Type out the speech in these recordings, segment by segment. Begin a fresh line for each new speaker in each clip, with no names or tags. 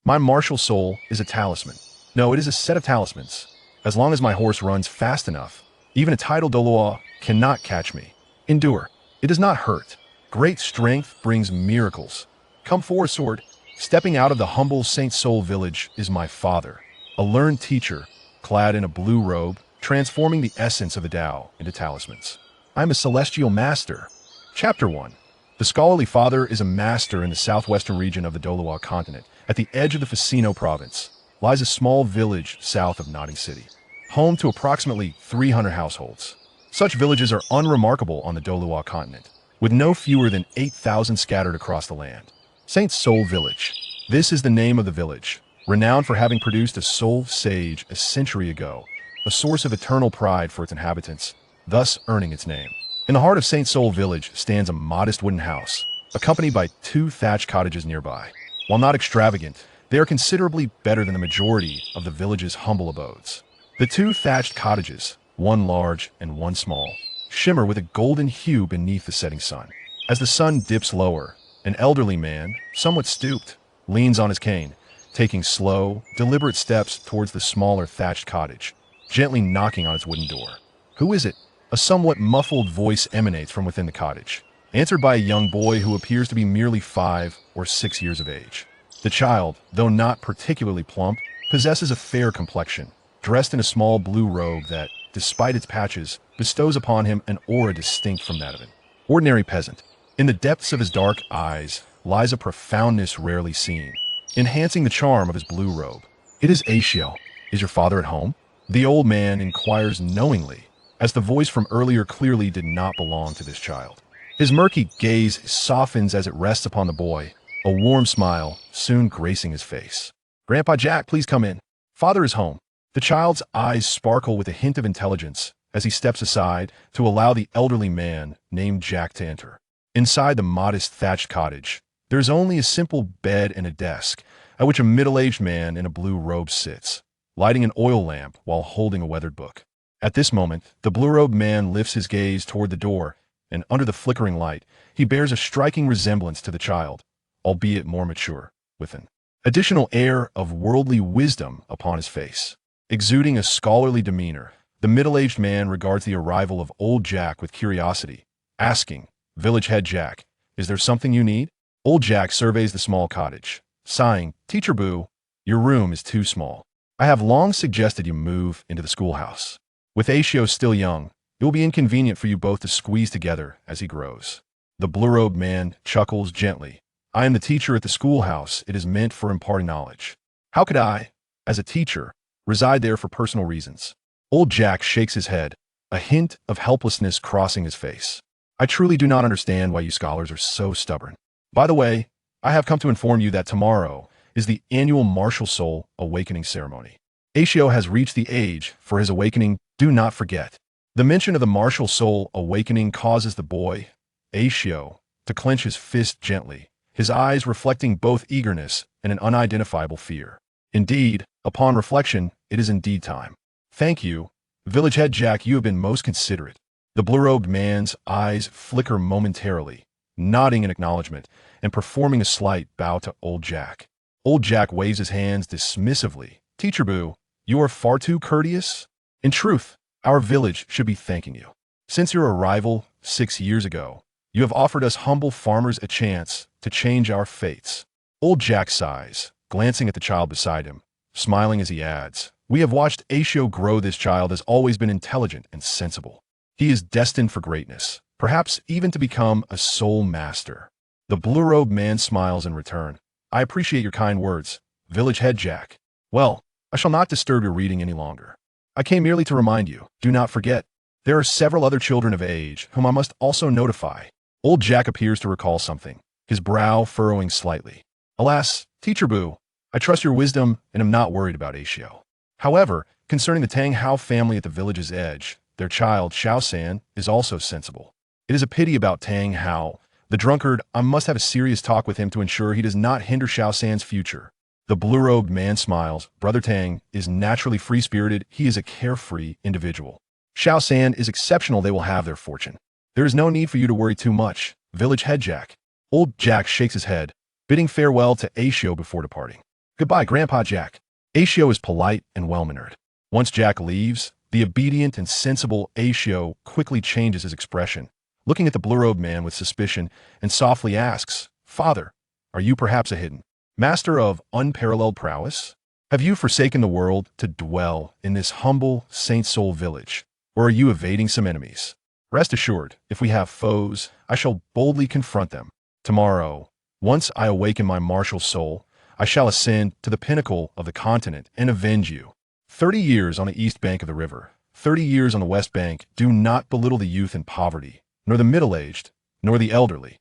My martial soul is a talisman. No, it is a set of talismans. As long as my horse runs fast enough, even a tidal Douluos cannot catch me. Endure. It does not hurt. Great strength brings miracles. Come forward, sword. Stepping out of the humble Saint Soul village is my father, a learned teacher, clad in a blue robe, transforming the essence of a Tao into talismans. I am a celestial master. Chapter 1. The scholarly father is a master in the southwestern region of the Douluos continent. At the edge of the Ficino province lies a small village south of Notting City, home to approximately 300 households. Such villages are unremarkable on the Douluos continent, with no fewer than 8,000 scattered across the land. Saint Soul Village. This is the name of the village, renowned for having produced a soul sage a century ago, a source of eternal pride for its inhabitants, thus earning its name. In the heart of Saint Soul Village stands a modest wooden house, accompanied by 2 thatched cottages nearby. While not extravagant, they are considerably better than the majority of the village's humble abodes. The 2 thatched cottages, one large and one small, shimmer with a golden hue beneath the setting sun. As the sun dips lower, an elderly man, somewhat stooped, leans on his cane, taking slow, deliberate steps towards the smaller thatched cottage, gently knocking on its wooden door. Who is it? A somewhat muffled voice emanates from within the cottage, answered by a young boy who appears to be merely 5 or 6 years of age. The child, though not particularly plump, possesses a fair complexion, dressed in a small blue robe that, despite its patches, bestows upon him an aura distinct from that of an ordinary peasant. In the depths of his dark eyes lies a profoundness rarely seen, enhancing the charm of his blue robe. It is Asio. Is your father at home? The old man inquires knowingly, as the voice from earlier clearly did not belong to this child. His murky gaze softens as it rests upon the boy, a warm smile soon gracing his face. Grandpa Jack, please come in. Father is home. The child's eyes sparkle with a hint of intelligence as he steps aside to allow the elderly man named Jack to enter. Inside the modest thatched cottage, there is only a simple bed and a desk, at which a middle-aged man in a blue robe sits, lighting an oil lamp while holding a weathered book. At this moment, the blue-robed man lifts his gaze toward the door, and under the flickering light, he bears a striking resemblance to the child, albeit more mature, with an additional air of worldly wisdom upon his face. Exuding a scholarly demeanor, the middle-aged man regards the arrival of old Jack with curiosity, asking, "Village head Jack, is there something you need?" Old Jack surveys the small cottage, sighing, "Teacher Boo, your room is too small. I have long suggested you move into the schoolhouse. With Asio still young, it will be inconvenient for you both to squeeze together as he grows." The blue-robed man chuckles gently. "I am the teacher at the schoolhouse. It is meant for imparting knowledge. How could I, as a teacher, reside there for personal reasons?" Old Jack shakes his head, a hint of helplessness crossing his face. "I truly do not understand why you scholars are so stubborn. By the way, I have come to inform you that tomorrow is the annual Martial Soul Awakening ceremony. Asio has reached the age for his awakening. Do not forget." The mention of the Martial Soul Awakening causes the boy, Asio, to clench his fist gently, his eyes reflecting both eagerness and an unidentifiable fear. Indeed, upon reflection, it is indeed time. "Thank you, Village Head Jack, you have been most considerate." The blue-robed man's eyes flicker momentarily, nodding in acknowledgement and performing a slight bow to old Jack. Old Jack waves his hands dismissively. "Teacher Boo, you are far too courteous. In truth, our village should be thanking you. Since your arrival 6 years ago, you have offered us humble farmers a chance to change our fates." Old Jack sighs, glancing at the child beside him, smiling as he adds, "We have watched Asio grow. This child has always been intelligent and sensible. He is destined for greatness, perhaps even to become a soul master." The blue-robed man smiles in return. "I appreciate your kind words, Village Head Jack. Well, I shall not disturb your reading any longer. I came merely to remind you, do not forget, there are several other children of age whom I must also notify." Old Jack appears to recall something, his brow furrowing slightly. "Alas, Teacher Boo, I trust your wisdom and am not worried about Asio. However, concerning the Tang Hao family at the village's edge, their child, Xiao San, is also sensible. It is a pity about Tang Hao, the drunkard. I must have a serious talk with him to ensure he does not hinder Xiao San's future." The blue-robed man smiles. "Brother Tang is naturally free-spirited. He is a carefree individual. Xiao San is exceptional. They will have their fortune. There is no need for you to worry too much, Village Head Jack." Old Jack shakes his head, bidding farewell to Asio before departing. Goodbye, Grandpa Jack. Acio is polite and well-mannered. Once Jack leaves, the obedient and sensible Acio quickly changes his expression, looking at the blue-robed man with suspicion, and softly asks, "Father, are you perhaps a hidden master of unparalleled prowess? Have you forsaken the world to dwell in this humble Saint Soul village, or are you evading some enemies? Rest assured, if we have foes, I shall boldly confront them. Tomorrow, once I awaken my martial soul, I shall ascend to the pinnacle of the continent and avenge you. 30 years on the east bank of the river, 30 years on the west bank do not belittle the youth in poverty, nor the middle-aged, nor the elderly.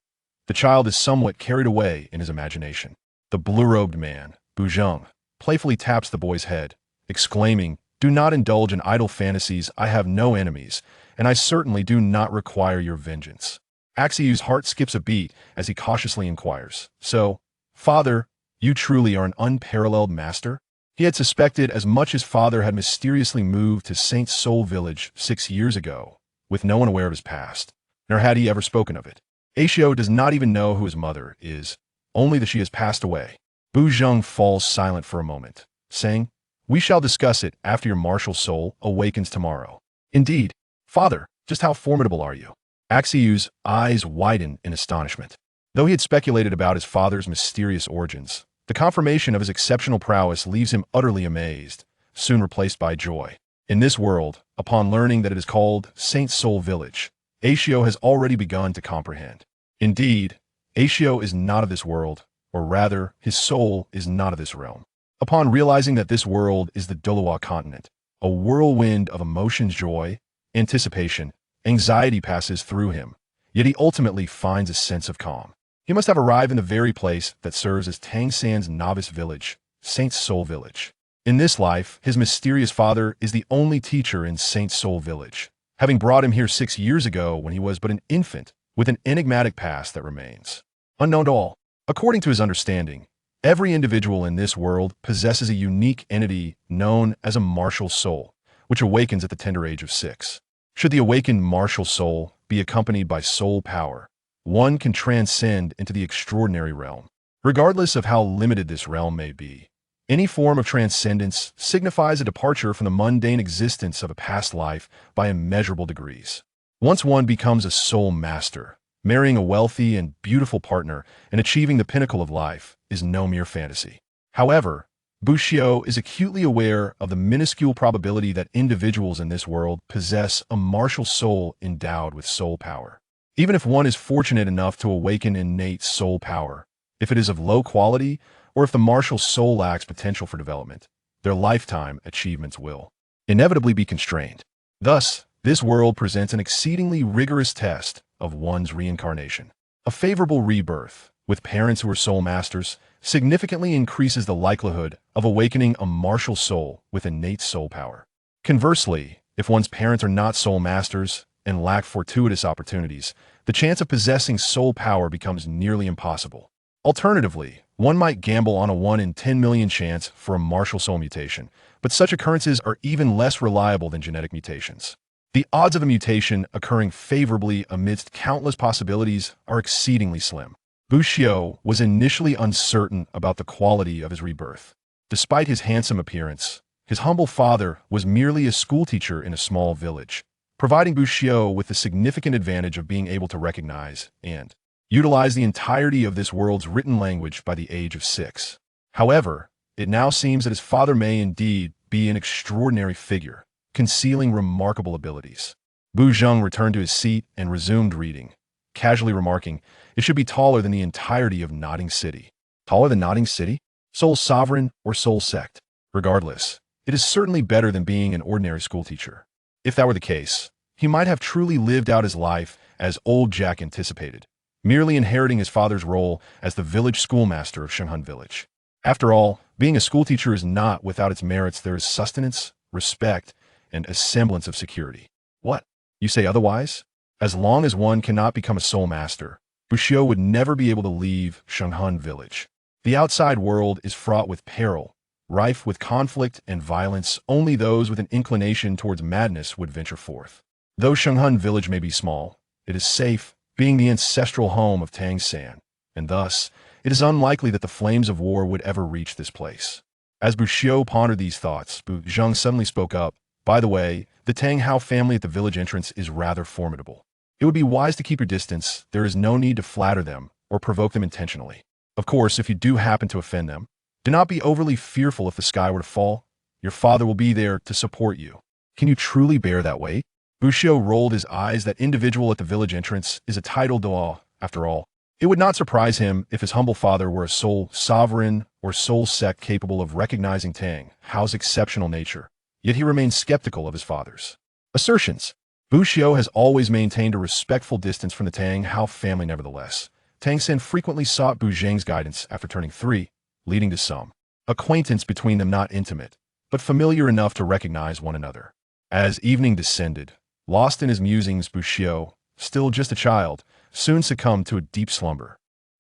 The child is somewhat carried away in his imagination. The blue-robed man, Bujang, playfully taps the boy's head, exclaiming, "Do not indulge in idle fantasies. I have no enemies, and I certainly do not require your vengeance." Axiu's heart skips a beat as he cautiously inquires, "So, Father, you truly are an unparalleled master?" He had suspected as much. His father had mysteriously moved to Saint Soul Village 6 years ago, with no one aware of his past, nor had he ever spoken of it. Acio does not even know who his mother is, only that she has passed away. Bujang falls silent for a moment, saying, "We shall discuss it after your martial soul awakens tomorrow." "Indeed, Father, just how formidable are you?" Axiu's eyes widen in astonishment. Though he had speculated about his father's mysterious origins, the confirmation of his exceptional prowess leaves him utterly amazed, soon replaced by joy. In this world, upon learning that it is called Saint Soul Village, Acio has already begun to comprehend. Indeed, Acio is not of this world, or rather, his soul is not of this realm. Upon realizing that this world is the Douluos continent, a whirlwind of emotions, joy, anticipation, anxiety passes through him, yet he ultimately finds a sense of calm. He must have arrived in the very place that serves as Tang San's novice village, Saint Soul Village. In this life, his mysterious father is the only teacher in Saint Soul Village, having brought him here 6 years ago when he was but an infant with an enigmatic past that remains unknown to all. According to his understanding, every individual in this world possesses a unique entity known as a martial soul, which awakens at the tender age of 6. Should the awakened martial soul be accompanied by soul power, one can transcend into the extraordinary realm. Regardless of how limited this realm may be, any form of transcendence signifies a departure from the mundane existence of a past life by immeasurable degrees. Once one becomes a soul master, marrying a wealthy and beautiful partner and achieving the pinnacle of life is no mere fantasy. However, Bushio is acutely aware of the minuscule probability that individuals in this world possess a martial soul endowed with soul power. Even if one is fortunate enough to awaken innate soul power, if it is of low quality, or if the martial soul lacks potential for development, their lifetime achievements will inevitably be constrained. Thus, this world presents an exceedingly rigorous test of one's reincarnation. A favorable rebirth, with parents who are soul masters, significantly increases the likelihood of awakening a martial soul with innate soul power. Conversely, if one's parents are not soul masters and lack fortuitous opportunities, the chance of possessing soul power becomes nearly impossible. Alternatively, one might gamble on a 1 in 10 million chance for a martial soul mutation, but such occurrences are even less reliable than genetic mutations. The odds of a mutation occurring favorably amidst countless possibilities are exceedingly slim. Bushio was initially uncertain about the quality of his rebirth. Despite his handsome appearance, his humble father was merely a schoolteacher in a small village, providing Bushio with the significant advantage of being able to recognize and utilize the entirety of this world's written language by the age of 6. However, it now seems that his father may indeed be an extraordinary figure, concealing remarkable abilities. Bujang returned to his seat and resumed reading, casually remarking, "It should be taller than the entirety of Nodding City." Taller than Nodding City? Soul Sovereign or Soul Sect? Regardless, it is certainly better than being an ordinary schoolteacher. If that were the case, he might have truly lived out his life as old Jack anticipated, merely inheriting his father's role as the village schoolmaster of Shenghan Village. After all, being a schoolteacher is not without its merits. There is sustenance, respect, and a semblance of security. What? You say otherwise? As long as one cannot become a soul master, Bushio would never be able to leave Shenghan Village. The outside world is fraught with peril, rife with conflict and violence. Only those with an inclination towards madness would venture forth. Though Shenghan Village may be small, it is safe, being the ancestral home of Tang San, and thus, it is unlikely that the flames of war would ever reach this place. As Bu Xiu pondered these thoughts, Bu Zheng suddenly spoke up. By the way, the Tang Hao family at the village entrance is rather formidable. It would be wise to keep your distance. There is no need to flatter them or provoke them intentionally. Of course, if you do happen to offend them, do not be overly fearful if the sky were to fall. Your father will be there to support you. Can you truly bear that weight? Bu Xiu rolled his eyes. That individual at the village entrance is a titled Douluos, after all. It would not surprise him if his humble father were a sole sovereign or sole sect capable of recognizing Tang Hao's exceptional nature. Yet he remained skeptical of his father's assertions. Bu Xiu has always maintained a respectful distance from the Tang Hao family nevertheless. Tang Xin frequently sought Bu Zheng's guidance after turning 3, leading to some acquaintance between them, not intimate, but familiar enough to recognize one another. As evening descended, lost in his musings, Bu Xiu, still just a child, soon succumbed to a deep slumber.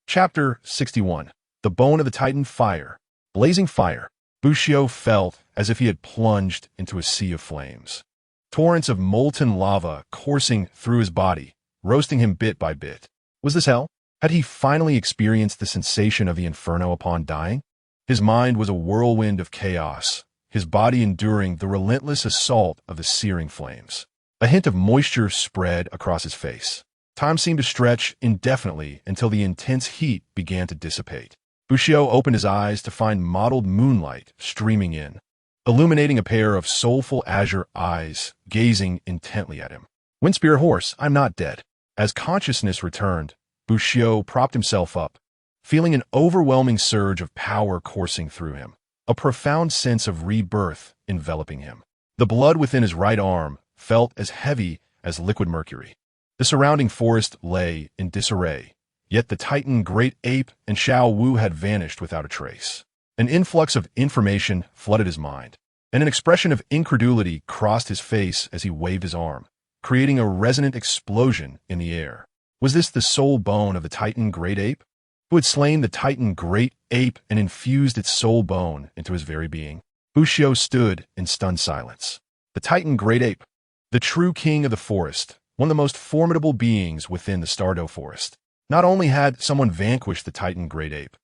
Chapter 61. The Bone of the Titan. Fire. Blazing fire. Bu Xiu felt as if he had plunged into a sea of flames. Torrents of molten lava coursing through his body, roasting him bit by bit. Was this hell? Had he finally experienced the sensation of the inferno upon dying? His mind was a whirlwind of chaos, his body enduring the relentless assault of the searing flames. A hint of moisture spread across his face. Time seemed to stretch indefinitely until the intense heat began to dissipate. Bu Xiu opened his eyes to find mottled moonlight streaming in, illuminating a pair of soulful azure eyes gazing intently at him. Wind Spirit Horse, I'm not dead. As consciousness returned, Bu Xiu propped himself up, feeling an overwhelming surge of power coursing through him, a profound sense of rebirth enveloping him. The blood within his right arm felt as heavy as liquid mercury. The surrounding forest lay in disarray, yet the Titan Great Ape and Xiao Wu had vanished without a trace. An influx of information flooded his mind, and an expression of incredulity crossed his face as he waved his arm, creating a resonant explosion in the air. Was this the soul bone of the Titan Great Ape? Who had slain the Titan Great Ape and infused its soul bone into his very being? Bu Xiu stood in stunned silence. The Titan Great Ape, the true king of the forest, one of the most formidable beings within the Stardew Forest. Not only had someone vanquished the Titan Great Ape,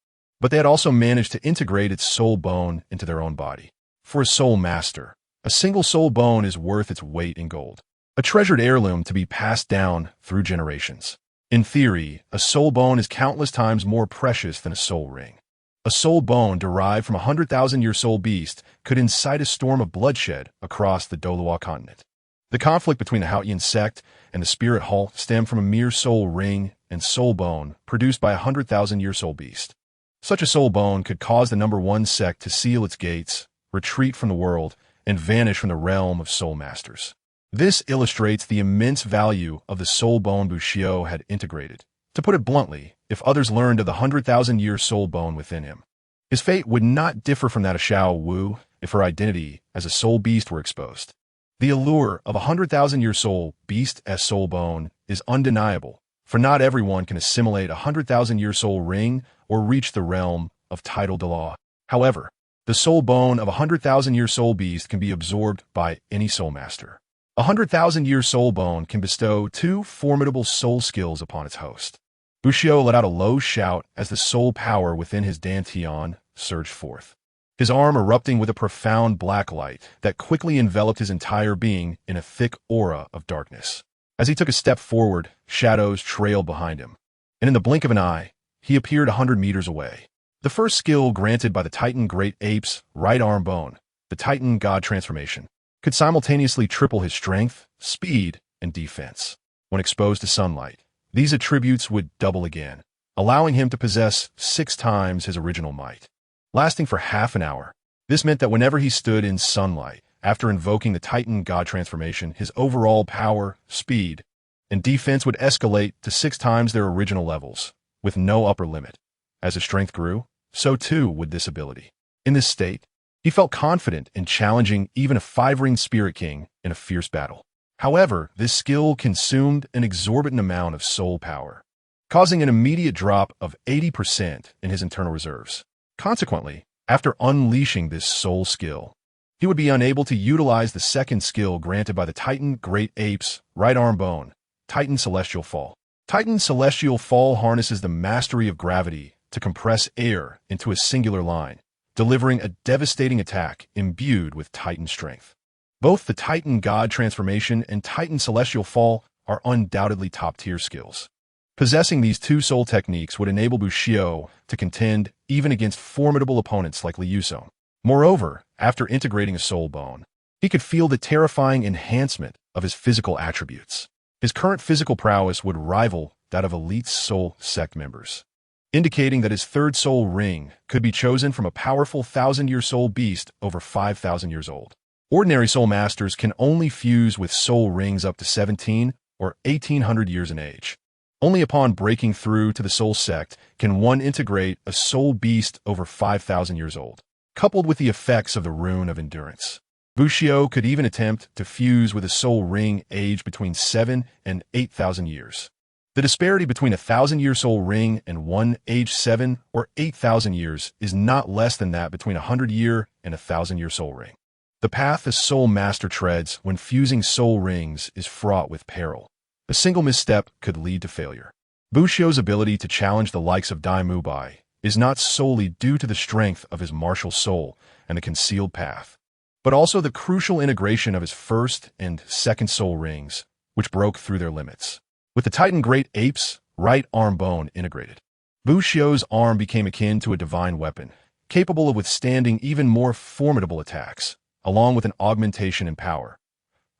but they had also managed to integrate its soul bone into their own body. For a soul master, a single soul bone is worth its weight in gold, a treasured heirloom to be passed down through generations. In theory, a soul bone is countless times more precious than a soul ring. A soul bone derived from a 100,000-year soul beast could incite a storm of bloodshed across the Douluos continent. The conflict between the Haotian sect and the Spirit Hall stemmed from a mere soul ring and soul bone produced by a 100,000-year soul beast. Such a soul bone could cause the number 1 sect to seal its gates, retreat from the world, and vanish from the realm of soul masters. This illustrates the immense value of the soul bone Bu Xiu had integrated. To put it bluntly, if others learned of the 100,000-year soul bone within him, his fate would not differ from that of Xiao Wu if her identity as a soul beast were exposed. The allure of a 100,000-year soul beast as soul bone is undeniable, for not everyone can assimilate a 100,000-year soul ring or reach the realm of tidal Douluos. However, the soul bone of a 100,000-year soul beast can be absorbed by any soul master. A 100,000-year soul bone can bestow 2 formidable soul skills upon its host. Bu Xiu let out a low shout as the soul power within his dantian surged forth, his arm erupting with a profound black light that quickly enveloped his entire being in a thick aura of darkness. As he took a step forward, shadows trailed behind him, and in the blink of an eye, he appeared 100 meters away. The first skill granted by the Titan Great Ape's right arm bone, the Titan God Transformation, could simultaneously triple his strength, speed, and defense. When exposed to sunlight, these attributes would double again, allowing him to possess 6 times his original might. Lasting for half an hour, this meant that whenever he stood in sunlight, after invoking the Titan God Transformation, his overall power, speed, and defense would escalate to 6 times their original levels, with no upper limit. As his strength grew, so too would this ability. In this state, he felt confident in challenging even a 5-ringed Spirit King in a fierce battle. However, this skill consumed an exorbitant amount of soul power, causing an immediate drop of 80% in his internal reserves. Consequently, after unleashing this soul skill, he would be unable to utilize the second skill granted by the Titan Great Ape's right arm bone, Titan Celestial Fall. Titan Celestial Fall harnesses the mastery of gravity to compress air into a singular line, delivering a devastating attack imbued with Titan strength. Both the Titan God transformation and Titan celestial fall are undoubtedly top-tier skills. Possessing these two soul techniques would enable Bushio to contend even against formidable opponents like Liu Song. Moreover, after integrating a soul bone, he could feel the terrifying enhancement of his physical attributes. His current physical prowess would rival that of elite soul sect members, indicating that his third soul ring could be chosen from a powerful 1,000-year soul beast over 5,000 years old. Ordinary soul masters can only fuse with soul rings up to 17 or 1,800 years in age. Only upon breaking through to the soul sect can one integrate a soul beast over 5,000 years old, coupled with the effects of the rune of endurance. Bushio could even attempt to fuse with a soul ring aged between 7 and 8,000 years. The disparity between a 1,000-year soul ring and one aged 7 or 8,000 years is not less than that between a 100-year and a 1,000-year soul ring. The path a soul master treads when fusing soul rings is fraught with peril. A single misstep could lead to failure. Bushio's ability to challenge the likes of Dai Mubai is not solely due to the strength of his martial soul and the concealed path, but also the crucial integration of his first and second soul rings, which broke through their limits. With the Titan Great Ape's right arm bone integrated, Bushio's arm became akin to a divine weapon, capable of withstanding even more formidable attacks, along with an augmentation in power.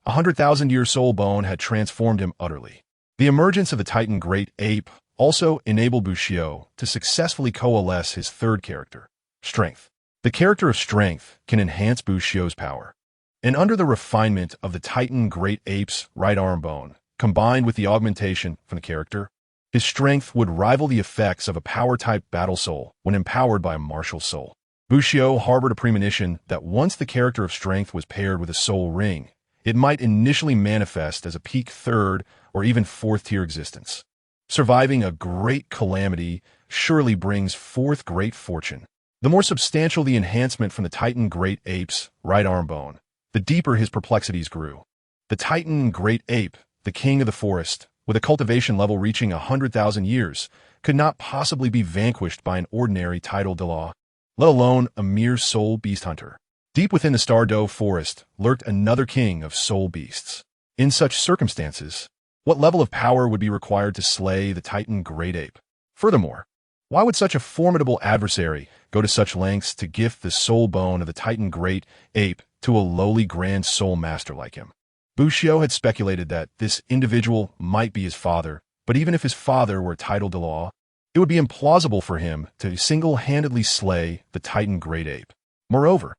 100,000-year soul bone had transformed him utterly. The emergence of the Titan Great Ape also enabled Bushio to successfully coalesce his third character, Strength. The character of Strength can enhance Bushio's power. And under the refinement of the Titan Great Ape's right arm bone, combined with the augmentation from the character, his strength would rival the effects of a power-type battle soul when empowered by a martial soul. Bushio harbored a premonition that once the character of Strength was paired with a soul ring, it might initially manifest as a peak third or even fourth-tier existence. Surviving a great calamity surely brings forth great fortune. The more substantial the enhancement from the Titan Great Ape's right arm bone, the deeper his perplexities grew. The Titan Great Ape, the king of the forest, with a cultivation level reaching 100,000 years, could not possibly be vanquished by an ordinary tidal Douluos, let alone a mere soul beast hunter. Deep within the Stardow forest lurked another king of soul beasts. In such circumstances, what level of power would be required to slay the Titan Great Ape? Furthermore, why would such a formidable adversary go to such lengths to gift the soul bone of the Titan Great Ape to a lowly grand soul master like him? Bushio had speculated that this individual might be his father, but even if his father were a tidal Douluos, it would be implausible for him to single-handedly slay the Titan Great Ape. Moreover,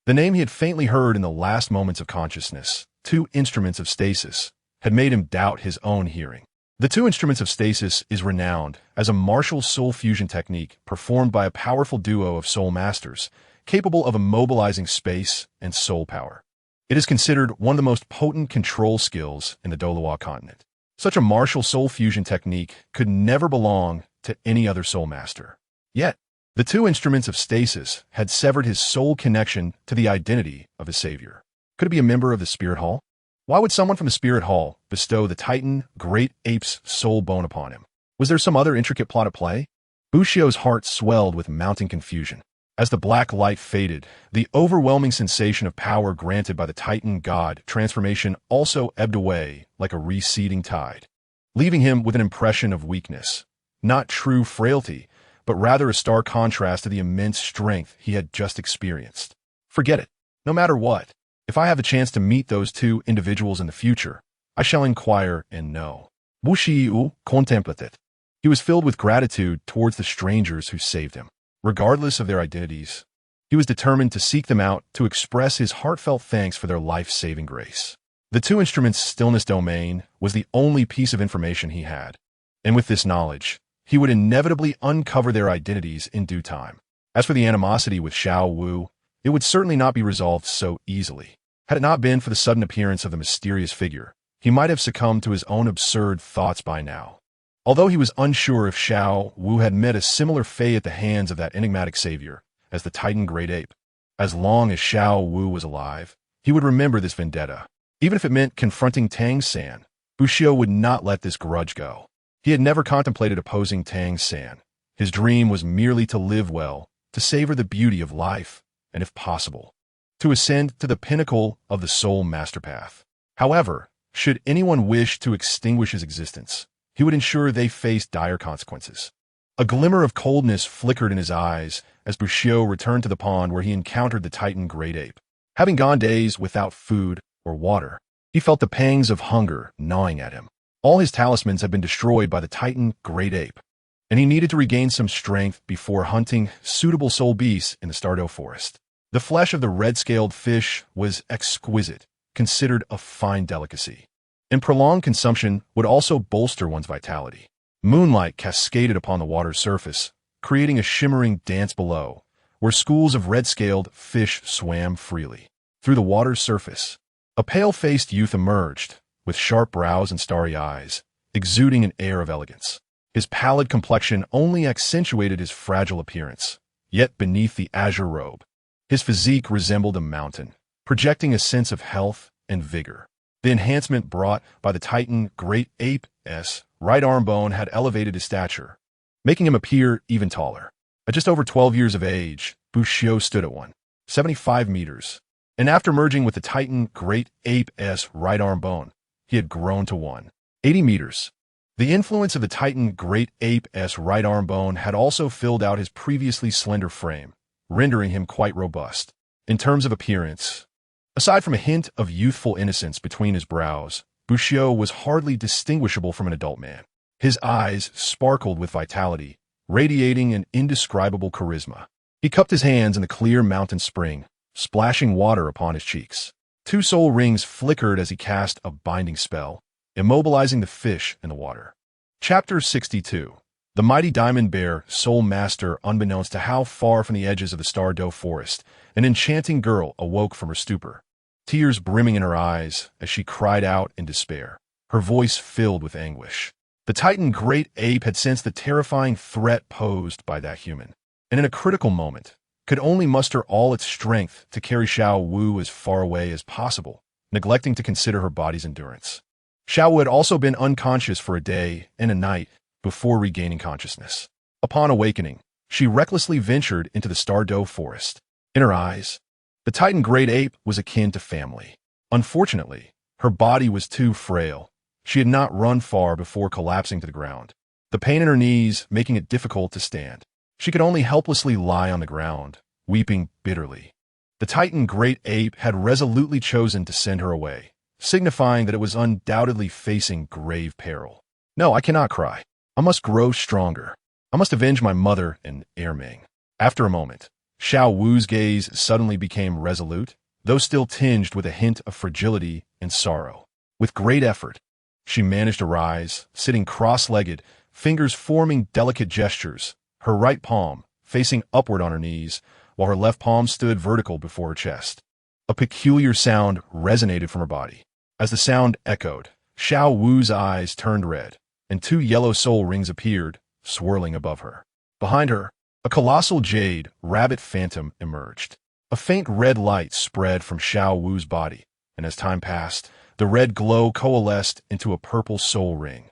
the name he had faintly heard in the last moments of consciousness, two instruments of stasis, had made him doubt his own hearing. The two instruments of stasis is renowned as a martial soul fusion technique performed by a powerful duo of soul masters, capable of immobilizing space and soul power. It is considered one of the most potent control skills in the Douluos continent. Such a martial soul fusion technique could never belong to any other soul master. Yet, the two instruments of stasis had severed his soul connection to the identity of his savior. Could it be a member of the Spirit Hall? Why would someone from the Spirit Hall bestow the Titan Great Ape's soul bone upon him? Was there some other intricate plot at play? Bushio's heart swelled with mounting confusion. As the black light faded, the overwhelming sensation of power granted by the Titan God transformation also ebbed away like a receding tide, leaving him with an impression of weakness. Not true frailty, but rather a stark contrast to the immense strength he had just experienced. Forget it. No matter what, if I have the chance to meet those two individuals in the future, I shall inquire and know. Bushio contemplated. He was filled with gratitude towards the strangers who saved him. Regardless of their identities, he was determined to seek them out to express his heartfelt thanks for their life-saving grace. The two instruments' stillness domain was the only piece of information he had, and with this knowledge, he would inevitably uncover their identities in due time. As for the animosity with Xiao Wu, it would certainly not be resolved so easily. Had it not been for the sudden appearance of the mysterious figure, he might have succumbed to his own absurd thoughts by now. Although he was unsure if Xiao Wu had met a similar fate at the hands of that enigmatic savior as the Titan Great Ape, as long as Xiao Wu was alive, he would remember this vendetta. Even if it meant confronting Tang San, Bushio would not let this grudge go. He had never contemplated opposing Tang San. His dream was merely to live well, to savor the beauty of life, and if possible, to ascend to the pinnacle of the soul master path. However, should anyone wish to extinguish his existence, he would ensure they faced dire consequences. A glimmer of coldness flickered in his eyes as Bushido returned to the pond where he encountered the Titan great ape. Having gone days without food or water, he felt the pangs of hunger gnawing at him. All his talismans had been destroyed by the Titan great ape, and he needed to regain some strength before hunting suitable soul beasts in the Stardew forest. The flesh of the red-scaled fish was exquisite, considered a fine delicacy, and prolonged consumption would also bolster one's vitality. Moonlight cascaded upon the water's surface, creating a shimmering dance below, where schools of red-scaled fish swam freely. Through the water's surface, a pale-faced youth emerged, with sharp brows and starry eyes, exuding an air of elegance. His pallid complexion only accentuated his fragile appearance, yet beneath the azure robe, his physique resembled a mountain, projecting a sense of health and vigor. The enhancement brought by the Titan great ape's right arm bone had elevated his stature, making him appear even taller. At just over 12 years of age, Bushido stood at 175 meters, and after merging with the Titan great ape's right arm bone, he had grown to 180 meters. The influence of the Titan great ape's right arm bone had also filled out his previously slender frame, rendering him quite robust. In terms of appearance, aside from a hint of youthful innocence between his brows, Bushido was hardly distinguishable from an adult man. His eyes sparkled with vitality, radiating an indescribable charisma. He cupped his hands in the clear mountain spring, splashing water upon his cheeks. 2 soul rings flickered as he cast a binding spell, immobilizing the fish in the water. Chapter 62. The mighty diamond bear, soul master. Unbeknownst to how far from the edges of the Stardew forest, an enchanting girl awoke from her stupor, tears brimming in her eyes as she cried out in despair, her voice filled with anguish. The Titan great ape had sensed the terrifying threat posed by that human, and in a critical moment, could only muster all its strength to carry Xiao Wu as far away as possible, neglecting to consider her body's endurance. Xiao Wu had also been unconscious for a day and a night before regaining consciousness. Upon awakening, she recklessly ventured into the Stardew forest. In her eyes, the Titan great ape was akin to family. Unfortunately, her body was too frail. She had not run far before collapsing to the ground, the pain in her knees making it difficult to stand. She could only helplessly lie on the ground, weeping bitterly. The Titan great ape had resolutely chosen to send her away, signifying that it was undoubtedly facing grave peril. No, I cannot cry. I must grow stronger. I must avenge my mother and Erming. After a moment, Xiao Wu's gaze suddenly became resolute, though still tinged with a hint of fragility and sorrow. With great effort, she managed to rise, sitting cross-legged, fingers forming delicate gestures, her right palm facing upward on her knees, while her left palm stood vertical before her chest. A peculiar sound resonated from her body. As the sound echoed, Xiao Wu's eyes turned red, and 2 yellow soul rings appeared, swirling above her. Behind her, a colossal jade rabbit phantom emerged. A faint red light spread from Xiao Wu's body, and as time passed, the red glow coalesced into a purple soul ring.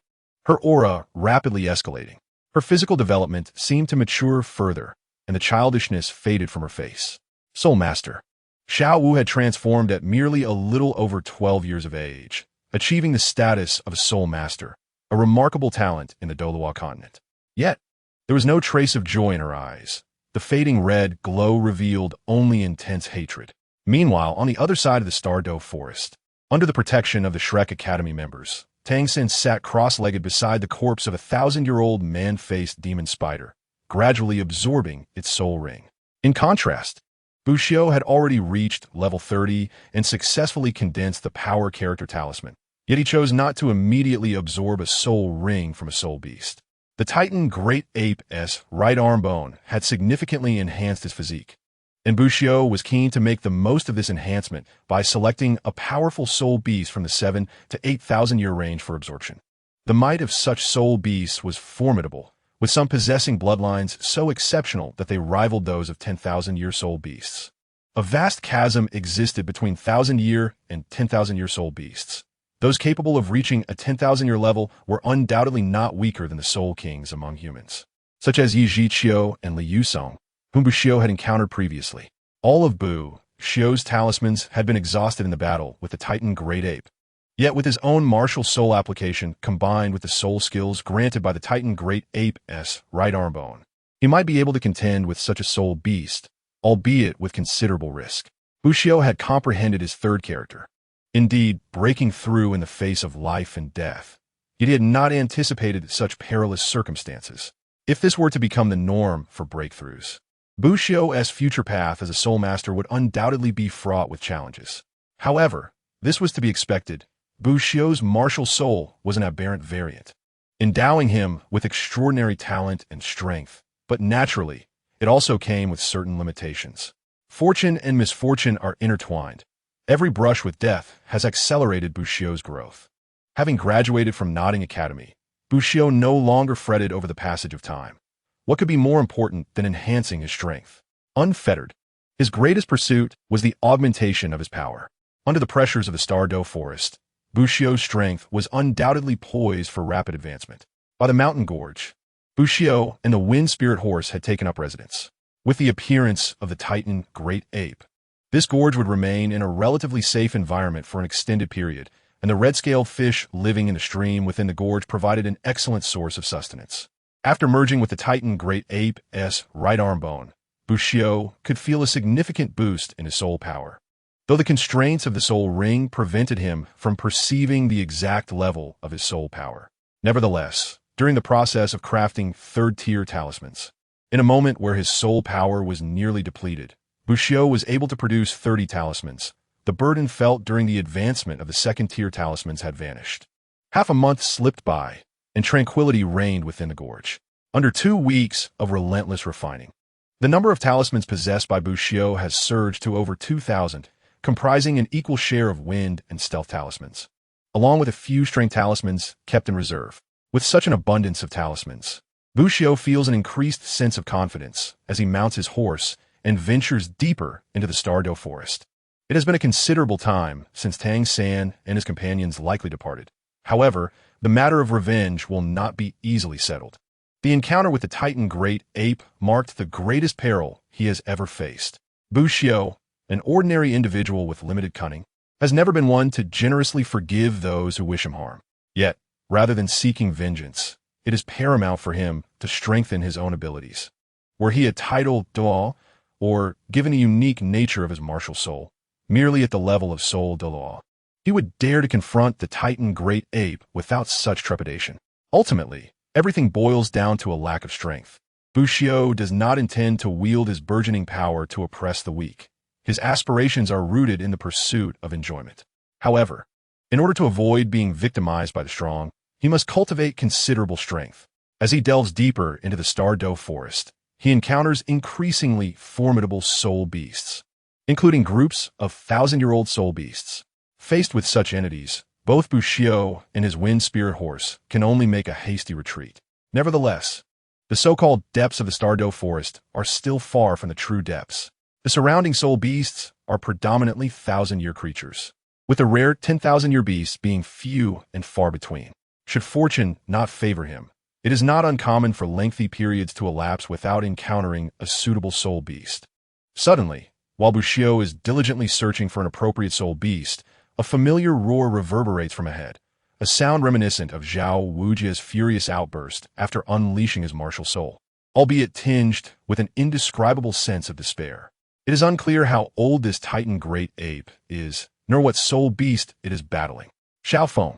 Her aura rapidly escalating. Her physical development seemed to mature further, and the childishness faded from her face. Soul Master. Xiao Wu had transformed at merely a little over 12 years of age, achieving the status of a Soul Master, a remarkable talent in the Douluos continent. Yet, there was no trace of joy in her eyes. The fading red glow revealed only intense hatred. Meanwhile, on the other side of the Stardew forest, under the protection of the Shrek Academy members, Tang Sin sat cross-legged beside the corpse of a 1,000-year-old man-faced demon spider, gradually absorbing its soul ring. In contrast, Bushido had already reached level 30 and successfully condensed the power character Talisman, yet he chose not to immediately absorb a soul ring from a soul beast. The Titan great ape's right arm bone had significantly enhanced his physique, and Bushido was keen to make the most of this enhancement by selecting a powerful soul beast from the 7 to 8,000 year range for absorption. The might of such soul beasts was formidable, with some possessing bloodlines so exceptional that they rivaled those of 10,000-year soul beasts. A vast chasm existed between 1,000-year and 10,000-year soul beasts. Those capable of reaching a 10,000-year level were undoubtedly not weaker than the Soul Kings among humans. such as Yi Zhiqiu and Liu Song, whom Bu Xiu had encountered previously. All of Bu Xiu's talismans had been exhausted in the battle with the Titan Great Ape. Yet with his own martial soul application combined with the soul skills granted by the Titan Great Ape's right arm bone, he might be able to contend with such a soul beast, albeit with considerable risk. Bu Xiu had comprehended his third character, indeed breaking through in the face of life and death. Yet he had not anticipated such perilous circumstances. If this were to become the norm for breakthroughs, Bu Xiu's future path as a soul master would undoubtedly be fraught with challenges. However, this was to be expected. Bu Xiu's martial soul was an aberrant variant, endowing him with extraordinary talent and strength, but naturally, it also came with certain limitations. Fortune and misfortune are intertwined. Every brush with death has accelerated Bu Xiu's growth. Having graduated from Nodding Academy, Bu Xiu no longer fretted over the passage of time. What could be more important than enhancing his strength? Unfettered, his greatest pursuit was the augmentation of his power. Under the pressures of the Stardew Forest, Bu Xiu's strength was undoubtedly poised for rapid advancement. By the mountain gorge, Bu Xiu and the Wind Spirit Horse had taken up residence. With the appearance of the Titan Great Ape, this gorge would remain in a relatively safe environment for an extended period, and the red-scaled fish living in the stream within the gorge provided an excellent source of sustenance. After merging with the Titan Great Ape's right arm bone, Bu Xiu could feel a significant boost in his soul power, though the constraints of the soul ring prevented him from perceiving the exact level of his soul power. Nevertheless, during the process of crafting third-tier talismans, in a moment where his soul power was nearly depleted, Bu Xiu was able to produce 30 talismans. The burden felt during the advancement of the second-tier talismans had vanished. Half a month slipped by, and tranquility reigned within the gorge. Under 2 weeks of relentless refining, the number of talismans possessed by Bu Xiu has surged to over 2,000, comprising an equal share of wind and stealth talismans, along with a few strength talismans kept in reserve. With such an abundance of talismans, Bu Xiu feels an increased sense of confidence as he mounts his horse and ventures deeper into the Stardew Forest. It has been a considerable time since Tang San and his companions likely departed. However, the matter of revenge will not be easily settled. The encounter with the Titan Great Ape marked the greatest peril he has ever faced. Bu Xiu, an ordinary individual with limited cunning, has never been one to generously forgive those who wish him harm. Yet, rather than seeking vengeance, it is paramount for him to strengthen his own abilities. Were he a title Douluos, or given the unique nature of his martial soul, merely at the level of soul Douluos, he would dare to confront the Titan Great Ape without such trepidation. Ultimately, everything boils down to a lack of strength. Bu Xiu does not intend to wield his burgeoning power to oppress the weak. His aspirations are rooted in the pursuit of enjoyment. However, in order to avoid being victimized by the strong, he must cultivate considerable strength. As he delves deeper into the Stardew Forest, he encounters increasingly formidable soul beasts, including groups of 1,000-year-old soul beasts. Faced with such entities, both Bu Xiu and his Wind Spirit Horse can only make a hasty retreat. Nevertheless, the so-called depths of the Stardew Forest are still far from the true depths. The surrounding soul beasts are predominantly 1,000-year creatures, with the rare 10,000-year beasts being few and far between. Should fortune not favor him, it is not uncommon for lengthy periods to elapse without encountering a suitable soul beast. Suddenly, while Bu Xiu is diligently searching for an appropriate soul beast, a familiar roar reverberates from ahead, a sound reminiscent of Zhao Wujia's furious outburst after unleashing his martial soul, albeit tinged with an indescribable sense of despair. It is unclear how old this Titan Great Ape is, nor what soul beast it is battling. Xiaofeng,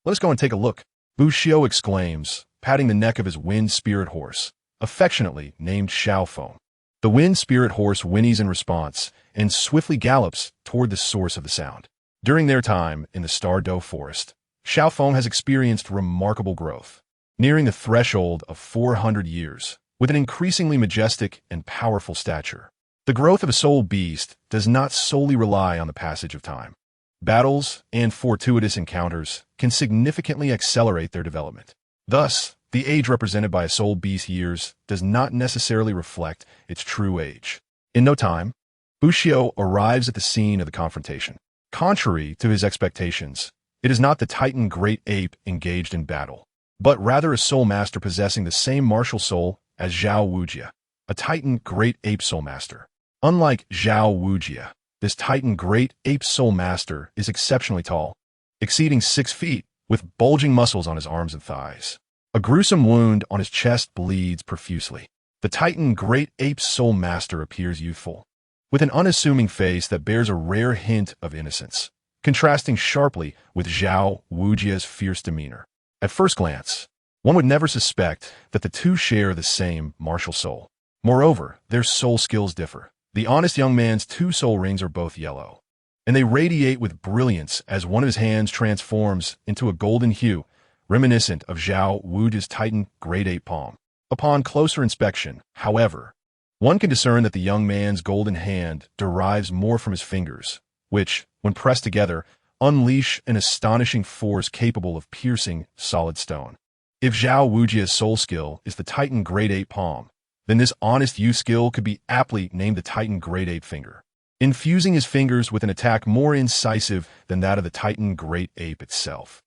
let us go and take a look, Bu Xiu exclaims, patting the neck of his Wind Spirit Horse, affectionately named Xiaofeng. The Wind Spirit Horse whinnies in response and swiftly gallops toward the source of the sound. During their time in the Stardew Forest, Xiaofeng has experienced remarkable growth, nearing the threshold of 400 years, with an increasingly majestic and powerful stature. The growth of a soul beast does not solely rely on the passage of time. Battles and fortuitous encounters can significantly accelerate their development. Thus, the age represented by a soul beast's years does not necessarily reflect its true age. In no time, Bu Xiu arrives at the scene of the confrontation. Contrary to his expectations, it is not the Titan Great Ape engaged in battle, but rather a soul master possessing the same martial soul as Zhao Wujia, a Titan Great Ape Soul Master. Unlike Zhao Wujia, this Titan Great Ape Soul Master is exceptionally tall, exceeding 6 feet, with bulging muscles on his arms and thighs. A gruesome wound on his chest bleeds profusely. The Titan Great Ape Soul Master appears youthful, with an unassuming face that bears a rare hint of innocence, contrasting sharply with Zhao Wujia's fierce demeanor. At first glance, one would never suspect that the two share the same martial soul. Moreover, their soul skills differ. The honest young man's 2 soul rings are both yellow, and they radiate with brilliance as one of his hands transforms into a golden hue, reminiscent of Zhao Wujia's Titan Great Ape palm. Upon closer inspection, however, one can discern that the young man's golden hand derives more from his fingers, which, when pressed together, unleash an astonishing force capable of piercing solid stone. If Zhao Wujia's soul skill is the Titan Great Ape palm, then this honest youth skill could be aptly named the Titan Great Ape finger, infusing his fingers with an attack more incisive than that of the Titan Great Ape itself.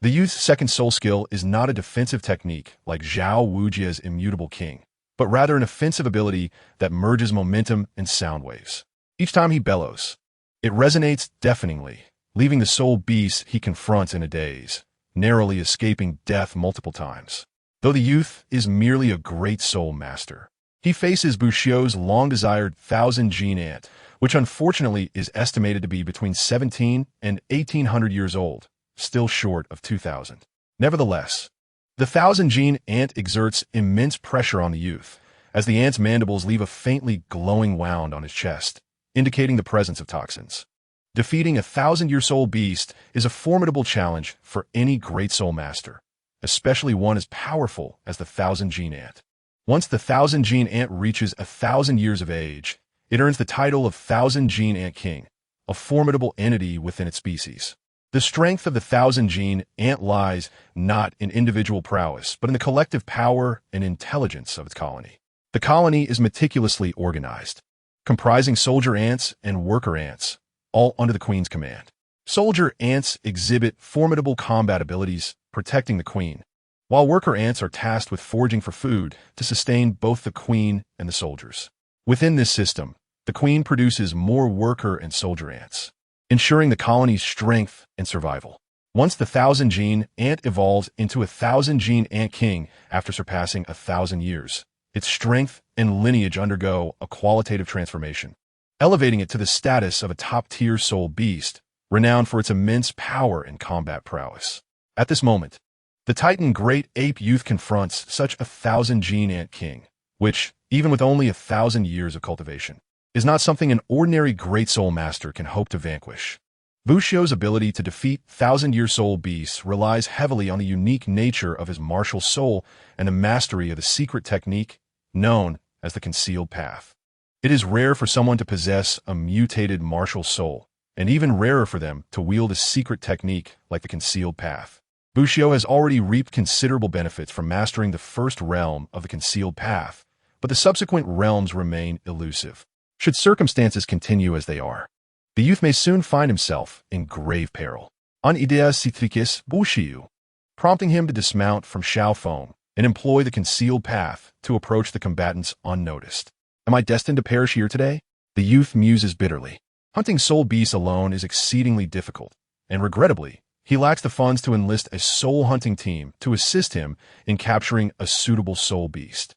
The youth's second soul skill is not a defensive technique like Zhao Wujia's Immutable King, but rather an offensive ability that merges momentum and sound waves. Each time he bellows, it resonates deafeningly, leaving the soul beast he confronts in a daze, narrowly escaping death multiple times. Though the youth is merely a great soul master, he faces Bushio's long-desired 1,000-gene ant, which unfortunately is estimated to be between 17 and 1,800 years old, still short of 2,000. Nevertheless, the 1,000-gene ant exerts immense pressure on the youth, as the ant's mandibles leave a faintly glowing wound on his chest, indicating the presence of toxins. Defeating a 1,000-year soul beast is a formidable challenge for any great soul master, especially one as powerful as the 1,000-gene ant. Once the 1,000-gene ant reaches 1,000 years of age, it earns the title of 1,000-gene ant king, a formidable entity within its species. The strength of the 1,000-gene ant lies not in individual prowess, but in the collective power and intelligence of its colony. The colony is meticulously organized, comprising soldier ants and worker ants, all under the queen's command. Soldier ants exhibit formidable combat abilities, protecting the queen, while worker ants are tasked with foraging for food to sustain both the queen and the soldiers. Within this system, the queen produces more worker and soldier ants, ensuring the colony's strength and survival. Once the 1,000-gene ant evolves into a 1,000-gene ant king after surpassing 1,000 years, its strength and lineage undergo a qualitative transformation, elevating it to the status of a top-tier soul beast, renowned for its immense power and combat prowess. At this moment, the Titan Great Ape youth confronts such a 1,000-gene ant king, which, even with only 1,000 years of cultivation, is not something an ordinary great soul master can hope to vanquish. Bushio's ability to defeat 1,000-year soul beasts relies heavily on the unique nature of his martial soul and the mastery of the secret technique known as the concealed path. It is rare for someone to possess a mutated martial soul, and even rarer for them to wield a secret technique like the concealed path. Bushio has already reaped considerable benefits from mastering the first realm of the concealed path, but the subsequent realms remain elusive. Should circumstances continue as they are, the youth may soon find himself in grave peril. An idea citricis Bushio, prompting him to dismount from Shao Foam and employ the concealed path to approach the combatants unnoticed. Am I destined to perish here today? The youth muses bitterly. Hunting soul beasts alone is exceedingly difficult, and regrettably, he lacks the funds to enlist a soul hunting team to assist him in capturing a suitable soul beast.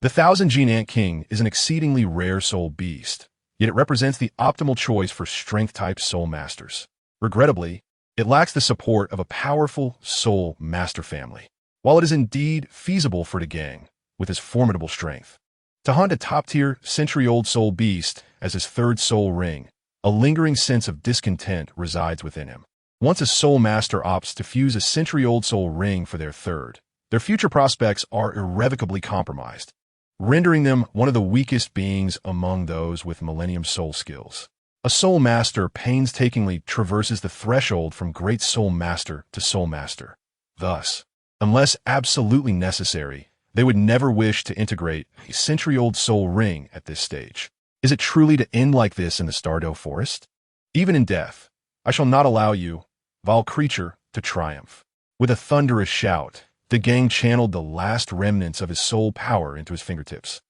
The 1,000-gene ant king is an exceedingly rare soul beast, yet it represents the optimal choice for strength-type soul masters. Regrettably, it lacks the support of a powerful soul master family. While it is indeed feasible for the gang, with his formidable strength, to hunt a top-tier, century-old soul beast as his third soul ring, a lingering sense of discontent resides within him. Once a soul master opts to fuse a century-old soul ring for their third, their future prospects are irrevocably compromised, rendering them one of the weakest beings among those with millennium soul skills. A soul master painstakingly traverses the threshold from great soul master to soul master. Thus, unless absolutely necessary, they would never wish to integrate a century-old soul ring at this stage. Is it truly to end like this in the Stardew Forest? Even in death, I shall not allow you, vile creature, to triumph. With a thunderous shout, the gang channeled the last remnants of his soul power into his fingertips,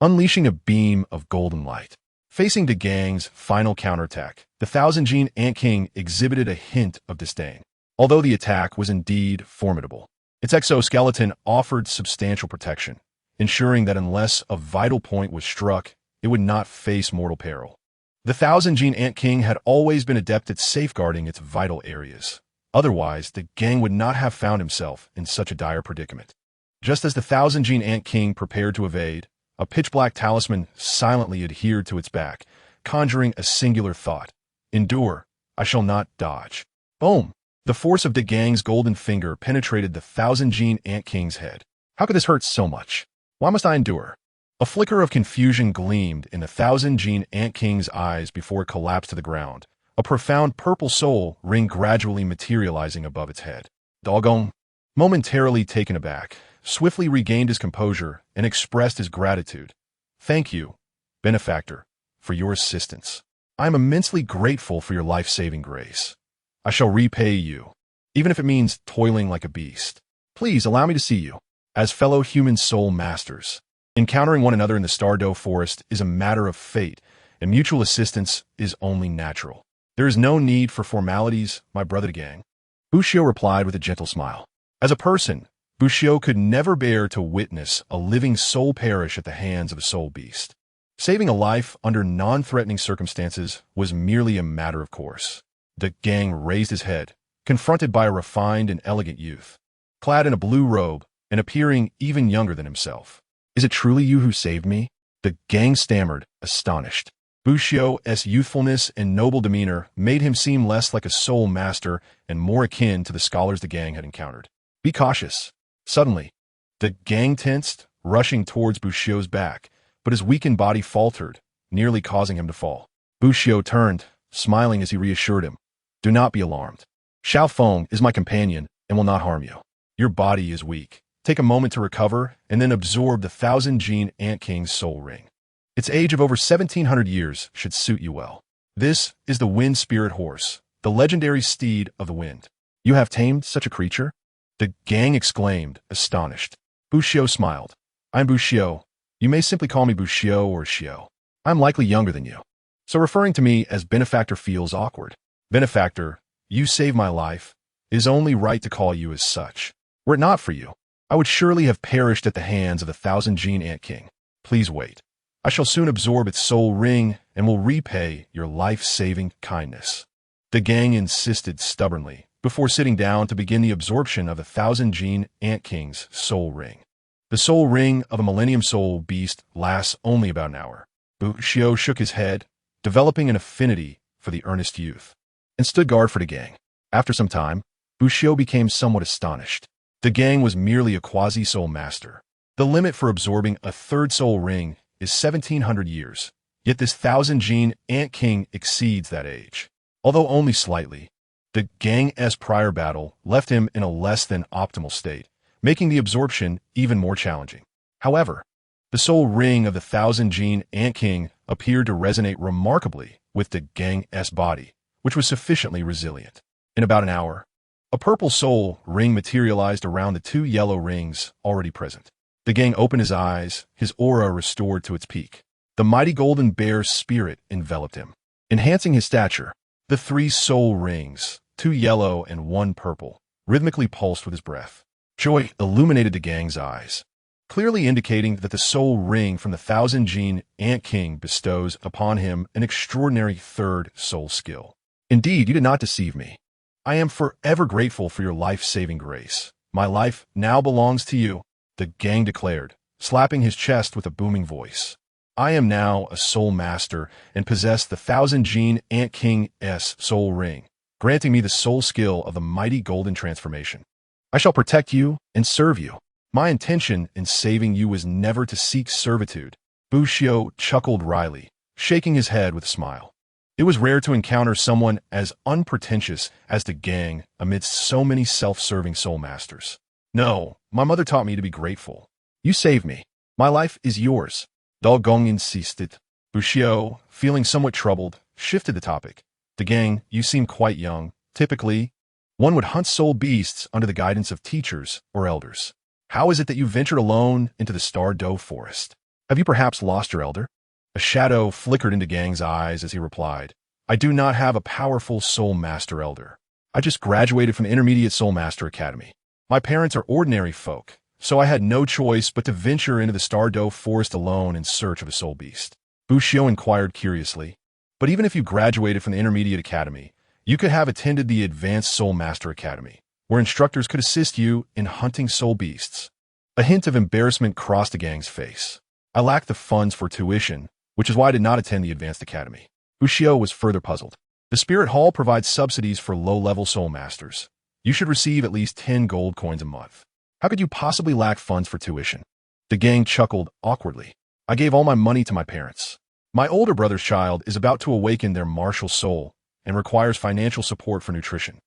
unleashing a beam of golden light. Facing the gang's final counterattack, the Thousand Gene Ant King exhibited a hint of disdain. Although the attack was indeed formidable, its exoskeleton offered substantial protection, ensuring that unless a vital point was struck, it would not face mortal peril. The Thousand Gene Ant King had always been adept at safeguarding its vital areas. Otherwise, the gang would not have found himself in such a dire predicament. Just as the Thousand Gene Ant King prepared to evade, a pitch-black talisman silently adhered to its back, conjuring a singular thought. Endure, I shall not dodge. Boom! The force of the gang's golden finger penetrated the Thousand Gene Ant King's head. How could this hurt so much? Why must I endure? A flicker of confusion gleamed in the Thousand Gene Ant King's eyes before it collapsed to the ground, a profound purple soul ring gradually materializing above its head. Doggone! Momentarily taken aback, swiftly regained his composure and expressed his gratitude. Thank you, benefactor, for your assistance. I am immensely grateful for your life-saving grace. I shall repay you, even if it means toiling like a beast. Please allow me to see you as fellow human soul masters. Encountering one another in the Stardow Forest is a matter of fate, and mutual assistance is only natural. There is no need for formalities, my brother gang. Bushio replied with a gentle smile. As a person, Bushio could never bear to witness a living soul perish at the hands of a soul beast. Saving a life under non-threatening circumstances was merely a matter of course. The gang raised his head, confronted by a refined and elegant youth, clad in a blue robe and appearing even younger than himself. Is it truly you who saved me? The gang stammered, astonished. Bushio's youthfulness and noble demeanor made him seem less like a soul master and more akin to the scholars the gang had encountered. Be cautious. Suddenly, the gang tensed, rushing towards Bushio's back, but his weakened body faltered, nearly causing him to fall. Bushio turned, smiling as he reassured him. Do not be alarmed. Xiao Feng is my companion and will not harm you. Your body is weak. Take a moment to recover and then absorb the Thousand Gene Ant King's soul ring. Its age of over 1,700 years should suit you well. This is the Wind Spirit Horse, the legendary steed of the wind. You have tamed such a creature? The gang exclaimed, astonished. Bushio smiled. I'm Bushio. You may simply call me Bushio or Shio. I'm likely younger than you, so referring to me as benefactor feels awkward. Benefactor, you saved my life. It is only right to call you as such. Were it not for you, I would surely have perished at the hands of the Thousand Gene Ant King. Please wait. I shall soon absorb its soul ring and will repay your life-saving kindness. The gang insisted stubbornly before sitting down to begin the absorption of the Thousand Gene Ant King's soul ring. The soul ring of a Millennium Soul beast lasts only about an hour. Bushio shook his head, developing an affinity for the earnest youth, and stood guard for the gang. After some time, Bushio became somewhat astonished. The gang was merely a quasi-soul master. The limit for absorbing a third soul ring is 1,700 years, yet this Thousand Gene Ant King exceeds that age. Although only slightly, the gang's prior battle left him in a less than optimal state, making the absorption even more challenging. However, the soul ring of the Thousand Gene Ant King appeared to resonate remarkably with the gang's body, which was sufficiently resilient. In about an hour, a purple soul ring materialized around the two yellow rings already present. The gang opened his eyes, his aura restored to its peak. The mighty golden bear's spirit enveloped him, enhancing his stature. The three soul rings, two yellow and one purple, rhythmically pulsed with his breath. Joy illuminated the gang's eyes, clearly indicating that the soul ring from the Thousand Gene Ant King bestows upon him an extraordinary third soul skill. Indeed, you did not deceive me. I am forever grateful for your life-saving grace. My life now belongs to you, the gang declared, slapping his chest with a booming voice. I am now a soul master and possess the Thousand Gene Ant King's soul ring, granting me the soul skill of the mighty golden transformation. I shall protect you and serve you. My intention in saving you was never to seek servitude. Bushio chuckled wryly, shaking his head with a smile. It was rare to encounter someone as unpretentious as the gang amidst so many self-serving soul masters. No, my mother taught me to be grateful. You saved me. My life is yours. Doggong insisted. Bushio, feeling somewhat troubled, shifted the topic. The gang, you seem quite young. Typically, One would hunt soul beasts under the guidance of teachers or elders. How is it that you ventured alone into the Star-Doe forest? Have you perhaps lost your elder? A shadow flickered into Gang's eyes as he replied, I do not have a powerful Soul Master elder. I just graduated from the Intermediate Soul Master Academy. My parents are ordinary folk, so I had no choice but to venture into the Star-Doe forest alone in search of a soul beast. Bushio inquired curiously, but even if you graduated from the Intermediate Academy, you could have attended the Advanced Soul Master Academy, where instructors could assist you in hunting soul beasts. A hint of embarrassment crossed the Gang's face. I lacked the funds for tuition, which is why I did not attend the Advanced Academy. Bushio was further puzzled. The Spirit Hall provides subsidies for low-level soul masters. You should receive at least 10 gold coins a month. How could you possibly lack funds for tuition? The Gang chuckled awkwardly. I gave all my money to my parents. My older brother's child is about to awaken their martial soul and requires financial support for nutrition,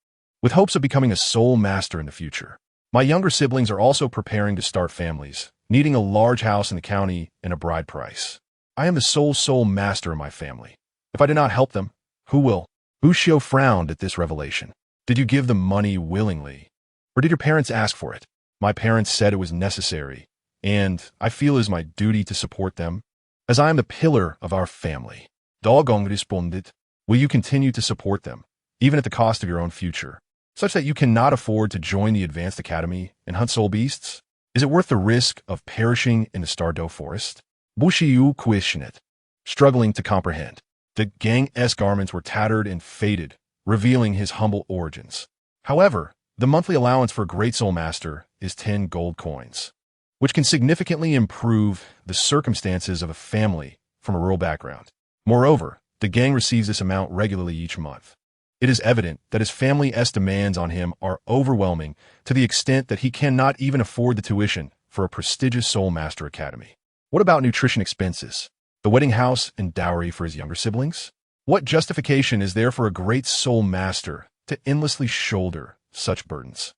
with hopes of becoming a soul master in the future. My younger siblings are also preparing to start families, needing a large house in the county and a bride price. I am the sole soul master in my family. If I do not help them, who will? Bushio frowned at this revelation. Did you give them money willingly? Or did your parents ask for it? My parents said it was necessary, and I feel it is my duty to support them, as I am the pillar of our family. Dogong responded, will you continue to support them, even at the cost of your own future, such that you cannot afford to join the Advanced Academy and hunt soul beasts? Is it worth the risk of perishing in the Star-Doe forest? Bushio questioned, struggling to comprehend. The Gang's garments were tattered and faded, revealing his humble origins. However, the monthly allowance for a great soul master is 10 gold coins, which can significantly improve the circumstances of a family from a rural background. Moreover, the Gang receives this amount regularly each month. It is evident that his family's demands on him are overwhelming to the extent that he cannot even afford the tuition for a prestigious Soul Master Academy. What about nutrition expenses? The wedding house and dowry for his younger siblings? What justification is there for a great soul master to endlessly shoulder such burdens?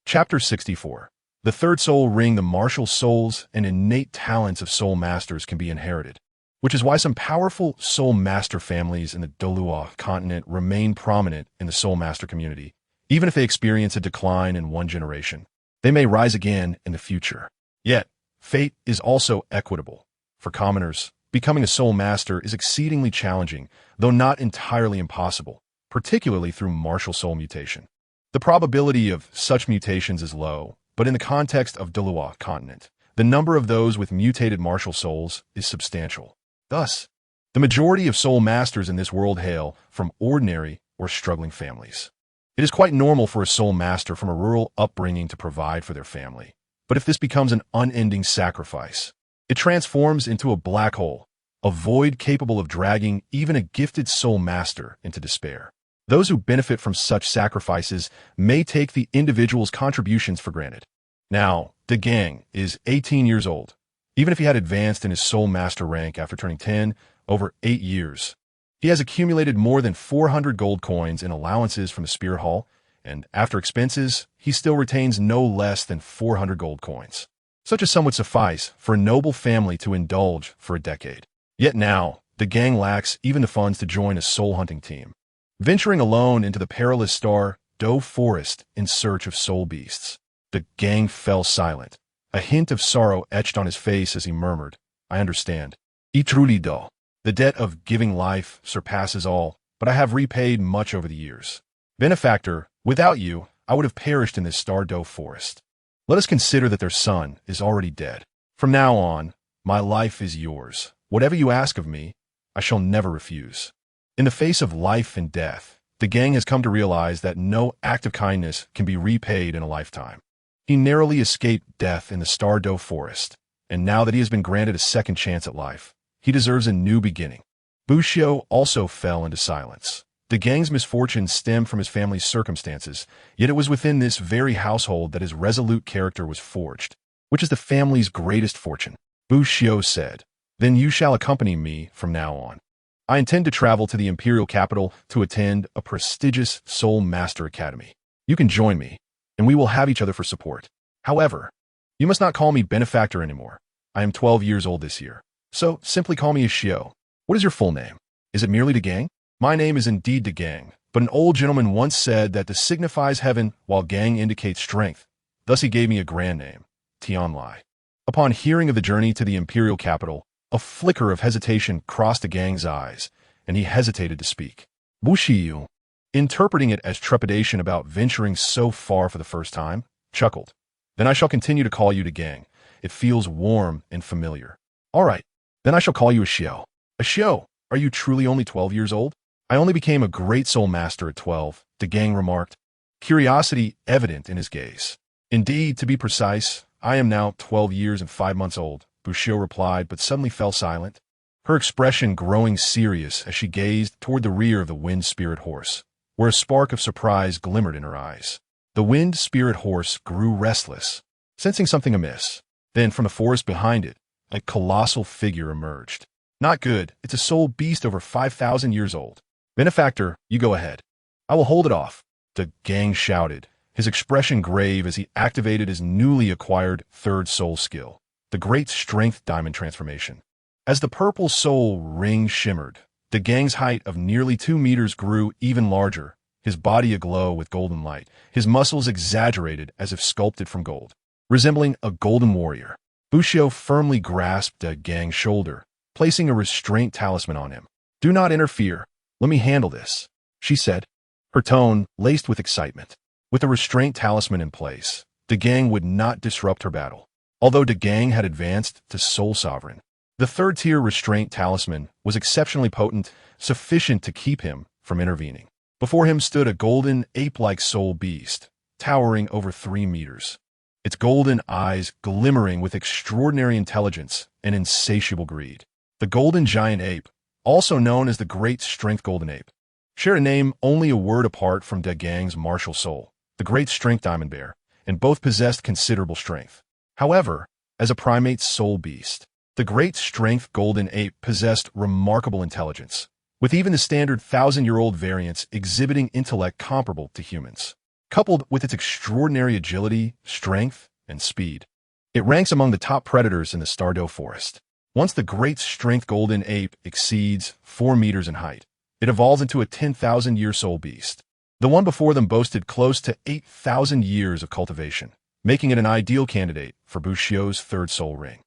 Chapter 64. The third soul ring, the martial souls and innate talents of soul masters can be inherited, which is why some powerful soul master families in the Douluos continent remain prominent in the soul master community. Even if they experience a decline in one generation, they may rise again in the future. Yet, fate is also equitable. For commoners, becoming a soul master is exceedingly challenging, though not entirely impossible, particularly through martial soul mutation. The probability of such mutations is low, but in the context of Douluos continent, the number of those with mutated martial souls is substantial. Thus, the majority of soul masters in this world hail from ordinary or struggling families. It is quite normal for a soul master from a rural upbringing to provide for their family. But if this becomes an unending sacrifice, it transforms into a black hole, a void capable of dragging even a gifted soul master into despair. Those who benefit from such sacrifices may take the individual's contributions for granted. Now, the Gang is 18 years old. Even if he had advanced in his soul master rank after turning 10 over 8 years, he has accumulated more than 400 gold coins in allowances from the Spirit Hall, and after expenses, he still retains no less than 400 gold coins. Such a sum would suffice for a noble family to indulge for a decade. Yet now, the Gang lacks even the funds to join a soul hunting team, venturing alone into the perilous Star-Doe forest in search of soul beasts. The Gang fell silent, a hint of sorrow etched on his face as he murmured, I understand. I truly do. The debt of giving life surpasses all, but I have repaid much over the years. Benefactor, without you, I would have perished in this Star-Doe forest. Let us consider that their son is already dead. From now on, my life is yours. Whatever you ask of me, I shall never refuse. In the face of life and death, the Gang has come to realize that no act of kindness can be repaid in a lifetime. He narrowly escaped death in the Star-Doe forest, and now that he has been granted a second chance at life, he deserves a new beginning. Bushio also fell into silence. The Gang's misfortunes stemmed from his family's circumstances, yet it was within this very household that his resolute character was forged, which is the family's greatest fortune. Bushio said, Then you shall accompany me from now on. I intend to travel to the imperial capital to attend a prestigious Soul Master Academy. You can join me, and we will have each other for support. However, you must not call me Benefactor anymore. I am 12 years old this year, so simply call me Ishio. What is your full name? Is it merely De Gang? My name is indeed De Gang, but an old gentleman once said that this signifies heaven while Gang indicates strength. Thus he gave me a grand name, Tianlai. Upon hearing of the journey to the imperial capital, a flicker of hesitation crossed the Gang's eyes, and he hesitated to speak. Bushiyu, interpreting it as trepidation about venturing so far for the first time, chuckled. Then I shall continue to call you to Gang. It feels warm and familiar. All right, then I shall call you a Xiao. A Xiao, are you truly only 12 years old? I only became a great soul master at 12, the Gang remarked, curiosity evident in his gaze. Indeed, to be precise, I am now 12 years and 5 months old, Bushiu replied, but suddenly fell silent, her expression growing serious as she gazed toward the rear of the wind spirit horse, where a spark of surprise glimmered in her eyes. The wind spirit horse grew restless, sensing something amiss. Then, from the forest behind it, a colossal figure emerged. Not good, it's a soul beast over 5,000 years old. Benefactor, you go ahead. I will hold it off, the Gang shouted, his expression grave as he activated his newly acquired third soul skill, the Great Strength Diamond Transformation. As the purple soul ring shimmered, the Gang's height of nearly 2 meters grew even larger, his body aglow with golden light, his muscles exaggerated as if sculpted from gold. Resembling a golden warrior, Bushiu firmly grasped the Gang's shoulder, placing a restraint talisman on him. Do not interfere. Let me handle this, she said, her tone laced with excitement. With the restraint talisman in place, the Gang would not disrupt her battle. Although the Gang had advanced to Soul Sovereign, the third-tier restraint talisman was exceptionally potent, sufficient to keep him from intervening. Before him stood a golden, ape-like soul beast, towering over 3 meters, its golden eyes glimmering with extraordinary intelligence and insatiable greed. The golden giant ape, also known as the Great Strength Golden Ape, shared a name only a word apart from the Gang's martial soul, the Great Strength Diamond Bear, and both possessed considerable strength. However, as a primate soul beast, the Great Strength Golden Ape possessed remarkable intelligence, with even the standard 1,000-year-old variants exhibiting intellect comparable to humans. Coupled with its extraordinary agility, strength, and speed, it ranks among the top predators in the Stardew Forest. Once the Great Strength Golden Ape exceeds 4 meters in height, it evolves into a 10,000-year soul beast. The one before them boasted close to 8,000 years of cultivation, making it an ideal candidate for Bushiu's third soul ring.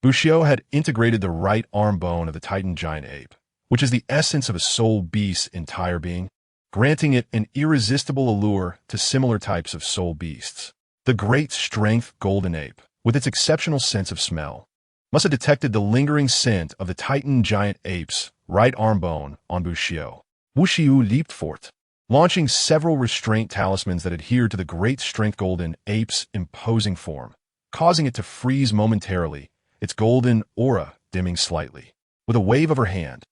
Bushiu had integrated the right arm bone of the Titan giant ape, which is the essence of a soul beast's entire being, granting it an irresistible allure to similar types of soul beasts. The Great Strength Golden Ape, with its exceptional sense of smell, must have detected the lingering scent of the Titan giant ape's right arm bone on Bushiu. Bushiu leaped forth, launching several restraint talismans that adhered to the Great Strength Golden Ape's imposing form, causing it to freeze momentarily, its golden aura dimming slightly. With a wave of her hand,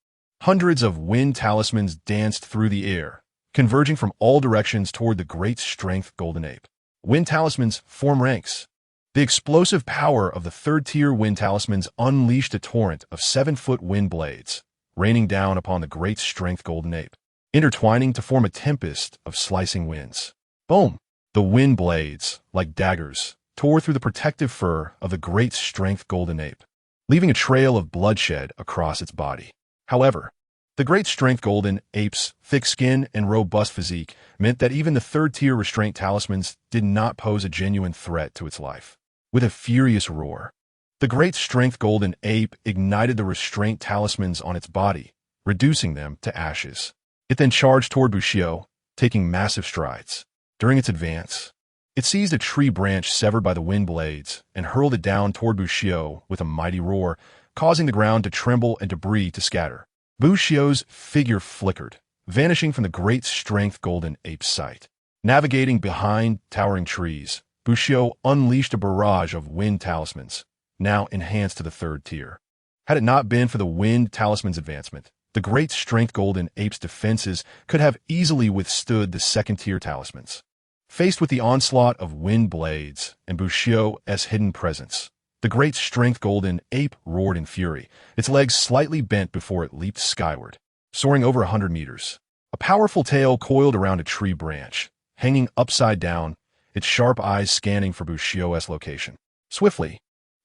hundreds of wind talismans danced through the air, converging from all directions toward the Great Strength Golden Ape. Wind talismans form ranks. The explosive power of the third-tier wind talismans unleashed a torrent of 7-foot wind blades, raining down upon the Great Strength Golden Ape, intertwining to form a tempest of slicing winds. Boom! The wind blades, like daggers, tore through the protective fur of the Great Strength Golden Ape, leaving a trail of bloodshed across its body. However, the Great Strength Golden Ape's thick skin and robust physique meant that even the third-tier restraint talismans did not pose a genuine threat to its life. With a furious roar, the Great Strength Golden Ape ignited the restraint talismans on its body, reducing them to ashes. It then charged toward Bushiu, taking massive strides. During its advance, it seized a tree branch severed by the wind blades and hurled it down toward Bushiu with a mighty roar, causing the ground to tremble and debris to scatter. Bushiu's figure flickered, vanishing from the Great Strength Golden Ape's sight. Navigating behind towering trees, Bushiu unleashed a barrage of wind talismans, now enhanced to the third tier. Had it not been for the wind talisman's advancement, the Great Strength Golden Ape's defenses could have easily withstood the second-tier talismans. Faced with the onslaught of wind blades and Bushiu's hidden presence, the Great Strength Golden Ape roared in fury, its legs slightly bent before it leaped skyward, soaring over 100 meters. A powerful tail coiled around a tree branch, hanging upside down, its sharp eyes scanning for Bushiu's location. Swiftly,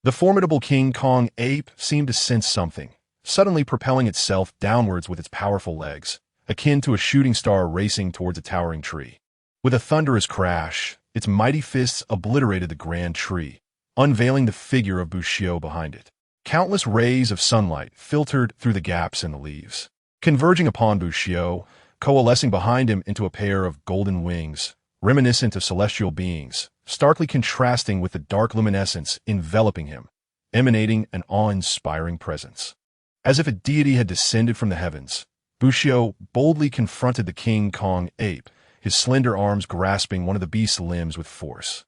the formidable King Kong ape seemed to sense something, suddenly propelling itself downwards with its powerful legs, akin to a shooting star racing towards a towering tree. With a thunderous crash, its mighty fists obliterated the grand tree, unveiling the figure of Bushido behind it. Countless rays of sunlight filtered through the gaps in the leaves, converging upon Bushido, coalescing behind him into a pair of golden wings, reminiscent of celestial beings, starkly contrasting with the dark luminescence enveloping him, emanating an awe-inspiring presence. As if a deity had descended from the heavens, Bushido boldly confronted the King Kong ape, his slender arms grasping one of the beast's limbs with force.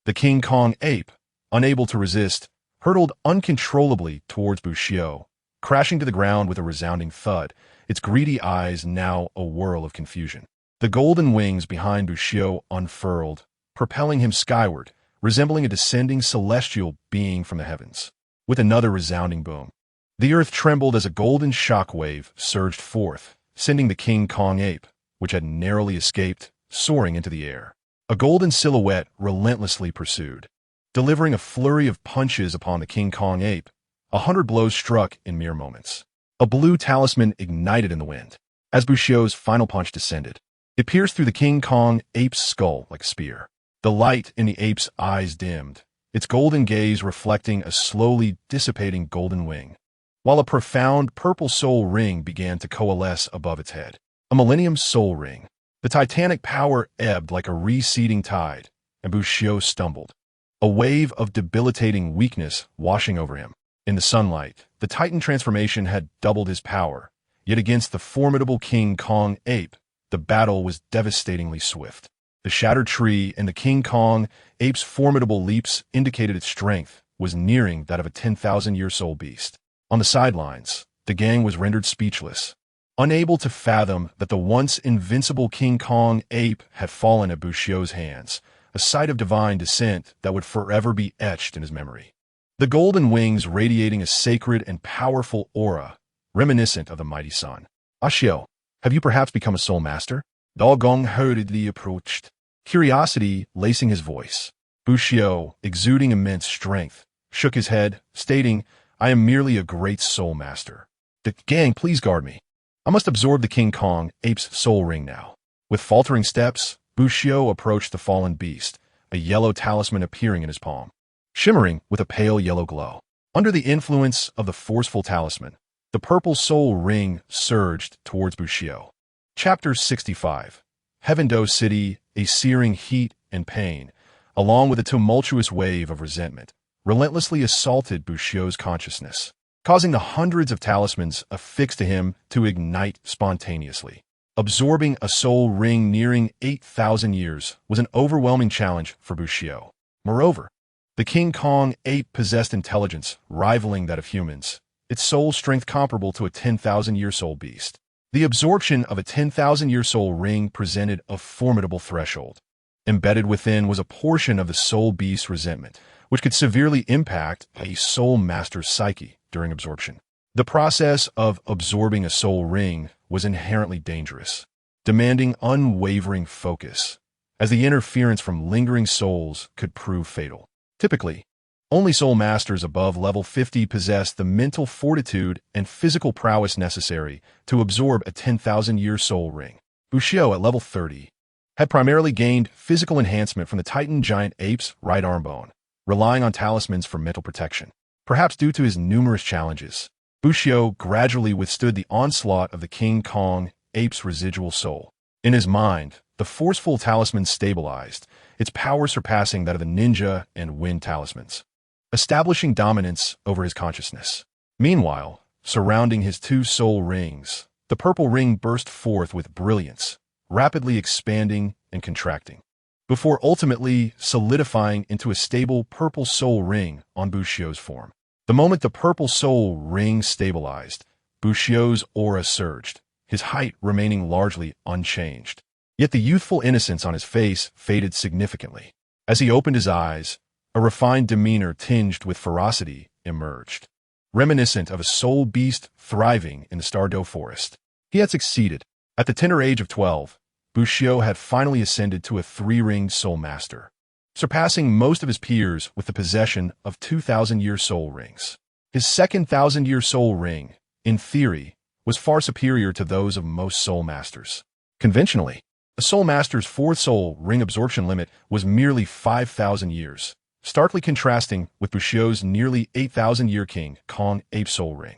The King Kong ape, unable to resist, hurtled uncontrollably towards Bushido, crashing to the ground with a resounding thud, its greedy eyes now a whirl of confusion. The golden wings behind Bushido unfurled, propelling him skyward, resembling a descending celestial being from the heavens. With another resounding boom, the earth trembled as a golden shockwave surged forth, sending the King Kong ape, which had narrowly escaped, soaring into the air. A golden silhouette relentlessly pursued, delivering a flurry of punches upon the King Kong ape, 100 blows struck in mere moments. A blue talisman ignited in the wind. As Bushido's final punch descended, it pierced through the King Kong ape's skull like a spear. The light in the ape's eyes dimmed, its golden gaze reflecting a slowly dissipating golden wing, while a profound purple soul ring began to coalesce above its head. A Millennium Soul Ring. The titanic power ebbed like a receding tide, and Bushido stumbled, a wave of debilitating weakness washing over him. In the sunlight, the Titan transformation had doubled his power, yet against the formidable King Kong ape, the battle was devastatingly swift. The shattered tree and the King Kong ape's formidable leaps indicated its strength was nearing that of a 10,000-year soul beast. On the sidelines, the gang was rendered speechless, unable to fathom that the once invincible King Kong ape had fallen at Bushido's hands, a sight of divine descent that would forever be etched in his memory. The golden wings radiating a sacred and powerful aura, reminiscent of the mighty sun. Ashio, have you perhaps become a soul master? Dogong hurriedly approached, curiosity lacing his voice. Bushido, exuding immense strength, shook his head, stating, I am merely a great soul master. The gang, please guard me. I must absorb the King Kong ape's soul ring now. With faltering steps, Bushido approached the fallen beast, a yellow talisman appearing in his palm, shimmering with a pale yellow glow. Under the influence of the forceful talisman, the purple soul ring surged towards Bushido. Chapter 65. Heavendo City, a searing heat and pain, along with a tumultuous wave of resentment, relentlessly assaulted Bushido's consciousness, causing the hundreds of talismans affixed to him to ignite spontaneously. Absorbing a soul ring nearing 8,000 years was an overwhelming challenge for Bushido. Moreover, the King Kong ape possessed intelligence rivaling that of humans, its soul strength comparable to a 10,000-year soul beast. The absorption of a 10,000-year soul ring presented a formidable threshold. Embedded within was a portion of the soul beast's resentment, which could severely impact a soul master's psyche during absorption. The process of absorbing a soul ring was inherently dangerous, demanding unwavering focus, as the interference from lingering souls could prove fatal. Typically, only soul masters above level 50 possess the mental fortitude and physical prowess necessary to absorb a 10,000-year soul ring. Bushido, at level 30, had primarily gained physical enhancement from the Titan giant ape's right arm bone, relying on talismans for mental protection. Perhaps due to his numerous challenges, Bushido gradually withstood the onslaught of the King Kong ape's residual soul. In his mind, the forceful talisman stabilized, its power surpassing that of the ninja and wind talismans, establishing dominance over his consciousness. Meanwhile, surrounding his two soul rings, the purple ring burst forth with brilliance, rapidly expanding and contracting, before ultimately solidifying into a stable purple soul ring on Bushido's form. The moment the purple soul ring stabilized, Bushido's aura surged, his height remaining largely unchanged. Yet the youthful innocence on his face faded significantly. As he opened his eyes, a refined demeanor tinged with ferocity emerged, reminiscent of a soul beast thriving in the Stardew forest. He had succeeded. At the tender age of 12, Bushido had finally ascended to a 3-ringed soul master, surpassing most of his peers with the possession of 2,000-year soul rings. His second 1,000-year soul ring, in theory, was far superior to those of most soul masters. Conventionally, a soul master's fourth soul ring absorption limit was merely 5,000 years, starkly contrasting with Bushio's nearly 8,000-year King Kong Ape Soul Ring.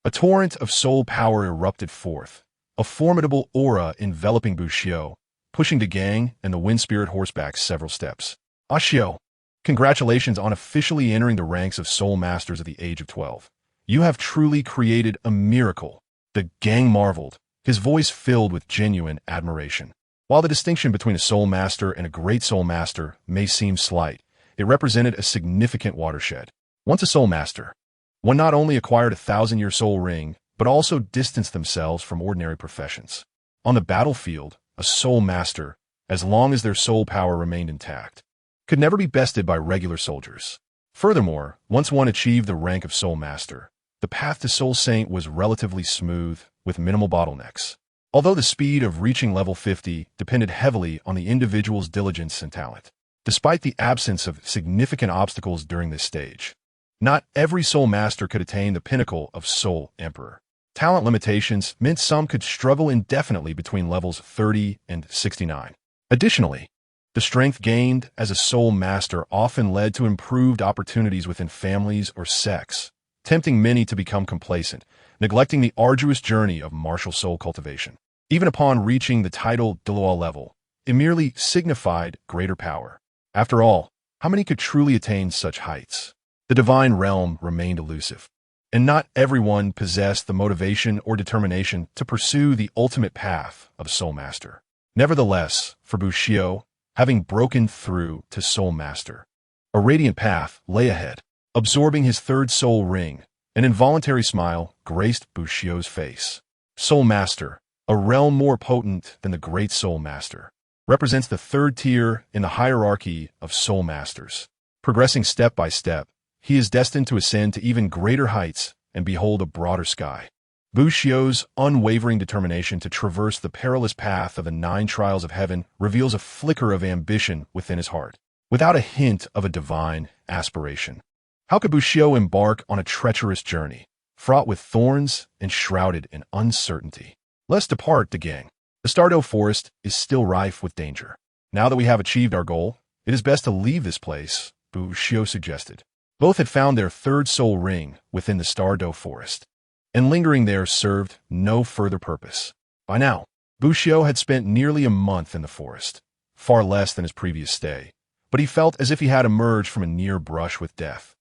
A torrent of soul power erupted forth, a formidable aura enveloping Bushio, pushing the gang and the Wind Spirit horse back several steps. Ashio, congratulations on officially entering the ranks of soul masters at the age of 12. You have truly created a miracle. The gang marveled, his voice filled with genuine admiration. While the distinction between a soul master and a great soul master may seem slight, it represented a significant watershed. Once a soul master, one not only acquired a 1,000-year soul ring, but also distanced themselves from ordinary professions. On the battlefield, a soul master, as long as their soul power remained intact, could never be bested by regular soldiers. Furthermore, once one achieved the rank of soul master, the path to soul saint was relatively smooth, with minimal bottlenecks. Although the speed of reaching level 50 depended heavily on the individual's diligence and talent. Despite the absence of significant obstacles during this stage, not every soul master could attain the pinnacle of Soul Emperor. Talent limitations meant some could struggle indefinitely between levels 30 and 69. Additionally, the strength gained as a soul master often led to improved opportunities within families or sects, tempting many to become complacent, neglecting the arduous journey of martial soul cultivation. Even upon reaching the title Douluos level, it merely signified greater power. After all, how many could truly attain such heights? The divine realm remained elusive, and not everyone possessed the motivation or determination to pursue the ultimate path of a soul master. Nevertheless, for Bushio, having broken through to soul master, a radiant path lay ahead. Absorbing his third soul ring, an involuntary smile graced Bushio's face. Soul master, a realm more potent than the great soul master, represents the third tier in the hierarchy of soul masters. Progressing step by step, he is destined to ascend to even greater heights and behold a broader sky. Bushio's unwavering determination to traverse the perilous path of the 9 trials of heaven reveals a flicker of ambition within his heart, without a hint of a divine aspiration. How could Bushio embark on a treacherous journey, fraught with thorns and shrouded in uncertainty? Let's depart the gang. The Stardew Forest is still rife with danger. Now that we have achieved our goal, it is best to leave this place, Bushio suggested. Both had found their third soul ring within the Stardew Forest, and lingering there served no further purpose. By now, Bushio had spent nearly a month in the forest, far less than his previous stay, but he felt as if he had emerged from a near brush with death.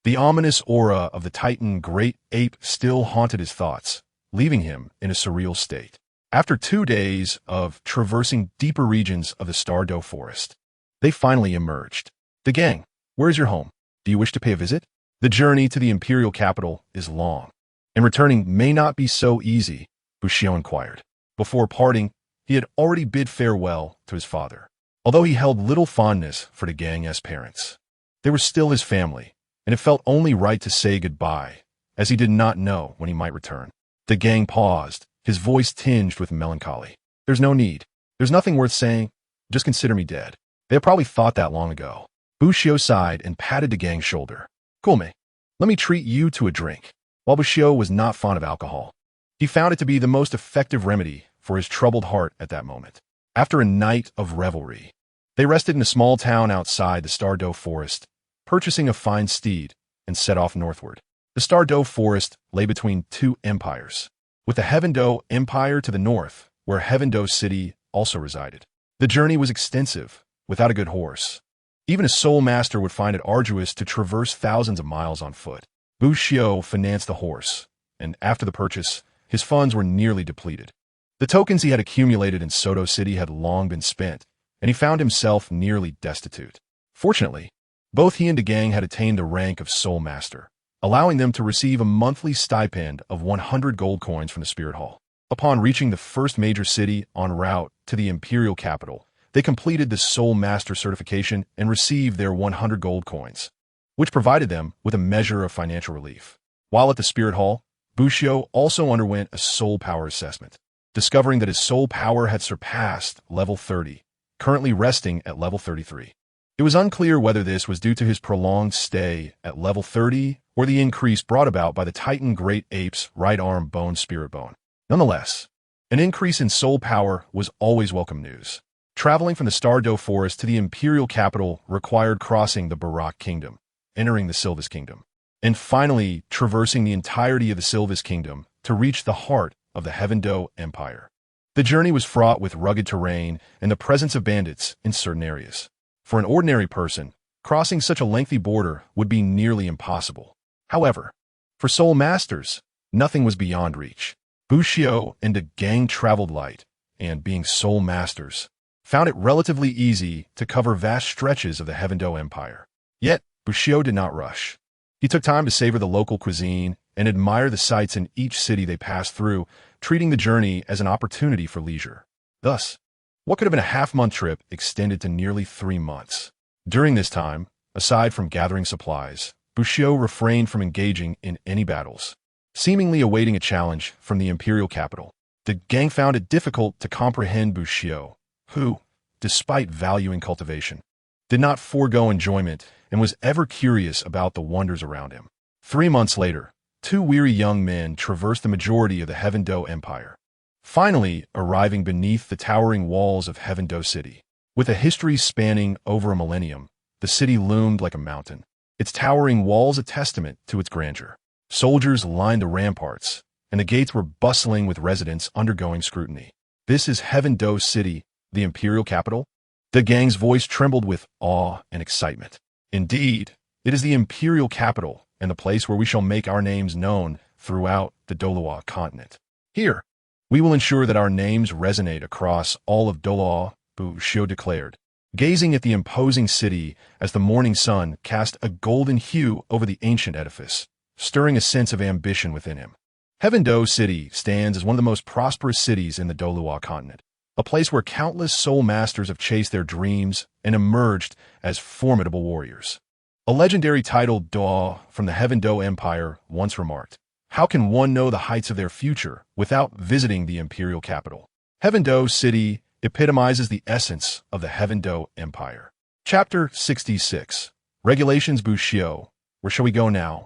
The ominous aura of the Titan Great Ape still haunted his thoughts, leaving him in a surreal state. After 2 days of traversing deeper regions of the Stardew Forest, they finally emerged. The gang, where is your home? Do you wish to pay a visit? The journey to the imperial capital is long, and returning may not be so easy, Bushio inquired. Before parting, he had already bid farewell to his father. Although he held little fondness for the gang's parents, they were still his family, and it felt only right to say goodbye, as he did not know when he might return. The gang paused, his voice tinged with melancholy. There's no need. There's nothing worth saying. Just consider me dead. They had probably thought that long ago. Bushio sighed and patted the gang's shoulder. Cool, mate. Let me treat you to a drink. While Bushio was not fond of alcohol, he found it to be the most effective remedy for his troubled heart at that moment. After a night of revelry, they rested in a small town outside the Stardew Forest, purchasing a fine steed, and set off northward. The Stardew Forest lay between 2 empires, with the Heavendoe Empire to the north, where Heavendoe City also resided. The journey was extensive, without a good horse. Even a soul master would find it arduous to traverse thousands of miles on foot. Bushio financed the horse, and after the purchase, his funds were nearly depleted. The tokens he had accumulated in Soto City had long been spent, and he found himself nearly destitute. Fortunately, both he and the gang had attained the rank of soul master, allowing them to receive a monthly stipend of 100 gold coins from the Spirit Hall. Upon reaching the first major city en route to the imperial capital, they completed the soul master certification and received their 100 gold coins, which provided them with a measure of financial relief. While at the Spirit Hall, Bushio also underwent a soul power assessment, discovering that his soul power had surpassed level 30, currently resting at level 33. It was unclear whether this was due to his prolonged stay at level 30 or the increase brought about by the Titan Great Ape's right arm bone spirit bone. Nonetheless, an increase in soul power was always welcome news. Traveling from the Stardow Forest to the imperial capital required crossing the Barak Kingdom, entering the Sylvis Kingdom, and finally traversing the entirety of the Sylvis Kingdom to reach the heart of the Heavendoe Empire. The journey was fraught with rugged terrain and the presence of bandits in certain areas. For an ordinary person, crossing such a lengthy border would be nearly impossible. However, for soul masters, nothing was beyond reach. Bushio and the gang traveled light, and being soul masters, found it relatively easy to cover vast stretches of the Heavendoe Empire. Yet, Bushio did not rush. He took time to savor the local cuisine and admire the sights in each city they passed through, treating the journey as an opportunity for leisure. Thus, what could have been a half-month trip extended to nearly 3 months. During this time, aside from gathering supplies, Bushio refrained from engaging in any battles, seemingly awaiting a challenge from the imperial capital. The gang found it difficult to comprehend Bushio, who, despite valuing cultivation, did not forego enjoyment and was ever curious about the wonders around him. 3 months later, 2 weary young men traversed the majority of the Heavendoe Empire, finally arriving beneath the towering walls of Heavendoe City. With a history spanning over a millennium, the city loomed like a mountain, its towering walls a testament to its grandeur. Soldiers lined the ramparts, and the gates were bustling with residents undergoing scrutiny. This is Heavendoe City, the imperial capital? The gang's voice trembled with awe and excitement. Indeed, it is the imperial capital and the place where we shall make our names known throughout the Douluos continent. Here, we will ensure that our names resonate across all of Douluos, Bushio declared, gazing at the imposing city as the morning sun cast a golden hue over the ancient edifice, stirring a sense of ambition within him. Heavendoe City stands as one of the most prosperous cities in the Douluos continent, a place where countless soul masters have chased their dreams and emerged as formidable warriors. A legendary titled Douluos from the Heavendoe Empire once remarked, "How can one know the heights of their future without visiting the imperial capital?" Heavendoe City epitomizes the essence of the Heavendoe Empire. Chapter 66. Regulations Bushio. Where shall we go now?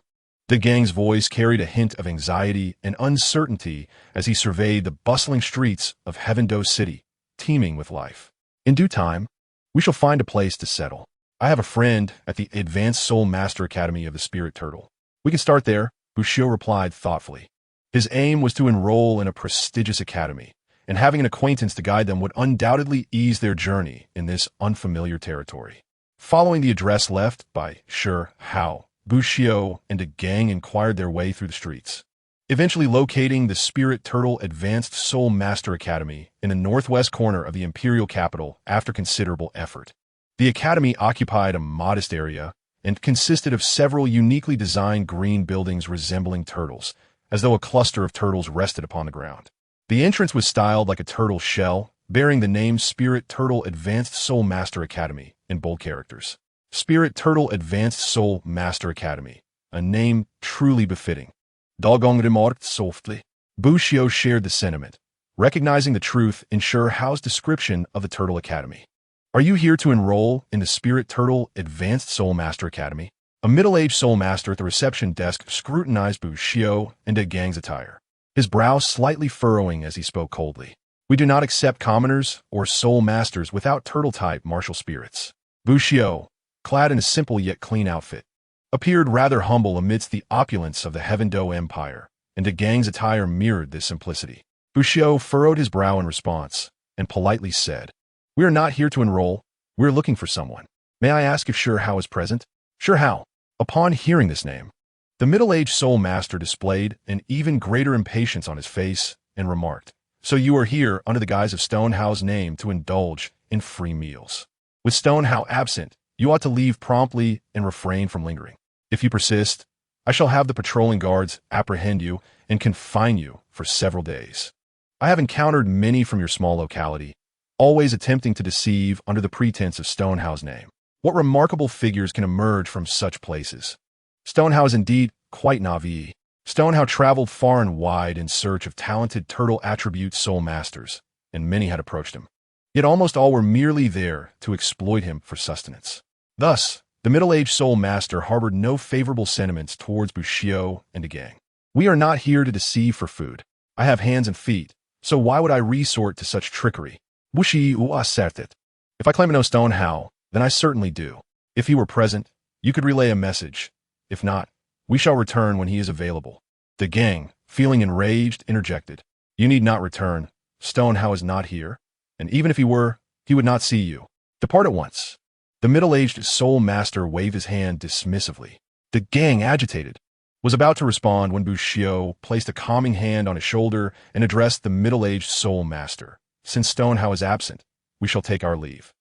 The gang's voice carried a hint of anxiety and uncertainty as he surveyed the bustling streets of Heavendoe City, teeming with life. In due time, we shall find a place to settle. I have a friend at the Advanced Soul Master Academy of the Spirit Turtle. We can start there, Bushio replied thoughtfully. His aim was to enroll in a prestigious academy, and having an acquaintance to guide them would undoubtedly ease their journey in this unfamiliar territory. Following the address left by How, Bushio and a gang inquired their way through the streets, eventually locating the Spirit Turtle Advanced Soul Master Academy in the northwest corner of the imperial capital after considerable effort. The academy occupied a modest area and consisted of several uniquely designed green buildings resembling turtles, as though a cluster of turtles rested upon the ground. The entrance was styled like a turtle shell, bearing the name Spirit Turtle Advanced Soul Master Academy in bold characters. Spirit Turtle Advanced Soul Master Academy, a name truly befitting. Dogong remarked softly. Bushio shared the sentiment, recognizing the truth in Hao's description of the Turtle Academy. Are you here to enroll in the Spirit Turtle Advanced Soul Master Academy? A middle-aged soul master at the reception desk scrutinized Bushio and a gang's attire, his brow slightly furrowing as he spoke coldly. We do not accept commoners or soul masters without turtle-type martial spirits. Bushio, clad in a simple yet clean outfit, appeared rather humble amidst the opulence of the Heavendoe Empire, and the gang's attire mirrored this simplicity. Bushio furrowed his brow in response and politely said, "We are not here to enroll. We are looking for someone. May I ask if Hao is present?" Hao. Upon hearing this name, the middle-aged soul master displayed an even greater impatience on his face and remarked, "So you are here under the guise of Stonehao's name to indulge in free meals. With Stonehao absent, you ought to leave promptly and refrain from lingering. If you persist, I shall have the patrolling guards apprehend you and confine you for several days. I have encountered many from your small locality, always attempting to deceive under the pretense of Stonehao's name. What remarkable figures can emerge from such places? Stonehao is indeed quite naive. Stonehao traveled far and wide in search of talented turtle attribute soul masters, and many had approached him. Yet almost all were merely there to exploit him for sustenance. Thus, the middle-aged soul master harbored no favorable sentiments towards Bushio and the gang. We are not here to deceive for food. I have hands and feet, so why would I resort to such trickery? Wushi u asertit. If I claim to know Stone How, then I certainly do. If he were present, you could relay a message. If not, we shall return when he is available. The gang, feeling enraged, interjected. You need not return. Stone How is not here, and even if he were, he would not see you. Depart at once. The middle-aged soul master waved his hand dismissively. The gang, agitated, was about to respond when Bushio placed a calming hand on his shoulder and addressed the middle-aged soul master. Since Stone How is absent, we shall take our leave.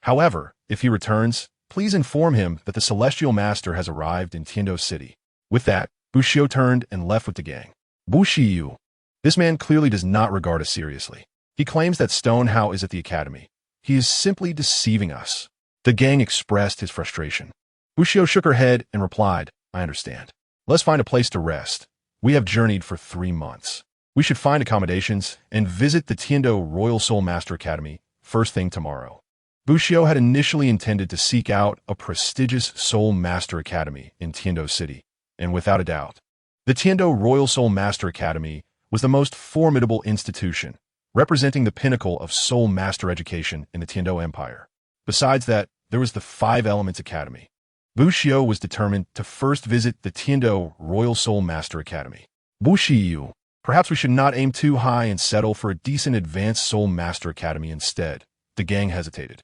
However, if he returns, please inform him that the celestial master has arrived in Tiendo City. With that, Bushio turned and left with the gang. Bushiyu. This man clearly does not regard us seriously. He claims that Stone How is at the academy. He is simply deceiving us. The gang expressed his frustration. Bushio shook her head and replied, I understand. Let's find a place to rest. We have journeyed for 3 months. We should find accommodations and visit the Tiendo Royal Soul Master Academy first thing tomorrow. Bushio had initially intended to seek out a prestigious Soul Master Academy in Tiendo City, and without a doubt, the Tiendo Royal Soul Master Academy was the most formidable institution, representing the pinnacle of Soul Master education in the Tiendo Empire. Besides that, there was the 5 Elements Academy. Bushio was determined to first visit the Tiendo Royal Soul Master Academy. Bushiyu. Perhaps we should not aim too high and settle for a decent advanced Soul Master Academy instead. The gang hesitated.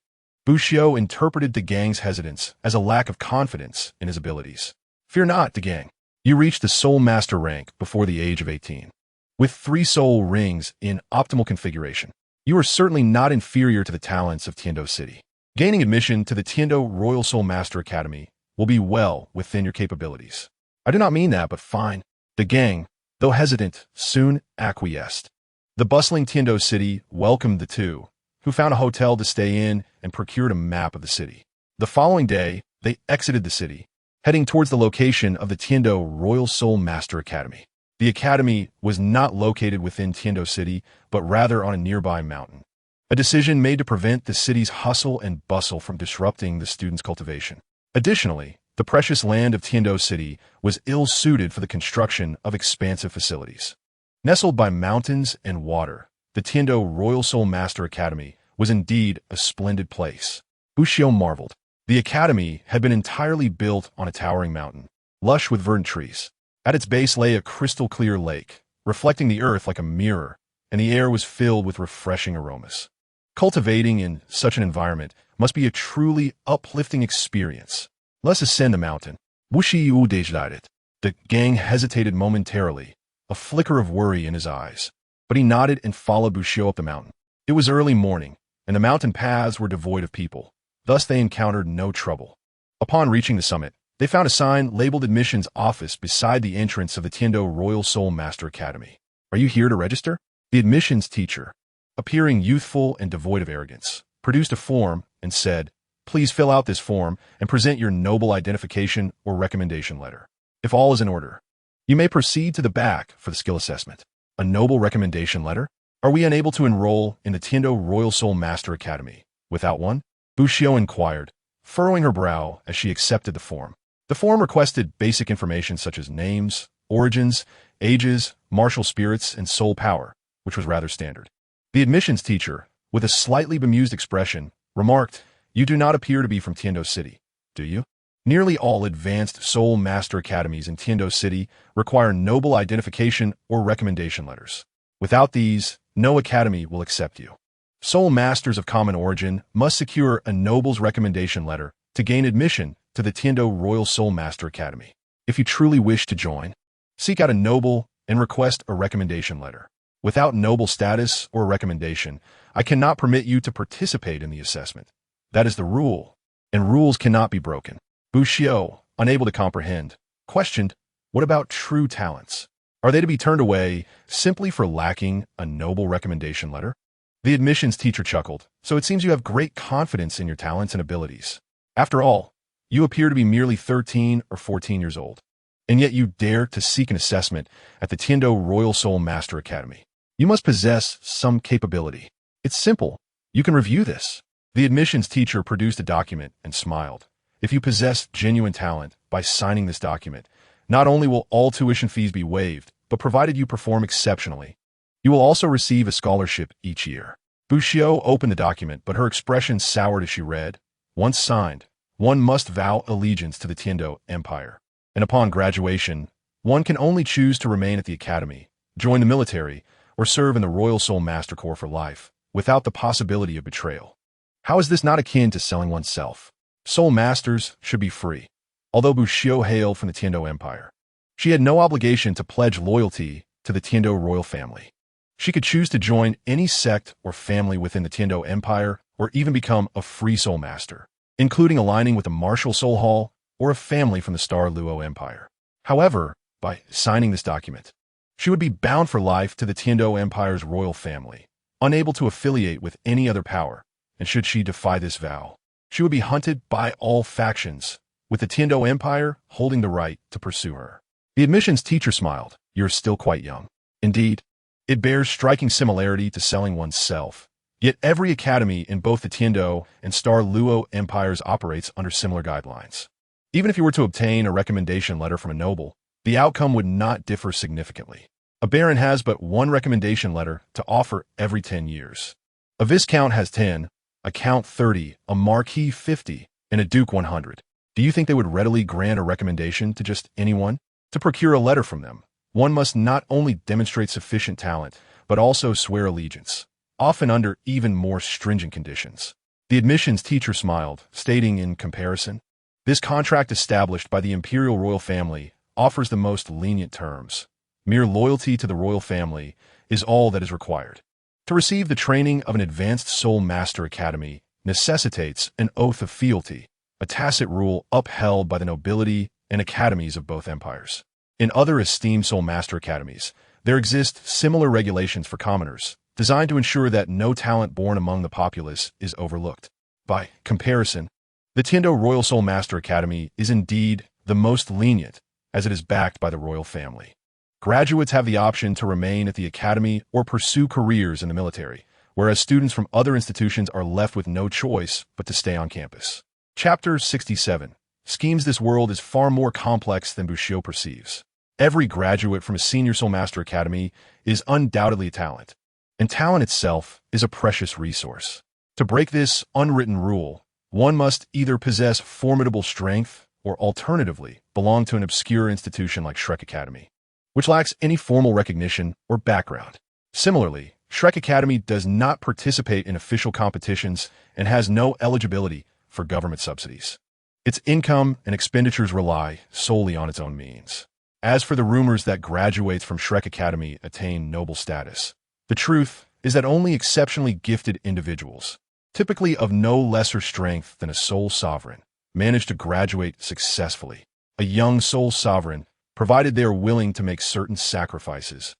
Bushio interpreted the gang's hesitance as a lack of confidence in his abilities. Fear not, the gang. You reached the Soul Master rank before the age of 18. With 3 soul rings in optimal configuration, you are certainly not inferior to the talents of Tiendo City. Gaining admission to the Tiendo Royal Soul Master Academy will be well within your capabilities. I do not mean that, but fine. The gang, though hesitant, soon acquiesced. The bustling Tiendo City welcomed the two, who found a hotel to stay in and procured a map of the city. The following day, they exited the city, heading towards the location of the Tiendo Royal Soul Master Academy. The academy was not located within Tiendo City, but rather on a nearby mountain. A decision made to prevent the city's hustle and bustle from disrupting the students' cultivation. Additionally, the precious land of Tiendo City was ill-suited for the construction of expansive facilities. Nestled by mountains and water, the Tiendo Royal Soul Master Academy was indeed a splendid place. Bushio marveled. The academy had been entirely built on a towering mountain, lush with verdant trees. At its base lay a crystal-clear lake, reflecting the earth like a mirror, and the air was filled with refreshing aromas. Cultivating in such an environment must be a truly uplifting experience. Let's ascend the mountain. Bushiyu decided. The gang hesitated momentarily, a flicker of worry in his eyes. But he nodded and followed Bushio up the mountain. It was early morning, and the mountain paths were devoid of people. Thus they encountered no trouble. Upon reaching the summit, they found a sign labeled Admissions Office beside the entrance of the Tiendo Royal Soul Master Academy. Are you here to register? The admissions teacher, appearing youthful and devoid of arrogance, produced a form and said, Please fill out this form and present your noble identification or recommendation letter. If all is in order, you may proceed to the back for the skill assessment. A noble recommendation letter? Are we unable to enroll in the Tiendo Royal Soul Master Academy without one? Bushio inquired, furrowing her brow as she accepted the form. The form requested basic information such as names, origins, ages, martial spirits, and soul power, which was rather standard. The admissions teacher, with a slightly bemused expression, remarked, You do not appear to be from Tiendo City, do you? Nearly all advanced Soul Master Academies in Tiendo City require noble identification or recommendation letters. Without these, no academy will accept you. Soul Masters of common origin must secure a noble's recommendation letter to gain admission to the Tiendo Royal Soul Master Academy. If you truly wish to join, seek out a noble and request a recommendation letter. Without noble status or recommendation, I cannot permit you to participate in the assessment. That is the rule, and rules cannot be broken. Bushio, unable to comprehend, questioned, What about true talents? Are they to be turned away simply for lacking a noble recommendation letter? The admissions teacher chuckled. So it seems you have great confidence in your talents and abilities. After all, you appear to be merely 13 or 14 years old, and yet you dare to seek an assessment at the Tiendo Royal Soul Master Academy. You must possess some capability. It's simple. You can review this. The admissions teacher produced a document and smiled. If you possess genuine talent by signing this document, not only will all tuition fees be waived, but provided you perform exceptionally, You will also receive a scholarship each year. Bushio opened the document, but her expression soured as she read. Once signed, one must vow allegiance to the Tiendo Empire. And upon graduation, one can only choose to remain at the academy, join the military, or serve in the Royal Soul Master Corps for life, without the possibility of betrayal. How is this not akin to selling oneself? Soul Masters should be free. Although Bushio hailed from the Tiendo Empire, she had no obligation to pledge loyalty to the Tiendo royal family. She could choose to join any sect or family within the Tiendo Empire, or even become a free Soul Master, including aligning with a martial Soul Hall or a family from the Star Luo Empire. However, by signing this document, she would be bound for life to the Tiendo Empire's royal family, unable to affiliate with any other power, and should she defy this vow, she would be hunted by all factions, with the Tiendo Empire holding the right to pursue her. The admissions teacher smiled. You're still quite young. Indeed, it bears striking similarity to selling oneself. Yet every academy in both the Tiendo and Star Luo empires operates under similar guidelines. Even if you were to obtain a recommendation letter from a noble, the outcome would not differ significantly. A baron has but one recommendation letter to offer every 10 years. A viscount has 10, a count 30, a marquis 50, and a duke 100. Do you think they would readily grant a recommendation to just anyone? To procure a letter from them, one must not only demonstrate sufficient talent, but also swear allegiance, often under even more stringent conditions. The admissions teacher smiled, stating in comparison, this contract established by the imperial royal family offers the most lenient terms. Mere loyalty to the royal family is all that is required. To receive the training of an advanced Soul Master Academy necessitates an oath of fealty, a tacit rule upheld by the nobility and academies of both empires. In other esteemed Soul Master Academies, there exist similar regulations for commoners, designed to ensure that no talent born among the populace is overlooked. By comparison, the Tiendo Royal Soul Master Academy is indeed the most lenient, as it is backed by the royal family. Graduates have the option to remain at the academy or pursue careers in the military, whereas students from other institutions are left with no choice but to stay on campus. Chapter 67. Schemes. This world is far more complex than Bushio perceives. Every graduate from a senior Soul Master Academy is undoubtedly a talent, and talent itself is a precious resource. To break this unwritten rule, one must either possess formidable strength or alternatively belong to an obscure institution like Shrek Academy, which lacks any formal recognition or background. Similarly, Shrek Academy does not participate in official competitions and has no eligibility for government subsidies. Its income and expenditures rely solely on its own means. As for the rumors that graduates from Shrek Academy attain noble status, the truth is that only exceptionally gifted individuals, typically of no lesser strength than a Soul Sovereign, manage to graduate successfully. A young Soul Sovereign, provided they are willing to make certain sacrifices,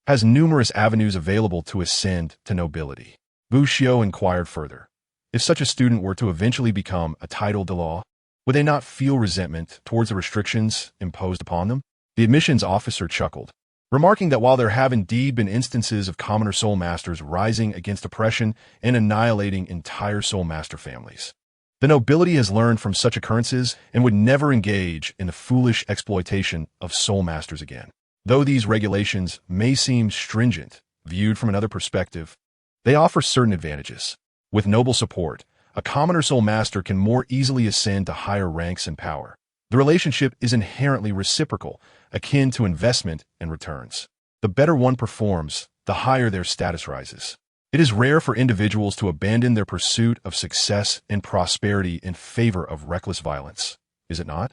has numerous avenues available to ascend to nobility. Bushio inquired further. If such a student were to eventually become a title de law, would they not feel resentment towards the restrictions imposed upon them? The admissions officer chuckled, remarking that while there have indeed been instances of commoner Soul Masters rising against oppression and annihilating entire Soul Master families, the nobility has learned from such occurrences and would never engage in the foolish exploitation of Soul Masters again. Though these regulations may seem stringent, viewed from another perspective, they offer certain advantages. With noble support, a commoner Soul Master can more easily ascend to higher ranks and power. The relationship is inherently reciprocal, akin to investment and returns. The better one performs, the higher their status rises. It is rare for individuals to abandon their pursuit of success and prosperity in favor of reckless violence, is it not?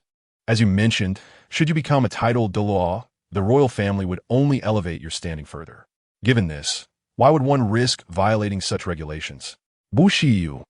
As you mentioned, should you become a title de law, the royal family would only elevate your standing further. Given this, why would one risk violating such regulations? Bushio,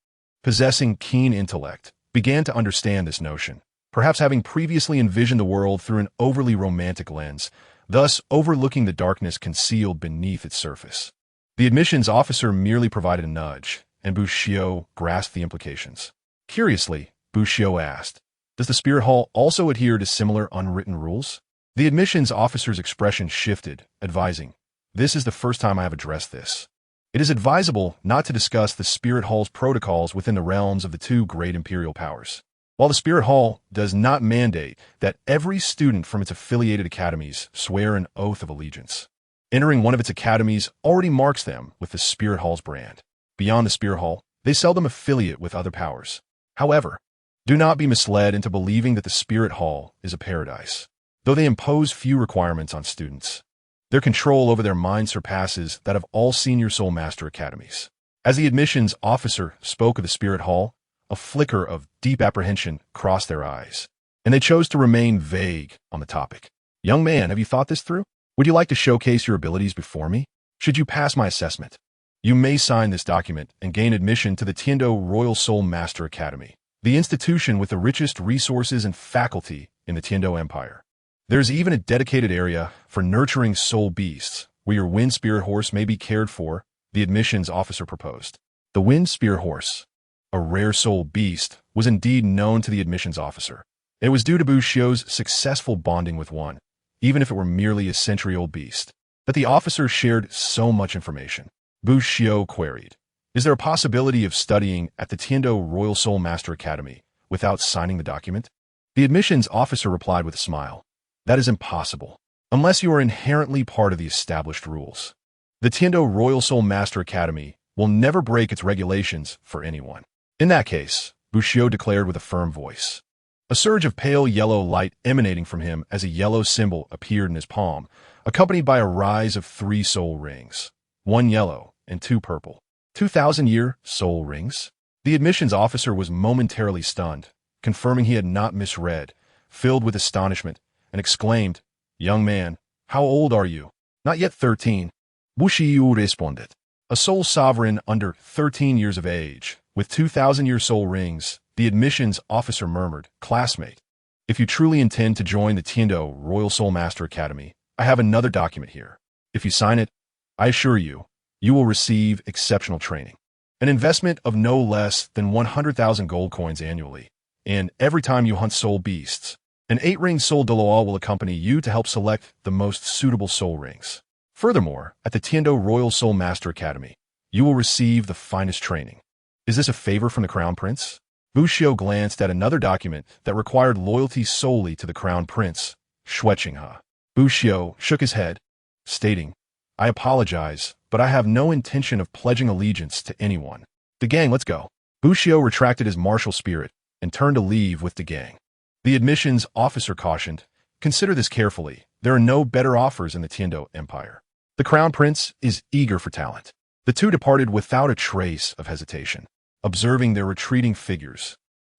possessing keen intellect, began to understand this notion, perhaps having previously envisioned the world through an overly romantic lens, thus overlooking the darkness concealed beneath its surface. The admissions officer merely provided a nudge, and Bushio grasped the implications. Curiously, Bushio asked, does the Spirit Hall also adhere to similar unwritten rules? The admissions officer's expression shifted, advising, this is the first time I have addressed this. It is advisable not to discuss the Spirit Hall's protocols within the realms of the two great imperial powers. While the Spirit Hall does not mandate that every student from its affiliated academies swear an oath of allegiance, Entering one of its academies already marks them with the Spirit Hall's brand. Beyond the Spirit Hall, they seldom affiliate with other powers. However, do not be misled into believing that the Spirit Hall is a paradise. Though they impose few requirements on students, their control over their mind surpasses that of all senior Soul Master academies. As the admissions officer spoke of the Spirit Hall, a flicker of deep apprehension crossed their eyes, and they chose to remain vague on the topic. Young man, have you thought this through? Would you like to showcase your abilities before me? Should you pass my assessment, you may sign this document and gain admission to the Tiendo Royal Soul Master Academy, the institution with the richest resources and faculty in the Tiendo Empire. There's even a dedicated area for nurturing soul beasts, where your wind spirit horse may be cared for, the admissions officer proposed. The wind spirit horse, a rare soul beast, was indeed known to the admissions officer. It was due to Bushio's successful bonding with one, even if it were merely a century-old beast, that the officer shared so much information. Bushio queried, "Is there a possibility of studying at the Tiendo Royal Soul Master Academy without signing the document?" The admissions officer replied with a smile, "That is impossible, unless you are inherently part of the established rules. The Tiendo Royal Soul Master Academy will never break its regulations for anyone." "In that case," Bushio declared with a firm voice. A surge of pale yellow light emanating from him as a yellow symbol appeared in his palm, accompanied by a rise of 3 soul rings, 1 yellow and 2 purple. 2,000-year soul rings? The admissions officer was momentarily stunned, confirming he had not misread, filled with astonishment, and exclaimed, "Young man, how old are you?" "Not yet 13. Bushiyu responded. A soul sovereign under 13 years of age, with 2,000-year soul rings, the admissions officer murmured, "Classmate, if you truly intend to join the Tiendo Royal Soul Master Academy, I have another document here. If you sign it, I assure you, you will receive exceptional training. An investment of no less than 100,000 gold coins annually, and every time you hunt soul beasts, an 8-ring soul Douluos will accompany you to help select the most suitable soul rings. Furthermore, at the Tiendo Royal Soul Master Academy, you will receive the finest training." "Is this a favor from the Crown Prince?" Bushio glanced at another document that required loyalty solely to the Crown Prince, Shuechingha. Bushio shook his head, stating, "I apologize, but I have no intention of pledging allegiance to anyone. The gang, let's go." Bushio retracted his martial spirit and turned to leave with the gang. The admissions officer cautioned, "Consider this carefully. There are no better offers in the Tiendo Empire. The Crown Prince is eager for talent." The two departed without a trace of hesitation, observing their retreating figures.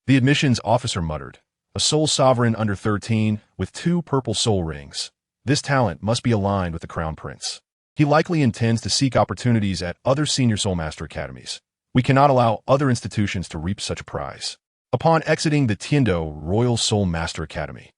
The admissions officer muttered, "A soul sovereign under 13 with 2 purple soul rings. This talent must be aligned with the Crown Prince. He likely intends to seek opportunities at other senior Soul Master academies. We cannot allow other institutions to reap such a prize." Upon exiting the Tiendo Royal Soul Master Academy,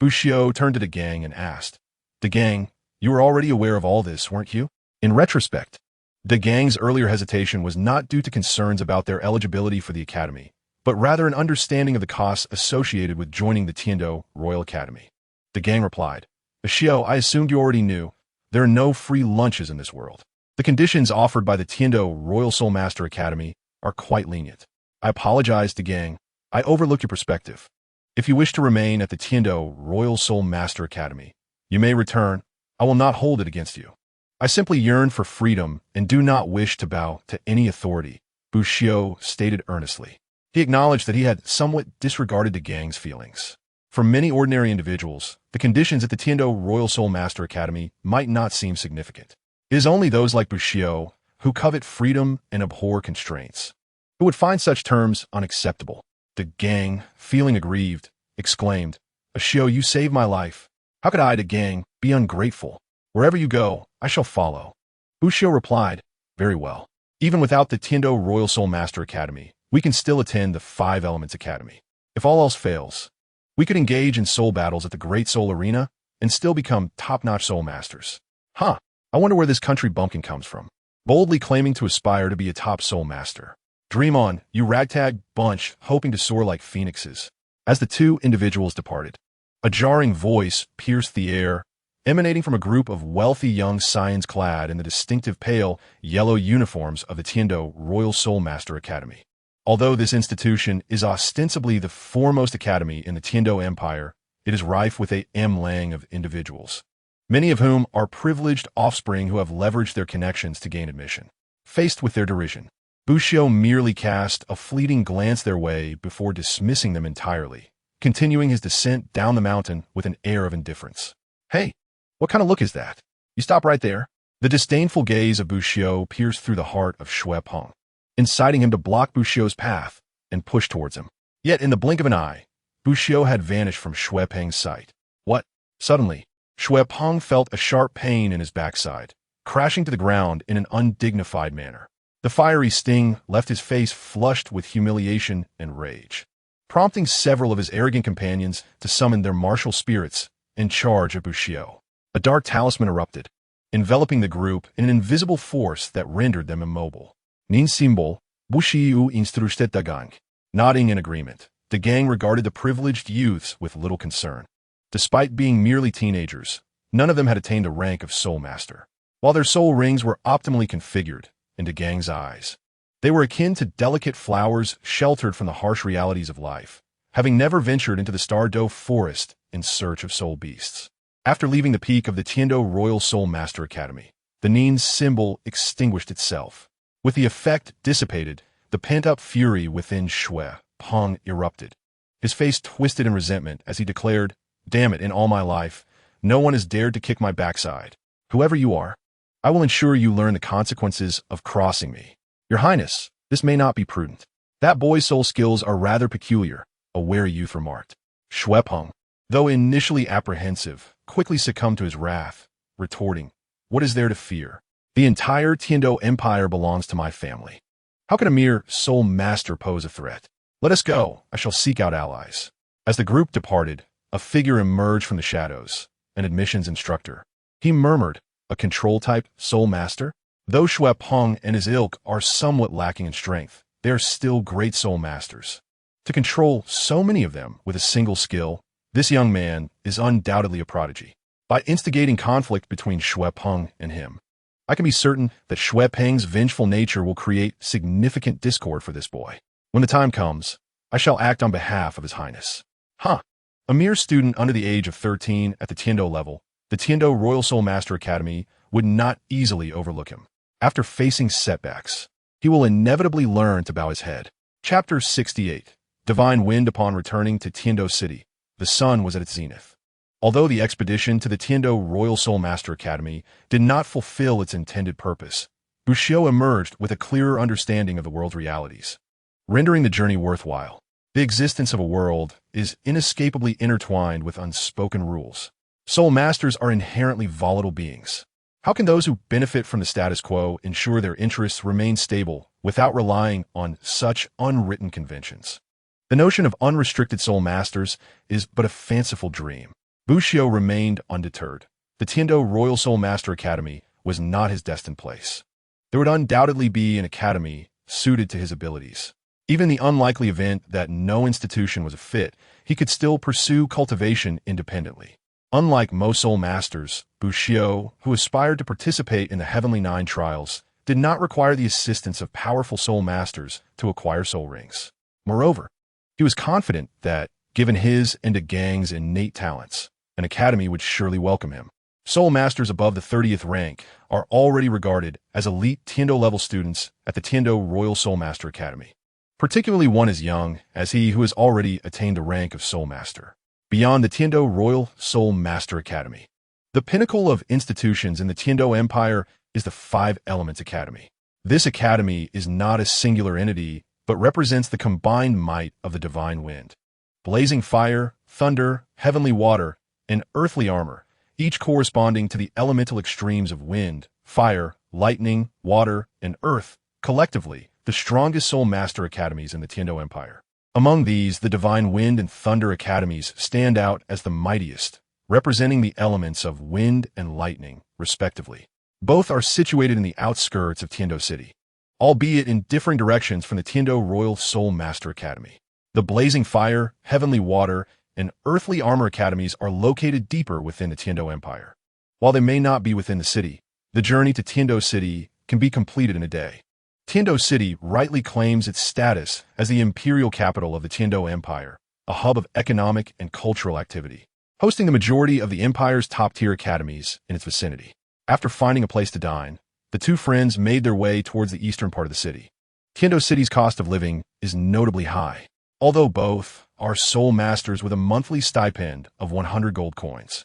Bushio turned to the gang and asked, "The gang, you were already aware of all this, weren't you?" In retrospect, the gang's earlier hesitation was not due to concerns about their eligibility for the academy, but rather an understanding of the costs associated with joining the Tiendo Royal Academy. The gang replied, "Bushio, I assumed you already knew. There are no free lunches in this world. The conditions offered by the Tiendo Royal Soul Master Academy are quite lenient." "I apologize, the gang. I overlooked your perspective. If you wish to remain at the Tiendo Royal Soul Master Academy, you may return. I will not hold it against you. I simply yearn for freedom and do not wish to bow to any authority," Bushio stated earnestly. He acknowledged that he had somewhat disregarded the gang's feelings. For many ordinary individuals, the conditions at the Tiendo Royal Soul Master Academy might not seem significant. It is only those like Bushio, who covet freedom and abhor constraints, who would find such terms unacceptable. The gang, feeling aggrieved, exclaimed, "Bushio, you saved my life. How could I, the gang, be ungrateful? Wherever you go, I shall follow." Bushio replied, "Very well. Even without the Tiendo Royal Soul Master Academy, we can still attend the 5 Elements Academy. If all else fails, we could engage in soul battles at the Great Soul Arena and still become top-notch soul masters." I wonder where this country bumpkin comes from, boldly claiming to aspire to be a top soul master. Dream on, you ragtag bunch, hoping to soar like phoenixes. As the two individuals departed, a jarring voice pierced the air, emanating from a group of wealthy young scions clad in the distinctive pale yellow uniforms of the Tiendo Royal Soul Master Academy. Although this institution is ostensibly the foremost academy in the Tiendo Empire, it is rife with a mlang of individuals. many of whom are privileged offspring who have leveraged their connections to gain admission. Faced with their derision, Bushido merely cast a fleeting glance their way before dismissing them entirely, continuing his descent down the mountain with an air of indifference. Hey, what kind of look is that? You stop right there. The disdainful gaze of Bushido pierced through the heart of Shui Peng, inciting him to block Bushido's path and push towards him. Yet in the blink of an eye, Bushido had vanished from Shui Peng's sight. What? Suddenly, Shui Peng felt a sharp pain in his backside, crashing to the ground in an undignified manner. The fiery sting left his face flushed with humiliation and rage, prompting several of his arrogant companions to summon their martial spirits in charge of Bushido. A dark talisman erupted, enveloping the group in an invisible force that rendered them immobile. Nin symbol, Bushido instructed the gang. Nodding in agreement, the gang regarded the privileged youths with little concern. Despite being merely teenagers, none of them had attained a rank of Soul Master. While their soul rings were optimally configured, in the gang's eyes, they were akin to delicate flowers sheltered from the harsh realities of life, having never ventured into the Stardow forest in search of soul beasts. After leaving the peak of the Tiendo Royal Soul Master Academy, the Nin's symbol extinguished itself. With the effect dissipated, the pent-up fury within Shui Peng erupted. His face twisted in resentment as he declared, "Damn it, in all my life, no one has dared to kick my backside. Whoever you are, I will ensure you learn the consequences of crossing me. Your Highness, this may not be prudent. That boy's soul skills are rather peculiar," a wary youth remarked. Shui Peng, though initially apprehensive, quickly succumbed to his wrath, retorting, "What is there to fear? The entire Tiendo Empire belongs to my family. How can a mere soul master pose a threat? Let us go, I shall seek out allies." As the group departed, a figure emerged from the shadows, an admissions instructor. He murmured, "A control-type soul master? Though Shui Peng and his ilk are somewhat lacking in strength, they are still great soul masters. To control so many of them with a single skill, this young man is undoubtedly a prodigy. By instigating conflict between Shui Peng and him, I can be certain that Shui Peng's vengeful nature will create significant discord for this boy. When the time comes, I shall act on behalf of His Highness." Huh. A mere student under the age of 13 at the Tiendo level, the Tiendo Royal Soul Master Academy would not easily overlook him. After facing setbacks, he will inevitably learn to bow his head. Chapter 68. Divine Wind. Upon returning to Tiendo City, the sun was at its zenith. Although the expedition to the Tiendo Royal Soul Master Academy did not fulfill its intended purpose, Bushido emerged with a clearer understanding of the world's realities, rendering the journey worthwhile. The existence of a world is inescapably intertwined with unspoken rules. Soul Masters are inherently volatile beings. How can those who benefit from the status quo ensure their interests remain stable without relying on such unwritten conventions? The notion of unrestricted Soul Masters is but a fanciful dream. Bushido remained undeterred. The Tiendo Royal Soul Master Academy was not his destined place. There would undoubtedly be an academy suited to his abilities. Even in the unlikely event that no institution was a fit, he could still pursue cultivation independently. Unlike most Soul Masters, Bushido, who aspired to participate in the Heavenly Nine trials, did not require the assistance of powerful Soul Masters to acquire soul rings. Moreover, he was confident that, given his and the gang's innate talents, an academy would surely welcome him. Soul Masters above the 30th rank are already regarded as elite Tiendo-level students at the Tiendo Royal Soul Master Academy. Particularly one as young as he who has already attained the rank of Soul Master. Beyond the Tiendo Royal Soul Master Academy, the pinnacle of institutions in the Tiendo Empire is the Five Elements Academy. This academy is not a singular entity, but represents the combined might of the divine wind. Blazing fire, thunder, heavenly water, and earthly armor, each corresponding to the elemental extremes of wind, fire, lightning, water, and earth, collectively, the strongest Soul Master Academies in the Tiendo Empire. Among these, the Divine Wind and Thunder Academies stand out as the mightiest, representing the elements of wind and lightning, respectively. Both are situated in the outskirts of Tiendo City, albeit in differing directions from the Tiendo Royal Soul Master Academy. The Blazing Fire, Heavenly Water, and Earthly Armor Academies are located deeper within the Tiendo Empire. While they may not be within the city, the journey to Tiendo City can be completed in a day. Tiendo City rightly claims its status as the imperial capital of the Tiendo Empire, a hub of economic and cultural activity. hosting the majority of the Empire's top-tier academies in its vicinity. After finding a place to dine, the two friends made their way towards the eastern part of the city. Tiando City's cost of living is notably high, although both are soul masters with a monthly stipend of 100 gold coins.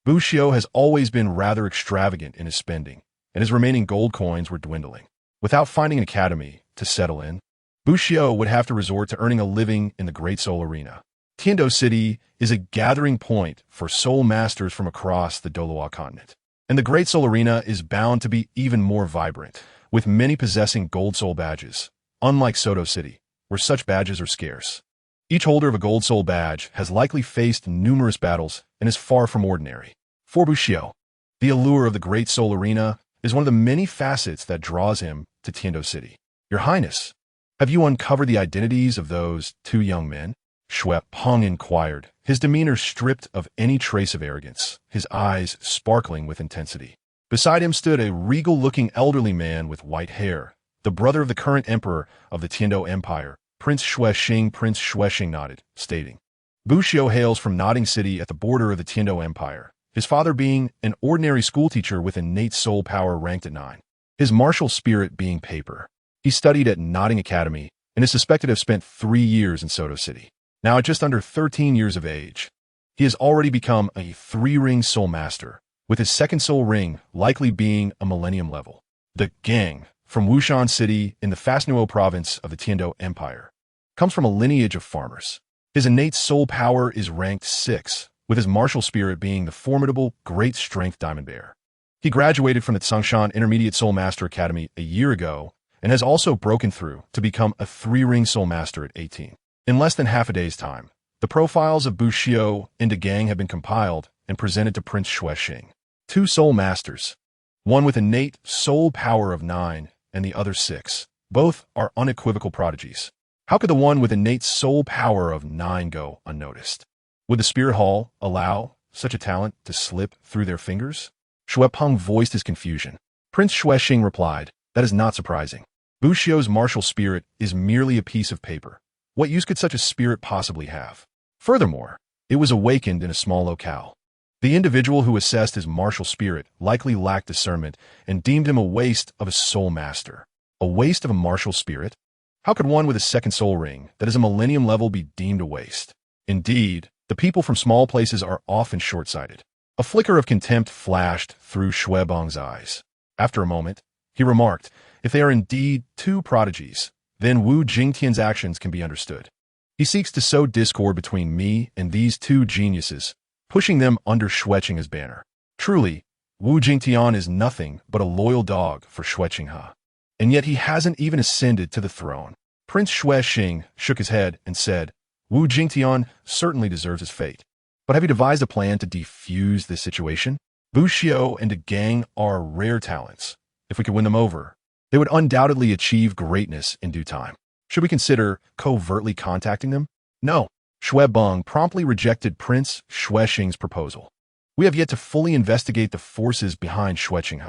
Bushio has always been rather extravagant in his spending, and his remaining gold coins were dwindling. Without finding an academy to settle in, Bushio would have to resort to earning a living in the Great Soul Arena. Tiando City is a gathering point for soul masters from across the Douluos continent, and the Great Soul Arena is bound to be even more vibrant, with many possessing gold soul badges, unlike Soto City, where such badges are scarce. Each holder of a gold soul badge has likely faced numerous battles and is far from ordinary. For Bushio, the allure of the Great Soul Arena is one of the many facets that draws him to Tiando City. Your Highness, have you uncovered the identities of those two young men? Shui Peng inquired, his demeanor stripped of any trace of arrogance, his eyes sparkling with intensity. Beside him stood a regal-looking elderly man with white hair, the brother of the current emperor of the Tiando Empire, Prince Xuexing. Prince Xuexing nodded, stating, Bushio hails from Nodding City at the border of the Tiando Empire, his father being an ordinary schoolteacher with innate soul power ranked at 9, his martial spirit being paper. He studied at Nodding Academy and is suspected to have spent 3 years in Soto City. Now at just under 13 years of age, he has already become a 3-ring soul master, with his second soul ring likely being a millennium level. The gang, from Wushan City in the Fasnuo province of the Tiando Empire, comes from a lineage of farmers. His innate soul power is ranked 6, with his martial spirit being the formidable Great Strength Diamond Bear. He graduated from the Tsongshan Intermediate Soul Master Academy a year ago and has also broken through to become a 3-ring soul master at 18. In less than half a day's time, the profiles of Bushio and the gang have been compiled and presented to Prince Xuexing. 2 soul masters, one with innate soul power of 9 and the other 6. Both are unequivocal prodigies. How could the one with innate soul power of 9 go unnoticed? Would the Spirit Hall allow such a talent to slip through their fingers? Shui Peng voiced his confusion. Prince Xuexing replied, that is not surprising. Bushio's martial spirit is merely a piece of paper. What use could such a spirit possibly have? Furthermore, it was awakened in a small locale. The individual who assessed his martial spirit likely lacked discernment and deemed him a waste of a soul master. A waste of a martial spirit? How could one with a second soul ring that is a millennium level be deemed a waste? Indeed, the people from small places are often short-sighted. A flicker of contempt flashed through Shui Peng's eyes. After a moment, he remarked, if they are indeed 2 prodigies, then Wu Jingtian's actions can be understood. He seeks to sow discord between me and these 2 geniuses, pushing them under Xuexing's banner. Truly, Wu Jingtian is nothing but a loyal dog for Xuexing, and yet he hasn't even ascended to the throne. Prince Xuexing shook his head and said, Wu Jingtian certainly deserves his fate. But have you devised a plan to defuse this situation? Bushio and the gang are rare talents. If we could win them over, they would undoubtedly achieve greatness in due time. Should we consider covertly contacting them? No. Shui Peng promptly rejected Prince Xuexing's proposal. We have yet to fully investigate the forces behind Xuexing.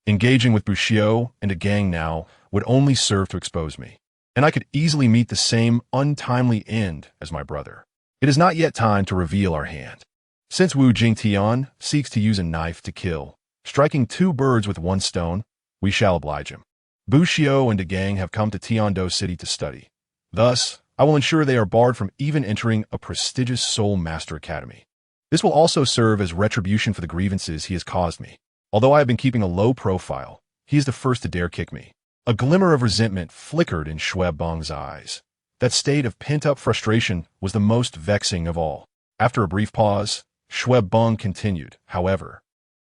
Engaging with Bushio and a gang now would only serve to expose me, and I could easily meet the same untimely end as my brother. It is not yet time to reveal our hand. Since Wu Jingtian seeks to use a knife to kill, striking 2 birds with 1 stone, we shall oblige him. Bushio and the gang have come to Tiando City to study. Thus, I will ensure they are barred from even entering a prestigious Soul Master Academy. This will also serve as retribution for the grievances he has caused me. Although I have been keeping a low profile, he is the first to dare kick me. A glimmer of resentment flickered in Shui Peng's eyes. That state of pent-up frustration was the most vexing of all. After a brief pause, Shui Peng continued, however,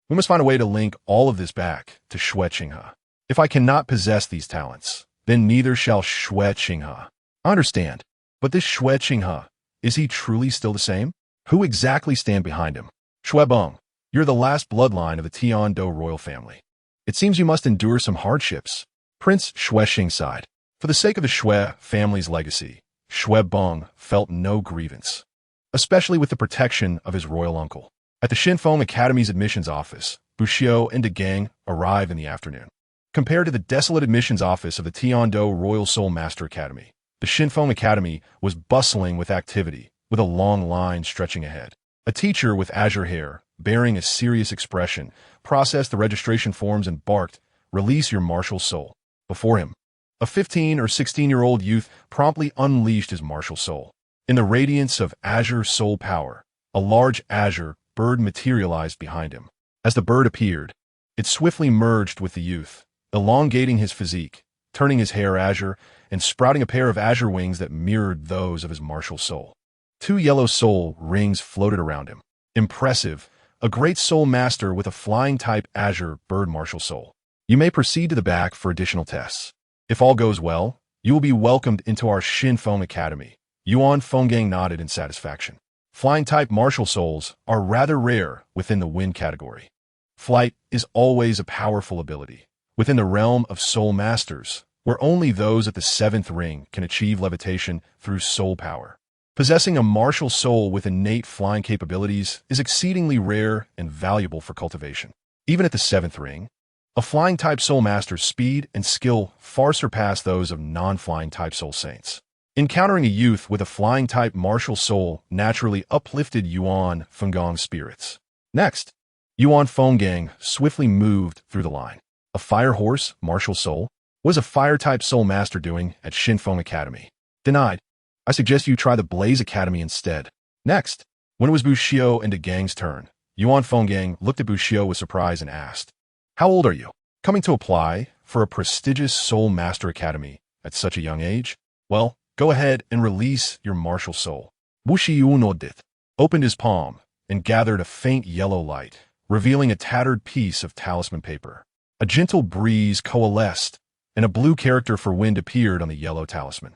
we must find a way to link all of this back to Xuexing. If I cannot possess these talents, then neither shall Xuexing. I understand, but this Xuexing, is he truly still the same? Who exactly stand behind him? Shui Peng, you're the last bloodline of the Tiando royal family. It seems you must endure some hardships. Prince Xuexing sighed. For the sake of the Shui family's legacy, Shui Peng felt no grievance, especially with the protection of his royal uncle. At the Shinfeng Academy's admissions office, Bushio and the gang arrive in the afternoon. Compared to the desolate admissions office of the Tiando Royal Soul Master Academy, the Shinfeng Academy was bustling with activity, with a long line stretching ahead. A teacher with azure hair, bearing a serious expression, processed the registration forms and barked, "Release your martial soul." Before him, a 15 or 16-year-old youth promptly unleashed his martial soul. In the radiance of azure soul power, a large azure bird materialized behind him. As the bird appeared, it swiftly merged with the youth, elongating his physique, turning his hair azure, and sprouting a pair of azure wings that mirrored those of his martial soul. 2 yellow soul rings floated around him. Impressive, a great soul master with a flying-type azure bird martial soul. You may proceed to the back for additional tests. If all goes well, you will be welcomed into our Shinfeng Academy. Yuan Fenggang nodded in satisfaction. Flying-type martial souls are rather rare within the wind category. Flight is always a powerful ability within the realm of soul masters, where only those at the 7th ring can achieve levitation through soul power. Possessing a martial soul with innate flying capabilities is exceedingly rare and valuable for cultivation. Even at the 7th ring, a flying-type soul master's speed and skill far surpass those of non-flying-type soul saints. Encountering a youth with a flying-type martial soul naturally uplifted Yuan Fenggang's spirits. Next, Yuan Fenggang swiftly moved through the line. A fire horse, martial soul, was a fire-type soul master doing at Shinfeng Academy? Denied. I suggest you try the Blaze Academy instead. Next, when it was Bushio and De Gang's turn, Yuan Fenggang looked at Bushio with surprise and asked, "How old are you? Coming to apply for a prestigious Soul Master Academy at such a young age? Well, go ahead and release your martial soul." Bushio nodded, opened his palm, and gathered a faint yellow light, revealing a tattered piece of talisman paper. A gentle breeze coalesced, and a blue character for wind appeared on the yellow talisman.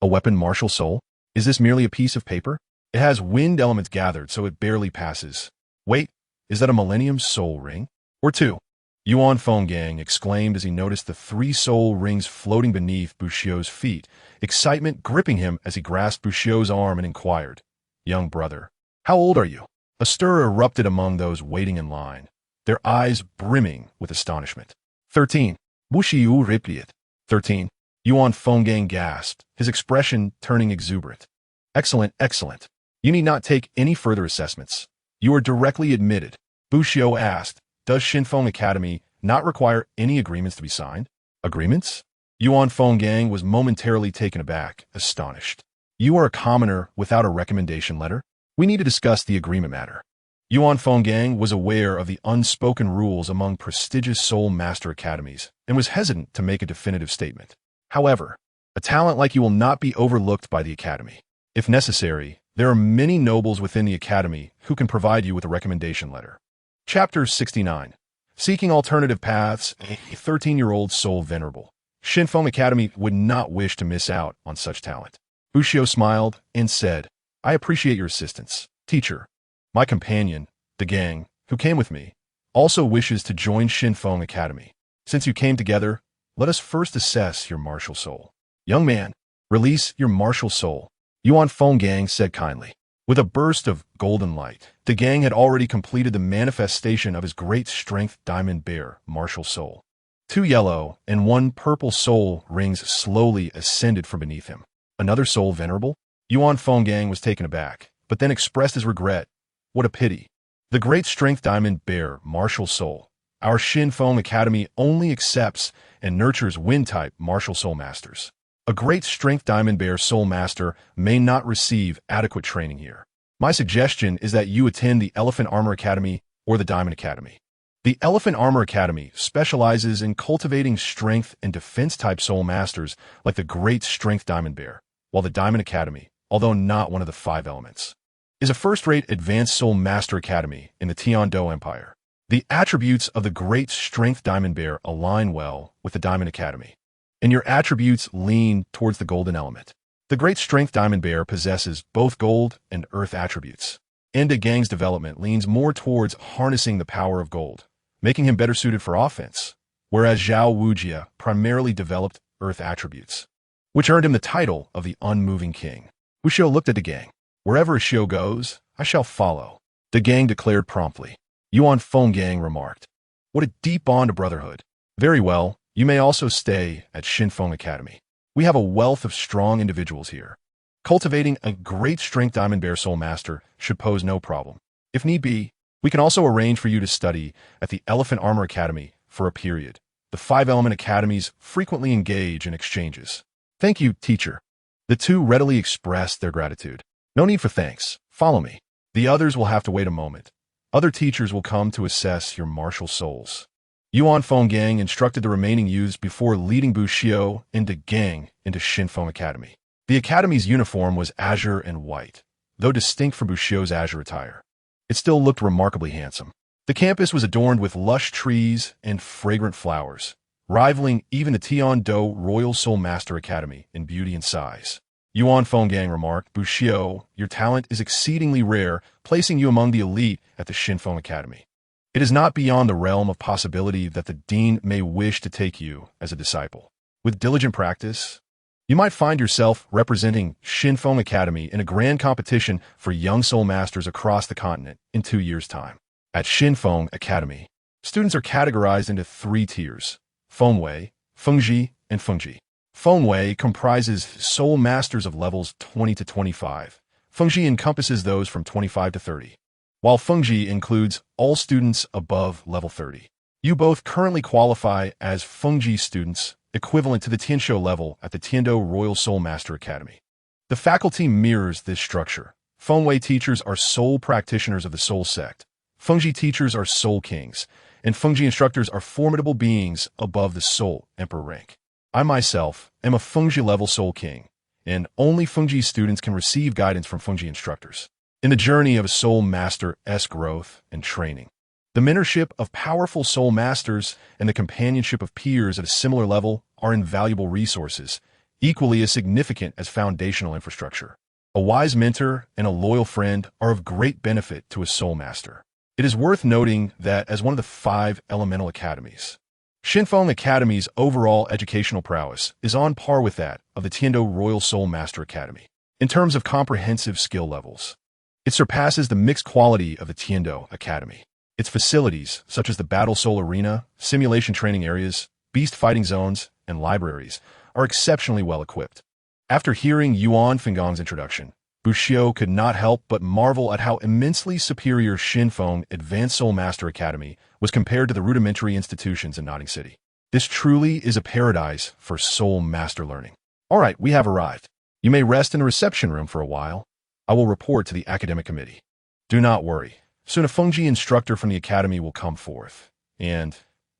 A weapon martial soul? Is this merely a piece of paper? It has wind elements gathered, so it barely passes. Wait, is that a Millennium Soul Ring? Or 2? Yuan Fenggang exclaimed as he noticed the 3 soul rings floating beneath Bushio's feet, excitement gripping him as he grasped Bushio's arm and inquired, "Young brother, how old are you?" A stir erupted among those waiting in line, their eyes brimming with astonishment. 13. Bushio replied. 13. Yuan Fenggang gasped, his expression turning exuberant. "Excellent, excellent. You need not take any further assessments. You are directly admitted." Bushio asked, "Does Shinfeng Academy not require any agreements to be signed?" Agreements? Yuan Fenggang was momentarily taken aback, astonished. "You are a commoner without a recommendation letter? We need to discuss the agreement matter." Yuan Fenggang was aware of the unspoken rules among prestigious Soul Master Academies and was hesitant to make a definitive statement. However, a talent like you will not be overlooked by the Academy. If necessary, there are many nobles within the Academy who can provide you with a recommendation letter. Chapter 69. Seeking Alternative Paths, a 13-year-old Soul Venerable. Shinfeng Academy would not wish to miss out on such talent. Bushio smiled and said, "I appreciate your assistance, teacher. My companion, De Gang, who came with me, also wishes to join Shinfeng Academy. Since you came together, let us first assess your martial soul." "Young man, release your martial soul," Yuan Fenggang said kindly. With a burst of golden light, De Gang had already completed the manifestation of his great strength diamond bear martial soul. 2 yellow and 1 purple soul rings slowly ascended from beneath him. Another soul venerable? Yuan Fenggang was taken aback, but then expressed his regret. What a pity. The great strength diamond bear martial soul. Our Shinfeng Academy only accepts and nurtures wind-type martial soul masters. A great strength diamond bear soul master may not receive adequate training here. My suggestion is that you attend the Elephant Armor Academy or the Diamond Academy. The Elephant Armor Academy specializes in cultivating strength and defense-type soul masters like the great strength diamond bear, while the Diamond Academy, although not one of the 5 elements, is a first-rate advanced soul master academy in the Tiando Empire. The attributes of the great strength diamond bear align well with the Diamond Academy, and your attributes lean towards the golden element. The great strength diamond bear possesses both gold and earth attributes, and De Gang's development leans more towards harnessing the power of gold, making him better suited for offense, whereas Zhao Wujia primarily developed earth attributes, which earned him the title of the Unmoving King. Bushio looked at De Gang. "Wherever a Shio goes, I shall follow," De Gang declared promptly. Yuan Fenggang remarked, "What a deep bond of brotherhood. Very well, you may also stay at Shinfeng Academy. We have a wealth of strong individuals here. Cultivating a great strength diamond bear soul master should pose no problem." If need be, we can also arrange for you to study at the Elephant Armor Academy for a period. The 5-element academies frequently engage in exchanges. Thank you, teacher. The two readily expressed their gratitude. No need for thanks. Follow me. The others will have to wait a moment. Other teachers will come to assess your martial souls. Yuan Fenggang instructed the remaining youths before leading Bushio into Gang into Shinfeng Academy. The academy's uniform was azure and white, though distinct from Bushio's azure attire. It still looked remarkably handsome. The campus was adorned with lush trees and fragrant flowers, rivaling even the Tian-Do Royal Soul Master Academy in beauty and size. Yuan Fenggang remarked, "Bushio, your talent is exceedingly rare, placing you among the elite at the Shinfeng Academy. It is not beyond the realm of possibility that the dean may wish to take you as a disciple. With diligent practice, you might find yourself representing Shinfeng Academy in a grand competition for young soul masters across the continent in 2 years' time." At Shinfeng Academy, students are categorized into 3 tiers: Fengwei, Fengji, and Fengji. Fengwei comprises soul masters of levels 20 to 25. Fengji encompasses those from 25 to 30, while Fengji includes all students above level 30. You both currently qualify as Fengji students, equivalent to the Tianshou level at the Tiando Royal Soul Master Academy. The faculty mirrors this structure. Fengwei teachers are soul practitioners of the soul sect. Fengji teachers are soul kings, and Fengji instructors are formidable beings above the soul emperor rank. I myself am a Fengji level soul king, and only Fengji students can receive guidance from Fengji instructors in the journey of a soul master's growth and training. The mentorship of powerful soul masters and the companionship of peers at a similar level are invaluable resources, equally as significant as foundational infrastructure. A wise mentor and a loyal friend are of great benefit to a soul master. It is worth noting that as one of the 5 elemental academies, Shinfeng Academy's overall educational prowess is on par with that of the Tiando Royal Soul Master Academy. In terms of comprehensive skill levels, it surpasses the mixed quality of the Tiando Academy. Its facilities, such as the Battle Soul Arena, simulation training areas, beast fighting zones, and libraries, are exceptionally well equipped. After hearing Yuan Fenggang's introduction, Bushio could not help but marvel at how immensely superior Shinfeng Advanced Soul Master Academy was compared to the rudimentary institutions in Notting City. This truly is a paradise for soul master learning. All right, we have arrived. You may rest in the reception room for a while. I will report to the academic committee. Do not worry. Soon a Fengji instructor from the academy will come forth, and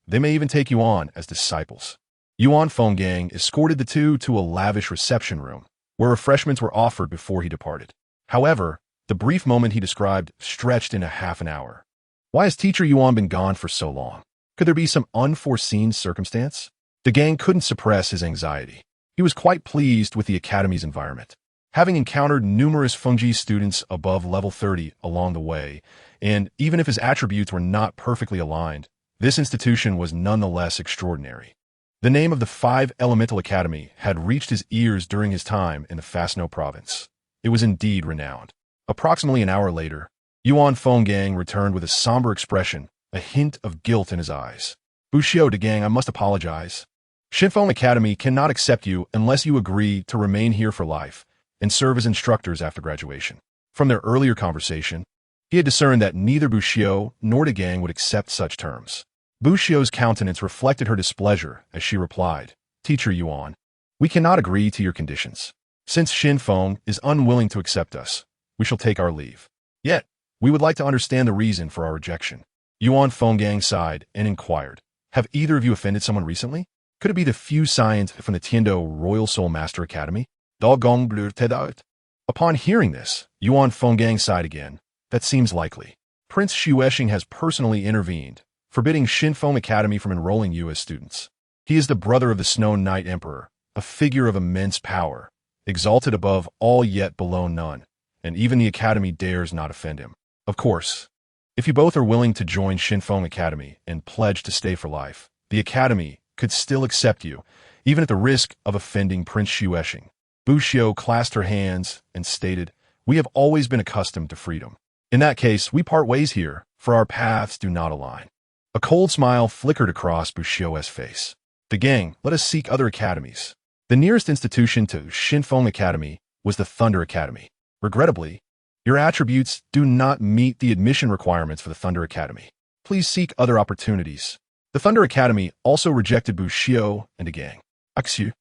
they may even take you on as disciples. Yuan Fenggang escorted the two to a lavish reception room, where refreshments were offered before he departed. However, the brief moment he described stretched into half an hour. Why has Teacher Yuan been gone for so long? Could there be some unforeseen circumstance? The gang couldn't suppress his anxiety. He was quite pleased with the academy's environment. Having encountered numerous Fengji students above level 30 along the way, and even if his attributes were not perfectly aligned, this institution was nonetheless extraordinary. The name of the 5 Elemental Academy had reached his ears during his time in the Fasno province. It was indeed renowned. Approximately an hour later, Yuan Fenggang returned with a somber expression, a hint of guilt in his eyes. "Bushio de gang, I must apologize. Shinfeng Academy cannot accept you unless you agree to remain here for life and serve as instructors after graduation." From their earlier conversation, he had discerned that neither Bushio nor de gang would accept such terms. Bushio's countenance reflected her displeasure as she replied, "Teacher Yuan, we cannot agree to your conditions. Since Shinfeng is unwilling to accept us, we shall take our leave. Yet, we would like to understand the reason for our rejection." Yuan Fenggang sighed and inquired, "Have either of you offended someone recently? Could it be the few scions from the Tiando Royal Soul Master Academy?" Upon hearing this, Yuan Fenggang sighed again. "That seems likely. Prince Xuesheng has personally intervened, forbidding Shinfeng Academy from enrolling you as students. He is the brother of the Snow Knight Emperor, a figure of immense power, exalted above all yet below none, and even the Academy dares not offend him. Of course, if you both are willing to join Shinfeng Academy and pledge to stay for life, the Academy could still accept you, even at the risk of offending Prince Xuesheng." Bushio clasped her hands and stated, "We have always been accustomed to freedom. In that case, we part ways here, for our paths do not align." A cold smile flickered across Bushio's face. "The gang, let us seek other academies." The nearest institution to Shinfeng Academy was the Thunder Academy. Regrettably, Your attributes do not meet the admission requirements for the Thunder Academy. Please seek other opportunities. The Thunder Academy also rejected Bushio and a gang. Axu,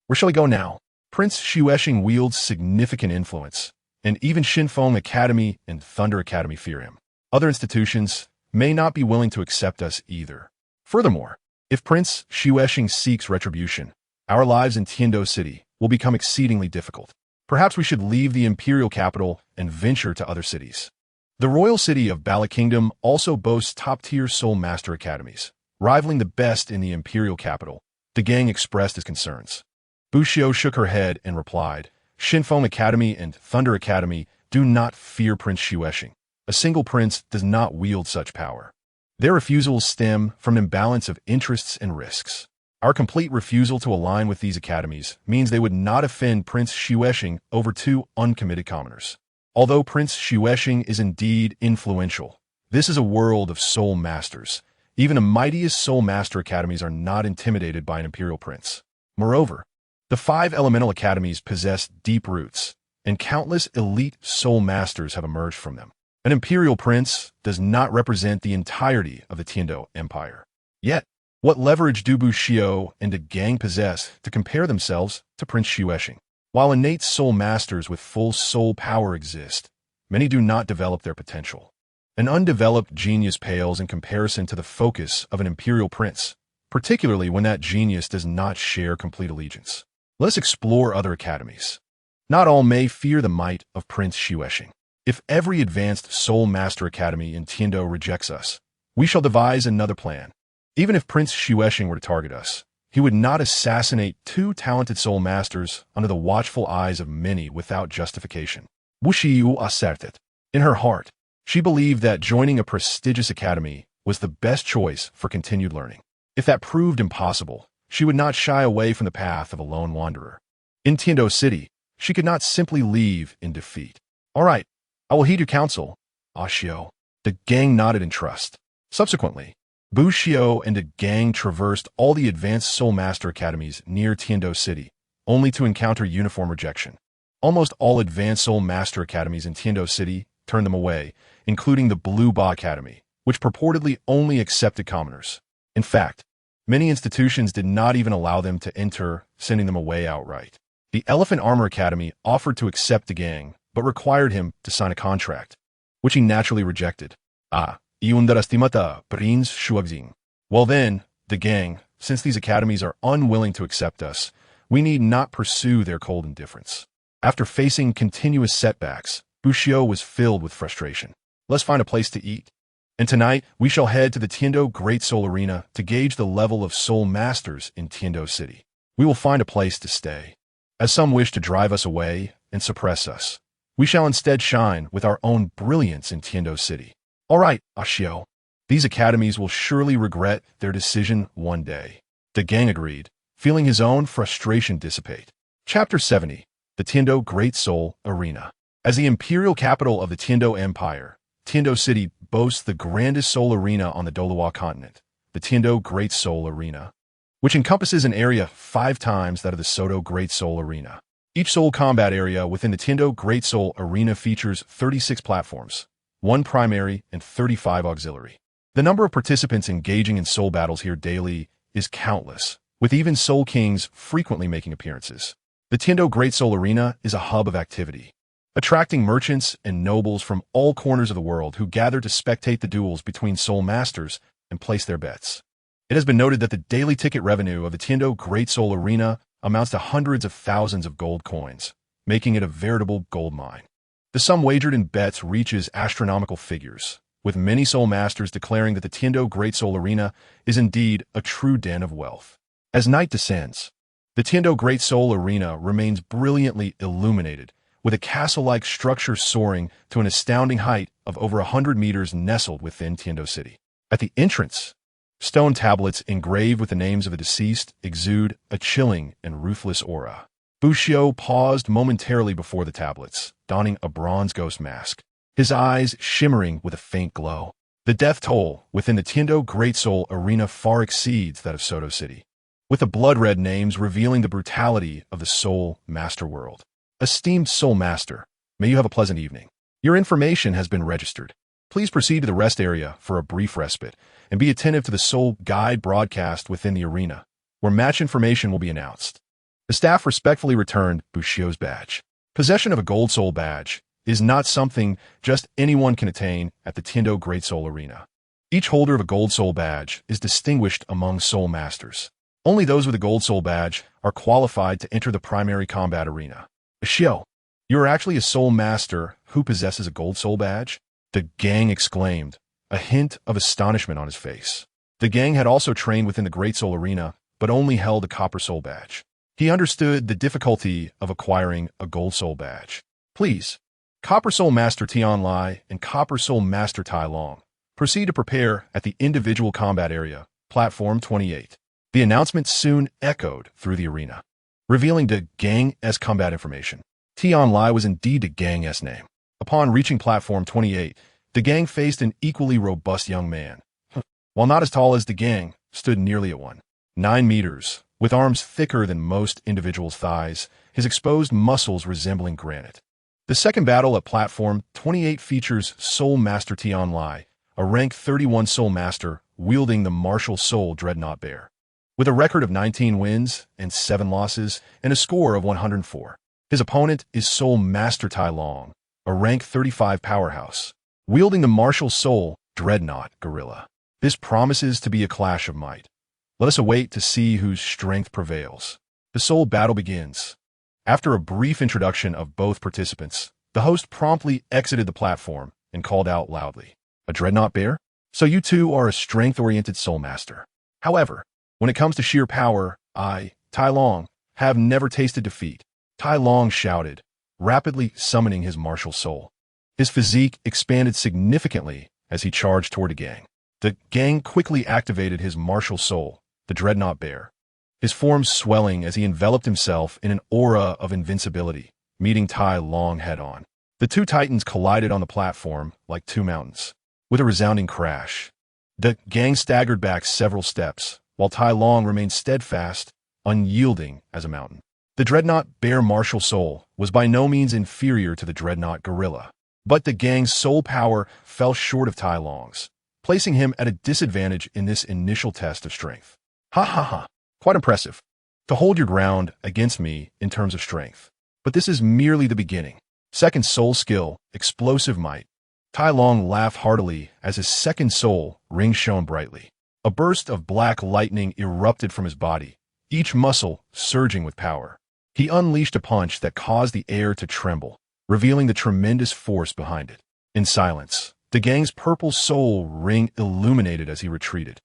where shall we go now? Prince Xuesheng wields significant influence, and even Shinfeng Academy and Thunder Academy fear him. Other institutions may not be willing to accept us either. Furthermore, if Prince Xuesheng seeks retribution, our lives in Tiando City will become exceedingly difficult. Perhaps we should leave the imperial capital and venture to other cities. The royal city of Bala Kingdom also boasts top-tier Soul Master academies, rivaling the best in the imperial capital. The gang expressed his concerns. Bushio shook her head and replied, Shinfeng Academy and Thunder Academy do not fear Prince Xuesheng. A single prince does not wield such power. Their refusals stem from an imbalance of interests and risks. Our complete refusal to align with these academies means they would not offend Prince Xuesheng over two uncommitted commoners. Although Prince Xuesheng is indeed influential, this is a world of soul masters. Even the mightiest soul master academies are not intimidated by an imperial prince. Moreover, the 5 elemental academies possess deep roots, and countless elite soul masters have emerged from them. An imperial prince does not represent the entirety of the Tiando Empire. Yet, what leverage do Bushio and a gang possess to compare themselves to Prince Xuesheng? While innate soul masters with full soul power exist, many do not develop their potential. An undeveloped genius pales in comparison to the focus of an imperial prince, particularly when that genius does not share complete allegiance. Let us explore other academies. Not all may fear the might of Prince Xuesheng. If every advanced soul master academy in Tiando rejects us, we shall devise another plan. Even if Prince Xuesheng were to target us, he would not assassinate 2 talented soul masters under the watchful eyes of many without justification. Wushiu asserted. In her heart, she believed that joining a prestigious academy was the best choice for continued learning. If that proved impossible, she would not shy away from the path of a lone wanderer. In Tiando City, she could not simply leave in defeat. All right, I will heed your counsel, Ashio. The gang nodded in trust. Subsequently, Bushio and a gang traversed all the advanced Soul Master academies near Tiando City, only to encounter uniform rejection. Almost all advanced Soul Master academies in Tiando City turned them away, including the Blue Ba Academy, which purportedly only accepted commoners. In fact, many institutions did not even allow them to enter, sending them away outright. The Elephant Armor Academy offered to accept the gang, but required him to sign a contract, which he naturally rejected. Iundarastimata Prince Xuexing. Well then, the gang, since these academies are unwilling to accept us, we need not pursue their cold indifference. After facing continuous setbacks, Bushio was filled with frustration. Let's find a place to eat. And tonight, we shall head to the Tiando Great Soul Arena to gauge the level of soul masters in Tiando City. We will find a place to stay. As some wish to drive us away and suppress us, we shall instead shine with our own brilliance in Tiando City. All right, Ashio. These academies will surely regret their decision one day. The gang agreed, feeling his own frustration dissipate. Chapter 70. The Tiando Great Soul Arena. As the imperial capital of the Tiando Empire, Tiando City boasts the grandest soul arena on the Douluos continent, the Tiando Great Soul Arena, which encompasses an area 5 times that of the Soto Great Soul Arena. Each soul combat area within the Tiando Great Soul Arena features 36 platforms, 1 primary and 35 auxiliary. The number of participants engaging in soul battles here daily is countless, with even soul kings frequently making appearances. The Tiando Great Soul Arena is a hub of activity, attracting merchants and nobles from all corners of the world who gather to spectate the duels between soul masters and place their bets. It has been noted that the daily ticket revenue of the Tiando Great Soul Arena amounts to hundreds of thousands of gold coins, making it a veritable gold mine. The sum wagered in bets reaches astronomical figures, with many soul masters declaring that the Tiando Great Soul Arena is indeed a true den of wealth. As night descends, the Tiando Great Soul Arena remains brilliantly illuminated, with a castle-like structure soaring to an astounding height of over 100 meters nestled within Tiando City. At the entrance, stone tablets engraved with the names of the deceased exude a chilling and ruthless aura. Bushio paused momentarily before the tablets, donning a bronze ghost mask, his eyes shimmering with a faint glow. The death toll within the Tiando Great Soul Arena far exceeds that of Soto City, with the blood-red names revealing the brutality of the Soul Master world. Esteemed Soul Master, may you have a pleasant evening. Your information has been registered. Please proceed to the rest area for a brief respite, and be attentive to the soul guide broadcast within the arena, where match information will be announced. The staff respectfully returned Bushio's badge. Possession of a gold soul badge is not something just anyone can attain at the Tindo Great Soul Arena. Each holder of a gold soul badge is distinguished among soul masters. Only those with a gold soul badge are qualified to enter the primary combat arena. Bushio, you are actually a soul master who possesses a gold soul badge? The gang exclaimed, a hint of astonishment on his face. The gang had also trained within the Great Soul Arena, but only held a copper soul badge. He understood the difficulty of acquiring a gold soul badge. Please, Copper Soul Master Tian Lai and Copper Soul Master Tai Long, proceed to prepare at the individual combat area, Platform 28. The announcement soon echoed through the arena, revealing the gang's combat information. Tian Lai was indeed the gang's name. Upon reaching Platform 28, the gang faced an equally robust young man. While not as tall as the gang, stood nearly at 1.9 meters, with arms thicker than most individuals' thighs, his exposed muscles resembling granite. The second battle at Platform 28 features Soul Master Tian Lai, a rank 31 Soul Master wielding the martial soul Dreadnought Bear. With a record of 19 wins and 7 losses and a score of 104. His opponent is Soul Master Tai Long, a rank 35 powerhouse, wielding the martial soul Dreadnought Gorilla. This promises to be a clash of might. Let us await to see whose strength prevails. The soul battle begins. After a brief introduction of both participants, the host promptly exited the platform and called out loudly, "A Dreadnought Bear? So you two are a strength-oriented soul master. However, when it comes to sheer power, I, Tai Long, have never tasted defeat." Tai Long shouted, rapidly summoning his martial soul. His physique expanded significantly as he charged toward the gang. The gang quickly activated his martial soul, the Dreadnought Bear, his form swelling as he enveloped himself in an aura of invincibility, meeting Tai Long head-on. The two titans collided on the platform like two mountains. With a resounding crash, the gang staggered back several steps, while Tai Long remained steadfast, unyielding as a mountain. The Dreadnought Bear martial soul was by no means inferior to the Dreadnought Gorilla, but the gang's soul power fell short of Tai Long's, placing him at a disadvantage in this initial test of strength. Ha ha ha, quite impressive to hold your ground against me in terms of strength. But this is merely the beginning. Second soul skill, explosive might. Tai Long laughed heartily as his second soul ring shone brightly. A burst of black lightning erupted from his body, each muscle surging with power. He unleashed a punch that caused the air to tremble, revealing the tremendous force behind it. In silence, the gang's purple soul ring illuminated as he retreated,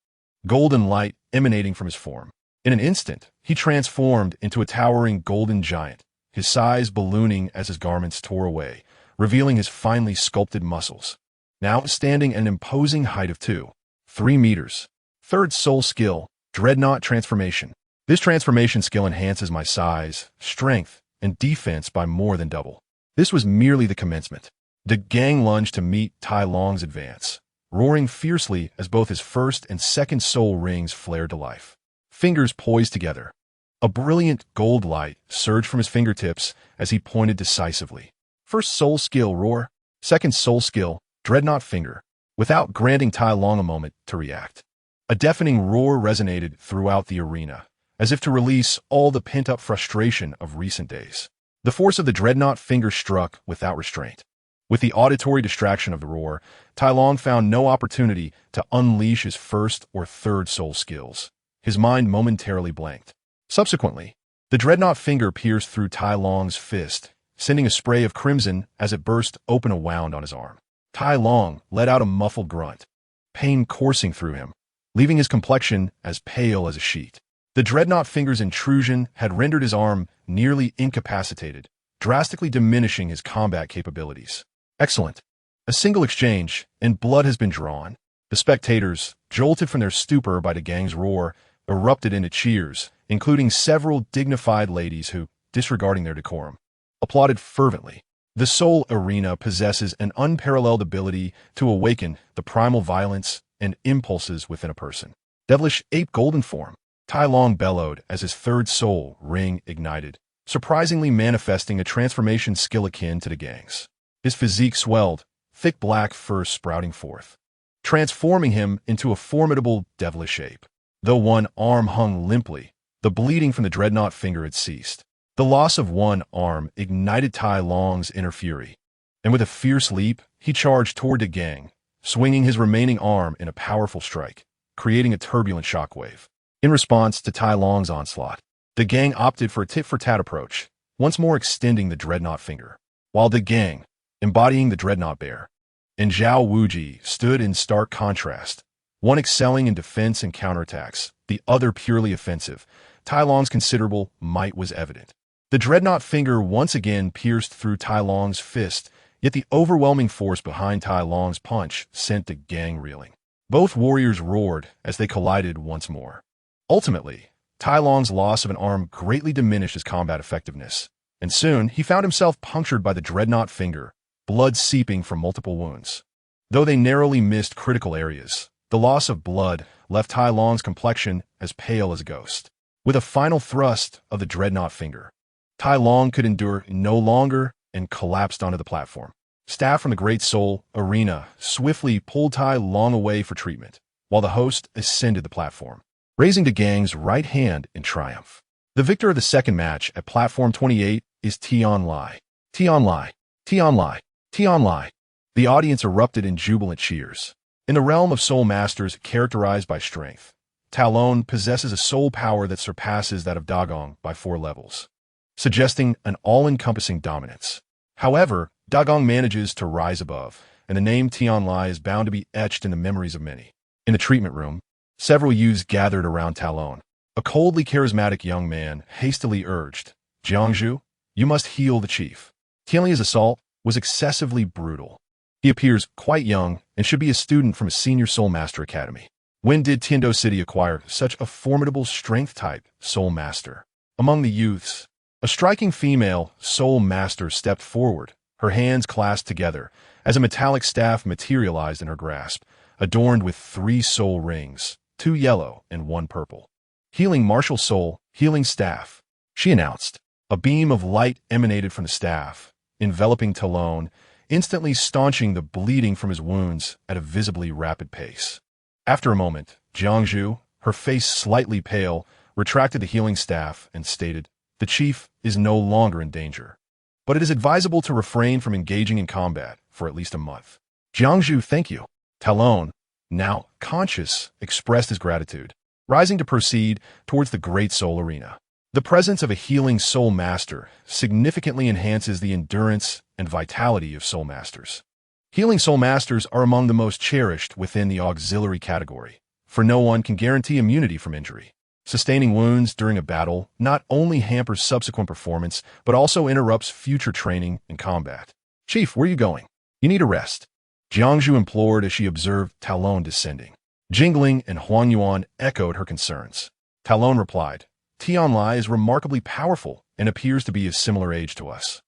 golden light emanating from his form. In an instant, he transformed into a towering golden giant, his size ballooning as his garments tore away, revealing his finely sculpted muscles. Now standing at an imposing height of 2.3 meters. Third soul skill, Dreadnought Transformation. This transformation skill enhances my size, strength, and defense by more than double. This was merely the commencement. The gang lunged to meet Tai Long's advance, roaring fiercely as both his first and second soul rings flared to life. Fingers poised together. A brilliant gold light surged from his fingertips as he pointed decisively. First soul skill, Roar. Second soul skill, Dreadnought Finger, without granting Tai Long a moment to react. A deafening roar resonated throughout the arena, as if to release all the pent-up frustration of recent days. The force of the Dreadnought Finger struck without restraint. With the auditory distraction of the roar, Tai Long found no opportunity to unleash his first or third soul skills. His mind momentarily blanked. Subsequently, the Dreadnought Finger pierced through Tai Long's fist, sending a spray of crimson as it burst open a wound on his arm. Tai Long let out a muffled grunt, pain coursing through him, leaving his complexion as pale as a sheet. The Dreadnought Finger's intrusion had rendered his arm nearly incapacitated, drastically diminishing his combat capabilities. Excellent. A single exchange, and blood has been drawn. The spectators, jolted from their stupor by the gang's roar, erupted into cheers, including several dignified ladies who, disregarding their decorum, applauded fervently. The Soul Arena possesses an unparalleled ability to awaken the primal violence and impulses within a person. Devilish Ape Golden Form. Tai Long bellowed as his third soul ring ignited, surprisingly manifesting a transformation skill akin to the gang's. His physique swelled, thick black fur sprouting forth, transforming him into a formidable devilish ape. Though one arm hung limply, the bleeding from the dreadnought finger had ceased. The loss of one arm ignited Tai Long's inner fury, and with a fierce leap, he charged toward the gang, swinging his remaining arm in a powerful strike, creating a turbulent shockwave. In response to Tai Long's onslaught, the gang opted for a tit-for-tat approach, once more extending the dreadnought finger, while the gang, embodying the dreadnought bear, and Zhao Wuji stood in stark contrast, one excelling in defense and counterattacks, the other purely offensive. Tai Long's considerable might was evident. The dreadnought finger once again pierced through Tai Long's fist, yet the overwhelming force behind Tai Long's punch sent the gang reeling. Both warriors roared as they collided once more. Ultimately, Tai Long's loss of an arm greatly diminished his combat effectiveness, and soon he found himself punctured by the dreadnought finger, blood seeping from multiple wounds. Though they narrowly missed critical areas, the loss of blood left Tai Long's complexion as pale as a ghost. With a final thrust of the dreadnought finger, Tai Long could endure no longer and collapsed onto the platform. Staff from the Great Soul Arena swiftly pulled Tai Long away for treatment, while the host ascended the platform, raising the gang's right hand in triumph. The victor of the second match at Platform 28 is Tian Lai. Tian Lai. Tian Lai. Tian Lai. The audience erupted in jubilant cheers. In the realm of soul masters characterized by strength, Talon possesses a soul power that surpasses that of Dagong by 4 levels, suggesting an all-encompassing dominance. However, Dagong manages to rise above, and the name Tian Lai is bound to be etched in the memories of many. In the treatment room, several youths gathered around Talon. A coldly charismatic young man hastily urged, "Jiangzhu, you must heal the chief." Tianli's assault was excessively brutal. He appears quite young and should be a student from a senior Soul Master Academy. When did Tiando City acquire such a formidable strength-type Soul Master? Among the youths, a striking female Soul Master stepped forward, her hands clasped together, as a metallic staff materialized in her grasp, adorned with 3 soul rings, 2 yellow and 1 purple. "Healing Martial Soul, Healing Staff," she announced. A beam of light emanated from the staff, enveloping Talon, instantly staunching the bleeding from his wounds at a visibly rapid pace. After a moment, Jiangzhu, her face slightly pale, retracted the healing staff and stated, "The chief is no longer in danger, but it is advisable to refrain from engaging in combat for at least a month." "Jiangzhu, thank you." Talon, now conscious, expressed his gratitude, rising to proceed towards the Great Soul Arena. The presence of a healing Soul Master significantly enhances the endurance and vitality of Soul Masters. Healing Soul Masters are among the most cherished within the auxiliary category, for no one can guarantee immunity from injury. Sustaining wounds during a battle not only hampers subsequent performance, but also interrupts future training and combat. "Chief, where are you going? You need a rest," Jiangzhu implored as she observed Talon descending. Jingling and Huang Yuan echoed her concerns. Talon replied, "Tian Lai is remarkably powerful and appears to be of similar age to us.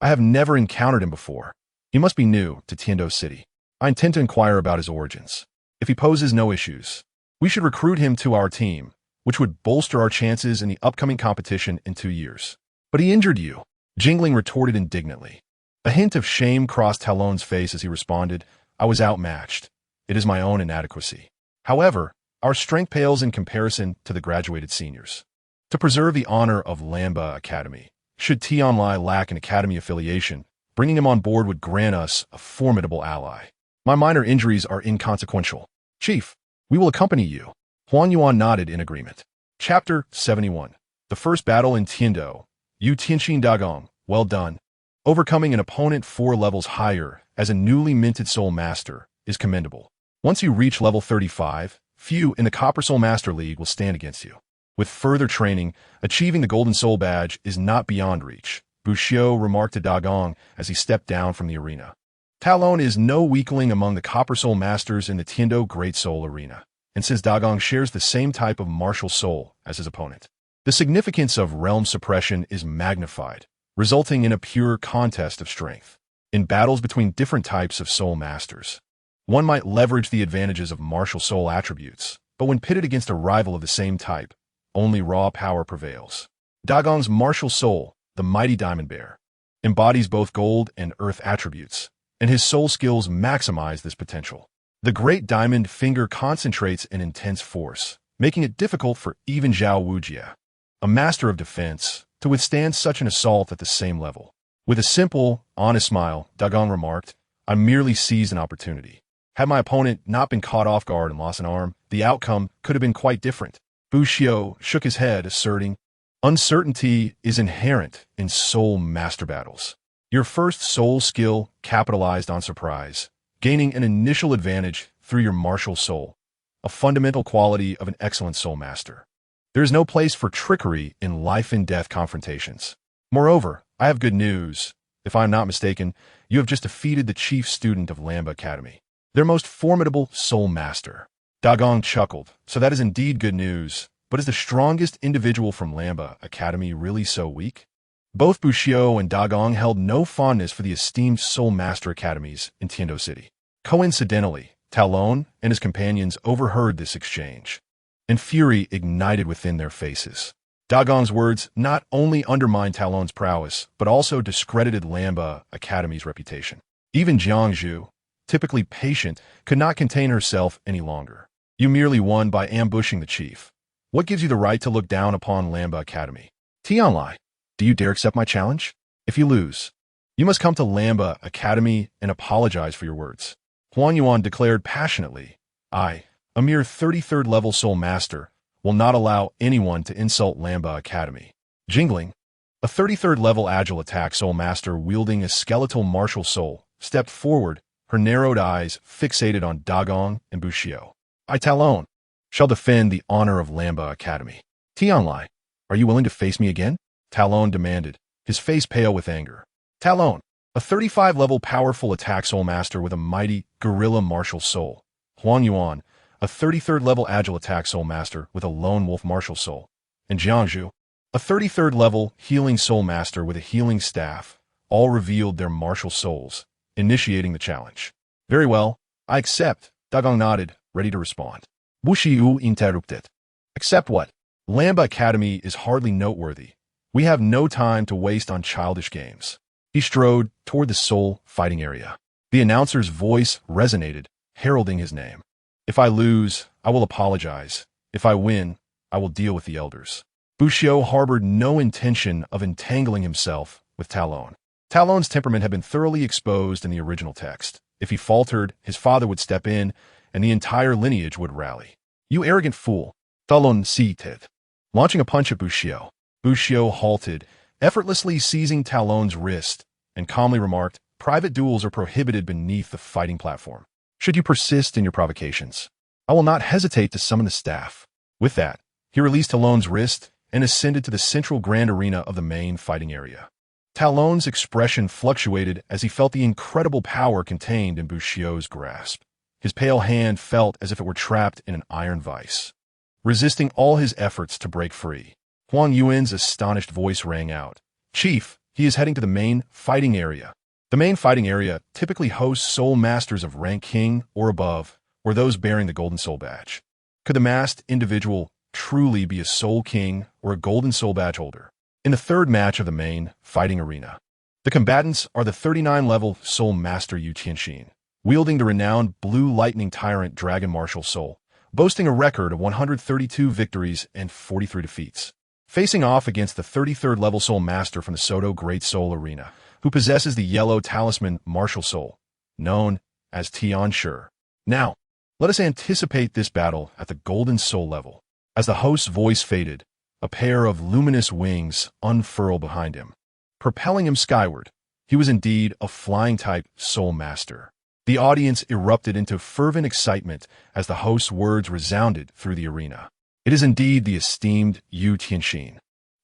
I have never encountered him before. He must be new to Tiando City. I intend to inquire about his origins. If he poses no issues, we should recruit him to our team, which would bolster our chances in the upcoming competition in 2 years." "But he injured you," Jingling retorted indignantly. A hint of shame crossed Talon's face as he responded, "I was outmatched. It is my own inadequacy. However, our strength pales in comparison to the graduated seniors. To preserve the honor of Lamba Academy, should Tian Lai lack an academy affiliation, bringing him on board would grant us a formidable ally. My minor injuries are inconsequential. Chief, we will accompany you." Huang Yuan nodded in agreement. Chapter 71. The First Battle in Tiando. Yu Tianxin Dagong. Well done. Overcoming an opponent 4 levels higher as a newly minted Soul Master is commendable. Once you reach level 35, few in the Copper Soul Master League will stand against you. With further training, achieving the Golden Soul Badge is not beyond reach, Bushio remarked to Dagong as he stepped down from the arena. Talon is no weakling among the Copper Soul Masters in the Tiando Great Soul Arena, and since Dagong shares the same type of martial soul as his opponent, the significance of realm suppression is magnified, resulting in a pure contest of strength. In battles between different types of Soul Masters, one might leverage the advantages of martial soul attributes, but when pitted against a rival of the same type, only raw power prevails. Dagong's martial soul, the mighty Diamond Bear, embodies both gold and earth attributes, and his soul skills maximize this potential. The Great Diamond Finger concentrates an intense force, making it difficult for even Zhao Wujia, a master of defense, to withstand such an assault at the same level. With a simple, honest smile, Dagong remarked, "I merely seized an opportunity. Had my opponent not been caught off guard and lost an arm, the outcome could have been quite different." Bu Xiao shook his head, asserting, "Uncertainty is inherent in soul master battles. Your first soul skill capitalized on surprise, gaining an initial advantage through your martial soul, a fundamental quality of an excellent soul master. There is no place for trickery in life-and-death confrontations. Moreover, I have good news. If I am not mistaken, you have just defeated the chief student of Lamba Academy, their most formidable soul master." Dagong chuckled. "So that is indeed good news. But is the strongest individual from Lamba Academy really so weak?" Both Bu Xiao and Dagong held no fondness for the esteemed soul master academies in Tiando City. Coincidentally, Talon and his companions overheard this exchange, and fury ignited within their faces. Dagong's words not only undermined Talon's prowess, but also discredited Lamba Academy's reputation. Even Jiangzhu, typically patient, could not contain herself any longer. "You merely won by ambushing the chief. What gives you the right to look down upon Lamba Academy? Tianlai, do you dare accept my challenge? If you lose, you must come to Lamba Academy and apologize for your words." Huan Yuan declared passionately, "I, a mere 33rd level soul master, will not allow anyone to insult Lamba Academy." Jingling, a 33rd level agile attack soul master wielding a skeletal martial soul, stepped forward, her narrowed eyes fixated on Dagong and Bu Xiao. "I, Talon, shall defend the honor of Lamba Academy. Tianlai, are you willing to face me again?" Talon demanded, his face pale with anger. Talon, a 35-level powerful attack soul master with a mighty guerrilla martial soul. Huang Yuan, a 33rd level agile attack soul master with a lone wolf martial soul. And Jiangzhu, a 33rd level healing soul master with a healing staff, all revealed their martial souls, initiating the challenge. "Very well, I accept," Dagong nodded, ready to respond. Bu Xiu interrupted. "Accept what? Lamba Academy is hardly noteworthy. We have no time to waste on childish games." He strode toward the soul fighting area. The announcer's voice resonated, heralding his name. "If I lose, I will apologize. If I win, I will deal with the elders." Bu Xiu harbored no intention of entangling himself with Talon. Talon's temperament had been thoroughly exposed in the original text. If he faltered, his father would step in, and the entire lineage would rally. "You arrogant fool," Talon seated, launching a punch at Bu Xiu. Bu Xiu halted, effortlessly seizing Talon's wrist, and calmly remarked, "Private duels are prohibited beneath the fighting platform. Should you persist in your provocations, I will not hesitate to summon the staff." With that, he released Talon's wrist and ascended to the central grand arena of the main fighting area. Talon's expression fluctuated as he felt the incredible power contained in Bu Xiu's grasp. His pale hand felt as if it were trapped in an iron vice, resisting all his efforts to break free. Huang Yuan's astonished voice rang out. "Chief, he is heading to the main fighting area." The main fighting area typically hosts soul masters of rank king or above, or those bearing the golden soul badge. Could the masked individual truly be a soul king or a golden soul badge holder? In the third match of the main fighting arena, the combatants are the 39-level soul master Yu Qianxin, wielding the renowned blue lightning tyrant dragon martial soul, boasting a record of 132 victories and 43 defeats. Facing off against the 33rd level soul master from the Soto Great Soul Arena, who possesses the yellow talisman martial soul, known as Tian Shi. Now, let us anticipate this battle at the golden soul level. As the host's voice faded, a pair of luminous wings unfurled behind him, propelling him skyward. He was indeed a flying-type soul master. The audience erupted into fervent excitement as the host's words resounded through the arena. "It is indeed the esteemed Yu Qianxin,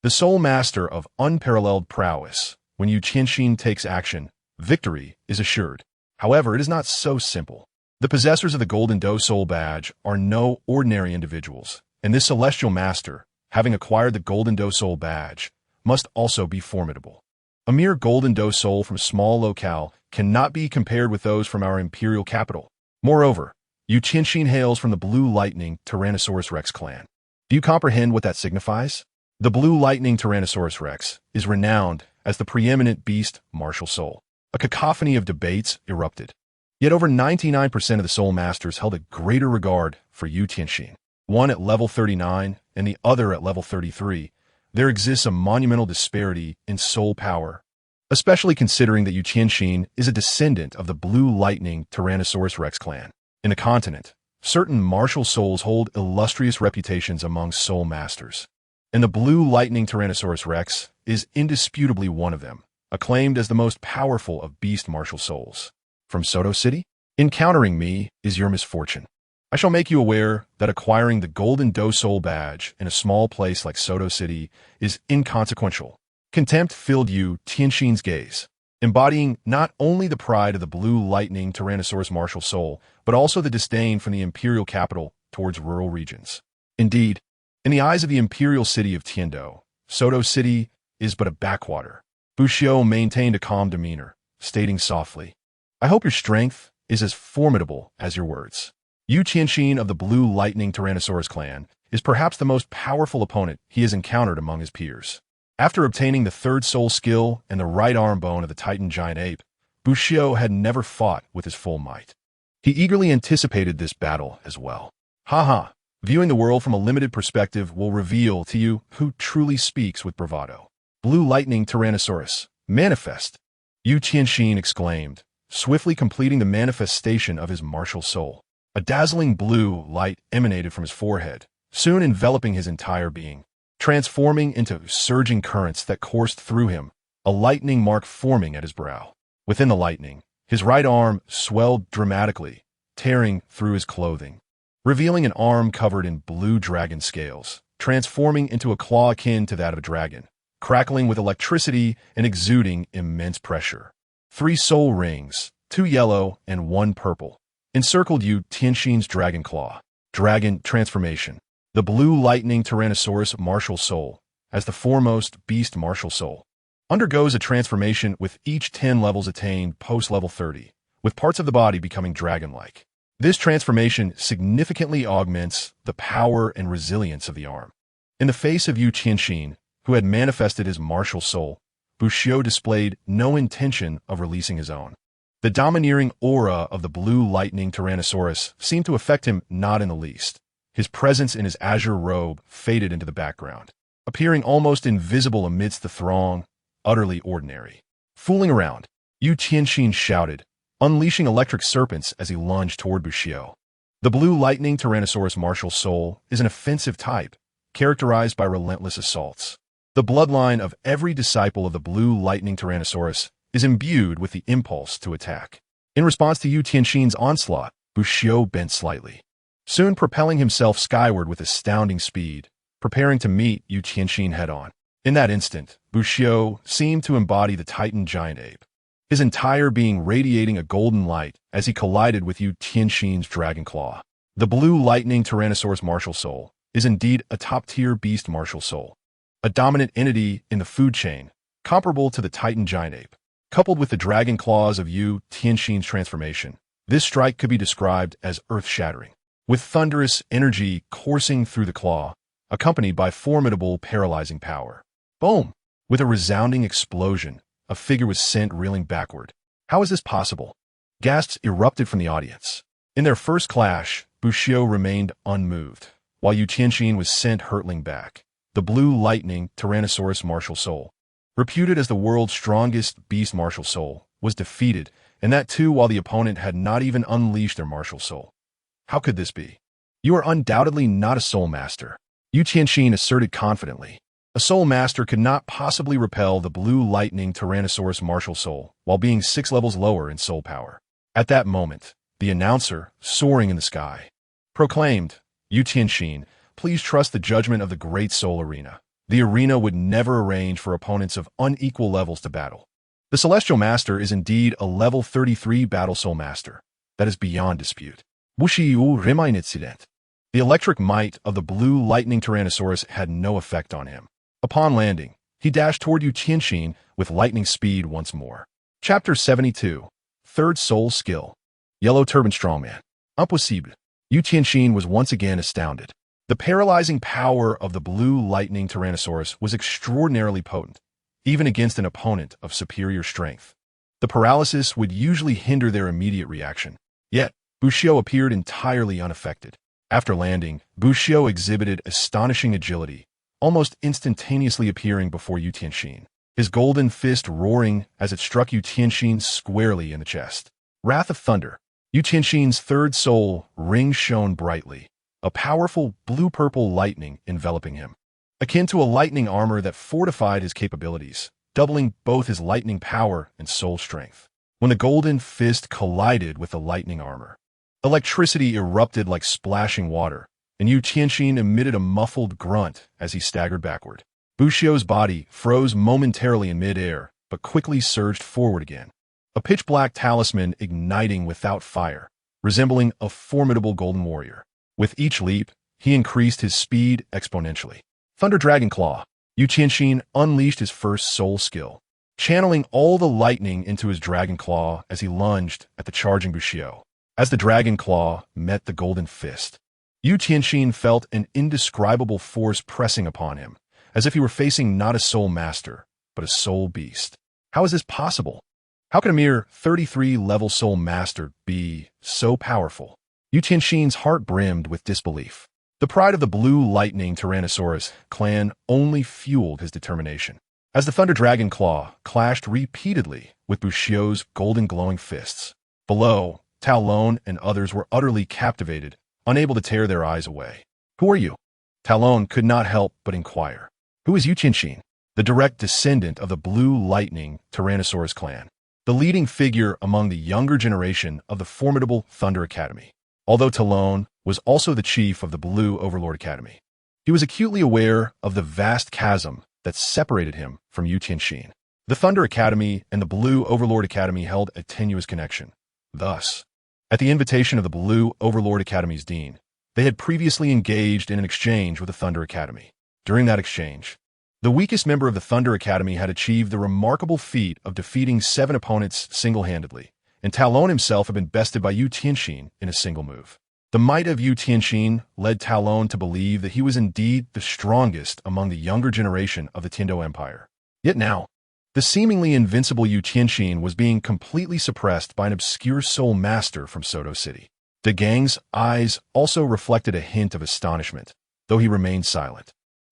the soul master of unparalleled prowess. When Yu Qianxin takes action, victory is assured. However, it is not so simple. The possessors of the Golden Do Soul Badge are no ordinary individuals, and this celestial master, having acquired the Golden Do Soul Badge, must also be formidable. A mere Golden Do Soul from a small locale cannot be compared with those from our imperial capital. Moreover, Yu Qianxin hails from the Blue Lightning Tyrannosaurus Rex clan. Do you comprehend what that signifies? The Blue Lightning Tyrannosaurus Rex is renowned as the preeminent beast martial soul. A cacophony of debates erupted. Yet over 99% of the soul masters held a greater regard for Yu Tianxin. One at level 39 and the other at level 33, there exists a monumental disparity in soul power, especially considering that Yu Tianxin is a descendant of the Blue Lightning Tyrannosaurus Rex clan. In the continent, certain martial souls hold illustrious reputations among soul masters, and the Blue Lightning Tyrannosaurus Rex is indisputably one of them, acclaimed as the most powerful of beast martial souls. From Soto City? Encountering me is your misfortune. I shall make you aware that acquiring the Golden Doe Soul Badge in a small place like Soto City is inconsequential. Contempt filled Yu Tianxin's gaze, embodying not only the pride of the Blue Lightning Tyrannosaurus martial soul, but also the disdain from the imperial capital towards rural regions. Indeed, in the eyes of the imperial city of Tiando, Soto City is but a backwater. Bushio maintained a calm demeanor, stating softly, "I hope your strength is as formidable as your words." Yu Tianxin of the Blue Lightning Tyrannosaurus clan is perhaps the most powerful opponent he has encountered among his peers. After obtaining the third soul skill and the right arm bone of the Titan giant ape, Bushio had never fought with his full might. He eagerly anticipated this battle as well. Haha, viewing the world from a limited perspective will reveal to you who truly speaks with bravado. Blue Lightning Tyrannosaurus, manifest! Yu Tianxin exclaimed, swiftly completing the manifestation of his martial soul. A dazzling blue light emanated from his forehead, soon enveloping his entire being, transforming into surging currents that coursed through him, a lightning mark forming at his brow. Within the lightning, his right arm swelled dramatically, tearing through his clothing, revealing an arm covered in blue dragon scales, transforming into a claw akin to that of a dragon, crackling with electricity and exuding immense pressure. 3 soul rings, 2 yellow and 1 purple, encircled Yu Tianxin's dragon claw. Dragon transformation. The Blue Lightning Tyrannosaurus martial soul, as the foremost beast martial soul, undergoes a transformation with each 10 levels attained post-level 30, with parts of the body becoming dragon-like. This transformation significantly augments the power and resilience of the arm. In the face of Yu Tianxin, who had manifested his martial soul, Bushio displayed no intention of releasing his own. The domineering aura of the Blue Lightning Tyrannosaurus seemed to affect him not in the least. His presence in his azure robe faded into the background, appearing almost invisible amidst the throng, utterly ordinary. Fooling around, Yu Tianxin shouted, unleashing electric serpents as he lunged toward Bushio. The Blue Lightning Tyrannosaurus martial soul is an offensive type, characterized by relentless assaults. The bloodline of every disciple of the Blue Lightning Tyrannosaurus is imbued with the impulse to attack. In response to Yu Tianxin's onslaught, Bushio bent slightly, soon propelling himself skyward with astounding speed, preparing to meet Yu Tianxin head-on. In that instant, Bushio seemed to embody the Titan giant ape, his entire being radiating a golden light as he collided with Yu Tianxin's dragon claw. The Blue Lightning Tyrannosaurus martial soul is indeed a top-tier beast martial soul, a dominant entity in the food chain, comparable to the Titan giant ape. Coupled with the dragon claws of Yu Tianxin's transformation, this strike could be described as earth-shattering, with thunderous energy coursing through the claw, accompanied by formidable paralyzing power. Boom! With a resounding explosion, a figure was sent reeling backward. How is this possible? Gasps erupted from the audience. In their first clash, Bushio remained unmoved, while Yu Tianxin was sent hurtling back. The Blue Lightning Tyrannosaurus martial soul, reputed as the world's strongest beast martial soul, was defeated, and that too while the opponent had not even unleashed their martial soul. How could this be? You are undoubtedly not a soul master, Yu Tianxin asserted confidently. A soul master could not possibly repel the Blue Lightning Tyrannosaurus martial soul while being 6 levels lower in soul power. At that moment, the announcer, soaring in the sky, proclaimed, Yu Tianxin, please trust the judgment of the Great Soul Arena. The arena would never arrange for opponents of unequal levels to battle. The Celestial Master is indeed a level 33 Battle Soul Master. That is beyond dispute. Wushiyu Rimain Incident. The electric might of the Blue Lightning Tyrannosaurus had no effect on him. Upon landing, he dashed toward Yu Tianxin with lightning speed once more. Chapter 72. Third Soul Skill. Yellow Turban Strongman. Impossible. Yu Tianxin was once again astounded. The paralyzing power of the Blue Lightning Tyrannosaurus was extraordinarily potent, even against an opponent of superior strength. The paralysis would usually hinder their immediate reaction. Yet, Bushido appeared entirely unaffected. After landing, Bushido exhibited astonishing agility, almost instantaneously appearing before Yu Tianxin, his golden fist roaring as it struck Yu Tianxin squarely in the chest. Wrath of Thunder. Yu Tianxin's third soul ring shone brightly, a powerful blue-purple lightning enveloping him, akin to a lightning armor that fortified his capabilities, doubling both his lightning power and soul strength. When the golden fist collided with the lightning armor, electricity erupted like splashing water, and Yu Tianxin emitted a muffled grunt as he staggered backward. Bushido's body froze momentarily in mid-air, but quickly surged forward again, a pitch-black talisman igniting without fire, resembling a formidable golden warrior. With each leap, he increased his speed exponentially. Thunder Dragon Claw. Yu Tianxin unleashed his first soul skill, channeling all the lightning into his dragon claw as he lunged at the charging Bushido. As the dragon claw met the golden fist, Yu Tianxin felt an indescribable force pressing upon him, as if he were facing not a soul master, but a soul beast. How is this possible? How can a mere 33-level soul master be so powerful? Yu Tianxin's heart brimmed with disbelief. The pride of the Blue Lightning Tyrannosaurus clan only fueled his determination. As the Thunder Dragon Claw clashed repeatedly with Bushido's golden glowing fists, below, Talon and others were utterly captivated, unable to tear their eyes away. Who are you? Talon could not help but inquire. Who is Yu Tianxin? The direct descendant of the Blue Lightning Tyrannosaurus clan, the leading figure among the younger generation of the formidable Thunder Academy. Although Talon was also the chief of the Blue Overlord Academy, he was acutely aware of the vast chasm that separated him from Yu Tianxin. The Thunder Academy and the Blue Overlord Academy held a tenuous connection. Thus, at the invitation of the Blue Overlord Academy's dean, they had previously engaged in an exchange with the Thunder Academy. During that exchange, the weakest member of the Thunder Academy had achieved the remarkable feat of defeating 7 opponents single-handedly, and Talon himself had been bested by Yu Tianxin in a single move. The might of Yu Tianxin led Talon to believe that he was indeed the strongest among the younger generation of the Tindo Empire. Yet now, the seemingly invincible Yu Tianxin was being completely suppressed by an obscure soul master from Soto City. De Gang's eyes also reflected a hint of astonishment, though he remained silent.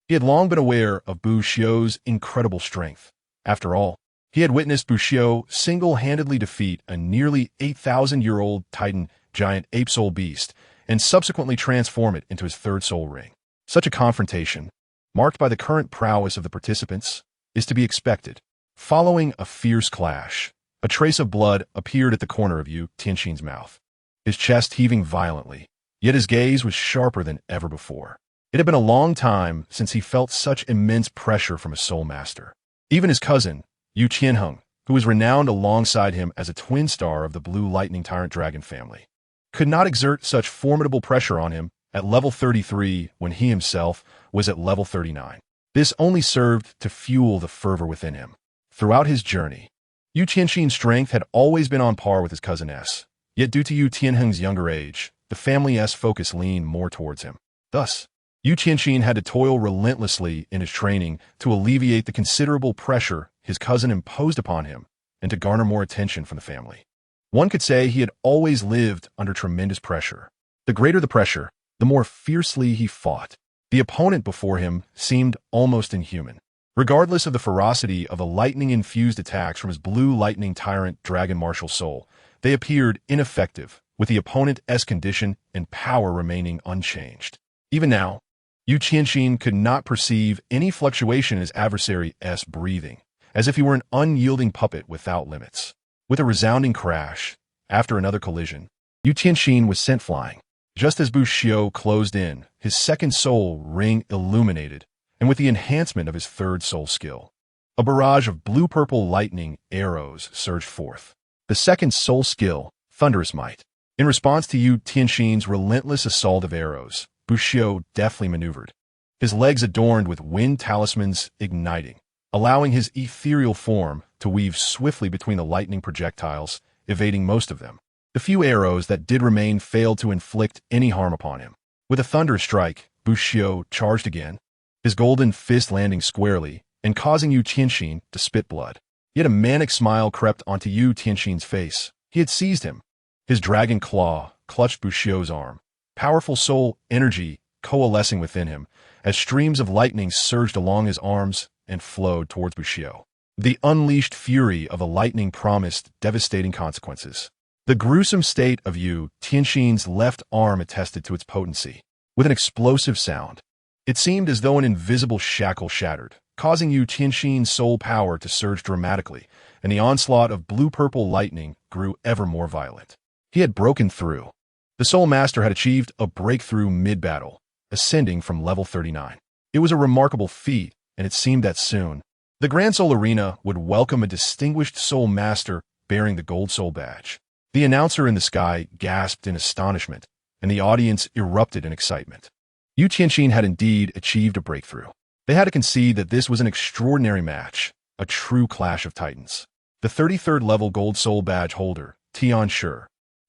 He had long been aware of Bushido's incredible strength. After all, he had witnessed Bushido single-handedly defeat a nearly 8,000-year-old Titan giant ape soul beast and subsequently transform it into his third soul ring. Such a confrontation, marked by the current prowess of the participants, is to be expected. Following a fierce clash, a trace of blood appeared at the corner of Yu Tianxin's mouth, his chest heaving violently, yet his gaze was sharper than ever before. It had been a long time since he felt such immense pressure from a soul master. Even his cousin, Yu Qianheng, who was renowned alongside him as a twin star of the Blue Lightning Tyrant Dragon family, could not exert such formidable pressure on him at level 33 when he himself was at level 39. This only served to fuel the fervor within him. Throughout his journey, Yu Tianxin's strength had always been on par with his cousin S, yet due to Yu Tianheng's younger age, the family S focus leaned more towards him. Thus, Yu Tianxin had to toil relentlessly in his training to alleviate the considerable pressure his cousin imposed upon him and to garner more attention from the family. One could say he had always lived under tremendous pressure. The greater the pressure, the more fiercely he fought. The opponent before him seemed almost inhuman. Regardless of the ferocity of the lightning-infused attacks from his Blue Lightning Tyrant Dragon Martial Soul, they appeared ineffective, with the opponent's condition and power remaining unchanged. Even now, Yu Tianxin could not perceive any fluctuation in his adversary's breathing, as if he were an unyielding puppet without limits. With a resounding crash, after another collision, Yu Tianxin was sent flying. Just as Bushido closed in, his second soul ring illuminated, and with the enhancement of his third soul skill, a barrage of blue-purple lightning arrows surged forth. The second soul skill, Thunderous Might. In response to Yu Tianxin's relentless assault of arrows, Bushido deftly maneuvered, his legs adorned with wind talismans igniting, allowing his ethereal form to weave swiftly between the lightning projectiles, evading most of them. The few arrows that did remain failed to inflict any harm upon him. With a thunderous strike, Bushido charged again, his golden fist landing squarely and causing Yu Tianxin to spit blood. Yet a manic smile crept onto Yu Tianxin's face. He had seized him. His dragon claw clutched Bushio's arm, powerful soul energy coalescing within him as streams of lightning surged along his arms and flowed towards Bushio. The unleashed fury of the lightning promised devastating consequences. The gruesome state of Yu Tianxin's left arm attested to its potency. With an explosive sound, it seemed as though an invisible shackle shattered, causing Yu Tianxin's soul power to surge dramatically, and the onslaught of blue-purple lightning grew ever more violent. He had broken through. The Soul Master had achieved a breakthrough mid-battle, ascending from level 39. It was a remarkable feat, and it seemed that soon, the Grand Soul Arena would welcome a distinguished Soul Master bearing the Gold Soul Badge. The announcer in the sky gasped in astonishment, and the audience erupted in excitement. Yu Tianxin had indeed achieved a breakthrough. They had to concede that this was an extraordinary match, a true clash of titans. The 33rd level Gold Soul Badge holder, Tian Shi,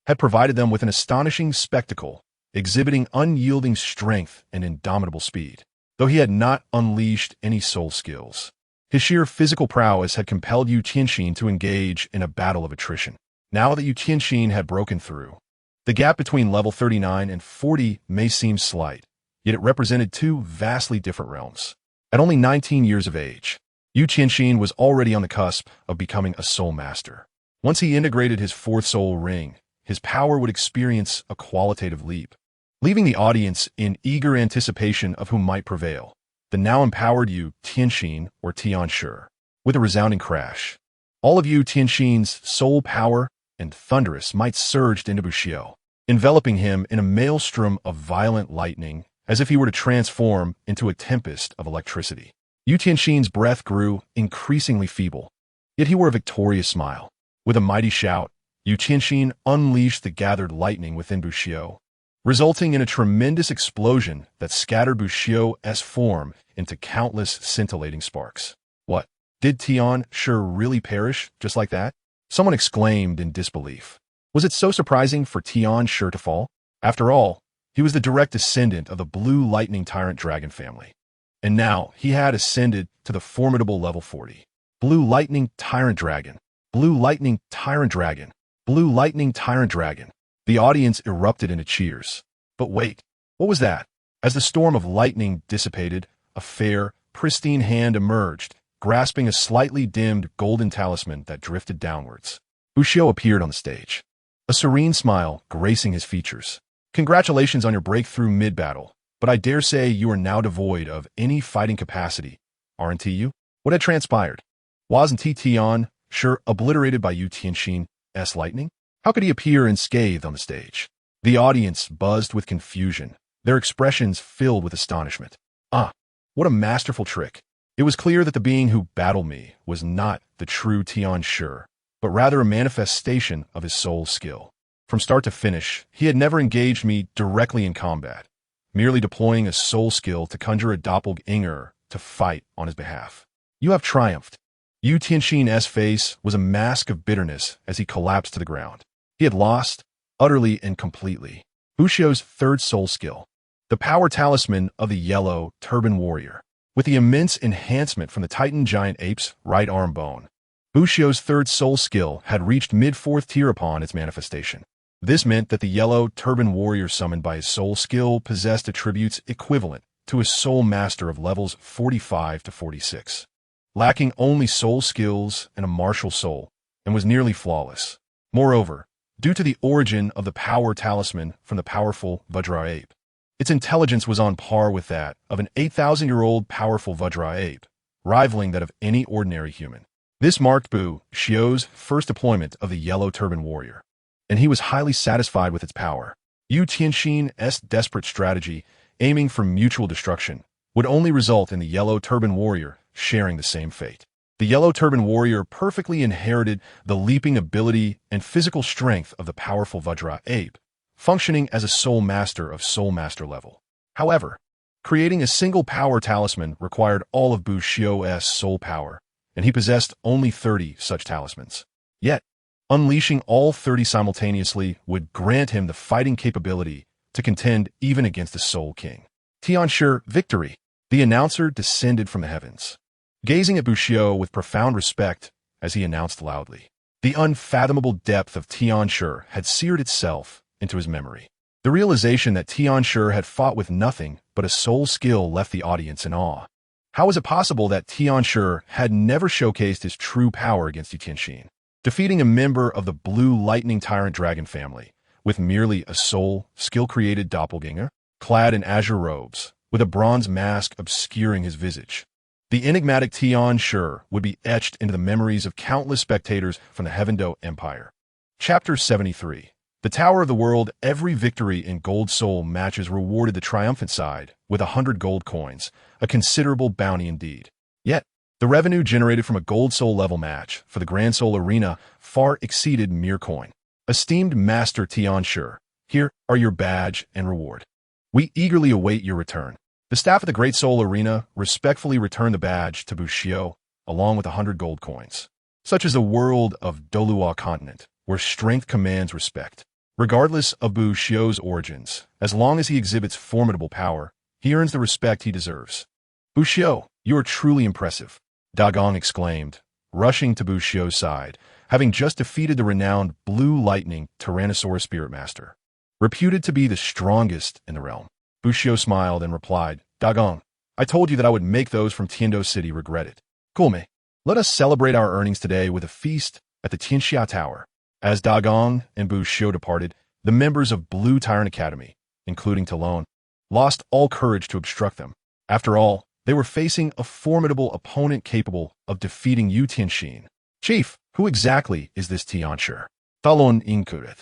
had provided them with an astonishing spectacle, exhibiting unyielding strength and indomitable speed, though he had not unleashed any soul skills. His sheer physical prowess had compelled Yu Tianxin to engage in a battle of attrition. Now that Yu Tianxin had broken through, the gap between level 39 and 40 may seem slight, yet it represented two vastly different realms. At only 19 years of age, Yu Tianxin was already on the cusp of becoming a soul master. Once he integrated his fourth soul ring, his power would experience a qualitative leap, leaving the audience in eager anticipation of who might prevail, the now empowered Yu Tianxin or Tian Shi. With a resounding crash, all of Yu Tianxin's soul power and thunderous might surged into Bushio, enveloping him in a maelstrom of violent lightning as if he were to transform into a tempest of electricity. Yu Tianxin's breath grew increasingly feeble, yet he wore a victorious smile. With a mighty shout, Yu Tianxin unleashed the gathered lightning within Bushio, resulting in a tremendous explosion that scattered Bushio's form into countless scintillating sparks. What? Did Tian Shi really perish just like that? Someone exclaimed in disbelief. Was it so surprising for Tian Shi to fall? After all, he was the direct descendant of the Blue Lightning Tyrant Dragon family. And now he had ascended to the formidable level 40. Blue Lightning Tyrant Dragon. Blue Lightning Tyrant Dragon. Blue Lightning Tyrant Dragon. The audience erupted into cheers. But wait, what was that? As the storm of lightning dissipated, a fair, pristine hand emerged, grasping a slightly dimmed golden talisman that drifted downwards. Bushio appeared on the stage, a serene smile gracing his features. Congratulations on your breakthrough mid-battle, but I dare say you are now devoid of any fighting capacity, aren't you? What had transpired? Wasn't Tian Shi obliterated by Yu Tianxin's lightning? How could he appear unscathed on the stage? The audience buzzed with confusion, their expressions filled with astonishment. Ah, what a masterful trick. It was clear that the being who battled me was not the true Tian Shi, but rather a manifestation of his soul skill. From start to finish, he had never engaged me directly in combat, merely deploying a soul skill to conjure a doppelganger to fight on his behalf. You have triumphed. Yu Tianxin's face was a mask of bitterness as he collapsed to the ground. He had lost, utterly and completely. Bushio's third soul skill, the power talisman of the yellow turban warrior. With the immense enhancement from the Titan giant ape's right arm bone, Bushio's third soul skill had reached mid-4th tier upon its manifestation. This meant that the yellow turban warrior summoned by his soul skill possessed attributes equivalent to a soul master of levels 45 to 46, lacking only soul skills and a martial soul, and was nearly flawless. Moreover, due to the origin of the power talisman from the powerful Vajra ape, its intelligence was on par with that of an 8,000-year-old powerful Vajra ape, rivaling that of any ordinary human. This marked Bushio's first deployment of the yellow turban warrior, and he was highly satisfied with its power. Yu Tianxin's desperate strategy, aiming for mutual destruction, would only result in the yellow turban warrior sharing the same fate. The yellow turban warrior perfectly inherited the leaping ability and physical strength of the powerful Vajra ape, functioning as a soul master of soul master level. However, creating a single power talisman required all of Bushio's soul power, and he possessed only 30 such talismans. Yet, unleashing all 30 simultaneously would grant him the fighting capability to contend even against the Soul King. Tian Shi, victory! The announcer descended from the heavens. gazing at Buxiu with profound respect as he announced loudly. The unfathomable depth of Tianshi had seared itself into his memory. The realization that Tianshi had fought with nothing but a soul skill left the audience in awe. How was it possible that Tianshi had never showcased his true power against Yu Tianxin, defeating a member of the Blue Lightning Tyrant Dragon family with merely a soul skill-created doppelganger, clad in azure robes, with a bronze mask obscuring his visage? The enigmatic Tianshi would be etched into the memories of countless spectators from the Heavendo Empire. Chapter 73. The Tower of the World. Every victory in Gold Soul matches rewarded the triumphant side with 100 gold coins, a considerable bounty indeed. Yet, the revenue generated from a Gold Soul level match for the Grand Soul Arena far exceeded mere coin. Esteemed Master Tianshi, here are your badge and reward. We eagerly await your return. The staff of the Great Soul Arena respectfully returned the badge to Buxiu, along with 100 gold coins. Such is the world of Douluos continent, where strength commands respect. Regardless of Buxiu's origins, as long as he exhibits formidable power, he earns the respect he deserves. Buxiu, you are truly impressive, Dagong exclaimed, rushing to Buxiu's side, having just defeated the renowned Blue Lightning Tyrannosaurus Spirit Master, reputed to be the strongest in the realm. Buxiu smiled and replied, Dagong, I told you that I would make those from Tiando City regret it. Kulme, let us celebrate our earnings today with a feast at the Tianxia Tower. As Dagong and Buxiu departed, the members of Blue Tyrant Academy, including Talon, lost all courage to obstruct them. After all, they were facing a formidable opponent capable of defeating Yu Tianxin. Chief, who exactly is this Tianshi? Talon inquired.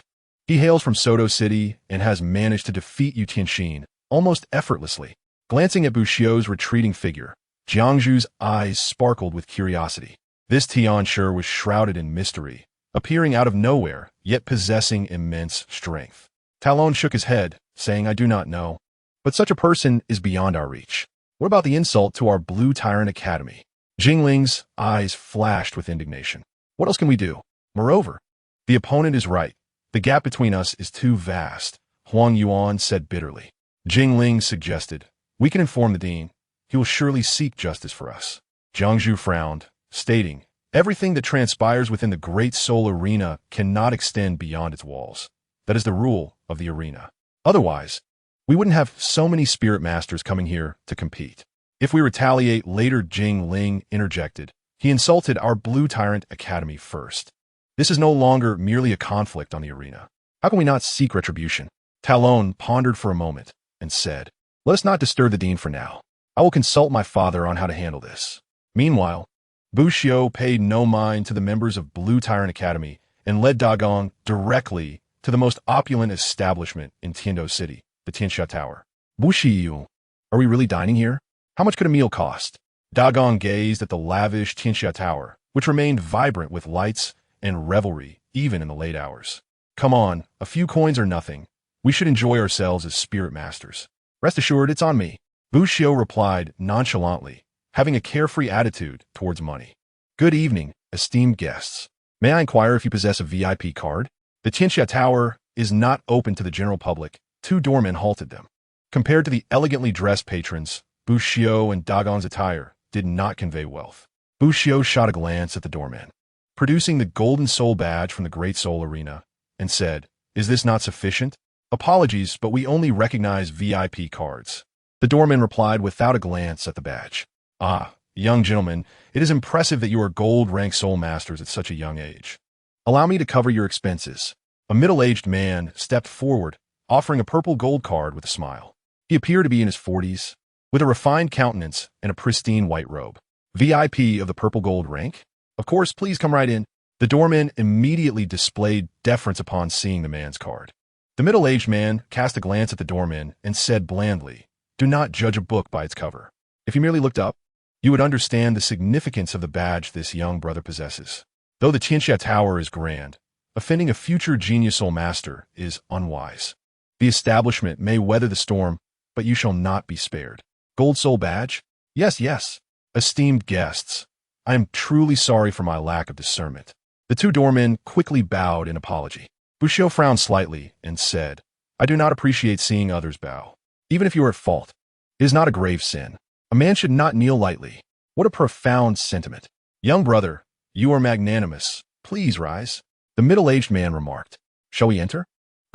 He hails from Soto City and has managed to defeat Yu Tianxin almost effortlessly. Glancing at Buxiu's retreating figure, Jiangzhu's eyes sparkled with curiosity. This Tianshi was shrouded in mystery, appearing out of nowhere, yet possessing immense strength. Talon shook his head, saying, I do not know. But such a person is beyond our reach. What about the insult to our Blue Tyrant Academy? Jingling's eyes flashed with indignation. What else can we do? Moreover, the opponent is right. The gap between us is too vast, Huang Yuan said bitterly. Jingling suggested, we can inform the dean. He will surely seek justice for us. Jiangzhu frowned, stating, everything that transpires within the Great Soul Arena cannot extend beyond its walls. That is the rule of the arena. Otherwise, we wouldn't have so many spirit masters coming here to compete. If we retaliate later, Jingling interjected. He insulted our Blue Tyrant Academy first. This is no longer merely a conflict on the arena. How can we not seek retribution? Talon pondered for a moment and said, let us not disturb the dean for now. I will consult my father on how to handle this. Meanwhile, Buxiu paid no mind to the members of Blue Tyrant Academy and led Dagong directly to the most opulent establishment in Tiando City, the Tianxia Tower. Buxiu, are we really dining here? How much could a meal cost? Dagong gazed at the lavish Tianxia Tower, which remained vibrant with lights and revelry even in the late hours. Come on, a few coins are nothing. We should enjoy ourselves as spirit masters. Rest assured, it's on me. Buxiu replied nonchalantly, having a carefree attitude towards money. Good evening, esteemed guests. May I inquire if you possess a VIP card? The Tianxia Tower is not open to the general public. Two doormen halted them. Compared to the elegantly dressed patrons, Buxiu and Dagong's attire did not convey wealth. Buxiu shot a glance at the doorman, producing the Golden Soul badge from the Great Soul Arena, and said, is this not sufficient? Apologies, but we only recognize VIP cards. The doorman replied without a glance at the badge. Ah, young gentlemen, it is impressive that you are gold-rank soul masters at such a young age. Allow me to cover your expenses. A middle-aged man stepped forward, offering a purple gold card with a smile. He appeared to be in his 40s, with a refined countenance and a pristine white robe. VIP of the purple gold rank? Of course, please come right in. The doorman immediately displayed deference upon seeing the man's card. The middle-aged man cast a glance at the doorman and said blandly, do not judge a book by its cover. If you merely looked up, you would understand the significance of the badge this young brother possesses. Though the Tianxia Tower is grand, offending a future genius soul master is unwise. The establishment may weather the storm, but you shall not be spared. Gold soul badge? Yes, yes. Esteemed guests, I am truly sorry for my lack of discernment. The two doormen quickly bowed in apology. Buxiu frowned slightly and said, I do not appreciate seeing others bow. Even if you are at fault, it is not a grave sin. A man should not kneel lightly. What a profound sentiment. Young brother, you are magnanimous. Please rise. The middle-aged man remarked. Shall we enter?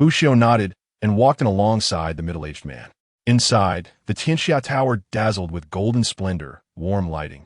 Bushio nodded and walked in alongside the middle-aged man. Inside, the Tianxia Tower dazzled with golden splendor, warm lighting,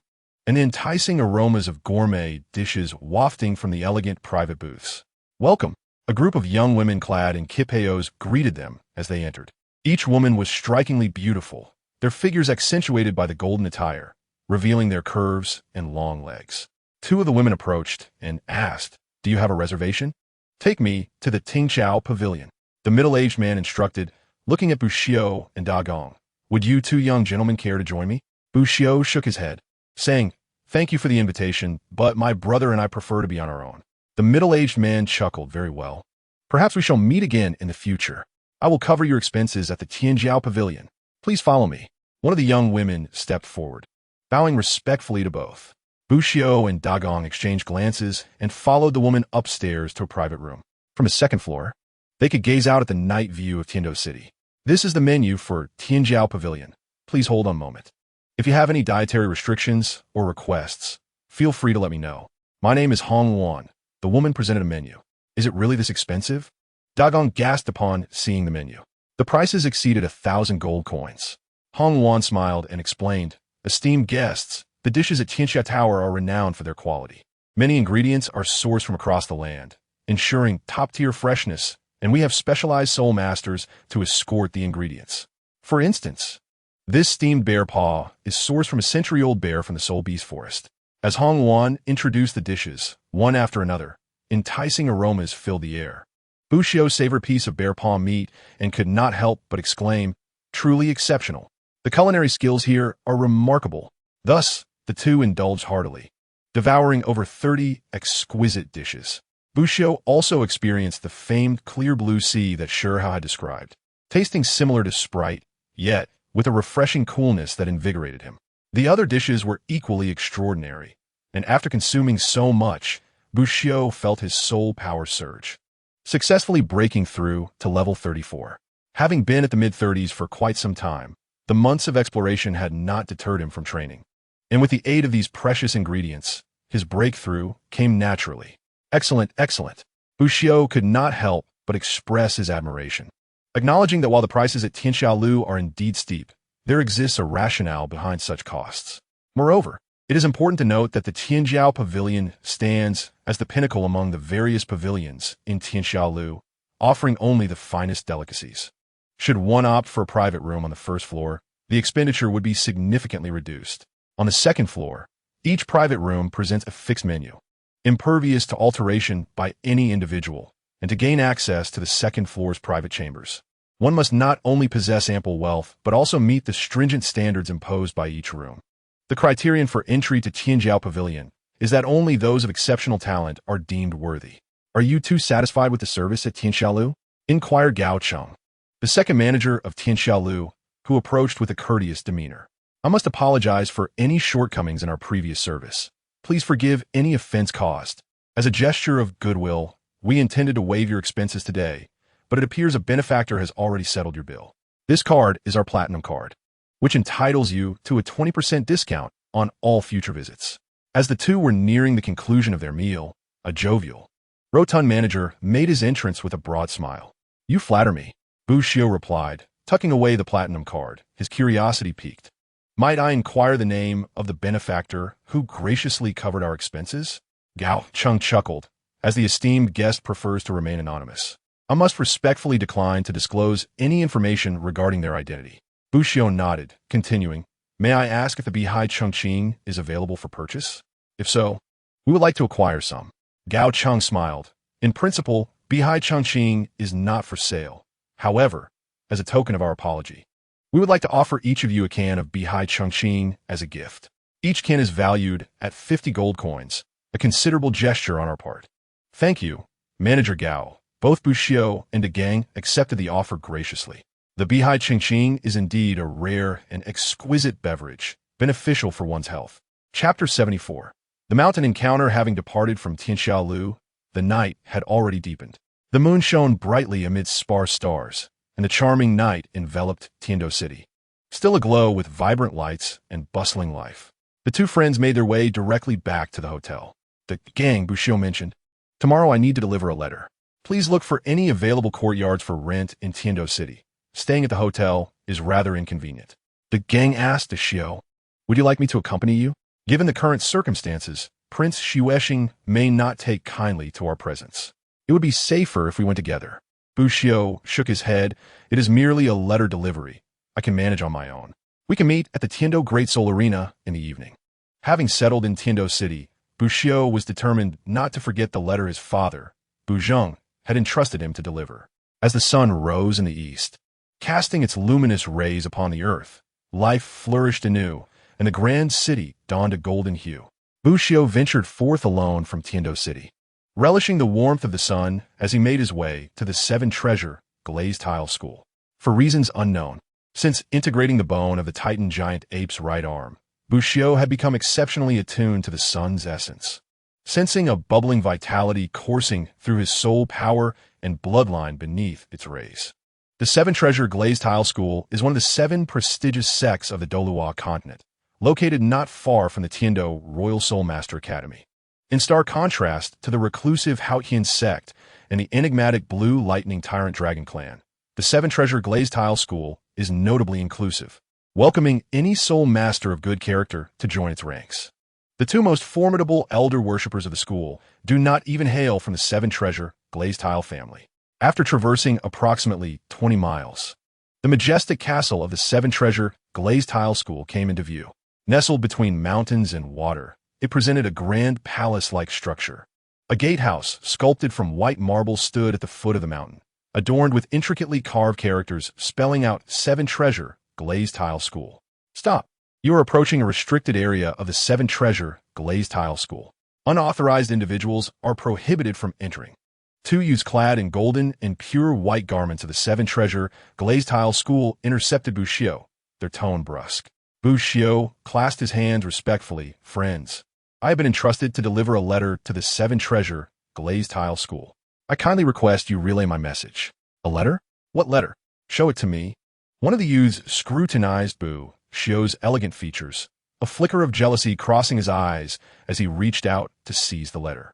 and the enticing aromas of gourmet dishes wafting from the elegant private booths. Welcome! A group of young women clad in kipeos greeted them as they entered. Each woman was strikingly beautiful, their figures accentuated by the golden attire, revealing their curves and long legs. Two of the women approached and asked, "Do you have a reservation? Take me to the Tingqiao Pavilion." The middle-aged man instructed, looking at Bushio and Dagong. "Would you two young gentlemen care to join me?" Bushio shook his head, saying, "Thank you for the invitation, but my brother and I prefer to be on our own." The middle-aged man chuckled. "Very well. Perhaps we shall meet again in the future. I will cover your expenses at the Tianjiao Pavilion. Please follow me." One of the young women stepped forward, bowing respectfully to both. Bushio and Dagong exchanged glances and followed the woman upstairs to a private room. From his second floor, they could gaze out at the night view of Tiando City. "This is the menu for Tianjiao Pavilion. Please hold on a moment. If you have any dietary restrictions or requests, feel free to let me know. My name is Hong Wan." The woman presented a menu. "Is it really this expensive?" Dagong gasped upon seeing the menu. The prices exceeded 1,000 gold coins. Hong Wan smiled and explained, "Esteemed guests, the dishes at Tianxia Tower are renowned for their quality. Many ingredients are sourced from across the land, ensuring top-tier freshness, and we have specialized soul masters to escort the ingredients. For instance, this steamed bear paw is sourced from a century-old bear from the Soul Beast Forest." As Hong Wan introduced the dishes, one after another, enticing aromas filled the air. Bushio savored a piece of bear paw meat and could not help but exclaim, "Truly exceptional. The culinary skills here are remarkable." Thus, the two indulged heartily, devouring over 30 exquisite dishes. Bushio also experienced the famed clear blue sea that Shurhao had described, tasting similar to Sprite, yet with a refreshing coolness that invigorated him. The other dishes were equally extraordinary, and after consuming so much, Bushio felt his soul power surge, successfully breaking through to level 34. Having been at the mid-30s for quite some time, the months of exploration had not deterred him from training. And with the aid of these precious ingredients, his breakthrough came naturally. "Excellent, excellent." Bushio could not help but express his admiration, acknowledging that while the prices at Tianxiaolu are indeed steep, there exists a rationale behind such costs. Moreover, it is important to note that the Tianjiao Pavilion stands as the pinnacle among the various pavilions in Tianxiaolu, offering only the finest delicacies. Should one opt for a private room on the first floor, the expenditure would be significantly reduced. On the second floor, each private room presents a fixed menu, impervious to alteration by any individual, and to gain access to the second floor's private chambers, one must not only possess ample wealth, but also meet the stringent standards imposed by each room. The criterion for entry to Tianjiao Pavilion is that only those of exceptional talent are deemed worthy. "Are you two satisfied with the service at Tianxiaolu?" inquired Gao Cheng, the second manager of Tianxiaolu, who approached with a courteous demeanor. "I must apologize for any shortcomings in our previous service. Please forgive any offense caused. As a gesture of goodwill, we intended to waive your expenses today, but it appears a benefactor has already settled your bill. This card is our Platinum card, which entitles you to a 20% discount on all future visits." As the two were nearing the conclusion of their meal, a jovial, rotund manager made his entrance with a broad smile. "You flatter me," Bushio replied, tucking away the Platinum card, his curiosity piqued. "Might I inquire the name of the benefactor who graciously covered our expenses?" Gao Cheng chuckled, as the esteemed guest prefers to remain anonymous. "I must respectfully decline to disclose any information regarding their identity." Bushio nodded, continuing, "May I ask if the Bihai Chongqing is available for purchase? If so, we would like to acquire some." Gao Cheng smiled. "In principle, Bihai Chongqing is not for sale. However, as a token of our apology, we would like to offer each of you a can of Bihai Chongqing as a gift. Each can is valued at 50 gold coins, a considerable gesture on our part." "Thank you, Manager Gao." Both Bushio and Gang accepted the offer graciously. The Bihai Chongqing is indeed a rare and exquisite beverage, beneficial for one's health. Chapter 74. The mountain encounter having departed from Tianxiaolu, the night had already deepened. The moon shone brightly amid sparse stars, and the charming night enveloped Tiando City, still aglow with vibrant lights and bustling life. The two friends made their way directly back to the hotel. The gang, Bushio mentioned. Tomorrow I need to deliver a letter. Please look for any available courtyards for rent in Tiendo City. Staying at the hotel is rather inconvenient. The gang asked Shio, would you like me to accompany you? Given the current circumstances, Prince Xueshing may not take kindly to our presence. It would be safer if we went together. Bushio shook his head. It is merely a letter delivery. I can manage on my own. We can meet at the Tiendo Great Soul Arena in the evening. Having settled in Tiendo City, Bushio was determined not to forget the letter his father, Buzheng, had entrusted him to deliver. As the sun rose in the east, casting its luminous rays upon the earth, life flourished anew, and the grand city donned a golden hue. Bushio ventured forth alone from Tiendo City, relishing the warmth of the sun as he made his way to the Seven Treasure Glazed Tile School. For reasons unknown, since integrating the bone of the Titan giant ape's right arm, Bushio had become exceptionally attuned to the sun's essence. Sensing a bubbling vitality coursing through his soul power and bloodline beneath its rays. The Seven Treasure Glazed Tile School is one of the 7 prestigious sects of the Douluos continent, located not far from the Tiendo Royal Soul Master Academy. In stark contrast to the reclusive Haotian sect and the enigmatic Blue Lightning Tyrant Dragon clan, the Seven Treasure Glazed Tile School is notably inclusive, welcoming any soul master of good character to join its ranks. The two most formidable elder worshippers of the school do not even hail from the Seven Treasure Glazed Tile family. After traversing approximately 20 miles, the majestic castle of the Seven Treasure Glazed Tile School came into view. Nestled between mountains and water, it presented a grand palace-like structure. A gatehouse, sculpted from white marble, stood at the foot of the mountain, adorned with intricately carved characters spelling out Seven Treasure Glazed Tile School. Stop! You are approaching a restricted area of the Seven Treasure Glazed Tile School. Unauthorized individuals are prohibited from entering. 2 youths clad in golden and pure white garments of the Seven Treasure Glazed Tile School intercepted Bushio, their tone brusque. Bushio clasped his hands respectfully. Friends, I have been entrusted to deliver a letter to the Seven Treasure Glazed Tile School. I kindly request you relay my message. A letter? What letter? Show it to me. One of the youths scrutinized Bushio's elegant features, a flicker of jealousy crossing his eyes as he reached out to seize the letter.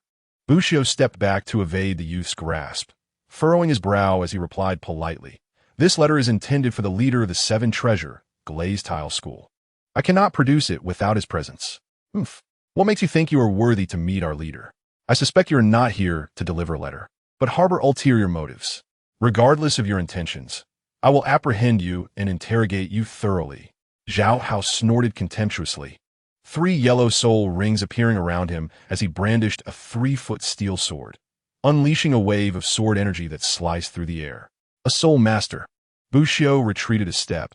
Bushio stepped back to evade the youth's grasp, furrowing his brow as he replied politely, "This letter is intended for the leader of the Seven Treasure Glazed Tile School. I cannot produce it without his presence." What makes you think you are worthy to meet our leader? I suspect you are not here to deliver a letter, but harbor ulterior motives. Regardless of your intentions, I will apprehend you and interrogate you thoroughly. Zhao Hao snorted contemptuously, 3 yellow soul rings appearing around him as he brandished a 3-foot steel sword, unleashing a wave of sword energy that sliced through the air. A soul master. Bushio retreated a step,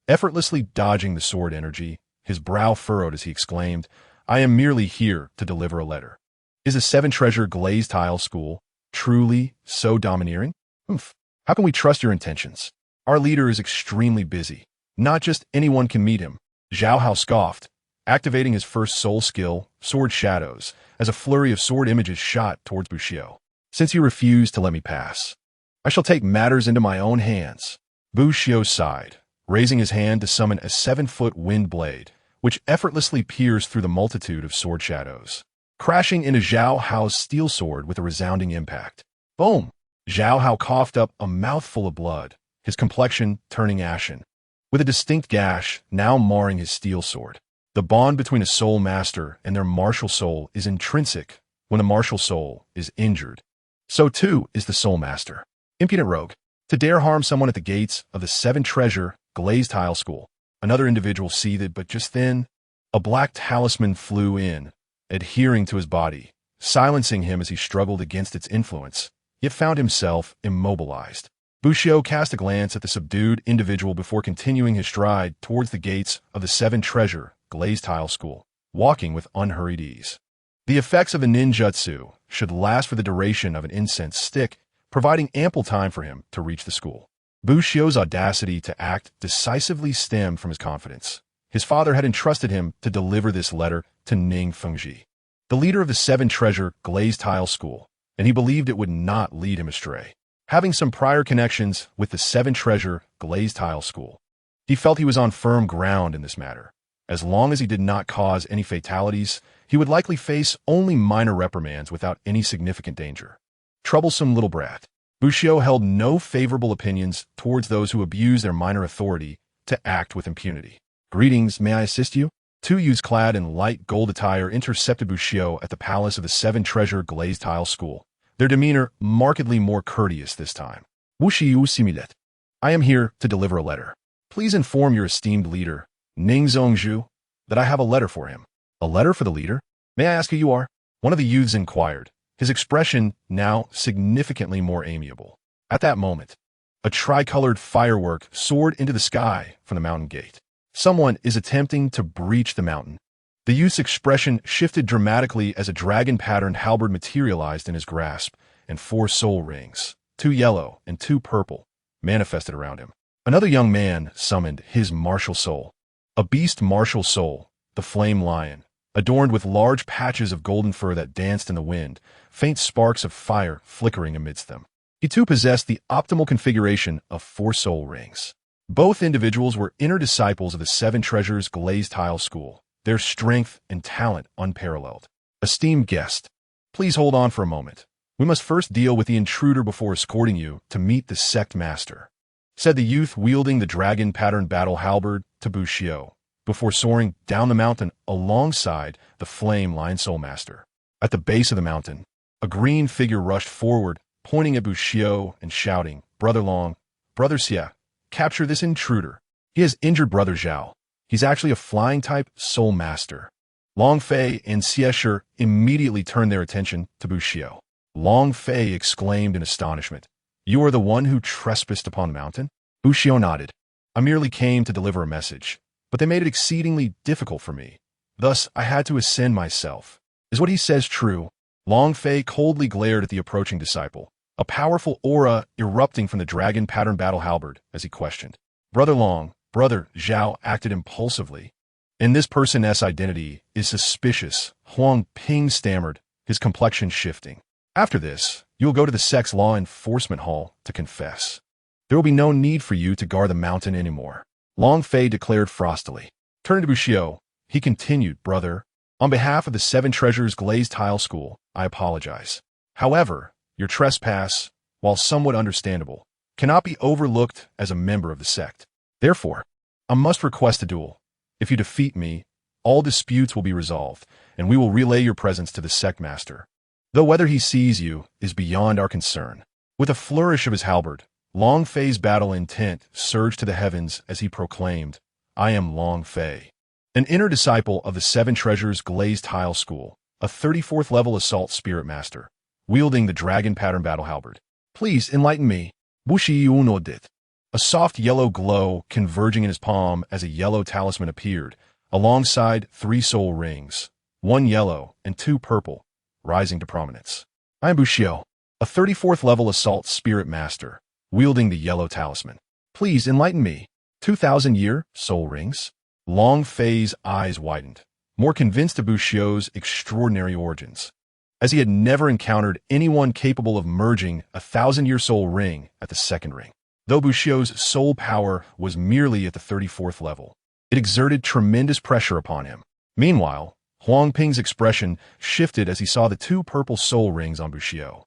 effortlessly dodging the sword energy, his brow furrowed as he exclaimed, "I am merely here to deliver a letter." Is the Seven Treasure Glazed Tile School truly so domineering? How can we trust your intentions? Our leader is extremely busy. Not just anyone can meet him. Zhao Hao scoffed, activating his first soul skill, Sword Shadows, as a flurry of sword images shot towards Bushio. Since you refuse to let me pass, I shall take matters into my own hands. Bushio sighed, raising his hand to summon a 7-foot wind blade, which effortlessly pierced through the multitude of sword shadows, crashing into Zhao Hao's steel sword with a resounding impact. Boom! Zhao Hao coughed up a mouthful of blood, his complexion turning ashen, with a distinct gash now marring his steel sword. The bond between a soul master and their martial soul is intrinsic. When the martial soul is injured, so too is the soul master. Impudent rogue, to dare harm someone at the gates of the Seven Treasure Glazed Tile School. Another individual seethed, but just then, a black talisman flew in, adhering to his body, silencing him as he struggled against its influence, yet found himself immobilized. Bushio cast a glance at the subdued individual before continuing his stride towards the gates of the Seven Treasure Glazed Tile School, walking with unhurried ease. The effects of the ninjutsu should last for the duration of an incense stick, providing ample time for him to reach the school. Bushio's audacity to act decisively stemmed from his confidence. His father had entrusted him to deliver this letter to Ning Fengji, the leader of the Seven Treasure Glazed Tile School, and he believed it would not lead him astray. Having some prior connections with the Seven Treasure Glazed Tile School, he felt he was on firm ground in this matter. As long as he did not cause any fatalities, he would likely face only minor reprimands without any significant danger. Troublesome little brat. Bushio held no favorable opinions towards those who abuse their minor authority to act with impunity. Greetings, may I assist you? Two youths clad in light gold attire intercepted Bushio at the palace of the seven-treasure glazed tile school, their demeanor markedly more courteous this time. Wushiu Similet. I am here to deliver a letter. Please inform your esteemed leader, Ning Zhongzhu, that I have a letter for him. A letter for the leader? May I ask who you are? One of the youths inquired, his expression now significantly more amiable. At that moment, a tricolored firework soared into the sky from the mountain gate. Someone is attempting to breach the mountain. The youth's expression shifted dramatically as a dragon-patterned halberd materialized in his grasp, and 4 soul rings, 2 yellow and 2 purple, manifested around him. Another young man summoned his martial soul. A beast martial soul, the flame lion, adorned with large patches of golden fur that danced in the wind, faint sparks of fire flickering amidst them. He too possessed the optimal configuration of 4 soul rings. Both individuals were inner disciples of the Seven Treasures Glazed Tile School, their strength and talent unparalleled. Esteemed guest, please hold on for a moment. We must first deal with the intruder before escorting you to meet the sect master, said the youth wielding the dragon-patterned battle halberd to Bushio, before soaring down the mountain alongside the flame lion soul master. At the base of the mountain, a green figure rushed forward, pointing at Bushio and shouting, Brother Long, Brother Xia, capture this intruder. He has injured Brother Zhao. He's actually a flying-type soul master. Long Fei and Xie immediately turned their attention to Bushio. Long Fei exclaimed in astonishment, You are the one who trespassed upon the mountain? Bushio nodded. I merely came to deliver a message, but they made it exceedingly difficult for me. Thus, I had to ascend myself. Is what he says true? Long Fei coldly glared at the approaching disciple, a powerful aura erupting from the dragon-patterned battle halberd as he questioned. Brother Long, Brother Zhao acted impulsively. And this person's identity is suspicious, Huang Ping stammered, his complexion shifting. After this, you will go to the sect's law enforcement hall to confess. There will be no need for you to guard the mountain anymore. Long Fei declared frostily. Turning to Bushio, he continued, Brother, on behalf of the Seven Treasures Glazed Tile School, I apologize. However, your trespass, while somewhat understandable, cannot be overlooked as a member of the sect. Therefore, I must request a duel. If you defeat me, all disputes will be resolved, and we will relay your presence to the sect master. Though whether he sees you is beyond our concern. With a flourish of his halberd, Long Fei's battle intent surged to the heavens as he proclaimed, I am Long Fei, an inner disciple of the Seven Treasures Glazed Tile School, a 34th level assault spirit master, wielding the dragon-patterned battle halberd. Please enlighten me. Bushi Unodit. A soft yellow glow converging in his palm as a yellow talisman appeared, alongside 3 soul rings, 1 yellow and 2 purple, rising to prominence. I am Bushio, a 34th level assault spirit master, wielding the yellow talisman. Please enlighten me. 2,000-year soul rings? Long Fei's eyes widened, more convinced of Bushio's extraordinary origins, as he had never encountered anyone capable of merging a 1,000-year soul ring at the second ring. Though Bushio's soul power was merely at the 34th level, it exerted tremendous pressure upon him. Meanwhile, Huang Ping's expression shifted as he saw the 2 purple soul rings on Bushio.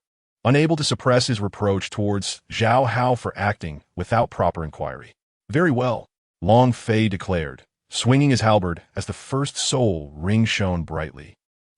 Unable to suppress his reproach towards Zhao Hao for acting without proper inquiry. Very well, Long Fei declared, swinging his halberd as the first soul ring shone brightly.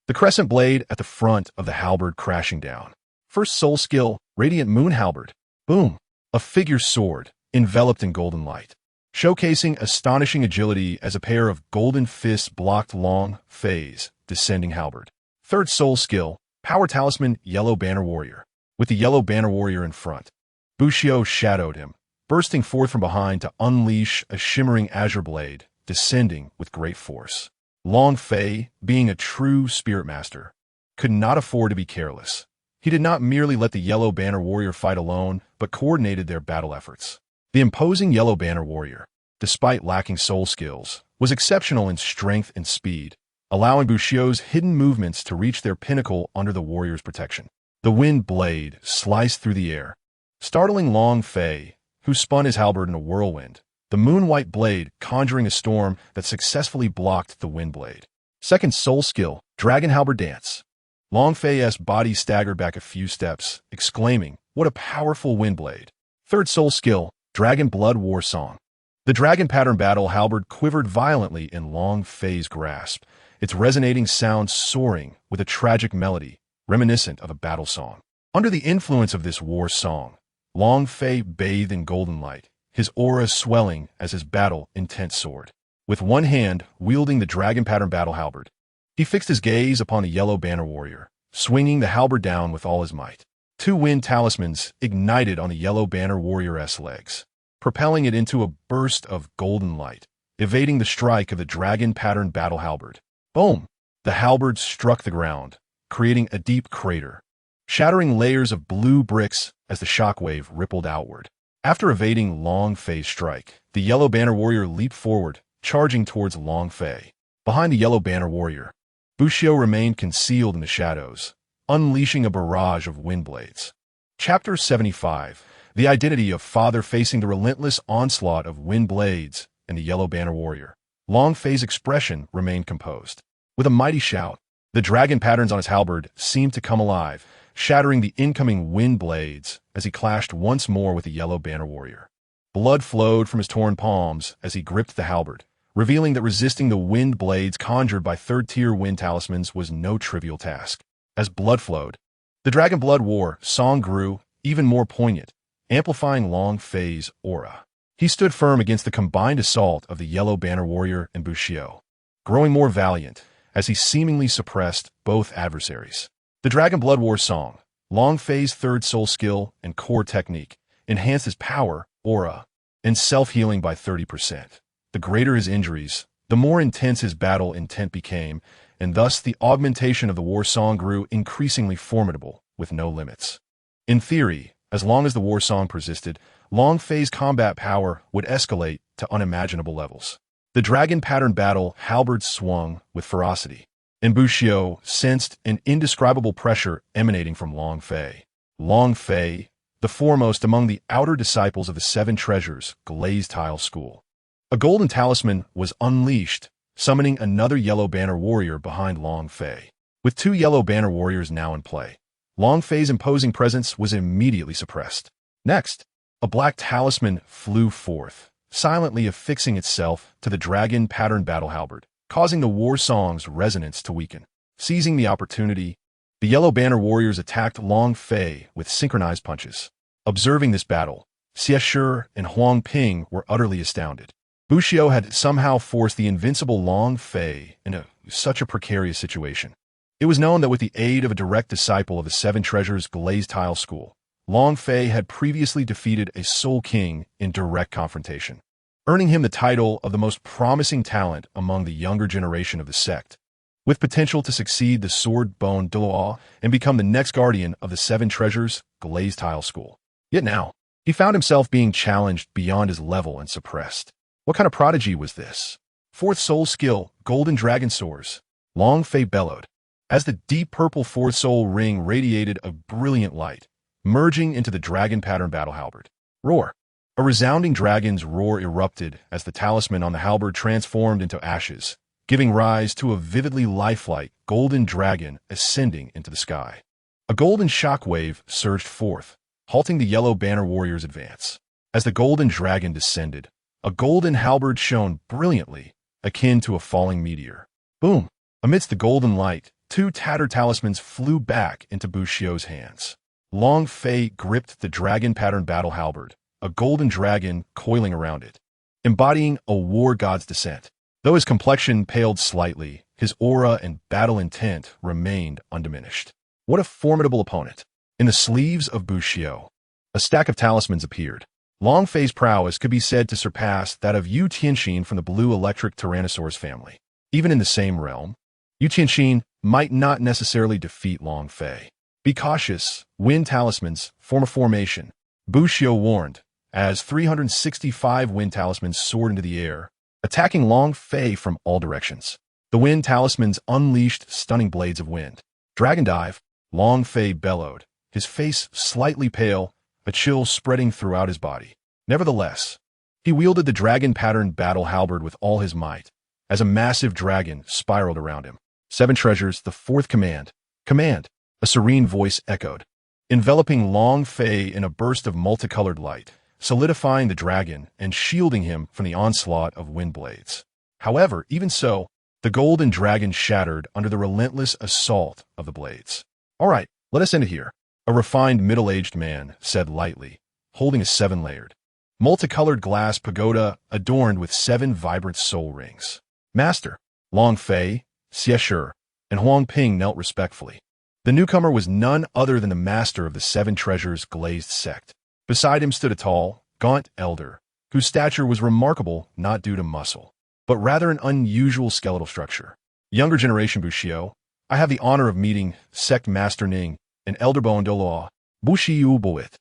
The crescent blade at the front of the halberd crashing down. First soul skill, Radiant Moon Halberd. Boom! A figure soared, enveloped in golden light, showcasing astonishing agility as a pair of golden fists blocked Long Fei's descending halberd. Third soul skill, Power Talisman Yellow Banner Warrior. With the Yellow Banner Warrior in front, Bushio shadowed him, bursting forth from behind to unleash a shimmering azure blade, descending with great force. Long Fei, being a true spirit master, could not afford to be careless. He did not merely let the Yellow Banner Warrior fight alone, but coordinated their battle efforts. The imposing Yellow Banner Warrior, despite lacking soul skills, was exceptional in strength and speed, allowing Bushio's hidden movements to reach their pinnacle under the warrior's protection. The wind blade sliced through the air, startling Long Fei, who spun his halberd in a whirlwind, the moon-white blade conjuring a storm that successfully blocked the wind blade. Second soul skill, Dragon Halberd Dance. Long Fei's body staggered back a few steps, exclaiming, "What a powerful wind blade!" Third soul skill, Dragon Blood War Song. The dragon pattern battle halberd quivered violently in Long Fei's grasp, its resonating sound soaring with a tragic melody, reminiscent of a battle song. Under the influence of this war song, Long Fei bathed in golden light, his aura swelling as his battle intent soared. With one hand wielding the dragon pattern battle halberd, he fixed his gaze upon the yellow banner warrior, swinging the halberd down with all his might. Two wind talismans ignited on the yellow banner warrior's legs, propelling it into a burst of golden light, evading the strike of the dragon pattern battle halberd. Boom! The halberd struck the ground, creating a deep crater, shattering layers of blue bricks as the shockwave rippled outward. After evading Long Fei's strike, the yellow banner warrior leaped forward, charging towards Long Fei. Behind the yellow banner warrior, Bushio remained concealed in the shadows, unleashing a barrage of wind blades. Chapter 75. The identity of Father facing the relentless onslaught of wind blades and the yellow banner warrior. Long Fei's expression remained composed. With a mighty shout, the dragon patterns on his halberd seemed to come alive, shattering the incoming wind blades as he clashed once more with the yellow banner warrior. Blood flowed from his torn palms as he gripped the halberd, revealing that resisting the wind blades conjured by third-tier wind talismans was no trivial task. As blood flowed, the Dragon Blood War song grew even more poignant, amplifying Long Fei's aura. He stood firm against the combined assault of the yellow banner warrior and Bushio, growing more valiant as he seemingly suppressed both adversaries. The Dragon Blood War song, Long Fei's third soul skill and core technique, enhanced his power, aura, and self-healing by 30%. The greater his injuries, the more intense his battle intent became, and thus the augmentation of the war song grew increasingly formidable, with no limits. In theory, as long as the war song persisted, Long Fei's combat power would escalate to unimaginable levels. The dragon pattern battle halberd swung with ferocity, and Bushio sensed an indescribable pressure emanating from Long Fei. Long Fei, the foremost among the outer disciples of the Seven Treasures Glazed Tile School. A golden talisman was unleashed, summoning another yellow banner warrior behind Long Fei. With two yellow banner warriors now in play, Long Fei's imposing presence was immediately suppressed. Next, a black talisman flew forth, silently affixing itself to the dragon pattern battle halberd, causing the war song's resonance to weaken. Seizing the opportunity, the yellow banner warriors attacked Long Fei with synchronized punches. Observing this battle, Shatter and Huang Ping were utterly astounded. Bushio had somehow forced the invincible Long Fei into such a precarious situation. It was known that with the aid of a direct disciple of the Seven Treasures Glazed Tile School, Long Fei had previously defeated a Soul King in direct confrontation, earning him the title of the most promising talent among the younger generation of the sect, with potential to succeed the sword-bone Douluos and become the next guardian of the Seven Treasures Glazed Tile School. Yet now, he found himself being challenged beyond his level and suppressed. What kind of prodigy was this? Fourth soul skill, Golden Dragon Soars. Long Fei bellowed, as the deep purple fourth soul ring radiated a brilliant light, merging into the dragon pattern battle halberd. Roar! A resounding dragon's roar erupted as the talisman on the halberd transformed into ashes, giving rise to a vividly lifelike golden dragon ascending into the sky. A golden shockwave surged forth, halting the yellow banner warrior's advance. As the golden dragon descended, a golden halberd shone brilliantly, akin to a falling meteor. Boom! Amidst the golden light, two tattered talismans flew back into Bushio's hands. Long Fei gripped the dragon pattern battle halberd, a golden dragon coiling around it, embodying a war god's descent. Though his complexion paled slightly, his aura and battle intent remained undiminished. What a formidable opponent! In the sleeves of Bushio, a stack of talismans appeared. Long Fei's prowess could be said to surpass that of Yu Tianxin from the blue electric Tyrannosaurus family. Even in the same realm, Yu Tianxin might not necessarily defeat Long Fei. Be cautious, wind talismans form a formation, Bushio warned, as 365 wind talismans soared into the air, attacking Long Fei from all directions. The wind talismans unleashed stunning blades of wind. Dragon dive, Long Fei bellowed, his face slightly pale, a chill spreading throughout his body. Nevertheless, He wielded the dragon-patterned battle halberd with all his might, as a massive dragon spiraled around him. 7 treasures, the 4th command. Command, a serene voice echoed, enveloping Long Fei in a burst of multicolored light, solidifying the dragon and shielding him from the onslaught of wind blades. However, even so, the golden dragon shattered under the relentless assault of the blades. All right, let us end it here. A refined middle-aged man said lightly, holding a 7-layered, multicolored glass pagoda adorned with 7 vibrant soul rings. Master, Long Fei, Shatter, and Huang Ping knelt respectfully. The newcomer was none other than the master of the 7 treasures glazed sect. Beside him stood a tall, gaunt elder, whose stature was remarkable not due to muscle, but rather an unusual skeletal structure. Younger generation Bushio, I have the honor of meeting Sect Master Ning and Elder Douluos, Bushiyu Boit,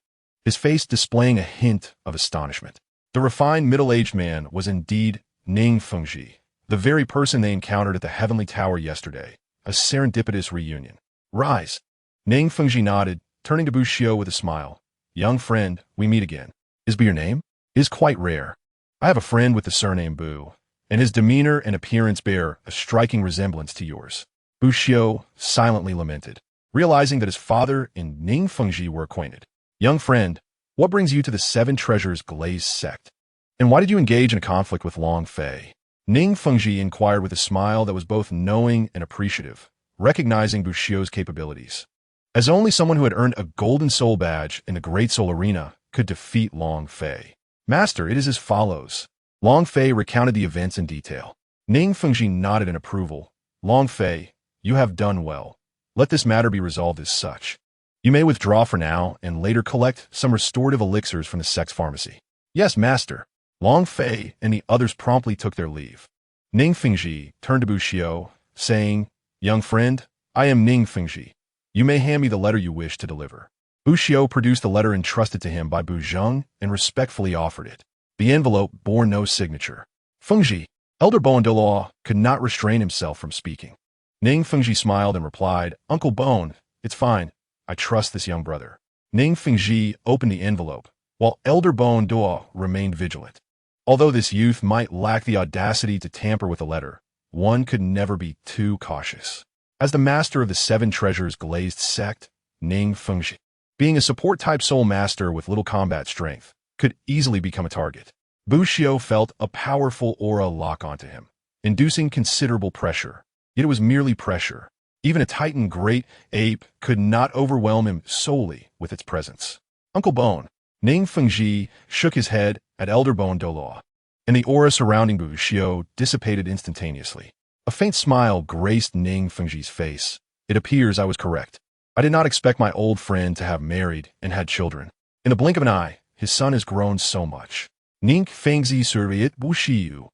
his face displaying a hint of astonishment. The refined middle-aged man was indeed Ning Fengji, the very person they encountered at the Heavenly Tower yesterday, a serendipitous reunion. Rise. Ning Fengji nodded, turning to Bushio with a smile. Young friend, we meet again. Is Bu your name? It is quite rare. I have a friend with the surname Bu, and his demeanor and appearance bear a striking resemblance to yours. Bushio silently lamented, realizing that his father and Ning Fengji were acquainted. Young friend, what brings you to the 7 treasures glazed sect? And why did you engage in a conflict with Long Fei? Ning Fengji inquired with a smile that was both knowing and appreciative, recognizing Bushio's capabilities. As only someone who had earned a golden soul badge in the Great Soul Arena could defeat Long Fei. Master, it is as follows. Long Fei recounted the events in detail. Ning Fengji nodded in approval. Long Fei, you have done well. Let this matter be resolved as such. You may withdraw for now and later collect some restorative elixirs from the sect's pharmacy. Yes, master. Long Fei and the others promptly took their leave. Ning Fengji turned to Bushio, saying, Young friend, I am Ning Fengji. You may hand me the letter you wish to deliver. Bushio produced the letter entrusted to him by Bu Zheng and respectfully offered it. The envelope bore no signature. Fengji, Elder Douluos could not restrain himself from speaking. Ning Fengji smiled and replied, Uncle Bone, it's fine. I trust this young brother. Ning Fengji opened the envelope, while Elder Douluos remained vigilant. Although this youth might lack the audacity to tamper with a letter, one could never be too cautious. As the master of the 7 treasures glazed sect, Ning Fengji, being a support-type soul master with little combat strength, could easily become a target. Bushio felt a powerful aura lock onto him, inducing considerable pressure. Yet it was merely pressure. Even a titan great ape could not overwhelm him solely with its presence. Uncle Bone, Ning Fengji shook his head at Elder Douluos, and the aura surrounding Bushio dissipated instantaneously. A faint smile graced Ning Fengji's face. It appears I was correct. I did not expect my old friend to have married and had children. In the blink of an eye, his son has grown so much. Ning Fengji surveyed Bushiyu,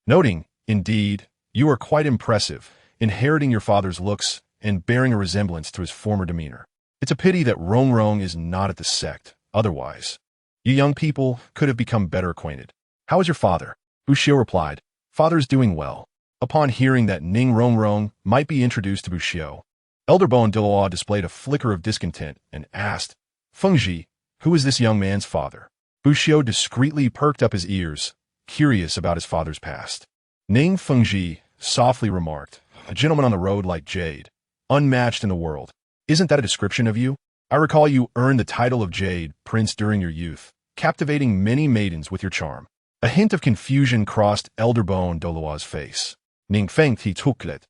noting, indeed, you are quite impressive, inheriting your father's looks and bearing a resemblance to his former demeanor. It's a pity that Rong is not at the sect. Otherwise, you young people could have become better acquainted. How is your father? Bushio replied, Father's doing well. Upon hearing that Ning Rong might be introduced to Bushio, Elder Douluos displayed a flicker of discontent and asked, Fengji, who is this young man's father? Bushio discreetly perked up his ears, curious about his father's past. Ning Fengji softly remarked, a gentleman on the road like Jade, unmatched in the world. Isn't that a description of you? I recall you earned the title of Jade Prince during your youth, captivating many maidens with your charm. A hint of confusion crossed Elder Douluos' face. Ning Fengji tuklet.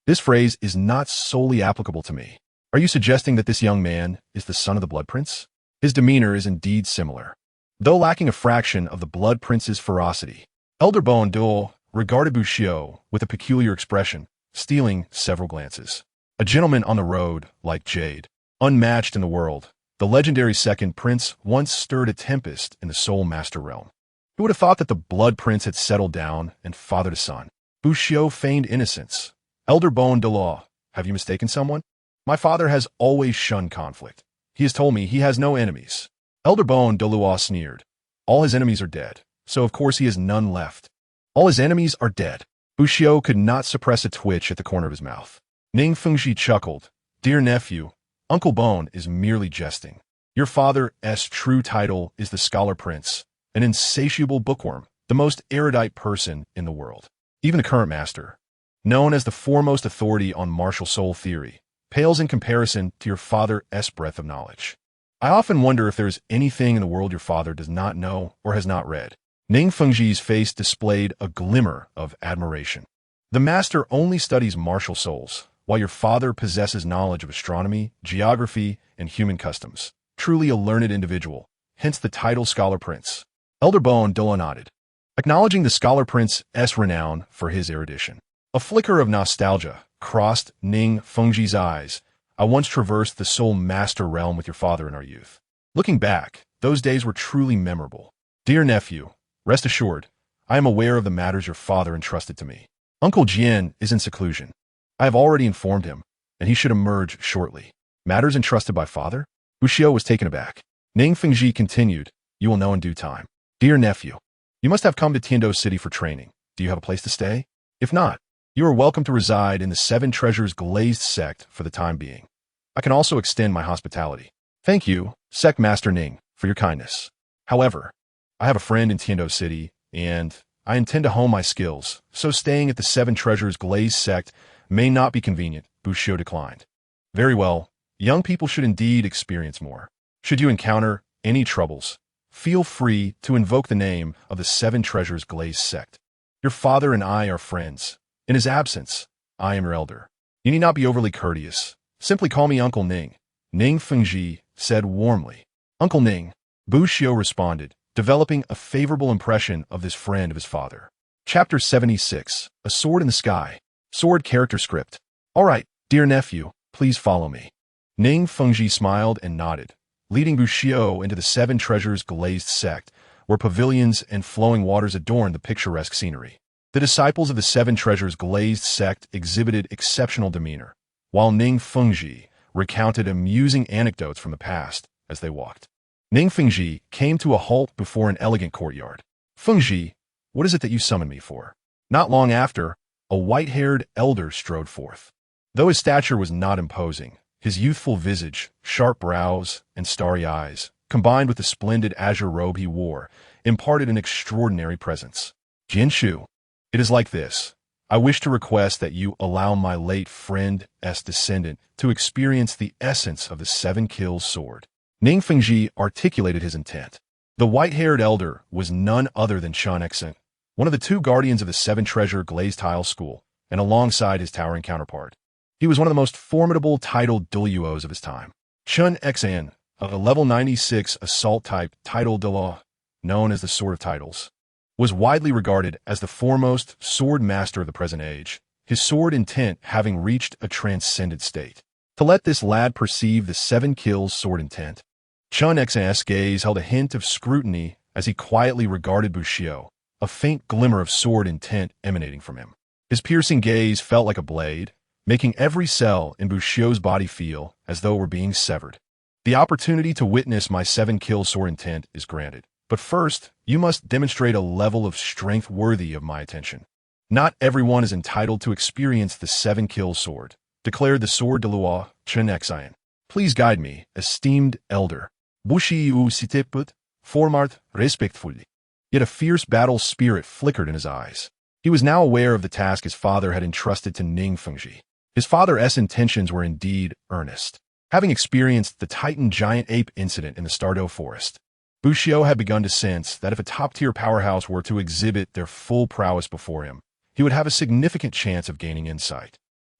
This phrase is not solely applicable to me. Are you suggesting that this young man is the son of the Blood Prince? His demeanor is indeed similar. Though lacking a fraction of the Blood Prince's ferocity, Elder Douluos regarded Bushio with a peculiar expression, stealing several glances. A gentleman on the road like Jade, unmatched in the world, the legendary second prince once stirred a tempest in the Soul Master realm. Who would have thought that the Blood Prince had settled down and fathered a son? Bushio feigned innocence. Elder Douluos, have you mistaken someone? My father has always shunned conflict. He has told me he has no enemies. Elder Douluos sneered. All his enemies are dead, so of course he has none left. All his enemies are dead. Bushio could not suppress a twitch at the corner of his mouth. Ning Fengji chuckled. Dear nephew, Uncle Bone is merely jesting. Your father's true title is the Scholar Prince, an insatiable bookworm, the most erudite person in the world. Even the current master, known as the foremost authority on martial soul theory, pales in comparison to your father's breadth of knowledge. I often wonder if there is anything in the world your father does not know or has not read. Ning Fengji's face displayed a glimmer of admiration. The master only studies martial souls, while your father possesses knowledge of astronomy, geography, and human customs. Truly a learned individual, hence the title Scholar Prince. Elder Bowen Douluos nodded, acknowledging the Scholar Prince's renown for his erudition. A flicker of nostalgia crossed Ning Fengji's eyes. I once traversed the soul master realm with your father in our youth. Looking back, those days were truly memorable. Dear nephew, rest assured, I am aware of the matters your father entrusted to me. Uncle Jian is in seclusion. I have already informed him, and he should emerge shortly. Matters entrusted by father? Bushio was taken aback. Ning Fengji continued, you will know in due time. Dear nephew, you must have come to Tiando City for training. Do you have a place to stay? If not, you are welcome to reside in the Seven Treasures Glazed Sect for the time being. I can also extend my hospitality. Thank you, Sect Master Ning, for your kindness. However, I have a friend in Tiando City, and I intend to hone my skills, so staying at the Seven Treasures Glazed Sect may not be convenient, Bushio declined. Very well, young people should indeed experience more. Should you encounter any troubles, feel free to invoke the name of the Seven Treasures Glazed Sect. Your father and I are friends. In his absence, I am your elder. You need not be overly courteous. Simply call me Uncle Ning. Ning Fengji said warmly. Uncle Ning, Bushio responded, developing a favorable impression of this friend of his father. Chapter 76, A Sword in the Sky. Sword character script. All right, dear nephew, please follow me. Ning Fengji smiled and nodded, leading Bushio into the Seven Treasures Glazed Sect, where pavilions and flowing waters adorned the picturesque scenery. The disciples of the Seven Treasures Glazed Sect exhibited exceptional demeanor, while Ning Fengji recounted amusing anecdotes from the past as they walked. Ning Fengji came to a halt before an elegant courtyard. Fengji, what is it that you summoned me for? Not long after, a white-haired elder strode forth. Though his stature was not imposing, his youthful visage, sharp brows, and starry eyes, combined with the splendid azure robe he wore, imparted an extraordinary presence. Jinshu, it is like this. I wish to request that you allow my late friend's descendant to experience the essence of the Seven Kills sword. Ning Fengji articulated his intent. The white-haired elder was none other than Chun Exen, one of the two guardians of the Seven Treasure Glazed Tile School, and alongside his towering counterpart. He was one of the most formidable titled Douluos of his time. Chun Exen, of a level 96 assault-type titled Douluos, known as the Sword of Titles, was widely regarded as the foremost sword master of the present age, his sword intent having reached a transcendent state. To let this lad perceive the Seven Kills sword intent, Chun X's gaze held a hint of scrutiny as he quietly regarded Bushio, a faint glimmer of sword intent emanating from him. His piercing gaze felt like a blade, making every cell in Bushio's body feel as though it were being severed. The opportunity to witness my Seven Kills sword intent is granted. But first, you must demonstrate a level of strength worthy of my attention. Not everyone is entitled to experience the Seven Kills sword, declared the Sword Douluos, Chun Exen. Please guide me, esteemed elder. Bushiu sitiput, formart respectfully. Yet a fierce battle spirit flickered in his eyes. He was now aware of the task his father had entrusted to Ning Fengji. His father's intentions were indeed earnest. Having experienced the Titan giant ape incident in the Stardew Forest, Bushio had begun to sense that if a top-tier powerhouse were to exhibit their full prowess before him, he would have a significant chance of gaining insight.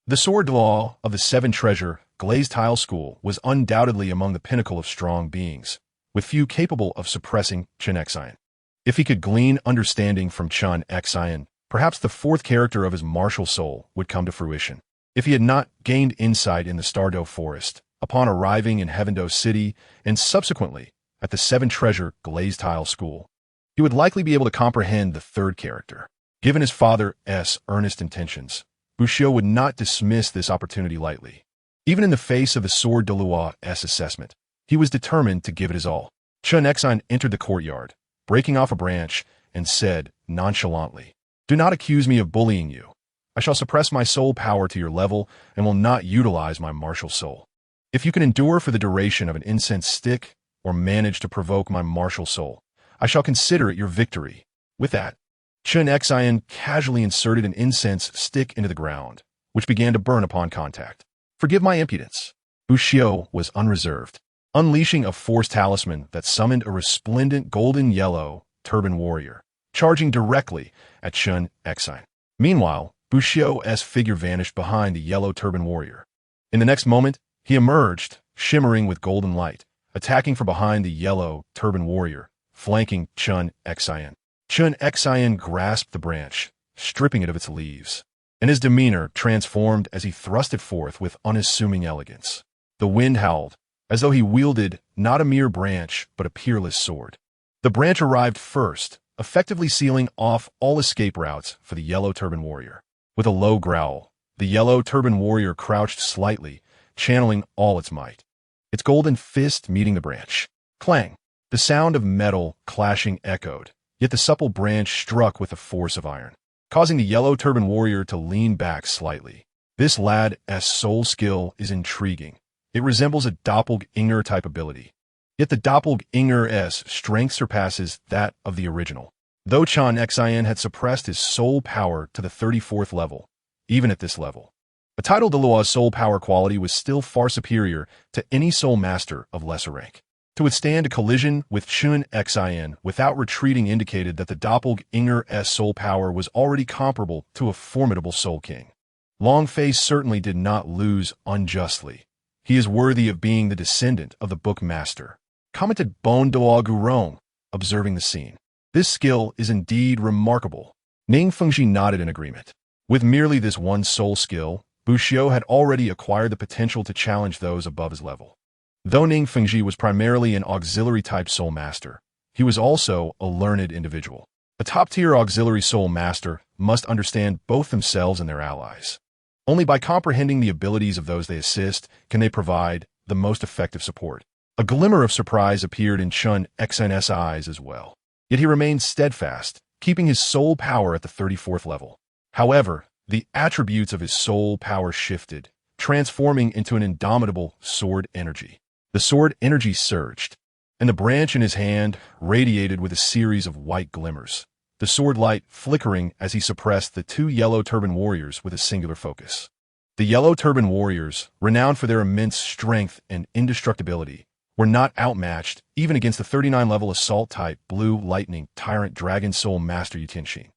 The Sword Law of the Seven Treasure Glazed Tile School was undoubtedly among the pinnacle of strong beings, with few capable of suppressing Chun Exen. If he could glean understanding from Chun Exen, perhaps the fourth character of his martial soul would come to fruition. If he had not gained insight in the Stardew Forest, upon arriving in Heavendo City, and subsequently at the Seven Treasure Glazed Tile School, he would likely be able to comprehend the third character. Given his father's earnest intentions, Bushio would not dismiss this opportunity lightly. Even in the face of the Sword Douluos' assessment, he was determined to give it his all. Chun Exen entered the courtyard, breaking off a branch, and said nonchalantly, "Do not accuse me of bullying you. I shall suppress my soul power to your level and will not utilize my martial soul. If you can endure for the duration of an incense stick, or manage to provoke my martial soul, I shall consider it your victory." With that, Chun Xian casually inserted an incense stick into the ground, which began to burn upon contact. Forgive my impudence. Bushio was unreserved, unleashing a force talisman that summoned a resplendent golden-yellow turban warrior, charging directly at Chun Xian. Meanwhile, Bushio's figure vanished behind the yellow turban warrior. In the next moment, he emerged, shimmering with golden light, attacking from behind the yellow turban warrior, flanking Chun Xian. Chun Xian grasped the branch, stripping it of its leaves, and his demeanor transformed as he thrust it forth with unassuming elegance. The wind howled, as though he wielded not a mere branch, but a peerless sword. The branch arrived first, effectively sealing off all escape routes for the yellow turban warrior. With a low growl, the yellow turban warrior crouched slightly, channeling all its might. Its golden fist meeting the branch. Clang! The sound of metal clashing echoed, yet the supple branch struck with the force of iron, causing the yellow turban warrior to lean back slightly. This lad's soul skill is intriguing. It resembles a doppelganger-type ability. Yet the doppelganger's strength surpasses that of the original. Though Chun Xian had suppressed his soul power to the 34th level, even at this level, a title Douluos soul power quality was still far superior to any soul master of lesser rank. To withstand a collision with Chun Xian without retreating indicated that the doppelganger's soul power was already comparable to a formidable soul king. Longface certainly did not lose unjustly. He is worthy of being the descendant of the bookmaster, commented Bon Doa Gurong, observing the scene. This skill is indeed remarkable. Ning Fengji nodded in agreement. With merely this one soul skill, Bushio had already acquired the potential to challenge those above his level. Though Ning Fengji was primarily an auxiliary-type soul master, he was also a learned individual. A top-tier auxiliary soul master must understand both themselves and their allies. Only by comprehending the abilities of those they assist can they provide the most effective support. A glimmer of surprise appeared in Chun Xian's eyes as well. Yet he remained steadfast, keeping his soul power at the 34th level. However, the attributes of his soul power shifted, transforming into an indomitable sword energy. The sword energy surged, and the branch in his hand radiated with a series of white glimmers, the sword light flickering as he suppressed the two yellow turban warriors with a singular focus. The yellow turban warriors, renowned for their immense strength and indestructibility, were not outmatched even against the 39-level assault-type blue lightning tyrant dragon soul master Yutianxin.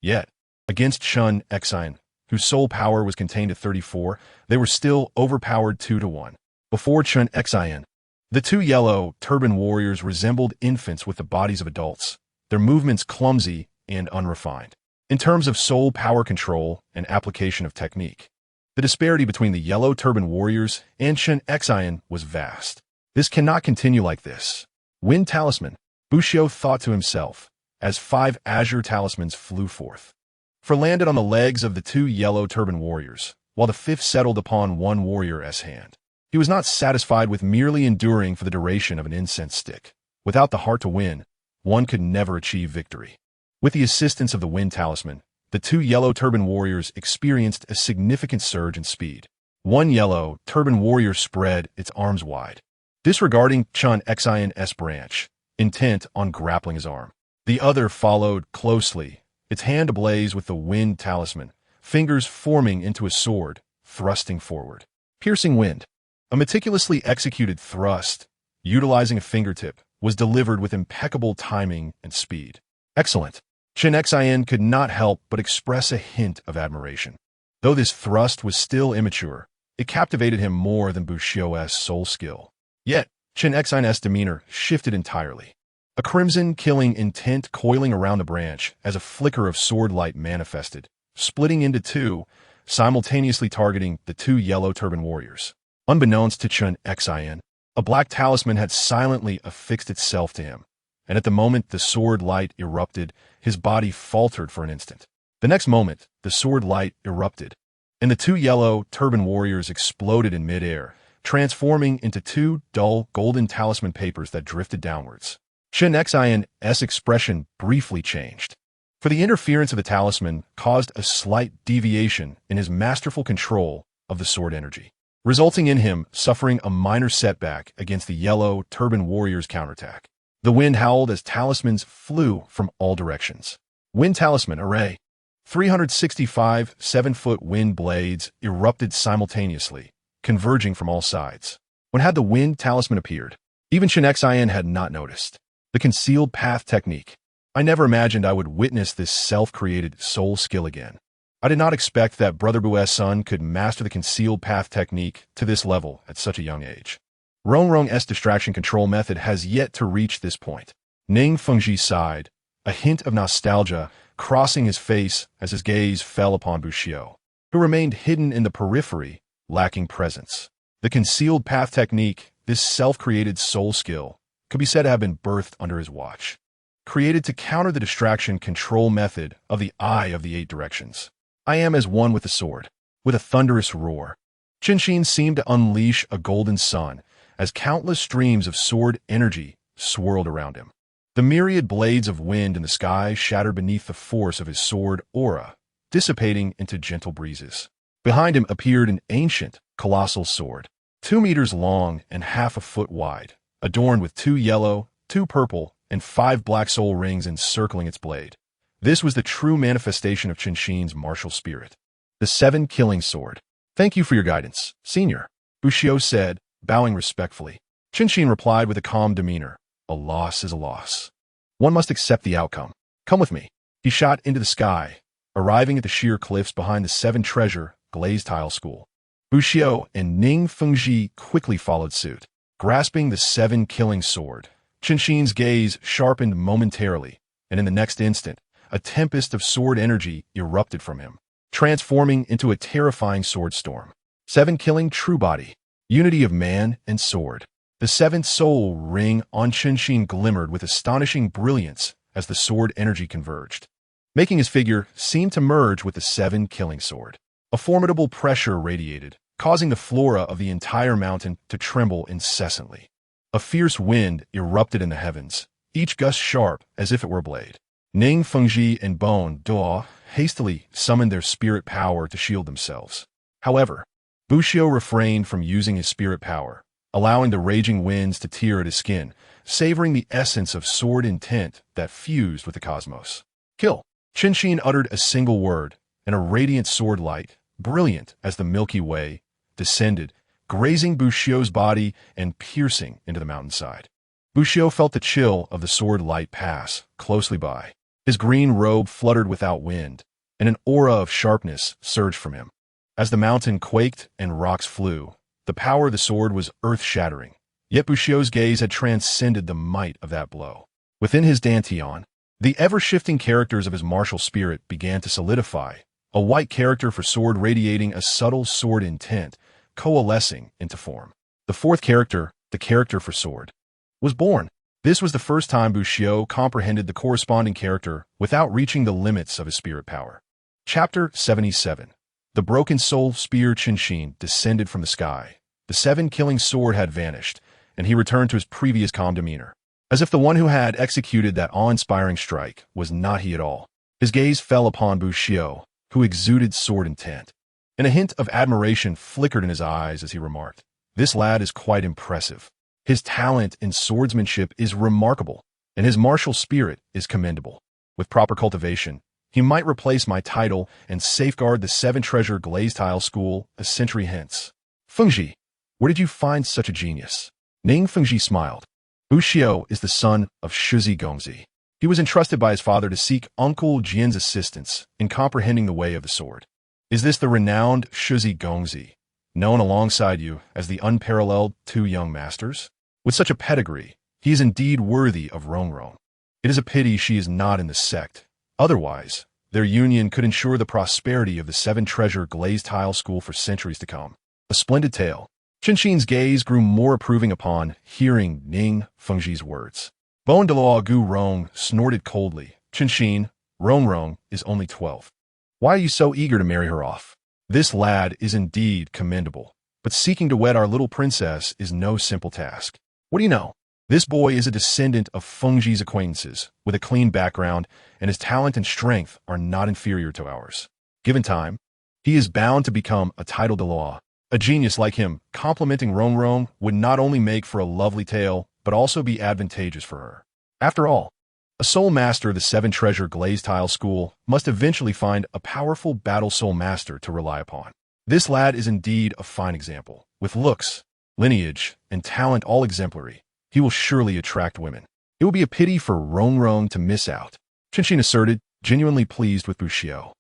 Yet, against Chun Xian, whose soul power was contained at 34, they were still overpowered 2-1. Before Chun Xian, the two yellow turban warriors resembled infants with the bodies of adults, their movements clumsy and unrefined. In terms of soul power control and application of technique, the disparity between the yellow turban warriors and Chun Xian was vast. This cannot continue like this. Wind Talisman, Bushio thought to himself, as 5 azure talismans flew forth. For landed on the legs of the two yellow turban warriors, while the 5th settled upon one warrior's hand. He was not satisfied with merely enduring for the duration of an incense stick. Without the heart to win, one could never achieve victory. With the assistance of the Wind Talisman, the two yellow turban warriors experienced a significant surge in speed. One yellow turban warrior spread its arms wide, disregarding Chun Xian's branch, intent on grappling his arm. The other followed closely, its hand ablaze with the Wind Talisman, fingers forming into a sword, thrusting forward. Piercing Wind. A meticulously executed thrust, utilizing a fingertip, was delivered with impeccable timing and speed. Excellent. Chun Xian could not help but express a hint of admiration. Though this thrust was still immature, it captivated him more than Bushio's soul skill. Yet, Chun Xian's demeanor shifted entirely. A crimson killing intent coiling around the branch as a flicker of sword light manifested, splitting into two, simultaneously targeting the two yellow turban warriors. Unbeknownst to Chun Xian, a black talisman had silently affixed itself to him, and at the moment the sword light erupted, his body faltered for an instant. The next moment, the sword light erupted, and the two yellow turban warriors exploded in midair, transforming into two dull golden talisman papers that drifted downwards. Chun Xian's expression briefly changed, for the interference of the talisman caused a slight deviation in his masterful control of the sword energy, resulting in him suffering a minor setback against the yellow turban warrior's counterattack. The wind howled as talismans flew from all directions. Wind Talisman Array. 365 7-foot wind blades erupted simultaneously, converging from all sides. When had the Wind Talisman appeared? Even Xin had not noticed. The concealed path technique. I never imagined I would witness this self-created soul skill again. I did not expect that Brother Bu's son could master the concealed path technique to this level at such a young age. Rongrong's distraction control method has yet to reach this point. Ning Fengji sighed, a hint of nostalgia crossing his face as his gaze fell upon Buxiao, who remained hidden in the periphery, lacking presence. The concealed path technique, this self-created soul skill, could be said to have been birthed under his watch. Created to counter the distraction control method of the Eye of the Eight Directions. I am as one with the sword. With a thunderous roar, Qinshin seemed to unleash a golden sun as countless streams of sword energy swirled around him. The myriad blades of wind in the sky shattered beneath the force of his sword aura, dissipating into gentle breezes. Behind him appeared an ancient, colossal sword, 2 meters long and half a foot wide, adorned with 2 yellow, 2 purple, and 5 black soul rings encircling its blade. This was the true manifestation of Qinshin's martial spirit. The 7 Killing Sword. Thank you for your guidance, Senior, Buxiao said, bowing respectfully. Qinshin replied with a calm demeanor. A loss is a loss. One must accept the outcome. Come with me. He shot into the sky, arriving at the sheer cliffs behind the 7 Treasure Glazed Tile School. Buxiao and Ning Fengji quickly followed suit. Grasping the 7 Killing Sword, Qinshin's gaze sharpened momentarily, and in the next instant, a tempest of sword energy erupted from him, transforming into a terrifying sword storm. 7 Killing True Body. Unity of man and sword. The 7th soul ring on Qinshin glimmered with astonishing brilliance as the sword energy converged, making his figure seem to merge with the 7 Killing Sword. A formidable pressure radiated, causing the flora of the entire mountain to tremble incessantly. A fierce wind erupted in the heavens, each gust sharp as if it were a blade. Ning Fengji and Douluos hastily summoned their spirit power to shield themselves. However, Buxiao refrained from using his spirit power, allowing the raging winds to tear at his skin, savoring the essence of sword intent that fused with the cosmos. Kill! Qinshin uttered a single word, and a radiant sword light, brilliant as the Milky Way, descended, grazing Buxiao's body and piercing into the mountainside. Buxiao felt the chill of the sword light pass closely by. His green robe fluttered without wind, and an aura of sharpness surged from him. As the mountain quaked and rocks flew, the power of the sword was earth-shattering, yet Buxiao's gaze had transcended the might of that blow. Within his dantian, the ever-shifting characters of his martial spirit began to solidify, a white character for sword radiating a subtle sword intent, coalescing into form. The 4th character, the character for sword, was born. This was the first time Buxiao comprehended the corresponding character without reaching the limits of his spirit power. Chapter 77. The broken soul spear Qinshin descended from the sky. The 7 Killing Sword had vanished, and he returned to his previous calm demeanor, as if the one who had executed that awe-inspiring strike was not he at all. His gaze fell upon Buxiao, who exuded sword intent, and a hint of admiration flickered in his eyes as he remarked, "This lad is quite impressive. His talent in swordsmanship is remarkable, and his martial spirit is commendable. With proper cultivation, he might replace my title and safeguard the 7 Treasure Glazed Tile School a century hence." Fengji, where did you find such a genius? Ning Fengji smiled. Buxiao is the son of Shizi Gongzi. He was entrusted by his father to seek Uncle Jian's assistance in comprehending the way of the sword. Is this the renowned Shizi Gongzi, known alongside you as the unparalleled 2 young masters? With such a pedigree, he is indeed worthy of Rongrong. It is a pity she is not in the sect. Otherwise, their union could ensure the prosperity of the 7 Treasure Glazed Tile School for centuries to come. A splendid tale. Qinshin's gaze grew more approving upon hearing Ning Fengji's words. Douluos Gu Rong snorted coldly. Qinshin, Rongrong is only 12. Why are you so eager to marry her off? This lad is indeed commendable, but seeking to wed our little princess is no simple task. What do you know? This boy is a descendant of Fengji's acquaintances, with a clean background, and his talent and strength are not inferior to ours. Given time, he is bound to become a title Douluos. A genius like him, complementing Rongrong, would not only make for a lovely tale, but also be advantageous for her. After all, A soul master of the Seven Treasure Glazed Tile School must eventually find a powerful battle soul master to rely upon. This lad is indeed a fine example. With looks, lineage, and talent all exemplary, he will surely attract women. It will be a pity for Rong to miss out, Qinshin asserted, genuinely pleased with Buxiao.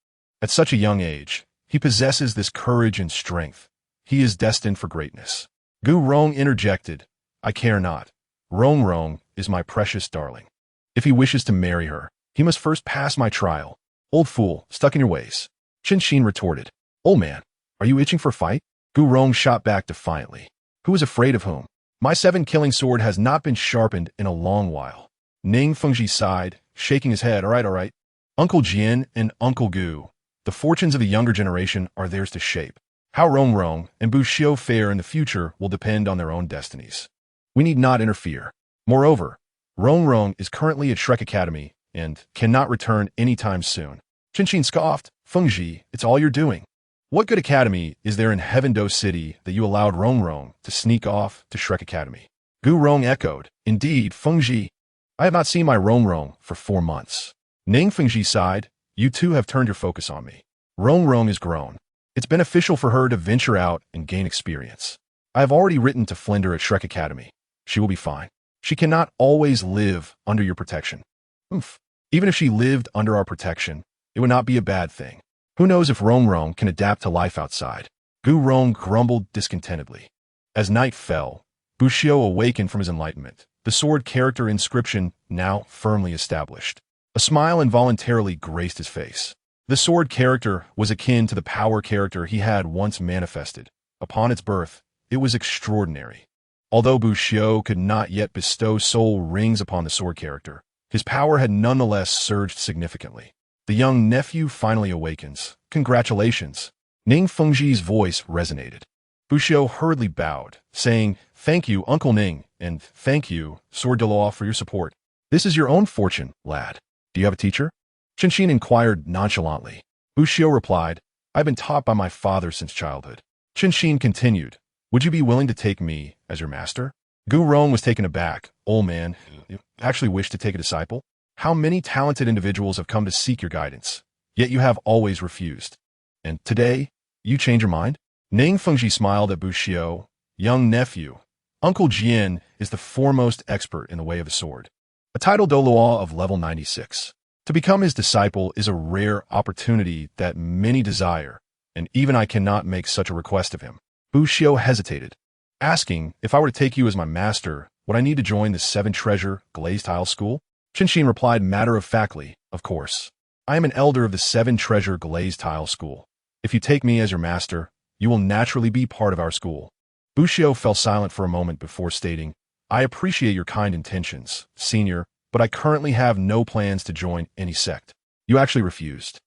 At such a young age, he possesses this courage and strength. He is destined for greatness. Gu Rong interjected, I care not. Rong is my precious darling. If he wishes to marry her, he must first pass my trial. Old fool, stuck in your ways. Qinshin retorted. Old man, are you itching for a fight? Gu Rong shot back defiantly. Who is afraid of whom? My 7-killing sword has not been sharpened in a long while. Ning Fengji sighed, shaking his head. All right. Uncle Jian and Uncle Gu, the fortunes of the younger generation are theirs to shape. How Rong and Buxiao fare in the future will depend on their own destinies. We need not interfere. Moreover, Rong is currently at Shrek Academy and cannot return anytime soon. Qinshin scoffed. Fengji, it's all you're doing. What good academy is there in Heavendo City that you allowed Rong to sneak off to Shrek Academy? Gu Rong echoed. Indeed, Fengji. I have not seen my Rong for 4 months. Ning Fengji sighed. You two have turned your focus on me. Rong is grown. It's beneficial for her to venture out and gain experience. I have already written to Flinder at Shrek Academy. She will be fine. She cannot always live under your protection. Even if she lived under our protection, it would not be a bad thing. Who knows if Rong can adapt to life outside? Gu Rong grumbled discontentedly. As night fell, Buxiao awakened from his enlightenment, the sword character inscription now firmly established. A smile involuntarily graced his face. The sword character was akin to the power character he had once manifested. Upon its birth, it was extraordinary. Although Buxiao could not yet bestow soul rings upon the sword character, his power had nonetheless surged significantly. The young nephew finally awakens. Congratulations. Ning Fengji's voice resonated. Buxiao hurriedly bowed, saying, Thank you, Uncle Ning, and thank you, Sword Douluos, for your support. This is your own fortune, lad. Do you have a teacher? Qinshin inquired nonchalantly. Buxiao replied, I've been taught by my father since childhood. Qinshin continued, Would you be willing to take me as your master? Gu Rong was taken aback. Old man, you actually wish to take a disciple? How many talented individuals have come to seek your guidance, yet you have always refused. And today, you change your mind? Ning Fengji smiled at Buxiao. Young nephew, Uncle Jian is the foremost expert in the way of the sword. A title Douluos of level 96. To become his disciple is a rare opportunity that many desire, and even I cannot make such a request of him. Buxiao hesitated, asking if I were to take you as my master, would I need to join the 7 Treasure Glazed Tile School? Qinshin replied matter-of-factly, of course. I am an elder of the 7 Treasure Glazed Tile School. If you take me as your master, you will naturally be part of our school. Buxiao fell silent for a moment before stating, I appreciate your kind intentions, senior, but I currently have no plans to join any sect. You actually refused.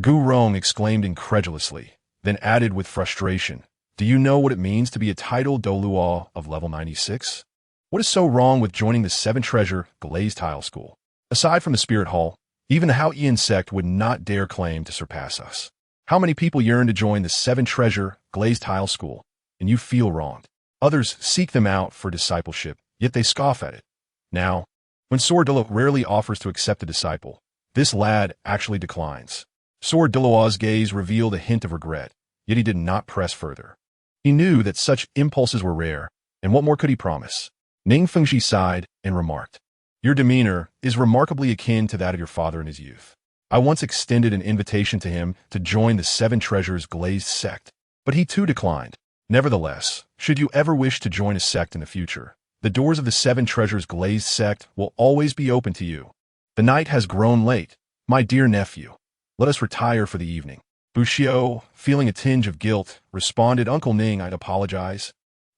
Gu Rong exclaimed incredulously, then added with frustration, Do you know what it means to be a title Douluos of level 96? What is so wrong with joining the 7 Treasure Glazed Tile School? Aside from the Spirit Hall, even the Hao-Ian sect would not dare claim to surpass us. How many people yearn to join the 7 Treasure Glazed Tile School, and you feel wronged? Others seek them out for discipleship, yet they scoff at it. Now, when Sword Douluos rarely offers to accept a disciple, this lad actually declines. Sword Douluos' gaze revealed a hint of regret, yet he did not press further. He knew that such impulses were rare, and what more could he promise? Ning Fengji sighed and remarked, Your demeanor is remarkably akin to that of your father in his youth. I once extended an invitation to him to join the 7 Treasures Glazed sect, but he too declined. Nevertheless, should you ever wish to join a sect in the future, the doors of the 7 Treasures Glazed sect will always be open to you. The night has grown late. My dear nephew, let us retire for the evening. Buxiao, feeling a tinge of guilt, responded, Uncle Ning, I'd apologize,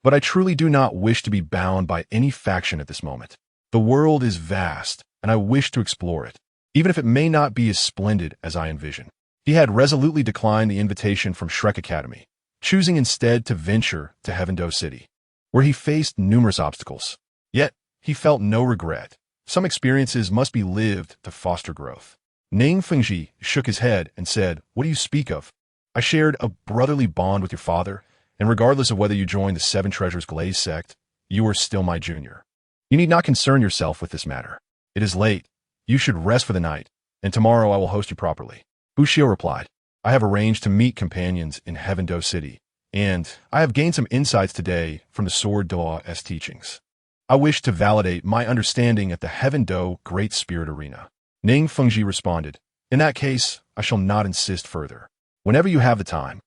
but I truly do not wish to be bound by any faction at this moment. The world is vast, and I wish to explore it, even if it may not be as splendid as I envision. He had resolutely declined the invitation from Shrek Academy, choosing instead to venture to Heavendo City, where he faced numerous obstacles. Yet, he felt no regret. Some experiences must be lived to foster growth. Ning Fengji shook his head and said, What do you speak of? I shared a brotherly bond with your father, and regardless of whether you join the 7 Treasures Glazed sect, you are still my junior. You need not concern yourself with this matter. It is late. You should rest for the night, and tomorrow I will host you properly. Bushio replied, I have arranged to meet companions in Heaven Do City, and I have gained some insights today from the Sword Douluos teachings. I wish to validate my understanding at the Heaven Do Great Spirit Arena. Ning Fengji responded, in that case, I shall not insist further. Whenever you have the time,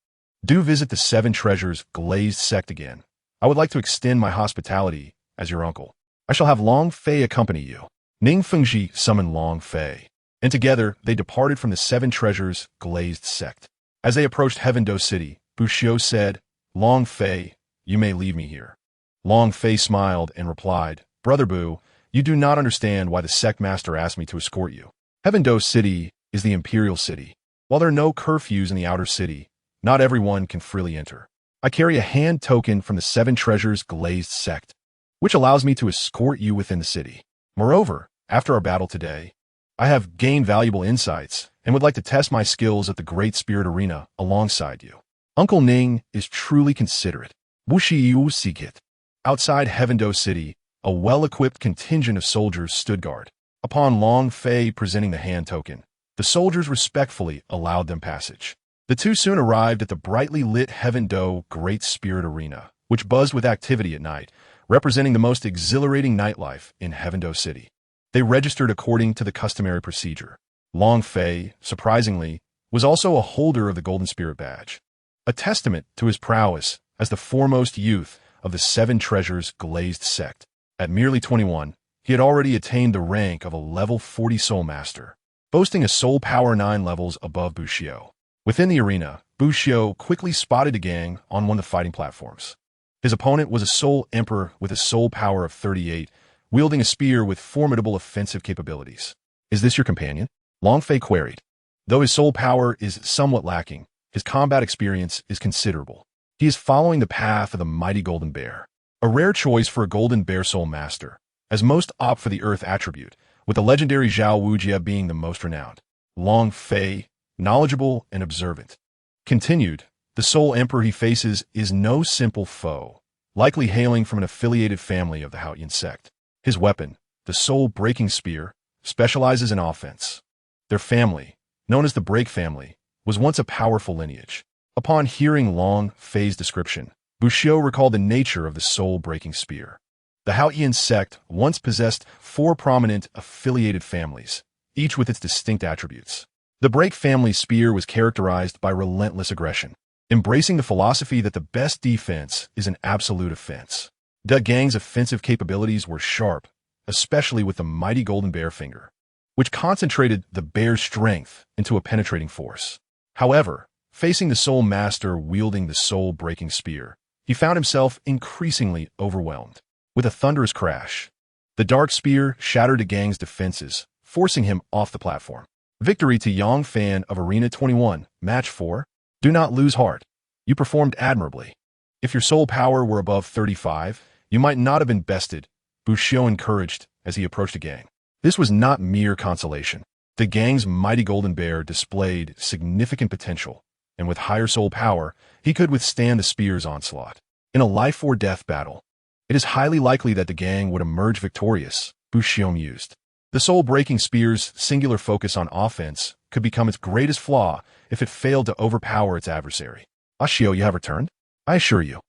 do visit the Seven Treasures Glazed Sect again. I would like to extend my hospitality as your uncle. I shall have Long Fei accompany you. Ning Fengji summoned Long Fei, and together they departed from the Seven Treasures Glazed Sect. As they approached Heaven Do City, Bushio said, Long Fei, you may leave me here. Long Fei smiled and replied, Brother Bu, you do not understand why the sect master asked me to escort you. Heaven Do City is the imperial city. While there are no curfews in the outer city, not everyone can freely enter. I carry a hand token from the Seven Treasures Glazed Sect, which allows me to escort you within the city. Moreover, after our battle today, I have gained valuable insights and would like to test my skills at the Great Spirit Arena alongside you. Uncle Ning is truly considerate. Wushi Sikit. Outside Heaven Do City, a well-equipped contingent of soldiers stood guard. Upon Long Fei presenting the hand token, the soldiers respectfully allowed them passage. The two soon arrived at the brightly lit Heaven Do Great Spirit Arena, which buzzed with activity at night, representing the most exhilarating nightlife in Heaven Do City. They registered according to the customary procedure. Long Fei, surprisingly, was also a holder of the Golden Spirit Badge, a testament to his prowess as the foremost youth of the Seven Treasures Glazed Sect. At merely 21, he had already attained the rank of a level 40 Soul Master, boasting a soul power 9 levels above Bushio. Within the arena, Bushio quickly spotted a gang on one of the fighting platforms. His opponent was a Soul Emperor with a soul power of 38, wielding a spear with formidable offensive capabilities. Is this your companion? Long Fei queried. Though his soul power is somewhat lacking, his combat experience is considerable. He is following the path of the mighty Golden Bear, a rare choice for a Golden Bear Soul Master, as most opt for the Earth attribute, with the legendary Zhao Wujia being the most renowned. Long Fei, knowledgeable and observant, continued, the Soul Emperor he faces is no simple foe, likely hailing from an affiliated family of the Haotian sect. His weapon, the soul-breaking spear, specializes in offense. Their family, known as the Break family, was once a powerful lineage. Upon hearing Long Fei's description, Bushio recalled the nature of the soul-breaking spear. The Haotian sect once possessed 4 prominent affiliated families, each with its distinct attributes. The Break family's spear was characterized by relentless aggression, embracing the philosophy that the best defense is an absolute offense. The gang's offensive capabilities were sharp, especially with the mighty Golden Bear Finger, which concentrated the bear's strength into a penetrating force. However, facing the Soul Master wielding the soul-breaking spear, he found himself increasingly overwhelmed. With a thunderous crash, the dark spear shattered the gang's defenses, forcing him off the platform. Victory to Yang Fan of Arena 21, Match 4. Do not lose heart. You performed admirably. If your soul power were above 35, you might not have been bested, Bushio encouraged as he approached the gang. This was not mere consolation. The gang's mighty Golden Bear displayed significant potential, and with higher soul power, he could withstand the spear's onslaught. In a life-or-death battle, it is highly likely that the gang would emerge victorious, Bushio mused. The soul-breaking spear's singular focus on offense could become its greatest flaw if it failed to overpower its adversary. Ashio, you have returned? I assure you.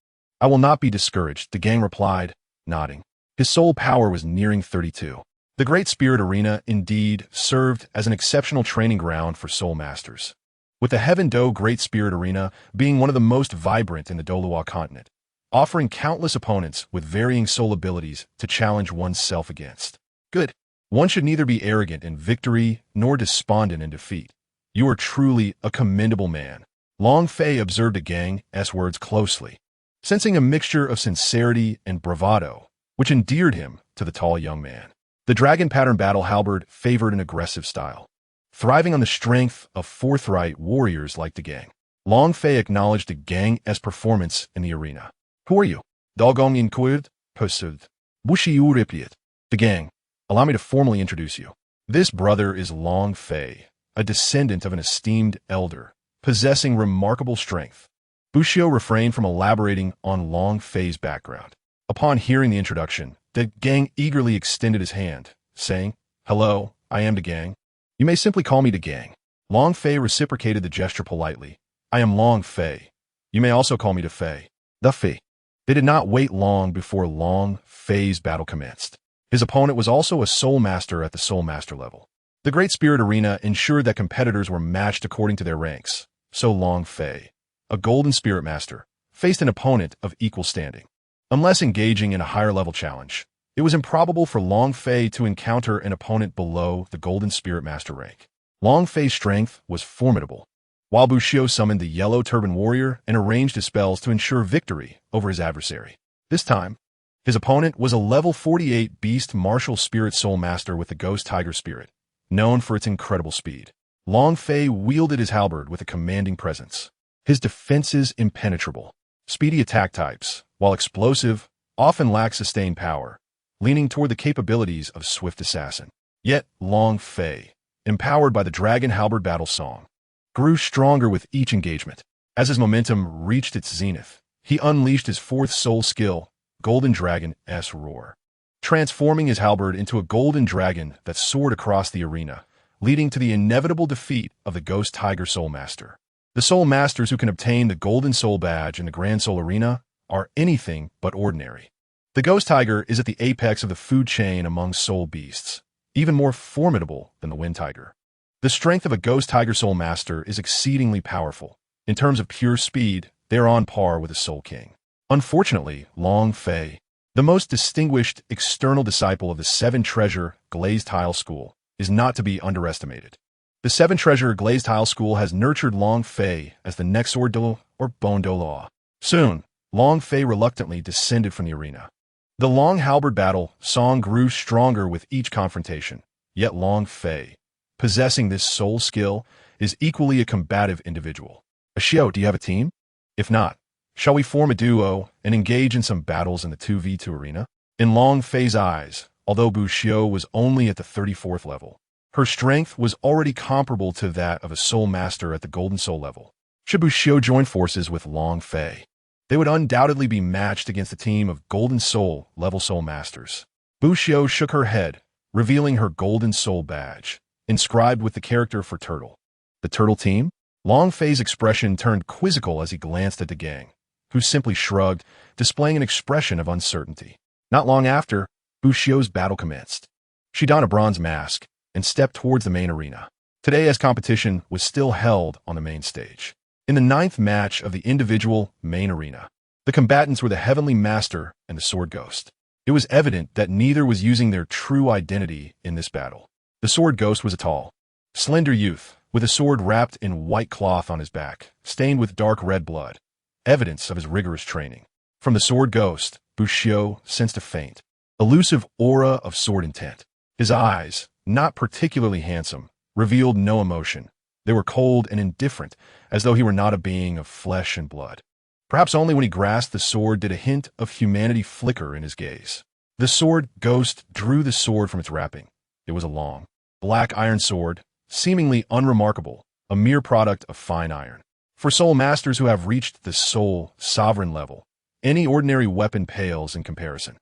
I will not be discouraged, the gang replied, nodding. His soul power was nearing 32. The Great Spirit Arena indeed served as an exceptional training ground for soul masters, with the Heaven Do Great Spirit Arena being one of the most vibrant in the Douluos continent, offering countless opponents with varying soul abilities to challenge oneself against. Good. One should neither be arrogant in victory nor despondent in defeat. You are truly a commendable man. Long Fei observed the gang's words closely, sensing a mixture of sincerity and bravado, which endeared him to the tall young man. The dragon pattern battle halberd favored an aggressive style, thriving on the strength of forthright warriors like the gang. Long Fei acknowledged the gang's performance in the arena. Who are you? Dalgong Inquid, Posud. Bushi Uripiet. The gang. Allow me to formally introduce you. This brother is Long Fei, a descendant of an esteemed elder, possessing remarkable strength. Bushio refrained from elaborating on Long Fei's background. Upon hearing the introduction, the gang eagerly extended his hand, saying, Hello, I am the gang. You may simply call me the gang. Long Fei reciprocated the gesture politely. I am Long Fei. You may also call me the Fei. The Fei. They did not wait long before Long Fei's battle commenced. His opponent was also a Soul Master at the Soul Master level. The Great Spirit Arena ensured that competitors were matched according to their ranks, so Long Fei, a Golden Spirit Master, faced an opponent of equal standing. Unless engaging in a higher-level challenge, it was improbable for Long Fei to encounter an opponent below the Golden Spirit Master rank. Long Fei's strength was formidable, while Bushio summoned the Yellow Turban Warrior and arranged his spells to ensure victory over his adversary. This time, his opponent was a level 48 Beast Martial Spirit Soul Master with the Ghost Tiger Spirit, known for its incredible speed. Long Fei wielded his halberd with a commanding presence. His defenses impenetrable. Speedy attack types, while explosive, often lack sustained power, leaning toward the capabilities of swift assassin. Yet Long Fei, empowered by the Dragon Halberd Battle Song, grew stronger with each engagement. As his momentum reached its zenith, he unleashed his fourth soul skill, Golden Dragon's Roar, transforming his halberd into a golden dragon that soared across the arena, leading to the inevitable defeat of the Ghost Tiger Soul Master. The Soul Masters who can obtain the Golden Soul Badge in the Grand Soul Arena are anything but ordinary. The Ghost Tiger is at the apex of the food chain among soul beasts, even more formidable than the Wind Tiger. The strength of a Ghost Tiger Soul Master is exceedingly powerful. In terms of pure speed, they are on par with a Soul King. Unfortunately, Long Fei, the most distinguished external disciple of the Seven Treasure Glazed Tile School, is not to be underestimated. The Seven Treasure Glazed Tile School has nurtured Long Fei as the next Sword Douluos or Bone Douluos. Soon, Long Fei reluctantly descended from the arena. The Long Halberd Battle Song grew stronger with each confrontation, yet Long Fei, possessing this soul skill, is equally a combative individual. Ashio, do you have a team? If not, shall we form a duo and engage in some battles in the 2v2 arena? In Long Fei's eyes, although Bushio was only at the 34th level, her strength was already comparable to that of a Soul Master at the Golden Soul level. Should Bushio join forces with Long Fei, they would undoubtedly be matched against a team of Golden Soul level Soul Masters. Bushio shook her head, revealing her Golden Soul Badge, inscribed with the character for Turtle. The Turtle team? Long Fei's expression turned quizzical as he glanced at the gang, who simply shrugged, displaying an expression of uncertainty. Not long after, Bushio's battle commenced. She donned a bronze mask and stepped towards the main arena. Today's competition was still held on the main stage. In the 9th match of the individual main arena, the combatants were the Heavenly Master and the Sword Ghost. It was evident that neither was using their true identity in this battle. The Sword Ghost was a tall, slender youth, with a sword wrapped in white cloth on his back, stained with dark red blood, evidence of his rigorous training. From the Sword Ghost, Bushio sensed a faint, elusive aura of sword intent. His eyes, not particularly handsome, revealed no emotion. They were cold and indifferent, as though he were not a being of flesh and blood. Perhaps only when he grasped the sword did a hint of humanity flicker in his gaze. The Sword Ghost drew the sword from its wrapping. It was a long, black iron sword, seemingly unremarkable, a mere product of fine iron. For Soul Masters who have reached the Soul Sovereign level, any ordinary weapon pales in comparison.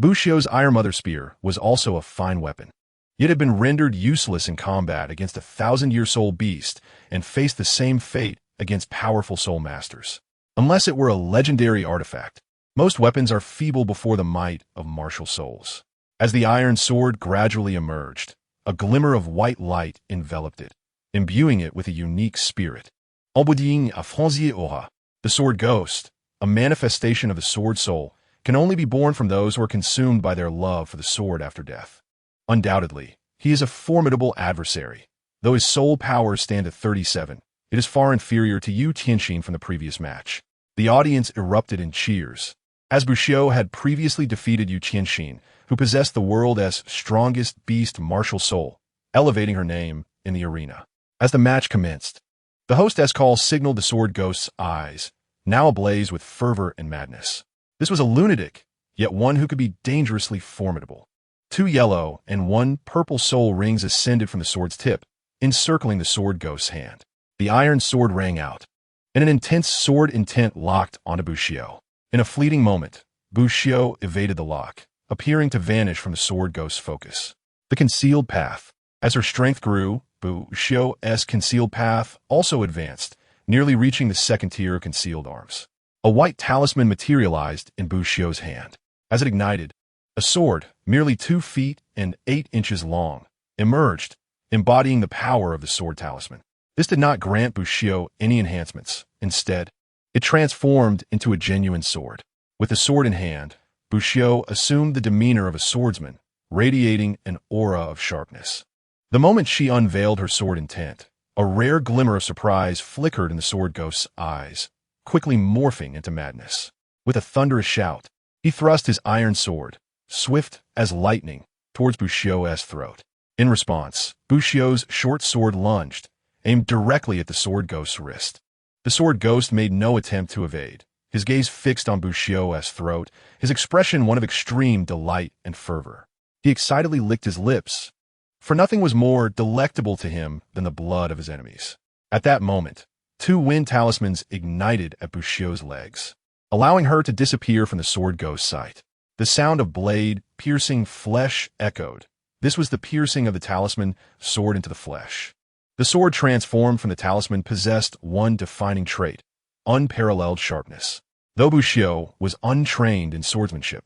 Bushio's Iron Mother Spear was also a fine weapon, yet had been rendered useless in combat against a 1,000-year soul beast and faced the same fate against powerful Soul Masters. Unless it were a legendary artifact, most weapons are feeble before the might of martial souls. As the iron sword gradually emerged, a glimmer of white light enveloped it, imbuing it with a unique spirit. Emboudying a fronzier aura, the Sword Ghost, a manifestation of the Sword Soul, can only be born from those who are consumed by their love for the sword after death. Undoubtedly, he is a formidable adversary. Though his soul powers stand at 37, it is far inferior to Yu Tianxin from the previous match. The audience erupted in cheers, as Bushio had previously defeated Yu Tianxin, who possessed the world's strongest beast martial soul, elevating her name in the arena. As the match commenced, the hostess call signaled the Sword Ghost's eyes, now ablaze with fervor and madness. This was a lunatic, yet one who could be dangerously formidable. 2 yellow and 1 purple soul rings ascended from the sword's tip, encircling the Sword Ghost's hand. The iron sword rang out, and an intense sword intent locked onto Bushio. In a fleeting moment, Bushio evaded the lock, appearing to vanish from the Sword Ghost's focus. The concealed path. As her strength grew, Bu Xiu's concealed path also advanced, nearly reaching the second tier of concealed arms. A white talisman materialized in Bu Xiu's hand. As it ignited, a sword, merely 2 feet and 8 inches long, emerged, embodying the power of the sword talisman. This did not grant Bu Xiu any enhancements. Instead, it transformed into a genuine sword. With the sword in hand, Bu Xiu assumed the demeanor of a swordsman, radiating an aura of sharpness. The moment she unveiled her sword intent, a rare glimmer of surprise flickered in the sword ghost's eyes, quickly morphing into madness. With a thunderous shout, he thrust his iron sword, swift as lightning, towards Bu Xiu's throat. In response, Bu Xiu's short sword lunged, aimed directly at the sword ghost's wrist. The sword ghost made no attempt to evade, his gaze fixed on Bu Xiu's throat, his expression one of extreme delight and fervor. He excitedly licked his lips, for nothing was more delectable to him than the blood of his enemies. At that moment, 2 wind talismans ignited at Bu Xiu's legs, allowing her to disappear from the sword ghost's sight. The sound of blade piercing flesh echoed. This was the piercing of the talisman sword into the flesh. The sword transformed from the talisman possessed one defining trait: unparalleled sharpness. Though Bu Xiu was untrained in swordsmanship,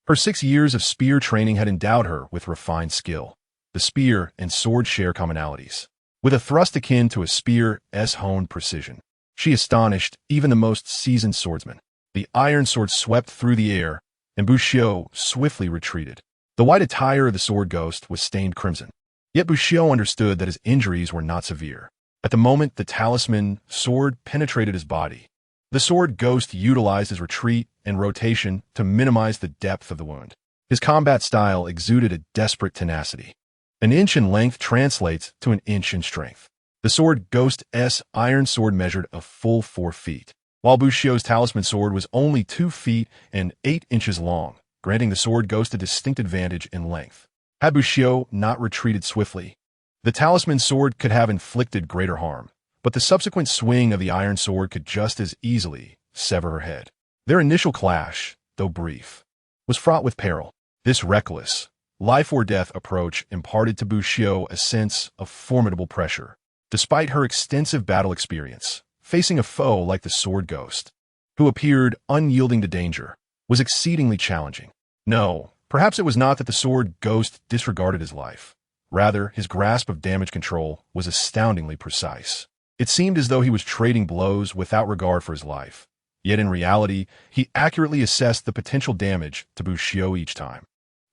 her 6 years of spear training had endowed her with refined skill. The spear and sword share commonalities, with a thrust akin to a spear's honed precision. She astonished even the most seasoned swordsman. The iron sword swept through the air, and Bu Xiu swiftly retreated. The white attire of the sword ghost was stained crimson. Yet Bu Xiu understood that his injuries were not severe. At the moment the talisman sword penetrated his body, the sword ghost utilized his retreat and rotation to minimize the depth of the wound. His combat style exuded a desperate tenacity. An inch in length translates to an inch in strength. The sword ghost's iron sword measured a full 4 feet, while Bu Xiu's talisman sword was only 2 feet and 8 inches long, granting the sword ghost a distinct advantage in length. Had Bu Xiu not retreated swiftly, the talisman sword could have inflicted greater harm, but the subsequent swing of the iron sword could just as easily sever her head. Their initial clash, though brief, was fraught with peril. This reckless, life-or-death approach imparted to Bu Xiu a sense of formidable pressure. Despite her extensive battle experience, facing a foe like the sword ghost, who appeared unyielding to danger, was exceedingly challenging. No, perhaps it was not that the sword ghost disregarded his life. Rather, his grasp of damage control was astoundingly precise. It seemed as though he was trading blows without regard for his life. Yet in reality, he accurately assessed the potential damage to Bu Xiu each time.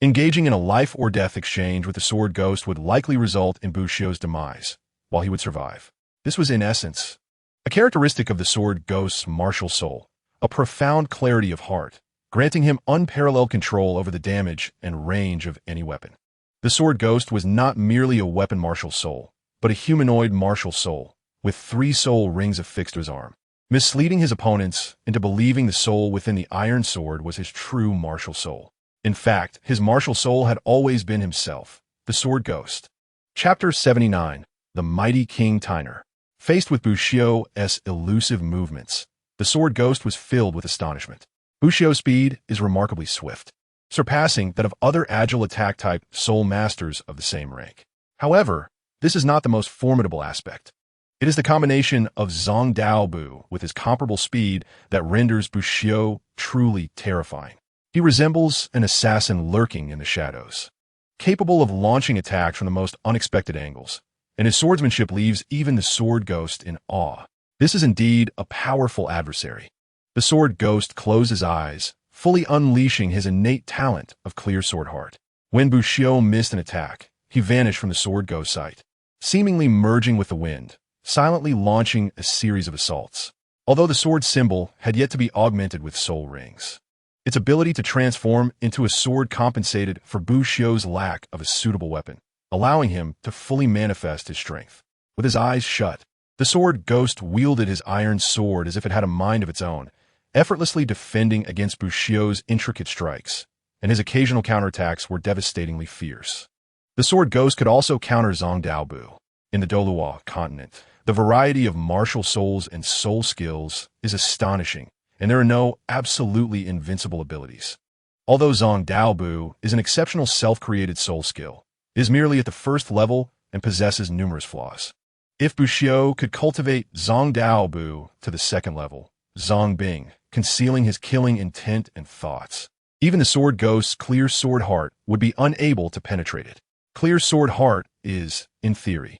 Engaging in a life-or-death exchange with the sword ghost would likely result in Bu Xiu's demise, while he would survive. This was, in essence, a characteristic of the sword ghost's martial soul, a profound clarity of heart, granting him unparalleled control over the damage and range of any weapon. The sword ghost was not merely a weapon martial soul, but a humanoid martial soul, with 3 soul rings affixed to his arm, misleading his opponents into believing the soul within the iron sword was his true martial soul. In fact, his martial soul had always been himself, the sword ghost. Chapter 79, The Mighty King Tyner. Faced with Bu Xiu's elusive movements, the sword ghost was filled with astonishment. Bu Xiu's speed is remarkably swift, surpassing that of other agile attack-type soul masters of the same rank. However, this is not the most formidable aspect. It is the combination of Zhang Daobu with his comparable speed that renders Bu Xiu truly terrifying. He resembles an assassin lurking in the shadows, capable of launching attacks from the most unexpected angles, and his swordsmanship leaves even the sword ghost in awe. This is indeed a powerful adversary. The sword ghost closed his eyes, fully unleashing his innate talent of clear sword heart. When Bu Xiu missed an attack, he vanished from the sword ghost's sight, seemingly merging with the wind, silently launching a series of assaults. Although the sword symbol had yet to be augmented with soul rings, its ability to transform into a sword compensated for Bu Xiu's lack of a suitable weapon, allowing him to fully manifest his strength. With his eyes shut, the sword ghost wielded his iron sword as if it had a mind of its own, effortlessly defending against Bu Xiu's intricate strikes, and his occasional counterattacks were devastatingly fierce. The sword ghost could also counter Zhang Daobu. In the Douluos continent, the variety of martial souls and soul skills is astonishing, and there are no absolutely invincible abilities. Although Zhang Daobu is an exceptional self-created soul skill, it is merely at the first level and possesses numerous flaws. If Buxiu could cultivate Zong Dao Bu to the second level, Zong Bing, concealing his killing intent and thoughts, even the Sword Ghost's Clear Sword Heart would be unable to penetrate it. Clear Sword Heart is, in theory,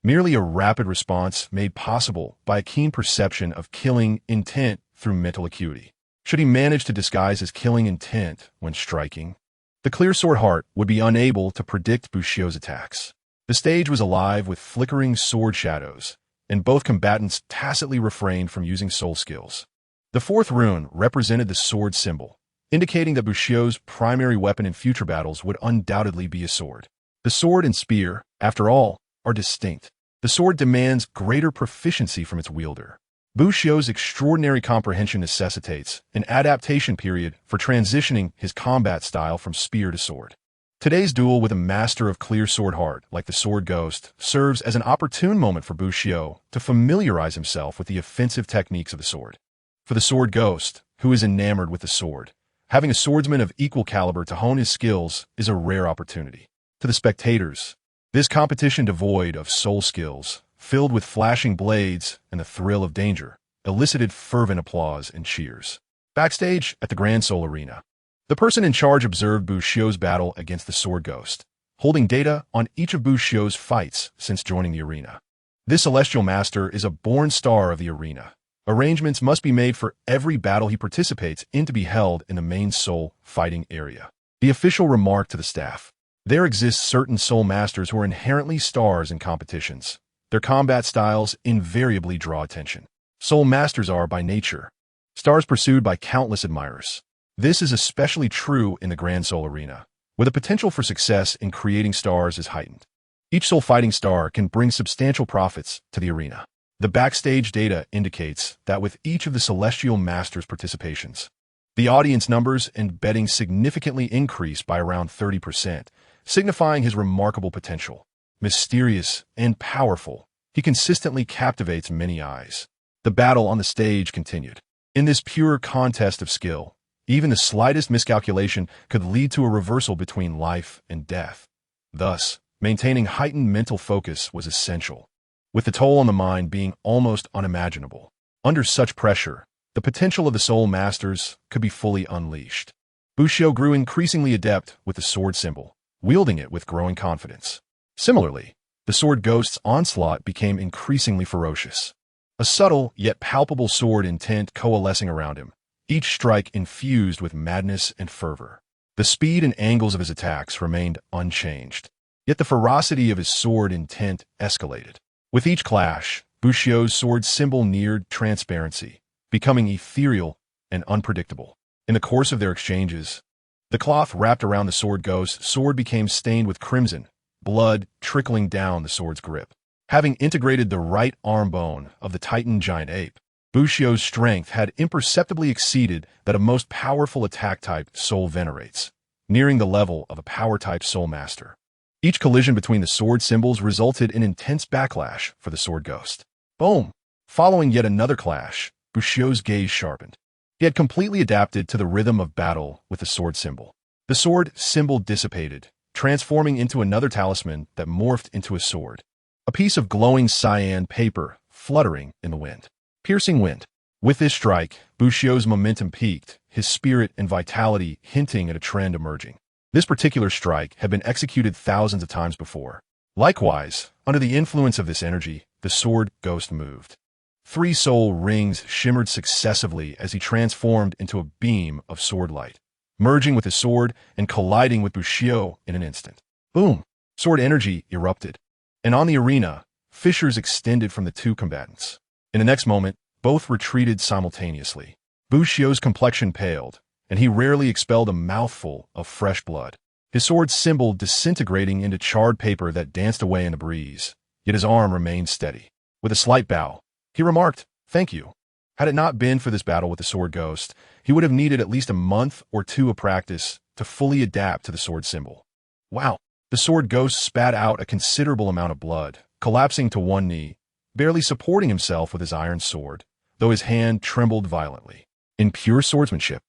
merely a rapid response made possible by a keen perception of killing intent through mental acuity. Should he manage to disguise his killing intent when striking, the Clear Sword Heart would be unable to predict Buxiu's attacks. The stage was alive with flickering sword shadows, and both combatants tacitly refrained from using soul skills. The fourth rune represented the sword symbol, indicating that Buxiu's primary weapon in future battles would undoubtedly be a sword. The sword and spear, after all, are distinct. The sword demands greater proficiency from its wielder. Buxiu's extraordinary comprehension necessitates an adaptation period for transitioning his combat style from spear to sword. Today's duel with a master of Clear Sword Heart, like the Sword Ghost, serves as an opportune moment for Buxiu to familiarize himself with the offensive techniques of the sword. For the Sword Ghost, who is enamored with the sword, having a swordsman of equal caliber to hone his skills is a rare opportunity. To the spectators, this competition devoid of soul skills, filled with flashing blades and the thrill of danger, elicited fervent applause and cheers. Backstage at the Grand Soul Arena, the person in charge observed Buxiu's battle against the Sword Ghost, holding data on each of Buxiu's fights since joining the arena. This celestial master is a born star of the arena. Arrangements must be made for every battle he participates in to be held in the main soul fighting area. The official remarked to the staff, "There exist certain soul masters who are inherently stars in competitions. Their combat styles invariably draw attention. Soul masters are, by nature, stars pursued by countless admirers. This is especially true in the Grand Soul Arena, where the potential for success in creating stars is heightened. Each soul fighting star can bring substantial profits to the arena." The backstage data indicates that with each of the Celestial Masters' participations, the audience numbers and betting significantly increased by around 30%, signifying his remarkable potential. Mysterious and powerful, he consistently captivates many eyes. The battle on the stage continued. In this pure contest of skill, even the slightest miscalculation could lead to a reversal between life and death. Thus, maintaining heightened mental focus was essential, with the toll on the mind being almost unimaginable. Under such pressure, the potential of the Soul Masters could be fully unleashed. Buxiu grew increasingly adept with the sword symbol, wielding it with growing confidence. Similarly, the Sword Ghost's onslaught became increasingly ferocious. A subtle yet palpable sword intent coalescing around him, each strike infused with madness and fervor. The speed and angles of his attacks remained unchanged, yet the ferocity of his sword intent escalated. With each clash, Buxiu's sword symbol neared transparency, becoming ethereal and unpredictable. In the course of their exchanges, the cloth wrapped around the Sword Ghost's sword became stained with crimson, blood trickling down the sword's grip. Having integrated the right arm bone of the Titan giant ape, Buxiu's strength had imperceptibly exceeded that of most powerful attack-type soul venerates, nearing the level of a power-type soul master. Each collision between the sword symbols resulted in intense backlash for the Sword Ghost. Boom! Following yet another clash, Buxiu's gaze sharpened. He had completely adapted to the rhythm of battle with the sword symbol. The sword symbol dissipated, transforming into another talisman that morphed into a sword. A piece of glowing cyan paper fluttering in the wind. Piercing wind. With this strike, Buxiu's momentum peaked, his spirit and vitality hinting at a trend emerging. This particular strike had been executed thousands of times before. Likewise, under the influence of this energy, the Sword Ghost moved. 3 soul rings shimmered successively as he transformed into a beam of sword light, merging with his sword and colliding with Buxiu in an instant. Boom! Sword energy erupted, and on the arena, fissures extended from the two combatants. In the next moment, both retreated simultaneously. Buxiu's complexion paled, and he rarely expelled a mouthful of fresh blood, his sword symbol disintegrating into charred paper that danced away in the breeze, yet his arm remained steady. With a slight bow, he remarked, "Thank you." Had it not been for this battle with the Sword Ghost, he would have needed at least a month or 2 of practice to fully adapt to the sword symbol. Wow! The Sword Ghost spat out a considerable amount of blood, collapsing to one knee, barely supporting himself with his iron sword, though his hand trembled violently. In pure swordsmanship,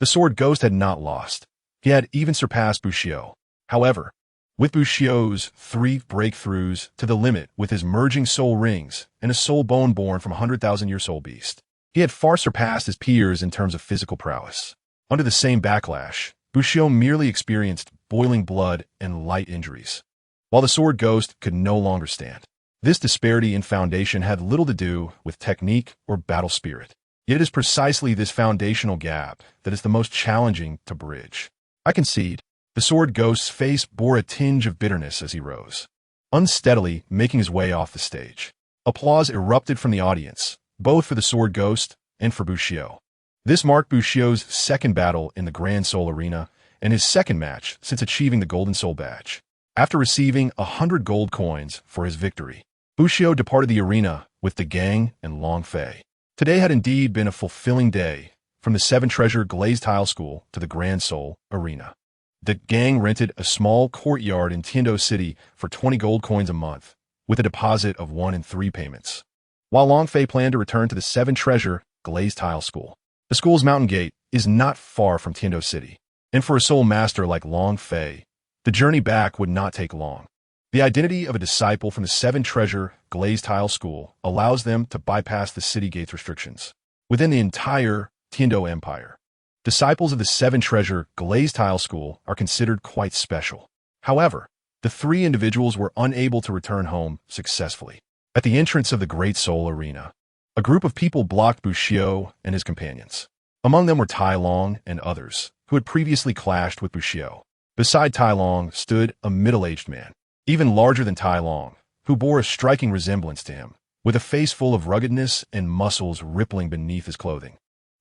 the Sword Ghost had not lost. He had even surpassed Buxiu. However, With Bushiro's 3 breakthroughs to the limit with his merging soul rings and a soul bone born from a 100,000-year soul beast, he had far surpassed his peers in terms of physical prowess. Under the same backlash, Bushiro merely experienced boiling blood and light injuries, while the sword ghost could no longer stand. This disparity in foundation had little to do with technique or battle spirit. Yet it is precisely this foundational gap that is the most challenging to bridge. I concede, the sword ghost's face bore a tinge of bitterness as he rose, unsteadily making his way off the stage. Applause erupted from the audience, both for the sword ghost and for Bushiro. This marked Bushiro's second battle in the Grand Soul Arena and his second match since achieving the Golden Soul Badge. After receiving 100 gold coins for his victory, Bushiro departed the arena with the gang and Long Fei. Today had indeed been a fulfilling day, from the 7-treasure glazed tile school to the Grand Soul Arena. The gang rented a small courtyard in Tiando City for 20 gold coins a month, with a deposit of 1 in 3 payments. While Long Fei planned to return to the 7-treasure glazed tile school, the school's mountain gate is not far from Tiando City, and for a soul master like Long Fei, the journey back would not take long. The identity of a disciple from the 7-treasure glazed tile school allows them to bypass the city gate's restrictions. Within the entire Tiando Empire, disciples of the 7-treasure glazed tile school are considered quite special. However, the 3 individuals were unable to return home successfully. At the entrance of the Great Soul Arena, a group of people blocked Bushiro and his companions. Among them were Tai Long and others, who had previously clashed with Bushiro. Beside Tai Long stood a middle-aged man, even larger than Tai Long, who bore a striking resemblance to him, with a face full of ruggedness and muscles rippling beneath his clothing.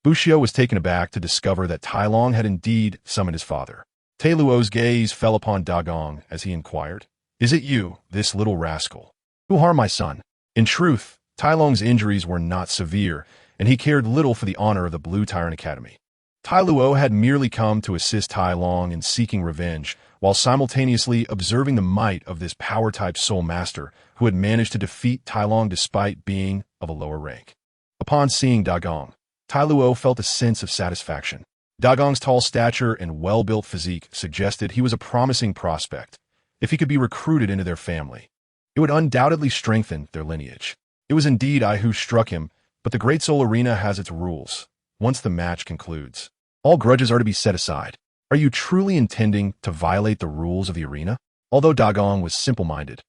Bushiro was taken aback to discover that Tai Long had indeed summoned his father. Douluos' gaze fell upon Dagong as he inquired, "Is it you, this little rascal, who harmed my son?" In truth, Tai Long's injuries were not severe, and he cared little for the honor of the Blue Tyrant Academy. Douluos had merely come to assist Tai Long in seeking revenge, while simultaneously observing the might of this power-type soul master who had managed to defeat Tai Long despite being of a lower rank. Upon seeing Dagong, Douluos felt a sense of satisfaction. Dagong's tall stature and well-built physique suggested he was a promising prospect. If he could be recruited into their family, it would undoubtedly strengthen their lineage. It was indeed I who struck him, but the Great Soul Arena has its rules. Once the match concludes, all grudges are to be set aside. Are you truly intending to violate the rules of the arena? Although Dagong was simple-minded,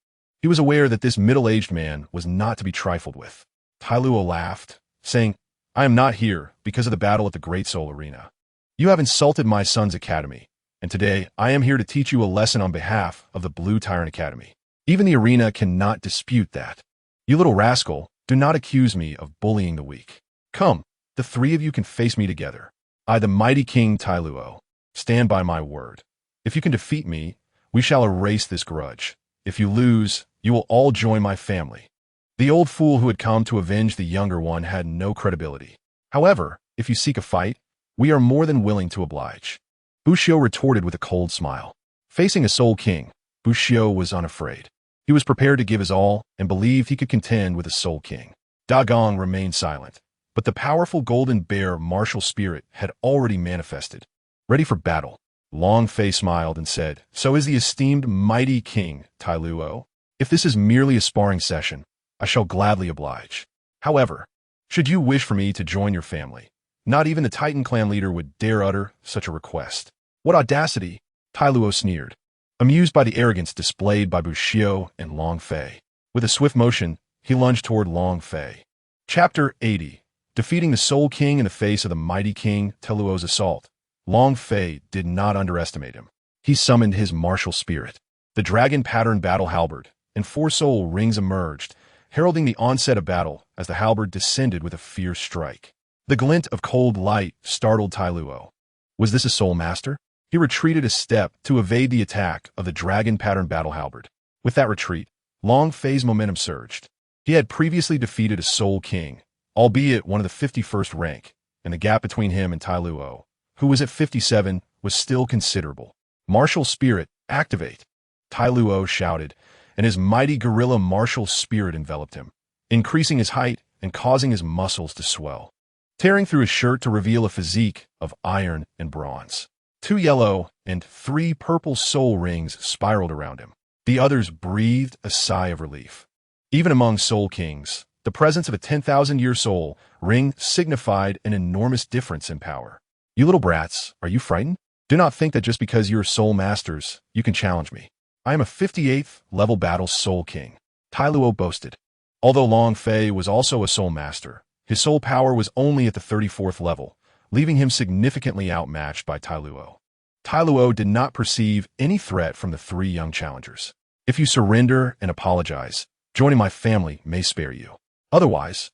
he was aware that this middle-aged man was not to be trifled with. Douluos laughed, saying, "I am not here because of the battle at the Great Soul Arena. You have insulted my son's academy, and today I am here to teach you a lesson on behalf of the Blue Tyrant Academy. Even the arena cannot dispute that. You little rascal, do not accuse me of bullying the weak. Come, the 3 of you can face me together. I, the mighty King Douluos, stand by my word. If you can defeat me, we shall erase this grudge. If you lose, you will all join my family." The old fool who had come to avenge the younger one had no credibility. "However, if you seek a fight, we are more than willing to oblige." Bushiro retorted with a cold smile. Facing a Soul King, Bushiro was unafraid. He was prepared to give his all and believed he could contend with a Soul King. Dagong remained silent, but the powerful Golden Bear martial spirit had already manifested. Ready for battle, Long Fei smiled and said, "So is the esteemed mighty King Douluos. If this is merely a sparring session, I shall gladly oblige. However, should you wish for me to join your family, not even the Titan clan leader would dare utter such a request." "What audacity!" Douluos sneered, amused by the arrogance displayed by Bushiro and Long Fei. With a swift motion, he lunged toward Long Fei. Chapter 80. Defeating the Soul King in the face of the mighty King Douluos' assault. Long Fei did not underestimate him. He summoned his martial spirit. The dragon-patterned battle halberd and 4 soul rings emerged, heralding the onset of battle as the halberd descended with a fierce strike. The glint of cold light startled Douluos. Was this a soul master? He retreated a step to evade the attack of the dragon-patterned battle halberd. With that retreat, Long Fei's momentum surged. He had previously defeated a Soul King, albeit one of the 51st rank, and the gap between him and Douluos, who was at 57, was still considerable. "Martial spirit, activate!" Douluos shouted, and his mighty gorilla martial spirit enveloped him, increasing his height and causing his muscles to swell, tearing through his shirt to reveal a physique of iron and bronze. 2 yellow and 3 purple soul rings spiraled around him. The others breathed a sigh of relief. Even among soul kings, the presence of a 10,000-year soul ring signified an enormous difference in power. You little brats, are you frightened? Do not think that just because you're soul masters, you can challenge me. I am a 58th level battle soul king, Douluos boasted. Although Long Fei was also a soul master, his soul power was only at the 34th level, leaving him significantly outmatched by Douluos. Douluos did not perceive any threat from the 3 young challengers. If you surrender and apologize, joining my family may spare you. Otherwise,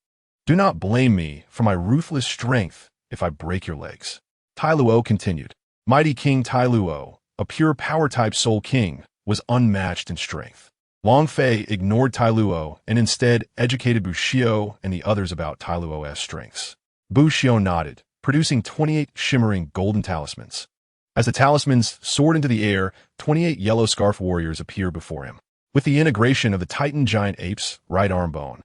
do not blame me for my ruthless strength if I break your legs. Douluos continued. Mighty King Douluos, a pure power-type soul king, was unmatched in strength. Long Fei ignored Douluos and instead educated Bushio and the others about Douluos' strengths. Bushio nodded, producing 28 shimmering golden talismans. As the talismans soared into the air, 28 yellow scarf warriors appeared before him. With the integration of the Titan giant ape's right arm bone,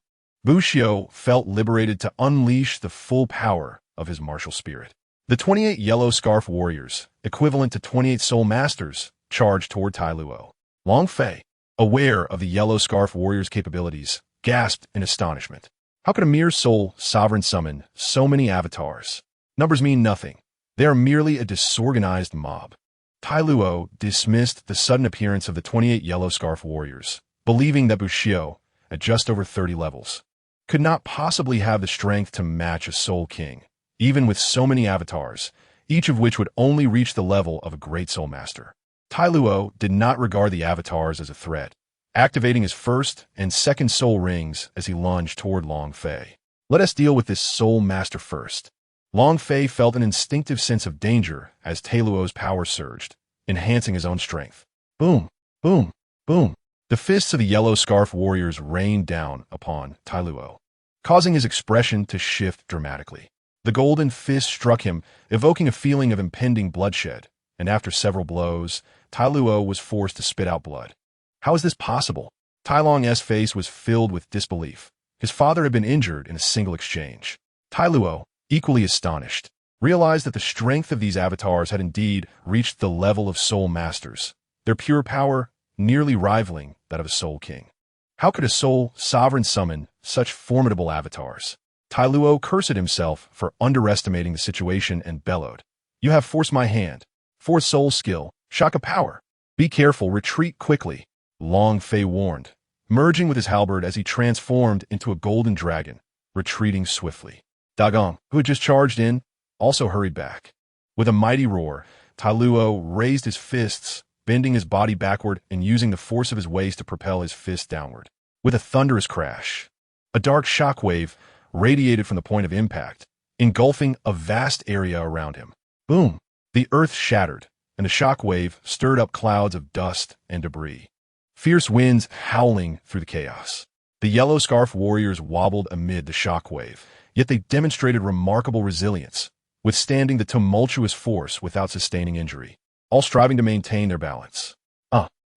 Bushio felt liberated to unleash the full power of his martial spirit. The 28 yellow scarf warriors, equivalent to 28 soul masters, charged toward Douluos. Long Fei, aware of the yellow scarf warriors' capabilities, gasped in astonishment. How could a mere soul sovereign summon so many avatars? Numbers mean nothing. They are merely a disorganized mob. Douluos dismissed the sudden appearance of the 28 yellow scarf warriors, believing that Bushio, at just over 30 levels, could not possibly have the strength to match a soul king, even with so many avatars, each of which would only reach the level of a great soul master. Douluos did not regard the avatars as a threat, activating his first and second soul rings as he lunged toward Long Fei. Let us deal with this soul master first. Long Fei felt an instinctive sense of danger as Douluos' power surged, enhancing his own strength. Boom, boom, boom. The fists of the yellow scarf warriors rained down upon Douluos, causing his expression to shift dramatically. The golden fist struck him, evoking a feeling of impending bloodshed, and after several blows, Douluos was forced to spit out blood. How is this possible? Tai Long's face was filled with disbelief. His father had been injured in a single exchange. Douluos, equally astonished, realized that the strength of these avatars had indeed reached the level of soul masters, their pure power nearly rivaling that of a soul king. How could a soul sovereign summon such formidable avatars? Douluos cursed himself for underestimating the situation and bellowed. You have forced my hand. Force soul skill, shock of power. Be careful, retreat quickly, Long Fei warned, merging with his halberd as he transformed into a golden dragon, retreating swiftly. Dagong, who had just charged in, also hurried back. With a mighty roar, Douluos raised his fists, bending his body backward and using the force of his waist to propel his fist downward. With a thunderous crash, a dark shockwave radiated from the point of impact, engulfing a vast area around him. Boom! The earth shattered, and the shockwave stirred up clouds of dust and debris. Fierce winds howling through the chaos. The yellow scarf warriors wobbled amid the shockwave, yet they demonstrated remarkable resilience, withstanding the tumultuous force without sustaining injury, all striving to maintain their balance.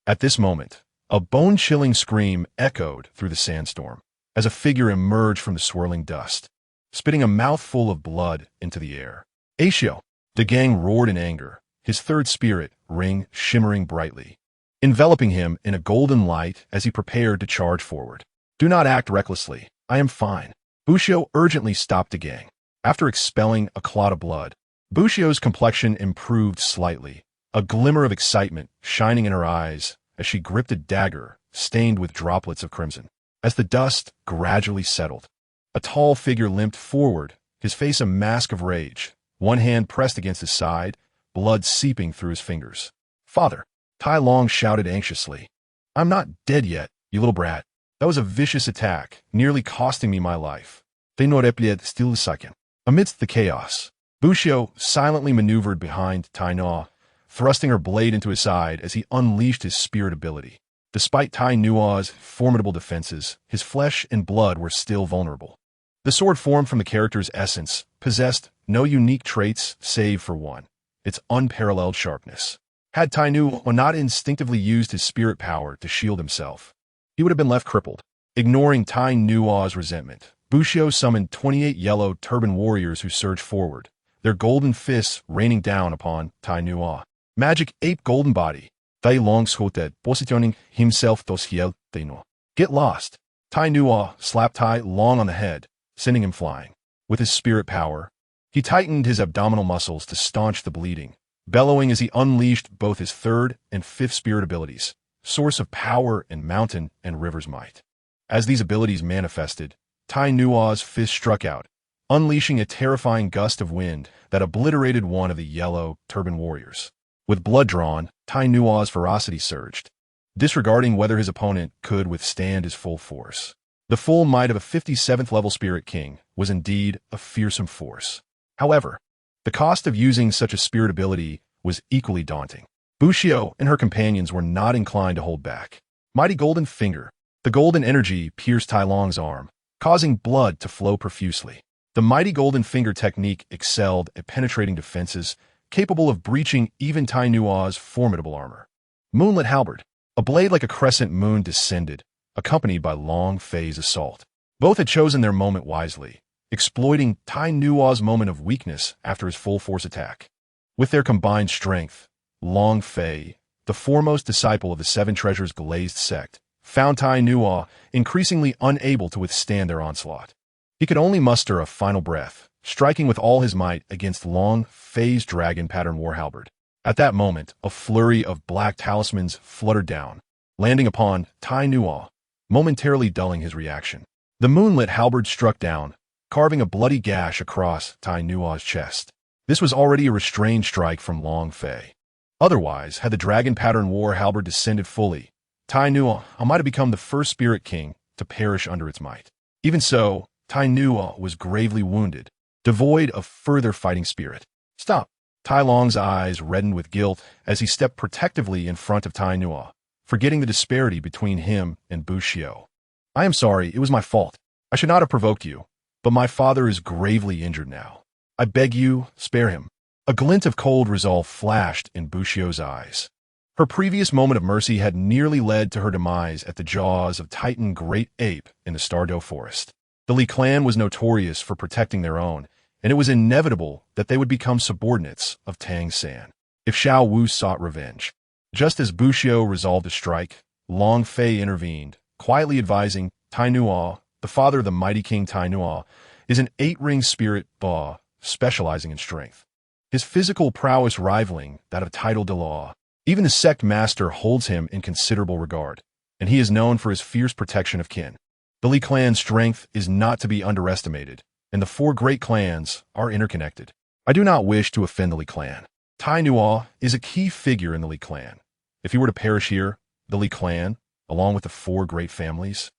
At this moment, a bone-chilling scream echoed through the sandstorm, as a figure emerged from the swirling dust, spitting a mouthful of blood into the air. Aisho! The gang roared in anger, his third spirit ring shimmering brightly, enveloping him in a golden light as he prepared to charge forward. Do not act recklessly. I am fine. Bushio urgently stopped the gang. After expelling a clot of blood, Bushio's complexion improved slightly, a glimmer of excitement shining in her eyes as she gripped a dagger stained with droplets of crimson. As the dust gradually settled, a tall figure limped forward, his face a mask of rage, one hand pressed against his side, blood seeping through his fingers. Father, Tai Long shouted anxiously. I'm not dead yet, you little brat. That was a vicious attack, nearly costing me my life. They no replied still a second. Amidst the chaos, Bushio silently maneuvered behind Tai No, thrusting her blade into his side as he unleashed his spirit ability. Despite Tai Nuo's formidable defenses, his flesh and blood were still vulnerable. The sword formed from the character's essence possessed no unique traits save for one, its unparalleled sharpness. Had Tai Nuo not instinctively used his spirit power to shield himself, he would have been left crippled. Ignoring Tai Nuo's resentment, Bushio summoned 28 yellow turban warriors who surged forward, their golden fists raining down upon Tai Nuo. Magic Ape Golden Body. Tai Long Schotet, positioning himself to Hiel Teino. Get lost. Tai Nua slapped Tai Long on the head, sending him flying. With his spirit power, he tightened his abdominal muscles to staunch the bleeding, bellowing as he unleashed both his third and fifth spirit abilities, source of power and mountain and river's might. As these abilities manifested, Tai Nua's fist struck out, unleashing a terrifying gust of wind that obliterated one of the yellow turban warriors. With blood drawn, Tai Nua's ferocity surged, disregarding whether his opponent could withstand his full force. The full might of a 57th level Spirit King was indeed a fearsome force. However, the cost of using such a spirit ability was equally daunting. Bushio and her companions were not inclined to hold back. Mighty Golden Finger. The golden energy pierced Tai Long's arm, causing blood to flow profusely. The Mighty Golden Finger technique excelled at penetrating defenses, capable of breaching even Tai Nua's formidable armor. Moonlit Halberd. A blade like a crescent moon descended, accompanied by Long Fei's assault. Both had chosen their moment wisely, exploiting Tai Nua's moment of weakness after his full force attack. With their combined strength, Long Fei, the foremost disciple of the Seven Treasures Glazed sect, found Tai Nua increasingly unable to withstand their onslaught. He could only muster a final breath, striking with all his might against Long Fei's dragon pattern war halberd. At that moment, a flurry of black talismans fluttered down, landing upon Tai Nua, momentarily dulling his reaction. The moonlit halberd struck down, carving a bloody gash across Tai Nua's chest. This was already a restrained strike from Long Fei. Otherwise, had the dragon pattern war halberd descended fully, Tai Nua might have become the first Spirit King to perish under its might. Even so, Tai Nua was gravely wounded, devoid of further fighting spirit. Stop! Tai Long's eyes reddened with guilt as he stepped protectively in front of Tai Nua, forgetting the disparity between him and Bushio. I am sorry, it was my fault. I should not have provoked you, but my father is gravely injured now. I beg you, spare him. A glint of cold resolve flashed in Bushio's eyes. Her previous moment of mercy had nearly led to her demise at the jaws of Titan Great Ape in the Stardow Forest. The Li clan was notorious for protecting their own, and it was inevitable that they would become subordinates of Tang San if Xiao Wu sought revenge. Just as Bushio resolved to strike, Long Fei intervened, quietly advising Tai Nua, the father of the mighty king Tai Nua, is an 8-ring spirit Ba, specializing in strength. His physical prowess rivaling that of Tidal Douluos. Even the sect master holds him in considerable regard, and he is known for his fierce protection of kin. The Li clan's strength is not to be underestimated, and the 4 great clans are interconnected. I do not wish to offend the Li clan. Tai Nua is a key figure in the Li clan. If he were to perish here, the Li clan, along with the 4 great families,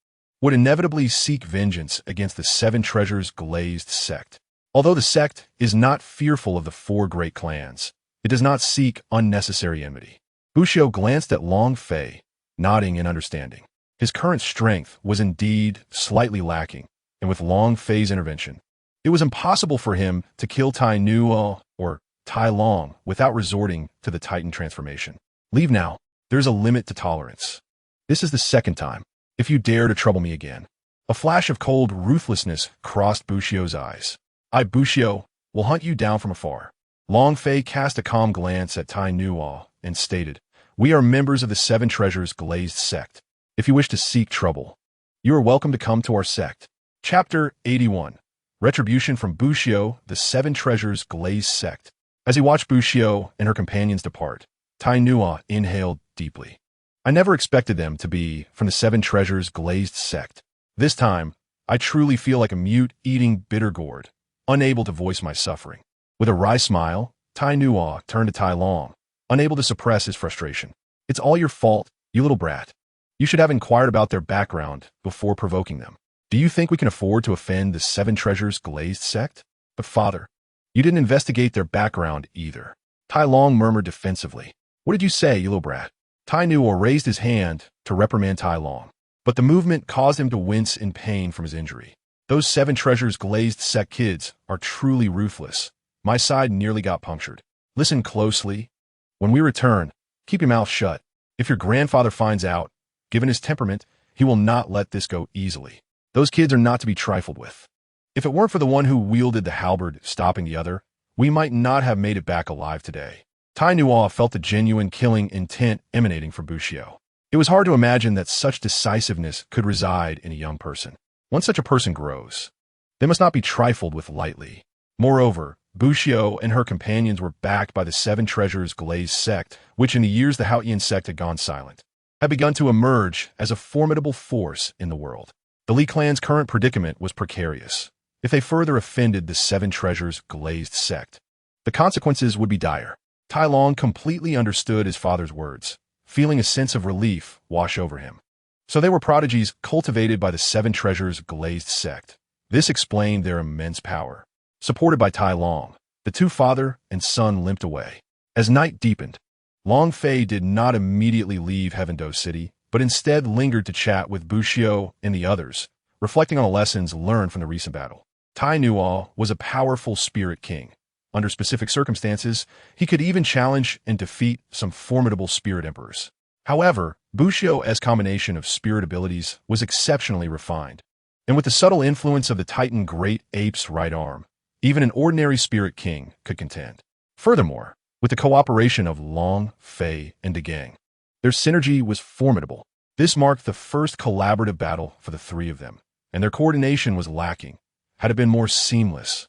would inevitably seek vengeance against the 7 Treasures Glazed sect. Although the sect is not fearful of the 4 great clans, it does not seek unnecessary enmity. Bushio glanced at Long Fei, nodding in understanding. His current strength was indeed slightly lacking, and with Long Fei's intervention, it was impossible for him to kill Tai Nua or Tai Long without resorting to the Titan transformation. Leave now. There's a limit to tolerance. This is the 2nd time. If you dare to trouble me again. A flash of cold ruthlessness crossed Bushio's eyes. I, Bushio, will hunt you down from afar. Long Fei cast a calm glance at Tai Nua and stated, We are members of the 7 Treasures Glazed sect. If you wish to seek trouble, you are welcome to come to our sect. Chapter 81. Retribution from Bushio, the 7 Treasures Glazed sect. As he watched Bushio and her companions depart, Tai Nua inhaled deeply. I never expected them to be from the 7 Treasures Glazed sect. This time, I truly feel like a mute eating bitter gourd, unable to voice my suffering. With a wry smile, Tai Nua turned to Tai Long, unable to suppress his frustration. It's all your fault, you little brat. You should have inquired about their background before provoking them. Do you think we can afford to offend the 7 Treasures Glazed sect? But father, you didn't investigate their background either. Tai Long murmured defensively. What did you say, you little brat? Tai Nua raised his hand to reprimand Tai Long, but the movement caused him to wince in pain from his injury. Those 7 Treasures Glazed sect kids are truly ruthless. My side nearly got punctured. Listen closely. When we return, keep your mouth shut. If your grandfather finds out, given his temperament, he will not let this go easily. Those kids are not to be trifled with. If it weren't for the one who wielded the halberd stopping the other, we might not have made it back alive today. Tai Nuo felt the genuine killing intent emanating from Bushio. It was hard to imagine that such decisiveness could reside in a young person. Once such a person grows, they must not be trifled with lightly. Moreover, Bushio and her companions were backed by the Seven Treasures Glazed sect, which in the years the Haotian sect had gone silent, had begun to emerge as a formidable force in the world. The Li clan's current predicament was precarious. If they further offended the Seven Treasures Glazed sect, the consequences would be dire. Tai Long completely understood his father's words, feeling a sense of relief wash over him. So they were prodigies cultivated by the Seven Treasures Glazed sect. This explained their immense power. Supported by Tai Long, the two father and son limped away. As night deepened, Long Fei did not immediately leave Heavendo City, but instead lingered to chat with Bushio and the others, reflecting on the lessons learned from the recent battle. Tai Nuo was a powerful spirit king. Under specific circumstances, he could even challenge and defeat some formidable spirit emperors. However, Bushio's combination of spirit abilities was exceptionally refined, and with the subtle influence of the Titan Great Ape's right arm, even an ordinary spirit king could contend. Furthermore, with the cooperation of Long, Fei, and De Gang, their synergy was formidable. This marked the first collaborative battle for the three of them, and their coordination was lacking. Had it been more seamless,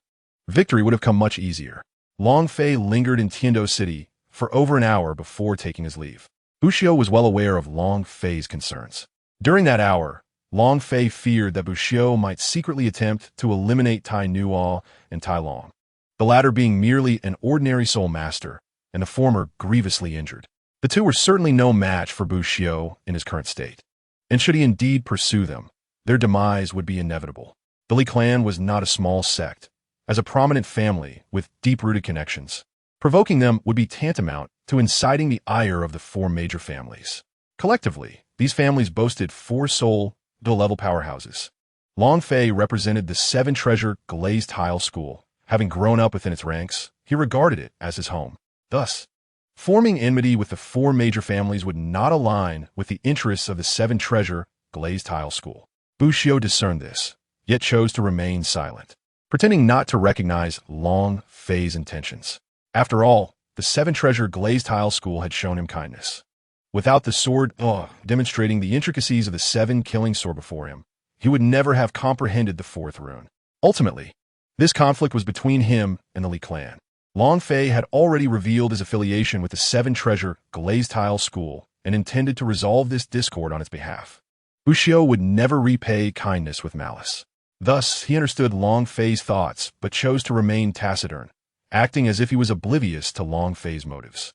victory would have come much easier. Long Fei lingered in Tiando City for over an hour before taking his leave. Bushio was well aware of Long Fei's concerns. During that hour, Long Fei feared that Bushio might secretly attempt to eliminate Tai Nuo and Tai Long, the latter being merely an ordinary soul master, and the former grievously injured. The two were certainly no match for Bushio in his current state, and should he indeed pursue them, their demise would be inevitable. The Li clan was not a small sect, as a prominent family with deep-rooted connections. Provoking them would be tantamount to inciting the ire of the four major families. Collectively, these families boasted 4 soul-level powerhouses. Long Fei represented the Seven Treasure Glazed Tile School. Having grown up within its ranks, he regarded it as his home. Thus, forming enmity with the 4 major families would not align with the interests of the Seven Treasure Glazed Tile School. Bushio discerned this, yet chose to remain silent, pretending not to recognize Long Fei's intentions. After all, the Seven Treasure Glazed Tile School had shown him kindness. Without the sword demonstrating the intricacies of the 7 killing sword before him, he would never have comprehended the 4th rune. Ultimately, this conflict was between him and the Li clan. Long Fei had already revealed his affiliation with the Seven Treasure Glazed Tile School and intended to resolve this discord on its behalf. Bushio would never repay kindness with malice. Thus, he understood Long Fei's thoughts, but chose to remain taciturn, acting as if he was oblivious to Long Fei's motives.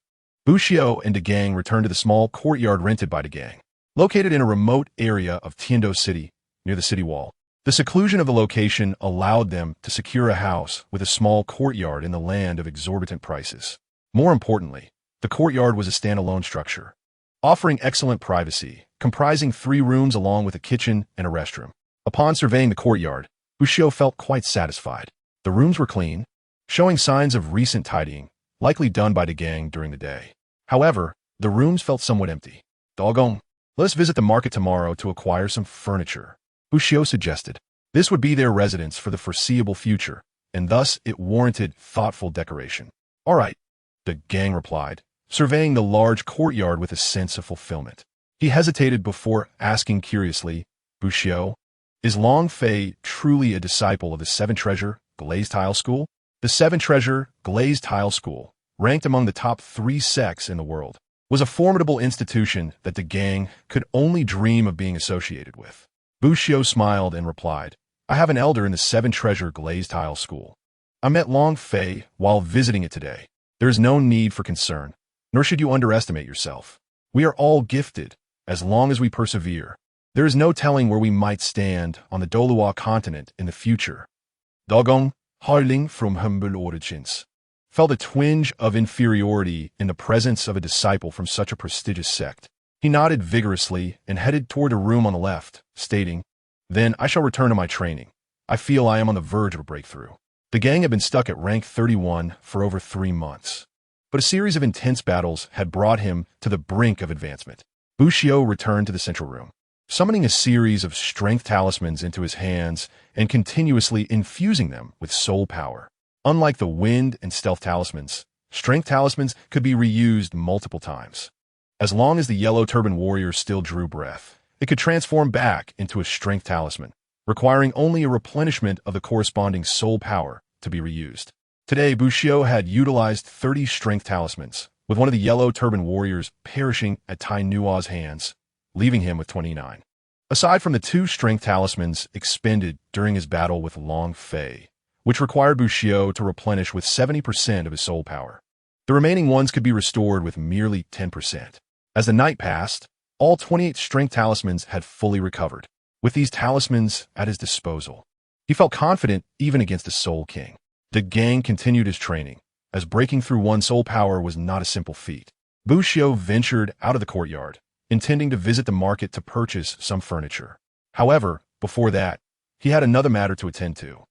Bushio and De Gang returned to the small courtyard rented by De Gang, located in a remote area of Tiando City, near the city wall. The seclusion of the location allowed them to secure a house with a small courtyard in the land of exorbitant prices. More importantly, the courtyard was a standalone structure, offering excellent privacy, comprising 3 rooms along with a kitchen and a restroom. Upon surveying the courtyard, Bushio felt quite satisfied. The rooms were clean, showing signs of recent tidying, likely done by De Gang during the day. However, the rooms felt somewhat empty. Doggone, let's visit the market tomorrow to acquire some furniture, Bushio suggested. This would be their residence for the foreseeable future, and thus it warranted thoughtful decoration. All right, De Gang replied, surveying the large courtyard with a sense of fulfillment. He hesitated before asking curiously, Bushio, is Long Fei truly a disciple of the Seven Treasure Glazed Tile School? The Seven Treasure Glazed Tile School, ranked among the top 3 sects in the world, was a formidable institution that De Gang could only dream of being associated with. Bushio smiled and replied, I have an elder in the Seven Treasure Glazed Tile School. I met Long Fei while visiting it today. There is no need for concern, nor should you underestimate yourself. We are all gifted, as long as we persevere. There is no telling where we might stand on the Douluos continent in the future. Doggone, Harling from humble origins, felt a twinge of inferiority in the presence of a disciple from such a prestigious sect. He nodded vigorously and headed toward a room on the left, stating, Then I shall return to my training. I feel I am on the verge of a breakthrough. The gang had been stuck at rank 31 for over 3 months, but a series of intense battles had brought him to the brink of advancement. Bushio returned to the central room, summoning a series of strength talismans into his hands and continuously infusing them with soul power. Unlike the wind and stealth talismans, Strength talismans could be reused multiple times. As long as the yellow turban warrior still drew breath, it could transform back into a strength talisman, requiring only a replenishment of the corresponding soul power to be reused. Today, Bushio had utilized 30 strength talismans, with one of the yellow turban warriors perishing at Tai Nua's hands, leaving him with 29. Aside from the 2 strength talismans expended during his battle with Long Fei, which required Bushio to replenish with 70% of his soul power. The remaining ones could be restored with merely 10%. As the night passed, all 28 strength talismans had fully recovered. With these talismans at his disposal, he felt confident even against the Soul King. The gang continued his training, as breaking through one soul power was not a simple feat. Bushio ventured out of the courtyard, intending to visit the market to purchase some furniture. However, before that, he had another matter to attend to.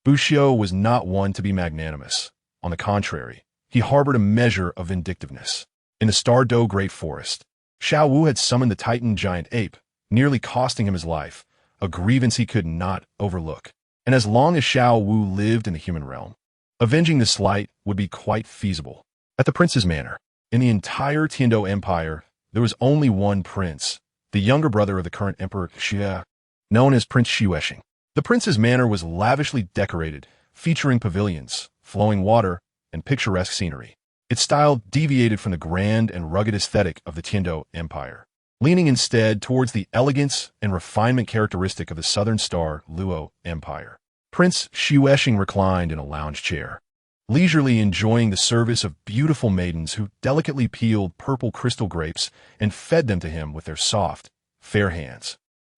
Bushio was not one to be magnanimous. On the contrary, he harbored a measure of vindictiveness. In the Star-Do Great Forest, Xiao Wu had summoned the Titan giant ape, nearly costing him his life, a grievance he could not overlook. And as long as Xiao Wu lived in the human realm, avenging this slight would be quite feasible. At the prince's manor, in the entire Tiando Empire, there was only one prince, the younger brother of the current emperor Xie, known as Prince Xuexing. The prince's manor was lavishly decorated, featuring pavilions, flowing water, and picturesque scenery. Its style deviated from the grand and rugged aesthetic of the Tiando Empire, leaning instead towards the elegance and refinement characteristic of the Southern Star Luo Empire. Prince Xuexing reclined in a lounge chair, leisurely enjoying the service of beautiful maidens who delicately peeled purple crystal grapes and fed them to him with their soft, fair hands,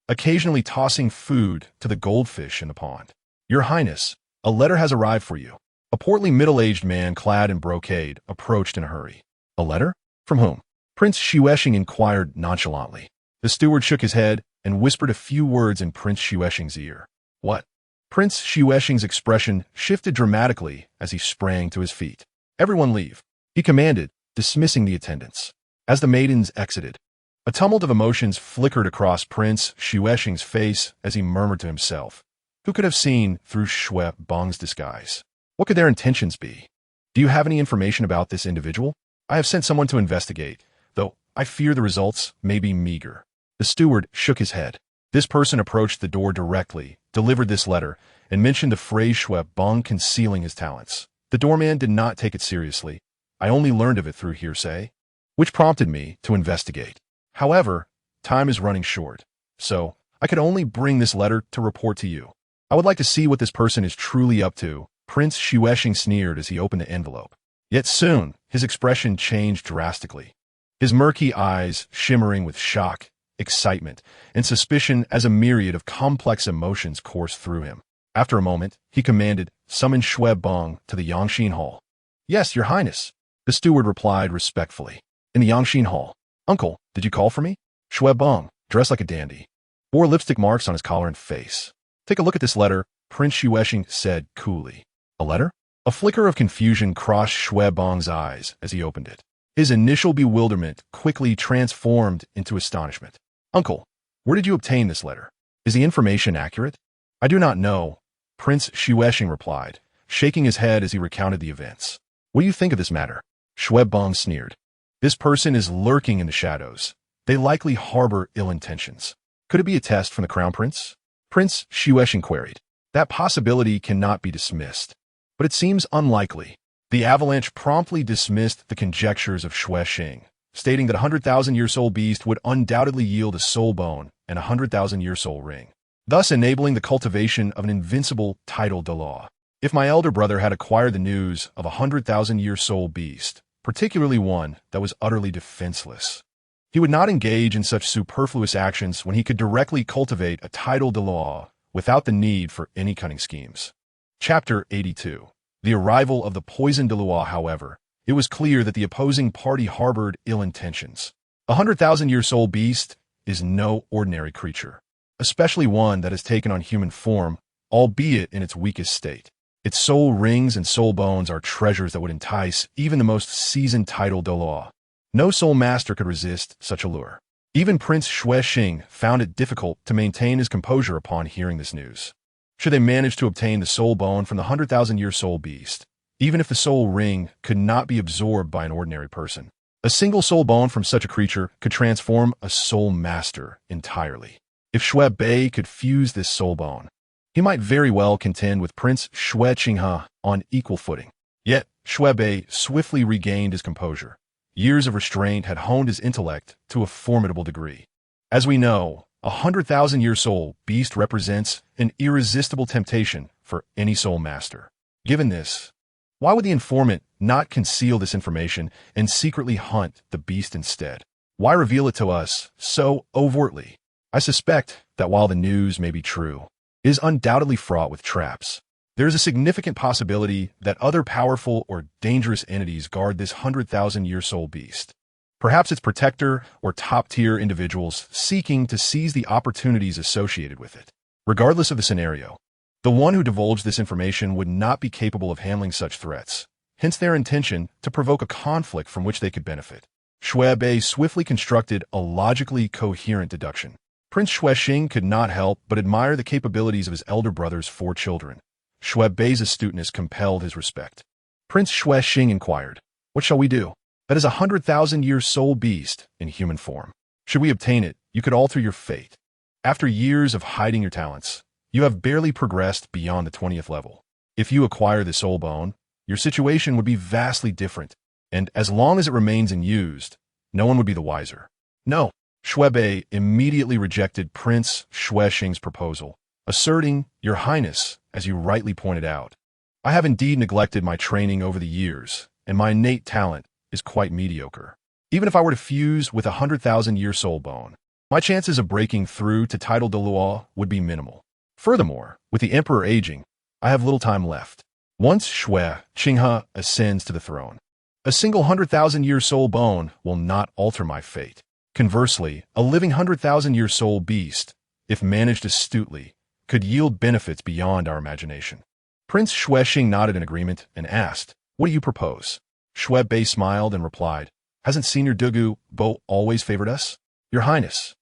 occasionally tossing food to the goldfish in the pond. "Your Highness, a letter has arrived for you." A portly middle-aged man clad in brocade approached in a hurry. "A letter? From whom?" Prince Xuexing inquired nonchalantly. The steward shook his head and whispered a few words in Prince Xuexing's ear. "What?" Prince Xuexing's expression shifted dramatically as he sprang to his feet. "Everyone leave," he commanded, dismissing the attendants. As the maidens exited, a tumult of emotions flickered across Prince Xuexing's face as he murmured to himself. Who could have seen through Shui Bong's disguise? What could their intentions be? "Do you have any information about this individual? I have sent someone to investigate, though I fear the results may be meager." The steward shook his head. This person approached the door directly, delivered this letter, and mentioned the phrase Shui Bong concealing his talents. The doorman did not take it seriously. "I only learned of it through hearsay, which prompted me to investigate. However, time is running short, so I could only bring this letter to report to you. I would like to see what this person is truly up to." Prince Xuexing sneered as he opened the envelope. Yet soon, his expression changed drastically, his murky eyes shimmering with shock, excitement, and suspicion as a myriad of complex emotions coursed through him. After a moment, he commanded, "Summon Shui Bong to the Yangxin Hall." "Yes, Your Highness," the steward replied respectfully. "In the Yangxin Hall." "Uncle, did you call for me?" Shui Bong, dressed like a dandy, bore lipstick marks on his collar and face. "Take a look at this letter," Prince Xuexing said coolly. "A letter?" A flicker of confusion crossed Shui Bong's eyes as he opened it. His initial bewilderment quickly transformed into astonishment. "Uncle, where did you obtain this letter? Is the information accurate?" "I do not know," Prince Xuexing replied, shaking his head as he recounted the events. "What do you think of this matter?" Shui Bong sneered. "This person is lurking in the shadows. They likely harbor ill intentions. Could it be a test from the Crown Prince?" Prince Xuexing queried. "That possibility cannot be dismissed, but it seems unlikely." The avalanche promptly dismissed the conjectures of Xuexing, stating that a 100,000-year soul beast would undoubtedly yield a soul bone and a 100,000-year soul ring, thus enabling the cultivation of an invincible title de law. If my elder brother had acquired the news of a 100,000-year soul beast, particularly one that was utterly defenseless, he would not engage in such superfluous actions when he could directly cultivate a title de law without the need for any cunning schemes. Chapter 82. The arrival of the poison Douluos, however, it was clear that the opposing party harbored ill intentions. A 100,000-year soul beast is no ordinary creature, especially one that has taken on human form, albeit in its weakest state. Its soul rings and soul bones are treasures that would entice even the most seasoned title Douluos. No soul master could resist such a lure. Even Prince Xuexing found it difficult to maintain his composure upon hearing this news. Should they manage to obtain the soul bone from the 100,000-year soul beast, even if the soul ring could not be absorbed by an ordinary person. A single soul bone from such a creature could transform a soul master entirely. If Xue Bei could fuse this soul bone, he might very well contend with Prince Xue Qinghe on equal footing. Yet, Xue Bei swiftly regained his composure. Years of restraint had honed his intellect to a formidable degree. As we know, 100,000-year soul beast represents an irresistible temptation for any soul master. Given this, why would the informant not conceal this information and secretly hunt the beast instead? Why reveal it to us so overtly? I suspect that while the news may be true, it is undoubtedly fraught with traps. There is a significant possibility that other powerful or dangerous entities guard this 100,000-year soul beast. Perhaps its protector or top-tier individuals seeking to seize the opportunities associated with it. Regardless of the scenario, the one who divulged this information would not be capable of handling such threats, hence their intention to provoke a conflict from which they could benefit. Xue Bei swiftly constructed a logically coherent deduction. Prince Xue Xing could not help but admire the capabilities of his elder brother's 4 children. Xue Bei's astuteness compelled his respect. Prince Xue Xing inquired, "What shall we do? That is 100,000-year soul beast in human form. Should we obtain it, you could alter your fate. After years of hiding your talents, you have barely progressed beyond the 20th level. If you acquire the soul bone, your situation would be vastly different, and as long as it remains unused, no one would be the wiser." No, Xue Bei immediately rejected Prince Xue Xing's proposal, asserting, "Your Highness, as you rightly pointed out, I have indeed neglected my training over the years, and my innate talent is quite mediocre. Even if I were to fuse with a 100,000-year soul bone, my chances of breaking through to title Douluos would be minimal. Furthermore, with the Emperor aging, I have little time left. Once Xue Qinghe ascends to the throne, a single 100,000-year soul bone will not alter my fate. Conversely, a living 100,000-year soul beast, if managed astutely, could yield benefits beyond our imagination." Prince Xue Xing nodded in agreement and asked, "What do you propose?" Xue Bei smiled and replied, "Hasn't Senior Douluos always favored us? Your Highness,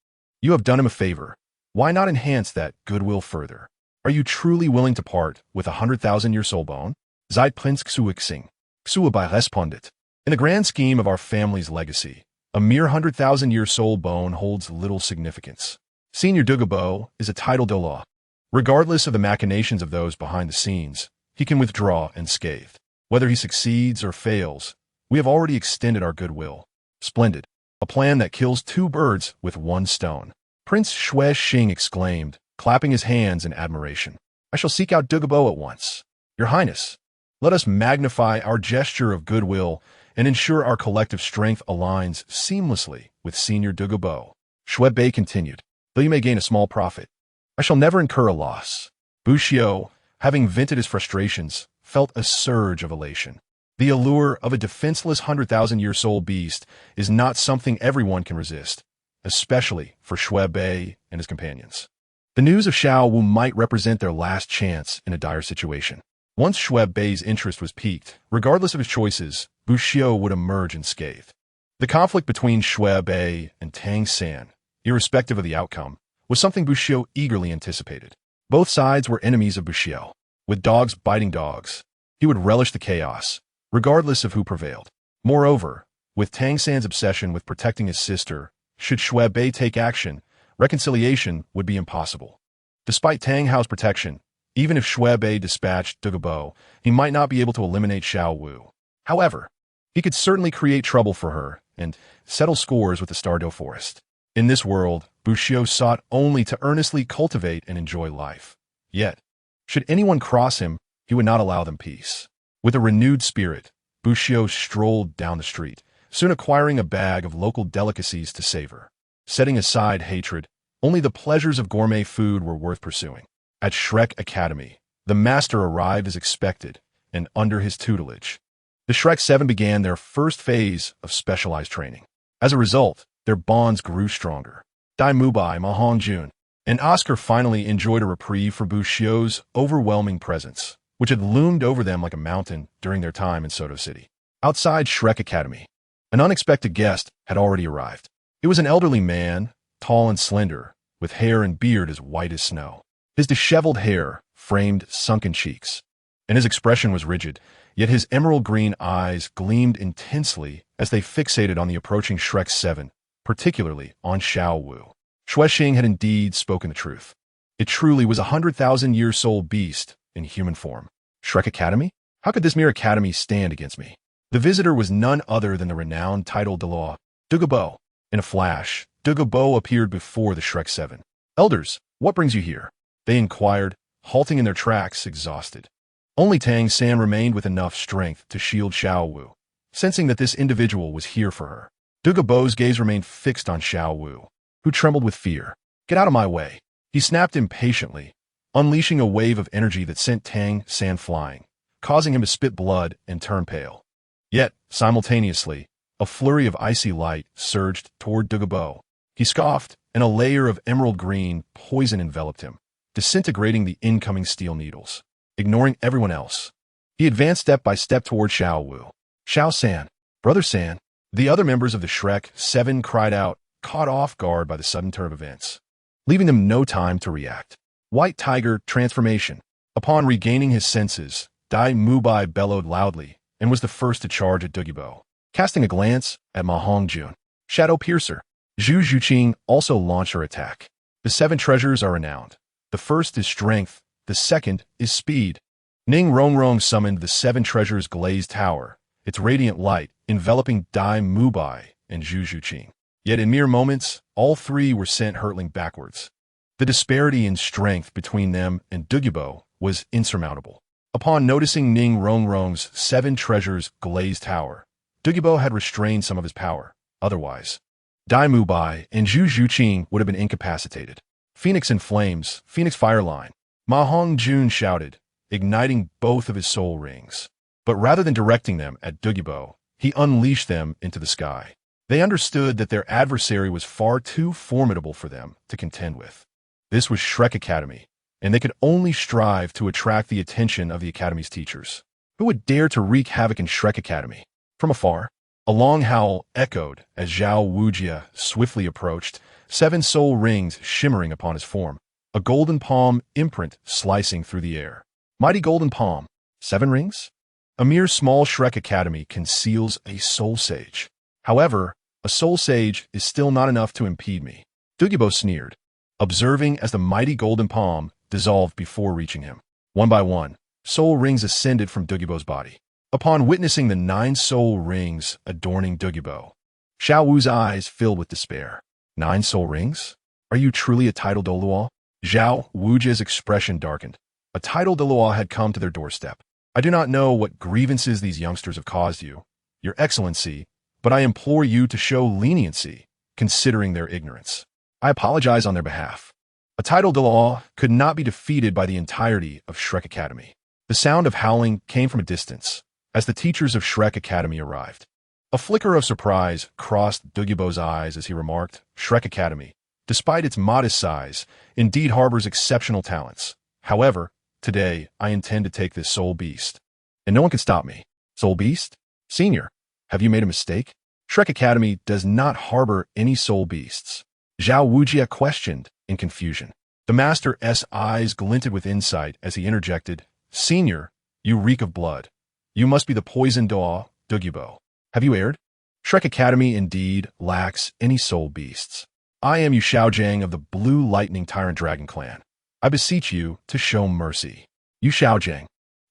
you have done him a favor. Why not enhance that goodwill further? Are you truly willing to part with a 100,000-year soul bone?" Zeit Prince Xue Xing. Xue Bei responded, "In the grand scheme of our family's legacy, a mere 100,000-year soul bone holds little significance. Senior Douluos is a title Douluos. Regardless of the machinations of those behind the scenes, he can withdraw unscathed. Whether he succeeds or fails, we have already extended our goodwill. Splendid. A plan that kills 2 birds with 1 stone." Prince Xue Xing exclaimed, clapping his hands in admiration. "I shall seek out Douluos at once. Your Highness, let us magnify our gesture of goodwill and ensure our collective strength aligns seamlessly with Senior Douluos." Xue Bei continued, "Though you may gain a small profit, I shall never incur a loss." Bu Xiu, having vented his frustrations, felt a surge of elation. The allure of a defenseless 100,000-year soul beast is not something everyone can resist, especially for Xue Bei and his companions. The news of Xiao Wu might represent their last chance in a dire situation. Once Xue Bei's interest was piqued, regardless of his choices, Bu Xiu would emerge unscathed. The conflict between Xue Bei and Tang San, irrespective of the outcome, was something Bu Xiu eagerly anticipated. Both sides were enemies of Bu Xiu. With dogs biting dogs, he would relish the chaos, regardless of who prevailed. Moreover, with Tang San's obsession with protecting his sister, should Xue Bei take action, reconciliation would be impossible. Despite Tang Hao's protection, even if Xue Bei dispatched Douluos, he might not be able to eliminate Xiao Wu. However, he could certainly create trouble for her and settle scores with the Stardow Forest. In this world, Bu Xiu sought only to earnestly cultivate and enjoy life. Yet, should anyone cross him, he would not allow them peace. With a renewed spirit, Bu Xiu strolled down the street, soon acquiring a bag of local delicacies to savor. Setting aside hatred, only the pleasures of gourmet food were worth pursuing. At Shrek Academy, the master arrived as expected, and under his tutelage, the Shrek 7 began their first phase of specialized training. As a result, their bonds grew stronger. Dai Mubai, Ma Hongjun, and Oscar finally enjoyed a reprieve for Bu Xiu's overwhelming presence, which had loomed over them like a mountain during their time in Soto City. Outside Shrek Academy, an unexpected guest had already arrived. It was an elderly man, tall and slender, with hair and beard as white as snow. His disheveled hair framed sunken cheeks. and his expression was rigid, yet his emerald green eyes gleamed intensely as they fixated on the approaching Shrek 7, particularly on Xiao Wu. Xuexing had indeed spoken the truth. It truly was 100,000-year soul beast in human form. Shrek Academy? How could this mere academy stand against me? The visitor was none other than the renowned title Douluos, Douluos. In a flash, Douluos appeared before the Shrek 7. Elders, what brings you here? They inquired, halting in their tracks, exhausted. Only Tang San remained with enough strength to shield Xiao Wu, sensing that this individual was here for her. Douluos' gaze remained fixed on Xiao Wu, who trembled with fear. Get out of my way. He snapped impatiently, unleashing a wave of energy that sent Tang San flying, causing him to spit blood and turn pale. Yet, simultaneously, a flurry of icy light surged toward Douluos. He scoffed, and a layer of emerald green poison enveloped him, disintegrating the incoming steel needles. Ignoring everyone else, he advanced step by step toward Xiao Wu. Xiao San, Brother San. The other members of the Shrek 7 cried out, caught off guard by the sudden turn of events, leaving them no time to react. White Tiger transformation. Upon regaining his senses, Dai Mubai bellowed loudly and was the first to charge at Douluos. Casting a glance at Ma Hongjun, Shadow Piercer, Zhu Zhuqing also launched her attack. The 7 treasures are renowned. The first is strength, the second is speed. Ning Rongrong summoned the 7 treasures glazed tower, its radiant light enveloping Dai Mubai and Zhu Zhuqing. Yet in mere moments, all 3 were sent hurtling backwards. The disparity in strength between them and Douluos was insurmountable. Upon noticing Ning Rongrong's 7 treasures glazed tower, Douluos had restrained some of his power. Otherwise, Dai Mubai and Zhu Zhuqing would have been incapacitated. Phoenix in flames, Phoenix Fireline. Ma Hongjun shouted, igniting both of his soul rings. But rather than directing them at Douluos, he unleashed them into the sky. They understood that their adversary was far too formidable for them to contend with. This was Shrek Academy, and they could only strive to attract the attention of the Academy's teachers. Who would dare to wreak havoc in Shrek Academy? From afar, a long howl echoed as Zhao Wujia swiftly approached, 7 soul rings shimmering upon his form, a golden palm imprint slicing through the air. Mighty golden palm, 7 rings? A mere small Shrek Academy conceals a soul sage. However, a soul sage is still not enough to impede me. Douluos sneered, observing as the mighty golden palm dissolved before reaching him. One by one, soul rings ascended from Douluos' body. Upon witnessing the 9 soul rings adorning Douluos, Xiao Wu's eyes filled with despair. 9 soul rings? Are you truly a title Douluos? Zhao Wujia's expression darkened. A title Douluos had come to their doorstep. I do not know what grievances these youngsters have caused you, Your Excellency, but I implore you to show leniency, considering their ignorance. I apologize on their behalf. A title Douluos could not be defeated by the entirety of Shrek Academy. The sound of howling came from a distance, as the teachers of Shrek Academy arrived. A flicker of surprise crossed Douluos' eyes as he remarked, Shrek Academy, despite its modest size, indeed harbors exceptional talents. However, today I intend to take this soul beast, and no one can stop me. Soul beast? Senior, have you made a mistake? Shrek Academy does not harbor any soul beasts. Zhao Wujia questioned in confusion. The Master's eyes glinted with insight as he interjected, Senior, you reek of blood. You must be the poison Douluos. Have you erred? Shrek Academy indeed lacks any soul beasts. I am Yu Xiaojiang of the Blue Lightning Tyrant Dragon Clan. I beseech you to show mercy. Yu Xiaojiang,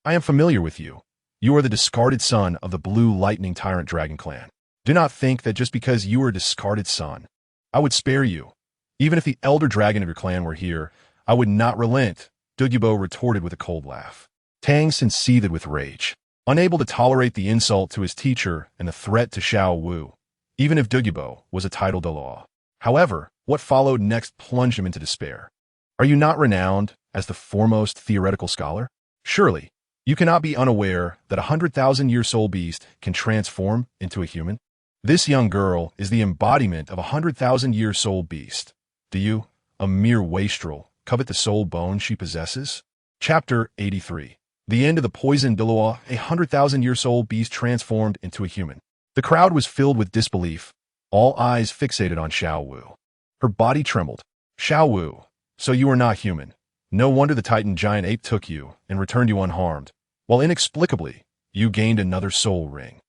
I am familiar with you. You are the discarded son of the Blue Lightning Tyrant Dragon Clan. Do not think that just because you are a discarded son, I would spare you. Even if the elder dragon of your clan were here, I would not relent, Douluos retorted with a cold laugh. Tang San seethed with rage, unable to tolerate the insult to his teacher and the threat to Xiao Wu, even if Douluos was a title Douluos. However, what followed next plunged him into despair. Are you not renowned as the foremost theoretical scholar? Surely, you cannot be unaware that 100,000-year soul beast can transform into a human? This young girl is the embodiment of a 100,000-year soul beast. Do you, a mere wastrel, covet the soul bone she possesses? Chapter 83. The end of the poison Douluos, a 100,000-year soul beast transformed into a human. The crowd was filled with disbelief, all eyes fixated on Xiao Wu. Her body trembled. Xiao Wu, so you are not human. No wonder the Titan giant ape took you and returned you unharmed. while inexplicably, you gained another soul ring.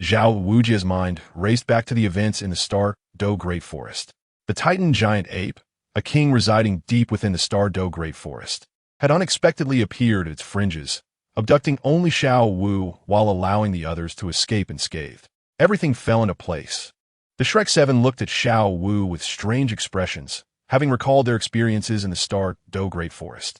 Zhao Wujia's mind raced back to the events in the Star Do Great Forest. The Titan giant ape, a king residing deep within the Star Do Great Forest, had unexpectedly appeared at its fringes, abducting only Xiao Wu while allowing the others to escape unscathed. Everything fell into place. The Shrek Seven looked at Xiao Wu with strange expressions, having recalled their experiences in the Star Do Great Forest.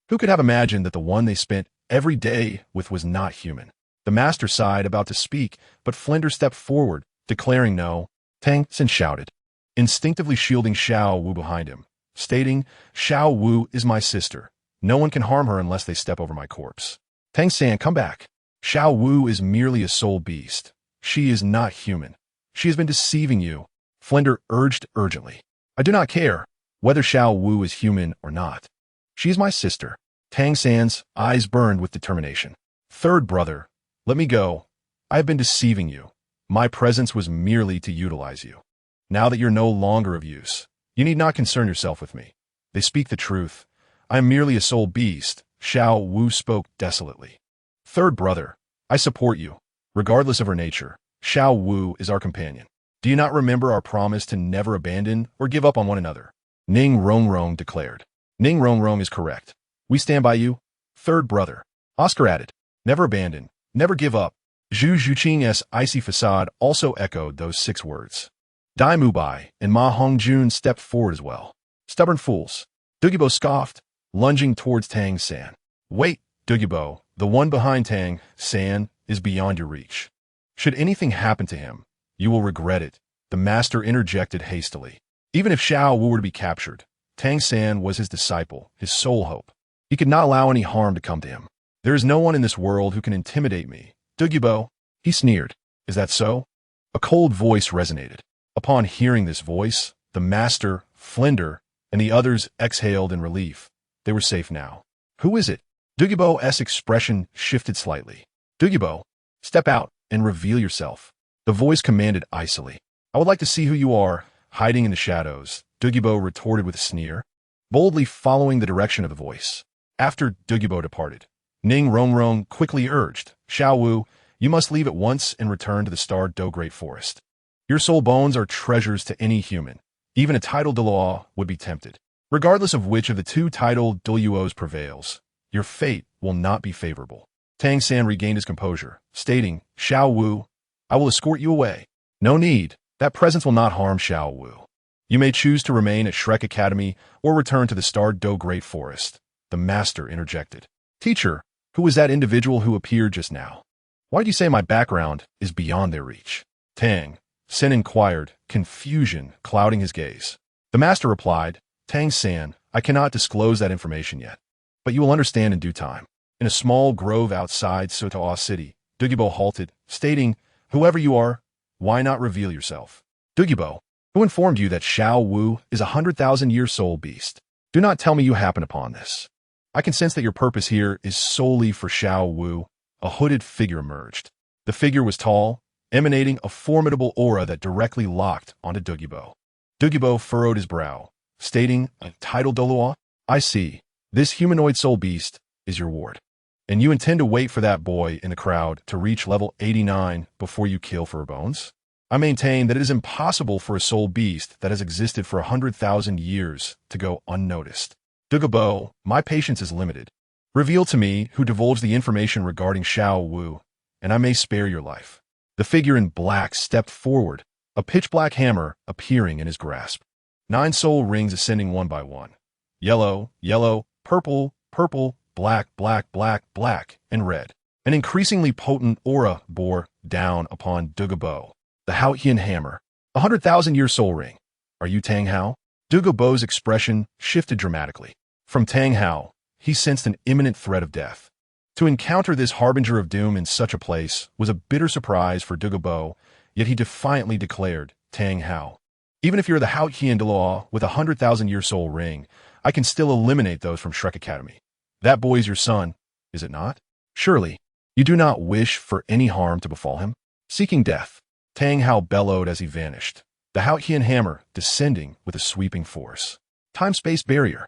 Who could have imagined that the one they spent every day with was not human? The master sighed, about to speak, but Flinder stepped forward, declaring no. Tang San shouted, instinctively shielding Xiao Wu behind him, stating, Xiao Wu is my sister. No one can harm her unless they step over my corpse. Tang San, come back. Xiao Wu is merely a soul beast. She is not human. She has been deceiving you, Flinder urged urgently. I do not care whether Xiao Wu is human or not. She is my sister. Tang San's eyes burned with determination. Third brother, let me go. I have been deceiving you. My presence was merely to utilize you. Now that you're no longer of use, you need not concern yourself with me. They speak the truth. I am merely a soul beast, Xiao Wu spoke desolately. Third brother, I support you. Regardless of her nature, Xiao Wu is our companion. Do you not remember our promise to never abandon or give up on one another? Ning Rongrong declared. Ning Rongrong is correct. We stand by you. Third brother, Oscar added. Never abandon, never give up. Zhu Zhuqing's icy facade also echoed those 6 words. Dai Mubai and Ma Hongjun stepped forward as well. Stubborn fools. Dugibo scoffed, lunging towards Tang San. Wait, Dugibo, the one behind Tang San is beyond your reach. Should anything happen to him, you will regret it, the master interjected hastily. Even if Xiao Wu were to be captured, Tang San was his disciple, his sole hope. He could not allow any harm to come to him. There is no one in this world who can intimidate me. Dugibo, he sneered. Is that so? A cold voice resonated. Upon hearing this voice, the master, Flinder, and the others exhaled in relief. They were safe now. Who is it? Dugibo's expression shifted slightly. Dugibo, step out and reveal yourself. The voice commanded icily. I would like to see who you are, hiding in the shadows, Dugibo retorted with a sneer, boldly following the direction of the voice. After Dugibo departed, Ning Rongrong quickly urged, Xiao Wu, you must leave at once and return to the Star Do Great Forest. Your soul bones are treasures to any human. Even a titled Douluos would be tempted. Regardless of which of the 2 titled Douluos prevails, your fate will not be favorable. Tang San regained his composure, stating, Xiao Wu, I will escort you away. No need. That presence will not harm Xiao Wu. You may choose to remain at Shrek Academy or return to the Star Do Great Forest. The master interjected. Teacher, who was that individual who appeared just now? Why do you say my background is beyond their reach? Tang San inquired, confusion clouding his gaze. The master replied, Tang San, I cannot disclose that information yet, but you will understand in due time. In a small grove outside Sotoa City, Dugibo halted, stating, Whoever you are, why not reveal yourself? Dugibo, who informed you that Xiao Wu is a 100,000-year soul beast? Do not tell me you happen upon this. I can sense that your purpose here is solely for Xiao Wu. A hooded figure emerged. The figure was tall, emanating a formidable aura that directly locked onto Dugibo. Dugibo furrowed his brow, stating, Titled Douluos? I see. This humanoid soul beast is your ward. And you intend to wait for that boy in the crowd to reach level 89 before you kill for her bones? I maintain that it is impossible for a soul beast that has existed for 100,000 years to go unnoticed. Dugibo, my patience is limited. Reveal to me who divulged the information regarding Xiao Wu, and I may spare your life. The figure in black stepped forward, a pitch-black hammer appearing in his grasp. 9 soul rings ascending one by one. Yellow, yellow, purple, purple, black, black, black, black, and red. An increasingly potent aura bore down upon Dugibo. The Haotian hammer. 100,000-year soul ring. Are you Tang Hao? Dugibo's expression shifted dramatically. From Tang Hao, he sensed an imminent threat of death. To encounter this harbinger of doom in such a place was a bitter surprise for Dugibo, yet he defiantly declared, Tang Hao. Even if you're the Haotian Douluos with a 100,000-year soul ring, I can still eliminate those from Shrek Academy. That boy is your son, is it not? Surely, you do not wish for any harm to befall him? Seeking death, Tang Hao bellowed as he vanished, the Haotian hammer descending with a sweeping force. Time-space barrier.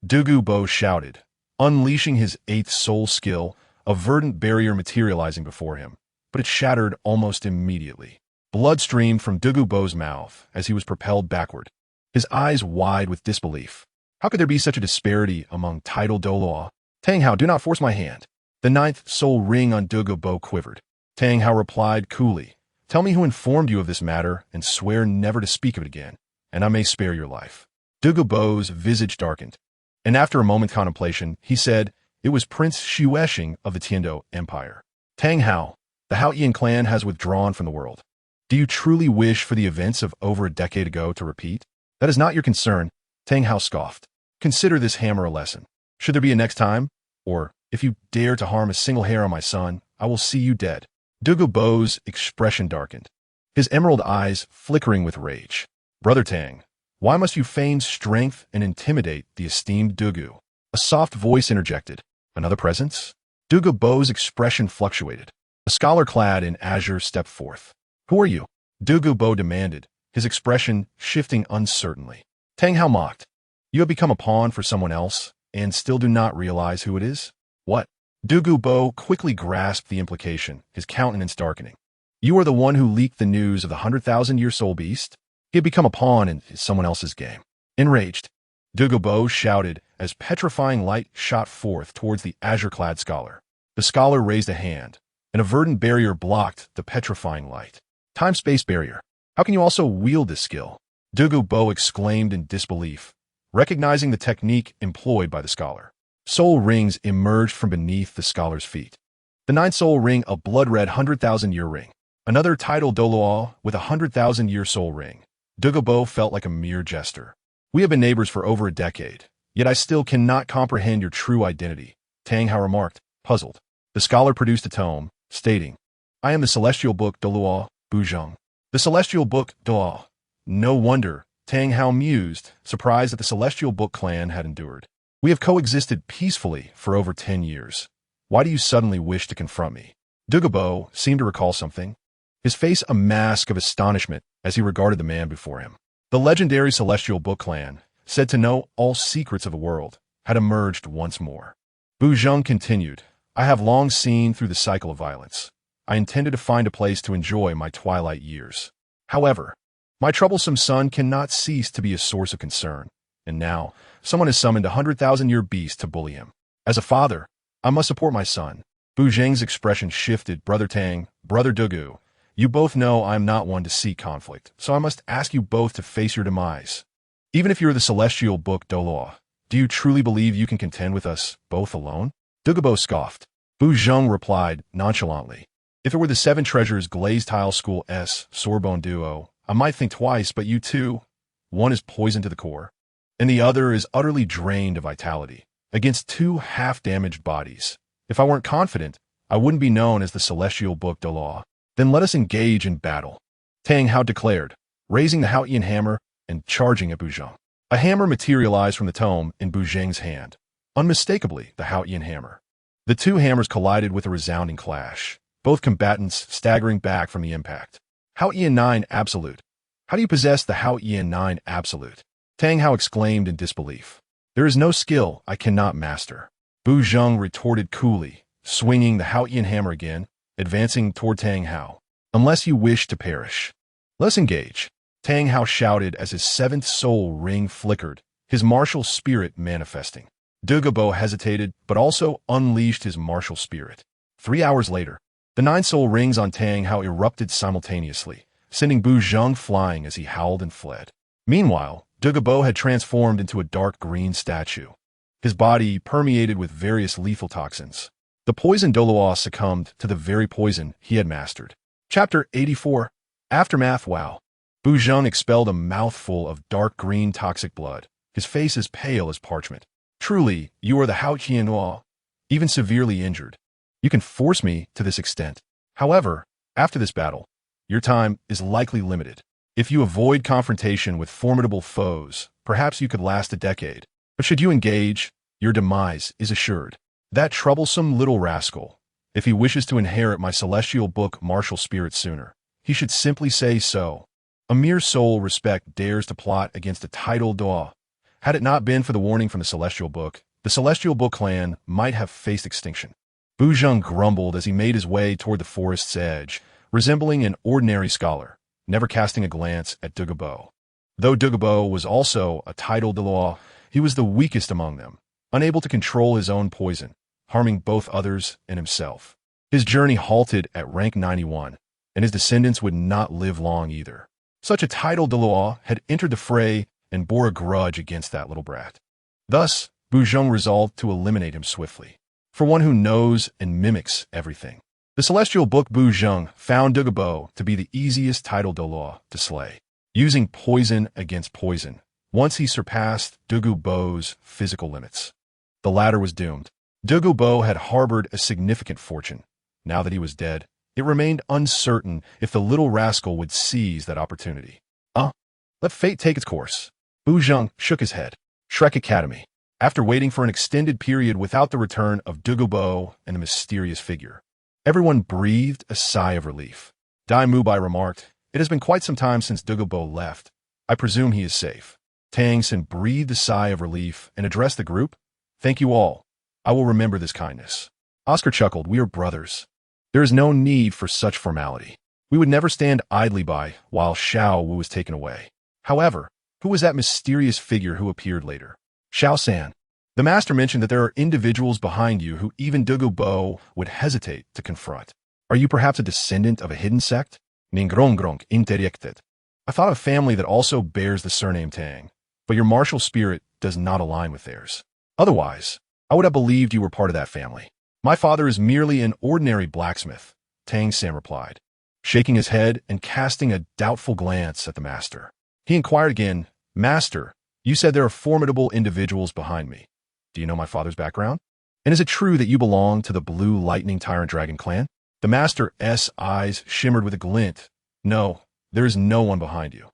Dugibo shouted, unleashing his 8th soul skill, a verdant barrier materializing before him, but it shattered almost immediately. Blood streamed from Douluos' mouth as he was propelled backward, his eyes wide with disbelief. How could there be such a disparity among titled Douluos? Tang Hao, do not force my hand. The ninth soul ring on Douluos quivered. Tang Hao replied coolly, tell me who informed you of this matter and swear never to speak of it again, and I may spare your life. Douluos' visage darkened, and after a moment's contemplation, he said, it was Prince Xuesheng of the Tiando Empire. Tang Hao, the Haotian clan has withdrawn from the world. Do you truly wish for the events of over a decade ago to repeat? That is not your concern, Tang Hao scoffed. Consider this hammer a lesson. Should there be a next time? Or, if you dare to harm a single hair on my son, I will see you dead. Douluos' expression darkened, his emerald eyes flickering with rage. Brother Tang, why must you feign strength and intimidate the esteemed Douluos? A soft voice interjected. Another presence? Douluos' expression fluctuated. A scholar clad in azure stepped forth. Who are you? Douluos demanded, his expression shifting uncertainly. Tang Hao mocked. You have become a pawn for someone else, and still do not realize who it is? What? Douluos quickly grasped the implication, his countenance darkening. You are the one who leaked the news of the 100,000-year soul beast? He had become a pawn in someone else's game. Enraged, Douluos shouted as petrifying light shot forth towards the azure-clad scholar. The scholar raised a hand, and a verdant barrier blocked the petrifying light. Time-space barrier. How can you also wield this skill? Douluos exclaimed in disbelief, recognizing the technique employed by the scholar. Soul rings emerged from beneath the scholar's feet. The ninth soul ring, a blood-red 100,000-year ring. Another title Douluos with a 100,000-year soul ring. Douluos felt like a mere jester. We have been neighbors for over a decade, yet I still cannot comprehend your true identity, Tang Hao remarked, puzzled. The scholar produced a tome, stating, I am the celestial book Douluos, Buzheng. The celestial book Douluos. No wonder, Tang Hao mused, surprised that the celestial book clan had endured. We have coexisted peacefully for over 10 years. Why do you suddenly wish to confront me? Douluos seemed to recall something, his face a mask of astonishment as he regarded the man before him. The legendary celestial book clan, said to know all secrets of the world, had emerged once more. Buzheng continued, I have long seen through the cycle of violence. I intended to find a place to enjoy my twilight years. However, my troublesome son cannot cease to be a source of concern, and now someone has summoned a 100,000-year beast to bully him. As a father, I must support my son. Buzheng's expression shifted. Brother Tang, Brother Douluos, you both know I am not one to seek conflict, so I must ask you both to face your demise. Even if you're the celestial book Douluos, do you truly believe you can contend with us both alone? Douluos scoffed. Buzheng replied nonchalantly, if it were the seven treasures glazed tile school S Sorbonne duo, I might think twice, but you two, one is poisoned to the core, and the other is utterly drained of vitality, against two half-damaged bodies. If I weren't confident, I wouldn't be known as the celestial book Douluos. Then let us engage in battle. Tang Hao declared, raising the Haotian hammer and charging at Buzheng. A hammer materialized from the tome in Buzheng's hand, unmistakably the Haotian hammer. The two hammers collided with a resounding clash, both combatants staggering back from the impact. Haotian 9 Absolute. How do you possess the Haotian 9 Absolute? Tang Hao exclaimed in disbelief. There is no skill I cannot master. Buzheng retorted coolly, swinging the Haotian hammer again, advancing toward Tang Hao. Unless you wish to perish. Let's engage. Tang Hao shouted as his seventh soul ring flickered, his martial spirit manifesting. Douluos hesitated, but also unleashed his martial spirit. 3 hours later, the 9 soul rings on Tang Hao erupted simultaneously, sending Buzheng flying as he howled and fled. Meanwhile, Douluos had transformed into a dark green statue, his body permeated with various lethal toxins. The poison Douluos succumbed to the very poison he had mastered. Chapter 84. Aftermath. Wow. Buzheng expelled a mouthful of dark green toxic blood, his face as pale as parchment. Truly, you are the Haotian Nuo, even severely injured. You can force me to this extent. However, after this battle, your time is likely limited. If you avoid confrontation with formidable foes, perhaps you could last a decade. But should you engage, your demise is assured. That troublesome little rascal, if he wishes to inherit my celestial book martial spirit sooner, he should simply say so. A mere soul respect dares to plot against a title Douluos. Had it not been for the warning from the celestial book clan might have faced extinction. Bu Zheng grumbled as he made his way toward the forest's edge, resembling an ordinary scholar, never casting a glance at Douluos. Though Douluos was also a title Douluos, he was the weakest among them, unable to control his own poison, harming both others and himself. His journey halted at rank 91, and his descendants would not live long either. Such a title Douluos had entered the fray and bore a grudge against that little brat. Thus, Bu Zheng resolved to eliminate him swiftly. For one who knows and mimics everything. The celestial book Bu Zheng found Douluos to be the easiest title Douluos to slay, using poison against poison, once he surpassed Douluos' physical limits. The latter was doomed. Douluos had harbored a significant fortune. Now that he was dead, it remained uncertain if the little rascal would seize that opportunity. Let fate take its course. Bu Zheng shook his head. Shrek Academy. After waiting for an extended period without the return of Douluos and the mysterious figure, everyone breathed a sigh of relief. Dai Mubai remarked, "It has been quite some time since Douluos left. I presume he is safe." Tang Sin breathed a sigh of relief and addressed the group. "Thank you all. I will remember this kindness." Oscar chuckled, "We are brothers. There is no need for such formality. We would never stand idly by while Xiao Wu was taken away." However, who was that mysterious figure who appeared later? Xiao San. The master mentioned that there are individuals behind you who even Douluos would hesitate to confront. Are you perhaps a descendant of a hidden sect? Ningrongrong interjected. I thought of a family that also bears the surname Tang, but your martial spirit does not align with theirs. Otherwise, I would have believed you were part of that family. My father is merely an ordinary blacksmith, Tang San replied, shaking his head and casting a doubtful glance at the master. He inquired again, "Master, you said there are formidable individuals behind me. Do you know my father's background? And is it true that you belong to the Blue Lightning Tyrant Dragon clan?" The master's eyes shimmered with a glint. "No, there is no one behind you.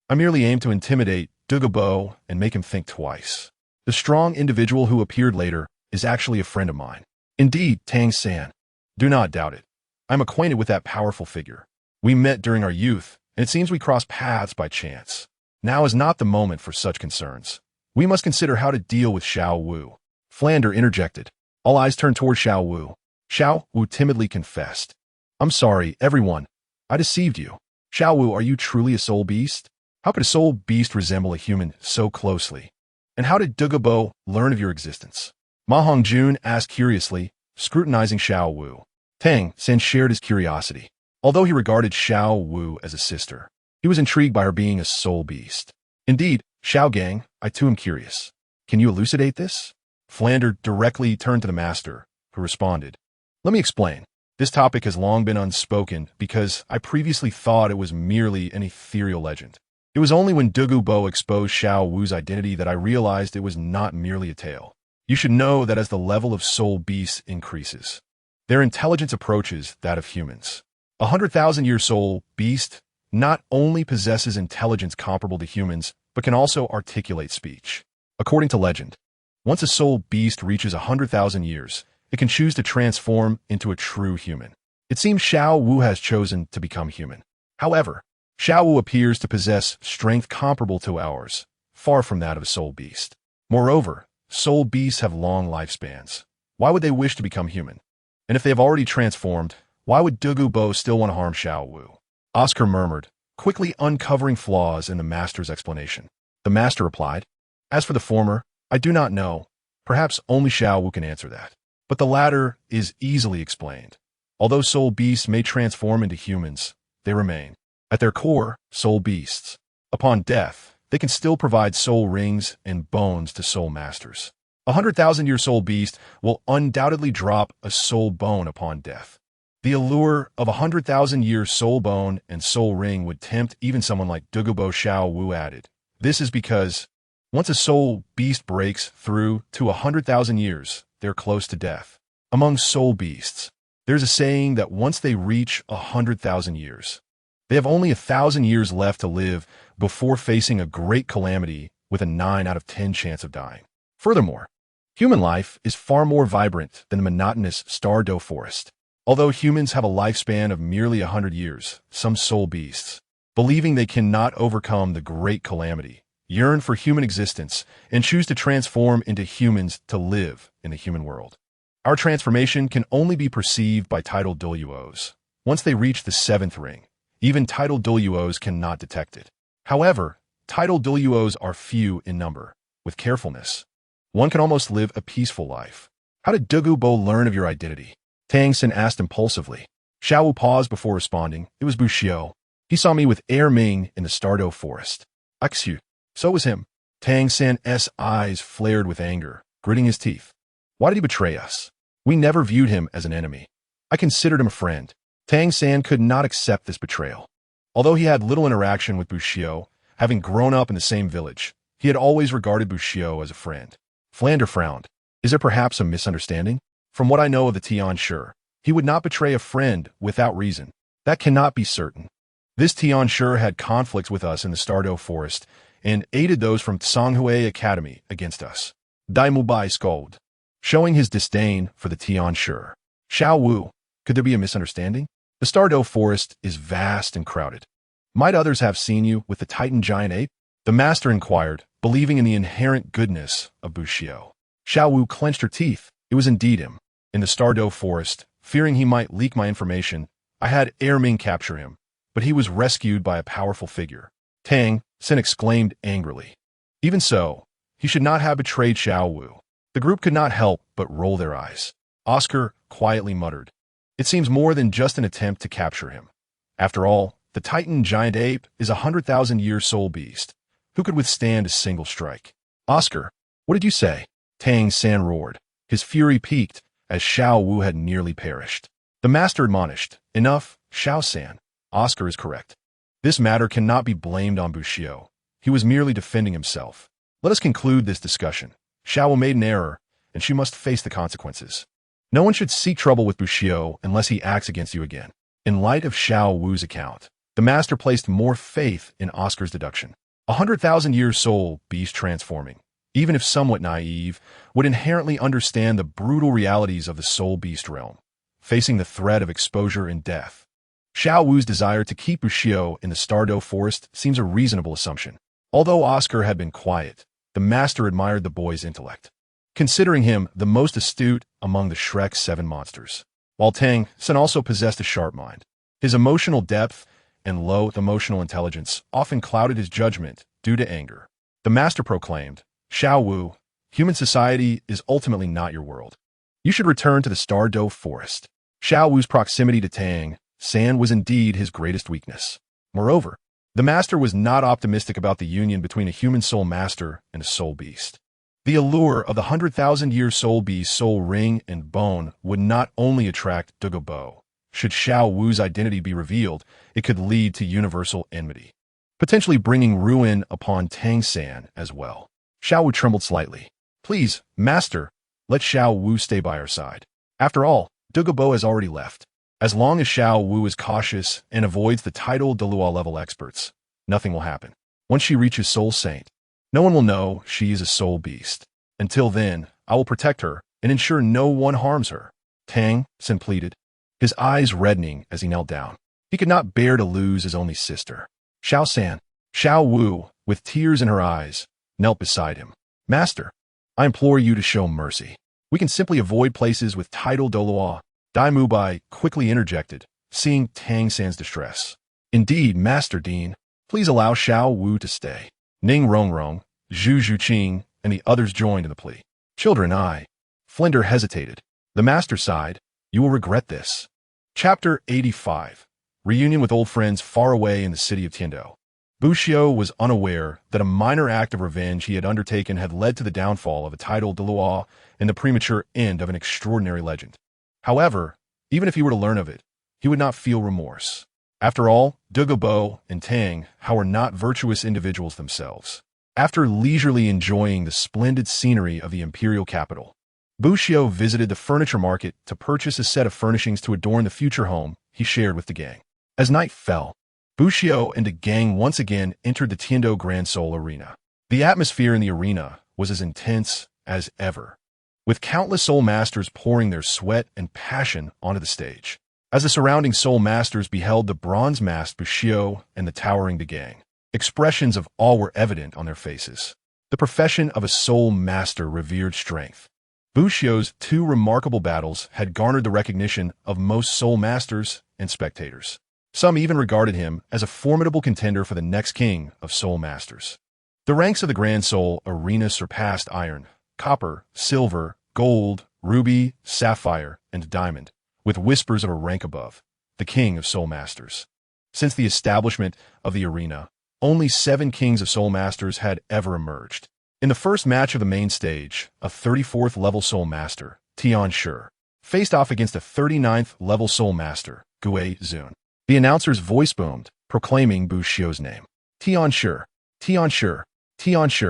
I merely aim to intimidate Douluos and make him think twice. The strong individual who appeared later is actually a friend of mine." "Indeed, Tang San. Do not doubt it. I am acquainted with that powerful figure. We met during our youth, and it seems we crossed paths by chance. Now is not the moment for such concerns. We must consider how to deal with Xiao Wu." Flander interjected. All eyes turned toward Xiao Wu. Xiao Wu timidly confessed. "I'm sorry, everyone. I deceived you. Xiao Wu, are you truly a soul beast? How could a soul beast resemble a human so closely? And how did Douluos learn of your existence?" Ma Hongjun asked curiously, scrutinizing Xiao Wu. Tang San shared his curiosity. Although he regarded Xiao Wu as a sister, he was intrigued by her being a soul beast. "Indeed, Xiao Gang, I too am curious. Can you elucidate this?" Flander directly turned to the master, who responded, "Let me explain. This topic has long been unspoken because I previously thought it was merely an ethereal legend. It was only when Douluos exposed Xiao Wu's identity that I realized it was not merely a tale. You should know that as the level of soul beasts increases, their intelligence approaches that of humans. 100,000-year soul beast not only possesses intelligence comparable to humans, but can also articulate speech. According to legend, once a soul beast reaches 100,000 years, it can choose to transform into a true human. It seems Xiao Wu has chosen to become human. However, Xiao Wu appears to possess strength comparable to ours, far from that of a soul beast. Moreover, soul beasts have long lifespans. Why would they wish to become human? And if they have already transformed, why would Douluos still want to harm Xiao Wu?" Oscar murmured, quickly uncovering flaws in the master's explanation. The master replied, "As for the former, I do not know. Perhaps only Xiao Wu can answer that. But the latter is easily explained. Although soul beasts may transform into humans, they remain, at their core, soul beasts. Upon death, they can still provide soul rings and bones to soul masters. 100,000-year soul beast will undoubtedly drop a soul bone upon death. The allure of 100,000-year soul bone and soul ring would tempt even someone like Douluos. Xiao Wu added. This is because once a soul beast breaks through to 100,000 years, they're close to death. Among soul beasts, there's a saying that once they reach 100,000 years, they have only 1,000 years left to live before facing a great calamity with a 9 out of 10 chance of dying. Furthermore, human life is far more vibrant than the monotonous Stardew forest. Although humans have a lifespan of merely 100 years, some soul beasts, believing they cannot overcome the great calamity, yearn for human existence and choose to transform into humans to live in the human world. Our transformation can only be perceived by titled Douluos. Once they reach the 7th ring, even titled Douluos cannot detect it. However, titled Douluos are few in number. With carefulness, one can almost live a peaceful life. How did Douluos learn of your identity? Tang Xin asked impulsively. Xiao Wu paused before responding. It was Bushio. He saw me with Ming in the Stardo forest. Axu. So was him. Tang Xin's eyes flared with anger, gritting his teeth. Why did he betray us? We never viewed him as an enemy. I considered him a friend. Tang San could not accept this betrayal. Although he had little interaction with Bushio, having grown up in the same village, he had always regarded Bushio as a friend. Flander frowned. Is there perhaps a misunderstanding? From what I know of the Tian Shi, he would not betray a friend without reason. That cannot be certain. This Tian Shi had conflicts with us in the Stardo forest and aided those from Tsanghui Academy against us. Dai Mubai scolded, showing his disdain for the Tian Shi. Xiao Wu, could there be a misunderstanding? The Stardo forest is vast and crowded. Might others have seen you with the Titan giant ape? The master inquired, believing in the inherent goodness of Bushio. Xiao Wu clenched her teeth. It was indeed him. In the Stardo forest, fearing he might leak my information, I had Ming capture him, but he was rescued by a powerful figure. Tang Xin exclaimed angrily. Even so, he should not have betrayed Xiao Wu. The group could not help but roll their eyes. Oscar quietly muttered. It seems more than just an attempt to capture him. After all, the Titan giant ape is a 100,000-year soul beast. Who could withstand a single strike? Oscar, what did you say? Tang San roared. His fury peaked as Xiao Wu had nearly perished. The master admonished. Enough, Xiao San. Oscar is correct. This matter cannot be blamed on Bushio. He was merely defending himself. Let us conclude this discussion. Xiao Wu made an error, and she must face the consequences. No one should seek trouble with Bushio unless he acts against you again. In light of Xiao Wu's account, the master placed more faith in Oscar's deduction. 100,000-year soul beast transforming, even if somewhat naive, would inherently understand the brutal realities of the soul beast realm, facing the threat of exposure and death. Xiao Wu's desire to keep Bushio in the Stardo forest seems a reasonable assumption. Although Oscar had been quiet, the master admired the boy's intellect, considering him the most astute among the Shrek's 7 monsters. While Tang Xin also possessed a sharp mind, his emotional depth and low emotional intelligence often clouded his judgment due to anger. The master proclaimed, Xiao Wu, human society is ultimately not your world. You should return to the Stardo forest. Xiao Wu's proximity to Tang San was indeed his greatest weakness. Moreover, the master was not optimistic about the union between a human soul master and a soul beast. The allure of the 100,000-year soul beast soul ring and bone would not only attract Douluos. Should Xiao Wu's identity be revealed, it could lead to universal enmity, potentially bringing ruin upon Tang San as well. Xiao Wu trembled slightly. Please, master, let Xiao Wu stay by our side. After all, Douluos has already left. As long as Xiao Wu is cautious and avoids the titled Douluos level experts, nothing will happen. Once she reaches Soul Saint, no one will know she is a soul beast. Until then, I will protect her and ensure no one harms her. Tang Xin pleaded, his eyes reddening as he knelt down. He could not bear to lose his only sister. Xiao Wu, with tears in her eyes, knelt beside him. Master, I implore you to show mercy. We can simply avoid places with titled Douluos. Dai Mubai quickly interjected, seeing Tang San's distress. Indeed, Master Dean, please allow Xiao Wu to stay. Ning Rongrong, Zhu Zhuqing, and the others joined in the plea. Children, Flinder hesitated. The master sighed. You will regret this. Chapter 85. Reunion with old friends far away in the city of Tiando. Bushio was unaware that a minor act of revenge he had undertaken had led to the downfall of a titled Douluos and the premature end of an extraordinary legend. However, even if he were to learn of it, he would not feel remorse. After all, Douluos and Tang Hao were not virtuous individuals themselves. After leisurely enjoying the splendid scenery of the imperial capital, Bushio visited the furniture market to purchase a set of furnishings to adorn the future home he shared with the gang. As night fell, Bushio and the gang once again entered the Tiando Grand Soul Arena. The atmosphere in the arena was as intense as ever, with countless soul masters pouring their sweat and passion onto the stage. As the surrounding soul masters beheld the bronze-masked Bushio and the towering gang, expressions of awe were evident on their faces. The profession of a soul master revered strength, Bushio's two remarkable battles had garnered the recognition of most Soul Masters and spectators. Some even regarded him as a formidable contender for the next king of Soul Masters. The ranks of the Grand Soul Arena surpassed iron, copper, silver, gold, ruby, sapphire, and diamond, with whispers of a rank above, the king of Soul Masters. Since the establishment of the arena, only 7 kings of Soul Masters had ever emerged. In the first match of the main stage, a 34th level Soul Master, Tian Shi, faced off against a 39th level Soul Master, Gue Zun. The announcer's voice boomed, proclaiming Bushio's name. Tian Shi, Tian Shi, Tian Shi.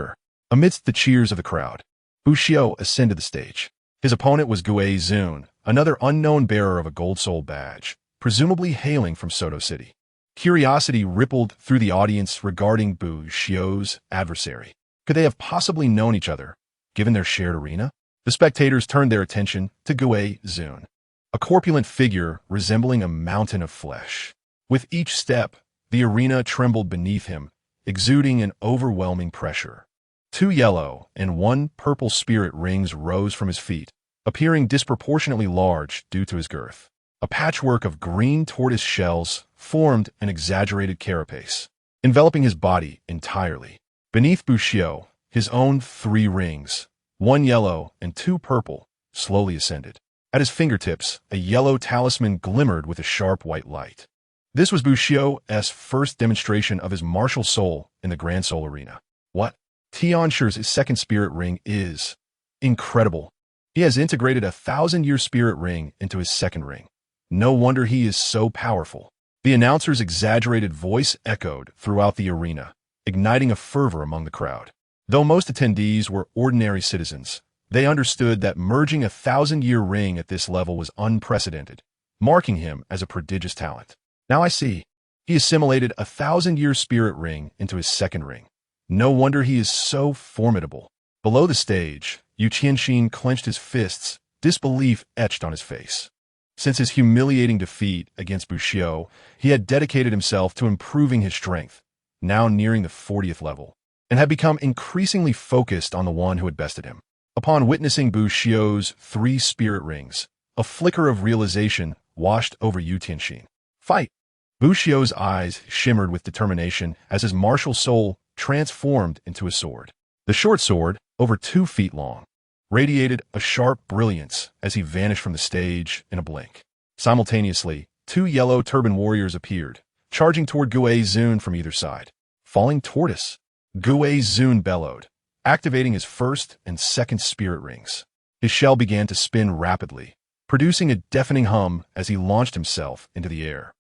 Amidst the cheers of the crowd, Bushio ascended the stage. His opponent was Gue Zun, another unknown bearer of a Gold Soul badge, presumably hailing from Soto City. Curiosity rippled through the audience regarding Bushio's adversary. Could they have possibly known each other, given their shared arena? The spectators turned their attention to Gue Zun, a corpulent figure resembling a mountain of flesh. With each step, the arena trembled beneath him, exuding an overwhelming pressure. 2 yellow and 1 purple spirit rings rose from his feet, appearing disproportionately large due to his girth. A patchwork of green tortoise shells formed an exaggerated carapace, enveloping his body entirely. Beneath Bushio, his own 3 rings, 1 yellow and 2 purple, slowly ascended. At his fingertips, a yellow talisman glimmered with a sharp white light. This was Bushio's first demonstration of his martial soul in the Grand Soul Arena. What? Tian Shi's second spirit ring is incredible. He has integrated a 1,000-year spirit ring into his second ring. No wonder he is so powerful. The announcer's exaggerated voice echoed throughout the arena, igniting a fervor among the crowd. Though most attendees were ordinary citizens, they understood that merging a 1,000-year ring at this level was unprecedented, marking him as a prodigious talent. Now I see. He assimilated a 1,000-year spirit ring into his second ring. No wonder he is so formidable. Below the stage, Yu Qianxin clenched his fists, disbelief etched on his face. Since his humiliating defeat against Bushio, he had dedicated himself to improving his strength, now nearing the 40th level, and had become increasingly focused on the one who had bested him. Upon witnessing Bushio's 3 spirit rings, a flicker of realization washed over Yu Qianxin. Fight! Bushio's eyes shimmered with determination as his martial soul transformed into a sword. The short sword, over 2 feet long, radiated a sharp brilliance as he vanished from the stage in a blink. Simultaneously, 2 yellow turban warriors appeared, charging toward Gue Zun from either side. Falling tortoise. Gue Zun bellowed, activating his first and second spirit rings. His shell began to spin rapidly, producing a deafening hum as he launched himself into the air,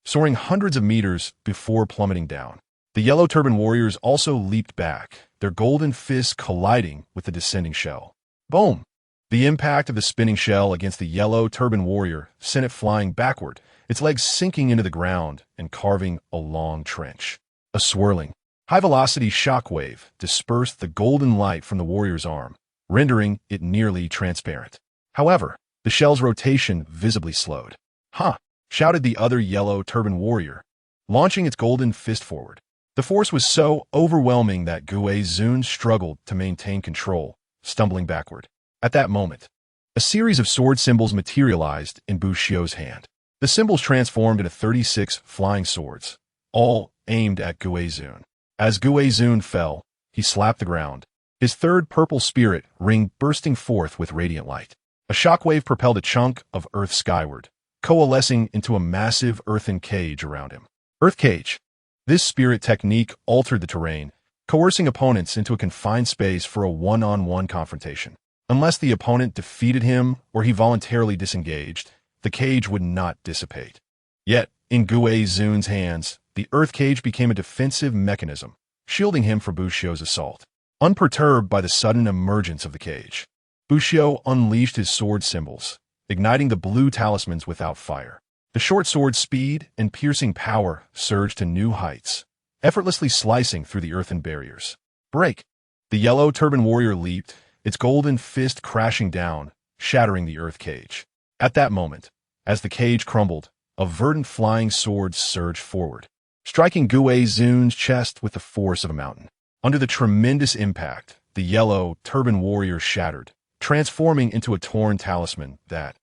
soaring hundreds of meters before plummeting down. The yellow turban warriors also leaped back, their golden fists colliding with the descending shell. Boom! The impact of the spinning shell against the yellow turban warrior sent it flying backward, its legs sinking into the ground and carving a long trench. A swirling, high-velocity shockwave dispersed the golden light from the warrior's arm, rendering it nearly transparent. However, the shell's rotation visibly slowed. "Huh!" shouted the other yellow turban warrior, launching its golden fist forward. The force was so overwhelming that Gue Zun struggled to maintain control, stumbling backward. At that moment, a series of sword symbols materialized in Bushio's hand. The symbols transformed into 36 flying swords, all aimed at Gue Zun. As Gue Zun fell, he slapped the ground, his third purple spirit ring bursting forth with radiant light. A shockwave propelled a chunk of earth skyward, coalescing into a massive earthen cage around him. Earth cage. This spirit technique altered the terrain, coercing opponents into a confined space for a one-on-one confrontation. Unless the opponent defeated him or he voluntarily disengaged, the cage would not dissipate. Yet, in Gue Zun's hands, the earth cage became a defensive mechanism, shielding him from Bushio's assault. Unperturbed by the sudden emergence of the cage, Bushio unleashed his sword symbols, igniting the blue talismans without fire. The short sword's speed and piercing power surged to new heights, effortlessly slicing through the earthen barriers. Break! The yellow turban warrior leaped, its golden fist crashing down, shattering the earth cage. At that moment, as the cage crumbled, a verdant flying sword surged forward, striking Gue Zun's chest with the force of a mountain. Under the tremendous impact, the yellow turban warrior shattered, transforming into a torn talisman that,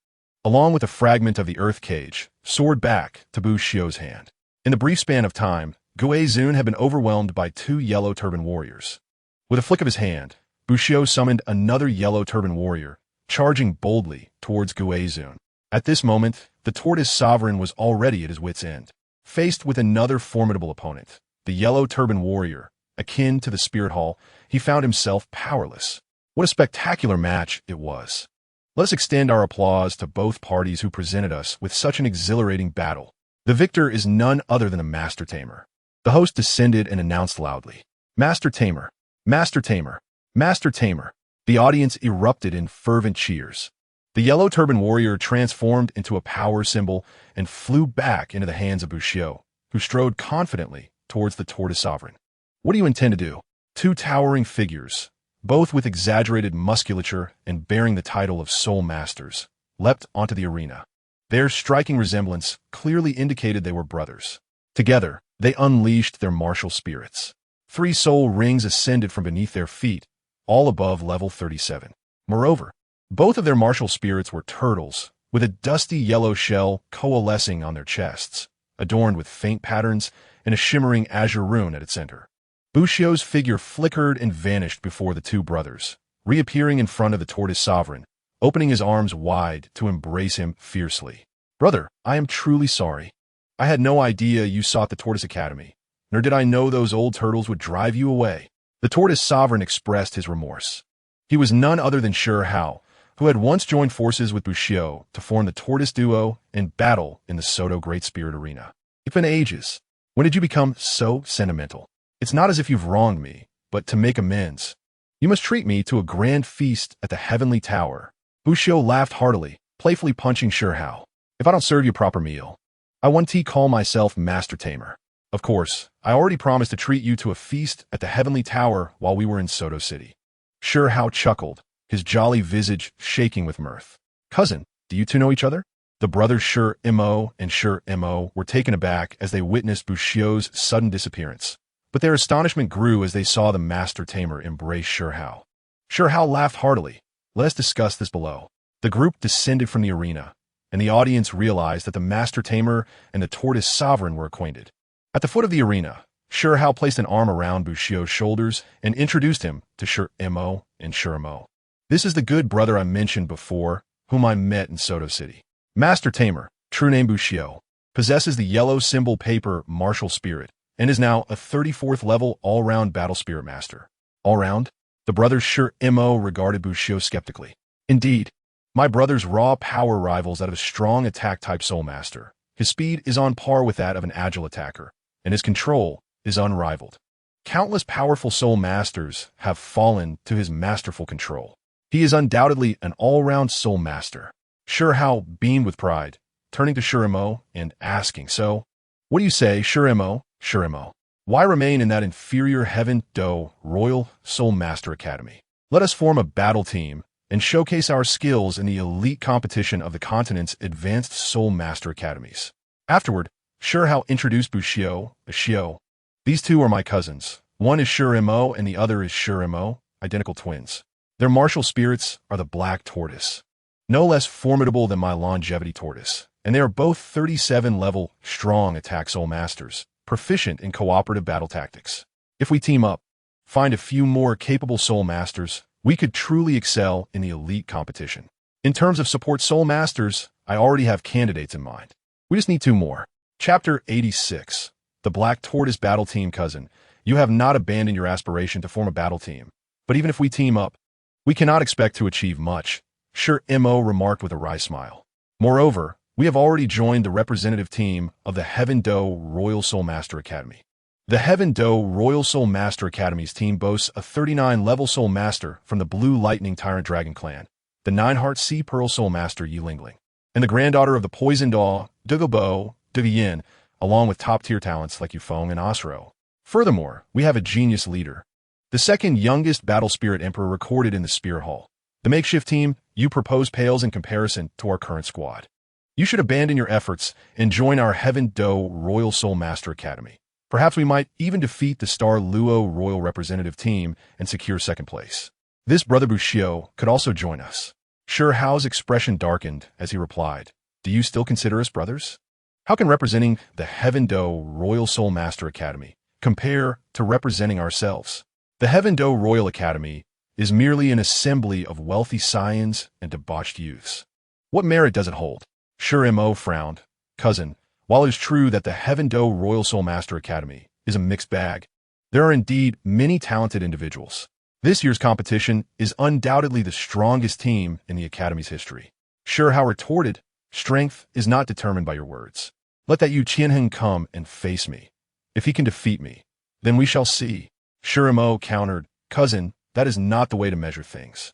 along with a fragment of the earth cage, soared back to Bu Xiu's hand. In the brief span of time, Guizun had been overwhelmed by two yellow turban warriors. With a flick of his hand, Bu Xiu summoned another yellow turban warrior, charging boldly towards Guizun. At this moment, the tortoise sovereign was already at his wit's end. Faced with another formidable opponent, the yellow turban warrior, akin to the spirit hall, he found himself powerless. What a spectacular match it was. Let us extend our applause to both parties who presented us with such an exhilarating battle. The victor is none other than a Master Tamer. The host descended and announced loudly, "Master Tamer! Master Tamer! Master Tamer!" The audience erupted in fervent cheers. The yellow turban warrior transformed into a power symbol and flew back into the hands of Bu Xiu, who strode confidently towards the tortoise sovereign. "What do you intend to do?" Two towering figures, both with exaggerated musculature and bearing the title of Soul Masters, leapt onto the arena. Their striking resemblance clearly indicated they were brothers. Together, they unleashed their martial spirits. 3 soul rings ascended from beneath their feet, all above level 37. Moreover, both of their martial spirits were turtles, with a dusty yellow shell coalescing on their chests, adorned with faint patterns and a shimmering azure rune at its center. Bu Xiu's figure flickered and vanished before the two brothers, reappearing in front of the tortoise sovereign, opening his arms wide to embrace him fiercely. "Brother, I am truly sorry. I had no idea you sought the Tortoise Academy, nor did I know those old turtles would drive you away." The tortoise sovereign expressed his remorse. He was none other than Shi Hao, who had once joined forces with Bu Xiu to form the tortoise duo and battle in the Soto Great Spirit Arena. "It's been ages. When did you become so sentimental? It's not as if you've wronged me, but to make amends, you must treat me to a grand feast at the Heavenly Tower." Bu Xiu laughed heartily, playfully punching Shi Hao. "If I don't serve you a proper meal, I want to call myself Master Tamer. Of course, I already promised to treat you to a feast at the Heavenly Tower while we were in Soto City." Shi Hao chuckled, his jolly visage shaking with mirth. "Cousin, do you two know each other?" The brothers Shi Mo and Shi Mo were taken aback as they witnessed Bu Xiu's sudden disappearance. But their astonishment grew as they saw the Master Tamer embrace Shi Hao. Shi Hao laughed heartily. "Let us discuss this below." The group descended from the arena, and the audience realized that the Master Tamer and the Tortoise Sovereign were acquainted. At the foot of the arena, Shi Hao placed an arm around Bu Xiu's shoulders and introduced him to Shi Mo and Shi Mo. "This is the good brother I mentioned before, whom I met in Soto City. Master Tamer, true name Bu Xiu, possesses the yellow symbol paper martial spirit, and is now a 34th level all-round battle spirit master." All-round? The brothers Shi Mo regarded Bu Xiu skeptically. "Indeed, my brother's raw power rivals that of a strong attack-type soul master. His speed is on par with that of an agile attacker, and his control is unrivaled. Countless powerful soul masters have fallen to his masterful control. He is undoubtedly an all-round soul master." Shi Hao beamed with pride, turning to Shi Mo and asking, "So, what do you say, Shi Mo? Shi Mo, why remain in that inferior Heaven Do Royal Soul Master Academy? Let us form a battle team and showcase our skills in the elite competition of the continent's advanced Soul Master Academies." Afterward, Shi Hao introduced Bu Xiu as Xiu. "These two are my cousins. One is Shi Mo and the other is Shi Mo, identical twins. Their martial spirits are the Black Tortoise, no less formidable than my Longevity Tortoise, and they are both 37-level strong attack soul masters, proficient in cooperative battle tactics. If we team up, find a few more capable soul masters, we could truly excel in the elite competition. In terms of support soul masters, I already have candidates in mind. We just need 2 more." Chapter 86. The Black Tortoise Battle Team. "Cousin, you have not abandoned your aspiration to form a battle team. But even if we team up, we cannot expect to achieve much," Shi Mo remarked with a wry smile. "Moreover, we have already joined the representative team of the Heaven Do Royal Soul Master Academy. The Heaven Do Royal Soul Master Academy's team boasts a 39-level Soul Master from the Blue Lightning Tyrant Dragon Clan, the 9-Heart Sea Pearl Soul Master Yi Lingling, and the granddaughter of the Poisoned Awe, Dugobo, Yin, along with top-tier talents like Yufeng and Asro. Furthermore, we have a genius leader, the second youngest Battle Spirit Emperor recorded in the Spirit Hall. The makeshift team you propose pales in comparison to our current squad. You should abandon your efforts and join our Heaven Do Royal Soul Master Academy. Perhaps we might even defeat the Star Luo Royal Representative Team and secure second place." This brother Bushio could also join us. Sure Hao's expression darkened as he replied, "Do you still consider us brothers? How can representing the Heaven Do Royal Soul Master Academy compare to representing ourselves? The Heaven Do Royal Academy is merely an assembly of wealthy scions and debauched youths. What merit does it hold?" Sure Mo frowned. "Cousin, while it is true that the Heaven Do Royal Soul Master Academy is a mixed bag, there are indeed many talented individuals. This year's competition is undoubtedly the strongest team in the Academy's history." Sure Hao retorted, "Strength is not determined by your words. Let that Yu Qianheng come and face me. If he can defeat me, then we shall see." Sure Mo countered, "Cousin, that is not the way to measure things.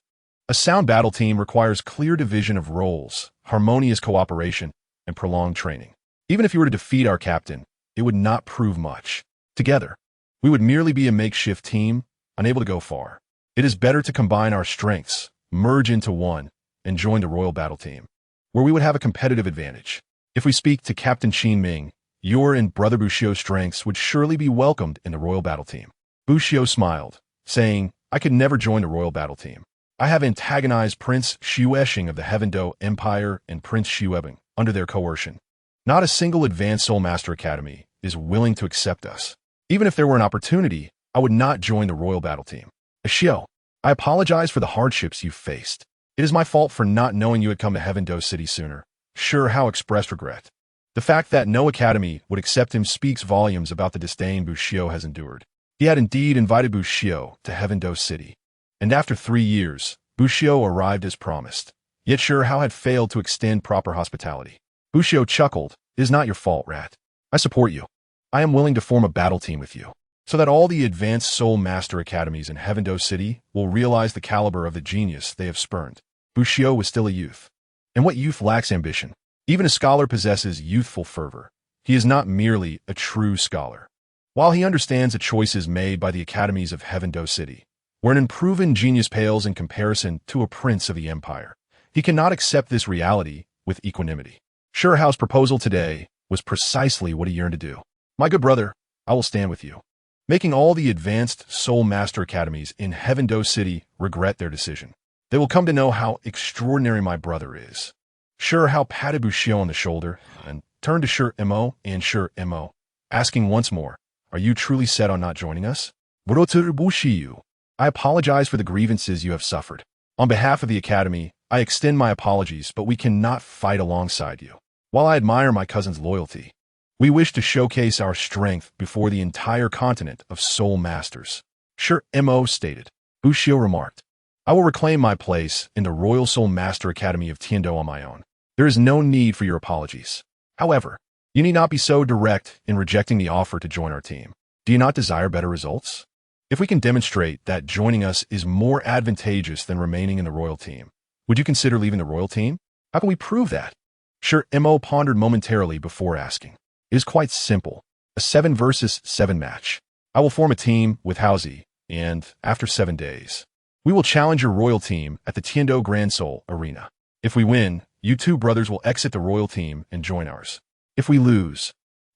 A sound battle team requires clear division of roles, harmonious cooperation, and prolonged training. Even if you were to defeat our captain, it would not prove much. Together, we would merely be a makeshift team, unable to go far. It is better to combine our strengths, merge into one, and join the royal battle team, where we would have a competitive advantage. If we speak to Captain Qin Ming, your and Brother Bushio's strengths would surely be welcomed in the royal battle team." Bushio smiled, saying, "I could never join the royal battle team. I have antagonized Prince Xuesheng of the Heaven Do Empire and Prince Xuebing under their coercion. Not a single advanced Soul Master Academy is willing to accept us. Even if there were an opportunity, I would not join the royal battle team. Ashio, I apologize for the hardships you've faced. It is my fault for not knowing you had come to Heaven Do City sooner." Sure Hao expressed regret. The fact that no academy would accept him speaks volumes about the disdain Bushio has endured. He had indeed invited Bushio to Heaven Do City, and after 3 years, Bushio arrived as promised. Yet Sure Hao had failed to extend proper hospitality. Bushio chuckled, "It is not your fault, Rat. I support you. I am willing to form a battle team with you, so that all the advanced Soul Master Academies in Heaven Do City will realize the caliber of the genius they have spurned." Bushio was still a youth. And what youth lacks ambition? Even a scholar possesses youthful fervor. He is not merely a true scholar. While he understands the choices made by the academies of Heaven Do City, where an unproven genius pales in comparison to a prince of the empire, he cannot accept this reality with equanimity. Sure Hao's proposal today was precisely what he yearned to do. "My good brother, I will stand with you," making all the advanced Soul Master Academies in Heaven Do City regret their decision. They will come to know how extraordinary my brother is. Sure Hao patted Bushio on the shoulder and turned to Sure Mo and Sure Mo, asking once more, "Are you truly set on not joining us?" "Brother Bushio, I apologize for the grievances you have suffered. On behalf of the Academy, I extend my apologies, but we cannot fight alongside you. While I admire my cousin's loyalty, we wish to showcase our strength before the entire continent of Soul Masters." Sure Mo stated. Bushio remarked, "I will reclaim my place in the Royal Soul Master Academy of Tiando on my own. There is no need for your apologies. However, you need not be so direct in rejecting the offer to join our team. Do you not desire better results? If we can demonstrate that joining us is more advantageous than remaining in the royal team, would you consider leaving the royal team? How can we prove that?" Sure Mo pondered momentarily before asking. "It is quite simple. A 7 versus 7 match. I will form a team with Haozi, and after 7 days, we will challenge your royal team at the Tiando Grand Soul Arena. If we win, you two brothers will exit the royal team and join ours. If we lose,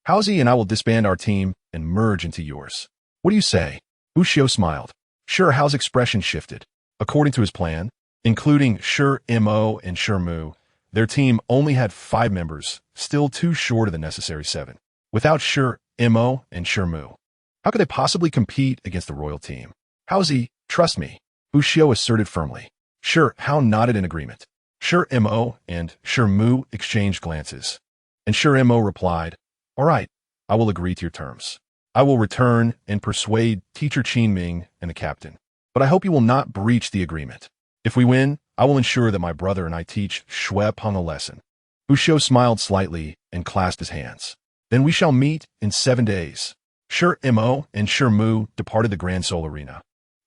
Haozi and I will disband our team and merge into yours. What do you say?" Bushio smiled. Sure Hao's expression shifted. According to his plan, including Sure Mo and Sure Mu, their team only had 5 members, still too short of the necessary 7. Without Sure Mo and Sure Mu, how could they possibly compete against the royal team? "Haozi, trust me," Bushio asserted firmly. Sure Hao nodded in agreement. Sure Mo and Sure Mu exchanged glances, and Sure Mo replied, "All right, I will agree to your terms. I will return and persuade Teacher Qin Ming and the captain, but I hope you will not breach the agreement. If we win, I will ensure that my brother and I teach Shui Peng a lesson." Bushio smiled slightly and clasped his hands. "Then we shall meet in 7 days." Sure Mo and Sure Mu departed the Grand Soul Arena,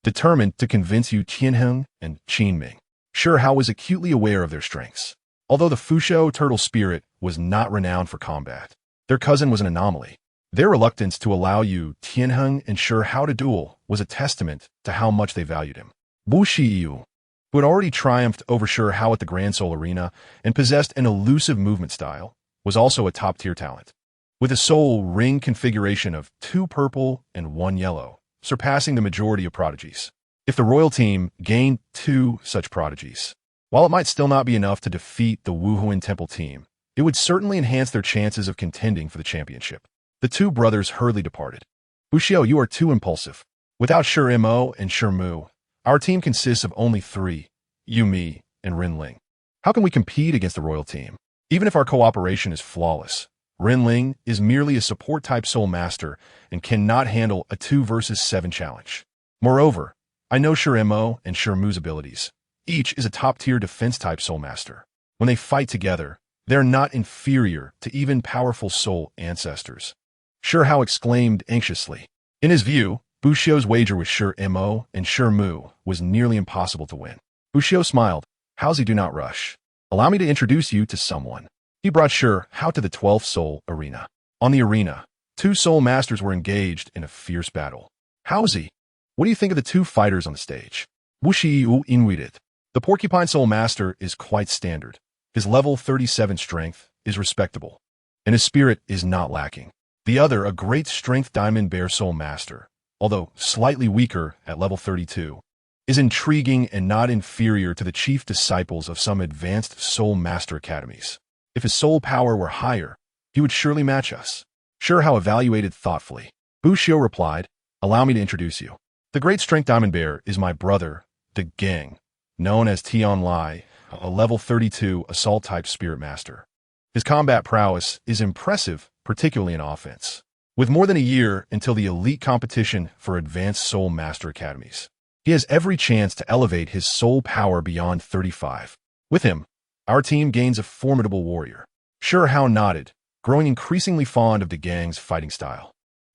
determined to convince Yu Tianheng and Qin Ming. Sure Hao was acutely aware of their strengths. Although the Fusho turtle spirit was not renowned for combat, their cousin was an anomaly. Their reluctance to allow Yu Tianheng and Sure Hao to duel was a testament to how much they valued him. Bushio, who had already triumphed over Sure Hao at the Grand Soul Arena and possessed an elusive movement style, was also a top-tier talent, with a soul ring configuration of 2 purple and 1 yellow, surpassing the majority of prodigies. if the royal team gained 2 such prodigies. While it might still not be enough to defeat the Wuhuan Temple team, it would certainly enhance their chances of contending for the championship. The 2 brothers hurriedly departed. Buxiao, you are too impulsive. Without Shi Mo and Shi Mu, our team consists of only 3, you, me, and Rinling. How can we compete against the royal team? Even if our cooperation is flawless, Rinling is merely a support-type soul master and cannot handle a 2 versus 7 challenge. Moreover, I know Shi Mo and Shi Mu's abilities. Each is a top-tier defense-type soul master. When they fight together, they're not inferior to even powerful soul ancestors. Shi Hao exclaimed anxiously. In his view, Buxiao's wager with Shi Mo and Shi Mu was nearly impossible to win. Buxiao smiled. Haozi, do not rush. Allow me to introduce you to someone. He brought Shi Hao to the 12th soul arena. On the arena, 2 soul masters were engaged in a fierce battle. Haozi, what do you think of the 2 fighters on the stage? Buxiao inwided. The porcupine soul master is quite standard. His level 37 strength is respectable, and his spirit is not lacking. The other, a great strength diamond bear soul master, although slightly weaker at level 32, is intriguing and not inferior to the chief disciples of some advanced soul master academies. If his soul power were higher, he would surely match us. Shi Hao evaluated thoughtfully. Buxiao replied, allow me to introduce you. The great strength diamond bear is my brother, the Gang, known as Tian Lai, a level 32 assault-type spirit master. His combat prowess is impressive, particularly in offense. With more than a year until the elite competition for advanced soul master academies, he has every chance to elevate his soul power beyond 35. With him, our team gains a formidable warrior. Shi Hao nodded, growing increasingly fond of the Gang's fighting style.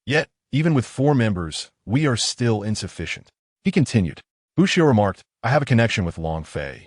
Yet, even with 4 members, we are still insufficient. He continued. Buxiao remarked, I have a connection with Long Fei,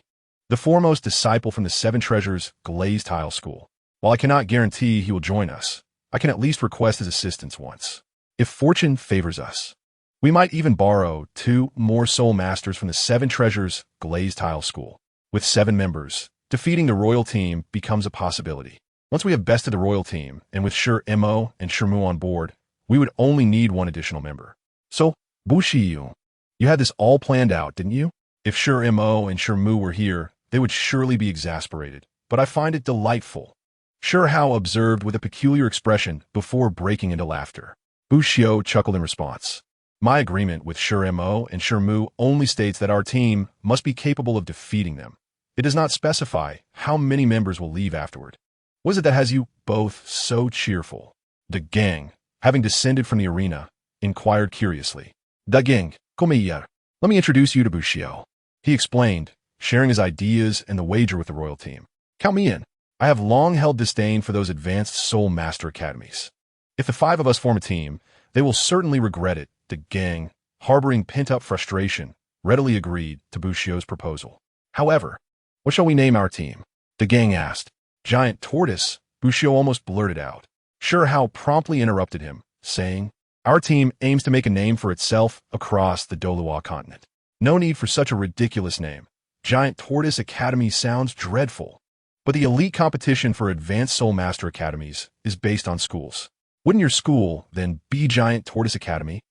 the foremost disciple from the 7 Treasures Glazed Tile School. While I cannot guarantee he will join us, I can at least request his assistance once. If fortune favors us, we might even borrow 2 more soul masters from the 7 Treasures Glazed Tile School. With 7 members, defeating the royal team becomes a possibility. Once we have bested the royal team, and with Shi Mo and Shi Mu on board, we would only need 1 additional member. So, Buxiao, you had this all planned out, didn't you? If Shi Mo and Shi Mu were here, they would surely be exasperated, but I find it delightful. Shi Hao observed with a peculiar expression before breaking into laughter. Buxiao chuckled in response. My agreement with Shi Mo and Shi Mu only states that our team must be capable of defeating them. It does not specify how many members will leave afterward. What is it that has you both so cheerful? The Gang, having descended from the arena, inquired curiously. The Gang, come here. Let me introduce you to Buxiao. He explained, sharing his ideas and the wager with the royal team. Count me in. I have long held disdain for those advanced soul master academies. If the 5 of us form a team, they will certainly regret it. The Gang, harboring pent-up frustration, readily agreed to Buxiao's proposal. However, what shall we name our team? The Gang asked. Giant Tortoise, Buxiao almost blurted out. Shi Hao promptly interrupted him, saying, our team aims to make a name for itself across the Douluos continent. No need for such a ridiculous name. Giant Tortoise Academy sounds dreadful. But the elite competition for advanced soul master academies is based on schools. Wouldn't your school then be Giant Tortoise Academy?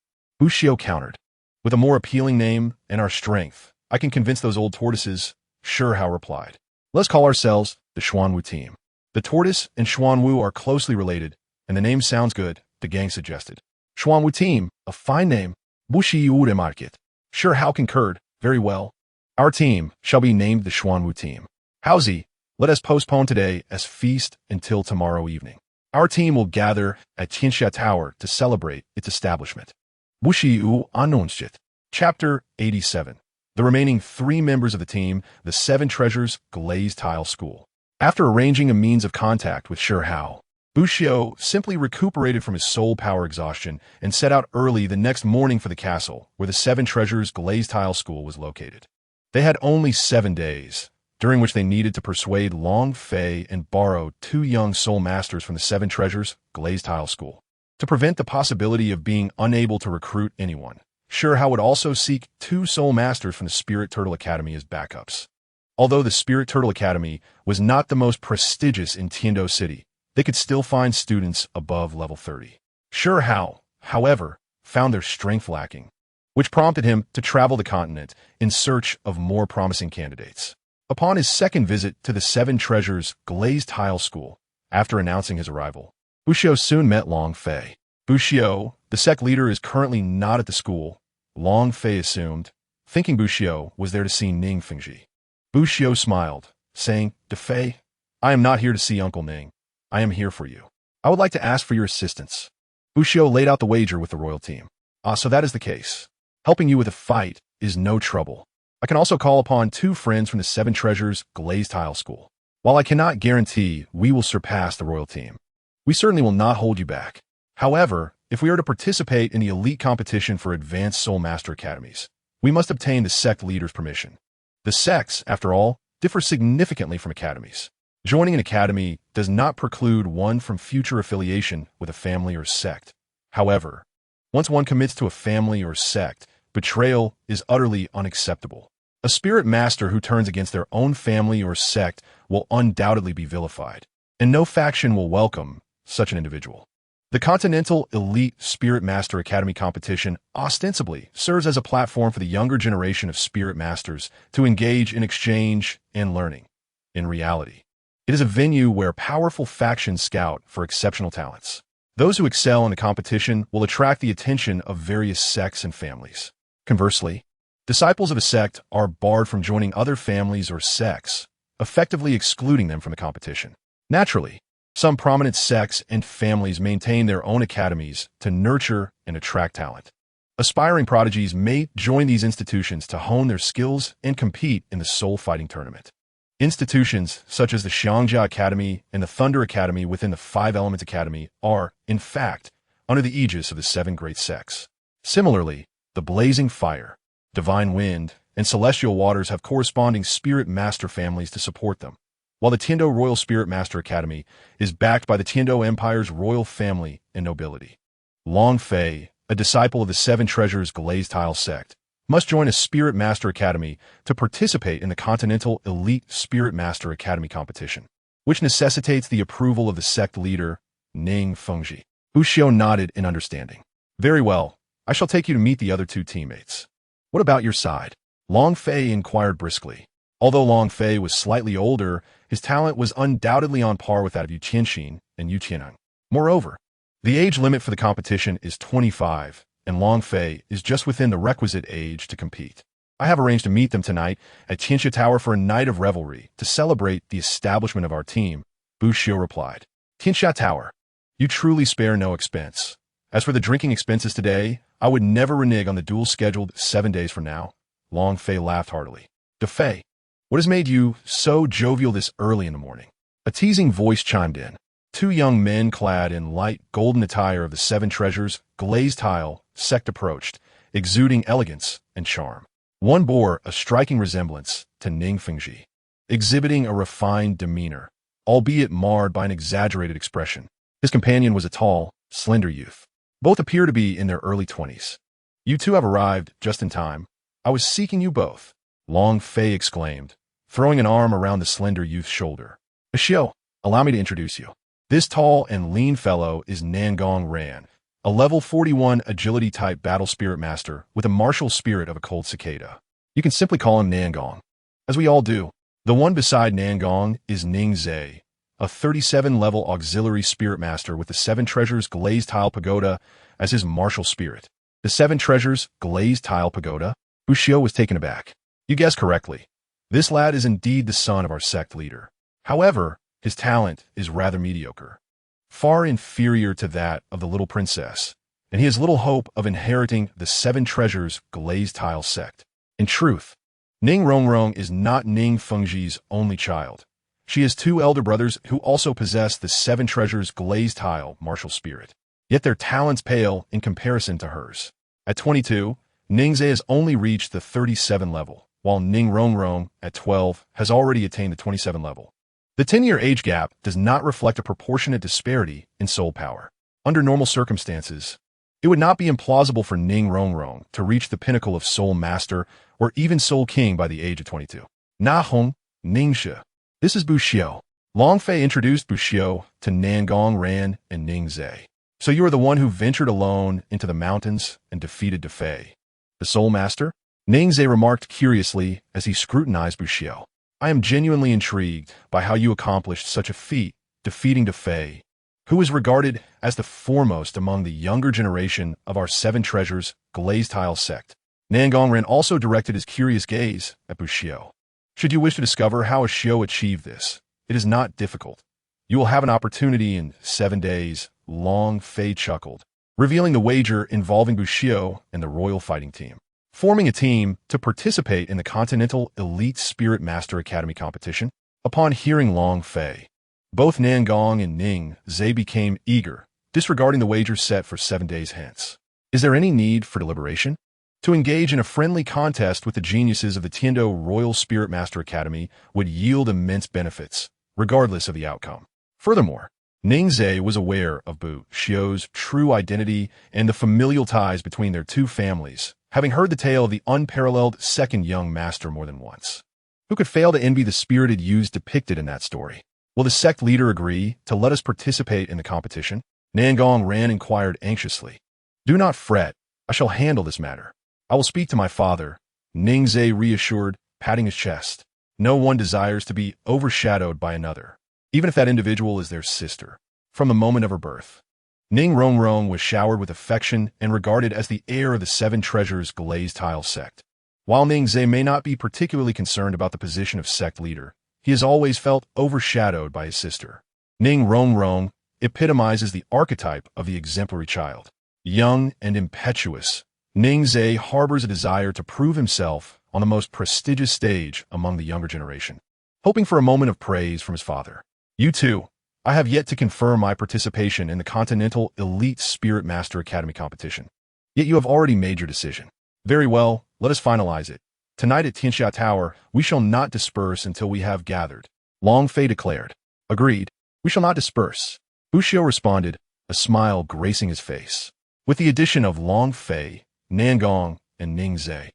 Buxiao countered. With a more appealing name and our strength, I can convince those old tortoises, Shi Hao replied. Let's call ourselves the Xuanwu team. The tortoise and Xuanwu are closely related, and the name sounds good, the Gang suggested. Xuanwu team, a fine name. Buxiao remarked it. Shi Hao concurred. Very well. Our team shall be named the Xuanwu team. Haozi, let us postpone today as feast until tomorrow evening. Our team will gather at Tianxia Tower to celebrate its establishment. Buxiao announced it. Chapter 87. The remaining 3 members of the team, the 7 Treasures Glazed Tile School. After arranging a means of contact with Shi Hao, Buxiao simply recuperated from his soul power exhaustion and set out early the next morning for the castle, where the 7 Treasures Glazed Tile School was located. They had only 7 days, during which they needed to persuade Long Fei and borrow 2 young soul masters from the 7 Treasures Glazed Tile School. To prevent the possibility of being unable to recruit anyone, Shi Hao would also seek 2 soul masters from the Spirit Turtle Academy as backups. Although the Spirit Turtle Academy was not the most prestigious in Tiando City, they could still find students above level 30. Shi Hao, however, found their strength lacking. which prompted him to travel the continent in search of more promising candidates. Upon his second visit to the Seven Treasures Glazed Tile School, after announcing his arrival, Buxiu soon met Long Fei. Buxiu, the sect leader, is currently not at the school, Long Fei assumed, thinking Buxiu was there to see Ning Fengji. Buxiu smiled, saying, "De Fei, I am not here to see Uncle Ning. I am here for you. I would like to ask for your assistance." Buxiu laid out the wager with the royal team. So that is the case. Helping you with a fight is no trouble. I can also call upon 2 friends from the Seven Treasures Glazed Tile School. While I cannot guarantee we will surpass the royal team, we certainly will not hold you back. However, if we are to participate in the elite competition for advanced Soul Master Academies, we must obtain the sect leader's permission. The sects, after all, differ significantly from academies. Joining an academy does not preclude one from future affiliation with a family or sect. However, once one commits to a family or sect, betrayal is utterly unacceptable. A spirit master who turns against their own family or sect will undoubtedly be vilified, and no faction will welcome such an individual. The Continental Elite Spirit Master Academy competition ostensibly serves as a platform for the younger generation of spirit masters to engage in exchange and learning. In reality, it is a venue where powerful factions scout for exceptional talents. Those who excel in the competition will attract the attention of various sects and families. Conversely, disciples of a sect are barred from joining other families or sects, effectively excluding them from the competition. Naturally, some prominent sects and families maintain their own academies to nurture and attract talent. Aspiring prodigies may join these institutions to hone their skills and compete in the soul fighting tournament. Institutions such as the Xiangjia Academy and the Thunder Academy within the Five Elements Academy are, in fact, under the aegis of the 7 great sects. Similarly, the Blazing Fire, Divine Wind, and Celestial Waters have corresponding spirit master families to support them, while the Tiando Royal Spirit Master Academy is backed by the Tiando Empire's royal family and nobility. Long Fei, a disciple of the Seven Treasures Glazed Tile sect, must join a Spirit Master Academy to participate in the Continental Elite Spirit Master Academy competition, which necessitates the approval of the sect leader, Ning Fengji. Buxiu nodded in understanding. "Very well. I shall take you to meet the other 2 teammates. What about your side?" Long Fei inquired briskly. Although Long Fei was slightly older, his talent was undoubtedly on par with that of Yu Qianxin and Yu Qianheng. Moreover, the age limit for the competition is 25, and Long Fei is just within the requisite age to compete. I have arranged to meet them tonight at Tianxia Tower for a night of revelry to celebrate the establishment of our team, Buxiu replied. "Tianxia Tower, you truly spare no expense. As for the drinking expenses today, I would never renege on the duel scheduled 7 days from now." Long Fei laughed heartily. "De Fei, what has made you so jovial this early in the morning?" A teasing voice chimed in. 2 young men clad in light golden attire of the Seven Treasures Glazed Tile sect approached, exuding elegance and charm. One bore a striking resemblance to Ning Fengji, exhibiting a refined demeanor, albeit marred by an exaggerated expression. His companion was a tall, slender youth. Both appear to be in their early 20s. "You 2 have arrived just in time. I was seeking you both," Long Fei exclaimed, throwing an arm around the slender youth's shoulder. "Buxiu, allow me to introduce you. This tall and lean fellow is Nangong Ran, a level 41 agility-type battle spirit master with a martial spirit of a cold cicada. You can simply call him Nangong, as we all do. The one beside Nangong is Ning Zhe, a 37-level auxiliary spirit master with the Seven Treasures Glazed Tile Pagoda as his martial spirit." The Seven Treasures Glazed Tile Pagoda? Buxiu was taken aback. "You guessed correctly. This lad is indeed the son of our sect leader. However, his talent is rather mediocre, far inferior to that of the little princess, and he has little hope of inheriting the Seven Treasures Glazed Tile sect. In truth, Ning Rongrong is not Ning Fengji's only child. She has 2 elder brothers who also possess the Seven Treasures Glazed Tile martial spirit, yet their talents pale in comparison to hers. At 22, Ningze has only reached the 37 level, while Ning Rongrong, at 12, has already attained the 27 level. The 10-year age gap does not reflect a proportionate disparity in soul power. Under normal circumstances, it would not be implausible for Ning Rongrong to reach the pinnacle of Soul Master or even Soul King by the age of 22. "Na Hong, Ningxia. This is Buxiu." Long Fei introduced Buxiu to Nangong Ran and Ning Zhe. "So you are the one who ventured alone into the mountains and defeated De Fei." The Soul Master? Ningze remarked curiously as he scrutinized Bushio. I am genuinely intrigued by how you accomplished such a feat, defeating Defei, who is regarded as the foremost among the younger generation of our Seven Treasures Glazed Tile sect. Nangongren also directed his curious gaze at Bushio. Should you wish to discover how a Shio achieved this, it is not difficult. You will have an opportunity in 7 days, Long Fei chuckled, revealing the wager involving Bushio and the Royal Fighting Team. Forming a team to participate in the Continental Elite Spirit Master Academy competition. Upon hearing Long Fei, both Nangong and Ning Zhe became eager, disregarding the wager set for 7 days hence. Is there any need for deliberation? To engage in a friendly contest with the geniuses of the Tiendo Royal Spirit Master Academy would yield immense benefits, regardless of the outcome. Furthermore, Ning Zhe was aware of Bu Xio's true identity and the familial ties between their two families, having heard the tale of the unparalleled second young master more than once. Who could fail to envy the spirited youths depicted in that story? Will the sect leader agree to let us participate in the competition? Nangong Ran inquired anxiously. Do not fret, I shall handle this matter. I will speak to my father, Ning Zhe reassured, patting his chest. No one desires to be overshadowed by another, even if that individual is their sister, from the moment of her birth. Ning Rongrong was showered with affection and regarded as the heir of the Seven Treasures Glazed Tile sect. While Ning Zhe may not be particularly concerned about the position of sect leader, he has always felt overshadowed by his sister. Ning Rongrong epitomizes the archetype of the exemplary child. Young and impetuous, Ning Zhe harbors a desire to prove himself on the most prestigious stage among the younger generation, hoping for a moment of praise from his father. You too. I have yet to confirm my participation in the Continental Elite Spirit Master Academy competition. Yet you have already made your decision. Very well, let us finalize it. Tonight at Tianxia Tower, we shall not disperse until we have gathered. Long Fei declared. Agreed. We shall not disperse. Bushio responded, a smile gracing his face. With the addition of Long Fei, Nangong, and Ning Zhe,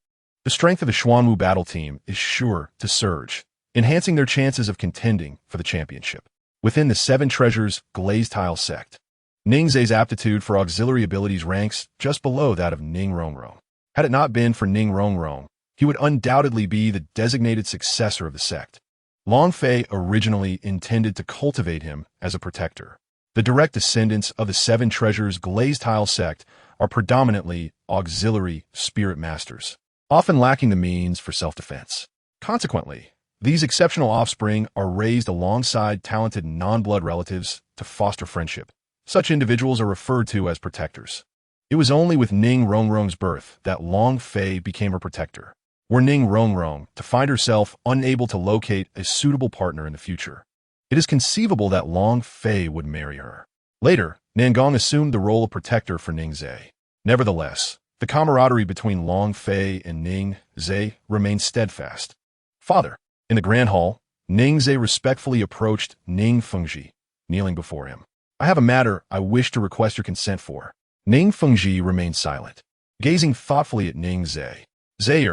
the strength of the Xuanwu battle team is sure to surge, enhancing their chances of contending for the championship. Within the Seven Treasures Glazed Tile sect, Ning Zhe's aptitude for auxiliary abilities ranks just below that of Ning Rongrong. Had it not been for Ning Rongrong, he would undoubtedly be the designated successor of the sect. Long Fei originally intended to cultivate him as a protector. The direct descendants of the Seven Treasures Glazed Tile sect are predominantly auxiliary spirit masters, often lacking the means for self-defense. Consequently, these exceptional offspring are raised alongside talented non-blood relatives to foster friendship. Such individuals are referred to as protectors. It was only with Ning Rongrong's birth that Long Fei became her protector. Were Ning Rongrong to find herself unable to locate a suitable partner in the future, it is conceivable that Long Fei would marry her. Later, Nangong assumed the role of protector for Ning Zhe. Nevertheless, the camaraderie between Long Fei and Ning Zhe remained steadfast. Father. In the Grand Hall, Ning Zhe respectfully approached Ning Fengji, kneeling before him. I have a matter I wish to request your consent for. Ning Fengji remained silent, gazing thoughtfully at Ning Zhe. Zhe,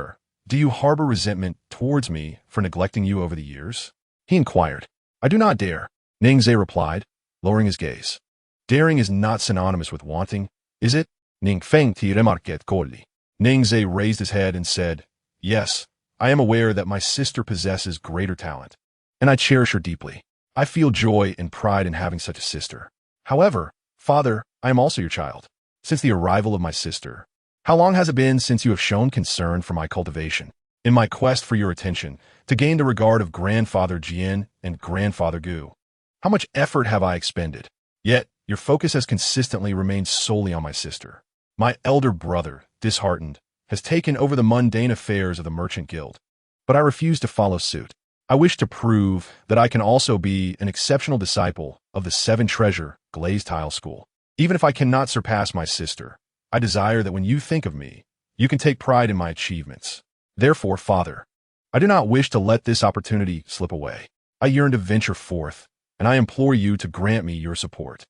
do you harbor resentment towards me for neglecting you over the years? He inquired. I do not dare, Ning Zhe replied, lowering his gaze. Daring is not synonymous with wanting, is it? Ning Feng ti remarquet coldly. Ning Zhe raised his head and said, yes, I am aware that my sister possesses greater talent, and I cherish her deeply. I feel joy and pride in having such a sister. However, father, I am also your child. Since the arrival of my sister, how long has it been since you have shown concern for my cultivation, in my quest for your attention, to gain the regard of Grandfather Jian and Grandfather Gu? How much effort have I expended? Yet, your focus has consistently remained solely on my sister. My elder brother, disheartened, has taken over the mundane affairs of the Merchant Guild, but I refuse to follow suit. I wish to prove that I can also be an exceptional disciple of the Seven Treasure Glazed Tile School. Even if I cannot surpass my sister, I desire that when you think of me, you can take pride in my achievements. Therefore, Father, I do not wish to let this opportunity slip away. I yearn to venture forth, and I implore you to grant me your support.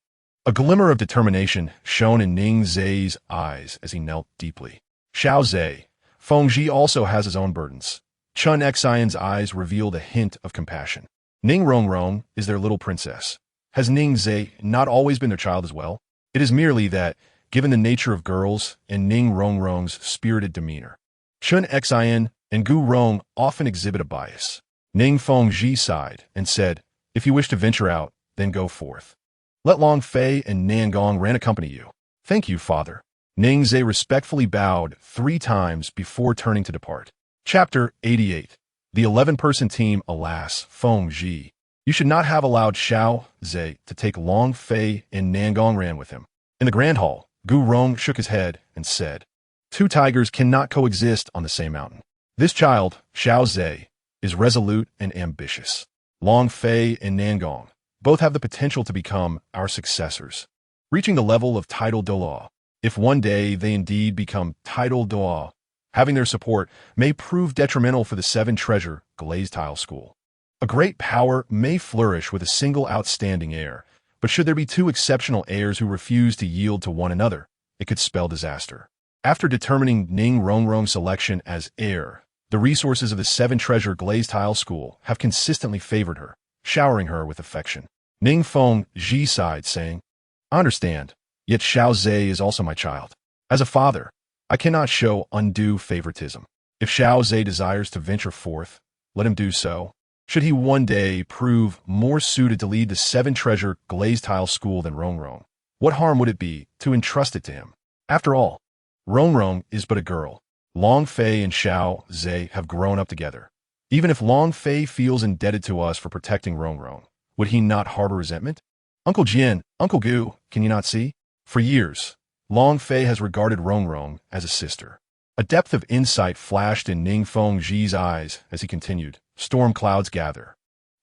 A glimmer of determination shone in Ning Zhe's eyes as he knelt deeply. Xiao Zhe, Fengji also has his own burdens. Chun Xian's eyes revealed a hint of compassion. Ning Rongrong is their little princess. Has Ning Zhe not always been their child as well? It is merely that given the nature of girls and Ning Rongrong's spirited demeanor. Chun Xin and Gu Rong often exhibit a bias. Ning Fengji sighed and said, "If you wish to venture out, then go forth. Let Long Fei and Nangong Ran accompany you." "Thank you, father." Ning Zhe respectfully bowed 3 times before turning to depart. Chapter 88. The 11-person team. Alas, Fengji, you should not have allowed Xiao Zhe to take Long Fei and Nangong Ran with him. In the Grand Hall, Gu Rong shook his head and said, "Two tigers cannot coexist on the same mountain. This child, Xiao Zhe, is resolute and ambitious. Long Fei and Nangong both have the potential to become our successors, reaching the level of title Douluos. If one day they indeed become title Douluos, having their support may prove detrimental for the 7-treasure glazed tile school. A great power may flourish with a single outstanding heir, but should there be 2 exceptional heirs who refuse to yield to one another, it could spell disaster." After determining Ning Rongrong's selection as heir, the resources of the 7-treasure glazed tile school have consistently favored her, showering her with affection. Ning Fengji sighed, saying, "I understand, yet Xiao Zhe is also my child. As a father, I cannot show undue favoritism. If Xiao Zhe desires to venture forth, let him do so. Should he one day prove more suited to lead the 7-treasure glazed tile school than Rongrong, what harm would it be to entrust it to him? After all, Rongrong is but a girl. Long Fei and Xiao Zhe have grown up together. Even if Long Fei feels indebted to us for protecting Rongrong, would he not harbor resentment? Uncle Jian, Uncle Gu, can you not see? For years, Long Fei has regarded Rongrong as a sister." A depth of insight flashed in Ning Fengji's eyes as he continued, "Storm clouds gather.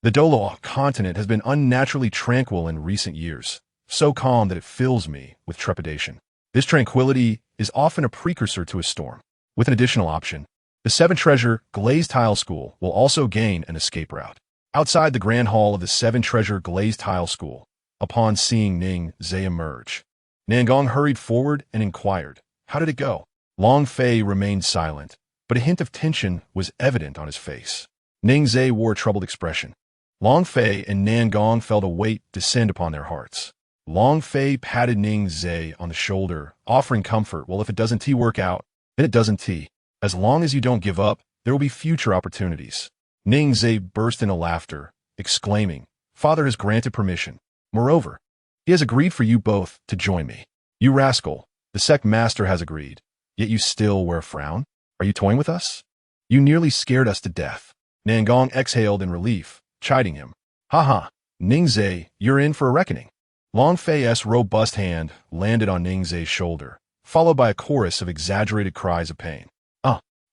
The Douluos continent has been unnaturally tranquil in recent years, so calm that it fills me with trepidation. This tranquility is often a precursor to a storm. With an additional option, the 7-treasure glazed tile school will also gain an escape route." Outside the grand hall of the 7-treasure glazed tile school, upon seeing Ning Zhe emerge, Nangong hurried forward and inquired, "How did it go?" Long Fei remained silent, but a hint of tension was evident on his face. Ning Zhe wore a troubled expression. Long Fei and Nangong felt a weight descend upon their hearts. Long Fei patted Ning Zhe on the shoulder, offering comfort. "Well, if it doesn't work out, then it doesn't. As long as you don't give up, there will be future opportunities." Ning Zhe burst into laughter, exclaiming, "Father has granted permission. Moreover, he has agreed for you both to join me. You rascal, the sect master has agreed, yet you still wear a frown? Are you toying with us? You nearly scared us to death." Nangong exhaled in relief, chiding him. "Ha, Ning Zhe, you're in for a reckoning." Long Fei's robust hand landed on Ning Zhe's shoulder, followed by a chorus of exaggerated cries of pain.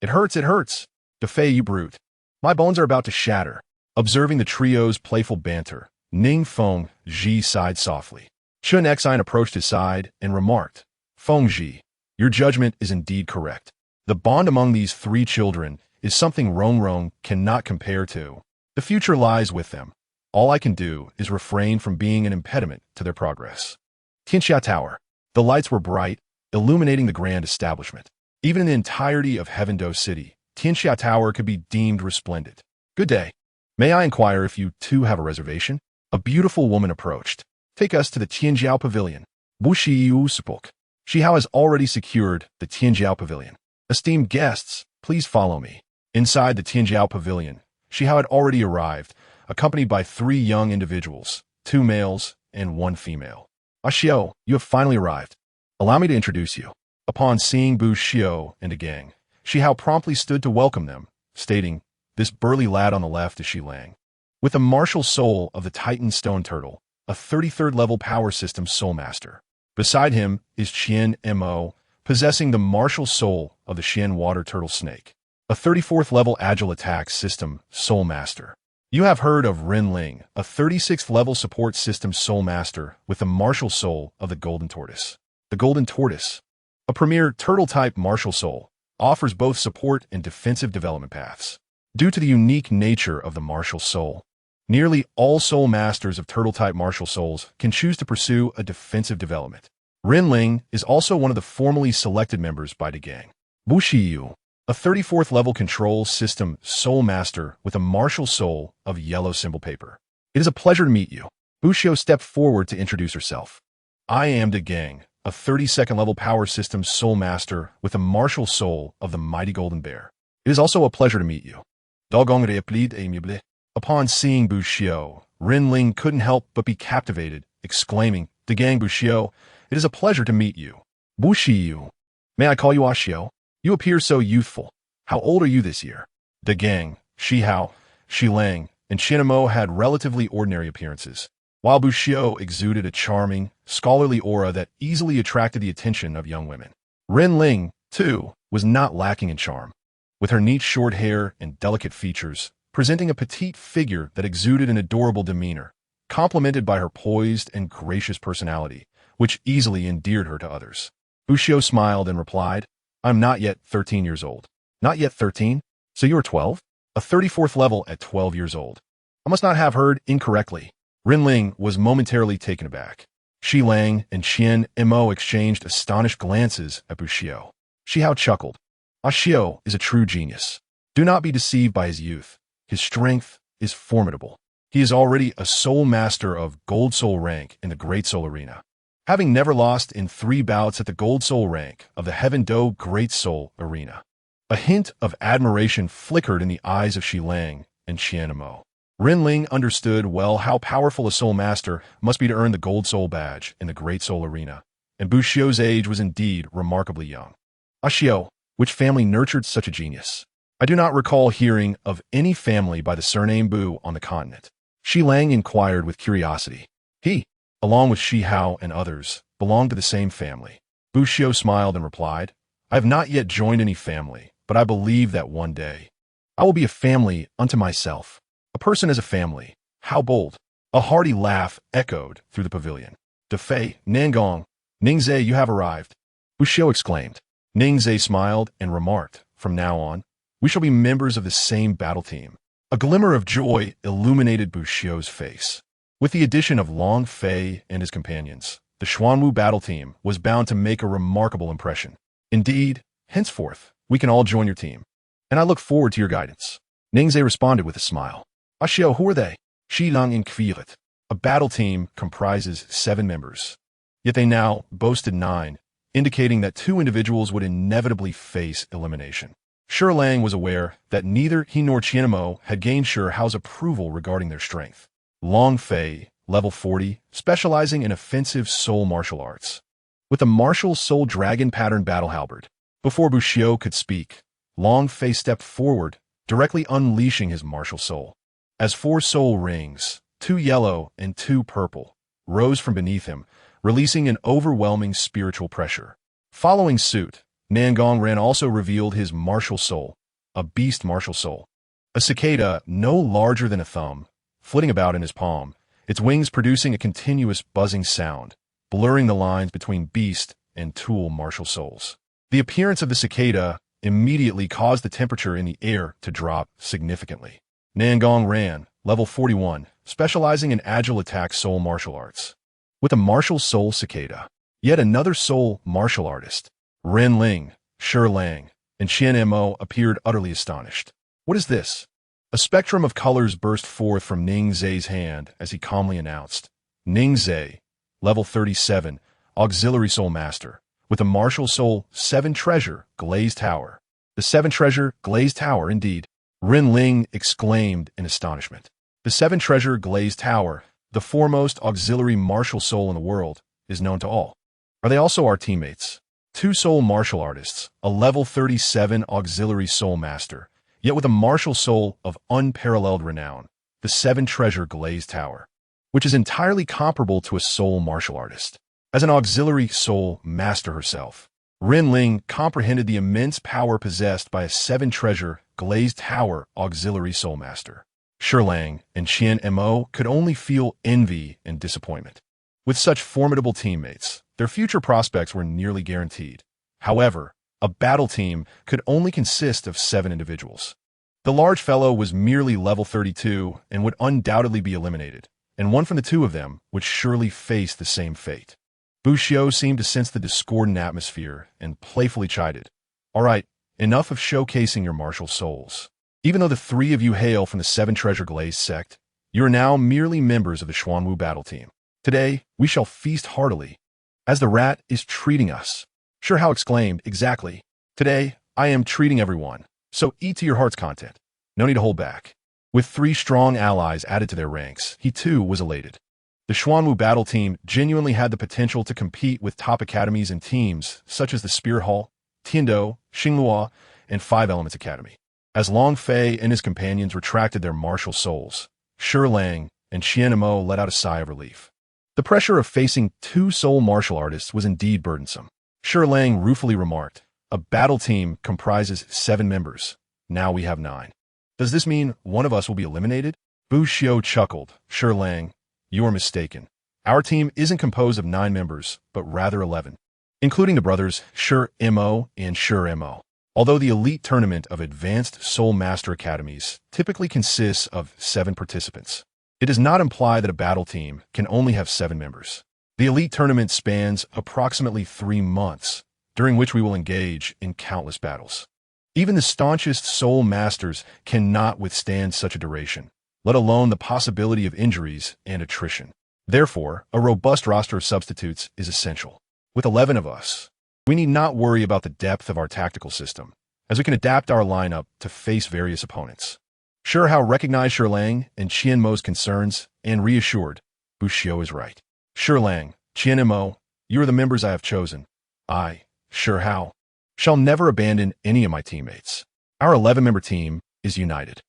It hurts, it hurts. Defei, you brute. My bones are about to shatter." Observing the trio's playful banter, Ning Fengji sighed softly. Chun Xin approached his side and remarked, "Fengji, your judgment is indeed correct. The bond among these 3 children is something Rongrong cannot compare to. The future lies with them. All I can do is refrain from being an impediment to their progress." Tianxia Tower. The lights were bright, illuminating the grand establishment. Even in the entirety of Heavendo City, Tianxia Tower could be deemed resplendent. "Good day. May I inquire if you too have a reservation?" A beautiful woman approached. "Take us to the Tianjiao Pavilion." Bushi Usupuk. Shihao has already secured the Tianjiao Pavilion. "Esteemed guests, please follow me." Inside the Tianjiao Pavilion, Shihao had already arrived, accompanied by 3 young individuals, 2 males and 1 female. "Xiao, you have finally arrived. Allow me to introduce you." Upon seeing Bu Xiao and a gang, Shihao promptly stood to welcome them, stating, "This burly lad on the left is Shi Lang, with the martial soul of the Titan Stone Turtle, a 33rd level power system soul master. Beside him is Qian Mo, possessing the martial soul of the Qian Water Turtle Snake, a 34th level agile attack system soul master. You have heard of Ren Ling, a 36th level support system soul master with the martial soul of the Golden Tortoise. The Golden Tortoise, a premier turtle-type martial soul, offers both support and defensive development paths. Due to the unique nature of the martial soul, nearly all soul masters of turtle-type martial souls can choose to pursue a defensive development. Ren Ling is also one of the formally selected members by the gang. Bu Shiyu, a 34th level control system soul master with a martial soul of yellow symbol paper. It is a pleasure to meet you." Bu Xiao stepped forward to introduce herself. "I am the gang, a 32nd level power system soul master with the martial soul of the mighty golden bear. It is also a pleasure to meet you. Dogong replied amiably. Upon seeing Bushio, Rinling couldn't help but be captivated, exclaiming, Dagang Bushio, it is a pleasure to meet you. Bushiyu. May I call you Ashio? You appear so youthful. How old are you this year? Dagang, Shihao, Shilang, and Shinamo had relatively ordinary appearances, while Bushio exuded a charming, scholarly aura that easily attracted the attention of young women. Rinling, too, was not lacking in charm, with her neat short hair and delicate features, presenting a petite figure that exuded an adorable demeanor, complemented by her poised and gracious personality, which easily endeared her to others. Bushio smiled and replied, I'm not yet 13 years old. Not yet 13? So you are 12? A 34th level at 12 years old. I must not have heard incorrectly. Rinling was momentarily taken aback. Shi Lang and Qian Mo exchanged astonished glances at Bushio. Shihao chuckled. Ashio is a true genius. Do not be deceived by his youth. His strength is formidable. He is already a soul master of Gold Soul rank in the Great Soul Arena, having never lost in 3 bouts at the Gold Soul rank of the Heaven Do Great Soul Arena. A hint of admiration flickered in the eyes of Shi Lang and Qian Mo. Rinling understood well how powerful a soul master must be to earn the Gold Soul badge in the Great Soul Arena, and Bushio's age was indeed remarkably young. Ashio, which family nurtured such a genius? I do not recall hearing of any family by the surname Bu on the continent. Shi Lang inquired with curiosity. He, along with Shi Hao and others, belonged to the same family. Bushio smiled and replied, I have not yet joined any family, but I believe that one day I will be a family unto myself. A person is a family. How bold. A hearty laugh echoed through the pavilion. Defei, Nangong, Ningzhe, you have arrived. Bushio exclaimed. Ningzhe smiled and remarked, from now on, we shall be members of the same battle team. A glimmer of joy illuminated Bushio's face. With the addition of Long Fei and his companions, the Xuanwu battle team was bound to make a remarkable impression. Indeed, henceforth, we can all join your team, and I look forward to your guidance. Ningzhe responded with a smile. Ashio, who are they? Shilang inquired. A battle team comprises 7 members, yet they now boasted 9, indicating that 2 individuals would inevitably face elimination. Shi Lang was aware that neither he nor Qianmo had gained Shi Hao's approval regarding their strength. Long Fei, level 40, specializing in offensive soul martial arts, with a martial soul dragon pattern battle halberd. Before Bushio could speak, Long Fei stepped forward, directly unleashing his martial soul. As 4 soul rings, 2 yellow and 2 purple, rose from beneath him, releasing an overwhelming spiritual pressure. Following suit, Nangong Ren also revealed his martial soul, a beast martial soul. A cicada no larger than a thumb, flitting about in his palm, its wings producing a continuous buzzing sound, blurring the lines between beast and tool martial souls. The appearance of the cicada immediately caused the temperature in the air to drop significantly. Nangong Ran, level 41, specializing in agile attack soul martial arts. With a martial soul cicada, yet another soul martial artist, Ren Ling, Shi Lang, and Qian Mo appeared utterly astonished. What is this? A spectrum of colors burst forth from Ningzhe's hand as he calmly announced, Ningzhe, level 37, auxiliary soul master, with a martial soul 7 treasure glazed tower. The 7 treasure glazed tower, indeed. Ren Ling exclaimed in astonishment. The 7 treasure glazed tower, the foremost auxiliary martial soul in the world, is known to all. Are they also our teammates? 2 soul martial artists, a level 37 auxiliary soul master, yet with a martial soul of unparalleled renown, the 7 treasure glazed tower, which is entirely comparable to a soul martial artist. As an auxiliary soul master herself, Ren Ling comprehended the immense power possessed by a 7 treasure glazed tower auxiliary soul master. Shi Lang and Qian Mo could only feel envy and disappointment. With such formidable teammates, their future prospects were nearly guaranteed. However, a battle team could only consist of 7 individuals. The large fellow was merely level 32 and would undoubtedly be eliminated, and one from the 2 of them would surely face the same fate. Bushio seemed to sense the discordant atmosphere and playfully chided. All right, enough of showcasing your martial souls. Even though the 3 of you hail from the 7 treasure glazed sect, you are now merely members of the Xuanwu battle team. Today, we shall feast heartily. as the rat is treating us. Sure Hao exclaimed, exactly. Today, I am treating everyone, so eat to your heart's content. No need to hold back. With 3 strong allies added to their ranks, he too was elated. The Xuanwu battle team genuinely had the potential to compete with top academies and teams such as the Spirit Hall, Tiando, Xinglua, and 5 Elements Academy. As Long Fei and his companions retracted their martial souls, Shi Lang and Qian Mo let out a sigh of relief. The pressure of facing 2 soul martial artists was indeed burdensome. Shi Lang ruefully remarked, a battle team comprises 7 members. Now we have 9. Does this mean one of us will be eliminated? Bu Xiu chuckled. Shi Lang, you are mistaken. Our team isn't composed of 9 members, but rather 11, including the brothers Shi Mo and Shi Mo. Although the elite tournament of Advanced Soul Master Academies typically consists of 7 participants, it does not imply that a battle team can only have 7 members. The elite tournament spans approximately 3 months, during which we will engage in countless battles. Even the staunchest soul masters cannot withstand such a duration, let alone the possibility of injuries and attrition. Therefore, a robust roster of substitutes is essential. With 11 of us, we need not worry about the depth of our tactical system, as we can adapt our lineup to face various opponents. Shi Hao recognized Shi Lang and Qian Mo's concerns and reassured, Bu Xiu is right. Shi Lang, Qian Mo, you are the members I have chosen. I, Shi Hao, shall never abandon any of my teammates. Our 11-member team is united,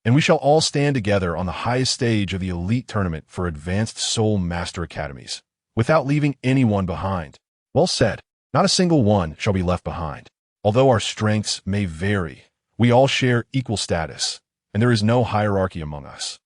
and we shall all stand together on the highest stage of the elite tournament for Advanced Soul Master Academies, without leaving anyone behind. Well said. Not a single one shall be left behind. Although our strengths may vary, we all share equal status, and there is no hierarchy among us.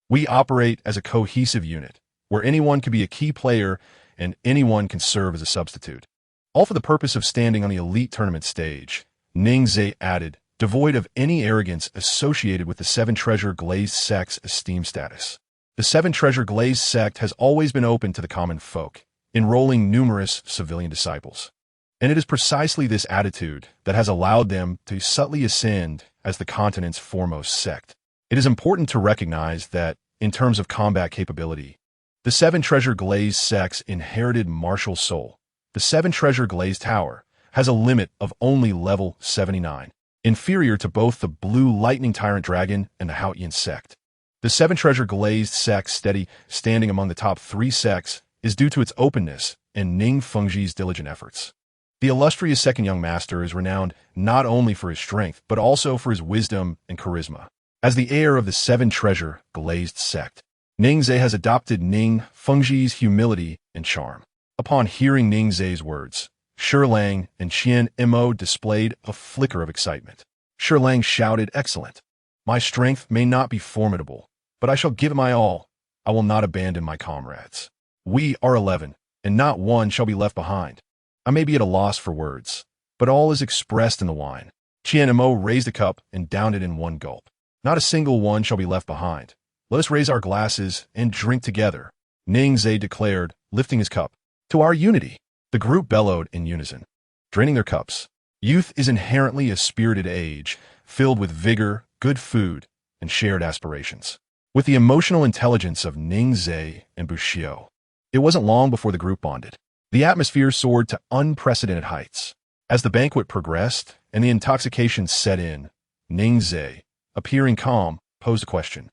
We operate as a cohesive unit, where anyone can be a key player and anyone can serve as a substitute. All for the purpose of standing on the elite tournament stage, Ningzhe added, devoid of any arrogance associated with the 7-treasure glazed sect's esteemed status. The 7-treasure glazed sect has always been open to the common folk, enrolling numerous civilian disciples. And it is precisely this attitude that has allowed them to subtly ascend as the continent's foremost sect. It is important to recognize that, in terms of combat capability, the 7-treasure glazed sect's inherited martial soul, the 7-treasure glazed tower, has a limit of only level 79, inferior to both the blue lightning tyrant dragon and the Haotian sect. The 7-treasure glazed sect's steady standing among the top 3 sects is due to its openness and Ning Fengji's diligent efforts. The illustrious second young master is renowned not only for his strength, but also for his wisdom and charisma. As the heir of the 7-treasure glazed sect, Ningzhe has adopted Ning Fengji's humility and charm. Upon hearing Ningzhe's words, Shi Lang and Qian Mo displayed a flicker of excitement. Shi Lang shouted, excellent. My strength may not be formidable, but I shall give it my all. I will not abandon my comrades. We are 11, and not one shall be left behind. I may be at a loss for words, but all is expressed in the wine. Qian Mo raised a cup and downed it in one gulp. Not a single one shall be left behind. Let us raise our glasses and drink together, Ningzhe declared, lifting his cup. To our unity. The group bellowed in unison, draining their cups. Youth is inherently a spirited age, filled with vigor, good food, and shared aspirations. With the emotional intelligence of Ningzhe and Bu Xiu, it wasn't long before the group bonded. The atmosphere soared to unprecedented heights. As the banquet progressed and the intoxication set in, Ningzhe, appearing calm, posed a question.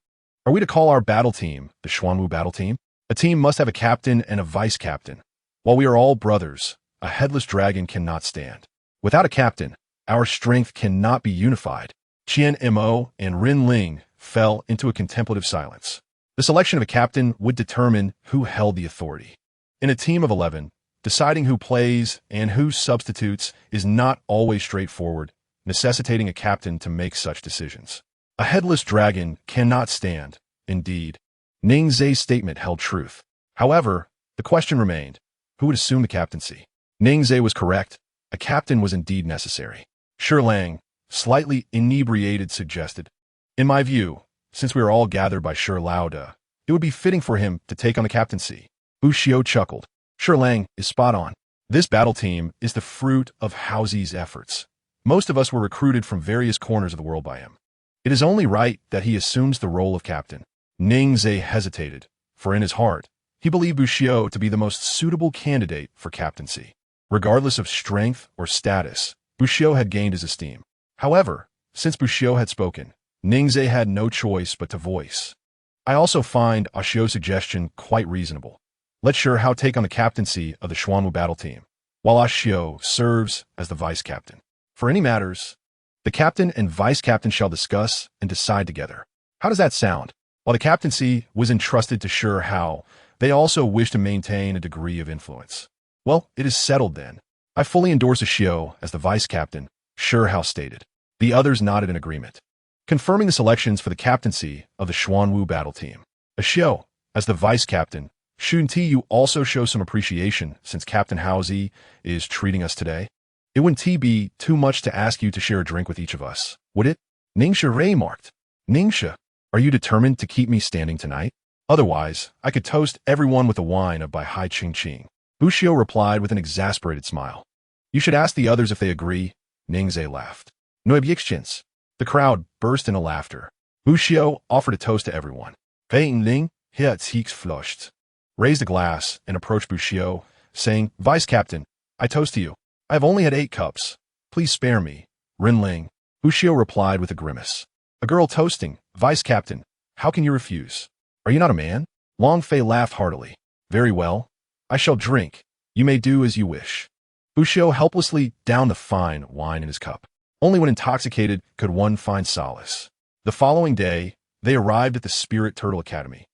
Are we to call our battle team the Xuanwu battle team? A team must have a captain and a vice-captain. While we are all brothers, a headless dragon cannot stand. Without a captain, our strength cannot be unified. Qian Mo and Rin Ling fell into a contemplative silence. The selection of a captain would determine who held the authority. In a team of 11, deciding who plays and who substitutes is not always straightforward, necessitating a captain to make such decisions. A headless dragon cannot stand. Indeed, Ningzhe's statement held truth. However, the question remained, who would assume the captaincy? Ningzhe was correct. A captain was indeed necessary. Shi Lang, slightly inebriated, suggested, in my view, since we are all gathered by Shi Lauda, it would be fitting for him to take on the captaincy. Bu Xiu chuckled. Shi Lang is spot on. This battle team is the fruit of Haozi's efforts. Most of us were recruited from various corners of the world by him. It is only right that he assumes the role of captain. Ningzhe hesitated, for in his heart, He believed Buxiu to be the most suitable candidate for captaincy. Regardless of strength or status, Buxiu had gained his esteem. However, since Buxiu had spoken, Ningzhe had no choice but to voice. I also find Xiu's suggestion quite reasonable. Let Shihao take on the captaincy of the Xuanwu battle team, while Xiu serves as the vice-captain. For any matters, the captain and vice-captain shall discuss and decide together. How does that sound? While the captaincy was entrusted to Shihao, they also wished to maintain a degree of influence. Well, it is settled then. I fully endorse Xiu as the vice-captain, Shihao stated. The others nodded in agreement. Confirming the selections for the captaincy of the Xuanwu battle team. Xiu, as the vice-captain, shouldn't you also show some appreciation since Captain Haozi is treating us today? It wouldn't be too much to ask you to share a drink with each of us, would it? Ningxia remarked. Ningxia, are you determined to keep me standing tonight? Otherwise, I could toast everyone with a wine of Bai Hai Ching Ching. Buxiu replied with an exasperated smile. You should ask the others if they agree. Ningzhe laughed. No objections. The crowd burst into laughter. Buxiu offered a toast to everyone. Peyton Ling, Heats flushed. Raised a glass and approached Buxiu, saying, Vice-Captain, I toast to you. I have only had 8 cups. Please spare me. Rin Ling. Buxiu replied with a grimace. A girl toasting, Vice-Captain, how can you refuse? Are you not a man? Long Fei laughed heartily. Very well. I shall drink. You may do as you wish. Buxiu helplessly downed the fine wine in his cup. Only when intoxicated could one find solace. The following day, they arrived at the Spirit Turtle Academy.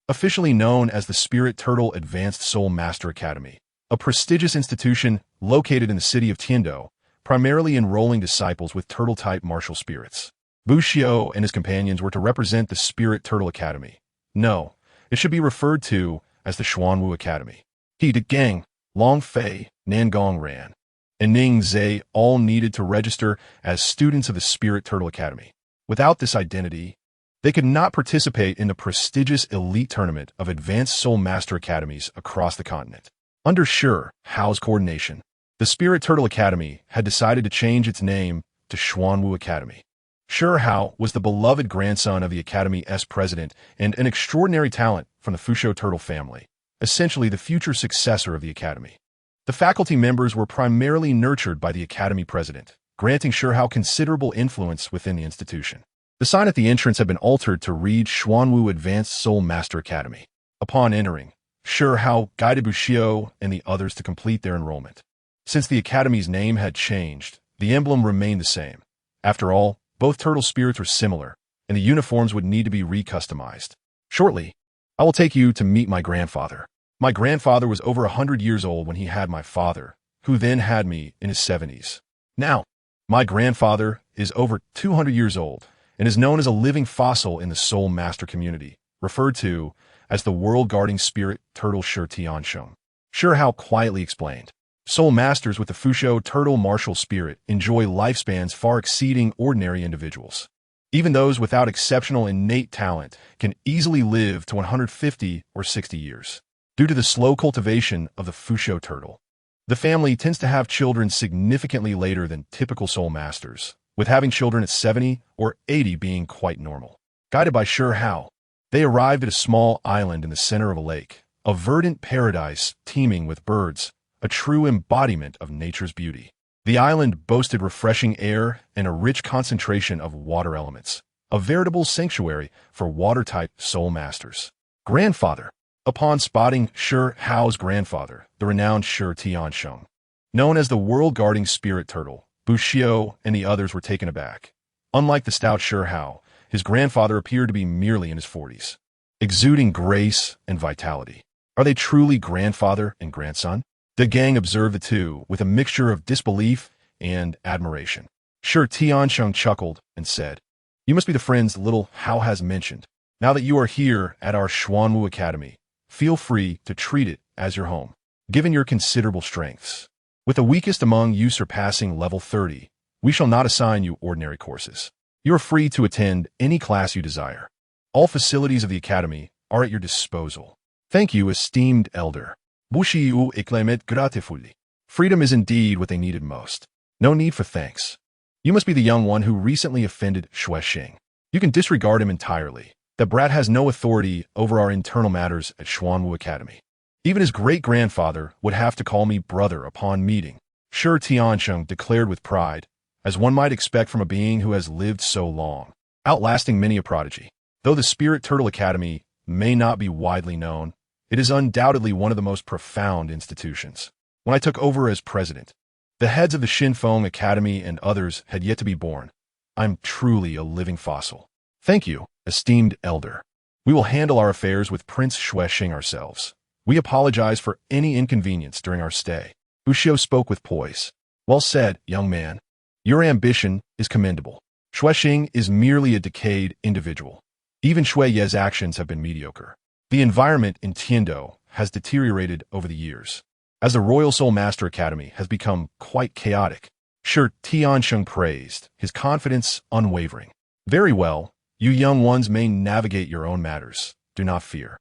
Officially known as the Spirit Turtle Advanced Soul Master Academy, a prestigious institution located in the city of Tiando, primarily enrolling disciples with turtle-type martial spirits. Buxiu and his companions were to represent the Spirit Turtle Academy. No, it should be referred to as the Xuanwu Academy. He, De Gang, Long Fei, Nangong Ran, and Ningzhe all needed to register as students of the Spirit Turtle Academy. Without this identity, they could not participate in the prestigious elite tournament of advanced soul master academies across the continent. Under Hao's coordination, the Spirit Turtle Academy had decided to change its name to Xuanwu Academy. Hao was the beloved grandson of the Academy's president and an extraordinary talent from the Fusho Turtle family, essentially the future successor of the Academy. The faculty members were primarily nurtured by the Academy president, granting Hao considerable influence within the institution. The sign at the entrance had been altered to read Xuanwu Advanced Soul Master Academy. Upon entering, Hao guided Buxiu and the others to complete their enrollment. Since the Academy's name had changed, the emblem remained the same. After all, both turtle spirits were similar, and the uniforms would need to be recustomized. Shortly, I will take you to meet my grandfather. My grandfather was over 100 years old when he had my father, who then had me in his 70s. Now, my grandfather is over 200 years old and is known as a living fossil in the Soul Master community, referred to as the world-guarding spirit Turtle Shi Tiansheng. Hao quietly explained. Soul Masters with the Fusho Turtle Martial Spirit enjoy lifespans far exceeding ordinary individuals. Even those without exceptional innate talent can easily live to 150 or 60 years. Due to the slow cultivation of the Fusho Turtle, the family tends to have children significantly later than typical Soul Masters, with having children at 70 or 80 being quite normal. Guided by Hao, they arrived at a small island in the center of a lake, a verdant paradise teeming with birds, a true embodiment of nature's beauty. The island boasted refreshing air and a rich concentration of water elements, a veritable sanctuary for water-type soul masters. Grandfather. Upon spotting Hao's grandfather, the renowned Shi Tiansheng, known as the world-guarding spirit turtle, Buxiu and the others were taken aback. Unlike the stout Hao, his grandfather appeared to be merely in his 40s, exuding grace and vitality. Are they truly grandfather and grandson? The gang observed the two with a mixture of disbelief and admiration. Shi Tiansheng chuckled and said, You must be the friends little Hao has mentioned. Now that you are here at our Xuanwu Academy, feel free to treat it as your home, given your considerable strengths. With the weakest among you surpassing level 30, we shall not assign you ordinary courses. You are free to attend any class you desire. All facilities of the Academy are at your disposal. Thank you, esteemed elder. Buxiu exclaimed gratefully. Freedom is indeed what they needed most. No need for thanks. You must be the young one who recently offended Xuexing. You can disregard him entirely. That brat has no authority over our internal matters at Xuanwu Academy. Even his great-grandfather would have to call me brother upon meeting. Shi Tiansheng declared with pride, as one might expect from a being who has lived so long, outlasting many a prodigy. Though the Spirit Turtle Academy may not be widely known, it is undoubtedly one of the most profound institutions. When I took over as president, the heads of the Xinfeng Academy and others had yet to be born. I'm truly a living fossil. Thank you, esteemed elder. We will handle our affairs with Prince Xuexing ourselves. We apologize for any inconvenience during our stay. Bushio spoke with poise. Well said, young man. Your ambition is commendable. Xuexing is merely a decayed individual. Even Shui Ye's actions have been mediocre. The environment in Tiando has deteriorated over the years, as the Royal Soul Master Academy has become quite chaotic. Shi Tiansheng praised, his confidence unwavering. Very well, you young ones may navigate your own matters. Do not fear.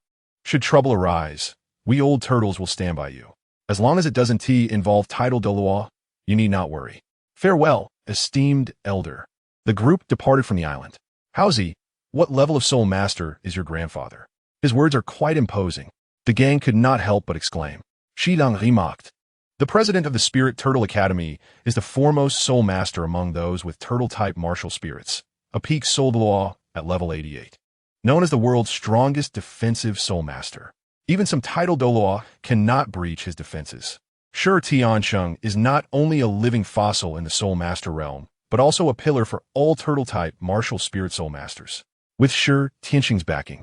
Should trouble arise, we old turtles will stand by you. As long as it doesn't involve tidal Douluos, you need not worry. Farewell, esteemed elder. The group departed from the island. Howzy, what level of Soul Master is your grandfather? His words are quite imposing. The gang could not help but exclaim. Shidang remarked. The president of the Spirit Turtle Academy is the foremost Soul Master among those with Turtle-type martial spirits, a peak Soul Douluos at level 88. Known as the world's strongest defensive Soul Master. Even some tidal Douluos cannot breach his defenses. Shi Tiansheng is not only a living fossil in the Soul Master realm, but also a pillar for all Turtle-type martial spirit Soul Masters. With Shi Tiansheng's backing,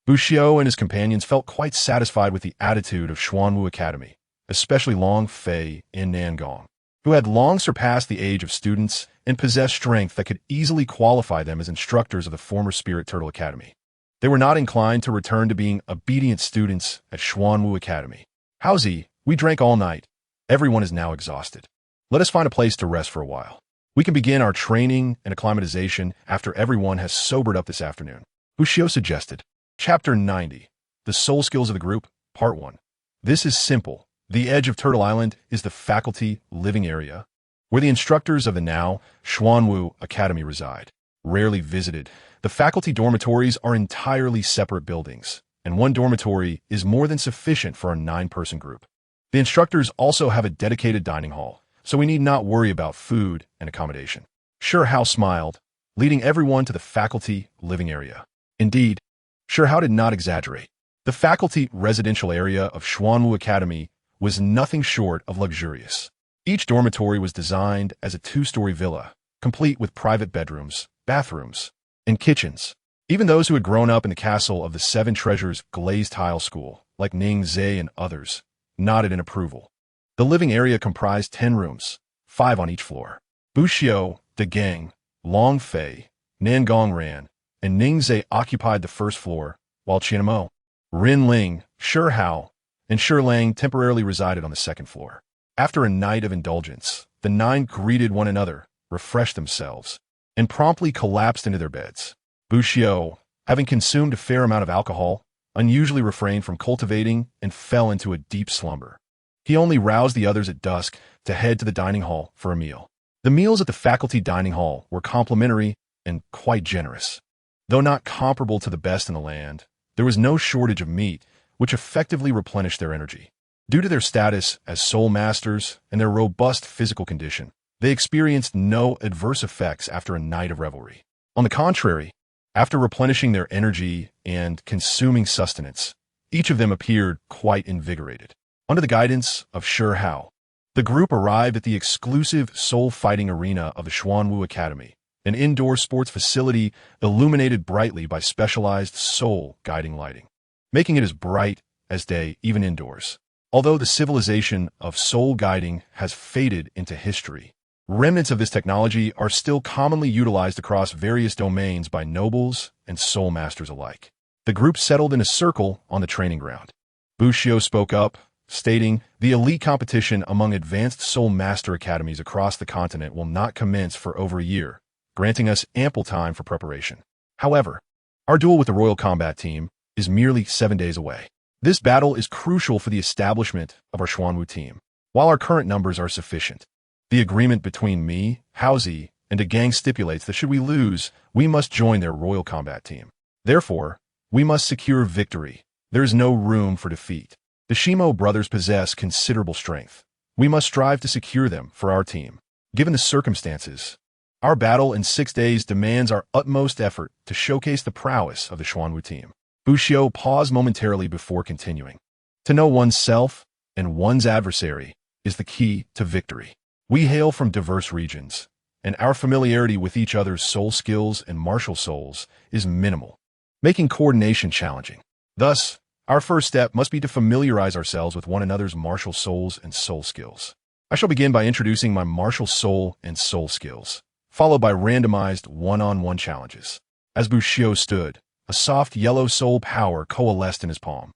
Bushio and his companions felt quite satisfied with the attitude of Xuanwu Academy, especially Long Fei and Nangong, who had long surpassed the age of students and possessed strength that could easily qualify them as instructors of the former Spirit Turtle Academy. They were not inclined to return to being obedient students at Xuanwu Academy. Howzy, we drank all night. Everyone is now exhausted. Let us find a place to rest for a while. We can begin our training and acclimatization after everyone has sobered up this afternoon. Bushio suggested. Chapter 90. The Soul Skills of the Group, Part 1. This is simple. The edge of Turtle Island is the faculty living area, where the instructors of the now Xuanwu Academy reside. Rarely visited, the faculty dormitories are entirely separate buildings, and one dormitory is more than sufficient for a 9-person group. The instructors also have a dedicated dining hall, so we need not worry about food and accommodation. Shi Hao smiled, leading everyone to the faculty living area. Indeed, Shi Hao did not exaggerate. The faculty residential area of Xuanwu Academy was nothing short of luxurious. Each dormitory was designed as a 2-story villa, complete with private bedrooms, bathrooms, and kitchens. Even those who had grown up in the castle of the 7 Treasures glazed tile school, like Ning Zhe and others, nodded in approval. The living area comprised 10 rooms, 5 on each floor. Bushio, the gang, Long Fei, Nangong Ran, and Ning Zhe occupied the first floor, while Qianmo, Rin Ling, Shi Hao, and Shi Lang temporarily resided on the second floor. After a night of indulgence, the 9 greeted one another, refreshed themselves, and promptly collapsed into their beds. Bushio, having consumed a fair amount of alcohol, unusually refrained from cultivating and fell into a deep slumber. He only roused the others at dusk to head to the dining hall for a meal. The meals at the faculty dining hall were complimentary and quite generous. Though not comparable to the best in the land, there was no shortage of meat, which effectively replenished their energy. Due to their status as Soul Masters and their robust physical condition, they experienced no adverse effects after a night of revelry. On the contrary, after replenishing their energy and consuming sustenance, each of them appeared quite invigorated. Under the guidance of Shi Hao, the group arrived at the exclusive soul fighting arena of the Xuanwu Academy, an indoor sports facility illuminated brightly by specialized soul guiding lighting, making it as bright as day even indoors. Although the civilization of soul guiding has faded into history, remnants of this technology are still commonly utilized across various domains by nobles and soul masters alike. The group settled in a circle on the training ground. Bushio spoke up, stating, "The elite competition among advanced soul master academies across the continent will not commence for over a year, granting us ample time for preparation. However, our duel with the Royal Combat Team is merely 7 days away. This battle is crucial for the establishment of our Xuanwu team. While our current numbers are sufficient, the agreement between me, Howzy, and a gang stipulates that should we lose, we must join their Royal Combat Team. Therefore, we must secure victory. There is no room for defeat. The Shimo brothers possess considerable strength. We must strive to secure them for our team. Given the circumstances, our battle in 6 days demands our utmost effort to showcase the prowess of the Xuanwu team. Buxiu paused momentarily before continuing. To know oneself and one's adversary is the key to victory. We hail from diverse regions, and our familiarity with each other's soul skills and martial souls is minimal, making coordination challenging. Thus, our first step must be to familiarize ourselves with one another's martial souls and soul skills. I shall begin by introducing my martial soul and soul skills, followed by randomized one-on-one challenges. As Buxiu stood, a soft yellow soul power coalesced in his palm,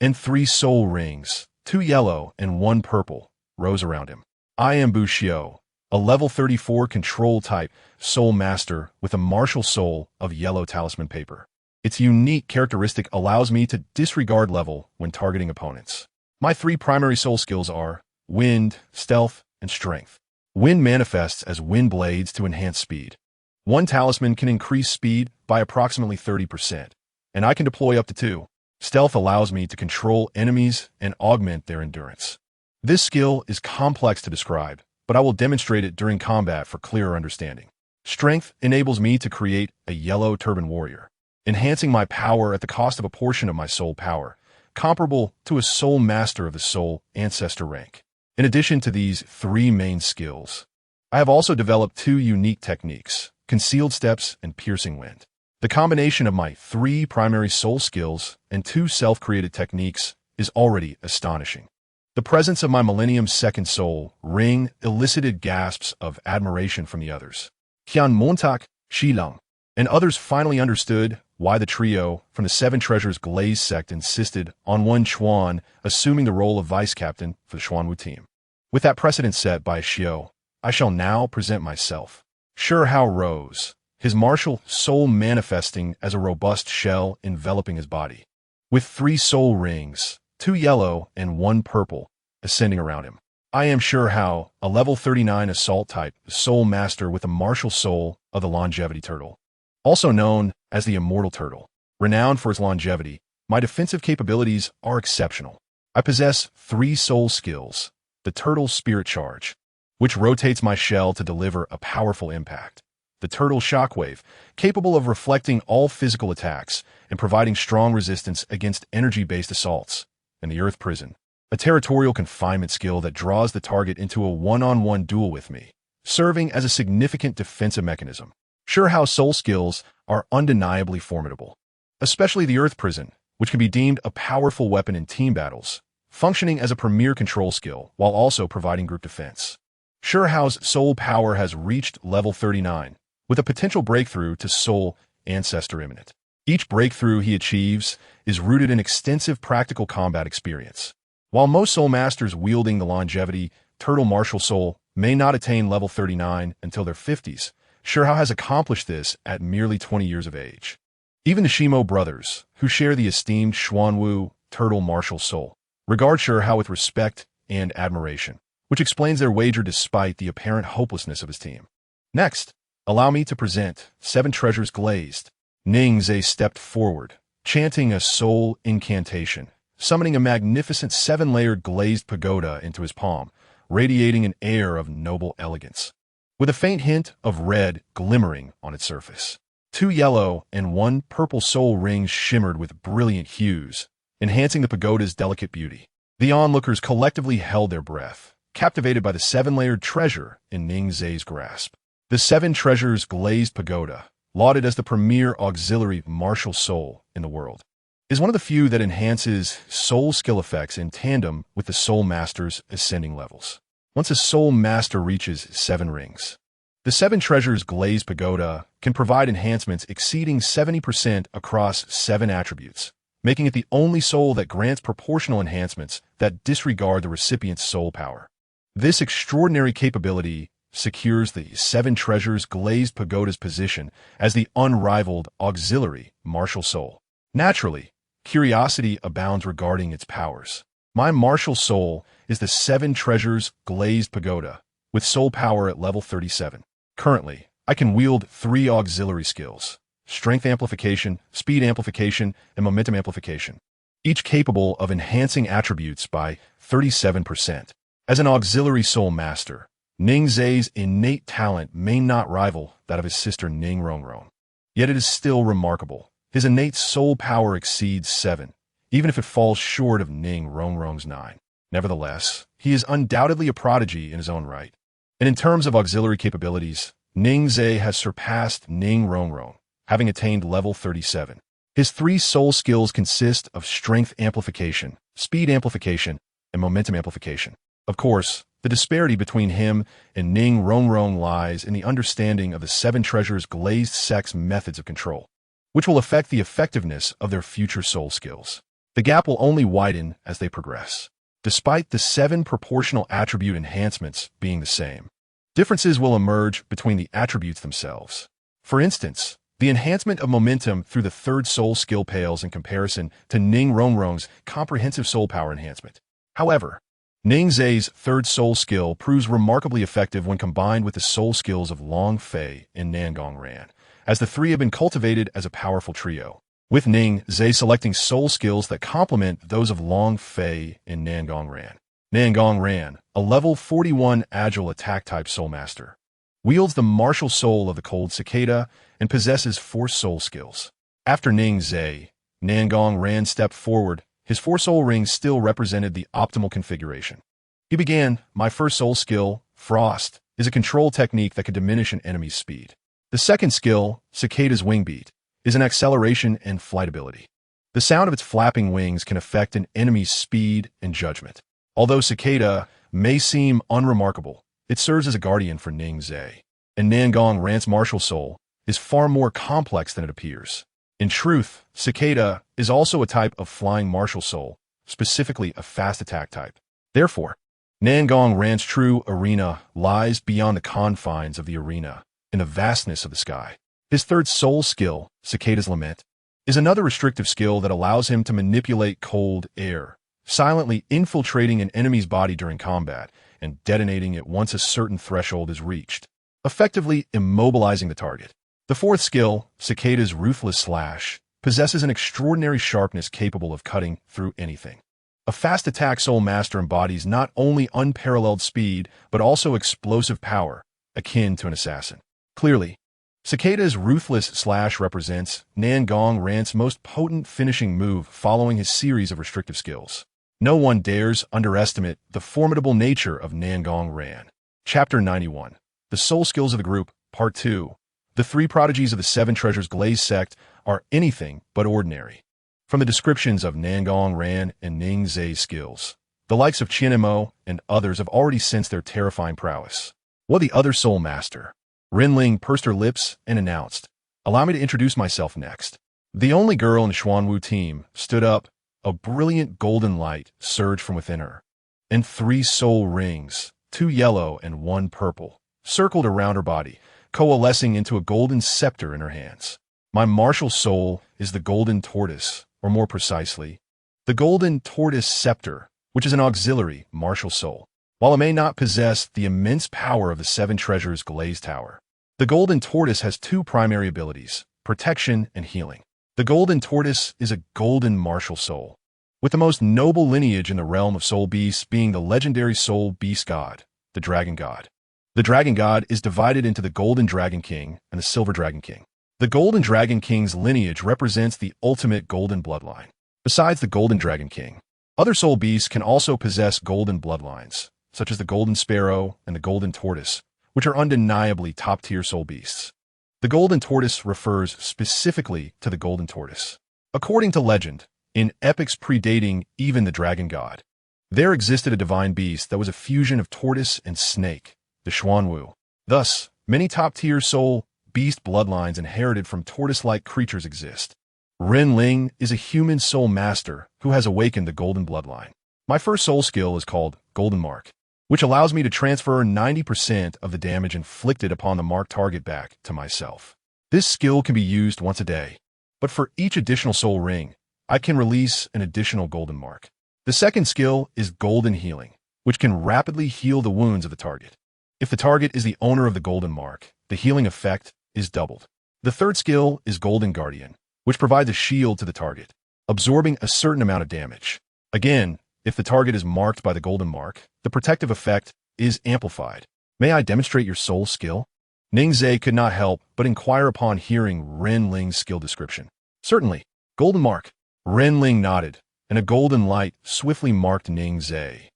and 3 soul rings, 2 yellow and 1 purple, rose around him. I am Buxiu, a level 34 control type soul master with a martial soul of yellow talisman paper. Its unique characteristic allows me to disregard level when targeting opponents. My 3 primary soul skills are Wind, Stealth, and Strength. Wind manifests as wind blades to enhance speed. One talisman can increase speed by approximately 30%, and I can deploy up to 2. Stealth allows me to control enemies and augment their endurance. This skill is complex to describe, but I will demonstrate it during combat for clearer understanding. Strength enables me to create a yellow turban warrior, enhancing my power at the cost of a portion of my soul power, comparable to a soul master of the soul ancestor rank. In addition to these 3 main skills, I have also developed 2 unique techniques, concealed steps and piercing wind. The combination of my 3 primary soul skills and 2 self-created techniques is already astonishing. The presence of my Millennium's second soul ring elicited gasps of admiration from the others. Qian Montak, Shilong, and others finally understood why the trio from the 7 Treasures Glaze sect insisted on one Chuan assuming the role of vice-captain for the Xuanwu team. With that precedent set by Xiu, I shall now present myself. Shihao rose, his martial soul manifesting as a robust shell enveloping his body, with 3 soul rings, 2 yellow and 1 purple, ascending around him. I am Shihao, a level 39 assault type soul master with a martial soul of the longevity turtle. Also known as the immortal turtle. Renowned for its longevity, my defensive capabilities are exceptional. I possess 3 soul skills, the turtle spirit charge, which rotates my shell to deliver a powerful impact. The turtle shockwave, capable of reflecting all physical attacks and providing strong resistance against energy-based assaults. And the earth prison, a territorial confinement skill that draws the target into a one-on-one duel with me, serving as a significant defensive mechanism. Shihao's soul skills are undeniably formidable, especially the earth prison, which can be deemed a powerful weapon in team battles, functioning as a premier control skill while also providing group defense. Shihao's soul power has reached level 39, with a potential breakthrough to soul ancestor imminent. Each breakthrough he achieves is rooted in extensive practical combat experience. While most soul masters wielding the longevity turtle martial soul may not attain level 39 until their 50s, Shihao has accomplished this at merely 20 years of age. Even the Shimo brothers, who share the esteemed Xuanwu turtle martial soul, regard Shihao with respect and admiration, which explains their wager despite the apparent hopelessness of his team. Next, allow me to present 7 Treasures Glazed. Ningze stepped forward, chanting a soul incantation, summoning a magnificent 7-layered glazed pagoda into his palm, radiating an air of noble elegance, with a faint hint of red glimmering on its surface. 2 yellow and 1 purple soul rings shimmered with brilliant hues, enhancing the pagoda's delicate beauty. The onlookers collectively held their breath, captivated by the 7-layered treasure in Ningze's grasp. The 7 Treasures Glazed Pagoda, lauded as the premier auxiliary martial soul in the world, is one of the few that enhances soul skill effects in tandem with the soul master's ascending levels. Once a soul master reaches 7 rings, the 7 Treasures Glazed Pagoda can provide enhancements exceeding 70% across 7 attributes, making it the only soul that grants proportional enhancements that disregard the recipient's soul power. This extraordinary capability secures the 7 Treasures Glazed Pagoda's position as the unrivaled auxiliary martial soul. Naturally, curiosity abounds regarding its powers. My martial soul is the 7 Treasures Glazed Pagoda, with soul power at level 37. Currently, I can wield 3 auxiliary skills: strength amplification, speed amplification, and momentum amplification. each capable of enhancing attributes by 37%. As an auxiliary soul master, Ning Zhe's innate talent may not rival that of his sister Ning Rongrong. Yet it is still remarkable. His innate soul power exceeds 7, even if it falls short of Ning Rongrong's 9. Nevertheless, he is undoubtedly a prodigy in his own right. And in terms of auxiliary capabilities, Ning Zhe has surpassed Ning Rongrong, having attained level 37. His 3 soul skills consist of strength amplification, speed amplification, and momentum amplification. Of course, the disparity between him and Ning Rongrong lies in the understanding of the 7 treasures' glazed sex methods of control, which will affect the effectiveness of their future soul skills. The gap will only widen as they progress. Despite the 7 proportional attribute enhancements being the same, differences will emerge between the attributes themselves. For instance, the enhancement of momentum through the 3rd soul skill pales in comparison to Ning Rongrong's comprehensive soul power enhancement. However, Ning Zhe's 3rd soul skill proves remarkably effective when combined with the soul skills of Long Fei and Nangong Ran, as the 3 have been cultivated as a powerful trio, with Ning Zhe selecting soul skills that complement those of Long Fei and Nangong Ran. Nangong Ran, a level 41 agile attack-type soul master, wields the martial soul of the cold cicada and possesses 4 soul skills. After Ning Zhe, Nangong Ran stepped forward. His 4 soul rings still represented the optimal configuration. He began, "My first soul skill, Frost, is a control technique that can diminish an enemy's speed. The second skill, Cicada's Wing Beat, is an acceleration and flight ability. The sound of its flapping wings can affect an enemy's speed and judgment. Although Cicada may seem unremarkable, it serves as a guardian for Ning Zhe. And Nangong Ran's martial soul is far more complex than it appears. In truth, Cicada is also a type of flying martial soul, specifically a fast attack type. Therefore, Nangong Ran's true arena lies beyond the confines of the arena, in the vastness of the sky. His 3rd soul skill, Cicada's Lament, is another restrictive skill that allows him to manipulate cold air, silently infiltrating an enemy's body during combat and detonating it once a certain threshold is reached, effectively immobilizing the target. The 4th skill, Cicada's Ruthless Slash, possesses an extraordinary sharpness capable of cutting through anything. A fast attack soul master embodies not only unparalleled speed, but also explosive power, akin to an assassin. Clearly, Cicada's Ruthless Slash represents Nangong Ran's most potent finishing move following his series of restrictive skills. No one dares underestimate the formidable nature of Nangong Ran. Chapter 91. The Soul Skills of the Group, Part 2. The 3 prodigies of the 7 treasures glazed sect are anything but ordinary. From the descriptions of Nangong Ran and Ning Zhe's skills, the likes of Qianemo and others have already sensed their terrifying prowess. While the other soul master, Rinling, pursed her lips and announced, "Allow me to introduce myself next." The only girl in the Xuanwu team stood up. A brilliant golden light surged from within her, and 3 soul rings, 2 yellow and 1 purple, circled around her body, coalescing into a golden scepter in her hands. My martial soul is the golden tortoise, or more precisely, the golden tortoise scepter, which is an auxiliary martial soul. While it may not possess the immense power of the 7 treasures glazed tower, the golden tortoise has 2 primary abilities, protection and healing. The golden tortoise is a golden martial soul, with the most noble lineage in the realm of soul beasts being the legendary soul beast god, the dragon god. The dragon god is divided into the golden dragon king and the silver dragon king. The golden dragon king's lineage represents the ultimate golden bloodline. Besides the golden dragon king, other soul beasts can also possess golden bloodlines, such as the golden sparrow and the golden tortoise, which are undeniably top-tier soul beasts. The golden tortoise refers specifically to the golden tortoise. According to legend, in epics predating even the dragon god, there existed a divine beast that was a fusion of tortoise and snake, the Xuanwu. Thus, many top-tier soul beast bloodlines inherited from tortoise-like creatures exist. Rinling is a human soul master who has awakened the golden bloodline. My first soul skill is called Golden Mark, which allows me to transfer 90% of the damage inflicted upon the marked target back to myself. This skill can be used once a day, but for each additional soul ring, I can release an additional golden mark. The second skill is Golden Healing, which can rapidly heal the wounds of the target. If the target is the owner of the golden mark, the healing effect is doubled. The third skill is Golden Guardian, which provides a shield to the target, absorbing a certain amount of damage. Again, if the target is marked by the golden mark, the protective effect is amplified. May I demonstrate your soul skill? Ningzhe could not help but inquire upon hearing Ren Ling's skill description. Certainly. Golden mark. Ren Ling nodded, and a golden light swiftly marked Ningzhe,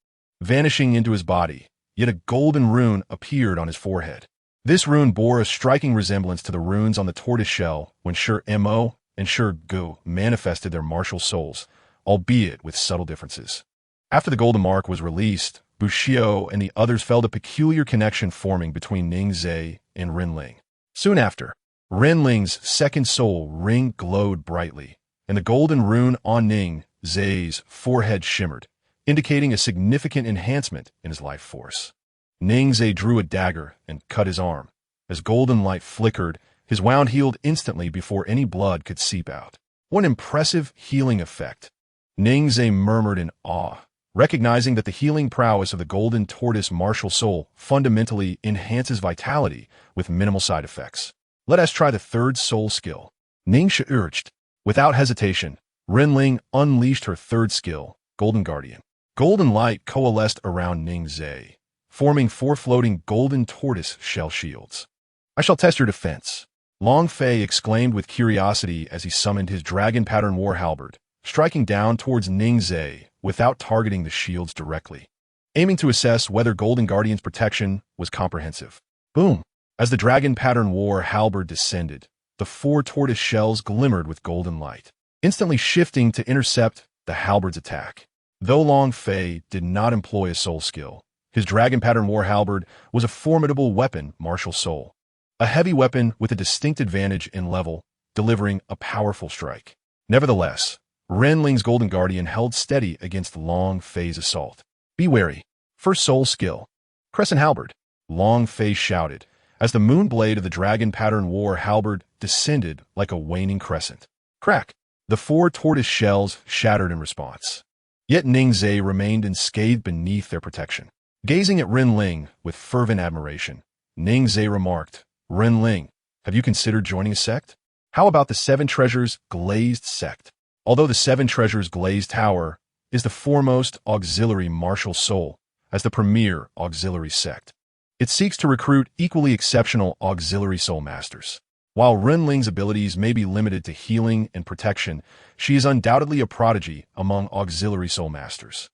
vanishing into his body, yet a golden rune appeared on his forehead. This rune bore a striking resemblance to the runes on the tortoise shell when Shi Mo and Shi Gu manifested their martial souls, albeit with subtle differences. After the golden mark was released, Bushio and the others felt a peculiar connection forming between Ningzhe and Ren Ling. Soon after, Ren Ling's second soul ring glowed brightly, and the golden rune on Ningzhe's forehead shimmered, indicating a significant enhancement in his life force. Ningzhe drew a dagger and cut his arm. As golden light flickered, his wound healed instantly before any blood could seep out. What impressive healing effect! Ningzhe murmured in awe, recognizing that the healing prowess of the golden tortoise martial soul fundamentally enhances vitality with minimal side effects. Let us try the third soul skill. Ningxia urged. Without hesitation, Ren Ling unleashed her third skill, Golden Guardian. Golden light coalesced around Ningzhe, forming 4 floating golden tortoise shell shields. I shall test your defense. Long Fei exclaimed with curiosity as he summoned his dragon pattern war halberd, striking down towards Ningzhe without targeting the shields directly, aiming to assess whether Golden Guardian's protection was comprehensive. Boom! As the dragon pattern war halberd descended, the 4 tortoise shells glimmered with golden light, instantly shifting to intercept the halberd's attack. Though Long Fei did not employ a soul skill, his dragon pattern war halberd was a formidable weapon, martial soul. A heavy weapon with a distinct advantage in level, delivering a powerful strike. Nevertheless, Ren Ling's Golden Guardian held steady against Long Fei's assault. Be wary. First soul skill. Crescent halberd. Long Fei shouted, as the moon blade of the dragon pattern war halberd descended like a waning crescent. Crack! The 4 tortoise shells shattered in response. Yet Ningzhe remained unscathed beneath their protection. Gazing at Ren Ling with fervent admiration, Ningzhe remarked, Ren Ling, have you considered joining a sect? How about the 7 Treasures Glazed Sect? Although the 7 Treasures Glazed Tower is the foremost auxiliary martial soul as the premier auxiliary sect, it seeks to recruit equally exceptional auxiliary soul masters. While Ren Ling's abilities may be limited to healing and protection, she is undoubtedly a prodigy among auxiliary soul masters.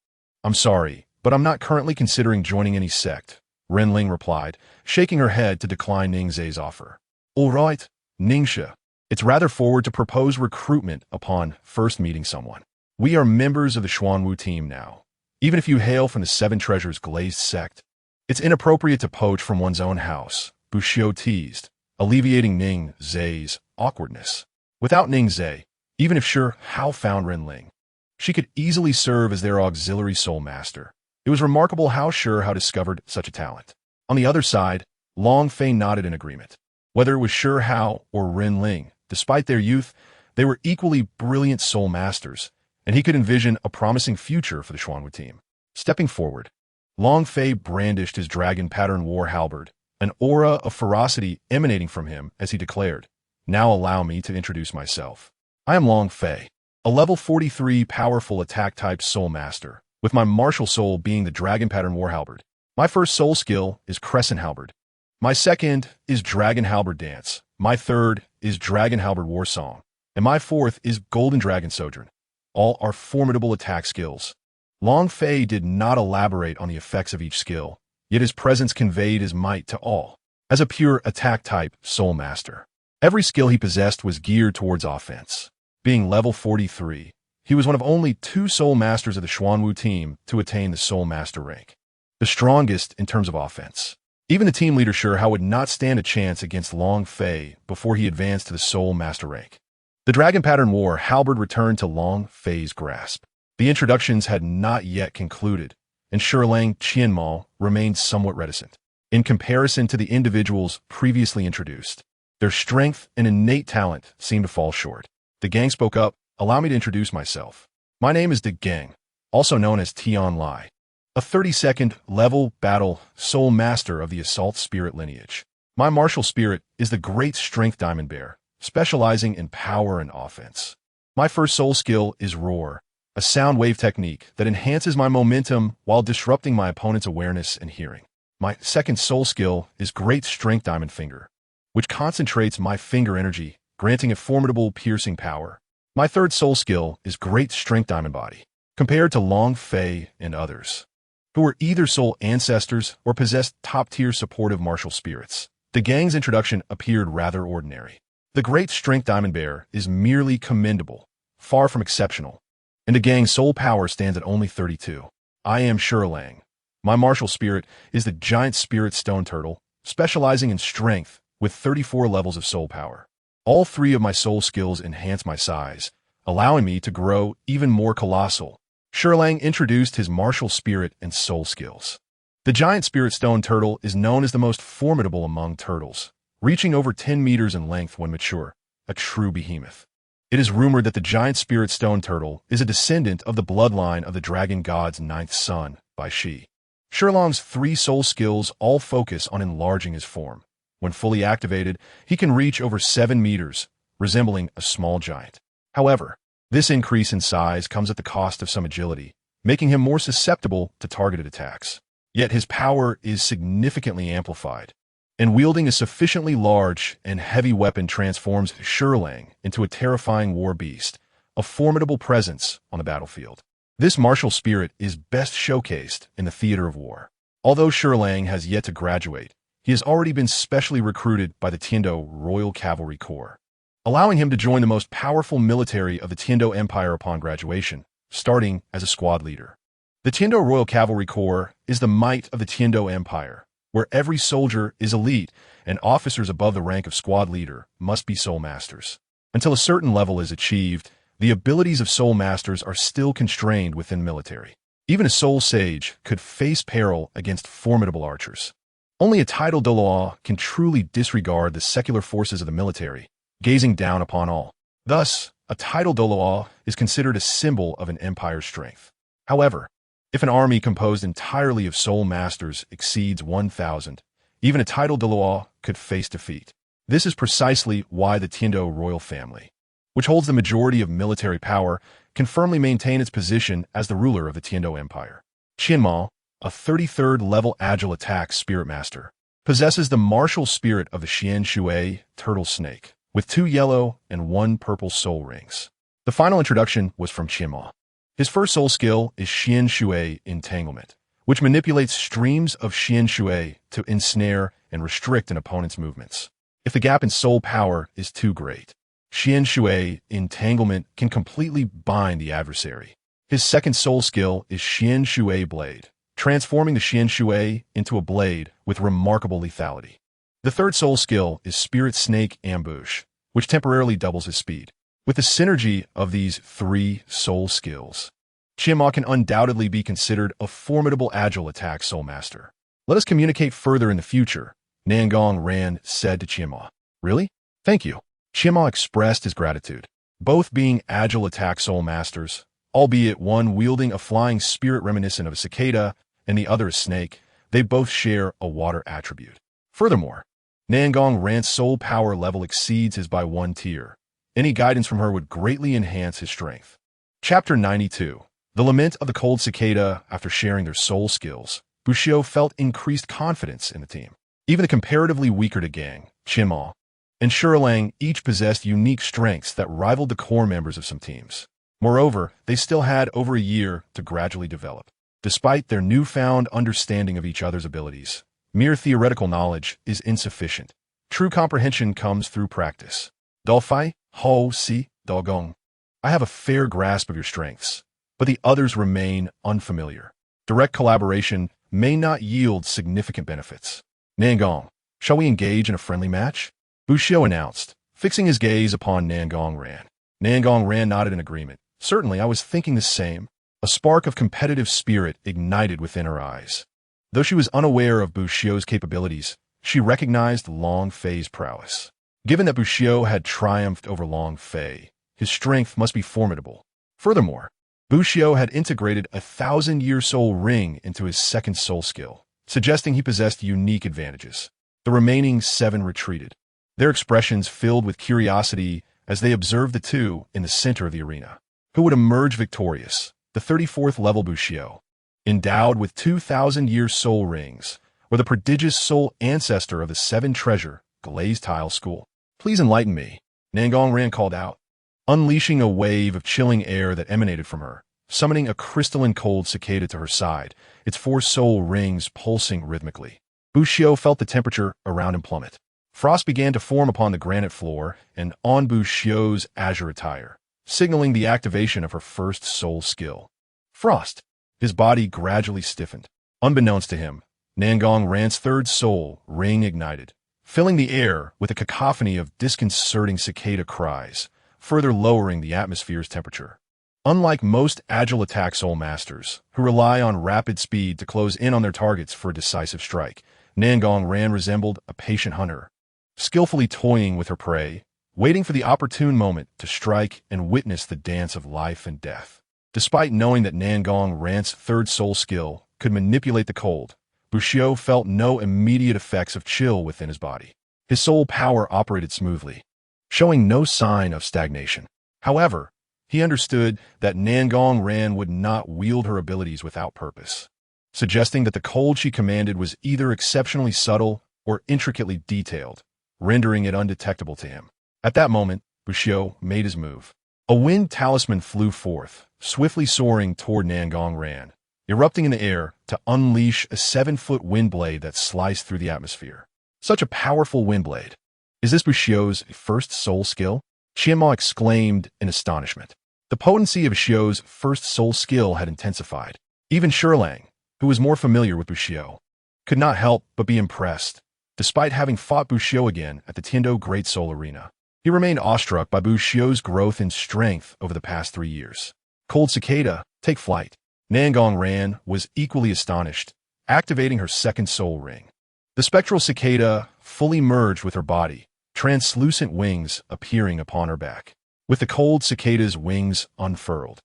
I'm sorry, but I'm not currently considering joining any sect, Ren Ling replied, shaking her head to decline Ningzhe's offer. All right, Ningxia. It's rather forward to propose recruitment upon first meeting someone. We are members of the Xuanwu team now. Even if you hail from the 7 Treasures Glazed Sect, it's inappropriate to poach from one's own house, Bushio teased, alleviating Ningzhe's awkwardness. Without Ningzhe, even if Shi Hao found Ren Ling, she could easily serve as their auxiliary soul master. It was remarkable how Shi Hao discovered such a talent. On the other side, Long Fei nodded in agreement. Whether it was Shi Hao or Ren Ling, despite their youth, they were equally brilliant soul masters, and he could envision a promising future for the Xuanwu team. Stepping forward, Long Fei brandished his dragon pattern war halberd, an aura of ferocity emanating from him as he declared, Now allow me to introduce myself. I am Long Fei, a level 43 powerful attack-type soul master, with my martial soul being the dragon pattern war halberd. My first soul skill is Crescent Halberd. My second is Dragon Halberd Dance. My third is Dragon Halberd War Song. And my fourth is Golden Dragon Sojourn. All are formidable attack skills. Long Fei did not elaborate on the effects of each skill, yet his presence conveyed his might to all. As a pure attack-type soul master, every skill he possessed was geared towards offense. Being level 43, he was one of only 2 soul masters of the Xuanwu team to attain the soul master rank, the strongest in terms of offense. Even the team leader Shi Hao would not stand a chance against Long Fei before he advanced to the soul master rank. The dragon pattern war halberd returned to Long Fei's grasp. The introductions had not yet concluded, and Shilang Qianmao remained somewhat reticent. In comparison to the individuals previously introduced, their strength and innate talent seemed to fall short. The gang spoke up, Allow me to introduce myself. My name is De Gang, also known as Tian Lai, a 32nd level battle soul master of the assault spirit lineage. My martial spirit is the Great Strength Diamond Bear, specializing in power and offense. My first soul skill is Roar, a sound wave technique that enhances my momentum while disrupting my opponent's awareness and hearing. My second soul skill is Great Strength Diamond Finger, which concentrates my finger energy, granting a formidable piercing power. My third soul skill is Great Strength Diamond Body, compared to Long Fei and others, who were either soul ancestors or possessed top-tier supportive martial spirits. The gang's introduction appeared rather ordinary. The Great Strength Diamond Bear is merely commendable, far from exceptional, and the gang's soul power stands at only 32. I am Shurlang. My martial spirit is the Giant Spirit Stone Turtle, specializing in strength with 34 levels of soul power. All three of my soul skills enhance my size, allowing me to grow even more colossal. Shurlang introduced his martial spirit and soul skills. The Giant Spirit Stone Turtle is known as the most formidable among turtles, reaching over 10 meters in length when mature, a true behemoth. It is rumored that the Giant Spirit Stone Turtle is a descendant of the bloodline of the dragon god's ninth son, by Shi. Shurlang's three soul skills all focus on enlarging his form. When fully activated, he can reach over 7 meters, resembling a small giant. However, this increase in size comes at the cost of some agility, making him more susceptible to targeted attacks. Yet his power is significantly amplified, and wielding a sufficiently large and heavy weapon transforms Shurlang into a terrifying war beast, a formidable presence on the battlefield. This martial spirit is best showcased in the theater of war. Although Shurlang has yet to graduate, he has already been specially recruited by the Tiando Royal Cavalry Corps, allowing him to join the most powerful military of the Tiando Empire upon graduation, starting as a squad leader. The Tiando Royal Cavalry Corps is the might of the Tiando Empire, where every soldier is elite and officers above the rank of squad leader must be soul masters. Until a certain level is achieved, the abilities of soul masters are still constrained within military. Even a soul sage could face peril against formidable archers. Only a titled Douluos can truly disregard the secular forces of the military, gazing down upon all. Thus, a titled Douluos is considered a symbol of an empire's strength. However, if an army composed entirely of soul masters exceeds 1,000, even a titled Douluos could face defeat. This is precisely why the Tiando royal family, which holds the majority of military power, can firmly maintain its position as the ruler of the Tiando Empire. Qianma, a 33rd level agile attack spirit master, possesses the martial spirit of the Xian Shui turtle snake, with 2 yellow and 1 purple soul rings. The final introduction was from Qianma. His first soul skill is Xian Shui Entanglement, which manipulates streams of Xian Shui to ensnare and restrict an opponent's movements. If the gap in soul power is too great, Xian Shui Entanglement can completely bind the adversary. His second soul skill is Xian Shui Blade, transforming the Xian Shui into a blade with remarkable lethality. The third soul skill is Spirit Snake Ambush, which temporarily doubles his speed. With the synergy of these 3 soul skills, Qianma can undoubtedly be considered a formidable agile attack soul master. Let us communicate further in the future, Nangong Ran said to Qianma. Really? Thank you. Qianma expressed his gratitude. Both being agile attack soul masters, albeit one wielding a flying spirit reminiscent of a cicada and the other a snake, they both share a water attribute. Furthermore, Nangong Ran's soul power level exceeds his by 1 tier. Any guidance from her would greatly enhance his strength. Chapter 92. The Lament of the Cold Cicada. After sharing their soul skills, Bushio felt increased confidence in the team. Even the comparatively weaker gang, Qianma and Shurlang, each possessed unique strengths that rivaled the core members of some teams. Moreover, they still had over a year to gradually develop. Despite their newfound understanding of each other's abilities, mere theoretical knowledge is insufficient. True comprehension comes through practice. Dolfai, Ho, Si, Dogong. I have a fair grasp of your strengths, but the others remain unfamiliar. Direct collaboration may not yield significant benefits. Nangong, shall we engage in a friendly match? Bushio announced, fixing his gaze upon Nangong Ran. Nangong Ran nodded in agreement. Certainly, I was thinking the same. A spark of competitive spirit ignited within her eyes. Though she was unaware of Bushio's capabilities, she recognized Long Fei's prowess. Given that Bushio had triumphed over Long Fei, his strength must be formidable. Furthermore, Bushio had integrated a 1,000-year soul ring into his second soul skill, suggesting he possessed unique advantages. The remaining 7 retreated, their expressions filled with curiosity as they observed the two in the center of the arena. Who would emerge victorious? The 34th level Bushio, endowed with 2,000-year soul rings, or the prodigious soul ancestor of the seven treasure glazed tile school? Please enlighten me, Nangong Ran called out, unleashing a wave of chilling air that emanated from her, summoning a crystalline cold cicada to her side, its 4 soul rings pulsing rhythmically. Bushio felt the temperature around him plummet. Frost began to form upon the granite floor and on Bushio's azure attire, signaling the activation of her first soul skill. Frost. His body gradually stiffened. Unbeknownst to him, Nangong Ran's 3rd soul ring ignited, filling the air with a cacophony of disconcerting cicada cries, further lowering the atmosphere's temperature. Unlike most agile attack soul masters, who rely on rapid speed to close in on their targets for a decisive strike, Nangong Ran resembled a patient hunter, skillfully toying with her prey, waiting for the opportune moment to strike and witness the dance of life and death. Despite knowing that Nangong Ran's 3rd soul skill could manipulate the cold, Bushio felt no immediate effects of chill within his body. His soul power operated smoothly, showing no sign of stagnation. However, he understood that Nangong Ran would not wield her abilities without purpose, suggesting that the cold she commanded was either exceptionally subtle or intricately detailed, rendering it undetectable to him. At that moment, Bushio made his move. A wind talisman flew forth, swiftly soaring toward Nangong Ran, erupting in the air to unleash a 7-foot wind blade that sliced through the atmosphere. Such a powerful wind blade. Is this Bushio's first soul skill? Qianma exclaimed in astonishment. The potency of Bushio's first soul skill had intensified. Even Shirlang, who was more familiar with Bushio, could not help but be impressed, despite having fought Bushio again at the Tiando Great Soul Arena. He remained awestruck by Bushio's growth in strength over the past 3 years. Cold Cicada, take flight. Nangong Ran was equally astonished, activating her 2nd soul ring. The spectral cicada fully merged with her body, translucent wings appearing upon her back. With the cold cicada's wings unfurled,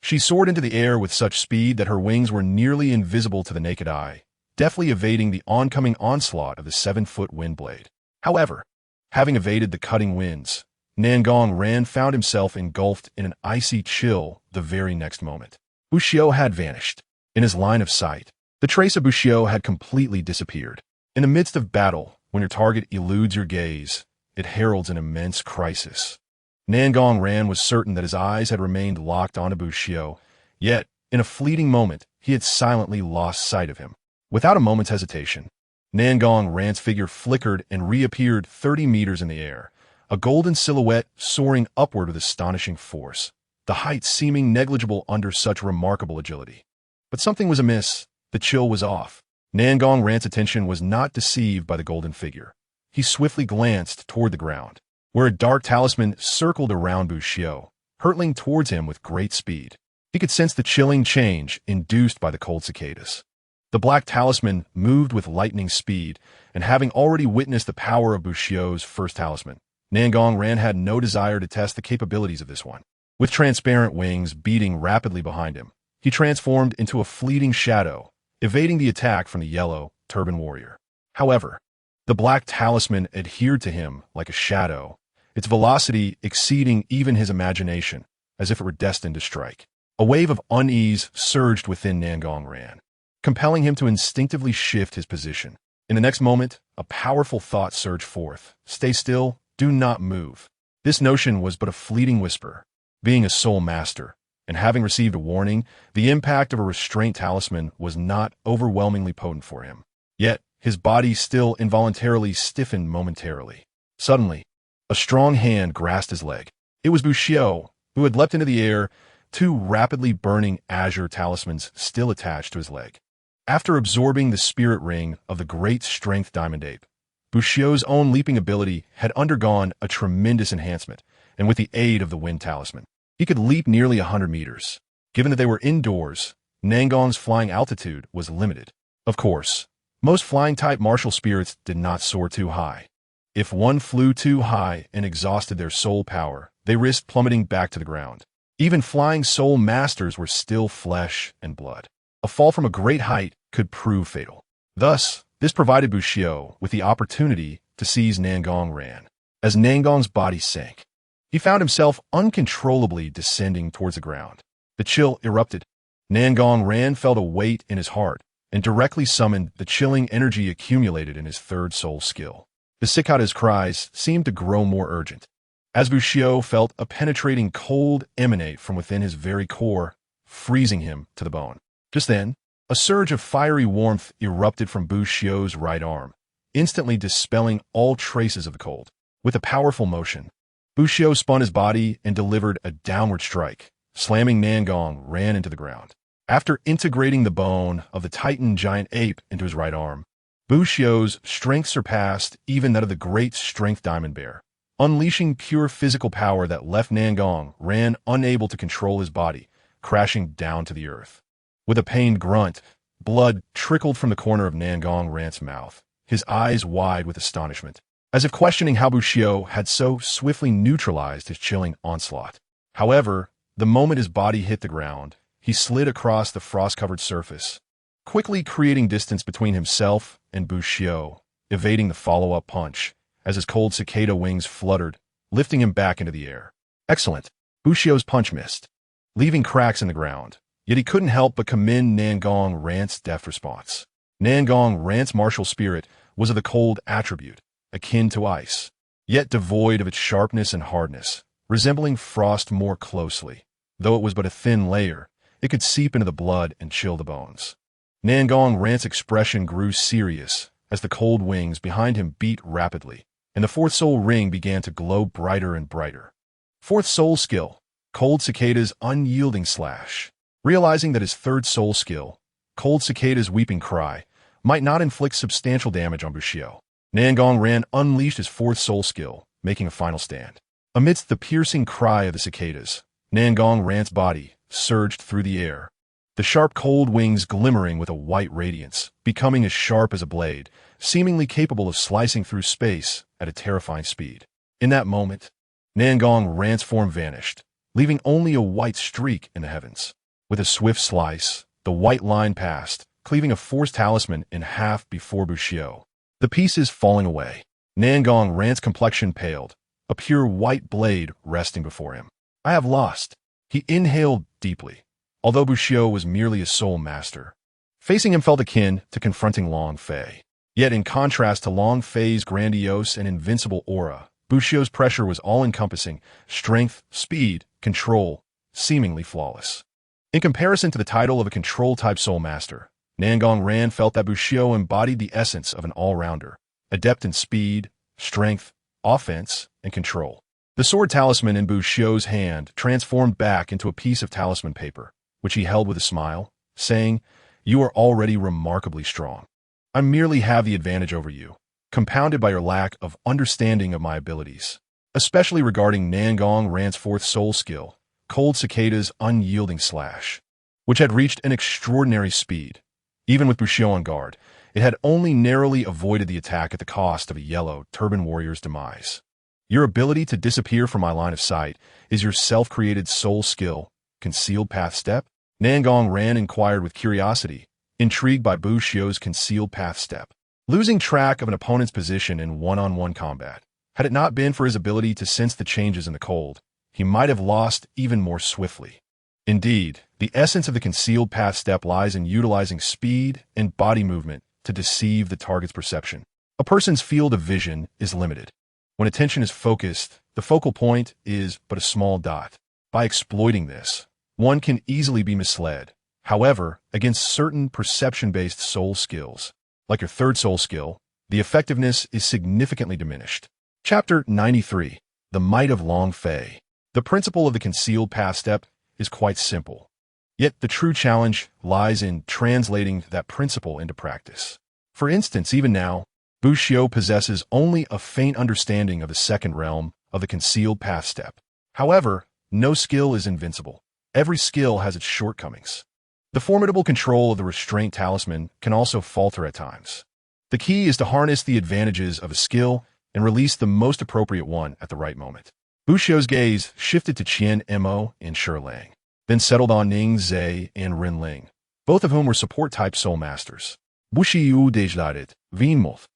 she soared into the air with such speed that her wings were nearly invisible to the naked eye, deftly evading the oncoming onslaught of the 7-foot wind blade. However, having evaded the cutting winds, Nangong Ran found himself engulfed in an icy chill the very next moment. Bushio had vanished. In his line of sight, the trace of Bushio had completely disappeared. In the midst of battle, when your target eludes your gaze, it heralds an immense crisis. Nangong Ran was certain that his eyes had remained locked onto Bushio, yet, in a fleeting moment, he had silently lost sight of him. Without a moment's hesitation, Nangong Ran's figure flickered and reappeared 30 meters in the air, a golden silhouette soaring upward with astonishing force, the height seeming negligible under such remarkable agility. But something was amiss. The chill was off. Nangong Ran's attention was not deceived by the golden figure. He swiftly glanced toward the ground, where a dark talisman circled around Bushio, hurtling towards him with great speed. He could sense the chilling change induced by the cold cicadas. The black talisman moved with lightning speed, and having already witnessed the power of Bushio's first talisman, Nangong Ran had no desire to test the capabilities of this one. With transparent wings beating rapidly behind him, he transformed into a fleeting shadow, evading the attack from the yellow, turban warrior. However, the black talisman adhered to him like a shadow, its velocity exceeding even his imagination, as if it were destined to strike. A wave of unease surged within Nangong Ran, compelling him to instinctively shift his position. In the next moment, a powerful thought surged forth. Stay still, do not move. This notion was but a fleeting whisper. Being a soul master, and having received a warning, the impact of a restraint talisman was not overwhelmingly potent for him. Yet, his body still involuntarily stiffened momentarily. Suddenly, a strong hand grasped his leg. It was Bushio, who had leapt into the air, 2 rapidly burning azure talismans still attached to his leg. After absorbing the spirit ring of the great strength diamond ape, Bushio's own leaping ability had undergone a tremendous enhancement, and with the aid of the wind talisman, he could leap nearly 100 meters. Given that they were indoors, Nangong's flying altitude was limited. Of course, most flying-type martial spirits did not soar too high. If one flew too high and exhausted their soul power, they risked plummeting back to the ground. Even flying soul masters were still flesh and blood. A fall from a great height could prove fatal. Thus, this provided Bushio with the opportunity to seize Nangong Ran. As Nangong's body sank, He found himself uncontrollably descending towards the ground. The chill erupted. Nangong Ran felt a weight in his heart and directly summoned the chilling energy accumulated in his third soul skill. The cicada's cries seemed to grow more urgent, as Bushio felt a penetrating cold emanate from within his very core, freezing him to the bone. Just then, a surge of fiery warmth erupted from Bushio's right arm, instantly dispelling all traces of the cold. With a powerful motion, Bushio spun his body and delivered a downward strike, slamming Nangong Ran into the ground. After integrating the bone of the Titan giant ape into his right arm, Bushio's strength surpassed even that of the great strength diamond bear, unleashing pure physical power that left Nangong Ran unable to control his body, crashing down to the earth. With a pained grunt, blood trickled from the corner of Nangong Ran's mouth, his eyes wide with astonishment, as if questioning how Bushio had so swiftly neutralized his chilling onslaught. However, the moment his body hit the ground, he slid across the frost-covered surface, quickly creating distance between himself and Bushio, evading the follow-up punch, as his cold cicada wings fluttered, lifting him back into the air. Excellent. Bushio's punch missed, leaving cracks in the ground, yet he couldn't help but commend Nangong Ran's deft response. Nangong Ran's martial spirit was of the cold attribute, akin to ice, yet devoid of its sharpness and hardness, resembling frost more closely. Though it was but a thin layer, it could seep into the blood and chill the bones. Nangong Ran's expression grew serious as the cold wings behind him beat rapidly, and the fourth soul ring began to glow brighter and brighter. Fourth soul skill, Cold Cicada's unyielding slash. Realizing that his third soul skill, Cold Cicada's weeping cry, might not inflict substantial damage on Bushio, Nangong Ran unleashed his fourth soul skill, making a final stand. Amidst the piercing cry of the cicadas, Nangong Ran's body surged through the air, the sharp cold wings glimmering with a white radiance, becoming as sharp as a blade, seemingly capable of slicing through space at a terrifying speed. In that moment, Nangong Ran's form vanished, leaving only a white streak in the heavens. With a swift slice, the white line passed, cleaving a force talisman in half before Bushio. The pieces falling away, Nangong Ran's complexion paled, a pure white blade resting before him. I have lost. He inhaled deeply, although Bushio was merely a soul master. Facing him felt akin to confronting Long Fei. Yet in contrast to Long Fei's grandiose and invincible aura, Bushio's pressure was all-encompassing, strength, speed, control, seemingly flawless. In comparison to the title of a control-type soul master, Nangong Ran felt that Bushio embodied the essence of an all-rounder, adept in speed, strength, offense, and control. The sword talisman in Bushio's hand transformed back into a piece of talisman paper, which he held with a smile, saying, "You are already remarkably strong. I merely have the advantage over you, compounded by your lack of understanding of my abilities, especially regarding Nangong Ran's fourth soul skill, Cold Cicada's unyielding slash, which had reached an extraordinary speed. Even with Bushio on guard, it had only narrowly avoided the attack at the cost of a yellow turban warrior's demise. Your ability to disappear from my line of sight is your self-created soul skill, Concealed Path Step?" Nangong Ran inquired with curiosity, intrigued by Bushio's Concealed Path Step. Losing track of an opponent's position in one-on-one combat, had it not been for his ability to sense the changes in the cold, he might have lost even more swiftly. Indeed, the essence of the Concealed Path Step lies in utilizing speed and body movement to deceive the target's perception. A person's field of vision is limited. When attention is focused, the focal point is but a small dot. By exploiting this, one can easily be misled. However, against certain perception-based soul skills, like your third soul skill, the effectiveness is significantly diminished. Chapter 93. The Might of Long Fei. The principle of the Concealed Path Step is quite simple. Yet the true challenge lies in translating that principle into practice. For instance, even now, Bushio possesses only a faint understanding of the second realm of the Concealed Path Step. However, no skill is invincible. Every skill has its shortcomings. The formidable control of the Restraint Talisman can also falter at times. The key is to harness the advantages of a skill and release the most appropriate one at the right moment. Bushio's gaze shifted to Qian Mo and Shilang, then settled on Ning Zhe and Rin Ling, both of whom were support-type soul masters. Bushiu desladet, Vienmoth.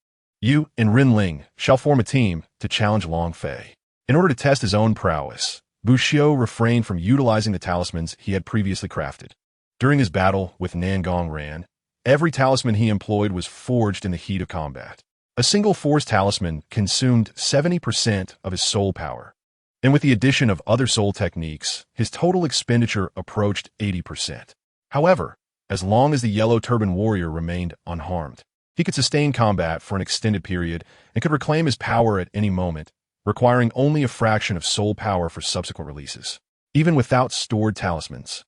You and Rin Ling shall form a team to challenge Long Fei. In order to test his own prowess, Buxiu refrained from utilizing the talismans he had previously crafted. During his battle with Nangong Ran, every talisman he employed was forged in the heat of combat. A single force talisman consumed 70% of his soul power, and with the addition of other soul techniques, his total expenditure approached 80%. However, as long as the Yellow Turban Warrior remained unharmed, he could sustain combat for an extended period and could reclaim his power at any moment, requiring only a fraction of soul power for subsequent releases. Even without stored talismans,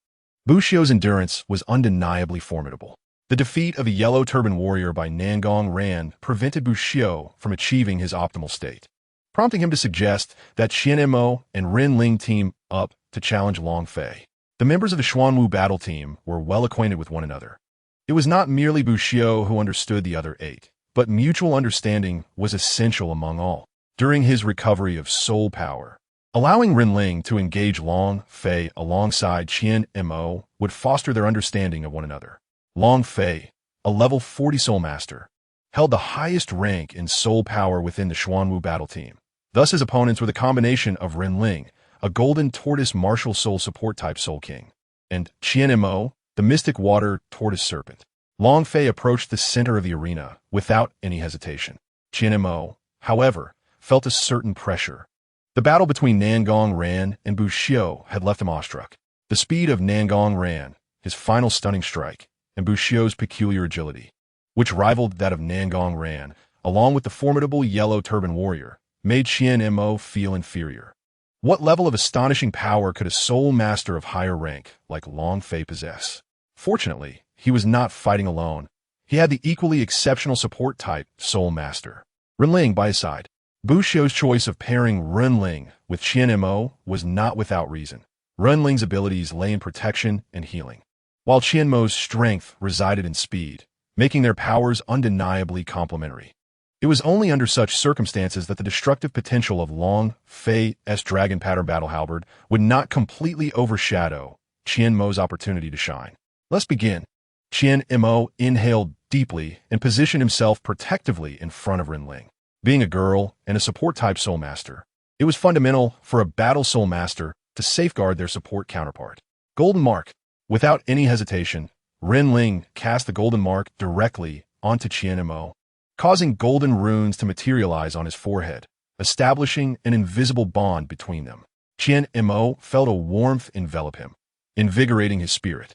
Buxiu's endurance was undeniably formidable. The defeat of a Yellow Turban Warrior by Nangong Ran prevented Buxiu from achieving his optimal state, prompting him to suggest that Qian Mo and Ren Ling team up to challenge Long Fei. The members of the Xuanwu battle team were well acquainted with one another. It was not merely Buxiu who understood the other 8, but mutual understanding was essential among all. During his recovery of soul power, allowing Ren Ling to engage Long Fei alongside Qian Mo would foster their understanding of one another. Long Fei, a level 40 soul master, held the highest rank in soul power within the Xuanwu battle team. Thus his opponents were the combination of Ren Ling, a golden tortoise martial soul support type soul king, and Qian Mo, the mystic water tortoise serpent. Long Fei approached the center of the arena without any hesitation. Qian Mo, however, felt a certain pressure. The battle between Nangong Ran and Buxiu had left him awestruck. The speed of Nangong Ran, his final stunning strike, and Buxiu's peculiar agility, which rivaled that of Nangong Ran, along with the formidable Yellow Turban Warrior, made Qian Mo feel inferior. What level of astonishing power could a soul master of higher rank like Long Fei possess? Fortunately, he was not fighting alone. He had the equally exceptional support type soul master, Ren Ling, by his side. Buxiu's choice of pairing Ren Ling with Qian Mo was not without reason. Ren Ling's abilities lay in protection and healing, while Qian Mo's strength resided in speed, making their powers undeniably complementary. It was only under such circumstances that the destructive potential of Long Fei's Dragon Pattern Battle Halberd would not completely overshadow Qian Mo's opportunity to shine. Let's begin. Qian Mo inhaled deeply and positioned himself protectively in front of Ren Ling. Being a girl and a support-type soul master, it was fundamental for a battle soul master to safeguard their support counterpart. Golden Mark. Without any hesitation, Ren Ling cast the Golden Mark directly onto Qian Mo, causing golden runes to materialize on his forehead, establishing an invisible bond between them. Qian Mo felt a warmth envelop him, invigorating his spirit.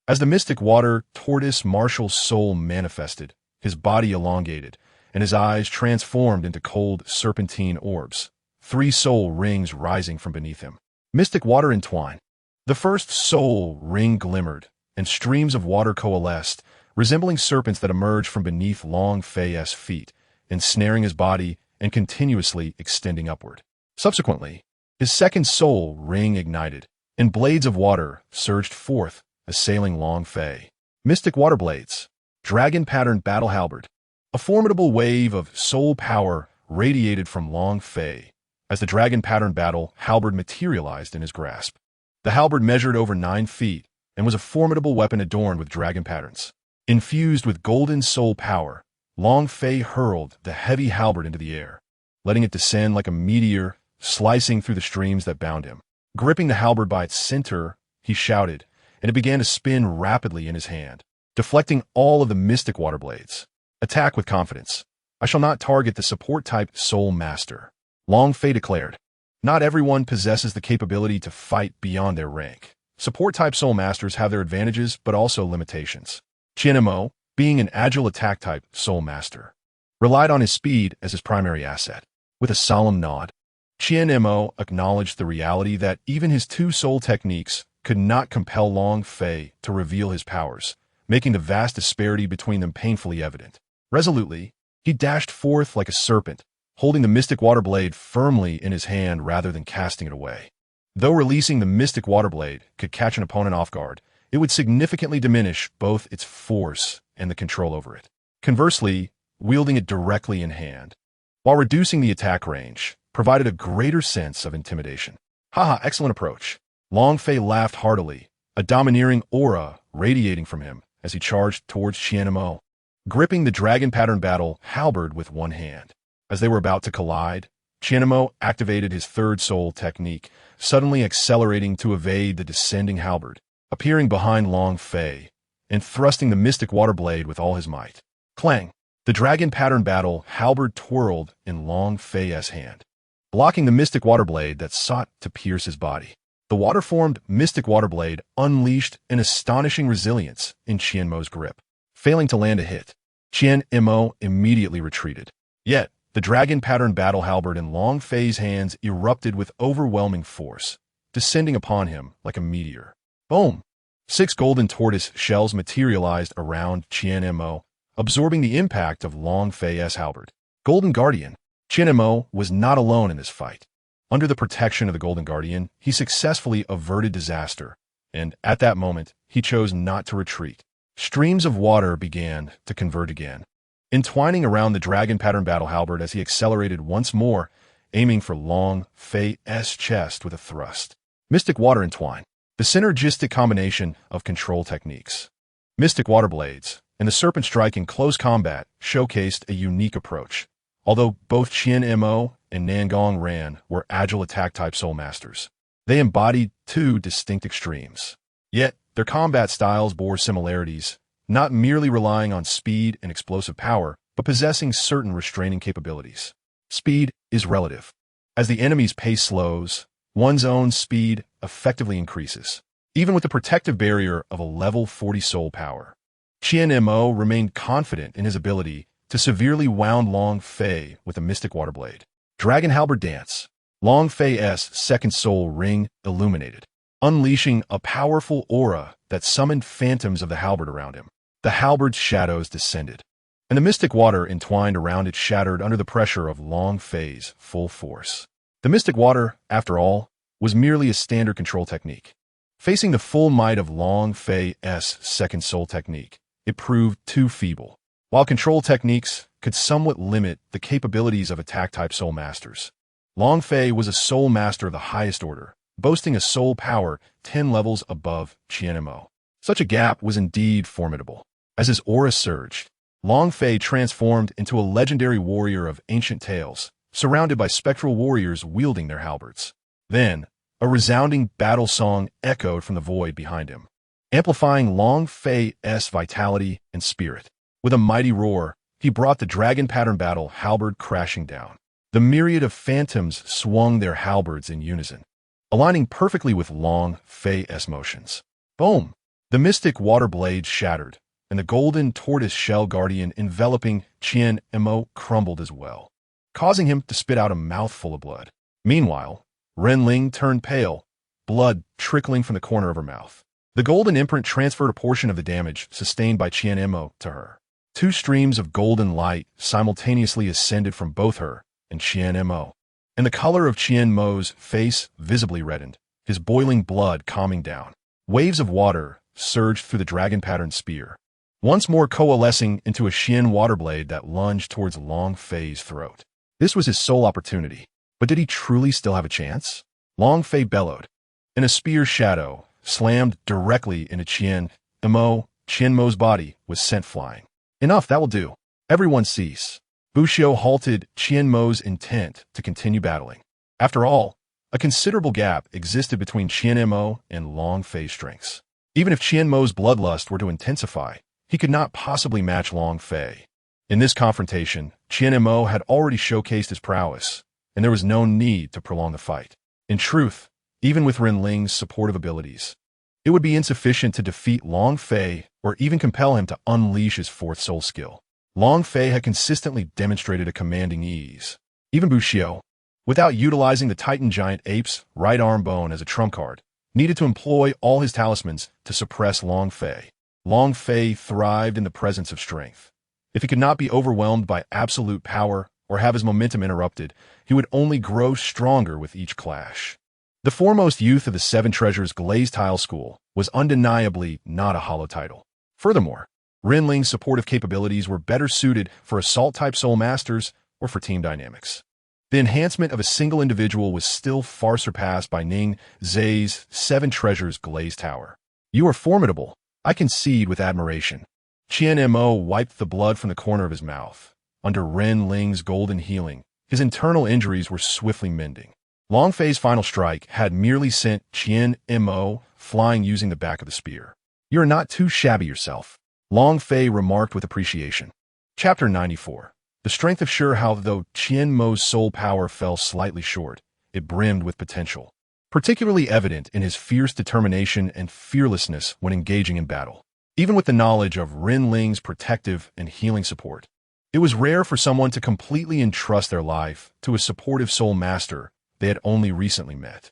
As the mystic water tortoise martial soul manifested, his body elongated, and his eyes transformed into cold serpentine orbs, 3 soul rings rising from beneath him. Mystic water entwine. The first soul ring glimmered, and streams of water coalesced, resembling serpents that emerged from beneath Long Fei's feet, ensnaring his body and continuously extending upward. Subsequently, his second soul ring ignited, and blades of water surged forth, assailing Long Fei. Mystic water blades. Dragon Pattern Battle Halberd. A formidable wave of soul power radiated from Long Fei as the Dragon Pattern Battle Halberd materialized in his grasp. The halberd measured over 9 feet and was a formidable weapon adorned with dragon patterns. Infused with golden soul power, Long Fei hurled the heavy halberd into the air, letting it descend like a meteor, slicing through the streams that bound him. Gripping the halberd by its center, he shouted, and it began to spin rapidly in his hand, deflecting all of the mystic water blades. Attack with confidence. I shall not target the support-type soul master, Long Fei declared. Not everyone possesses the capability to fight beyond their rank. Support-type soul masters have their advantages, but also limitations. Qian Mo, being an agile attack-type soul master, relied on his speed as his primary asset. With a solemn nod, Qian Mo acknowledged the reality that even his 2 soul techniques could not compel Long Fei to reveal his powers, making the vast disparity between them painfully evident. Resolutely, he dashed forth like a serpent, holding the mystic water blade firmly in his hand rather than casting it away. Though releasing the mystic water blade could catch an opponent off guard, it would significantly diminish both its force and the control over it. Conversely, wielding it directly in hand, while reducing the attack range, provided a greater sense of intimidation. Haha, excellent approach. Long Fei laughed heartily, a domineering aura radiating from him as he charged towards Qian Mo, gripping the dragon pattern battle halberd with one hand. As they were about to collide, Qianmo activated his third soul technique, suddenly accelerating to evade the descending halberd, appearing behind Long Fei, and thrusting the mystic water blade with all his might. Clang! The dragon pattern battle halberd twirled in Long Fei's hand, blocking the mystic water blade that sought to pierce his body. The water-formed mystic water blade unleashed an astonishing resilience in Qianmo's grip, failing to land a hit. Qianmo immediately retreated. Yet, the dragon pattern battle halberd in Long Fei's hands erupted with overwhelming force, descending upon him like a meteor. Boom! 6 golden tortoise shells materialized around Qianmo, absorbing the impact of Long Fei's halberd. Golden Guardian. Qianmo was not alone in this fight. Under the protection of the Golden Guardian, he successfully averted disaster, and at that moment, he chose not to retreat. Streams of water began to converge again, entwining around the dragon pattern battle halberd as he accelerated once more, aiming for Long Fei's chest with a thrust. Mystic Water Entwine. The synergistic combination of control techniques, Mystic Water Blades, and the Serpent Strike in close combat showcased a unique approach. Although both Qianmo and Nangong Ran were agile attack-type soul masters, they embodied 2 distinct extremes. Yet, their combat styles bore similarities, not merely relying on speed and explosive power, but possessing certain restraining capabilities. Speed is relative. As the enemy's pace slows, one's own speed effectively increases, even with the protective barrier of a level 40 soul power. Qianmo remained confident in his ability to severely wound Long Fei with a Mystic Water Blade. Dragon Halberd Dance. Long Fei's second soul ring illuminated, unleashing a powerful aura that summoned phantoms of the halberd around him. The halberd's shadows descended, and the mystic water entwined around it shattered under the pressure of Long Fei's full force. The mystic water, after all, was merely a standard control technique. Facing the full might of Long Fei's second soul technique, it proved too feeble. While control techniques could somewhat limit the capabilities of attack-type soul masters, Long Fei was a soul master of the highest order, boasting a soul power 10 levels above Qianmo. Such a gap was indeed formidable. As his aura surged, Long Fei transformed into a legendary warrior of ancient tales, surrounded by spectral warriors wielding their halberds. Then, a resounding battle song echoed from the void behind him, amplifying Long Fei's vitality and spirit. With a mighty roar, he brought the dragon pattern battle halberd crashing down. The myriad of phantoms swung their halberds in unison, aligning perfectly with Long Fei's motions. Boom! The mystic water blade shattered, and the golden tortoise shell guardian enveloping Qianmo crumbled as well, causing him to spit out a mouthful of blood. Meanwhile, Renling turned pale, blood trickling from the corner of her mouth. The golden imprint transferred a portion of the damage sustained by Qianmo to her. 2 streams of golden light simultaneously ascended from both her and Qianmo, and the color of Qianmo's face visibly reddened, his boiling blood calming down. Waves of water surged through the dragon-patterned spear, once more coalescing into a Qian water blade that lunged towards Long Fei's throat. This was his sole opportunity, but did he truly still have a chance? Long Fei bellowed, and a spear shadow slammed directly into Qianmo. Qianmo's body was sent flying. Enough, that will do. Everyone cease. Buxiu halted Qianmo's intent to continue battling. After all, a considerable gap existed between Qianmo and Long Fei's strengths. Even if Qianmo's bloodlust were to intensify, he could not possibly match Long Fei. In this confrontation, Qianmo had already showcased his prowess, and there was no need to prolong the fight. In truth, even with Renling's supportive abilities, it would be insufficient to defeat Long Fei or even compel him to unleash his fourth soul skill. Long Fei had consistently demonstrated a commanding ease. Even Buxiu, without utilizing the Titan Giant Ape's right arm bone as a trump card, needed to employ all his talismans to suppress Long Fei. Long Fei thrived in the presence of strength. If he could not be overwhelmed by absolute power or have his momentum interrupted, he would only grow stronger with each clash. The foremost youth of the Seven Treasures Glazed Tile School was undeniably not a hollow title. Furthermore, Renling's supportive capabilities were better suited for assault-type soul masters or for team dynamics. The enhancement of a single individual was still far surpassed by Ning Zai's Seven Treasures Glazed Tower. You are formidable, I concede with admiration. Qianmo wiped the blood from the corner of his mouth. Under Renling's golden healing, His internal injuries were swiftly mending. Long Fei's final strike had merely sent Qian Mo flying using the back of the spear. "You're not too shabby yourself," Long Fei remarked with appreciation. Chapter 94. The strength of Shihao. Though Qian Mo's soul power fell slightly short, it brimmed with potential, particularly evident in his fierce determination and fearlessness when engaging in battle. Even with the knowledge of Ren Ling's protective and healing support, it was rare for someone to completely entrust their life to a supportive soul master they had only recently met.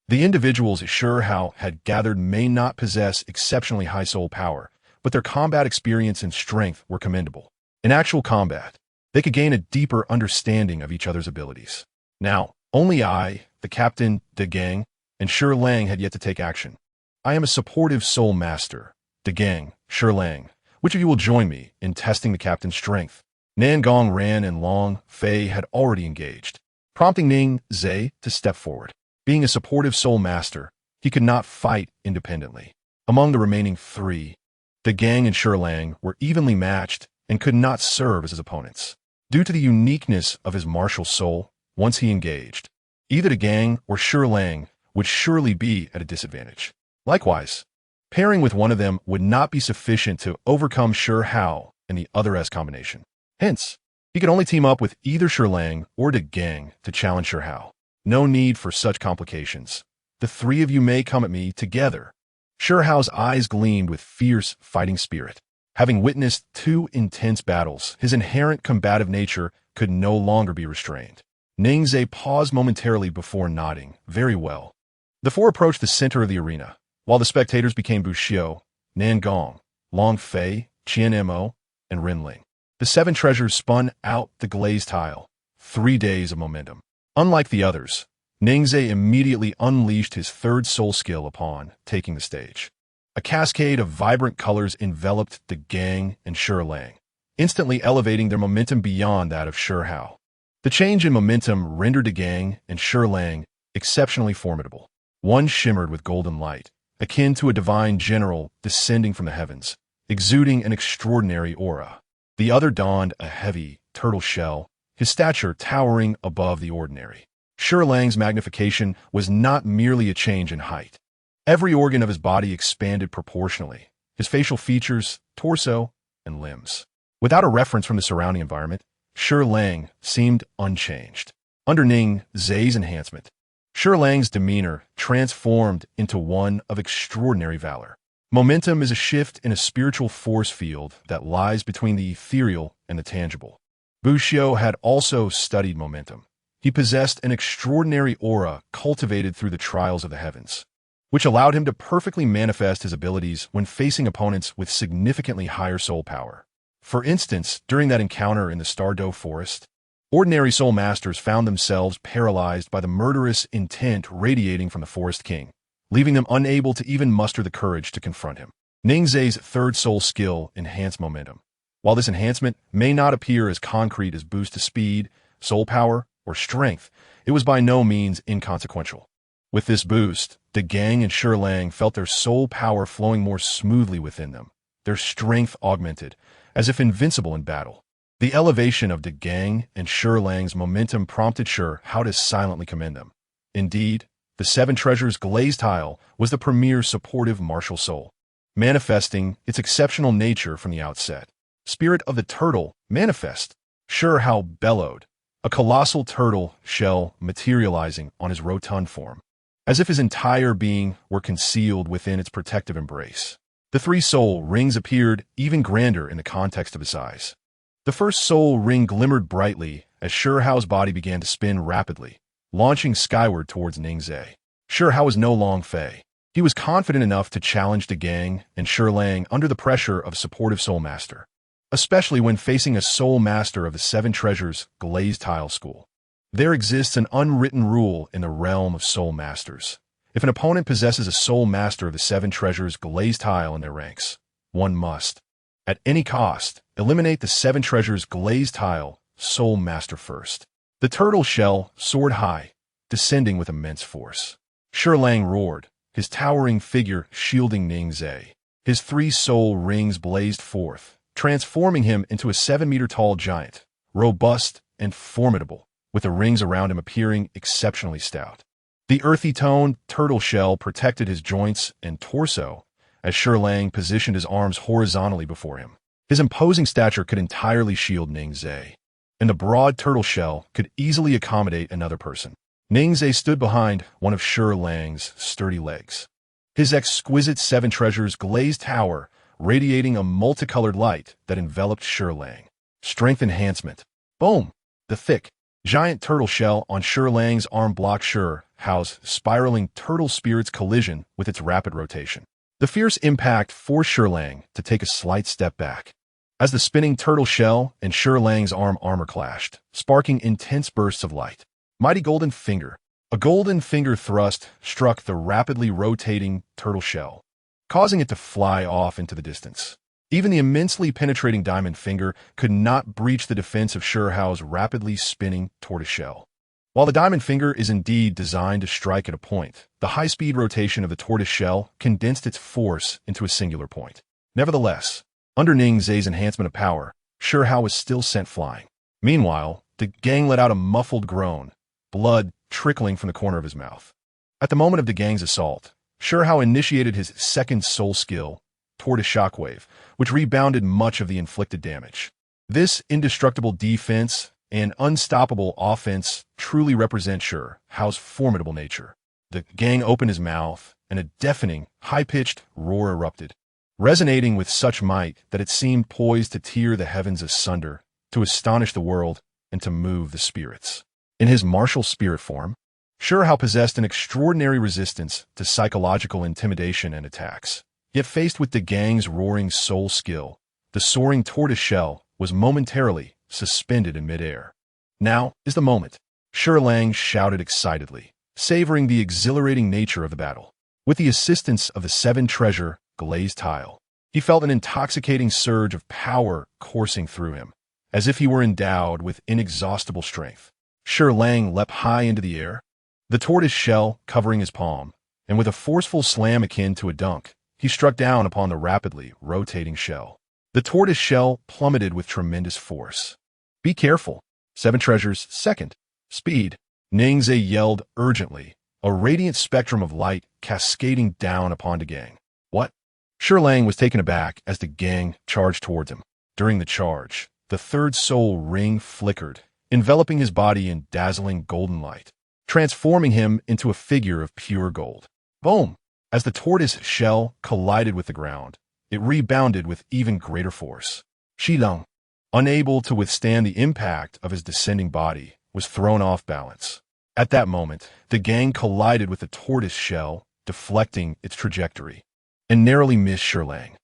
The individuals Shihao had gathered may not possess exceptionally high soul power, but their combat experience and strength were commendable. In actual combat, they could gain a deeper understanding of each other's abilities. Now, only I, the captain, De Gang, and Shi Lang had yet to take action. "I am a supportive soul master, De Gang, Shi Lang. Which of you will join me in testing the captain's strength?" Nan Gong, Ran, and Long Fei had already engaged, prompting Ning Zhe to step forward. Being a supportive soul master, he could not fight independently. Among the remaining three, De Gang and Shi Lang were evenly matched and could not serve as his opponents. Due to the uniqueness of his martial soul, once he engaged, either De Gang or Shi Lang would surely be at a disadvantage. Likewise, pairing with one of them would not be sufficient to overcome Shihao and the other's combination. Hence, he could only team up with either Shi Lang or De Gang to challenge Shihao. No need for such complications. The three of you may come at me together. Shihao's eyes gleamed with fierce fighting spirit. Having witnessed two intense battles, his inherent combative nature could no longer be restrained. Ning Zhe paused momentarily before nodding. "Very well." The four approached the center of the arena, while the spectators became Bushio, Nan Gong, Long Fei, Qian Mo, and Ren Ling. The seven treasures spun out the glazed tile. 3 days of momentum. Unlike the others, Ning Zhe immediately unleashed his third soul skill upon taking the stage. A cascade of vibrant colors enveloped the gang and Shi Lang, instantly elevating their momentum beyond that of Shihao. The change in momentum rendered the gang and Shi Lang exceptionally formidable. One shimmered with golden light, akin to a divine general descending from the heavens, exuding an extraordinary aura. The other donned a heavy turtle shell, his stature towering above the ordinary. Shi Lang's magnification was not merely a change in height. Every organ of his body expanded proportionally, his facial features, torso, and limbs. Without a reference from the surrounding environment, Shi Lang seemed unchanged. Under Ning Zhe's enhancement, Shi Lang's demeanor transformed into one of extraordinary valor. Momentum is a shift in a spiritual force field that lies between the ethereal and the tangible. Bushio had also studied momentum. He possessed an extraordinary aura cultivated through the trials of the heavens, which allowed him to perfectly manifest his abilities when facing opponents with significantly higher soul power. For instance, during that encounter in the Stardow Forest, ordinary soul masters found themselves paralyzed by the murderous intent radiating from the Forest King, leaving them unable to even muster the courage to confront him. Ning Zhe's third soul skill enhanced momentum. While this enhancement may not appear as concrete as boost to speed, soul power, or strength, it was by no means inconsequential. With this boost, the gang and Shi Lang felt their soul power flowing more smoothly within them, their strength augmented, as if invincible in battle. The elevation of the gang and Shi Lang's momentum prompted Shihao to silently commend them. Indeed, the seven treasures glazed tile was the premier supportive martial soul, manifesting its exceptional nature from the outset. Spirit of the turtle, manifest! Shihao bellowed, a colossal turtle shell materializing on his rotund form, as if his entire being were concealed within its protective embrace. The 3 soul rings appeared even grander in the context of his eyes. The first soul ring glimmered brightly as Shihao's body began to spin rapidly, launching skyward towards Ning Zhe. Shihao was no Long Fei. He was confident enough to challenge the gang and Shi Lang under the pressure of a supportive soul master, especially when facing a soul master of the 7 treasures glazed tile school. There exists an unwritten rule in the realm of soul masters. If an opponent possesses a soul master of the 7 treasures glazed tile in their ranks, one must, at any cost, eliminate the 7 treasures glazed tile soul master first. The turtle shell soared high, descending with immense force. Shi Lang roared, his towering figure shielding Ning Zhe. His 3 soul rings blazed forth, transforming him into a 7-meter-tall giant, robust and formidable, with the rings around him appearing exceptionally stout. The earthy-toned turtle shell protected his joints and torso as Shi Lang positioned his arms horizontally before him. His imposing stature could entirely shield Ningzai, and the broad turtle shell could easily accommodate another person. Ningzai stood behind one of Shi Lang's sturdy legs. His exquisite seven treasures glazed tower, radiating a multicolored light that enveloped Shi Lang. Strength enhancement. Boom! The thick, giant turtle shell on Shi Lang's arm blocked Shi Hao's spiraling turtle spirit's collision with its rapid rotation. The fierce impact forced Shi Lang to take a slight step back. As the spinning turtle shell and Shi Lang's armor clashed, sparking intense bursts of light. Mighty golden finger. A golden finger thrust struck the rapidly rotating turtle shell, causing it to fly off into the distance. Even the immensely penetrating diamond finger could not breach the defense of Shi Hao's rapidly spinning tortoise shell. While the diamond finger is indeed designed to strike at a point, the high-speed rotation of the tortoise shell condensed its force into a singular point. Nevertheless, under Ningzai's enhancement of power, Shi Hao was still sent flying. Meanwhile, the gang let out a muffled groan, blood trickling from the corner of his mouth. At the moment of the gang's assault, Shi Hao initiated his second soul skill, Tortoise Shockwave, which rebounded much of the inflicted damage. This indestructible defense and unstoppable offense truly represent Shi Hao's formidable nature. The gang opened his mouth, and a deafening, high-pitched roar erupted, resonating with such might that it seemed poised to tear the heavens asunder, to astonish the world, and to move the spirits. In his martial spirit form, Shi Hao possessed an extraordinary resistance to psychological intimidation and attacks. Yet faced with the gang's roaring soul skill, the soaring tortoise shell was momentarily suspended in midair. Now is the moment, Shi Lang shouted excitedly, savoring the exhilarating nature of the battle. With the assistance of the seven treasure glazed tile, he felt an intoxicating surge of power coursing through him, as if he were endowed with inexhaustible strength. Shi Lang leapt high into the air, the tortoise shell covering his palm, and with a forceful slam akin to a dunk, he struck down upon the rapidly rotating shell. The tortoise shell plummeted with tremendous force. Be careful. Seven treasures, second. Speed. Ningzai yelled urgently, a radiant spectrum of light cascading down upon the gang. What? Shi Lang was taken aback as the gang charged towards him. During the charge, the third soul ring flickered, enveloping his body in dazzling golden light, transforming him into a figure of pure gold. Boom! As the tortoise shell collided with the ground, it rebounded with even greater force. Shi Lang, unable to withstand the impact of his descending body, was thrown off balance. At that moment, the gang collided with the tortoise shell, deflecting its trajectory, and narrowly missed Shi Lang.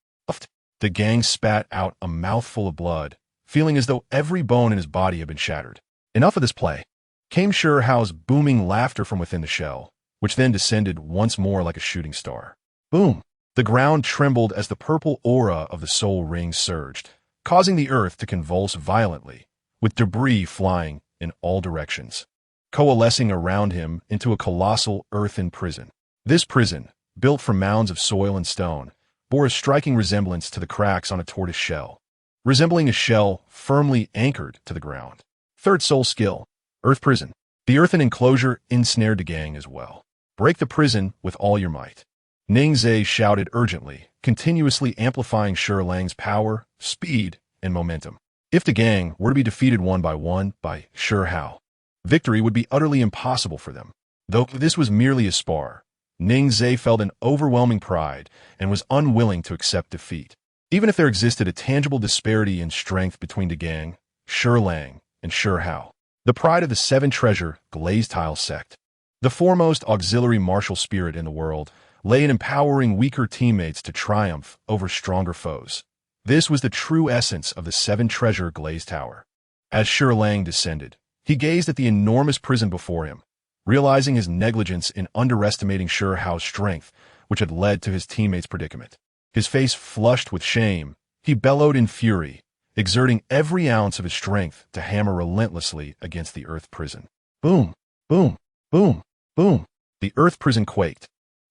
The gang spat out a mouthful of blood, feeling as though every bone in his body had been shattered. Enough of this play. Came Shi Hao's booming laughter from within the shell, which then descended once more like a shooting star. Boom! The ground trembled as the purple aura of the soul ring surged, causing the earth to convulse violently, with debris flying in all directions, coalescing around him into a colossal earthen prison. This prison, built from mounds of soil and stone, bore a striking resemblance to the cracks on a tortoise shell, resembling a shell firmly anchored to the ground. Third soul skill, Earth Prison. The earthen enclosure ensnared the gang as well. Break the prison with all your might. Ningzai shouted urgently, continuously amplifying Shi Lang's power, speed, and momentum. If the gang were to be defeated one by Shi Hao, victory would be utterly impossible for them. Though this was merely a spar, Ningzai felt an overwhelming pride and was unwilling to accept defeat. Even if there existed a tangible disparity in strength between the gang, Shi Lang, and Shi Hao, the pride of the seven treasure glazed tile sect, the foremost auxiliary martial spirit in the world, lay in empowering weaker teammates to triumph over stronger foes. This was the true essence of the seven treasure glazed tower. As Shi Lang descended, he gazed at the enormous prison before him, realizing his negligence in underestimating Shi Hao's strength, which had led to his teammates' predicament. His face flushed with shame, he bellowed in fury, exerting every ounce of his strength to hammer relentlessly against the earth prison. Boom! Boom! Boom! Boom! The earth prison quaked,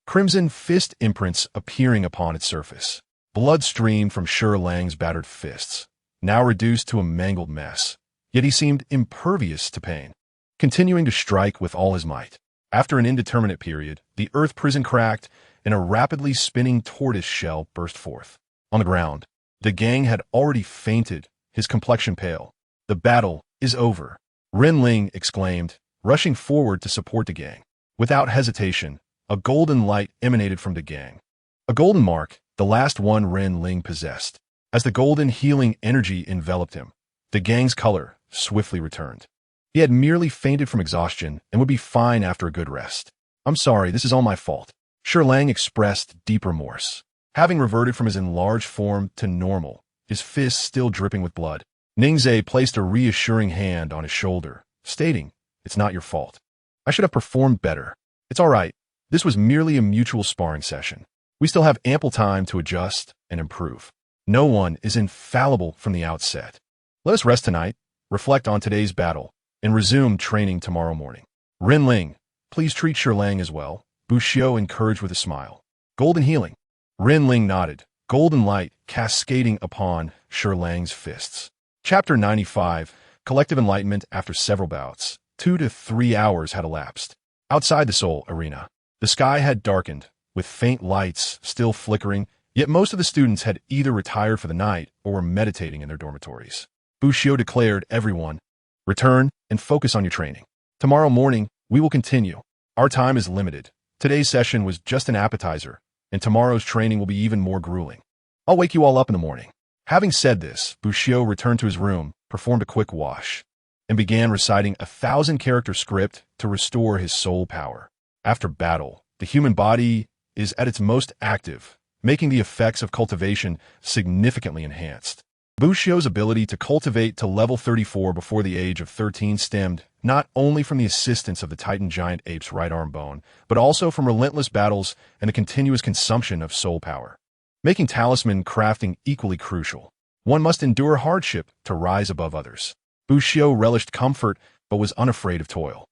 crimson fist imprints appearing upon its surface. Blood streamed from Shi Lang's battered fists, now reduced to a mangled mess. yet he seemed impervious to pain, continuing to strike with all his might. After an indeterminate period, the earth prison cracked, and a rapidly spinning tortoise shell burst forth. On the ground, the gang had already fainted, his complexion pale. "The battle is over," Ren Ling exclaimed, rushing forward to support the gang. Without hesitation, a golden light emanated from the gang. A golden mark, the last one Ren Ling possessed. As the golden healing energy enveloped him, the gang's color swiftly returned. He had merely fainted from exhaustion and would be fine after a good rest. "I'm sorry, this is all my fault." Lang expressed deep remorse. Having reverted from his enlarged form to normal, his fists still dripping with blood, Ningze placed a reassuring hand on his shoulder, stating, "It's not your fault. I should have performed better. It's all right. This was merely a mutual sparring session. We still have ample time to adjust and improve. No one is infallible from the outset. Let us rest tonight, reflect on today's battle, and resume training tomorrow morning. Ren Ling, please treat Lang as well," Bushio encouraged with a smile. "Golden healing." Ren Ling nodded, golden light cascading upon Lang's fists. Chapter 95, Collective Enlightenment. After several bouts, 2 to 3 hours had elapsed. Outside the Soul Arena, the sky had darkened, with faint lights still flickering, yet most of the students had either retired for the night or were meditating in their dormitories. Bushio declared everyone, "Return and focus on your training. Tomorrow morning, we will continue. Our time is limited. Today's session was just an appetizer, and tomorrow's training will be even more grueling. I'll wake you all up in the morning." Having said this, Bushio returned to his room, performed a quick wash, and began reciting a 1,000-character script to restore his soul power. After battle, the human body is at its most active, making the effects of cultivation significantly enhanced. Bushio's ability to cultivate to level 34 before the age of 13 stemmed not only from the assistance of the Titan giant ape's right arm bone, but also from relentless battles and the continuous consumption of soul power, making talisman crafting equally crucial. One must endure hardship to rise above others. Bushio relished comfort but was unafraid of toil.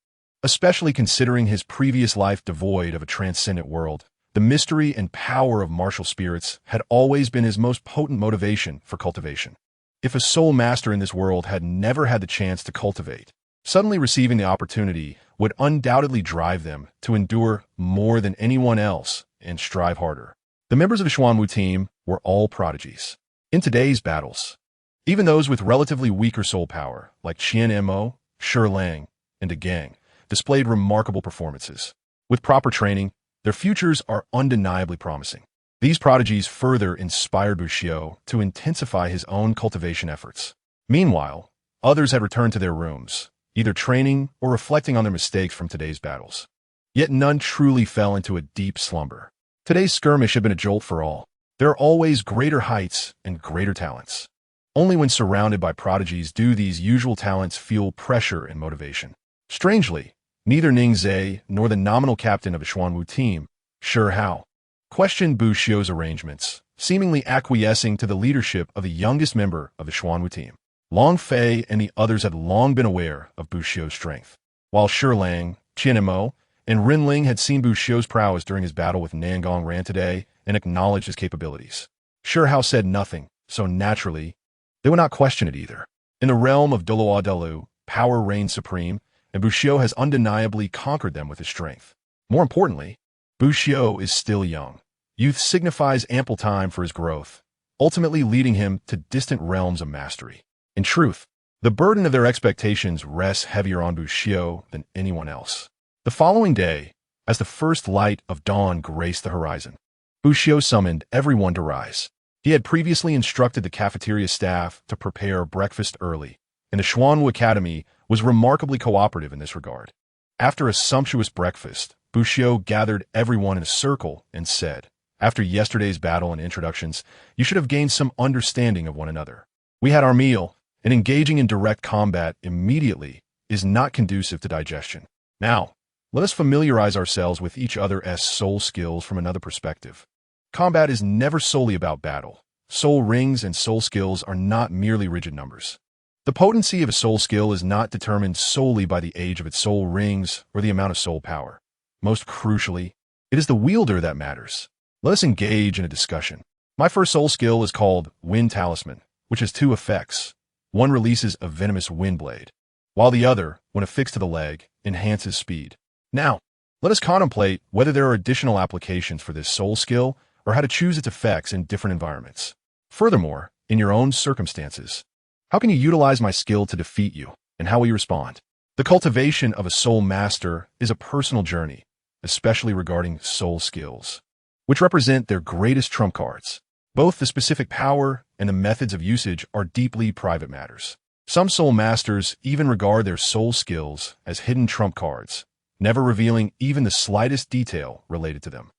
Especially considering his previous life devoid of a transcendent world, the mystery and power of martial spirits had always been his most potent motivation for cultivation. If a soul master in this world had never had the chance to cultivate, suddenly receiving the opportunity would undoubtedly drive them to endure more than anyone else and strive harder. The members of the Xuanwu team were all prodigies. In today's battles, even those with relatively weaker soul power, like Qian Mo, Lang, and De Gang, displayed remarkable performances. With proper training, their futures are undeniably promising. These prodigies further inspired Bushio to intensify his own cultivation efforts. Meanwhile, others had returned to their rooms, either training or reflecting on their mistakes from today's battles. Yet none truly fell into a deep slumber. Today's skirmish had been a jolt for all. There are always greater heights and greater talents. Only when surrounded by prodigies do these usual talents fuel pressure and motivation. Strangely, neither Ningze nor the nominal captain of the Xuanwu team, Hao, questioned Bushio's arrangements, seemingly acquiescing to the leadership of the youngest member of the Xuanwu team. Long Fei and the others had long been aware of Bushio's strength, while Lang, Qian Mo, and Ren Ling had seen Bushio's prowess during his battle with Nangong Ran today and acknowledged his capabilities. Hao said nothing, so naturally, they would not question it either. In the realm of Douluos, power reigns supreme, and Bushio has undeniably conquered them with his strength. More importantly, Bushio is still young. Youth signifies ample time for his growth, ultimately leading him to distant realms of mastery. In truth, the burden of their expectations rests heavier on Bushio than anyone else. The following day, as the first light of dawn graced the horizon, Bushio summoned everyone to rise. He had previously instructed the cafeteria staff to prepare breakfast early, and the Xuanwu Academy was remarkably cooperative in this regard. After a sumptuous breakfast, Bushio gathered everyone in a circle and said, "After yesterday's battle and introductions, you should have gained some understanding of one another. We had our meal, and engaging in direct combat immediately is not conducive to digestion. Now, let us familiarize ourselves with each other's soul skills from another perspective. Combat is never solely about battle. Soul rings and soul skills are not merely rigid numbers. The potency of a soul skill is not determined solely by the age of its soul rings or the amount of soul power. Most crucially, it is the wielder that matters. Let us engage in a discussion. My first soul skill is called Wind Talisman, which has 2 effects. One releases a venomous wind blade, while the other, when affixed to the leg, enhances speed. Now, let us contemplate whether there are additional applications for this soul skill or how to choose its effects in different environments. Furthermore, in your own circumstances, how can you utilize my skill to defeat you, and how will you respond? The cultivation of a soul master is a personal journey, especially regarding soul skills, which represent their greatest trump cards. Both the specific power and the methods of usage are deeply private matters. Some soul masters even regard their soul skills as hidden trump cards, never revealing even the slightest detail related to them.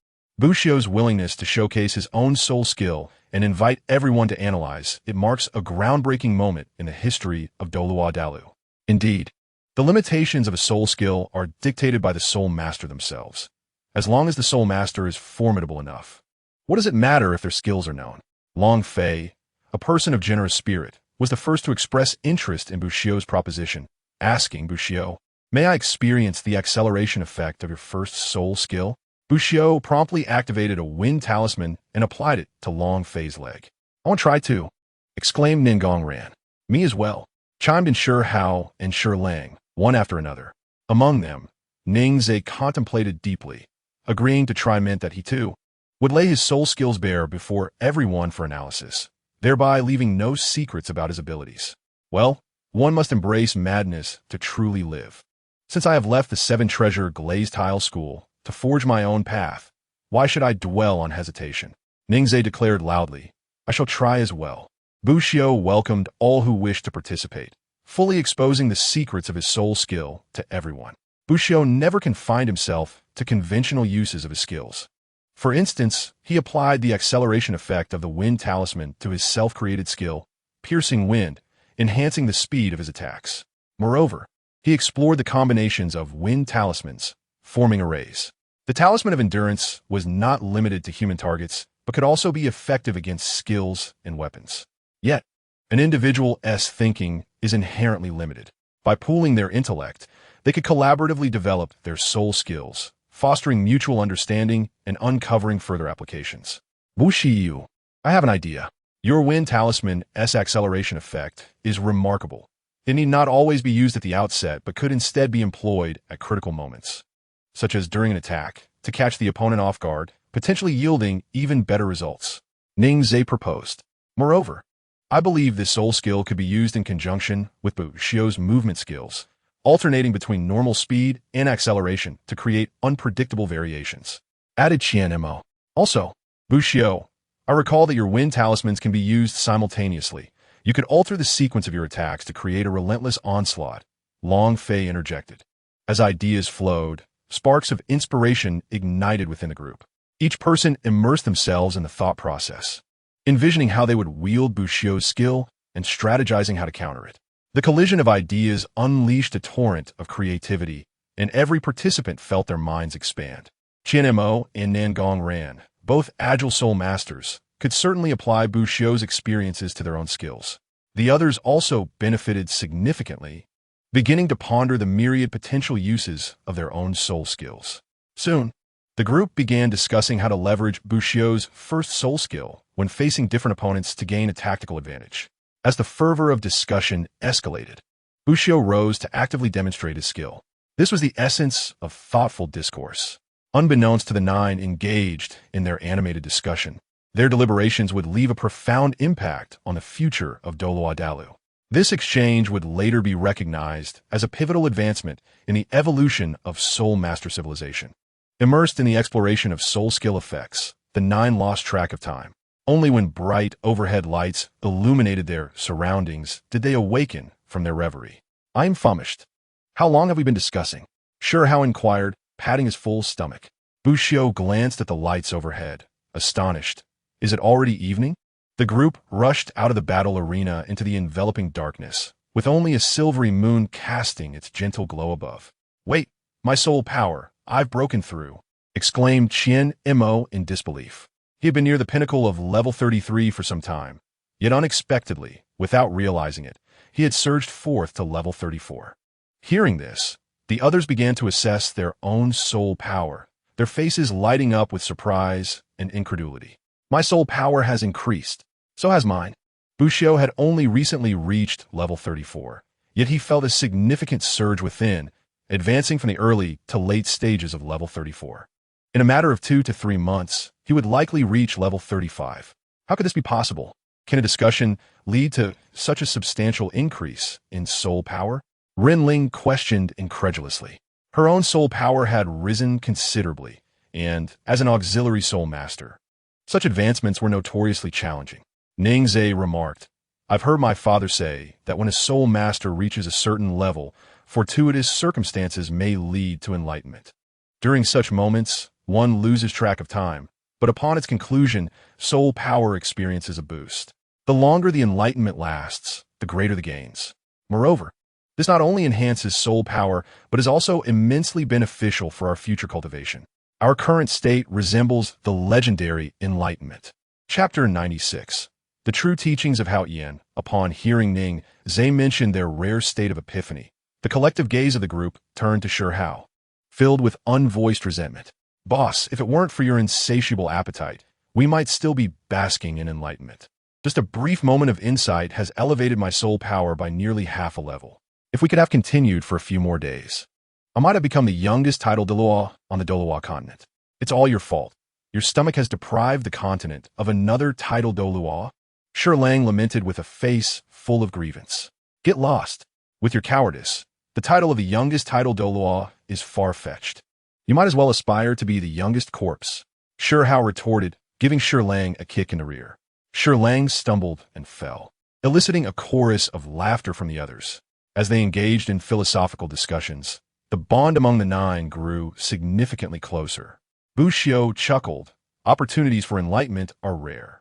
Bushiro's willingness to showcase his own soul skill and invite everyone to analyze it marks a groundbreaking moment in the history of Douluos. Indeed, the limitations of a soul skill are dictated by the soul master themselves. As long as the soul master is formidable enough, what does it matter if their skills are known? Long Fei, a person of generous spirit, was the first to express interest in Bushiro's proposition, asking Bushiro, "May I experience the acceleration effect of your first soul skill?" Bushiro promptly activated a wind talisman and applied it to Long Fei's leg. "I want to try too," exclaimed Ningong. "Me as well," chimed in Shi Hao and Shi Lang, one after another. Among them, Ningze contemplated deeply, agreeing to try meant that he too would lay his soul skills bare before everyone for analysis, thereby leaving no secrets about his abilities. Well, one must embrace madness to truly live. Since I have left the seven-treasure glazed tile school to forge my own path, why should I dwell on hesitation? Ningze declared loudly, "I shall try as well." Bushiro welcomed all who wished to participate, fully exposing the secrets of his soul skill to everyone. Bushiro never confined himself to conventional uses of his skills. For instance, he applied the acceleration effect of the wind talisman to his self-created skill, piercing wind, enhancing the speed of his attacks. Moreover, he explored the combinations of wind talismans, forming arrays. The talisman of endurance was not limited to human targets, but could also be effective against skills and weapons. Yet, an individual's thinking is inherently limited. By pooling their intellect, they could collaboratively develop their soul skills, fostering mutual understanding and uncovering further applications. Bushiyu, I have an idea. Your wind talisman's acceleration effect is remarkable. It need not always be used at the outset, but could instead be employed at critical moments, such as during an attack, to catch the opponent off guard, potentially yielding even better results. Ningze proposed. Moreover, I believe this soul skill could be used in conjunction with Bushiro's movement skills, alternating between normal speed and acceleration to create unpredictable variations. Added Qianmo. Also, Bushiro, I recall that your wind talismans can be used simultaneously. You could alter the sequence of your attacks to create a relentless onslaught. Long Fei interjected. As ideas flowed, sparks of inspiration ignited within the group. Each person immersed themselves in the thought process, envisioning how they would wield Bushiro's skill and strategizing how to counter it. The collision of ideas unleashed a torrent of creativity, and every participant felt their minds expand. Qianmo and Ningong, both agile soul masters, could certainly apply Bushiro's experiences to their own skills. The others also benefited significantly, beginning to ponder the myriad potential uses of their own soul skills. Soon, the group began discussing how to leverage Bushiro's first soul skill when facing different opponents to gain a tactical advantage. As the fervor of discussion escalated, Bushiro rose to actively demonstrate his skill. This was the essence of thoughtful discourse. Unbeknownst to the nine engaged in their animated discussion, their deliberations would leave a profound impact on the future of Douluos. This exchange would later be recognized as a pivotal advancement in the evolution of Soul Master civilization. Immersed in the exploration of soul skill effects, the nine lost track of time. Only when bright overhead lights illuminated their surroundings did they awaken from their reverie. "I'm famished. How long have we been discussing?" Shi Hao inquired, patting his full stomach. Bushiro glanced at the lights overhead, astonished. "Is it already evening?" The group rushed out of the battle arena into the enveloping darkness, with only a silvery moon casting its gentle glow above. "Wait, my soul power, I've broken through," exclaimed Qianmo in disbelief. He had been near the pinnacle of level 33 for some time, yet unexpectedly, without realizing it, he had surged forth to level 34. Hearing this, the others began to assess their own soul power, their faces lighting up with surprise and incredulity. "My soul power has increased. So has mine." Bushio had only recently reached level 34, yet he felt a significant surge within, advancing from the early to late stages of level 34. In a matter of 2 to 3 months, he would likely reach level 35. How could this be possible? Can a discussion lead to such a substantial increase in soul power? Rinling questioned incredulously. Her own soul power had risen considerably, and, as an auxiliary soul master, such advancements were notoriously challenging. Ningzhe remarked, "I've heard my father say that when a soul master reaches a certain level, fortuitous circumstances may lead to enlightenment. During such moments, one loses track of time, but upon its conclusion, soul power experiences a boost. The longer the enlightenment lasts, the greater the gains. Moreover, this not only enhances soul power, but is also immensely beneficial for our future cultivation. Our current state resembles the legendary enlightenment." Chapter 96. The true teachings of Hao Yan. Upon hearing Ning Zhe mention their rare state of epiphany, the collective gaze of the group turned to Shi Hao, filled with unvoiced resentment. "Boss, if it weren't for your insatiable appetite, we might still be basking in enlightenment. Just a brief moment of insight has elevated my soul power by nearly half a level. If we could have continued for a few more days, I might have become the youngest title Douluos on the Douluos continent. It's all your fault. Your stomach has deprived the continent of another title Douluos." Shi Lang lamented with a face full of grievance. "Get lost. With your cowardice, the title of the youngest title Douluos is far-fetched. You might as well aspire to be the youngest corpse." Shi Hao retorted, giving Shi Lang a kick in the rear. Shi Lang stumbled and fell, eliciting a chorus of laughter from the others. As they engaged in philosophical discussions, the bond among the 9 grew significantly closer. Bushio chuckled. "Opportunities for enlightenment are rare.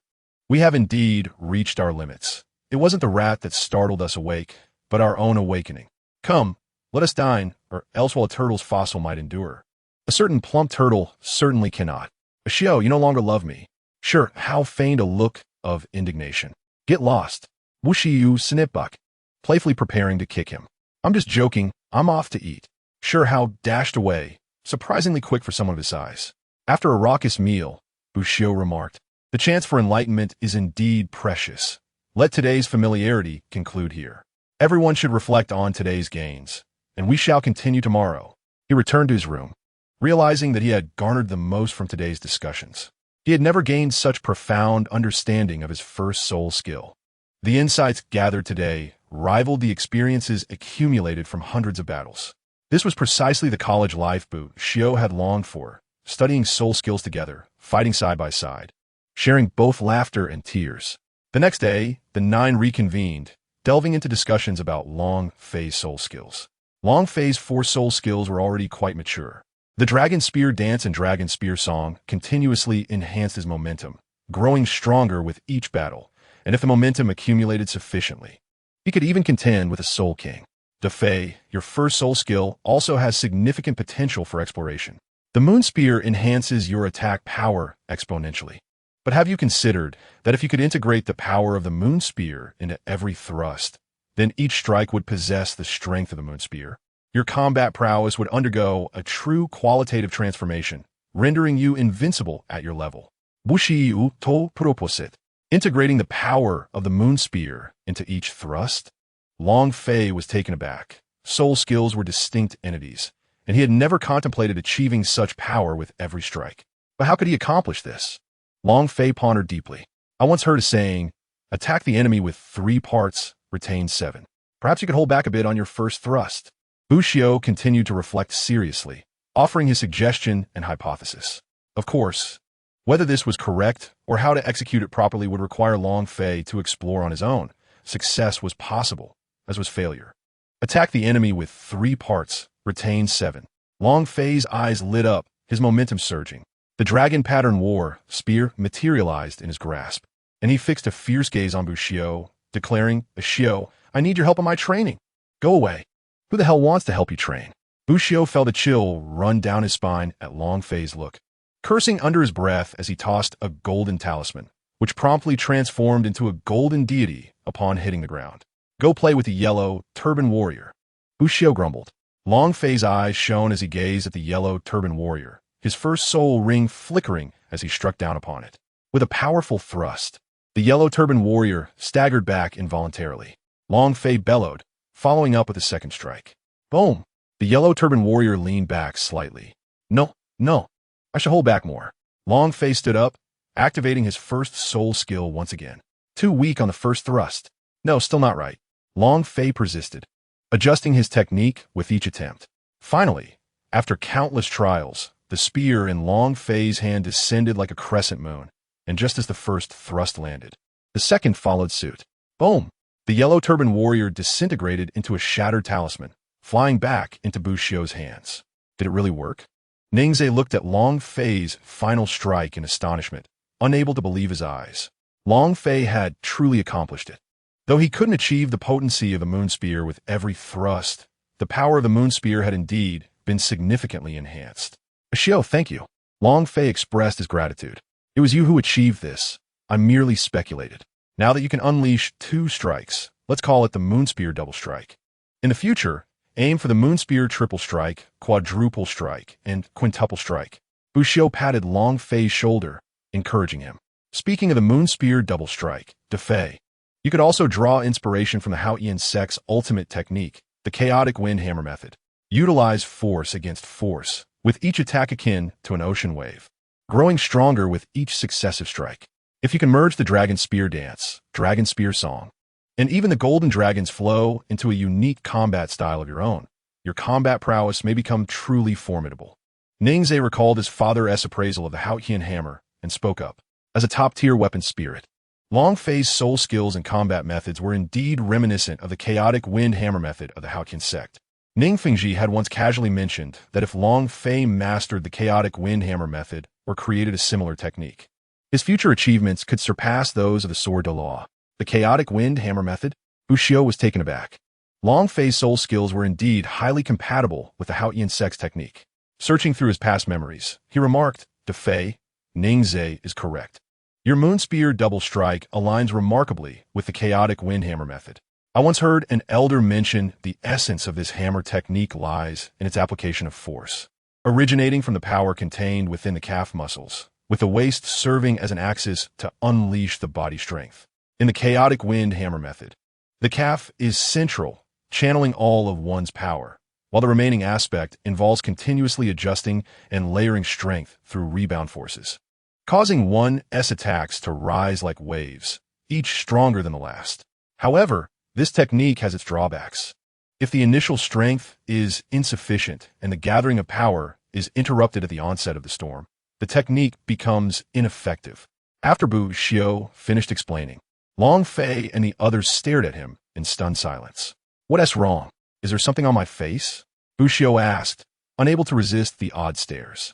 We have indeed reached our limits. It wasn't the rat that startled us awake, but our own awakening. Come, let us dine, or else while a turtle's fossil might endure. A certain plump turtle certainly cannot. Ashio, you no longer love me." Shi Hao feigned a look of indignation. "Get lost. Wushiyu snipbuck," playfully preparing to kick him. "I'm just joking. I'm off to eat." Shi Hao dashed away, surprisingly quick for someone of his size. After a raucous meal, Bushio remarked, "The chance for enlightenment is indeed precious. Let today's familiarity conclude here. Everyone should reflect on today's gains, and we shall continue tomorrow." He returned to his room, realizing that he had garnered the most from today's discussions. He had never gained such profound understanding of his first soul skill. The insights gathered today rivaled the experiences accumulated from hundreds of battles. This was precisely the college life Bushio had longed for, studying soul skills together, fighting side by side, sharing both laughter and tears. The next day, the 9 reconvened, delving into discussions about Long Fei's soul skills. Long Fei's 4 soul skills were already quite mature. The Dragon Spear Dance and Dragon Spear Song continuously enhanced his momentum, growing stronger with each battle, and if the momentum accumulated sufficiently, he could even contend with a Soul King. De Fei, your first soul skill also has significant potential for exploration. The Moon Spear enhances your attack power exponentially. But have you considered that if you could integrate the power of the Moon Spear into every thrust, then each strike would possess the strength of the Moon Spear? Your combat prowess would undergo a true qualitative transformation, rendering you invincible at your level. Bushiyu to proposit. Integrating the power of the Moon Spear into each thrust? Long Fei was taken aback. Soul skills were distinct entities, and he had never contemplated achieving such power with every strike. But how could he accomplish this? Long Fei pondered deeply. "I once heard a saying, attack the enemy with 3 parts, retain 7. Perhaps you could hold back a bit on your first thrust." Bushio continued to reflect seriously, offering his suggestion and hypothesis. Of course, whether this was correct or how to execute it properly would require Long Fei to explore on his own. Success was possible, as was failure. Attack the enemy with 3 parts, retain 7. Long Fei's eyes lit up, his momentum surging. The dragon pattern war spear materialized in his grasp, and he fixed a fierce gaze on Bushio, declaring, "Bushio, I need your help in my training. Go away. Who the hell wants to help you train?" Bushio felt a chill run down his spine at Long Fei's look, cursing under his breath as he tossed a golden talisman, which promptly transformed into a golden deity upon hitting the ground. "Go play with the yellow turban warrior." Bushio grumbled. Long Fei's eyes shone as he gazed at the yellow turban warrior, his first soul ring flickering as he struck down upon it. With a powerful thrust, The yellow turban warrior staggered back involuntarily. Long Fei bellowed, following up with a second strike. Boom! The yellow turban warrior leaned back slightly. No, no. I should hold back more. Long Fei stood up, activating his first soul skill once again. Too weak on the first thrust. No, still not right. Long Fei persisted, adjusting his technique with each attempt. Finally, after countless trials, the spear in Long Fei's hand descended like a crescent moon, and just as the first thrust landed, the second followed suit. Boom! The yellow turban warrior disintegrated into a shattered talisman, flying back into Bushio's hands. Did it really work? Ningze looked at Long Fei's final strike in astonishment, unable to believe his eyes. Long Fei had truly accomplished it. Though he couldn't achieve the potency of the moon spear with every thrust, the power of the moon spear had indeed been significantly enhanced. Ashio, thank you. Long Fei expressed his gratitude. It was you who achieved this. I merely speculated. Now that you can unleash 2 strikes, let's call it the moon spear double strike. In the future, aim for the moon spear triple strike, quadruple strike, and quintuple strike. Bushio patted Long Fei's shoulder, encouraging him. Speaking of the moon spear double strike, Defei, you could also draw inspiration from the Haotian sect's ultimate technique, the chaotic wind hammer method. Utilize force against force, with each attack akin to an ocean wave, growing stronger with each successive strike. If you can merge the dragon spear dance, dragon spear song, and even the golden dragon's flow into a unique combat style of your own, your combat prowess may become truly formidable. Ningze recalled his father's appraisal of the Haotian hammer and spoke up. As a top-tier weapon spirit, Long Fei's soul skills and combat methods were indeed reminiscent of the chaotic wind hammer method of the Haotian sect. Ning Fengji had once casually mentioned that if Long Fei mastered the chaotic wind hammer method or created a similar technique, his future achievements could surpass those of the sword Douluos. The chaotic wind hammer method? Bushio was taken aback. Long Fei's soul skills were indeed highly compatible with the Haotian sect's technique. Searching through his past memories, he remarked, Defei, Ningze is correct. Your moon spear double strike aligns remarkably with the chaotic wind hammer method. I once heard an elder mention the essence of this hammer technique lies in its application of force, originating from the power contained within the calf muscles, with the waist serving as an axis to unleash the body strength. In the chaotic wind hammer method, the calf is central, channeling all of one's power, while the remaining aspect involves continuously adjusting and layering strength through rebound forces, causing one's attacks to rise like waves, each stronger than the last. However, this technique has its drawbacks. If the initial strength is insufficient and the gathering of power is interrupted at the onset of the storm, the technique becomes ineffective. After Bushio finished explaining, Long Fei and the others stared at him in stunned silence. What's wrong? Is there something on my face? Bushio asked, unable to resist the odd stares.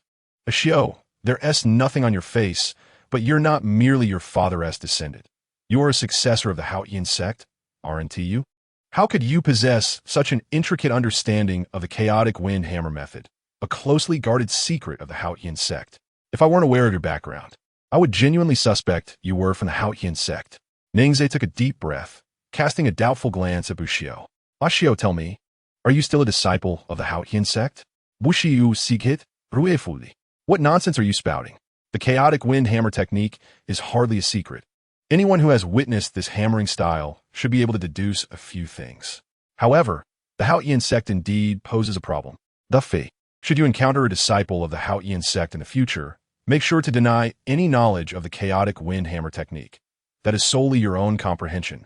Ashio, there's nothing on your face, but you're not merely your father's descendant. You're a successor of the Haotian sect, aren't you? How could you possess such an intricate understanding of the chaotic wind hammer method, a closely guarded secret of the Haotian sect? If I weren't aware of your background, I would genuinely suspect you were from the Haotian sect. Ningze took a deep breath, casting a doubtful glance at Bushio. Ashio, tell me, are you still a disciple of the Haotian sect? Bushio Sigit Ruefuli. What nonsense are you spouting? The chaotic wind hammer technique is hardly a secret. Anyone who has witnessed this hammering style should be able to deduce a few things. However, the Haotian sect indeed poses a problem. Defei, should you encounter a disciple of the Haotian sect in the future, make sure to deny any knowledge of the chaotic wind hammer technique. That is solely your own comprehension.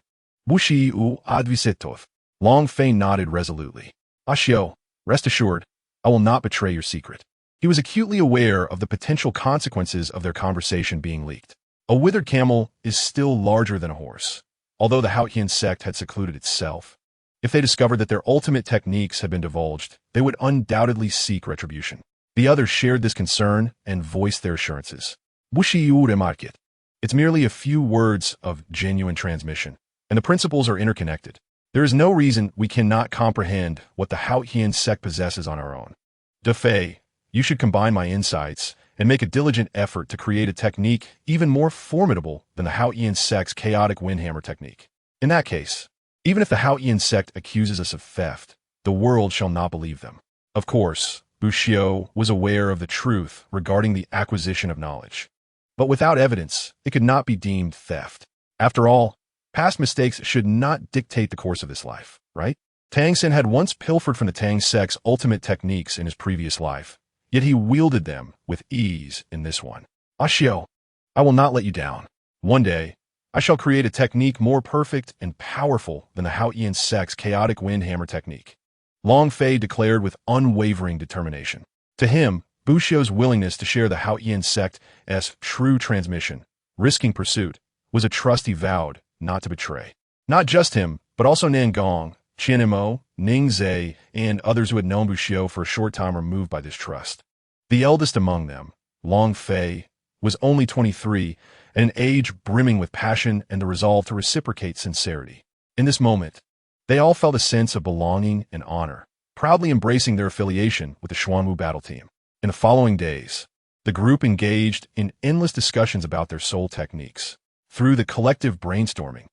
Bushio Advisetov. Long Fei nodded resolutely. Ashio, rest assured, I will not betray your secret. He was acutely aware of the potential consequences of their conversation being leaked. A withered camel is still larger than a horse, although the Haotian sect had secluded itself. If they discovered that their ultimate techniques had been divulged, they would undoubtedly seek retribution. The others shared this concern and voiced their assurances. Bushio remarked. It's merely a few words of genuine transmission, and the principles are interconnected. There is no reason we cannot comprehend what the Haotian sect possesses on our own. Defei, you should combine my insights and make a diligent effort to create a technique even more formidable than the Haotian sect's chaotic windhammer technique. In that case, even if the Haotian sect accuses us of theft, the world shall not believe them. Of course, Bushio was aware of the truth regarding the acquisition of knowledge. But without evidence, it could not be deemed theft. After all, past mistakes should not dictate the course of this life, right? Tang Xin had once pilfered from the Tang sect's ultimate techniques in his previous life, yet he wielded them with ease in this one. Ashio, I will not let you down. One day, I shall create a technique more perfect and powerful than the Haotian sect's chaotic wind hammer technique. Long Fei declared with unwavering determination. To him, Bushio's willingness to share the Haotian sect's true transmission, risking pursuit, was a trust he vowed not to betray. Not just him, but also Nangong, Qian Mo, Ning Zhe, and others who had known Bushio for a short time were moved by this trust. The eldest among them, Long Fei, was only 23, and an age brimming with passion and the resolve to reciprocate sincerity. In this moment, they all felt a sense of belonging and honor, proudly embracing their affiliation with the Xuanwu battle team. In the following days, the group engaged in endless discussions about their soul techniques. Through the collective brainstorming,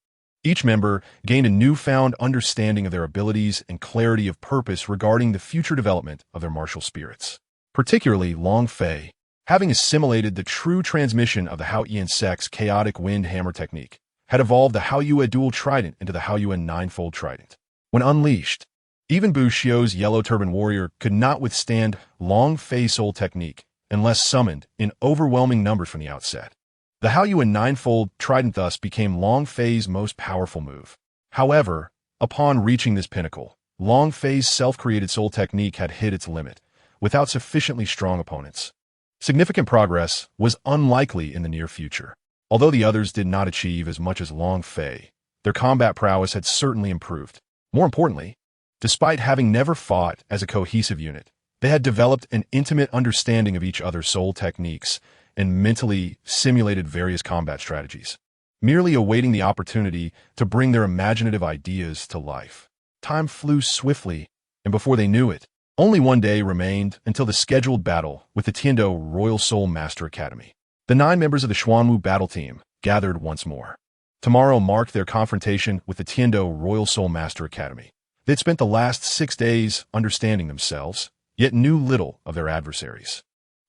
each member gained a newfound understanding of their abilities and clarity of purpose regarding the future development of their martial spirits. Particularly Long Fei, having assimilated the true transmission of the Haotian sect's chaotic wind hammer technique, had evolved the Haoyue dual trident into the Haoyue ninefold trident. When unleashed, even Bushio's yellow turban warrior could not withstand Long Fei's soul technique unless summoned in overwhelming numbers from the outset. The Haoyue ninefold trident thus became Long Fei's most powerful move. However, upon reaching this pinnacle, Long Fei's self-created soul technique had hit its limit, without sufficiently strong opponents. Significant progress was unlikely in the near future. Although the others did not achieve as much as Long Fei, their combat prowess had certainly improved. More importantly, despite having never fought as a cohesive unit, they had developed an intimate understanding of each other's soul techniques and mentally simulated various combat strategies, merely awaiting the opportunity to bring their imaginative ideas to life. Time flew swiftly, and before they knew it, only one day remained until the scheduled battle with the Tiando Royal Soul Master Academy. The 9 members of the Xuanwu battle team gathered once more. Tomorrow marked their confrontation with the Tiando Royal Soul Master Academy. They'd spent the last 6 days understanding themselves, yet knew little of their adversaries.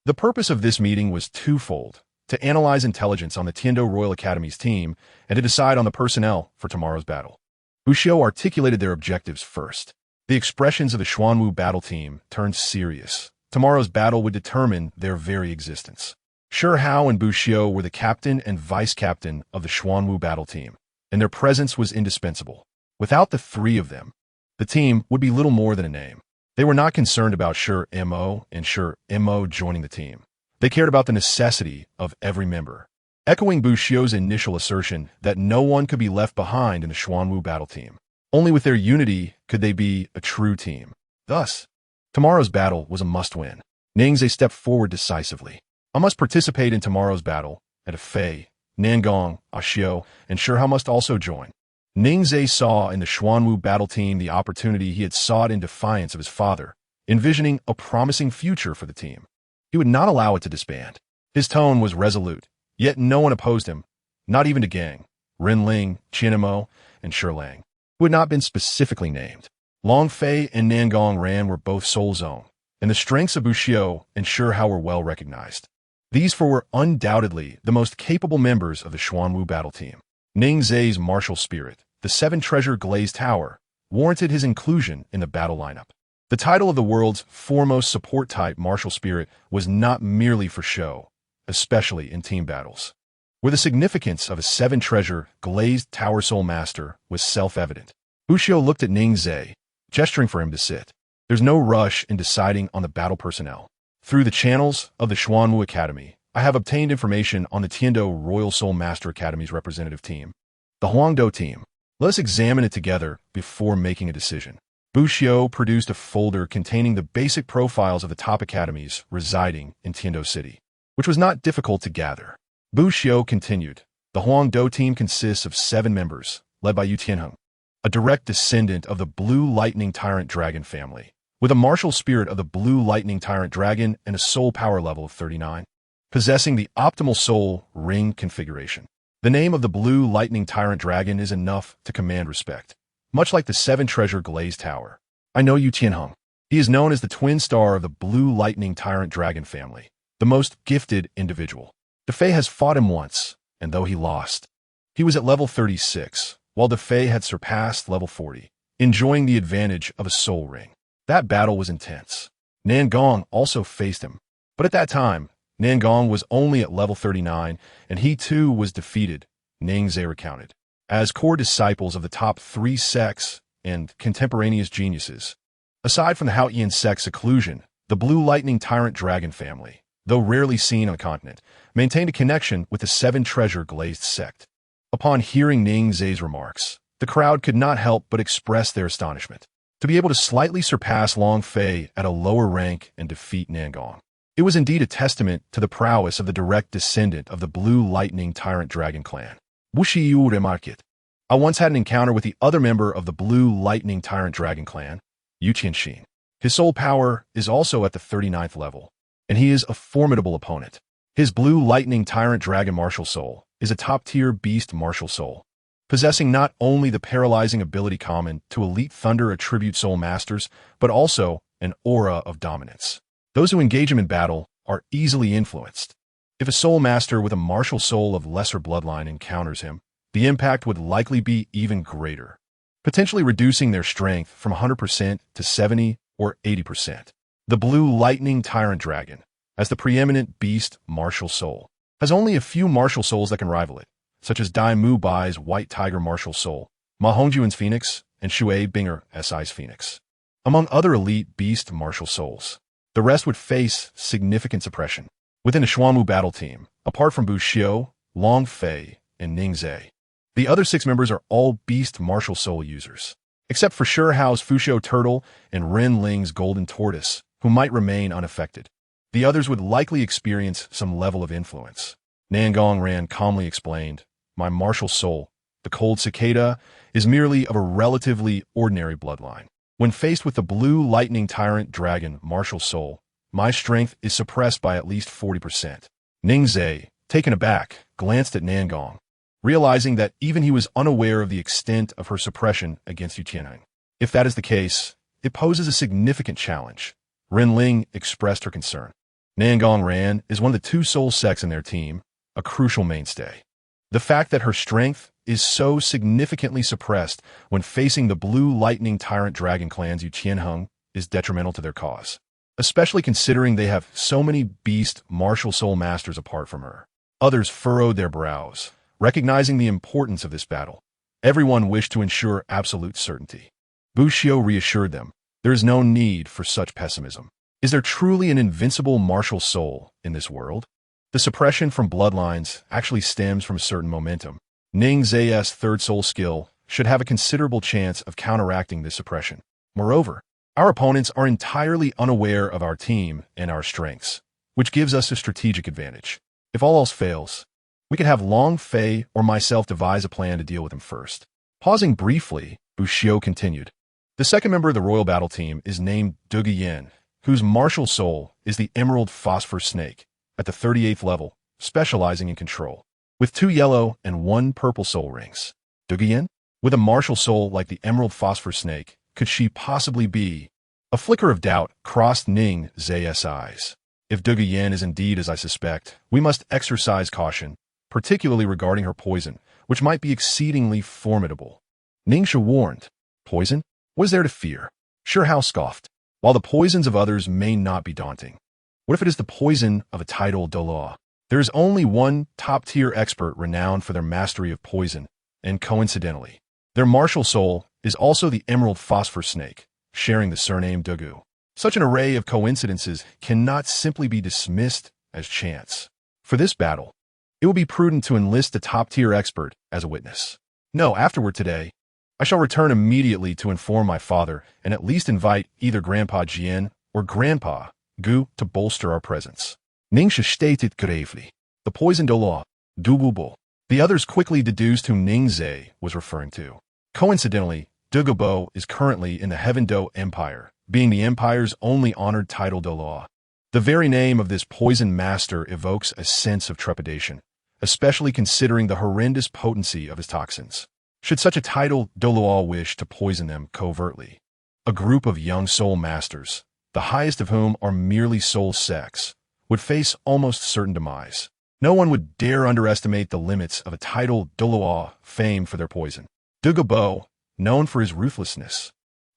The purpose of this meeting was twofold: to analyze intelligence on the Tiando Royal Academy's team and to decide on the personnel for tomorrow's battle. Bushio articulated their objectives first. The expressions of the Xuanwu battle team turned serious. Tomorrow's battle would determine their very existence. Shi Hao and Bushio were the captain and vice-captain of the Xuanwu battle team, and their presence was indispensable. Without the 3 of them, the team would be little more than a name. They were not concerned about Shi Mo and Shi Mo joining the team. They cared about the necessity of every member, echoing Bushio's initial assertion that no one could be left behind in the Xuanwu battle team. Only with their unity could they be a true team. Thus, tomorrow's battle was a must-win. Ningze stepped forward decisively. I must participate in tomorrow's battle, and Fei, Nangong, Ashio, and Shi Hao must also join. Ningze saw in the Xuanwu battle team the opportunity he had sought in defiance of his father, envisioning a promising future for the team. He would not allow it to disband. His tone was resolute, yet no one opposed him, not even to Gang, Rinling, Qianmo, and Shilang, who had not been specifically named. Long Fei and Nangong Ran were both Soul Zone, and the strengths of Bushio and Shi Hao were well recognized. These 4 were undoubtedly the most capable members of the Xuanwu battle team. Ningze's martial spirit, the 7-treasure glazed tower, warranted his inclusion in the battle lineup. The title of the world's foremost support-type martial spirit was not merely for show, especially in team battles, where the significance of a 7-treasure glazed tower soul master was self-evident. Bushio looked at Ningze, gesturing for him to sit. There's no rush in deciding on the battle personnel. Through the channels of the Xuanwu Academy, I have obtained information on the Tiando Royal Soul Master Academy's representative team, the Huangdo team. Let us examine it together before making a decision. Bushio produced a folder containing the basic profiles of the top academies residing in Tiando City, which was not difficult to gather. Bushio continued. The Huangdo team consists of 7 members, led by Yu Tianheng, a direct descendant of the Blue Lightning Tyrant Dragon family, with a martial spirit of the Blue Lightning Tyrant Dragon and a soul power level of 39. Possessing the optimal soul ring configuration. The name of the Blue Lightning Tyrant Dragon is enough to command respect, much like the 7-treasure glazed tower. I know Yu Tianheng. He is known as the twin star of the Blue Lightning Tyrant Dragon family, the most gifted individual. The Fei has fought him once, and though he lost, He was at level 36, while the Fae had surpassed level 40, enjoying the advantage of a soul ring. That battle was intense. Nangong also faced him, but at that time, Nangong was only at level 39, and he too was defeated, Ningzhe recounted. As core disciples of the top 3 sects and contemporaneous geniuses, aside from the Haotian sect seclusion, the Blue Lightning Tyrant Dragon family, though rarely seen on the continent, maintained a connection with the 7 Treasure Glazed sect. Upon hearing Ningzhe's remarks, the crowd could not help but express their astonishment. To be able to slightly surpass Long Fei at a lower rank and defeat Nangong. It was indeed a testament to the prowess of the direct descendant of the Blue Lightning Tyrant Dragon clan. Wushiyu remarked. I once had an encounter with the other member of the Blue Lightning Tyrant Dragon clan, Yu Qianxin. His soul power is also at the 39th level, and he is a formidable opponent. His Blue Lightning Tyrant Dragon martial soul is a top-tier beast martial soul, possessing not only the paralyzing ability common to elite Thunder attribute soul masters, but also an aura of dominance. Those who engage him in battle are easily influenced. If a soul master with a martial soul of lesser bloodline encounters him, the impact would likely be even greater, potentially reducing their strength from 100% to 70 or 80%. The Blue Lightning Tyrant Dragon, as the preeminent beast martial soul, has only a few martial souls that can rival it, such as Dai Mu Bai's White Tiger martial soul, Ma Hongjuan's Phoenix, and Shui Binger SI's Phoenix, among other elite beast martial souls. The rest would face significant suppression. Within the Xuanwu battle team, apart from Bu Xiu, Long Fei, and Ningzhe, the other 6 members are all beast martial soul users, except for Shihao's Fushou Turtle and Ren Ling's Golden Tortoise, who might remain unaffected. The others would likely experience some level of influence. Nangong Ran calmly explained, my martial soul, the Cold Cicada, is merely of a relatively ordinary bloodline. When faced with the Blue Lightning Tyrant Dragon martial soul, my strength is suppressed by at least 40%. Ningzhe, taken aback, glanced at Nangong, realizing that even he was unaware of the extent of her suppression against Yu Tianheng. If that is the case, it poses a significant challenge. Ren Ling expressed her concern. Nangong Ran is one of the 2 soul sects in their team, a crucial mainstay. The fact that her strength is so significantly suppressed when facing the Blue Lightning Tyrant Dragon clan's Yu Tianheng is detrimental to their cause, especially considering they have so many beast martial soul masters apart from her. Others furrowed their brows, recognizing the importance of this battle. Everyone wished to ensure absolute certainty. Bu Xiu reassured them, there is no need for such pessimism. Is there truly an invincible martial soul in this world? The suppression from bloodlines actually stems from a certain momentum. Ningzhe's third soul skill should have a considerable chance of counteracting this suppression. Moreover, our opponents are entirely unaware of our team and our strengths, which gives us a strategic advantage. If all else fails, we can have Long Fei or myself devise a plan to deal with him first. Pausing briefly, Bu Xiu continued. The second member of the royal battle team is named Duge Yin, whose martial soul is the Emerald Phosphor Snake, at the 38th level, specializing in control, with 2 yellow and 1 purple soul rings. Duge Yin? With a martial soul like the Emerald Phosphor Snake, could she possibly be? A flicker of doubt crossed Ningzhe's eyes. If Duge Yin is indeed as I suspect, we must exercise caution, particularly regarding her poison, which might be exceedingly formidable. Ningxue warned. Poison? What is there to fear? Shihao scoffed. While the poisons of others may not be daunting, what if it is the poison of a titled Douluos? There is only one top-tier expert renowned for their mastery of poison, and coincidentally, their martial soul is also the Emerald Phosphor Snake, sharing the surname Dugu. Such an array of coincidences cannot simply be dismissed as chance. For this battle, it will be prudent to enlist a top-tier expert as a witness. No, afterward today, I shall return immediately to inform my father and at least invite either Grandpa Jian or Grandpa Gu to bolster our presence. Ningxue stated gravely. The poisoned Douluos, Dugubo. The others quickly deduced who Ningzhe was referring to. Coincidentally, Dugubo is currently in the Heaven Do Empire, being the Empire's only honored title Douluos. The very name of this poison master evokes a sense of trepidation, especially considering the horrendous potency of his toxins. Should such a title Douluos wish to poison them covertly, a group of young soul masters, the highest of whom are merely soul sects, would face almost certain demise. No one would dare underestimate the limits of a titled Douluos famed for their poison. Douluos, known for his ruthlessness,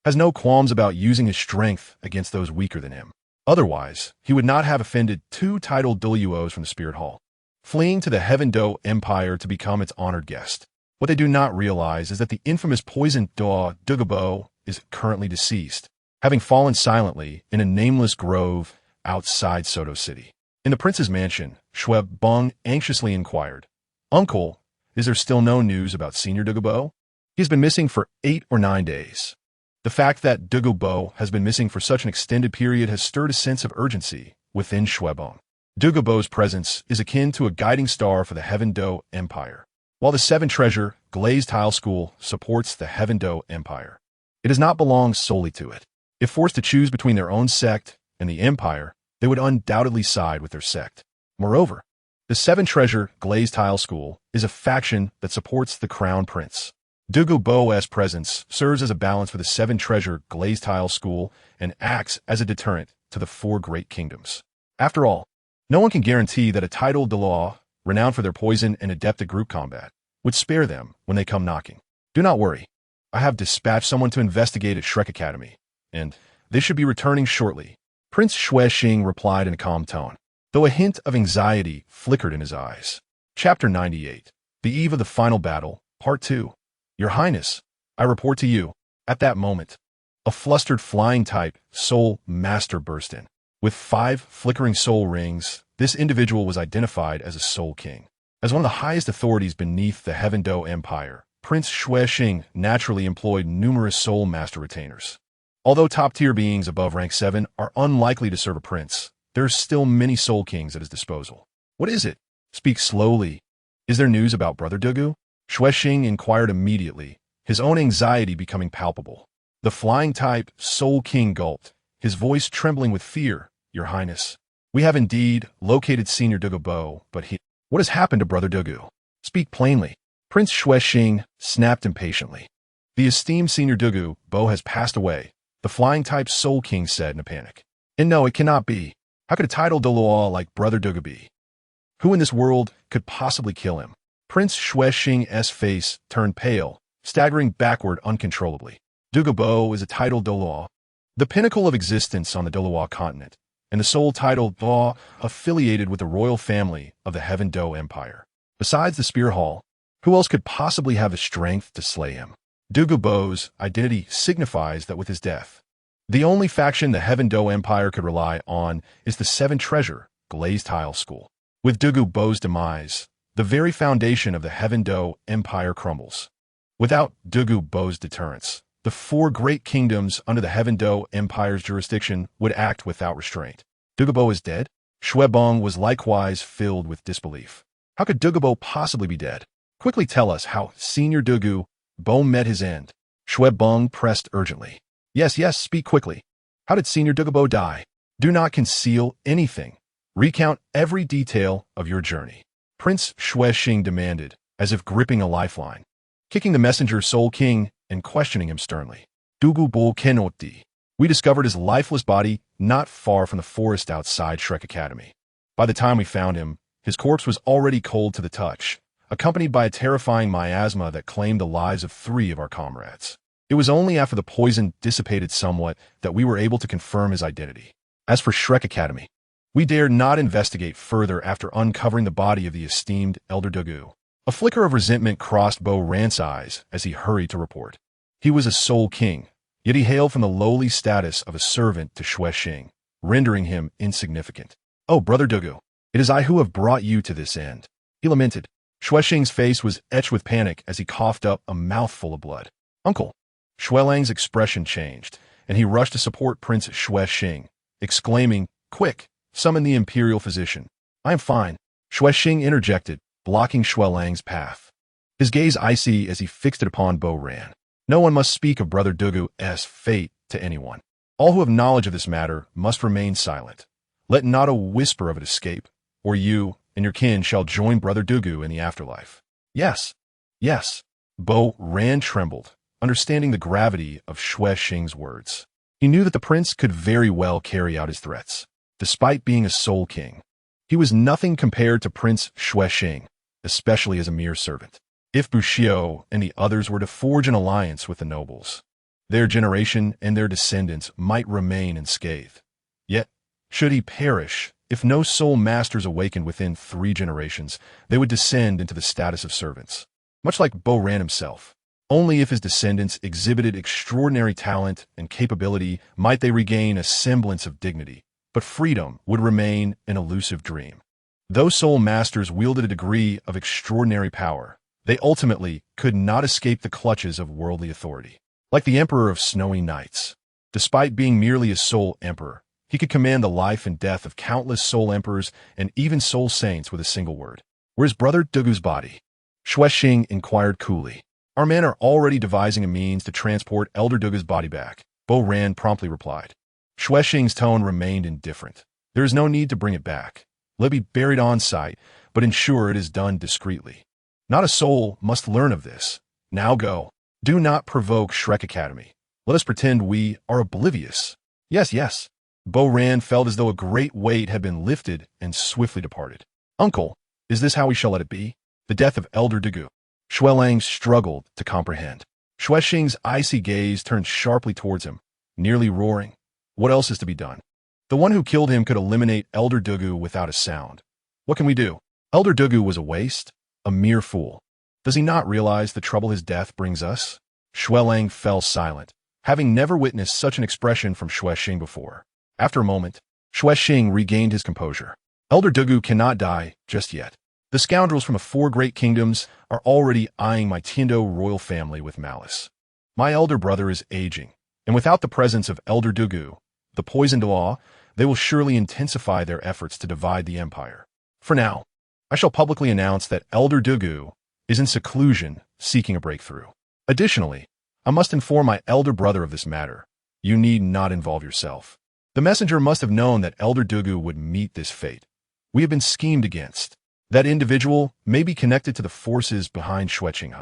has no qualms about using his strength against those weaker than him. Otherwise, he would not have offended two titled Douluos from the Spirit Hall, fleeing to the Heaven Do Empire to become its honored guest. What they do not realize is that the infamous poisoned Douluos is currently deceased, having fallen silently in a nameless grove outside Soto City. In the prince's mansion, Bong anxiously inquired, "Uncle, is there still no news about Senior Douluos? He has been missing for 8 or 9 days." The fact that Douluos has been missing for such an extended period has stirred a sense of urgency within Bong. Douluos' presence is akin to a guiding star for the Heaven Do Empire. While the 7 Treasure Glazed Tile School supports the Heaven Do Empire, it does not belong solely to it. If forced to choose between their own sect and the Empire, they would undoubtedly side with their sect. Moreover, the 7 Treasure Glazed Tile School is a faction that supports the Crown Prince. Douluos' presence serves as a balance for the 7 Treasure Glazed Tile School and acts as a deterrent to the 4 Great Kingdoms. After all, no one can guarantee that a titled Douluos, renowned for their poison and adept at group combat, would spare them when they come knocking. Do not worry. I have dispatched someone to investigate at Shrek Academy, and they should be returning shortly. Prince Xing replied in a calm tone, though a hint of anxiety flickered in his eyes. Chapter 98. The Eve of the Final Battle, Part 2. Your Highness, I report to you. At that moment, a flustered flying-type soul master burst in. With 5 flickering soul rings, this individual was identified as a Soul King. As one of the highest authorities beneath the Heaven Do Empire, Prince Xing naturally employed numerous soul master retainers. Although top-tier beings above rank 7 are unlikely to serve a prince, there are still many Soul Kings at his disposal. What is it? Speak slowly. Is there news about Brother Douluos? Xing inquired immediately, his own anxiety becoming palpable. The flying-type Soul King gulped, his voice trembling with fear. Your Highness, we have indeed located Senior Douluos, but what has happened to Brother Douluos? Speak plainly. Prince Xing snapped impatiently. The esteemed Senior Douluos has passed away, the flying-type Soul King said in a panic. And no, it cannot be. How could a titled Douluos like Brother Douluos be? Who in this world could possibly kill him? Prince Xing's face turned pale, staggering backward uncontrollably. Douluos is a titled Douluos, the pinnacle of existence on the Douluos continent, and the sole titled Douluos affiliated with the royal family of the Heaven Do Empire. Besides the Spear Hall, who else could possibly have the strength to slay him? Douluos' identity signifies that with his death, the only faction the Heaven Do Empire could rely on is the 7 Treasure Glazed Tile School. With Douluos' demise, the very foundation of the Heaven Do Empire crumbles. Without Douluos' deterrence, the 4 Great Kingdoms under the Heaven Do Empire's jurisdiction would act without restraint. Douluos is dead? Bong was likewise filled with disbelief. How could Douluos possibly be dead? Quickly tell us how Senior Douluos met his end. Bong pressed urgently. Yes, speak quickly. How did Senior Douluos die? Do not conceal anything. Recount every detail of your journey. Prince Xing demanded, as if gripping a lifeline, kicking the messenger Soul King and questioning him sternly. Douluos kenoti. We discovered his lifeless body not far from the forest outside Shrek Academy. By the time we found him, his corpse was already cold to the touch, accompanied by a terrifying miasma that claimed the lives of 3 of our comrades. It was only after the poison dissipated somewhat that we were able to confirm his identity. As for Shrek Academy, we dared not investigate further after uncovering the body of the esteemed Elder Douluos. A flicker of resentment crossed Ran's eyes as he hurried to report. He was a Soul King, yet he hailed from the lowly status of a servant to Xing, rendering him insignificant. Oh, Brother Douluos, it is I who have brought you to this end. He lamented. Xing's face was etched with panic as he coughed up a mouthful of blood. Uncle. Xuelang's expression changed, and he rushed to support Prince Xing, exclaiming, Quick! Summon the Imperial Physician. I am fine. Xing interjected, blocking Xuelang's path. His gaze icy as he fixed it upon Ran. No one must speak of Brother Douluos' fate to anyone. All who have knowledge of this matter must remain silent. Let not a whisper of it escape, or you and your kin shall join Brother Douluos in the afterlife. Yes. Ran trembled, understanding the gravity of Xing's words. He knew that the prince could very well carry out his threats. Despite being a Soul King, He was nothing compared to Prince Xuexing, especially as a mere servant. If Bushio and the others were to forge an alliance with the nobles, their generation and their descendants might remain unscathed. Yet, should he perish, if no soul masters awakened within 3 generations, they would descend into the status of servants. Much like Bo Ran himself. Only if his descendants exhibited extraordinary talent and capability might they regain a semblance of dignity, but freedom would remain an elusive dream. Though soul masters wielded a degree of extraordinary power, they ultimately could not escape the clutches of worldly authority. Like the Emperor of Snowy Nights, despite being merely a soul emperor, he could command the life and death of countless soul emperors and even soul saints with a single word. Where's Brother Douluos' body? Xuexing inquired coolly. Our men are already devising a means to transport Elder Douluos' body back, Bo Ran promptly replied. Xuexing's tone remained indifferent. There is no need to bring it back. Let it be buried on site, but ensure it is done discreetly. Not a soul must learn of this. Now go. Do not provoke Shrek Academy. Let us pretend we are oblivious. Yes, yes. Bo Ran felt as though a great weight had been lifted and swiftly departed. Uncle, is this how we shall let it be? The death of Elder Douluos. Xuelang struggled to comprehend. Xuexing's icy gaze turned sharply towards him, nearly roaring. What else is to be done? The one who killed him could eliminate Elder Douluos without a sound. What can we do? Elder Douluos was a waste, a mere fool. Does he not realize the trouble his death brings us? Xuelang fell silent, having never witnessed such an expression from Xuexing before. After a moment, Xuexing regained his composure. Elder Douluos cannot die just yet. The scoundrels from the 4 great kingdoms are already eyeing my Tiando royal family with malice. My elder brother is aging, and without the presence of Elder Douluos, the poisoned law, they will surely intensify their efforts to divide the empire. For now, I shall publicly announce that Elder Douluos is in seclusion, seeking a breakthrough. Additionally, I must inform my elder brother of this matter. You need not involve yourself. The messenger must have known that Elder Douluos would meet this fate. We have been schemed against. That individual may be connected to the forces behind Xuexing.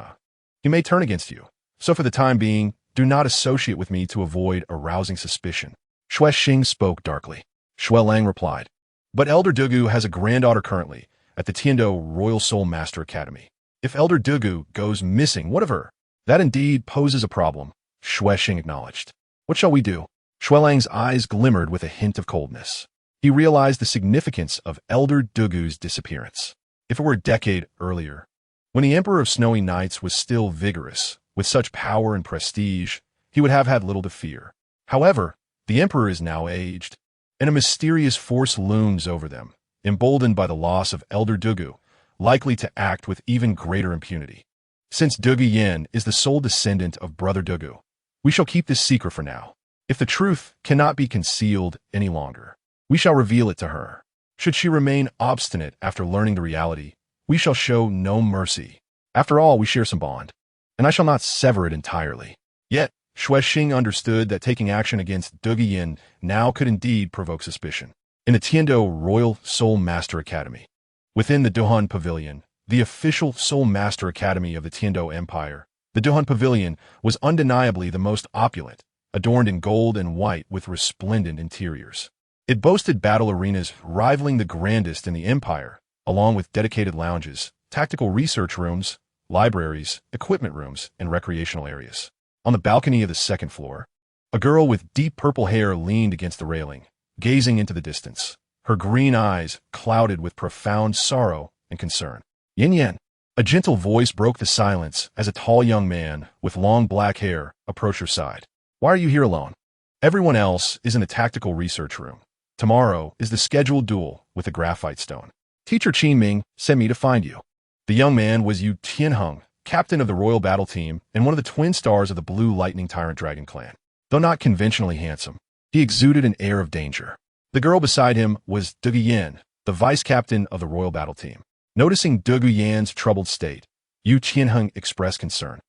He may turn against you. So for the time being, do not associate with me to avoid arousing suspicion. Xuexing spoke darkly. Xuelang replied. But Elder Douluos has a granddaughter currently at the Tiando Royal Soul Master Academy. If Elder Douluos goes missing, what of her? That indeed poses a problem, Xuexing acknowledged. What shall we do? Xuelang's eyes glimmered with a hint of coldness. He realized the significance of Elder Douluos' disappearance. If it were a decade earlier, when the Emperor of Snowy Nights was still vigorous, with such power and prestige, he would have had little to fear. However, the Emperor is now aged, and a mysterious force looms over them, emboldened by the loss of Elder Douluos, likely to act with even greater impunity. Since Douluos is the sole descendant of Brother Douluos, we shall keep this secret for now. If the truth cannot be concealed any longer, we shall reveal it to her. Should she remain obstinate after learning the reality, we shall show no mercy. After all, we share some bond, and I shall not sever it entirely. Yet, Xuexing understood that taking action against Douluos now could indeed provoke suspicion. In the Tiando Royal Soul Master Academy, within the Dohan Pavilion, the official Soul Master Academy of the Tiando Empire, the Dohan Pavilion was undeniably the most opulent, adorned in gold and white with resplendent interiors. It boasted battle arenas rivaling the grandest in the empire, along with dedicated lounges, tactical research rooms, libraries, equipment rooms, and recreational areas. On the balcony of the 2nd floor, a girl with deep purple hair leaned against the railing, gazing into the distance, her green eyes clouded with profound sorrow and concern. Yin Yan. A gentle voice broke the silence as a tall young man with long black hair approached her side. Why are you here alone? Everyone else is in the tactical research room. Tomorrow is the scheduled duel with the graphite stone. Teacher Qin Ming sent me to find you. The young man was Yu Tianheng, captain of the royal battle team and one of the twin stars of the Blue Lightning Tyrant Dragon clan. Though not conventionally handsome, he exuded an air of danger. The girl beside him was Douluos, the vice captain of the royal battle team. Noticing Douluos' troubled state, Yu Tianheng expressed concern.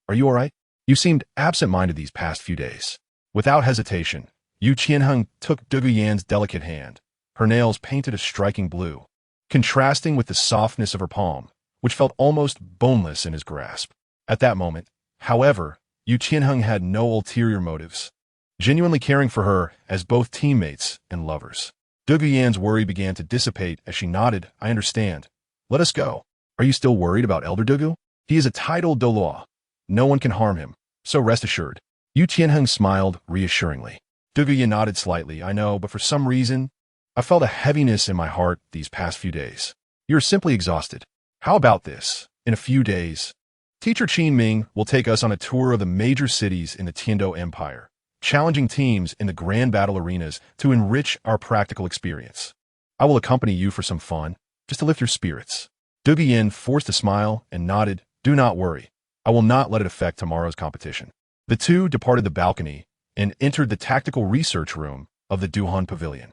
Are you all right? You seemed absent-minded these past few days. Without hesitation, Yu Tianheng took Douluos' delicate hand. Her nails painted a striking blue, contrasting with the softness of her palm, which felt almost boneless in his grasp. At that moment, however, Yu Tianheng had no ulterior motives, genuinely caring for her as both teammates and lovers. Yan's worry began to dissipate as she nodded. I understand. Let us go. Are you still worried about Elder Douluos? He is a titled Douluos. No one can harm him, so rest assured. Yu Qianheng smiled reassuringly. Yan nodded slightly. I know, but for some reason, I felt a heaviness in my heart these past few days. You're simply exhausted. How about this? In a few days, Teacher Qin Ming will take us on a tour of the major cities in the Tiando Empire, challenging teams in the grand battle arenas to enrich our practical experience. I will accompany you for some fun, just to lift your spirits. Yan forced a smile and nodded. Do not worry. I will not let it affect tomorrow's competition. The two departed the balcony and entered the tactical research room of the Duhan Pavilion,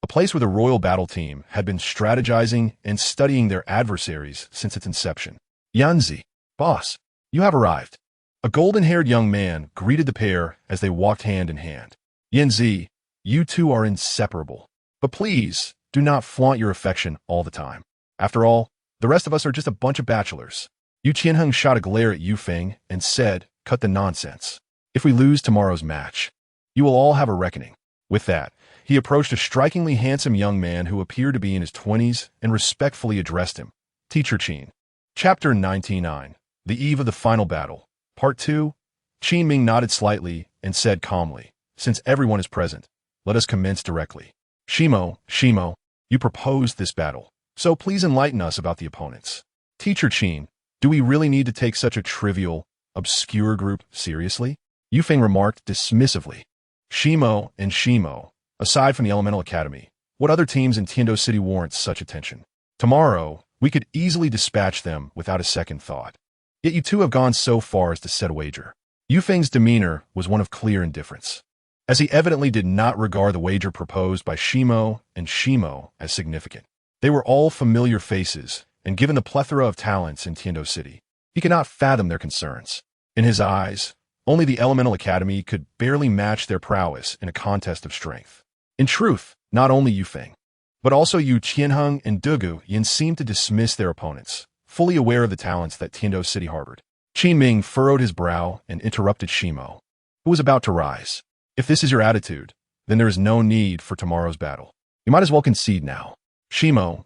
a place where the royal battle team had been strategizing and studying their adversaries since its inception. Yanzi, boss, you have arrived. A golden-haired young man greeted the pair as they walked hand in hand. Yanzi, you two are inseparable. But please, do not flaunt your affection all the time. After all, the rest of us are just a bunch of bachelors. Yu Qianheng shot a glare at Yu Feng and said, cut the nonsense. If we lose tomorrow's match, you will all have a reckoning. With that, he approached a strikingly handsome young man who appeared to be in his 20s and respectfully addressed him. Teacher Qin. Chapter 99. The Eve of the Final Battle. Part 2. Qin Ming nodded slightly and said calmly, since everyone is present, let us commence directly. Shimo, you proposed this battle, so please enlighten us about the opponents. Teacher Qin, do we really need to take such a trivial, obscure group seriously? Yu Feng remarked dismissively. Shimo, aside from the Elemental Academy, what other teams in Tiando City warrant such attention? Tomorrow, we could easily dispatch them without a second thought. Yet you two have gone so far as to set a wager. Yu Feng's demeanor was one of clear indifference, as he evidently did not regard the wager proposed by Shimo as significant. They were all familiar faces, and given the plethora of talents in Tiando City, he could not fathom their concerns. In his eyes, only the Elemental Academy could barely match their prowess in a contest of strength. In truth, not only Yu Feng, but also Yu Qianheng and Douluos seemed to dismiss their opponents, fully aware of the talents that Tiando City harbored. Qin Ming furrowed his brow and interrupted Shimo, who was about to rise. If this is your attitude, then there is no need for tomorrow's battle. You might as well concede now. Shimo,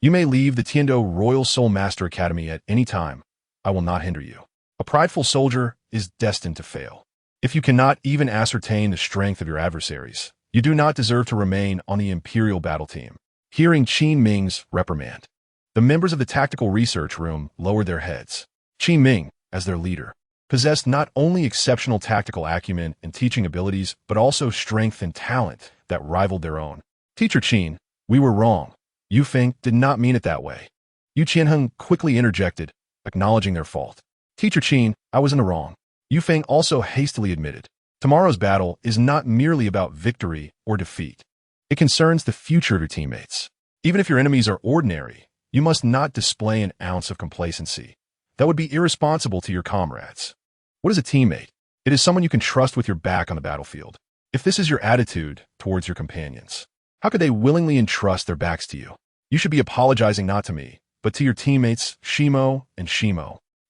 you may leave the Tiando Royal Soul Master Academy at any time. I will not hinder you. A prideful soldier is destined to fail. If you cannot even ascertain the strength of your adversaries, you do not deserve to remain on the Imperial battle team. Hearing Qin Ming's reprimand, the members of the tactical research room lowered their heads. Qin Ming, as their leader, possessed not only exceptional tactical acumen and teaching abilities, but also strength and talent that rivaled their own. Teacher Qin, we were wrong. Yu Feng did not mean it that way. Yu Qianheng quickly interjected, acknowledging their fault. Teacher Qin, I was in the wrong. Yu Feng also hastily admitted. Tomorrow's battle is not merely about victory or defeat. It concerns the future of your teammates. Even if your enemies are ordinary, you must not display an ounce of complacency. That would be irresponsible to your comrades. What is a teammate? It is someone you can trust with your back on the battlefield. If this is your attitude towards your companions, how could they willingly entrust their backs to you? You should be apologizing not to me, but to your teammates, Shimo.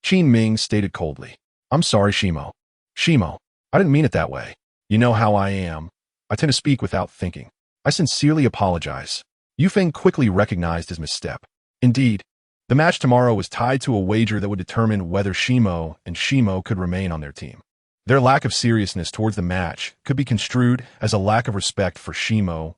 Qin Ming stated coldly. I'm sorry, Shimo, I didn't mean it that way. You know how I am. I tend to speak without thinking. I sincerely apologize. Yu Feng quickly recognized his misstep. Indeed, the match tomorrow was tied to a wager that would determine whether Shimo could remain on their team. Their lack of seriousness towards the match could be construed as a lack of respect for Shimo.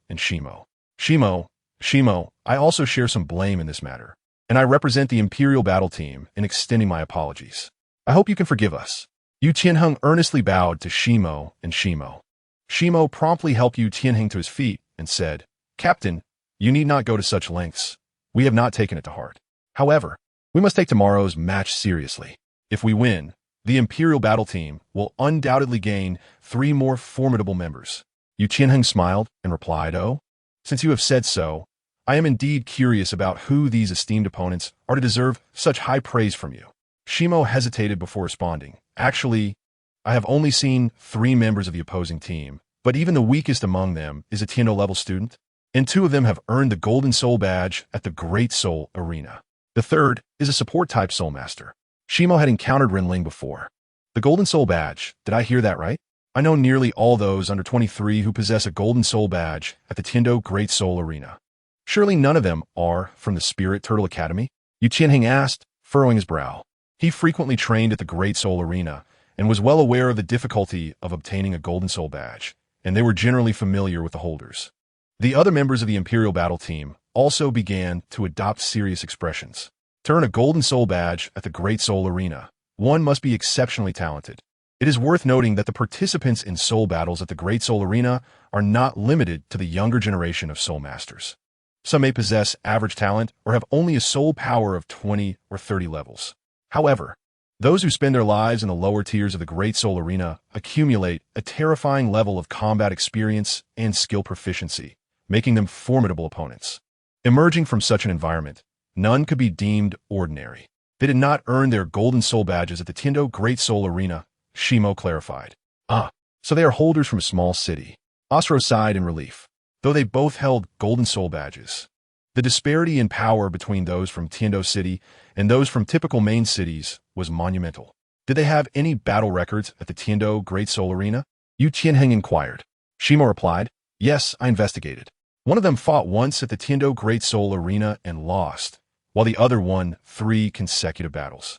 Shimo, I also share some blame in this matter, and I represent the Imperial battle team in extending my apologies. I hope you can forgive us. Yu Qianheng earnestly bowed to Shimo. Shimo promptly helped Yu Qianheng to his feet and said, Captain, you need not go to such lengths. We have not taken it to heart. However, we must take tomorrow's match seriously. If we win, the Imperial battle team will undoubtedly gain 3 more formidable members. Yu Qianheng smiled and replied, Oh, since you have said so, I am indeed curious about who these esteemed opponents are to deserve such high praise from you. Shimo hesitated before responding. Actually, I have only seen 3 members of the opposing team, but even the weakest among them is a Tiando-level student, and 2 of them have earned the Golden Soul Badge at the Great Soul Arena. The third is a support-type Soul Master. Shimo had encountered Renling before. The Golden Soul Badge, did I hear that right? I know nearly all those under 23 who possess a golden soul badge at the Tindo Great Soul Arena. Surely none of them are from the Spirit Turtle Academy? Yu Qianheng asked, furrowing his brow. He frequently trained at the Great Soul Arena and was well aware of the difficulty of obtaining a golden soul badge, and they were generally familiar with the holders. The other members of the Imperial Battle Team also began to adopt serious expressions. To earn a golden soul badge at the Great Soul Arena, one must be exceptionally talented. It is worth noting that the participants in soul battles at the Great Soul Arena are not limited to the younger generation of soul masters. Some may possess average talent or have only a soul power of 20 or 30 levels. However, those who spend their lives in the lower tiers of the Great Soul Arena accumulate a terrifying level of combat experience and skill proficiency, making them formidable opponents. Emerging from such an environment, none could be deemed ordinary. They did not earn their golden soul badges at the Tindo Great Soul Arena, Shimo clarified. So they are holders from a small city. Osro sighed in relief, though they both held golden soul badges. The disparity in power between those from Tindo City and those from typical main cities was monumental. Did they have any battle records at the Tindo Great Soul Arena? Yu Qianheng inquired. Shimo replied, yes, I investigated. One of them fought once at the Tindo Great Soul Arena and lost, while the other won 3 consecutive battles.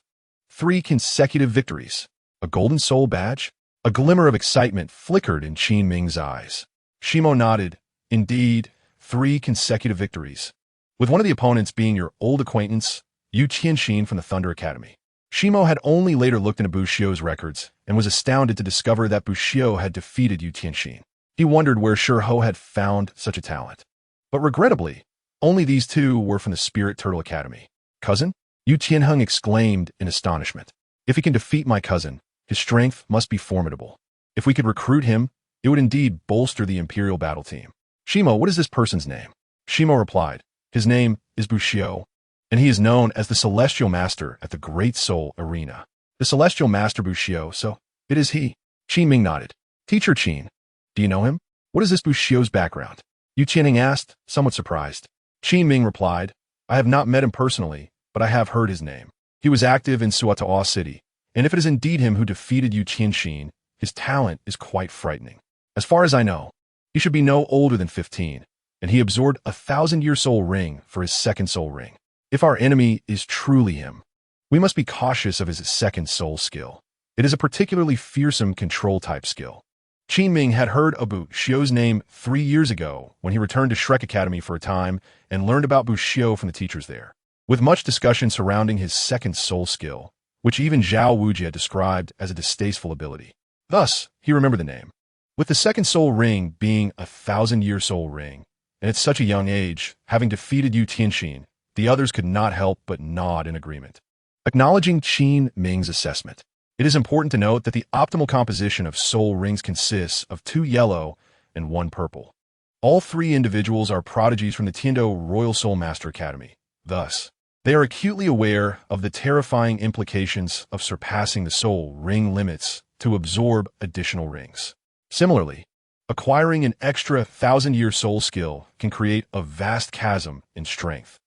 3 consecutive victories. A golden soul badge? A glimmer of excitement flickered in Qin Ming's eyes. Shimo nodded. Indeed, 3 consecutive victories. With one of the opponents being your old acquaintance, Yu Qianxin from the Thunder Academy. Shimo had only later looked into Bushio's records and was astounded to discover that Bushio had defeated Yu Qianxin. He wondered where Shurho had found such a talent. But regrettably, only these 2 were from the Spirit Turtle Academy. Cousin? Yu Qianheng exclaimed in astonishment. If he can defeat my cousin, his strength must be formidable. If we could recruit him, it would indeed bolster the Imperial Battle Team. Shimo, what is this person's name? Shimo replied, his name is Bushio, and he is known as the Celestial Master at the Great Soul Arena. The Celestial Master Bushio, so it is he. Qin Ming nodded. Teacher Qin, do you know him? What is this Bushio's background? Yu Qianheng asked, somewhat surprised. Qin Ming replied, I have not met him personally, but I have heard his name. He was active in Suatao City, and if it is indeed him who defeated Yu Qianxin, his talent is quite frightening. As far as I know, he should be no older than 15, and he absorbed a 1,000-year soul ring for his second soul ring. If our enemy is truly him, we must be cautious of his second soul skill. It is a particularly fearsome control-type skill. Qin Ming had heard of Bushio's name 3 years ago when he returned to Shrek Academy for a time and learned about Bushio from the teachers there. With much discussion surrounding his second soul skill, which even Zhao Wuji had described as a distasteful ability. Thus, he remembered the name. With the second soul ring being a 1,000-year soul ring, and at such a young age, having defeated Yu Qianxin, the others could not help but nod in agreement. Acknowledging Qin Ming's assessment, it is important to note that the optimal composition of soul rings consists of 2 yellow and 1 purple. All 3 individuals are prodigies from the Tindo Royal Soul Master Academy. Thus, they are acutely aware of the terrifying implications of surpassing the soul ring limits to absorb additional rings. Similarly, acquiring an extra 1,000-year soul skill can create a vast chasm in strength,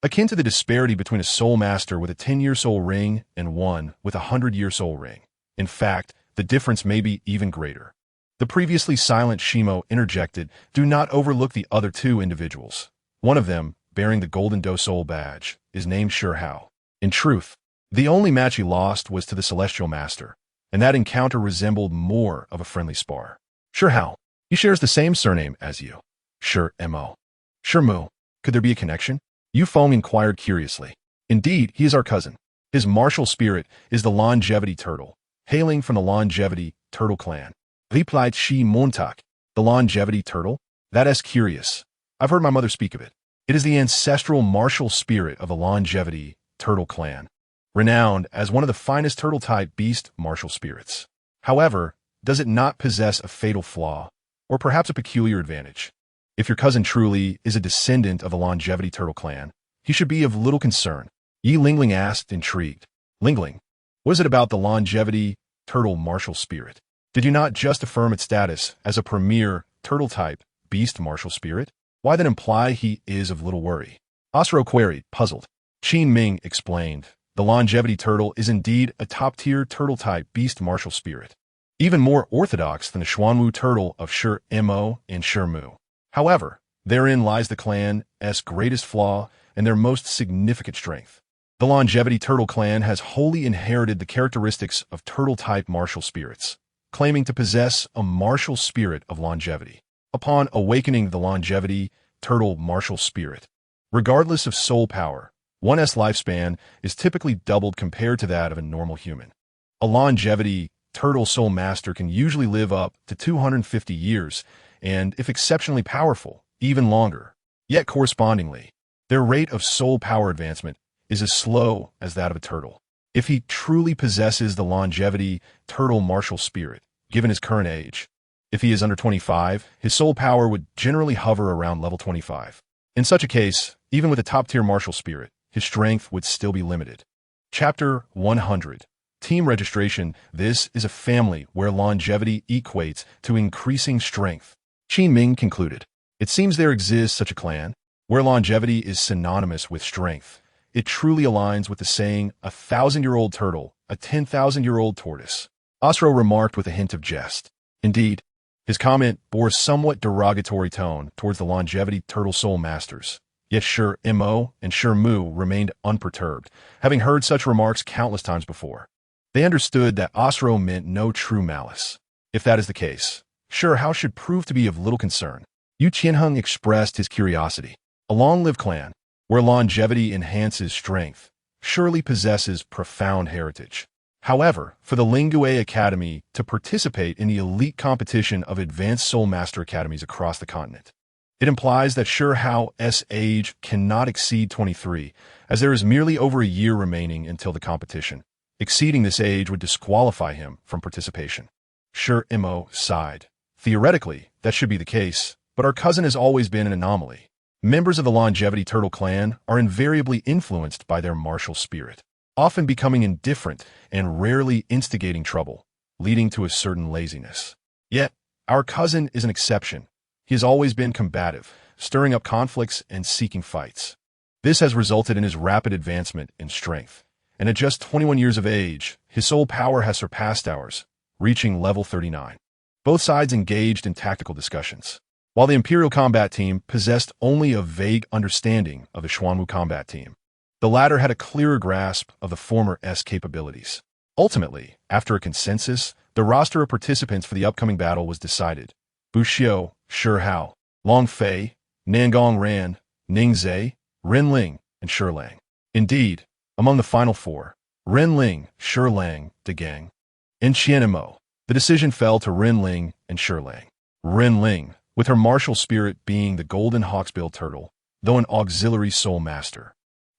akin to the disparity between a soul master with a 10-year soul ring and one with a 100-year soul ring. In fact, the difference may be even greater. The previously silent Shimo interjected, do not overlook the other 2 individuals. One of them, bearing the Golden Do Soul badge, is named Shurhao. In truth, the only match he lost was to the Celestial Master, and that encounter resembled more of a friendly spar. Shurhao, he shares the same surname as you. Shur-mo. Shurmu, could there be a connection? Yu Feng inquired curiously. Indeed, he is our cousin. His martial spirit is the Longevity Turtle, hailing from the Longevity Turtle clan. Replied Shi Montak, the Longevity Turtle? That is curious. I've heard my mother speak of it. It is the ancestral martial spirit of the Longevity Turtle clan, renowned as one of the finest turtle-type beast martial spirits. However, does it not possess a fatal flaw, or perhaps a peculiar advantage? If your cousin truly is a descendant of the Longevity Turtle clan, he should be of little concern. Yi Lingling asked, intrigued. Lingling, what is it about the Longevity Turtle martial spirit? Did you not just affirm its status as a premier turtle-type beast martial spirit? Why then imply he is of little worry? Osro queried, puzzled. Qin Ming explained, the Longevity Turtle is indeed a top-tier turtle-type beast martial spirit. even more orthodox than the Xuanwu turtle of Shimo and Shirmu. However, therein lies the clan's greatest flaw and their most significant strength. The longevity turtle clan has wholly inherited the characteristics of turtle-type martial spirits, claiming to possess a martial spirit of longevity. Upon awakening the longevity turtle martial spirit, regardless of soul power, one's lifespan is typically doubled compared to that of a normal human. A longevity turtle soul master can usually live up to 250 years, and, if exceptionally powerful, even longer. Yet correspondingly, their rate of soul power advancement is as slow as that of a turtle. If he truly possesses the longevity turtle martial spirit, given his current age, if he is under 25, his soul power would generally hover around level 25. In such a case, even with a top-tier martial spirit, his strength would still be limited. Chapter 100. Team Registration. This is a family where longevity equates to increasing strength. Qin Ming concluded, "It seems there exists such a clan, where longevity is synonymous with strength. It truly aligns with the saying, 1,000-year-old turtle, a 10,000-year-old tortoise." Osro remarked with a hint of jest. Indeed, his comment bore a somewhat derogatory tone towards the longevity turtle soul masters. Yet Shimo and Shirmu remained unperturbed, having heard such remarks countless times before. They understood that Osro meant no true malice. If that is the case, How should prove to be of little concern. Yu Qianheng expressed his curiosity. A long-lived clan, where longevity enhances strength, surely possesses profound heritage. However, for the Lingue Academy to participate in the elite competition of advanced soul master academies across the continent, it implies that Hao's age cannot exceed 23, as there is merely over a year remaining until the competition. Exceeding this age would disqualify him from participation. Shimo sighed. Theoretically, that should be the case, but our cousin has always been an anomaly. Members of the longevity turtle clan are invariably influenced by their martial spirit, often becoming indifferent and rarely instigating trouble, leading to a certain laziness. Yet, our cousin is an exception. He has always been combative, stirring up conflicts and seeking fights. This has resulted in his rapid advancement in strength, and at just 21 years of age, his soul power has surpassed ours, reaching level 39. Both sides engaged in tactical discussions. While the Imperial Combat Team possessed only a vague understanding of the Xuanwu Combat Team, the latter had a clearer grasp of the former's capabilities. Ultimately, after a consensus, the roster of participants for the upcoming battle was decided. Buxiu, Hao, Long Fei, Nangong Ran, Ning Zhe, Ren Ling, and Lang. Indeed, among the final four, Ren Ling, Lang, De Gang, and Qianmo, the decision fell to Ren Ling and Lang. Ren Ling, with her martial spirit being the golden hawksbill turtle, though an auxiliary soul master,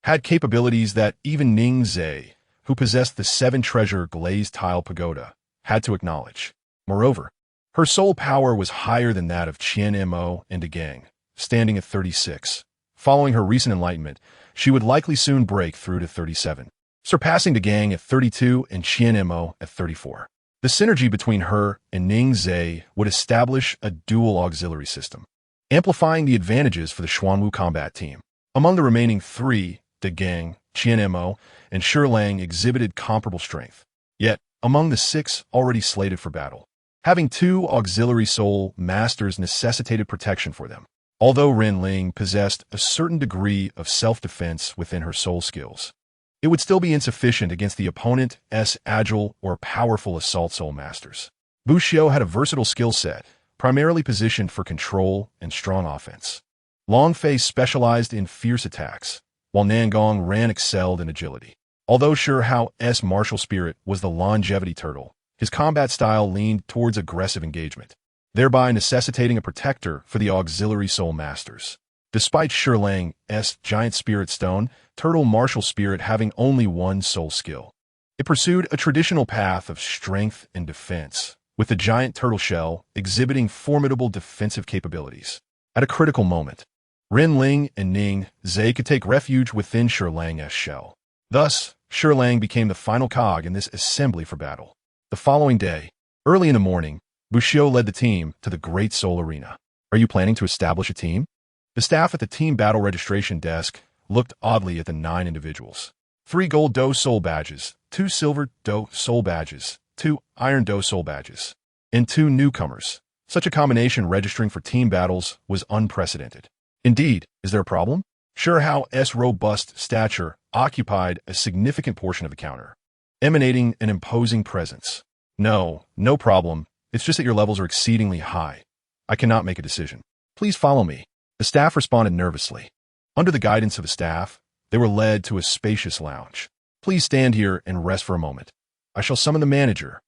had capabilities that even Ning Zhe, who possessed the 7-treasure glazed tile pagoda, had to acknowledge. Moreover, her soul power was higher than that of Qianmo and De Gang, standing at 36. Following her recent enlightenment, she would likely soon break through to 37, surpassing De Gang at 32 and Qianmo at 34. The synergy between her and Ning Zhe would establish a dual auxiliary system, amplifying the advantages for the Xuanwu Combat Team. Among the remaining three, De Gang, Qianmo, and Lang exhibited comparable strength. Yet, among the 6 already slated for battle, having 2 auxiliary soul masters necessitated protection for them. Although Ren Ling possessed a certain degree of self-defense within her soul skills, it would still be insufficient against the opponent's agile or powerful assault soul masters. Buxiu had a versatile skill set, primarily positioned for control and strong offense. Long Fei specialized in fierce attacks, while Nangong Ran excelled in agility. Although Hao's martial spirit was the longevity turtle, his combat style leaned towards aggressive engagement, thereby necessitating a protector for the auxiliary soul masters. Despite Lang's giant spirit stone, turtle martial spirit having only one soul skill, it pursued a traditional path of strength and defense, with the giant turtle shell exhibiting formidable defensive capabilities. At a critical moment, Ren Ling and Ning Zhe could take refuge within Lang's shell. Thus, Lang became the final cog in this assembly for battle. The following day, early in the morning, Buxiu led the team to the Great Soul Arena. "Are you planning to establish a team?" The staff at the team battle registration desk looked oddly at the 9 individuals. 3 gold Do soul badges, 2 silver Do soul badges, 2 Iron Doe Soul badges, and 2 newcomers. Such a combination registering for team battles was unprecedented. Indeed, is there a problem? Sure how's robust stature occupied a significant portion of the counter, emanating an imposing presence. No problem. It's just that your levels are exceedingly high. I cannot make a decision. Please follow me. The staff responded nervously. Under the guidance of the staff, they were led to a spacious lounge. Please stand here and rest for a moment. I shall summon the manager.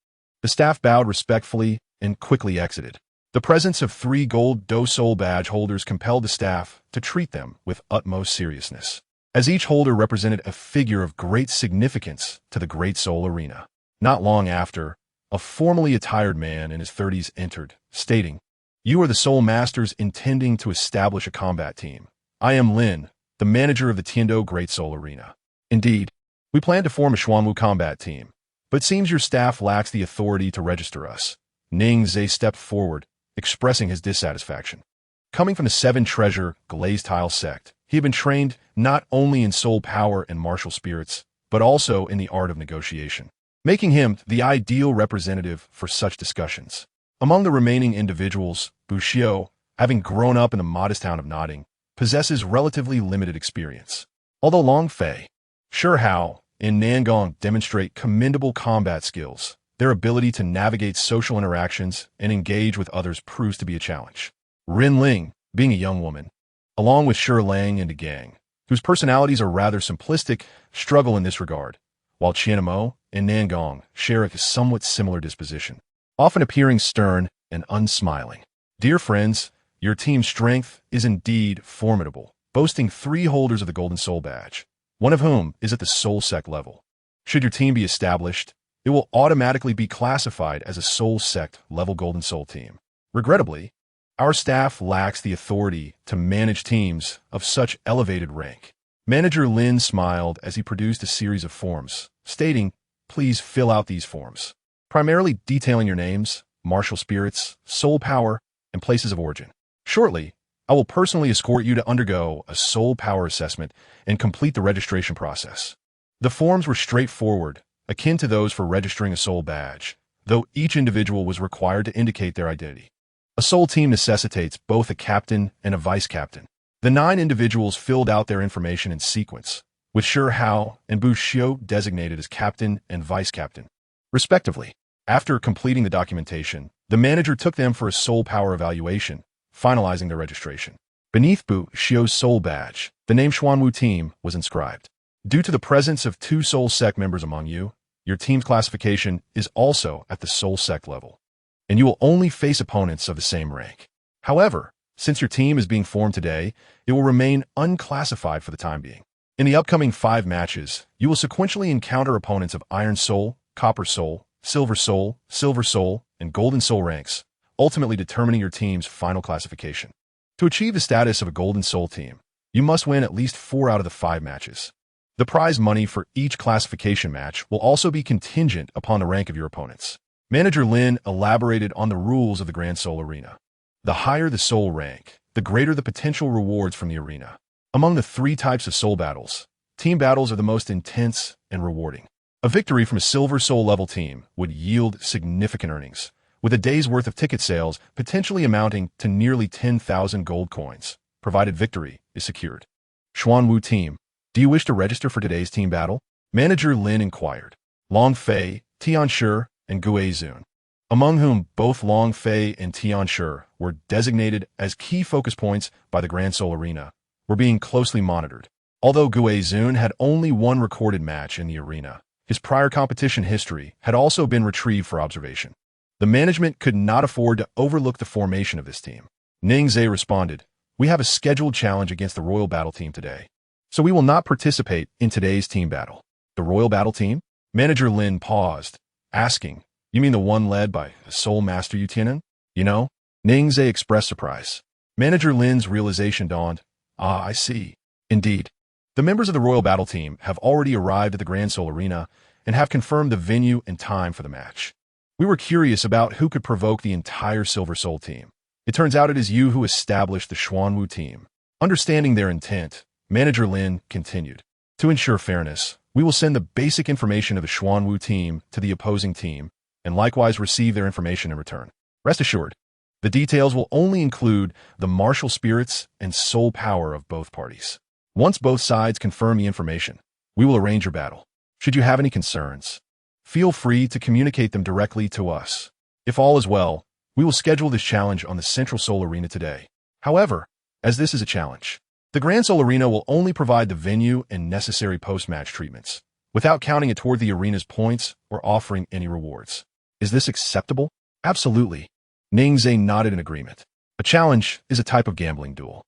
The staff bowed respectfully and quickly exited. The presence of 3 gold Doe Soul badge holders compelled the staff to treat them with utmost seriousness, as each holder represented a figure of great significance to the Great Soul Arena. Not long after, a formally attired man in his 30s entered, stating, "You are the Soul Masters intending to establish a combat team. I am Lin, the manager of the Tiando Great Soul Arena. Indeed, we plan to form a Xuanwu combat team, but it seems your staff lacks the authority to register us." Ning Zhe stepped forward, expressing his dissatisfaction. Coming from the 7 Treasure Glazed Tile sect, he had been trained not only in soul power and martial spirits, but also in the art of negotiation, making him the ideal representative for such discussions. Among the remaining individuals, Bu Xiao, having grown up in the modest town of Notting, possesses relatively limited experience. Although Long Fei, Shi Hao, and Nangong demonstrate commendable combat skills, their ability to navigate social interactions and engage with others proves to be a challenge. Rin Ling, being a young woman, along with Shi Lang and De Gang, whose personalities are rather simplistic, struggle in this regard, while Qianmo and Nangong share a somewhat similar disposition, often appearing stern and unsmiling. Dear friends, your team's strength is indeed formidable, boasting 3 holders of the Golden Soul Badge, one of whom is at the Soul Sect level. Should your team be established, it will automatically be classified as a Soul Sect level Golden Soul team. Regrettably, our staff lacks the authority to manage teams of such elevated rank. Manager Lin smiled as he produced a series of forms, stating, "Please fill out these forms, primarily detailing your names, martial spirits, soul power, and places of origin. Shortly, I will personally escort you to undergo a soul power assessment and complete the registration process." The forms were straightforward, akin to those for registering a soul badge, though each individual was required to indicate their identity. A soul team necessitates both a captain and a vice captain. The 9 individuals filled out their information in sequence, with Shi Hao and Bu Xiao designated as captain and vice captain, respectively. After completing the documentation, the manager took them for a soul power evaluation, finalizing their registration. Beneath Bu Xiao's soul badge, the name Xuanwu Team was inscribed. Due to the presence of 2 Soul Sect members among you, your team's classification is also at the Soul Sect level, and you will only face opponents of the same rank. However, since your team is being formed today, it will remain unclassified for the time being. In the upcoming 5 matches, you will sequentially encounter opponents of Iron Soul, Copper Soul, Silver Soul, and Golden Soul ranks, ultimately determining your team's final classification. To achieve the status of a Golden Soul team, you must win at least 4 out of the 5 matches. The prize money for each classification match will also be contingent upon the rank of your opponents. Manager Lin elaborated on the rules of the Grand Soul Arena. The higher the soul rank, the greater the potential rewards from the arena. Among the 3 types of soul battles, team battles are the most intense and rewarding. A victory from a Silver Soul level team would yield significant earnings, with a day's worth of ticket sales potentially amounting to nearly 10,000 gold coins, provided victory is secured. Xuanwu Team, do you wish to register for today's team battle? Manager Lin inquired. Long Fei, Tian Shi, and Gue Zun, among whom both Long Fei and Tian Shi were designated as key focus points by the Grand Soul Arena, were being closely monitored. Although Gue Zun had only 1 recorded match in the arena, his prior competition history had also been retrieved for observation. The management could not afford to overlook the formation of this team. Ning Zhe responded, "We have a scheduled challenge against the Royal Battle Team today, so we will not participate in today's team battle." The Royal Battle Team? Manager Lin paused, asking, "You mean the one led by Soul Master Yu Tianan?" "You know?" Ning Zhe expressed surprise. Manager Lin's realization dawned. "Ah, I see. Indeed. The members of the Royal Battle Team have already arrived at the Grand Soul Arena and have confirmed the venue and time for the match. We were curious about who could provoke the entire Silver Soul team. It turns out it is you who established the Xuanwu Team." Understanding their intent, Manager Lin continued, "To ensure fairness, we will send the basic information of the Xuanwu Team to the opposing team, and likewise receive their information in return. Rest assured, the details will only include the martial spirits and soul power of both parties. Once both sides confirm the information, we will arrange your battle. Should you have any concerns, feel free to communicate them directly to us. If all is well, we will schedule this challenge on the Central Soul Arena today. However, as this is a challenge, the Grand Soul Arena will only provide the venue and necessary post-match treatments, without counting it toward the arena's points or offering any rewards. Is this acceptable? Absolutely. Ningzhe nodded in agreement. A challenge is a type of gambling duel,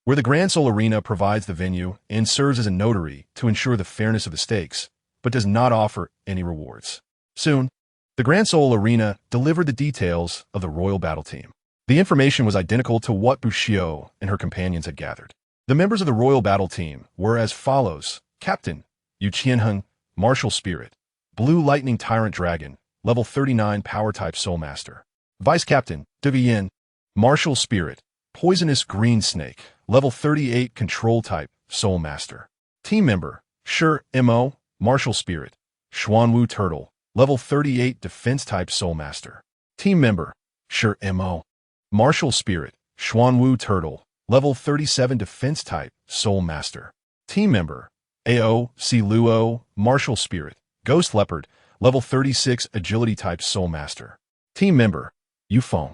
where the Grand Soul Arena provides the venue and serves as a notary to ensure the fairness of the stakes, but does not offer any rewards. Soon, the Grand Soul Arena delivered the details of the Royal Battle Team. The information was identical to what Bushio and her companions had gathered. The members of the Royal Battle Team were as follows: Captain Yu Qianheng, Martial Spirit, Blue Lightning Tyrant Dragon, level 39 Power Type Soul Master. Vice Captain Du Yin, Martial Spirit, Poisonous Green Snake, level 38 Control Type Soul Master. Team Member Shi Mo, Martial Spirit, Xuanwu Turtle, level 38 Defense Type Soul Master. Team Member Shi Mo, Martial Spirit, Xuanwu Turtle, level 37 Defense Type Soul Master. Team Member Ao Si Luo, Martial Spirit, Ghost Leopard, level 36 Agility Type Soul Master. Team Member Yu Feng,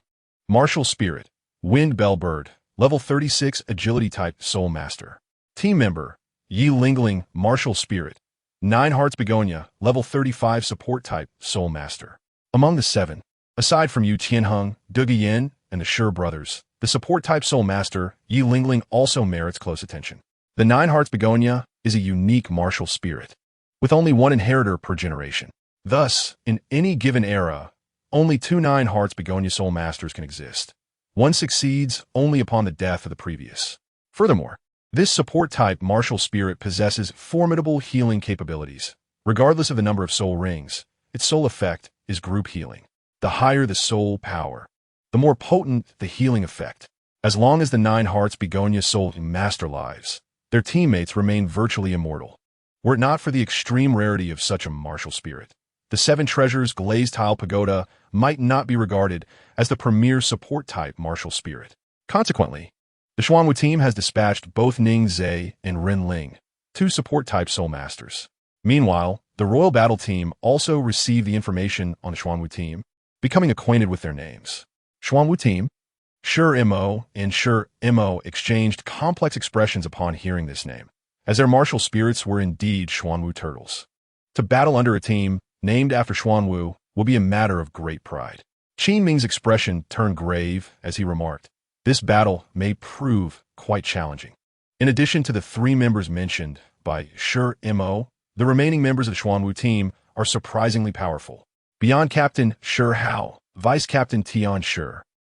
Martial Spirit, Wind Bellbird, level 36 Agility Type Soul Master. Team Member Yi Lingling, Martial Spirit, Nine Hearts Begonia, level 35 Support Type Soul Master. Among the seven, aside from Yu Qianheng, Du Yin, and the Shi brothers, the Support Type Soul Master, Yi Lingling, also merits close attention. The Nine Hearts Begonia is a unique martial spirit, with only one inheritor per generation. Thus, in any given era, only two Nine Hearts Begonia Soul Masters can exist. One succeeds only upon the death of the previous. Furthermore, this support-type martial spirit possesses formidable healing capabilities. Regardless of the number of soul rings, its soul effect is group healing. The higher the soul power, the more potent the healing effect. As long as the Nine Hearts Begonia Soul Master lives, their teammates remain virtually immortal. Were it not for the extreme rarity of such a martial spirit, the Seven Treasures Glazed Tile Pagoda might not be regarded as the premier support-type martial spirit. Consequently, the Xuanwu team has dispatched both Ningzhe and Ren Ling, two support-type soul masters. Meanwhile, the Royal Battle Team also received the information on the Xuanwu team, becoming acquainted with their names. Xuanwu team, Shi Mo and Shi Mo exchanged complex expressions upon hearing this name, as their martial spirits were indeed Xuanwu turtles. To battle under a team named after Xuanwu will be a matter of great pride. Qin Ming's expression turned grave as he remarked, "This battle may prove quite challenging." In addition to the three members mentioned by Shi Mo, the remaining members of the Xuanwu team are surprisingly powerful. Beyond Captain Shi Hao, Vice Captain Tian Shi,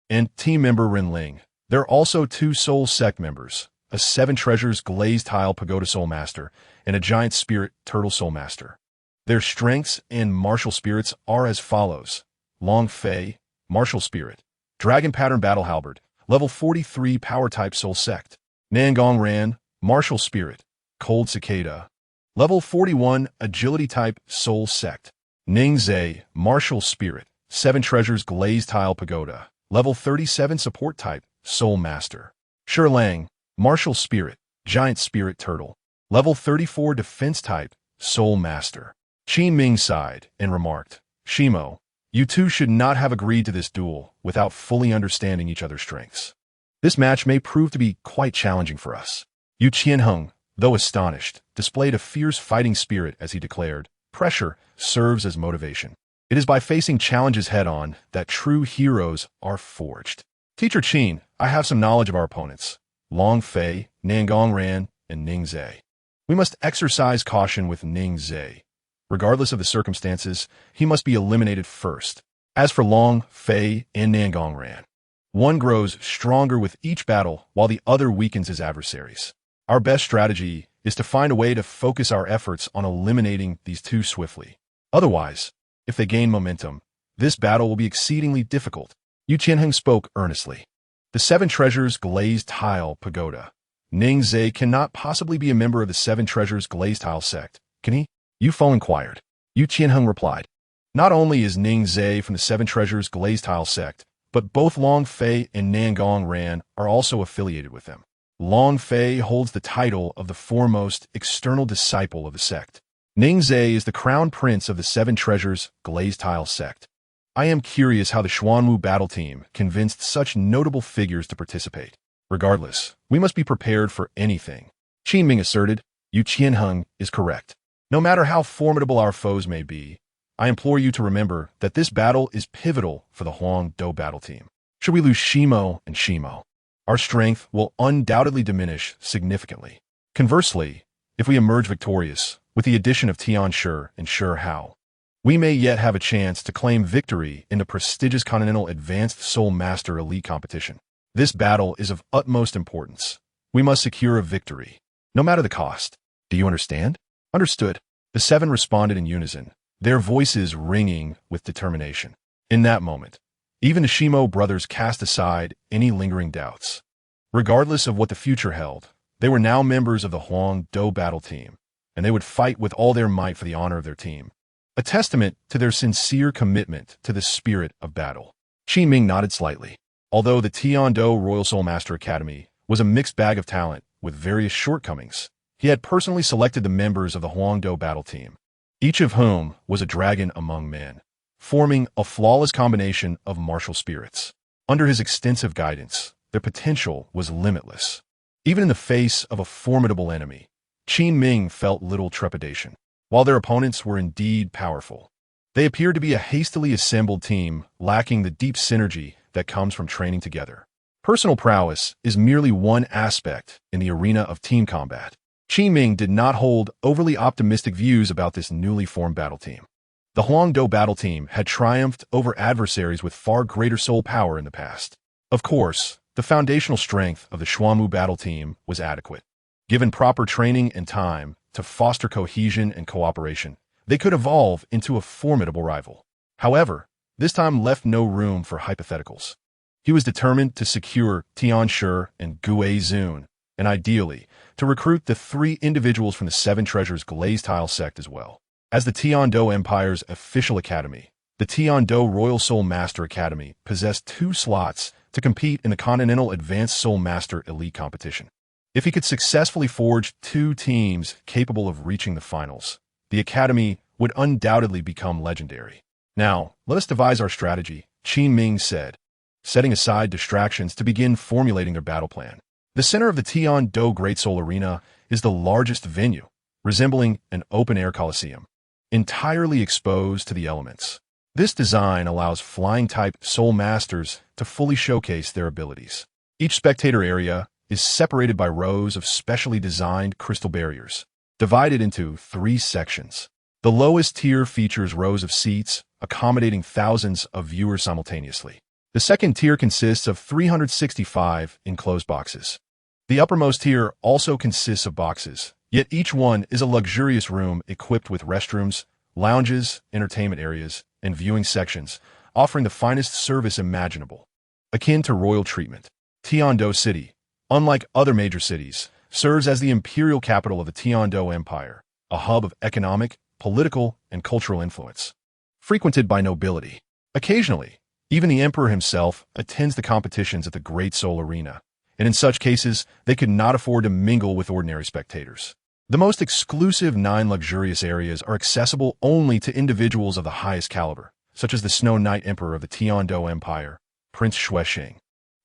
and team member Ren Ling, there are also two Soul Sect members, a Seven Treasures Glazed Tile Pagoda Soul Master, and a Giant Spirit Turtle Soul Master. Their strengths and martial spirits are as follows: Long Fei, Martial Spirit, Dragon Pattern Battle Halberd, level 43 Power Type Soul Sect. Nangong Ran, Martial Spirit, Cold Cicada, level 41 Agility Type Soul Sect. Ningzhe, Martial Spirit, Seven Treasures Glazed Tile Pagoda, level 37 Support Type Soul Master. Shirlang, Martial Spirit, Giant Spirit Turtle, level 34 Defense Type Soul Master. Qin Ming sighed and remarked, "Shimo, you two should not have agreed to this duel without fully understanding each other's strengths. This match may prove to be quite challenging for us." Yu Qianheng, though astonished, displayed a fierce fighting spirit as he declared, "Pressure serves as motivation. It is by facing challenges head-on that true heroes are forged." Teacher Qin, I have some knowledge of our opponents, Long Fei, Nangong Ran, and Ningzhe. We must exercise caution with Ningzhe. Regardless of the circumstances, he must be eliminated first. As for Long Fei and Nangong Ran, one grows stronger with each battle while the other weakens his adversaries. Our best strategy is to find a way to focus our efforts on eliminating these two swiftly. Otherwise, if they gain momentum, this battle will be exceedingly difficult. Yu Qianheng spoke earnestly. The Seven Treasures Glazed Tile Pagoda. Ningzhe cannot possibly be a member of the Seven Treasures Glazed Tile sect, can he? Yu Feng inquired. Yu Qianheng replied, Not only is Ning Zhe from the Seven Treasures Glazed Tile sect, but both Long Fei and Nangong Ran are also affiliated with them. Long Fei holds the title of the foremost external disciple of the sect. Ning Zhe is the crown prince of the Seven Treasures Glazed Tile sect. I am curious how the Xuanwu battle team convinced such notable figures to participate. Regardless, we must be prepared for anything. Qin Ming asserted. Yu Qianheng is correct. No matter how formidable our foes may be, I implore you to remember that this battle is pivotal for the Huang Do battle team. Should we lose Shimo and Shimo, our strength will undoubtedly diminish significantly. Conversely, if we emerge victorious, with the addition of Tian Shi and Shi Hao, we may yet have a chance to claim victory in the prestigious Continental Advanced Soul Master Elite competition. This battle is of utmost importance. We must secure a victory, no matter the cost. Do you understand? Understood. The seven responded in unison, their voices ringing with determination. In that moment, even the Shimo brothers cast aside any lingering doubts. Regardless of what the future held, they were now members of the Huang Do battle team, and they would fight with all their might for the honor of their team, a testament to their sincere commitment to the spirit of battle. Qin Ming nodded slightly. Although the Tian-Do Royal Soul Master Academy was a mixed bag of talent with various shortcomings, he had personally selected the members of the Huang Do battle team, each of whom was a dragon among men, forming a flawless combination of martial spirits. Under his extensive guidance, their potential was limitless. Even in the face of a formidable enemy, Qin Ming felt little trepidation. While their opponents were indeed powerful, they appeared to be a hastily assembled team lacking the deep synergy that comes from training together. Personal prowess is merely one aspect in the arena of team combat. Qin Ming did not hold overly optimistic views about this newly formed battle team. The Huangdo battle team had triumphed over adversaries with far greater soul power in the past. Of course, the foundational strength of the Xuanwu battle team was adequate. Given proper training and time to foster cohesion and cooperation, they could evolve into a formidable rival. However, this time left no room for hypotheticals. He was determined to secure Tian Shi and Gue Zun, and ideally, to recruit the three individuals from the Seven Treasures Glazed Tile sect as well. As the Tian-Do Empire's official academy, the Tian-Do Royal Soul Master Academy possessed 2 slots to compete in the Continental Advanced Soul Master Elite competition. If he could successfully forge 2 teams capable of reaching the finals, the academy would undoubtedly become legendary. Now, let us devise our strategy, Qin Ming said, setting aside distractions to begin formulating their battle plan. The center of the Tian-Do Great Soul Arena is the largest venue, resembling an open-air coliseum, entirely exposed to the elements. This design allows flying-type soul masters to fully showcase their abilities. Each spectator area is separated by rows of specially designed crystal barriers, divided into 3 sections. The lowest tier features rows of seats, accommodating thousands of viewers simultaneously. The second tier consists of 365 enclosed boxes. The uppermost tier also consists of boxes, yet each one is a luxurious room equipped with restrooms, lounges, entertainment areas, and viewing sections, offering the finest service imaginable. Akin to royal treatment, Tian-Do City, unlike other major cities, serves as the imperial capital of the Tian-Do Empire, a hub of economic, political, and cultural influence. Frequented by nobility, occasionally, even the emperor himself attends the competitions at the Great Soul Arena, and in such cases, they could not afford to mingle with ordinary spectators. The most exclusive 9 luxurious areas are accessible only to individuals of the highest caliber, such as the Snow Knight Emperor of the Tian-Do Empire, Prince Xuexing,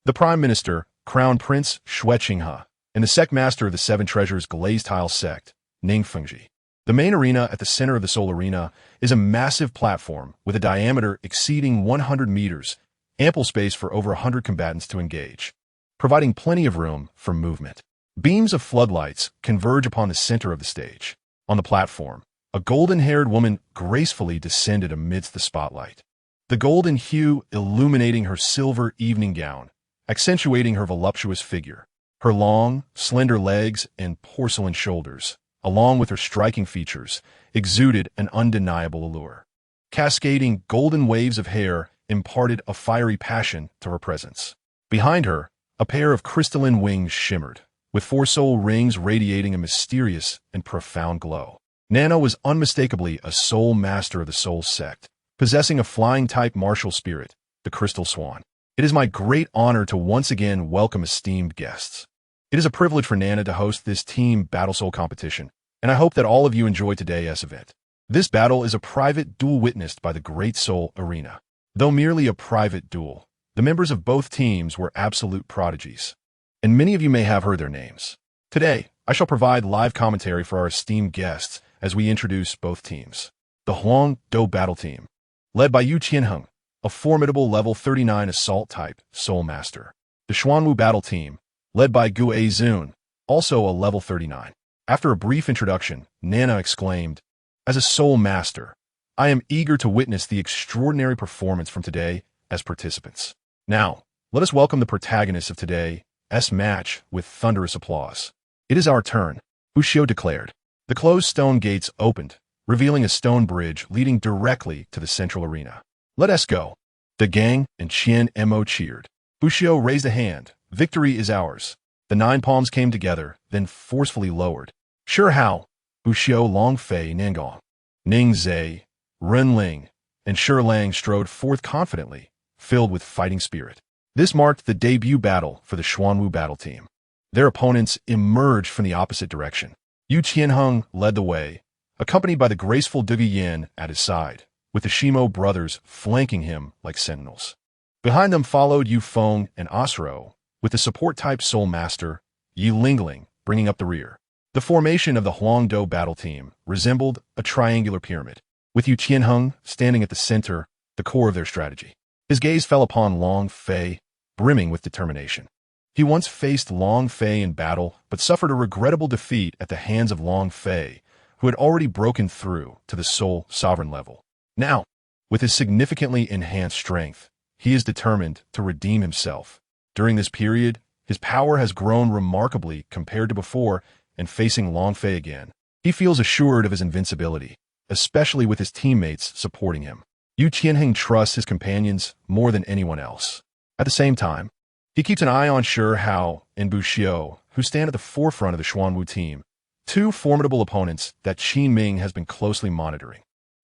the Prime Minister, Crown Prince Xueqinghe, and the Sect Master of the Seven Treasures Glazed Tile Sect, Ning Fengji. The main arena at the center of the Soul Arena is a massive platform with a diameter exceeding 100 meters, ample space for over 100 combatants to engage, providing plenty of room for movement. Beams of floodlights converge upon the center of the stage. On the platform, a golden-haired woman gracefully descended amidst the spotlight, the golden hue illuminating her silver evening gown, accentuating her voluptuous figure. Her long, slender legs and porcelain shoulders, along with her striking features, exuded an undeniable allure. Cascading golden waves of hair imparted a fiery passion to her presence. Behind her, a pair of crystalline wings shimmered, with 4 soul rings radiating a mysterious and profound glow. Nana was unmistakably a soul master of the Soul Sect, possessing a flying-type martial spirit, the Crystal Swan. It is my great honor to once again welcome esteemed guests. It is a privilege for Nana to host this team Battle Soul competition, and I hope that all of you enjoy today's event. This battle is a private duel witnessed by the Great Soul Arena. Though merely a private duel, the members of both teams were absolute prodigies, and many of you may have heard their names. Today, I shall provide live commentary for our esteemed guests as we introduce both teams. The Huang Do Battle Team, led by Yu Qianheng, a formidable level 39 assault-type Soul Master. The Xuanwu Battle Team, led by Gu Zun, also a level 39. After a brief introduction, Nana exclaimed, "As a Soul Master, I am eager to witness the extraordinary performance from today as participants. Now, let us welcome the protagonists of today's match with thunderous applause. It is our turn," Bushio declared. The closed stone gates opened, revealing a stone bridge leading directly to the central arena. "Let us go." The gang and Qian Mo cheered. Bushio raised a hand. "Victory is ours." The 9 palms came together, then forcefully lowered. "Sure how?" Bushio, Long Fei, Nangong, Ning Zhe, Ren Ling, and Shi Lang strode forth confidently, filled with fighting spirit. This marked the debut battle for the Xuanwu Battle Team. Their opponents emerged from the opposite direction. Yu Qianheng led the way, accompanied by the graceful Dugi Yin at his side, with the Shimo brothers flanking him like sentinels. Behind them followed Yu Feng and Asro, with the support-type Soul Master, Yi Lingling, bringing up the rear. The formation of the Huangdo Battle Team resembled a triangular pyramid, with Yu Qianheng standing at the center, the core of their strategy. His gaze fell upon Long Fei, brimming with determination. He once faced Long Fei in battle, but suffered a regrettable defeat at the hands of Long Fei, who had already broken through to the Soul Sovereign level. Now, with his significantly enhanced strength, he is determined to redeem himself. During this period, his power has grown remarkably compared to before, and facing Long Fei again, he feels assured of his invincibility, especially with his teammates supporting him. Yu Qianheng trusts his companions more than anyone else. At the same time, he keeps an eye on Shi Hao and Bushio, who stand at the forefront of the Xuanwu team, 2 formidable opponents that Qin Ming has been closely monitoring.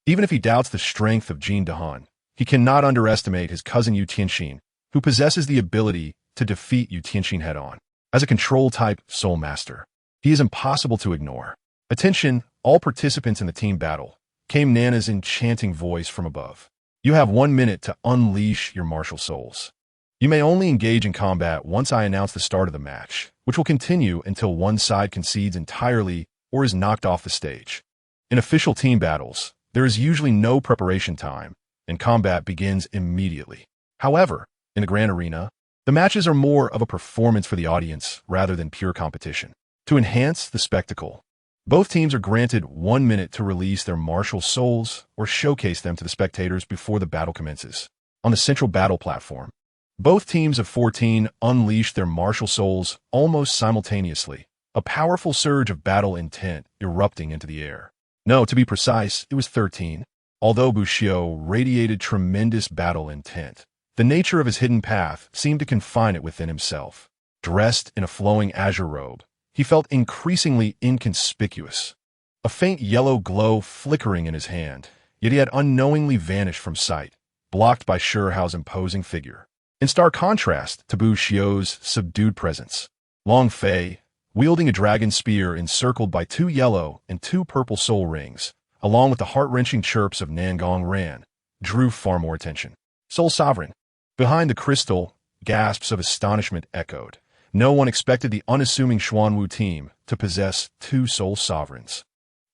Even if he doubts the strength of Jin Dehan, he cannot underestimate his cousin Yu Tianxin, who possesses the ability to defeat Yu Tianxin head-on. As a control-type Soul Master, he is impossible to ignore. "Attention, all participants in the team battle," came Nana's enchanting voice from above. "You have 1 minute to unleash your martial souls. You may only engage in combat once I announce the start of the match, which will continue until one side concedes entirely or is knocked off the stage. In official team battles, there is usually no preparation time, and combat begins immediately. However, in the Grand Arena, the matches are more of a performance for the audience rather than pure competition. To enhance the spectacle, both teams are granted 1 minute to release their martial souls or showcase them to the spectators before the battle commences. On the central battle platform, both teams of 14 unleash their martial souls almost simultaneously, a powerful surge of battle intent erupting into the air. No, to be precise, it was 13. Although Bushio radiated tremendous battle intent, the nature of his hidden path seemed to confine it within himself. Dressed in a flowing azure robe, he felt increasingly inconspicuous. A faint yellow glow flickering in his hand, yet he had unknowingly vanished from sight, blocked by Shi Hao's imposing figure. In stark contrast to Bushio's subdued presence, Long Fei, wielding a dragon spear encircled by 2 yellow and 2 purple soul rings, along with the heart-wrenching chirps of Nangong Ran, drew far more attention. Soul Sovereign. Behind the crystal, gasps of astonishment echoed. No one expected the unassuming Xuanwu team to possess 2 Soul Sovereigns,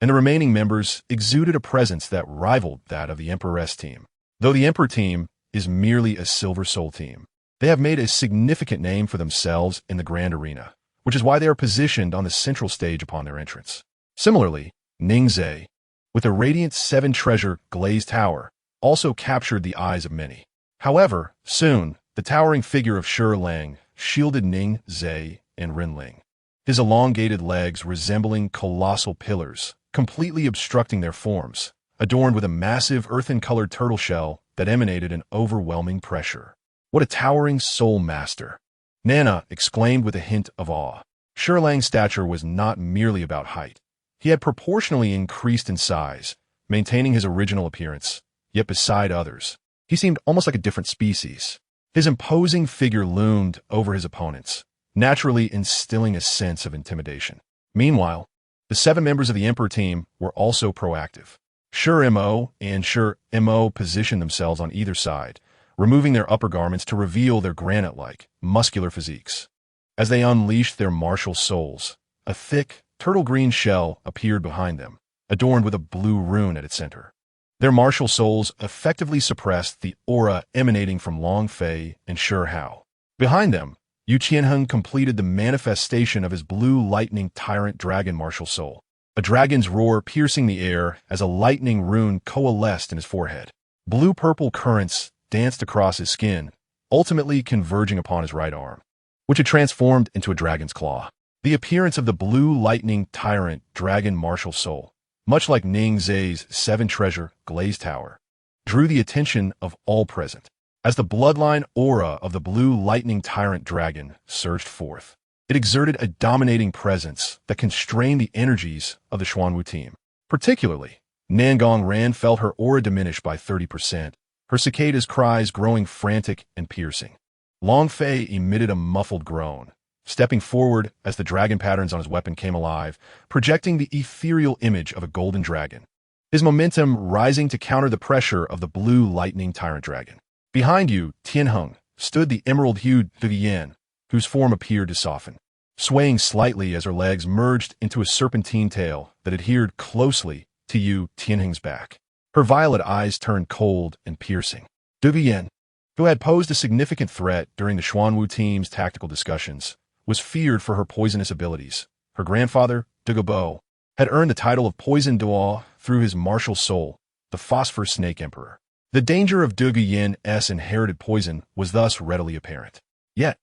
and the remaining members exuded a presence that rivaled that of the Emperor's team. Though the Emperor team is merely a Silver Soul team, they have made a significant name for themselves in the Grand Arena, which is why they are positioned on the central stage upon their entrance. Similarly, Ningzhe, with the radiant 7-treasure glazed tower, also captured the eyes of many. However, soon, the towering figure of Shi Lang shielded Ning Zhe and Renling, his elongated legs resembling colossal pillars, completely obstructing their forms, adorned with a massive earthen-colored turtle shell that emanated an overwhelming pressure. What a towering Soul Master! Nana exclaimed with a hint of awe. Shi Lang's stature was not merely about height. He had proportionally increased in size, maintaining his original appearance, yet beside others, he seemed almost like a different species. His imposing figure loomed over his opponents, naturally instilling a sense of intimidation. Meanwhile, the 7 members of the Emperor team were also proactive. Shur-Mo and Shur-Mo positioned themselves on either side, removing their upper garments to reveal their granite-like, muscular physiques. As they unleashed their martial souls, a thick, turtle-green shell appeared behind them, adorned with a blue rune at its center. Their martial souls effectively suppressed the aura emanating from Long Fei and Shur-Hao. Behind them, Yu Qianheng completed the manifestation of his blue lightning tyrant dragon martial soul, a dragon's roar piercing the air as a lightning rune coalesced in his forehead. Blue-purple currents danced across his skin, ultimately converging upon his right arm, which had transformed into a dragon's claw. The appearance of the blue lightning tyrant dragon martial soul, much like Ning Zhe's 7-treasure glazed tower, drew the attention of all present. As the bloodline aura of the blue lightning tyrant dragon surged forth, it exerted a dominating presence that constrained the energies of the Xuanwu team. Particularly, Nangong Ran felt her aura diminish by 30%, her cicada's cries growing frantic and piercing. Long Fei emitted a muffled groan, stepping forward as the dragon patterns on his weapon came alive, projecting the ethereal image of a golden dragon, his momentum rising to counter the pressure of the blue lightning tyrant dragon. Behind Yu Tianheng stood the emerald-hued Vivian, whose form appeared to soften, swaying slightly as her legs merged into a serpentine tail that adhered closely to Yu Tianheng's back. Her violet eyes turned cold and piercing. Vivian, who had posed a significant threat during the Xuanwu team's tactical discussions, was feared for her poisonous abilities. Her grandfather, Douluos, had earned the title of Poison Duo through his martial soul, the Phosphor Snake Emperor. The danger of Du Guiyan's inherited poison was thus readily apparent. Yet,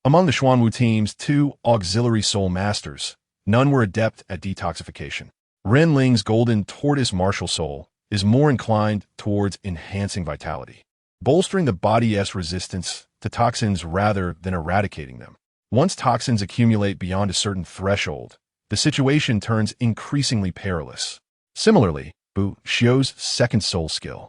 among the Xuanwu team's 2 auxiliary soul masters, none were adept at detoxification. Ren Ling's golden tortoise martial soul is more inclined towards enhancing vitality, bolstering the body's resistance to toxins rather than eradicating them. Once toxins accumulate beyond a certain threshold, the situation turns increasingly perilous. Similarly, Bu Xiu's second soul skill,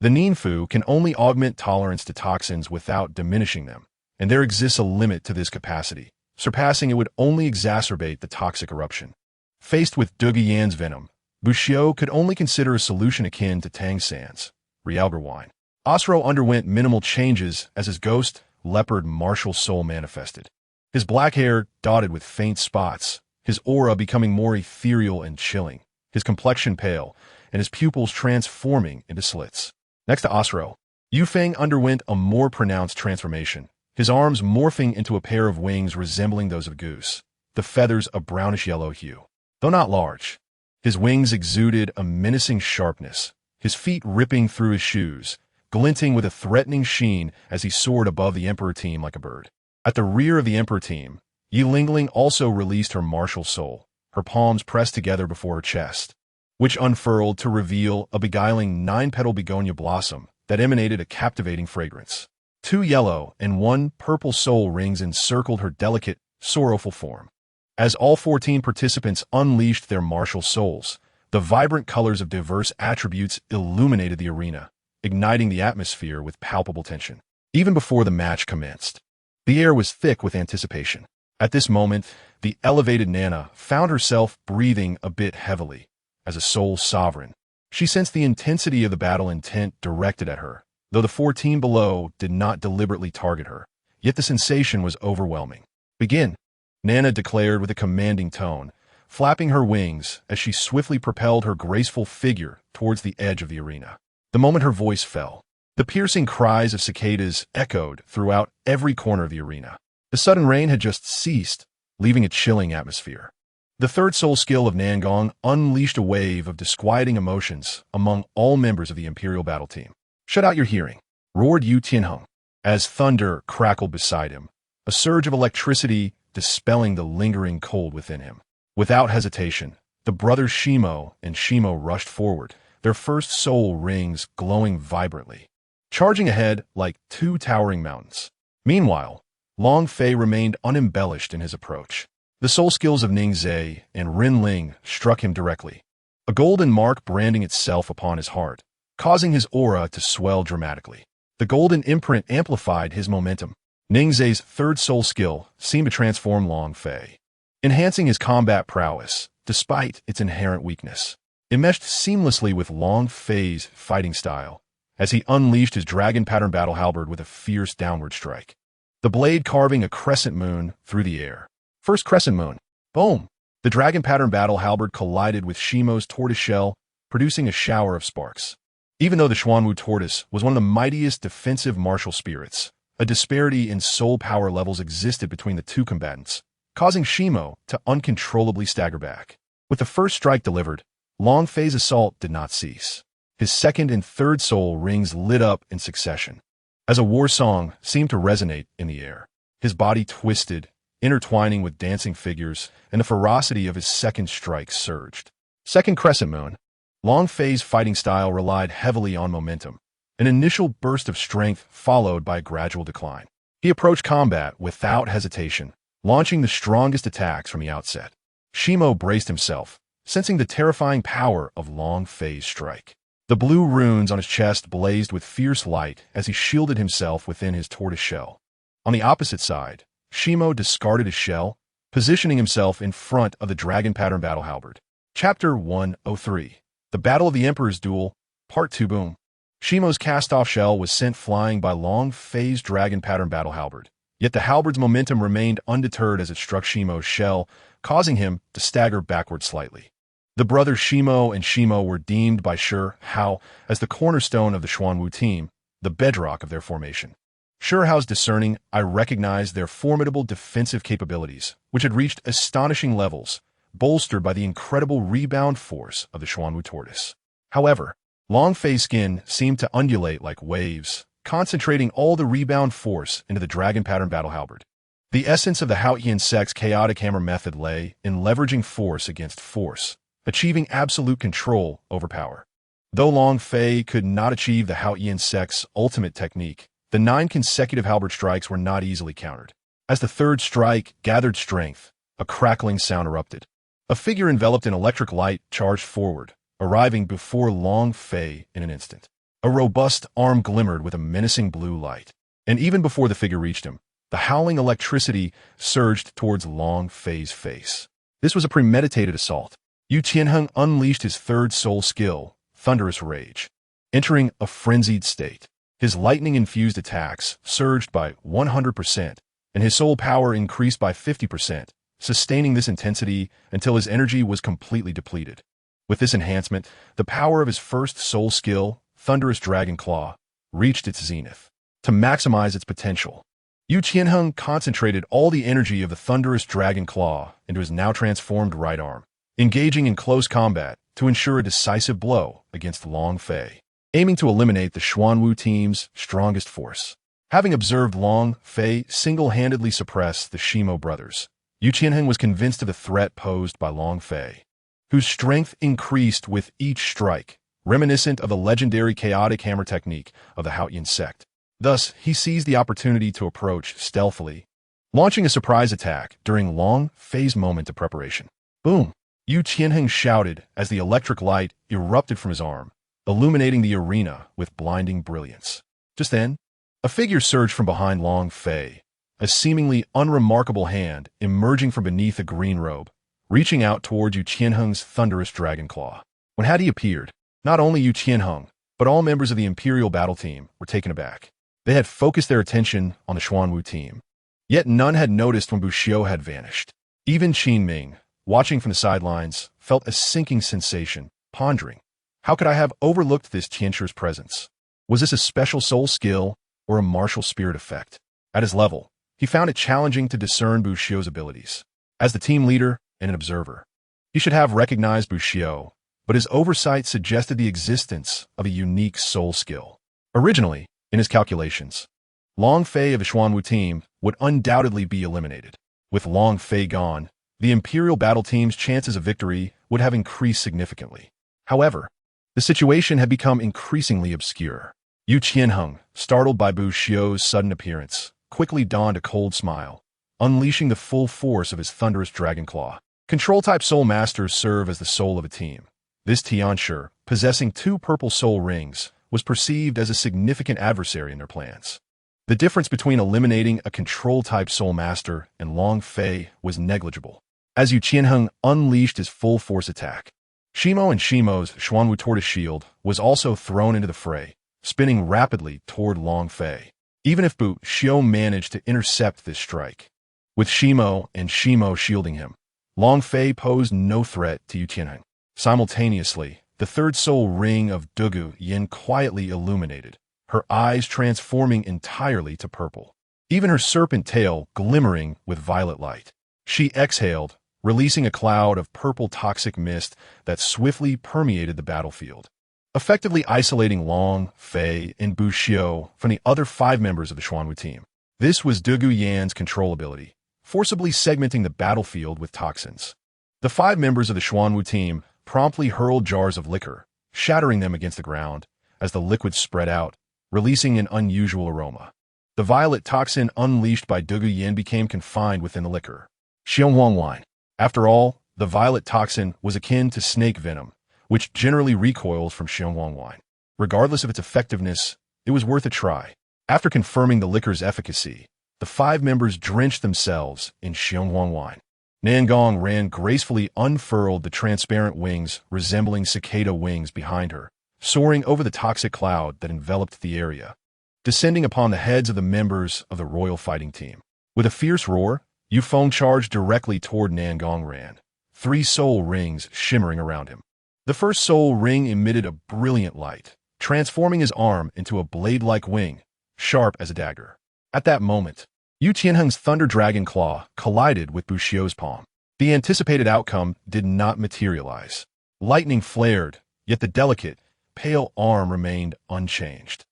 the Ninfu, can only augment tolerance to toxins without diminishing them, and there exists a limit to this capacity. Surpassing it would only exacerbate the toxic eruption. Faced with Du Guiyan's venom, Bu Xiu could only consider a solution akin to Tang San's Realgar wine. Osro underwent minimal changes as his ghost, leopard martial soul manifested. His black hair dotted with faint spots, his aura becoming more ethereal and chilling, his complexion pale, and his pupils transforming into slits. Next to Osro, Yu Feng underwent a more pronounced transformation, his arms morphing into a pair of wings resembling those of a goose, the feathers a brownish-yellow hue. Though not large, his wings exuded a menacing sharpness, his feet ripping through his shoes, glinting with a threatening sheen as he soared above the Emperor team like a bird. At the rear of the Emperor team, Yi Lingling also released her martial soul, her palms pressed together before her chest, which unfurled to reveal a beguiling 9-petal begonia blossom that emanated a captivating fragrance. 2 yellow and 1 purple soul rings encircled her delicate, sorrowful form. As all 14 participants unleashed their martial souls, the vibrant colors of diverse attributes illuminated the arena, igniting the atmosphere with palpable tension. Even before the match commenced, the air was thick with anticipation. At this moment, the elevated Nana found herself breathing a bit heavily. As a soul sovereign, she sensed the intensity of the battle intent directed at her. Though the 14 below did not deliberately target her, yet the sensation was overwhelming. Begin, Nana declared with a commanding tone, flapping her wings as she swiftly propelled her graceful figure towards the edge of the arena. The moment her voice fell, the piercing cries of cicadas echoed throughout every corner of the arena. The sudden rain had just ceased, leaving a chilling atmosphere. The third soul skill of Nangong unleashed a wave of disquieting emotions among all members of the Imperial battle team. "Shut out your hearing," roared Yu Tianheng, as thunder crackled beside him, a surge of electricity dispelling the lingering cold within him. Without hesitation, the brothers Shimo and Shimo rushed forward, their first soul rings glowing vibrantly, charging ahead like 2 towering mountains. Meanwhile, Long Fei remained unembellished in his approach. The soul skills of Ning Zhe and Ren Ling struck him directly, a golden mark branding itself upon his heart, causing his aura to swell dramatically. The golden imprint amplified his momentum. Ningzhe's third soul skill seemed to transform Long Fei, enhancing his combat prowess, despite its inherent weakness. It meshed seamlessly with Long Fei's fighting style, as he unleashed his dragon pattern battle halberd with a fierce downward strike, the blade carving a crescent moon through the air. First crescent moon. Boom! The dragon pattern battle halberd collided with Shimo's tortoiseshell, producing a shower of sparks. Even though the Xuanwu tortoise was one of the mightiest defensive martial spirits, a disparity in soul power levels existed between the two combatants, causing Shimo to uncontrollably stagger back. With the first strike delivered, Long Fei's assault did not cease. His second and third soul rings lit up in succession, as a war song seemed to resonate in the air. His body twisted, intertwining with dancing figures, and the ferocity of his second strike surged. Second crescent moon. Long Fei's fighting style relied heavily on momentum, an initial burst of strength followed by a gradual decline. He approached combat without hesitation, launching the strongest attacks from the outset. Shimo braced himself, sensing the terrifying power of Long Fei's strike. The blue runes on his chest blazed with fierce light as he shielded himself within his tortoise shell. On the opposite side, Shimo discarded his shell, positioning himself in front of the dragon pattern battle halberd. Chapter 103. The Battle of the Emperor's Duel, Part 2. Boom. Shimo's cast-off shell was sent flying by Long Fei's dragon pattern battle halberd, yet the halberd's momentum remained undeterred as it struck Shimo's shell, causing him to stagger backward slightly. The brothers Shimo and Shimo were deemed by Shi Hao as the cornerstone of the Xuanwu team, the bedrock of their formation. Shi Hao's discerning eye recognized their formidable defensive capabilities, which had reached astonishing levels, bolstered by the incredible rebound force of the Xuanwu tortoise. However, Long Fei's skin seemed to undulate like waves, concentrating all the rebound force into the dragon pattern battle halberd. The essence of the Haotian sect's chaotic hammer method lay in leveraging force against force, achieving absolute control over power. Though Long Fei could not achieve the Haotian sect's ultimate technique, the 9 consecutive halberd strikes were not easily countered. As the third strike gathered strength, a crackling sound erupted. A figure enveloped in electric light charged forward, arriving before Long Fei in an instant. A robust arm glimmered with a menacing blue light, and even before the figure reached him, the howling electricity surged towards Long Fei's face. This was a premeditated assault. Yu Qianheng unleashed his third soul skill, Thunderous Rage, entering a frenzied state. His lightning-infused attacks surged by 100%, and his soul power increased by 50%, sustaining this intensity until his energy was completely depleted. With this enhancement, the power of his first soul skill, Thunderous Dragon Claw, reached its zenith. To maximize its potential, Yu Qianheng concentrated all the energy of the Thunderous Dragon Claw into his now transformed right arm, engaging in close combat to ensure a decisive blow against Long Fei, aiming to eliminate the Xuanwu team's strongest force. Having observed Long Fei single-handedly suppress the Shimo brothers, Yu Qianheng was convinced of the threat posed by Long Fei, whose strength increased with each strike, reminiscent of the legendary chaotic hammer technique of the Haotian sect. Thus, he seized the opportunity to approach stealthily, launching a surprise attack during Long Fei's moment of preparation. Boom! Yu Qianheng shouted as the electric light erupted from his arm, illuminating the arena with blinding brilliance. Just then, a figure surged from behind Long Fei, a seemingly unremarkable hand emerging from beneath a green robe, reaching out toward Yu Qianheng's thunderous dragon claw. When had he appeared, not only Yu Qianheng, but all members of the Imperial battle team were taken aback. They had focused their attention on the Xuanwu team, yet none had noticed when Buxiu had vanished. Even Qin Ming, watching from the sidelines, felt a sinking sensation, pondering, how could I have overlooked this Tianchu's presence? Was this a special soul skill or a martial spirit effect? At his level, he found it challenging to discern Buxiu's abilities. As the team leader and an observer, he should have recognized Buxiu, but his oversight suggested the existence of a unique soul skill. Originally, in his calculations, Long Fei of the Xuanwu team would undoubtedly be eliminated. With Long Fei gone, the Imperial battle team's chances of victory would have increased significantly. However, the situation had become increasingly obscure. Yu Qianheng, startled by Buxiu's sudden appearance, quickly donned a cold smile, unleashing the full force of his thunderous dragon claw. Control-type soul masters serve as the soul of a team, This Tianshi, possessing 2 purple soul rings, was perceived as a significant adversary in their plans. The difference between eliminating a control-type soul master and Long Fei was negligible, as Yu Qianheng unleashed his full-force attack. Shimo and Shimo's Xuanwu Tortoise Shield was also thrown into the fray, spinning rapidly toward Long Fei. Even if Bu Xiu managed to intercept this strike, with Shimo and Shimo shielding him, Long Fei posed no threat to Yu Qianheng. Simultaneously, the 3rd soul ring of Dugu Yin quietly illuminated, her eyes transforming entirely to purple, even her serpent tail glimmering with violet light. She exhaled, releasing a cloud of purple toxic mist that swiftly permeated the battlefield, effectively isolating Long Fei and Bu Xiu from the other 5 members of the Xuanwu team. This was Dugu Yan's control ability, forcibly segmenting the battlefield with toxins. The 5 members of the Xuanwu team promptly hurled jars of liquor, shattering them against the ground as the liquid spread out, releasing an unusual aroma. The violet toxin unleashed by Dugu Yin became confined within the liquor. Xionghuangwine. After all, the violet toxin was akin to snake venom, which generally recoils from Xionghuangwine. Regardless of its effectiveness, it was worth a try. After confirming the liquor's efficacy, the 5 members drenched themselves in Xionghuangwine. Nangong ran gracefully unfurled the transparent wings resembling cicada wings behind her, soaring over the toxic cloud that enveloped the area, descending upon the heads of the members of the royal fighting team. With a fierce roar, Yufeng charged directly toward Nangong Ran, 3 soul rings shimmering around him. The first soul ring emitted a brilliant light, transforming his arm into a blade-like wing, sharp as a dagger. At that moment, Yu Qianheng's Thunder Dragon Claw collided with Bu Xiu's palm. The anticipated outcome did not materialize. Lightning flared, yet the delicate, pale arm remained unchanged.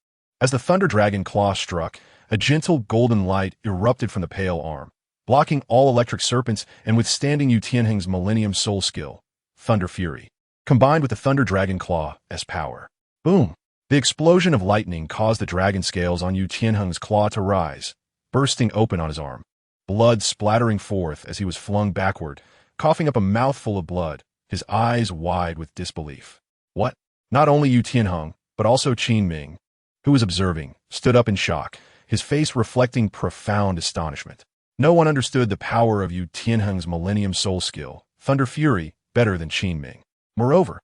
As the Thunder Dragon Claw struck, a gentle golden light erupted from the pale arm, blocking all electric serpents and withstanding Yu Tianheng's Millennium Soul skill, Thunder Fury, combined with the Thunder Dragon Claw as power. Boom! The explosion of lightning caused the dragon scales on Yu Tianheng's claw to rise, bursting open on his arm, blood splattering forth as he was flung backward, coughing up a mouthful of blood, his eyes wide with disbelief. What? Not only Yu Tianheng, but also Qin Ming, who was observing, stood up in shock, his face reflecting profound astonishment. No one understood the power of Yu Tianheng's Millennium Soul skill, Thunder Fury, better than Qin Ming. Moreover,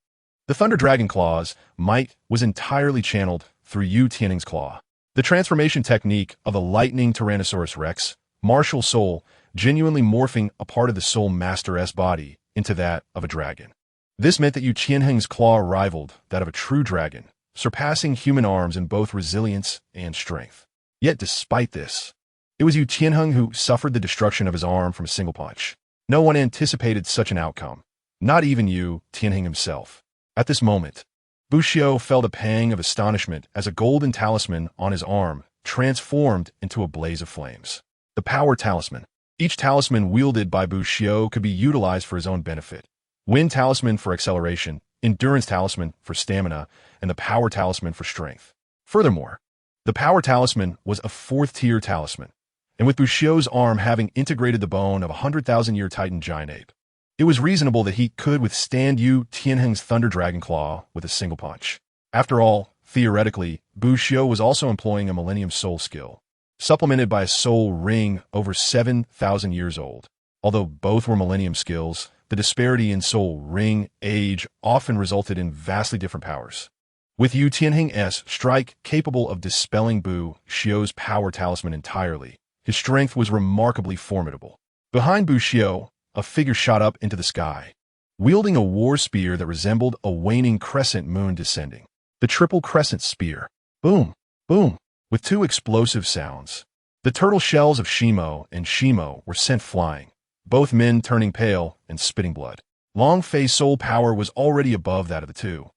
the Thunder Dragon Claw's might was entirely channeled through Yu Tianheng's claw. The transformation technique of a lightning Tyrannosaurus Rex, martial soul, genuinely morphing a part of the Soul Master's body into that of a dragon. This meant that Yu Qianheng's claw rivaled that of a true dragon, surpassing human arms in both resilience and strength. Yet despite this, it was Yu Qianheng who suffered the destruction of his arm from a single punch. No one anticipated such an outcome, not even Yu Tianheng himself. At this moment, Bu Xiu felt a pang of astonishment as a golden talisman on his arm transformed into a blaze of flames. The Power Talisman. Each talisman wielded by Bu Xiu could be utilized for his own benefit. Wind Talisman for acceleration, Endurance Talisman for stamina, and the Power Talisman for strength. Furthermore, the Power Talisman was a 4th-tier talisman, and with Bu Xiu's arm having integrated the bone of a 100,000-year Titan giant ape, it was reasonable that he could withstand Yu Tianheng's Thunder Dragon Claw with a single punch. After all, theoretically, Bu Xiu was also employing a Millennium Soul skill, supplemented by a soul ring over 7,000 years old. Although both were Millennium skills, the disparity in soul ring age often resulted in vastly different powers. With Yu Tianheng's strike capable of dispelling Bu Xiu's Power Talisman entirely, his strength was remarkably formidable. Behind Bu Xiu, a figure shot up into the sky, wielding a war spear that resembled a waning crescent moon descending. The Triple Crescent Spear. Boom! Boom! With 2 explosive sounds, the turtle shells of Shimo and Shimo were sent flying, both men turning pale and spitting blood. Long Fei's soul power was already above that of the 2,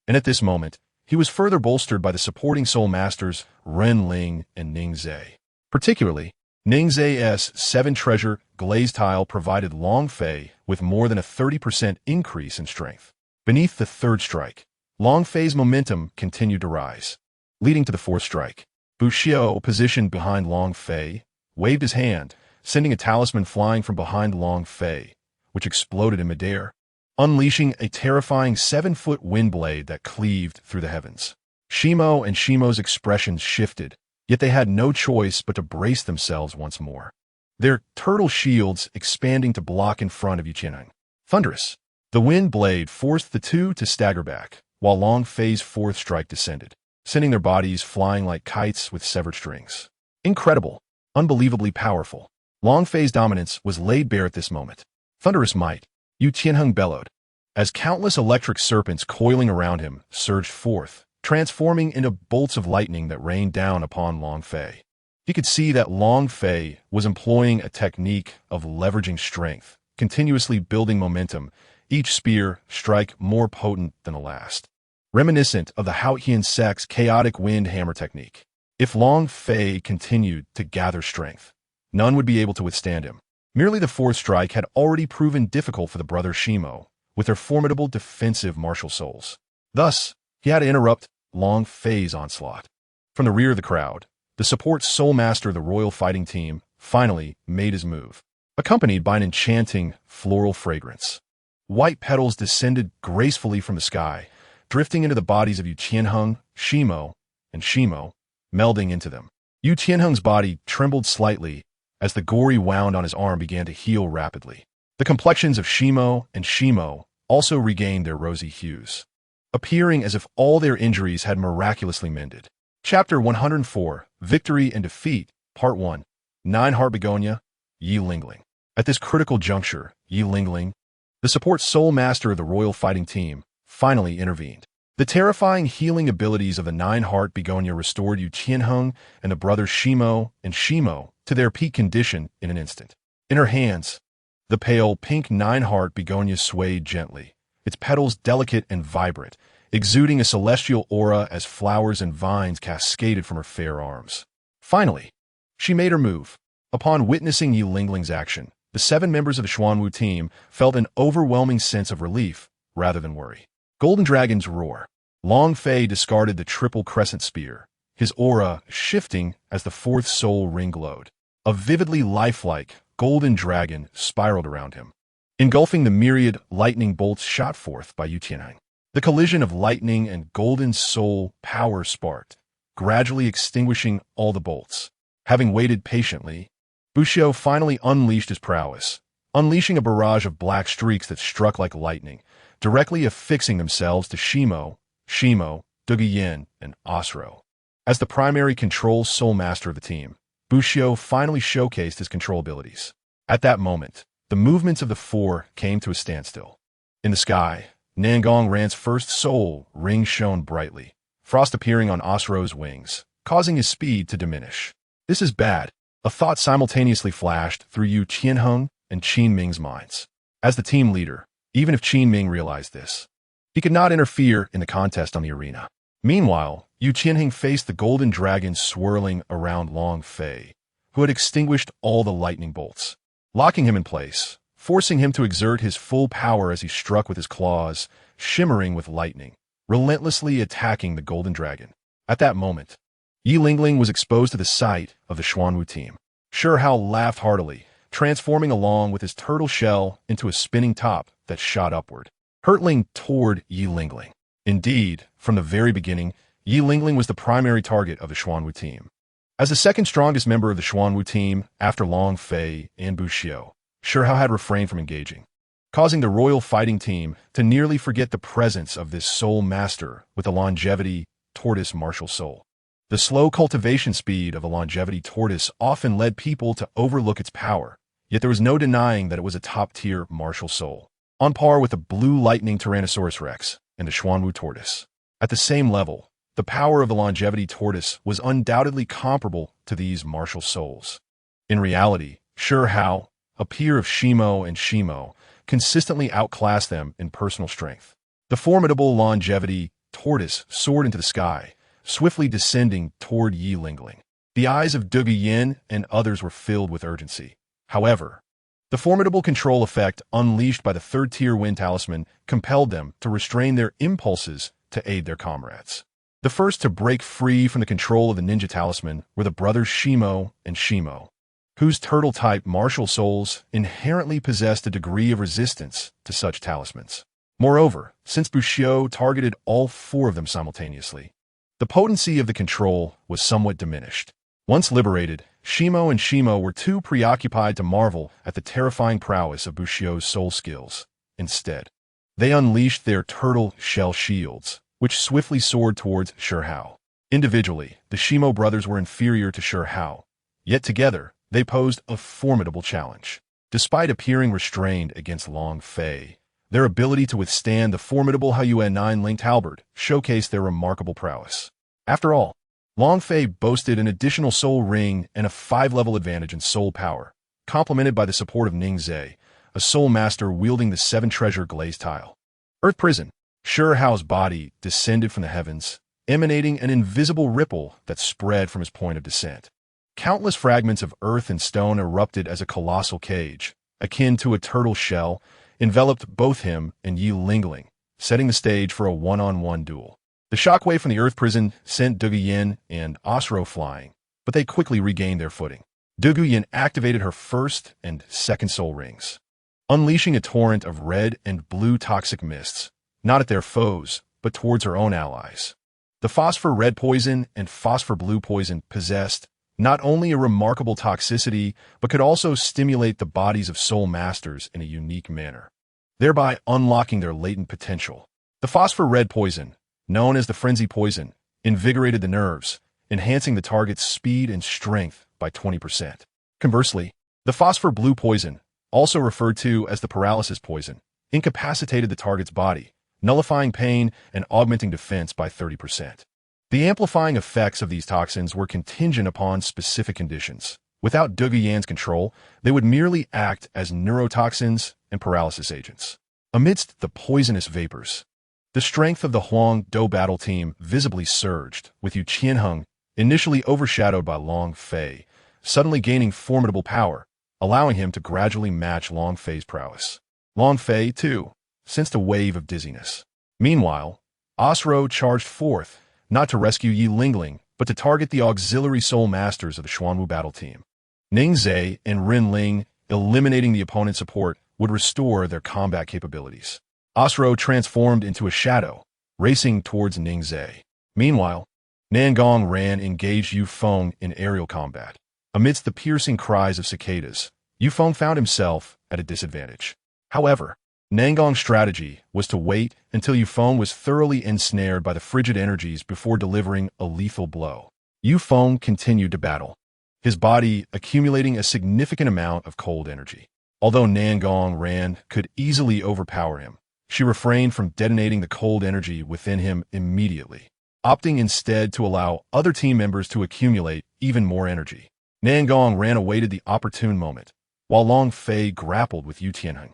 and at this moment, he was further bolstered by the supporting soul masters Ren Ling and Ning Zhe. Particularly, Ning Zhe's 7-treasure glazed tile provided Long Fei with more than a 30% increase in strength. Beneath the 3rd strike, Long Fei's momentum continued to rise, leading to the 4th strike. Bu Xiu, positioned behind Long Fei, waved his hand, sending a talisman flying from behind Long Fei, which exploded in midair. unleashing a terrifying 7-foot wind blade that cleaved through the heavens. Shimo and Shimo's expressions shifted, yet they had no choice but to brace themselves once more. Their turtle shields expanding to block in front of Yuqianheng. Thunderous. The wind blade forced the two to stagger back, while Long Fei's fourth strike descended, sending their bodies flying like kites with severed strings. Incredible. Unbelievably powerful. Long Fei's dominance was laid bare at this moment. Thunderous might. Yuqianheng bellowed, as countless electric serpents coiling around him surged forth, transforming into bolts of lightning that rained down upon Long Fei. He could see that Long Fei was employing a technique of leveraging strength, continuously building momentum, each spear strike more potent than the last. Reminiscent of the Haotian sect's chaotic wind hammer technique. If Long Fei continued to gather strength, none would be able to withstand him. Merely the fourth strike had already proven difficult for the brothers Shimo, with their formidable defensive martial souls. Thus, he had to interrupt Long Fei's onslaught. From the rear of the crowd, the support soul master of the royal fighting team finally made his move, accompanied by an enchanting floral fragrance. White petals descended gracefully from the sky, drifting into the bodies of Yuqianheng, Shimo, and Shimo, melding into them. Yuqianheng's body trembled slightly as the gory wound on his arm began to heal rapidly. The complexions of Shimo and Shimo also regained their rosy hues, appearing as if all their injuries had miraculously mended. Chapter 104, Victory and Defeat, Part 1. 9-Heart Begonia, Yi Lingling. At this critical juncture, Yi Lingling, the support soul master of the royal fighting team, finally intervened. The terrifying healing abilities of the 9-Heart Begonia restored Yuqianheng and the brothers Shimo and Shimo to their peak condition in an instant. In her hands, the pale pink 9-Heart Begonia swayed gently, its petals delicate and vibrant, exuding a celestial aura as flowers and vines cascaded from her fair arms. Finally, she made her move. Upon witnessing Yi Lingling's action, the 7 members of the Xuanwu team felt an overwhelming sense of relief rather than worry. Golden Dragon's roar. Long Fei discarded the triple crescent spear, his aura shifting as the fourth soul ring glowed. A vividly lifelike golden dragon spiraled around him, engulfing the myriad lightning bolts shot forth by Yuqianheng. The collision of lightning and golden soul power sparked, gradually extinguishing all the bolts. Having waited patiently, Bushio finally unleashed his prowess, unleashing a barrage of black streaks that struck like lightning, directly affixing themselves to Shimo, Duguyen, and Osro. As the primary control soul master of the team, Bushio finally showcased his control abilities. At that moment, the movements of the four came to a standstill. In the sky, Nangong Ran's first soul ring shone brightly, frost appearing on Osro's wings, causing his speed to diminish. This is bad. A thought simultaneously flashed through Yuqianheng and Qin Ming's minds. As the team leader, even if Qin Ming realized this, he could not interfere in the contest on the arena. Meanwhile, Yuqianheng faced the golden dragon swirling around Long Fei, who had extinguished all the lightning bolts, locking him in place, forcing him to exert his full power as he struck with his claws, shimmering with lightning, relentlessly attacking the golden dragon. At that moment, Yi Lingling was exposed to the sight of the Xuanwu team. Hao laughed heartily, transforming along with his turtle shell into a spinning top that shot upward, hurtling toward Yi Lingling. Indeed, from the very beginning, Yi Lingling was the primary target of the Xuanwu team. As the second strongest member of the Xuanwu team after Long Fei and Bushio, Hao had refrained from engaging, causing the royal fighting team to nearly forget the presence of this soul master with the longevity tortoise martial soul. The slow cultivation speed of a longevity tortoise often led people to overlook its power, yet there was no denying that it was a top-tier martial soul, on par with the blue lightning Tyrannosaurus Rex and the Xuanwu tortoise. At the same level, the power of the longevity tortoise was undoubtedly comparable to these martial souls. In reality, Hao, a peer of Shimo and Shimo, consistently outclassed them in personal strength. The formidable longevity tortoise soared into the sky, swiftly descending toward Yi Lingling. The eyes of Duguyen and others were filled with urgency. However, the formidable control effect unleashed by the third-tier wind talisman compelled them to restrain their impulses to aid their comrades. The first to break free from the control of the ninja talisman were the brothers Shimo and Shimo. whose turtle-type martial souls inherently possessed a degree of resistance to such talismans. Moreover, since Bushido targeted all four of them simultaneously, the potency of the control was somewhat diminished. Once liberated, Shimo and Shimo were too preoccupied to marvel at the terrifying prowess of Bushido's soul skills. Instead, they unleashed their turtle shell shields, which swiftly soared towards Shihao. Individually, the Shimo brothers were inferior to Shihao, yet together, they posed a formidable challenge. Despite appearing restrained against Long Fei, their ability to withstand the formidable Haiyuan 9-linked halberd showcased their remarkable prowess. After all, Long Fei boasted an additional soul ring and a 5-level advantage in soul power, complemented by the support of Ning Zhe, a soul master wielding the 7-treasure glaze tile. Earth Prison. Shihao's body descended from the heavens, emanating an invisible ripple that spread from his point of descent. Countless fragments of earth and stone erupted as a colossal cage, akin to a turtle shell, enveloped both him and Yi Lingling, setting the stage for a one-on-one duel. The shockwave from the Earth Prison sent Douluos and Osro flying, but they quickly regained their footing. Douluos activated her first and second soul rings, unleashing a torrent of red and blue toxic mists, not at their foes, but towards her own allies. The phosphor red poison and phosphor blue poison possessed not only a remarkable toxicity, but could also stimulate the bodies of soul masters in a unique manner, thereby unlocking their latent potential. The phosphor red poison, known as the frenzy poison, invigorated the nerves, enhancing the target's speed and strength by 20%. Conversely, the phosphor blue poison, also referred to as the paralysis poison, incapacitated the target's body, nullifying pain and augmenting defense by 30%. The amplifying effects of these toxins were contingent upon specific conditions. Without Douluos' control, they would merely act as neurotoxins and paralysis agents. Amidst the poisonous vapors, the strength of the Huang Do battle team visibly surged, with Yu Qianheng, initially overshadowed by Long Fei, suddenly gaining formidable power, allowing him to gradually match Long Fei's prowess. Long Fei, too, sensed a wave of dizziness. Meanwhile, Osro charged forth, not to rescue Yi Lingling, but to target the auxiliary soul masters of the Xuanwu battle team. Ning Zhe and Rin Ling, eliminating the opponent's support, would restore their combat capabilities. Osro transformed into a shadow, racing towards Ning Zhe. Meanwhile, Nangong Ran engaged Yu Feng in aerial combat. Amidst the piercing cries of cicadas, Yu Feng found himself at a disadvantage. However, Nangong's strategy was to wait until Yu Feng was thoroughly ensnared by the frigid energies before delivering a lethal blow. Yu Feng continued to battle, his body accumulating a significant amount of cold energy. Although Nangong Ran could easily overpower him, she refrained from detonating the cold energy within him immediately, opting instead to allow other team members to accumulate even more energy. Nangong Ran awaited the opportune moment, while Long Fei grappled with Yu Tianheng.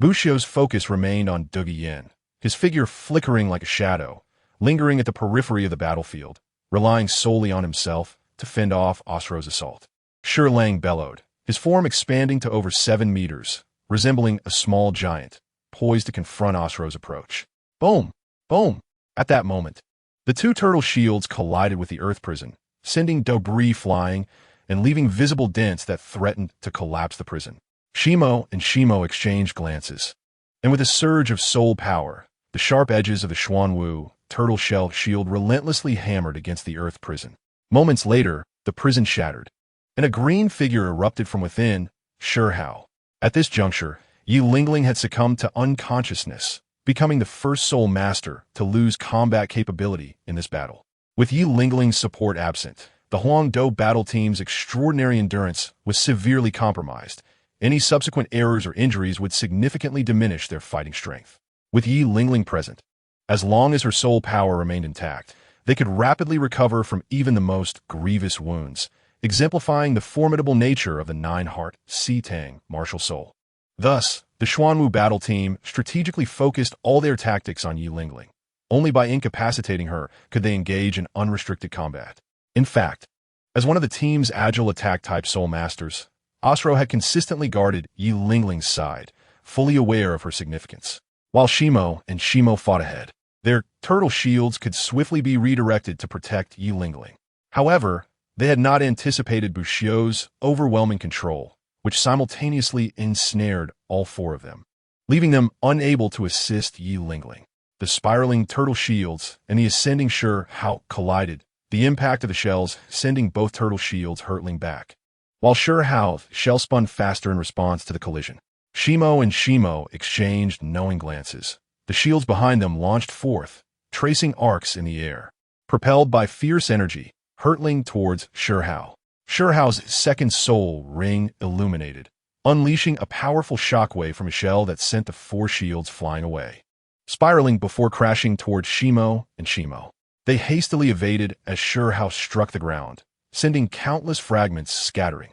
Bushido's focus remained on Douluos, his figure flickering like a shadow, lingering at the periphery of the battlefield, relying solely on himself to fend off Osro's assault. Shi Lang bellowed, his form expanding to over 7 meters, resembling a small giant, poised to confront Osro's approach. Boom! Boom! At that moment, the two turtle shields collided with the Earth Prison, sending debris flying and leaving visible dents that threatened to collapse the prison. Shimo and Shimo exchanged glances, and with a surge of soul power, the sharp edges of the Xuanwu turtle shell shield relentlessly hammered against the Earth Prison. Moments later, the prison shattered, and a green figure erupted from within, Shihao. At this juncture, Yi Lingling had succumbed to unconsciousness, becoming the first soul master to lose combat capability in this battle. With Yi Lingling's support absent, the Huang Do battle team's extraordinary endurance was severely compromised. Any subsequent errors or injuries would significantly diminish their fighting strength. With Yi Lingling present, as long as her soul power remained intact, they could rapidly recover from even the most grievous wounds, exemplifying the formidable nature of the 9-heart Si-Tang martial soul. Thus, the Xuanwu battle team strategically focused all their tactics on Yi Lingling. Only by incapacitating her could they engage in unrestricted combat. In fact, as one of the team's agile attack-type soul masters, Osro had consistently guarded Yi Lingling's side, fully aware of her significance. While Shimo and Shimo fought ahead, their turtle shields could swiftly be redirected to protect Yi Lingling. However, They had not anticipated Bushio's overwhelming control, which simultaneously ensnared all four of them, leaving them unable to assist Yi Lingling. The spiraling turtle shields and the ascending Shi-Hao collided, the impact of the shells sending both turtle shields hurtling back. While Shi-Hao's shell spun faster in response to the collision, Shimo and Shimo exchanged knowing glances. The shields behind them launched forth, tracing arcs in the air, propelled by fierce energy, hurtling towards Shi-Hao. Shi-Hao's second soul ring illuminated, unleashing a powerful shockwave from a shell that sent the four shields flying away, spiraling before crashing towards Shimo and Shimo. They hastily evaded as Shi-Hao struck the ground, sending countless fragments scattering.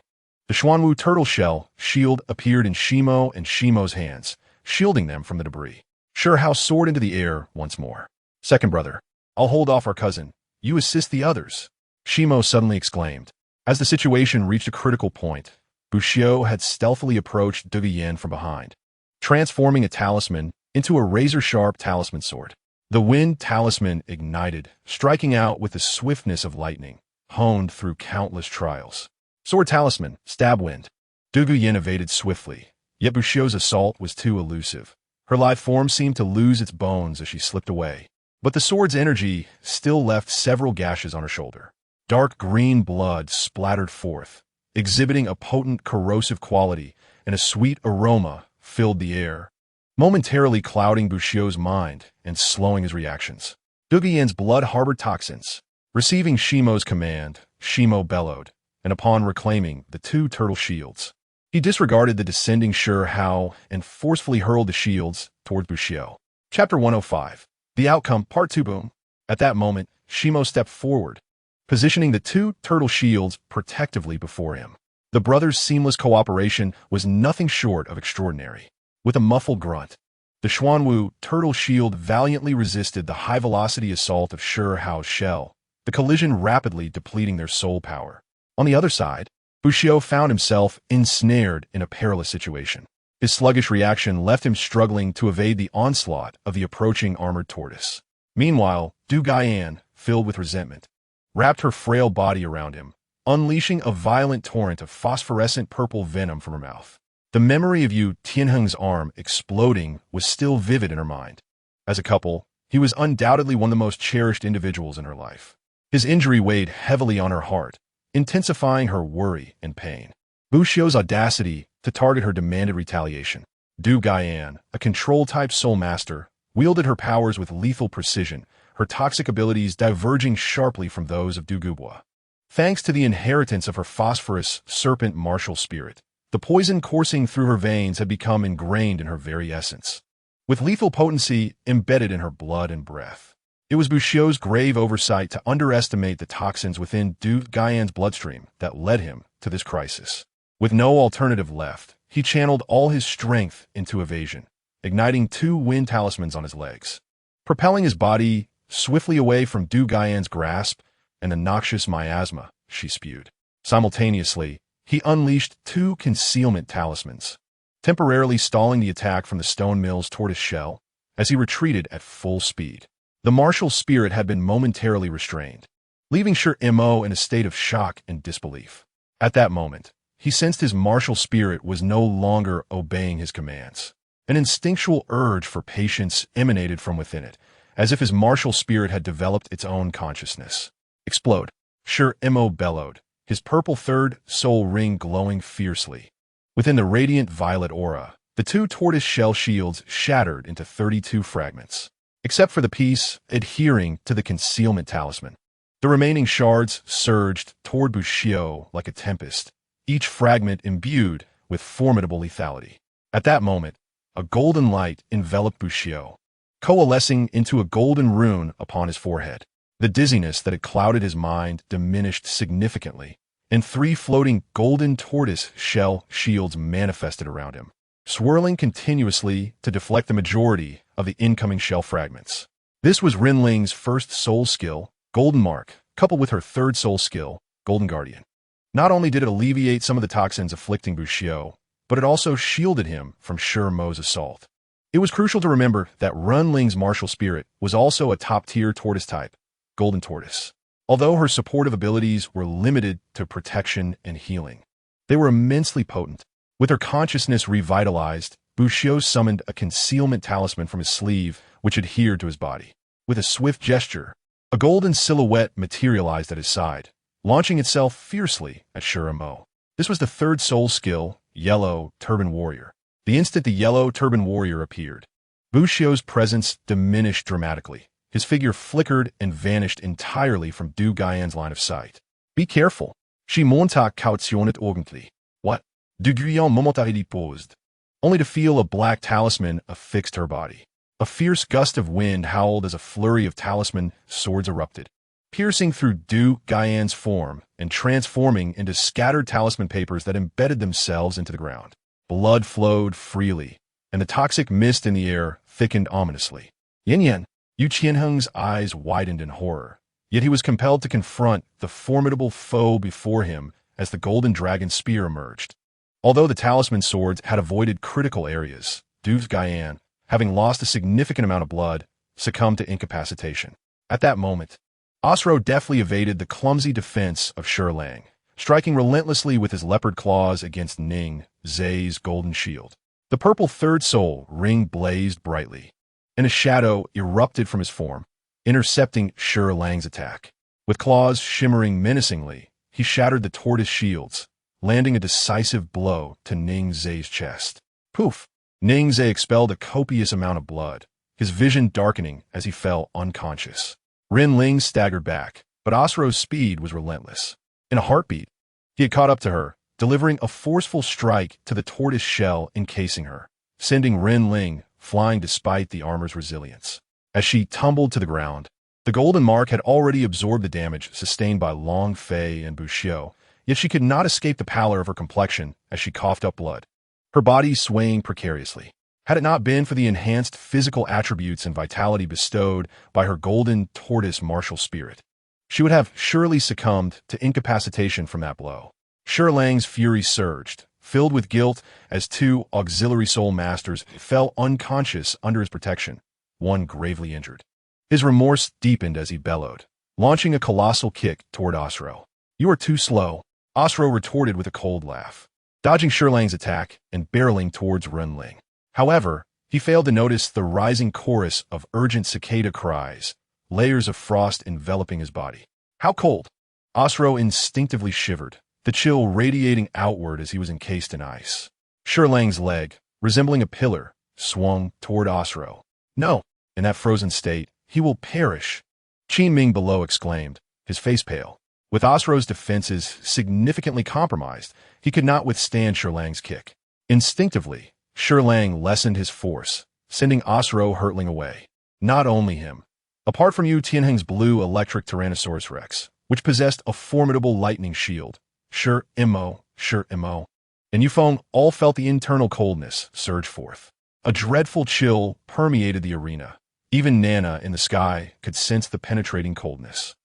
The Xuanwu turtle shell shield appeared in Shimo and Shimo's hands, shielding them from the debris. Shi-Hao soared into the air once more. "Second brother, I'll hold off our cousin. You assist the others," Shimo suddenly exclaimed. As the situation reached a critical point, Bushio had stealthily approached Douluos Yin from behind, transforming a talisman into a razor-sharp talisman sword. The wind talisman ignited, striking out with the swiftness of lightning, honed through countless trials. Sword talisman, stab wind. Douluos Yin evaded swiftly, yet Bushio's assault was too elusive. Her live form seemed to lose its bones as she slipped away, but the sword's energy still left several gashes on her shoulder. Dark green blood splattered forth, exhibiting a potent corrosive quality, and a sweet aroma filled the air, momentarily clouding Bushio's mind and slowing his reactions. Douluos Yin's blood harbored toxins. Receiving Shimo's command, Shimo bellowed, and upon reclaiming the two turtle shields, he disregarded the descending Shi-Hao and forcefully hurled the shields towards Bushio. Chapter 105. The Outcome, Part 2. Boom. At that moment, Shimo stepped forward, positioning the two turtle shields protectively before him. The brothers' seamless cooperation was nothing short of extraordinary. With a muffled grunt, the Xuanwu turtle shield valiantly resisted the high-velocity assault of Shi-Hao's shell, the collision rapidly depleting their soul power. On the other side, Bushio found himself ensnared in a perilous situation. His sluggish reaction left him struggling to evade the onslaught of the approaching armored tortoise. Meanwhile, Douluos Yin, filled with resentment, wrapped her frail body around him, unleashing a violent torrent of phosphorescent purple venom from her mouth. The memory of Yu Tianheng's arm exploding was still vivid in her mind. As a couple, he was undoubtedly one of the most cherished individuals in her life. His injury weighed heavily on her heart, intensifying her worry and pain. Bushio's audacity to target her demanded retaliation. Douluos Yin, a control-type soul master, wielded her powers with lethal precision, her toxic abilities diverging sharply from those of Douluos. Thanks to the inheritance of her phosphorus serpent martial spirit, the poison coursing through her veins had become ingrained in her very essence, with lethal potency embedded in her blood and breath. It was Bushio's grave oversight to underestimate the toxins within Douluos Yin's bloodstream that led him to this crisis. With no alternative left, he channeled all his strength into evasion, igniting two wind talismans on his legs, propelling his body swiftly away from Douluos Yin's grasp and the noxious miasma she spewed. Simultaneously, he unleashed two concealment talismans, temporarily stalling the attack from the stone mill's tortoise shell as he retreated at full speed. The martial spirit had been momentarily restrained, leaving Shi-Mo in a state of shock and disbelief. At that moment, he sensed his martial spirit was no longer obeying his commands. An instinctual urge for patience emanated from within it, as if his martial spirit had developed its own consciousness. Explode! Shi-Mo bellowed, his purple third soul ring glowing fiercely. Within the radiant violet aura, the two tortoise shell shields shattered into 32 fragments, except for the piece adhering to the concealment talisman. The remaining shards surged toward Bushio like a tempest, each fragment imbued with formidable lethality. At that moment, a golden light enveloped Bushio, coalescing into a golden rune upon his forehead. The dizziness that had clouded his mind diminished significantly, and three floating golden tortoise shell shields manifested around him, swirling continuously to deflect the majority of the incoming shell fragments. This was Rinling's first soul skill, Golden Mark, coupled with her third soul skill, Golden Guardian. Not only did it alleviate some of the toxins afflicting Bushio, but it also shielded him from Shi-Mo's assault. It was crucial to remember that Rinling's martial spirit was also a top-tier tortoise type, Golden Tortoise. although her supportive abilities were limited to protection and healing. They were immensely potent. With her consciousness revitalized, Bushio summoned a concealment talisman from his sleeve, which adhered to his body. With a swift gesture, a golden silhouette materialized at his side, launching itself fiercely at Shurimo. This was the third soul skill, Yellow Turban Warrior. The instant the Yellow Turban Warrior appeared, Bushio's presence diminished dramatically. His figure flickered and vanished entirely from Du Guyan's line of sight. Be careful. She monta cautionet ordentlich. What? Du Guyan momentarily paused, only to feel a black talisman affixed her body. A fierce gust of wind howled as a flurry of talisman swords erupted, piercing through Du Guyan's form and transforming into scattered talisman papers that embedded themselves into the ground. Blood flowed freely, and the toxic mist in the air thickened ominously. Yin Yu Qianheng's eyes widened in horror, yet he was compelled to confront the formidable foe before him as the golden dragon spear emerged. Although the talisman swords had avoided critical areas, Du Guyan, having lost a significant amount of blood, succumbed to incapacitation. At that moment, Osro deftly evaded the clumsy defense of Shi Lang, striking relentlessly with his leopard claws against Ning Zai's golden shield. The purple third soul ring blazed brightly, and a shadow erupted from his form, intercepting Shi Lang's attack. With claws shimmering menacingly, he shattered the tortoise shields, landing a decisive blow to Ning Zai's chest. Poof! Ning Zai expelled a copious amount of blood, his vision darkening as he fell unconscious. Ren Ling staggered back, but Osro's speed was relentless. In a heartbeat, he had caught up to her, delivering a forceful strike to the tortoise shell encasing her, sending Ren Ling flying despite the armor's resilience. As she tumbled to the ground, the golden mark had already absorbed the damage sustained by Long Fei and Bushio, yet she could not escape the pallor of her complexion as she coughed up blood, her body swaying precariously. Had it not been for the enhanced physical attributes and vitality bestowed by her golden tortoise martial spirit, she would have surely succumbed to incapacitation from that blow. Shi Lang's fury surged, filled with guilt as two auxiliary soul masters fell unconscious under his protection, one gravely injured. His remorse deepened as he bellowed, launching a colossal kick toward Osro. "You are too slow," Osro retorted with a cold laugh, dodging Shi Lang's attack and barreling towards Ren Ling. However, he failed to notice the rising chorus of urgent cicada cries, layers of frost enveloping his body. How cold! Osro instinctively shivered, the chill radiating outward as he was encased in ice. Shi Lang's leg, resembling a pillar, swung toward Osro. "No, in that frozen state, he will perish," Qin Ming below exclaimed, his face pale. With Osro's defenses significantly compromised, he could not withstand Shi Lang's kick. Instinctively, Shi Lang lessened his force, sending Osro hurtling away. Not only him. Apart from Yu Tianheng's blue electric Tyrannosaurus Rex, which possessed a formidable lightning shield, Shi Mo, and Yufeng all felt the internal coldness surge forth. A dreadful chill permeated the arena. Even Nana in the sky could sense the penetrating coldness.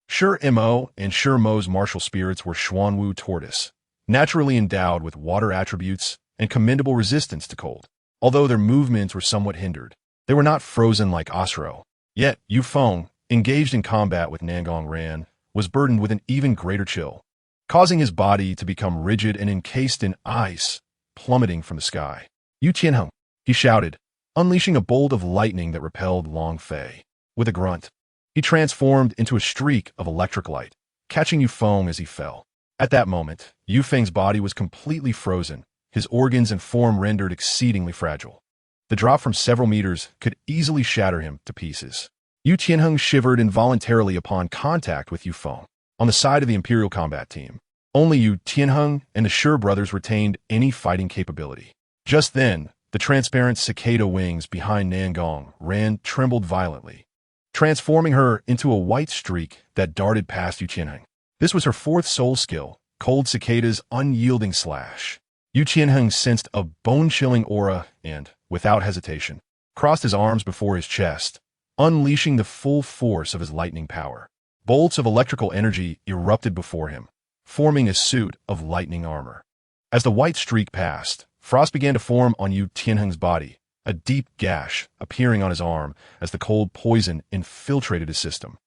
Shi Mo and Shi Mo's martial spirits were Xuanwu tortoise, naturally endowed with water attributes and commendable resistance to cold. Although their movements were somewhat hindered, they were not frozen like Osro. Yet Yufeng, engaged in combat with Nangong Ran, was burdened with an even greater chill, causing his body to become rigid and encased in ice, plummeting from the sky. "Yu Tianheng," he shouted, unleashing a bolt of lightning that repelled Long Fei. With a grunt, he transformed into a streak of electric light, catching Yufeng as he fell. At that moment, Yufeng's body was completely frozen, his organs and form rendered exceedingly fragile. The drop from several meters could easily shatter him to pieces. Yu Tianheng shivered involuntarily upon contact with Yufeng. On the side of the Imperial combat team, only Yu Tianheng and the Shi brothers retained any fighting capability. Just then, the transparent cicada wings behind Nangong Ran trembled violently, transforming her into a white streak that darted past Yu Tianheng. This was her fourth soul skill, Cold Cicada's unyielding slash. Yu Tianheng sensed a bone-chilling aura and, without hesitation, crossed his arms before his chest, unleashing the full force of his lightning power. Bolts of electrical energy erupted before him, forming a suit of lightning armor. As the white streak passed, frost began to form on Yu Tianheng's body, a deep gash appearing on his arm as the cold poison infiltrated his system.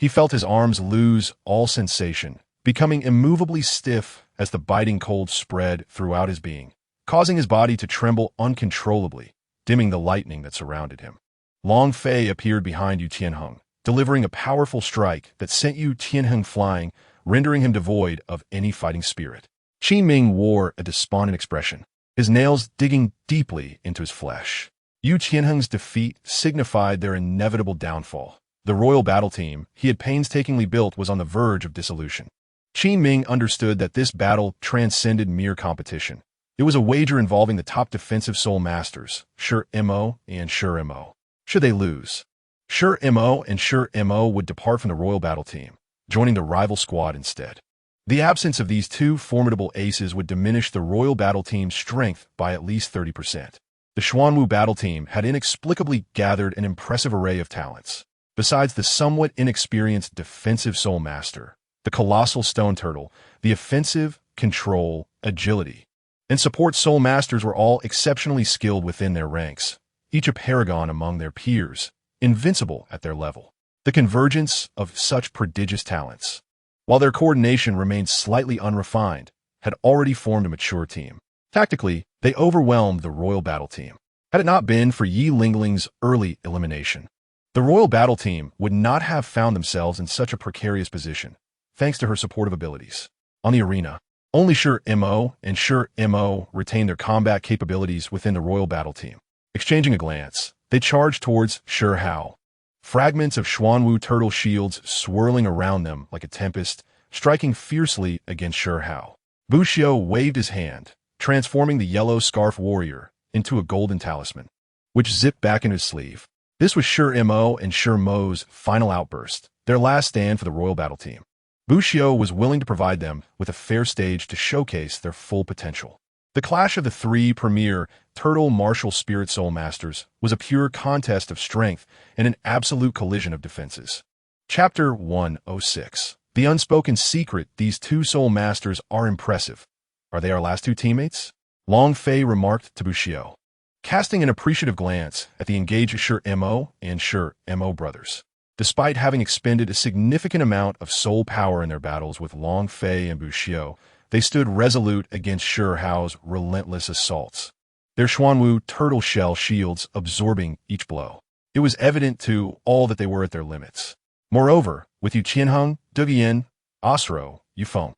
He felt his arms lose all sensation, becoming immovably stiff as the biting cold spread throughout his being, causing his body to tremble uncontrollably, dimming the lightning that surrounded him. Long Fei appeared behind Yu Tianheng, delivering a powerful strike that sent Yu Tianheng flying, rendering him devoid of any fighting spirit. Qin Ming wore a despondent expression, his nails digging deeply into his flesh. Yu Tianheng's defeat signified their inevitable downfall. The royal battle team he had painstakingly built was on the verge of dissolution. Qin Ming understood that this battle transcended mere competition. It was a wager involving the top defensive soul masters, Shi Mo and Shi Mo. Should they lose, Shi Mo and Shi Mo would depart from the royal battle team, joining the rival squad instead. The absence of these two formidable aces would diminish the royal battle team's strength by at least 30%. The Xuanwu battle team had inexplicably gathered an impressive array of talents. Besides the somewhat inexperienced defensive soul master, the colossal stone turtle, the offensive, control, agility, and support soul masters were all exceptionally skilled within their ranks, each a paragon among their peers, invincible at their level. The convergence of such prodigious talents, while their coordination remained slightly unrefined, had already formed a mature team. Tactically, they overwhelmed the royal battle team. Had it not been for Yi Lingling's early elimination, the royal battle team would not have found themselves in such a precarious position, thanks to her supportive abilities. On the arena, only Shi Mo and Shi Mo retained their combat capabilities within the royal battle team. Exchanging a glance, they charged towards Shi Hao. Fragments of Xuanwu turtle shields swirling around them like a tempest, striking fiercely against Shi Hao. Bu Xiu waved his hand, transforming the yellow scarf warrior into a golden talisman, which zipped back into his sleeve. This was Shi Mo and Shi Mo's final outburst, their last stand for the royal battle team. Bu Xiu was willing to provide them with a fair stage to showcase their full potential. The clash of the three premier turtle martial spirit soul masters was a pure contest of strength and an absolute collision of defenses. Chapter 106. The unspoken secret. These two soul masters are impressive. Are they our last two teammates? Long Fei remarked to Bu Xiu, casting an appreciative glance at the engaged Shi Mo and Shi Mo brothers. Despite having expended a significant amount of soul power in their battles with Long Fei and Bu Xiu, they stood resolute against Shi Hao's relentless assaults, their Xuanwu turtle shell shields absorbing each blow. It was evident to all that they were at their limits. Moreover, with Yu Qianheng, Dugian, Osro, Yufeng,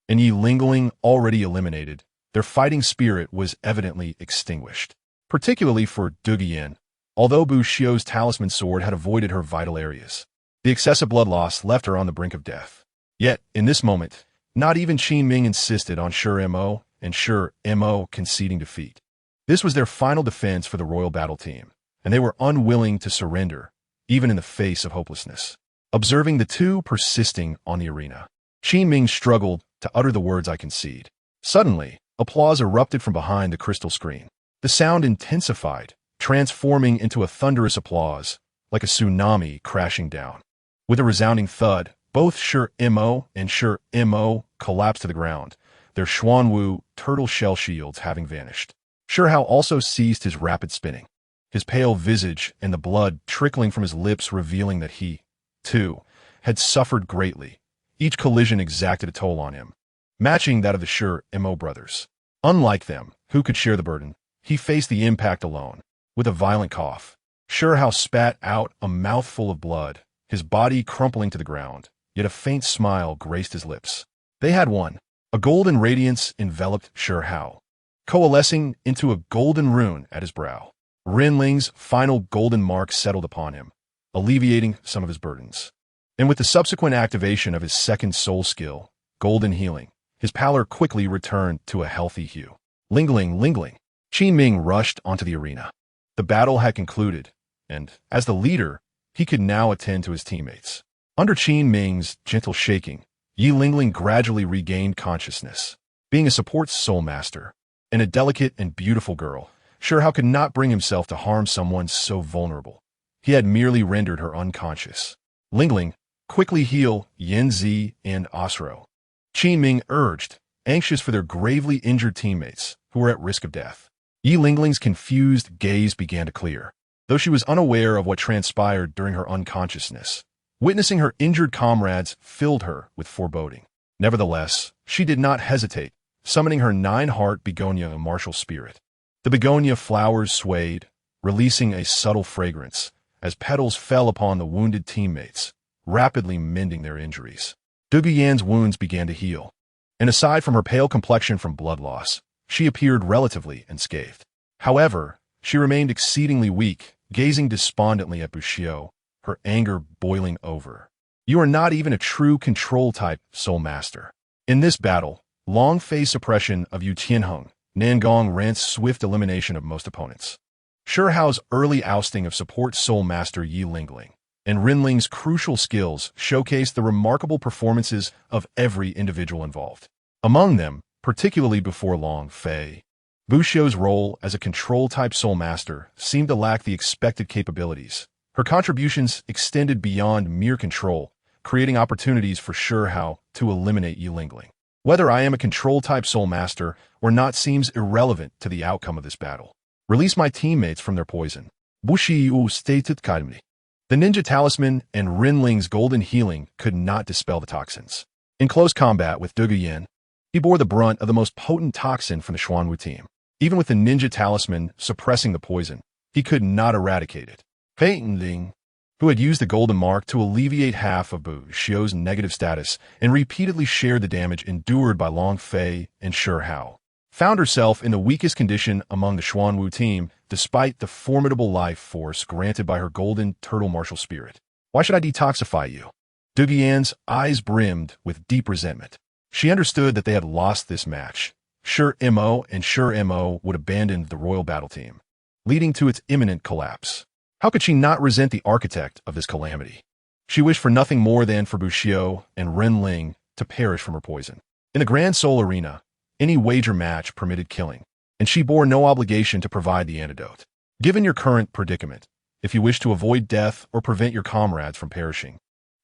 and Yi Lingling already eliminated, their fighting spirit was evidently extinguished. Particularly for Dugian, although Bu Xiu's talisman sword had avoided her vital areas. The excessive blood loss left her on the brink of death. Yet, in this moment, not even Qin Ming insisted on Shi Mo and Shi Mo conceding defeat. This was their final defense for the royal battle team, and they were unwilling to surrender, even in the face of hopelessness. Observing the two persisting on the arena, Qin Ming struggled to utter the words "I concede." Suddenly, applause erupted from behind the crystal screen. The sound intensified, transforming into a thunderous applause, like a tsunami crashing down. With a resounding thud, both Shi Mo and Shi Mo collapsed to the ground, their Xuanwu turtle shell shields having vanished. Shi Hao also ceased his rapid spinning, his pale visage and the blood trickling from his lips revealing that he, too, had suffered greatly. Each collision exacted a toll on him, matching that of the Shi Mo brothers. Unlike them, who could share the burden, he faced the impact alone. With a violent cough, Shi Hao spat out a mouthful of blood, his body crumpling to the ground, yet a faint smile graced his lips. They had won. A golden radiance enveloped Shi Hao, coalescing into a golden rune at his brow. Renling's final golden mark settled upon him, alleviating some of his burdens. And with the subsequent activation of his second soul skill, Golden Healing, his pallor quickly returned to a healthy hue. Lingling. Qin Ming rushed onto the arena. The battle had concluded, and, as the leader, he could now attend to his teammates. Under Qin Ming's gentle shaking, Yi Lingling gradually regained consciousness. Being a support soul master, and a delicate and beautiful girl, Shi Hao could not bring himself to harm someone so vulnerable. He had merely rendered her unconscious. Lingling, quickly heal Yanzi and Osro, Qin Ming urged, anxious for their gravely injured teammates, who were at risk of death. Yi Lingling's confused gaze began to clear. Though she was unaware of what transpired during her unconsciousness, Witnessing her injured comrades filled her with foreboding. Nevertheless, she did not hesitate, summoning her 9-heart begonia martial spirit. The begonia flowers swayed, releasing a subtle fragrance as petals fell upon the wounded teammates, rapidly mending their injuries. Douluos' wounds began to heal, and aside from her pale complexion from blood loss, she appeared relatively unscathed. However, she remained exceedingly weak, gazing despondently at Bushio, her anger boiling over. You are not even a true control-type soul master. In this battle, long phase suppression of Yu Tianheng, Nangong Rant's swift elimination of most opponents. Shihao's early ousting of support soul master Yi Lingling, and Rinling's crucial skills showcased the remarkable performances of every individual involved. Among them, particularly before Long Fei, Bushio's role as a control-type soul master seemed to lack the expected capabilities. Her contributions extended beyond mere control, creating opportunities for Shihao to eliminate Yi Lingling. Whether I am a control-type soul master or not seems irrelevant to the outcome of this battle. Release my teammates from their poison. Bushiyu stated calmly. The ninja talisman and Rinling's golden healing could not dispel the toxins. In close combat with Douluos, he bore the brunt of the most potent toxin from the Xuanwu team. Even with the ninja talisman suppressing the poison, he could not eradicate it. Ling, who had used the golden mark to alleviate half of Bushio's negative status and repeatedly shared the damage endured by Long Fei and Shihao, found herself in the weakest condition among the Xuanwu team despite the formidable life force granted by her golden turtle martial spirit. Why should I detoxify you? Douluos' eyes brimmed with deep resentment. She understood that they had lost this match. Shihao and Shihao would abandon the royal battle team, leading to its imminent collapse. How could she not resent the architect of this calamity? She wished for nothing more than for Bushio and Rinling to perish from her poison. In the Grand Soul Arena, any wager match permitted killing, and she bore no obligation to provide the antidote. Given your current predicament, if you wish to avoid death or prevent your comrades from perishing,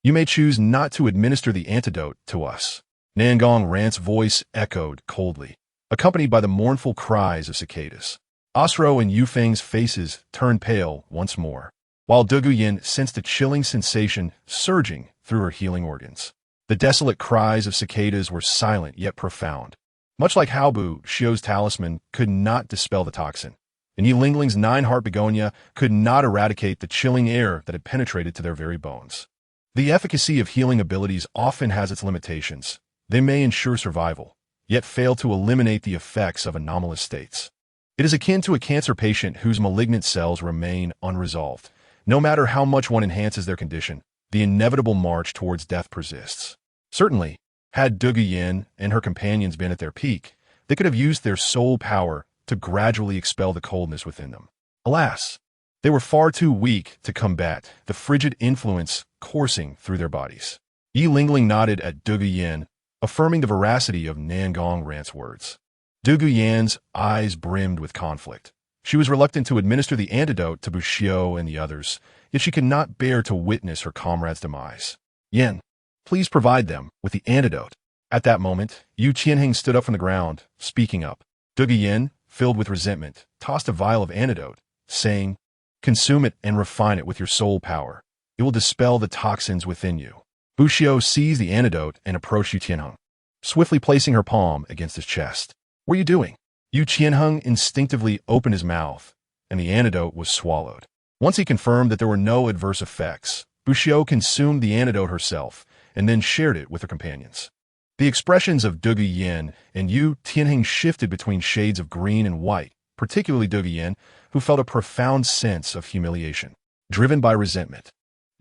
you may choose not to administer the antidote to us. Nangong Rant's voice echoed coldly, accompanied by the mournful cries of cicadas. Osro and Yufeng's faces turned pale once more, while Douluos sensed a chilling sensation surging through her healing organs. The desolate cries of cicadas were silent yet profound. Much like how Bushio's talisman could not dispel the toxin, and Yi Lingling's 9-heart begonia could not eradicate the chilling air that had penetrated to their very bones. The efficacy of healing abilities often has its limitations. They may ensure survival, yet fail to eliminate the effects of anomalous states. It is akin to a cancer patient whose malignant cells remain unresolved. No matter how much one enhances their condition, the inevitable march towards death persists. Certainly, had Douluos and her companions been at their peak, they could have used their soul power to gradually expel the coldness within them. Alas, they were far too weak to combat the frigid influence coursing through their bodies. Yi Lingling nodded at Douluos, affirming the veracity of Nangong Rant's words. Douluos' eyes brimmed with conflict. She was reluctant to administer the antidote to Bushio and the others, yet she could not bear to witness her comrade's demise. Yen, please provide them with the antidote. At that moment, Yu Tianheng stood up from the ground, speaking up. Douluos, filled with resentment, tossed a vial of antidote, saying, "Consume it and refine it with your soul power. It will dispel the toxins within you." Bushio seized the antidote and approached Yu Tianheng, swiftly placing her palm against his chest. "What are you doing?" Yu Tianheng instinctively opened his mouth, and the antidote was swallowed. Once he confirmed that there were no adverse effects, Bushio consumed the antidote herself and then shared it with her companions. The expressions of Douluos and Yu Tianheng shifted between shades of green and white, particularly Douluos, who felt a profound sense of humiliation, driven by resentment.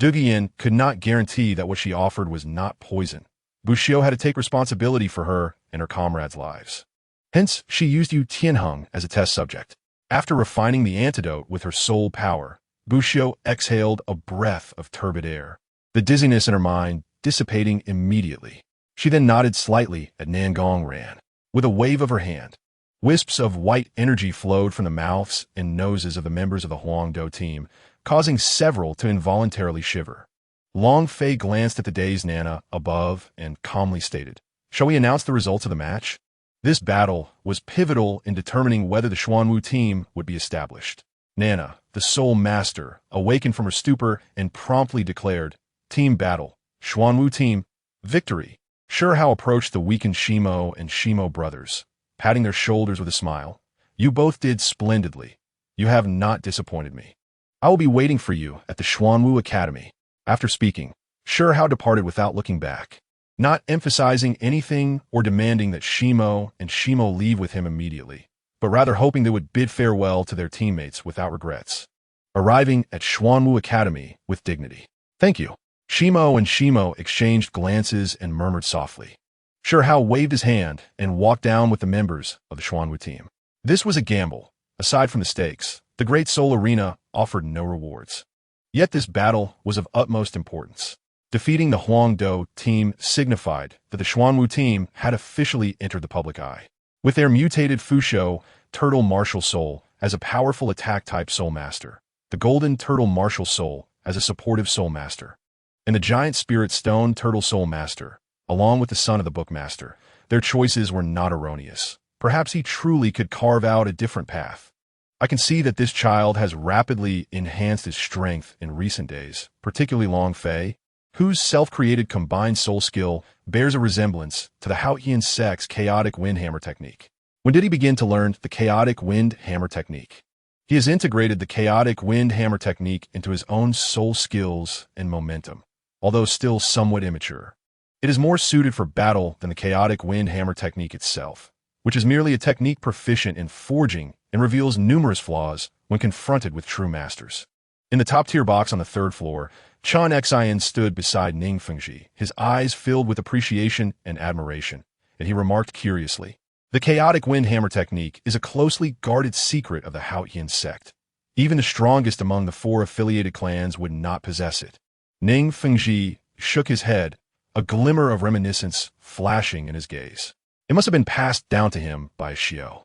Douluos could not guarantee that what she offered was not poison. Bushio had to take responsibility for her and her comrades' lives. Hence, she used Yu Tianheng as a test subject. After refining the antidote with her soul power, Bushio exhaled a breath of turbid air, the dizziness in her mind dissipating immediately. She then nodded slightly at Nangong Ran. With a wave of her hand, wisps of white energy flowed from the mouths and noses of the members of the Huangdo team, causing several to involuntarily shiver. Long Fei glanced at the dazed Nana above and calmly stated, "Shall we announce the results of the match?" This battle was pivotal in determining whether the Xuanwu team would be established. Nana, the soul master, awakened from her stupor and promptly declared, Team battle. Xuanwu team. Victory. Sure Hao approached the weakened Shimo and Shimo brothers, patting their shoulders with a smile. You both did splendidly. You have not disappointed me. I will be waiting for you at the Xuanwu Academy. After speaking, Sure Hao departed without looking back, not emphasizing anything or demanding that Shimo and Shimo leave with him immediately, but rather hoping they would bid farewell to their teammates without regrets, arriving at Xuanwu Academy with dignity. Thank you. Shimo and Shimo exchanged glances and murmured softly. Sure Hao waved his hand and walked down with the members of the Xuanwu team. This was a gamble. Aside from the stakes, the Great Soul Arena offered no rewards. Yet this battle was of utmost importance. Defeating the Huangdo team signified that the Xuanwu team had officially entered the public eye. With their mutated Fusho Turtle Martial Soul as a powerful attack-type Soul Master, the Golden Turtle Martial Soul as a supportive Soul Master, and the Giant Spirit Stone Turtle Soul Master, along with the son of the Bookmaster, their choices were not erroneous. Perhaps he truly could carve out a different path. I can see that this child has rapidly enhanced his strength in recent days, particularly Long Fei, whose self-created combined soul skill bears a resemblance to the Haotian Sect's chaotic wind hammer technique. When did he begin to learn the chaotic wind hammer technique? He has integrated the chaotic wind hammer technique into his own soul skills and momentum, although still somewhat immature. It is more suited for battle than the chaotic wind hammer technique itself, which is merely a technique proficient in forging and reveals numerous flaws when confronted with true masters. In the top-tier box on the third floor, Chen Xian stood beside Ning Fengji, his eyes filled with appreciation and admiration, and he remarked curiously, "The chaotic wind hammer technique is a closely guarded secret of the Haotian sect. Even the strongest among the 4 affiliated clans would not possess it." Ning Fengji shook his head, a glimmer of reminiscence flashing in his gaze. It must have been passed down to him by a Xiao.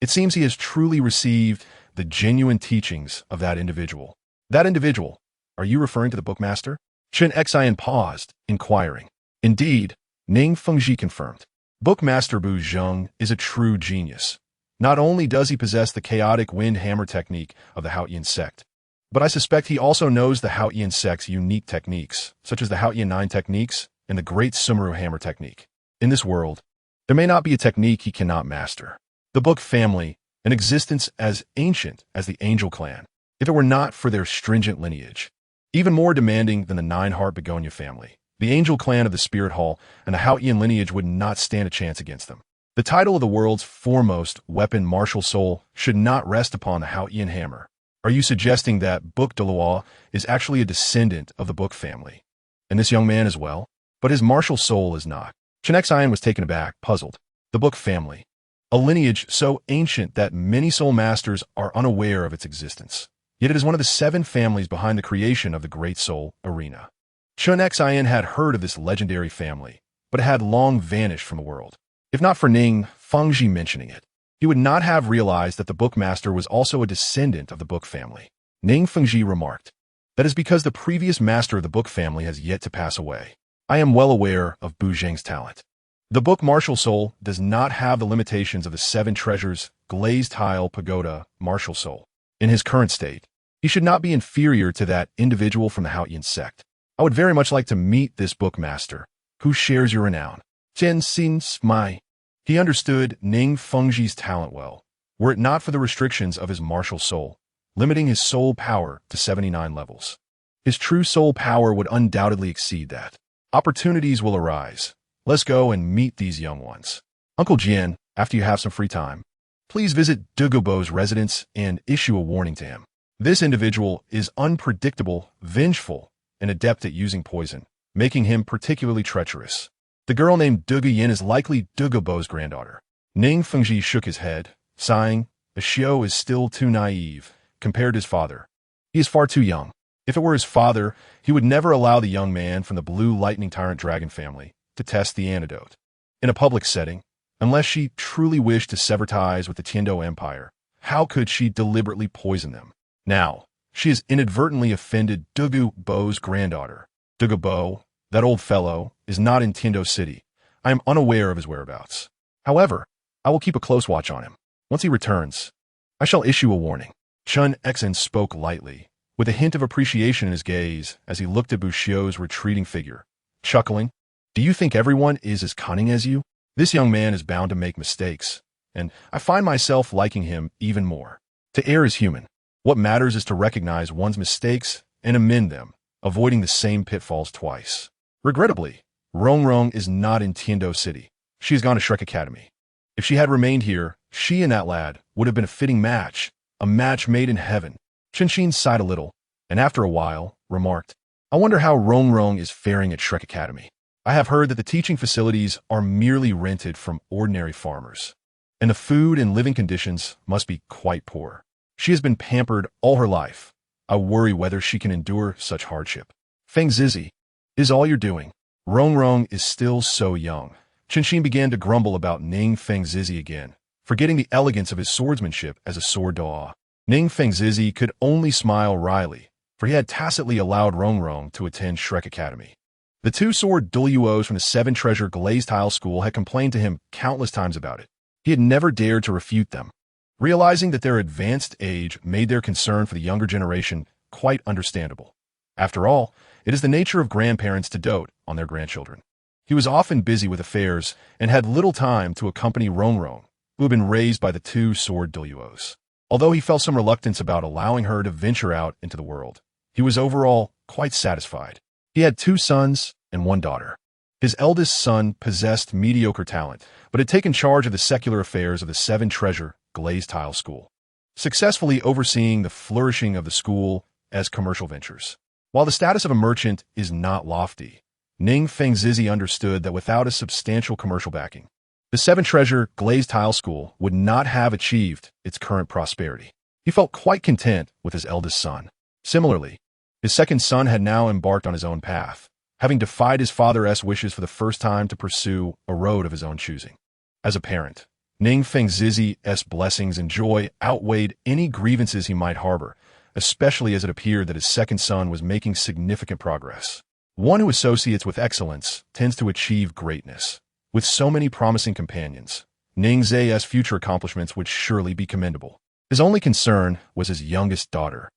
It seems he has truly received the genuine teachings of that individual. That individual? Are you referring to the Bookmaster? Chen Xian paused, inquiring. Indeed, Ning Fengji confirmed. Bookmaster Bu Zheng is a true genius. Not only does he possess the chaotic wind hammer technique of the Haotian sect, but I suspect he also knows the Haotian sect's unique techniques, such as the Haotian 9 techniques and the Great Sumeru hammer technique. In this world, there may not be a technique he cannot master. The Book family, an existence as ancient as the Angel clan, if it were not for their stringent lineage. Even more demanding than the 9-heart Begonia family, the Angel clan of the Spirit Hall and the Haotian lineage would not stand a chance against them. The title of the world's foremost weapon martial soul should not rest upon the Haotian hammer. Are you suggesting that Book Douluos is actually a descendant of the Book family? And this young man as well? But his martial soul is not. Chen Xian was taken aback, puzzled. The Book family. A lineage so ancient that many soul masters are unaware of its existence. Yet it is one of the 7 families behind the creation of the Great Soul Arena. Chen Xian had heard of this legendary family, but it had long vanished from the world. If not for Ning Fengji mentioning it, he would not have realized that the Bookmaster was also a descendant of the Book family. Ning Fengji remarked, "That is because the previous master of the Book family has yet to pass away. I am well aware of Bu Zheng's talent. The Book Martial Soul does not have the limitations of the 7 Treasures Glazed Tile Pagoda Martial Soul. In his current state, he should not be inferior to that individual from the Haotian sect. I would very much like to meet this Bookmaster, who shares your renown." Chen Xin smiled. He understood Ning Fengji's talent well, were it not for the restrictions of his martial soul, limiting his soul power to 79 levels. His true soul power would undoubtedly exceed that. Opportunities will arise. Let's go and meet these young ones. Uncle Jian, after you have some free time, please visit Douluos' residence and issue a warning to him. This individual is unpredictable, vengeful, and adept at using poison, making him particularly treacherous. The girl named Yin is likely Douluos' granddaughter. Ning Fengji shook his head, sighing. The Xiao is still too naive compared to his father. He is far too young. If it were his father, he would never allow the young man from the Blue Lightning Tyrant Dragon family to test the antidote. In a public setting, unless she truly wished to sever ties with the Tiando Empire, how could she deliberately poison them? Now, she has inadvertently offended Douluos' granddaughter. Douluos, that old fellow, is not in Tiando City. I am unaware of his whereabouts. However, I will keep a close watch on him. Once he returns, I shall issue a warning. Chen Xian spoke lightly, with a hint of appreciation in his gaze as he looked at Bushiu's retreating figure, chuckling. Do you think everyone is as cunning as you? This young man is bound to make mistakes, and I find myself liking him even more. To err is human. What matters is to recognize one's mistakes and amend them, avoiding the same pitfalls twice. Regrettably, Rong is not in Tiando City. She has gone to Shrek Academy. If she had remained here, she and that lad would have been a fitting match, a match made in heaven. Qinshin sighed a little, and after a while, remarked, I wonder how Rong is faring at Shrek Academy. I have heard that the teaching facilities are merely rented from ordinary farmers, and the food and living conditions must be quite poor. She has been pampered all her life. I worry whether she can endure such hardship. Feng Zizi, is all you're doing. Rong is still so young. Qinshin began to grumble about Ning Feng Zizi again, forgetting the elegance of his swordsmanship as a sword daw. Ning Feng Zizi could only smile wryly, for he had tacitly allowed Rong to attend Shrek Academy. The two sword Douluos from the Seven Treasure Glazed Tile School had complained to him countless times about it. He had never dared to refute them, realizing that their advanced age made their concern for the younger generation quite understandable. After all, it is the nature of grandparents to dote on their grandchildren. He was often busy with affairs and had little time to accompany Rong, who had been raised by the two sword Douluos. Although he felt some reluctance about allowing her to venture out into the world, he was overall quite satisfied. He had 2 sons and 1 daughter. His eldest son possessed mediocre talent, but had taken charge of the secular affairs of the Seven Treasure Glazed Tile School, successfully overseeing the flourishing of the school as commercial ventures. While the status of a merchant is not lofty, Ning Feng Zizi understood that without a substantial commercial backing, the Seven Treasure Glazed Tile School would not have achieved its current prosperity. He felt quite content with his eldest son. Similarly, his second son had now embarked on his own path, having defied his father's wishes for the first time to pursue a road of his own choosing. As a parent, Ning Feng Zizi's blessings and joy outweighed any grievances he might harbor, especially as it appeared that his second son was making significant progress. One who associates with excellence tends to achieve greatness. With so many promising companions, Ning Zai's future accomplishments would surely be commendable. His only concern was his youngest daughter,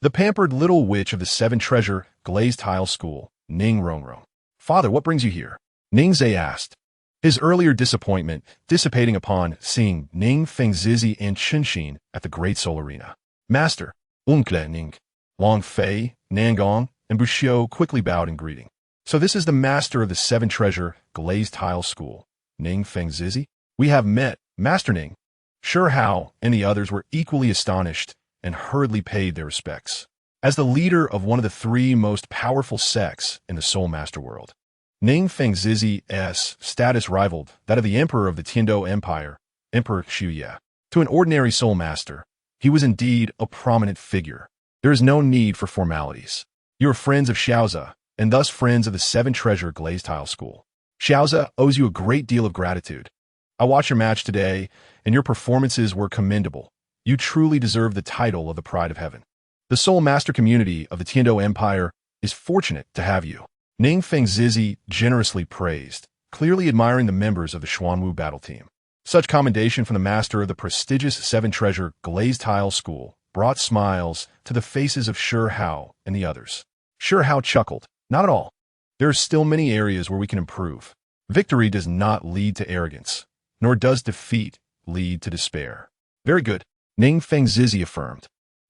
the pampered little witch of the Seven Treasure Glazed Tile School, Ning Rong. Father, what brings you here? Ning Zai asked, his earlier disappointment dissipating upon seeing Ning Feng Zizi and Qinshin at the Great Soul Arena. Master, Unkle Ning, Long Fei, Nangong, and Bushiu quickly bowed in greeting. So this is the master of the Seven Treasure Glazed Tile School, Ning Feng Zizi? We have met, Master Ning. Sure Hao and the others were equally astonished and hurriedly paid their respects. As the leader of one of the 3 most powerful sects in the Soul Master world, Ning Feng Zizi's status rivaled that of the Emperor of the Tiando Empire, Emperor Xiuye. To an ordinary Soul Master, he was indeed a prominent figure. There is no need for formalities. You are friends of Xiaoza, and thus friends of the Seven Treasure Glazed Tile School. Xiaoza owes you a great deal of gratitude. I watched your match today, and your performances were commendable. You truly deserve the title of the Pride of Heaven. The Soul Master community of the Tiando Empire is fortunate to have you. Ning Feng Zizi generously praised, clearly admiring the members of the Xuanwu battle team. Such commendation from the master of the prestigious Seven Treasure Glazed Tile School brought smiles to the faces of Sure Hao and the others. Sure Hao chuckled. Not at all. There are still many areas where we can improve. Victory does not lead to arrogance, nor does defeat lead to despair. Very good, Ning Feng Zizi affirmed.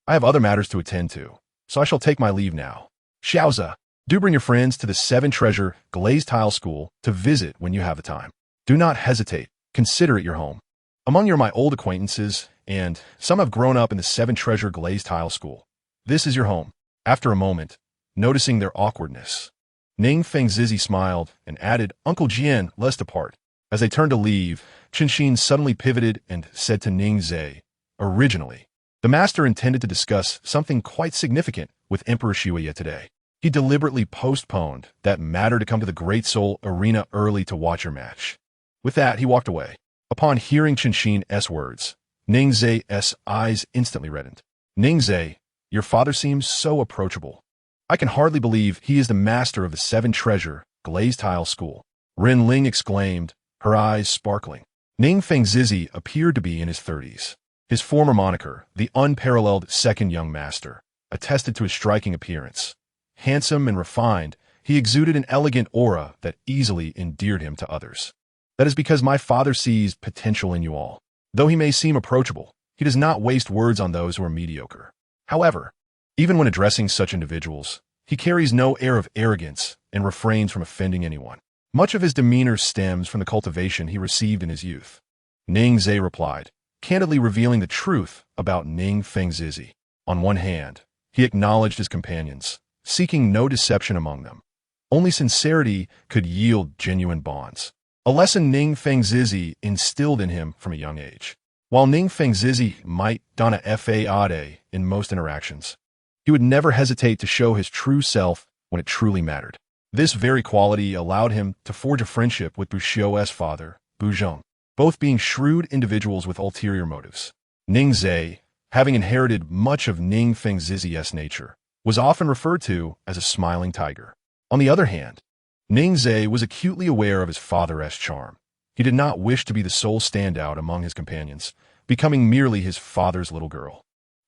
I have other matters to attend to, so I shall take my leave now. Xiaoza, do bring your friends to the Seven Treasure Glazed Tile School to visit when you have the time. Do not hesitate. Consider it your home. Among you are my old acquaintances, and some have grown up in the Seven Treasure Glazed Tile School. This is your home. After a moment, noticing their awkwardness, Ning Feng Zizi smiled and added, Uncle Jian, let's depart. As they turned to leave, Qinshin suddenly pivoted and said to Ning Zai, originally, the master intended to discuss something quite significant with Emperor Xiuye today. He deliberately postponed that matter to come to the Great Soul Arena early to watch your match. With that, he walked away. Upon hearing Qinshin's words, Ning Zai's eyes instantly reddened. Ning Zai, your father seems so approachable. I can hardly believe he is the master of the Seven Treasure Glazed Tile School. Ren Ling exclaimed, her eyes sparkling. Ning Feng Zizi appeared to be in his 30s. His former moniker, the unparalleled Second Young Master, attested to his striking appearance. Handsome and refined, he exuded an elegant aura that easily endeared him to others. That is because my father sees potential in you all. Though he may seem approachable, he does not waste words on those who are mediocre. However, even when addressing such individuals, he carries no air of arrogance and refrains from offending anyone. Much of his demeanor stems from the cultivation he received in his youth. Ning Zhe replied, candidly revealing the truth about Ning Fengzizi. On one hand, he acknowledged his companions, seeking no deception among them. Only sincerity could yield genuine bonds. A lesson Ning Fengzizi instilled in him from a young age. While Ning Fengzizi might don a faade in most interactions, he would never hesitate to show his true self when it truly mattered. This very quality allowed him to forge a friendship with Buxiu's father, Bu Zheng, both being shrewd individuals with ulterior motives. Ning Zhe, having inherited much of Ning Fengzizi's nature, was often referred to as a smiling tiger. On the other hand, Ning Zhe was acutely aware of his father's charm. He did not wish to be the sole standout among his companions, becoming merely his father's little girl.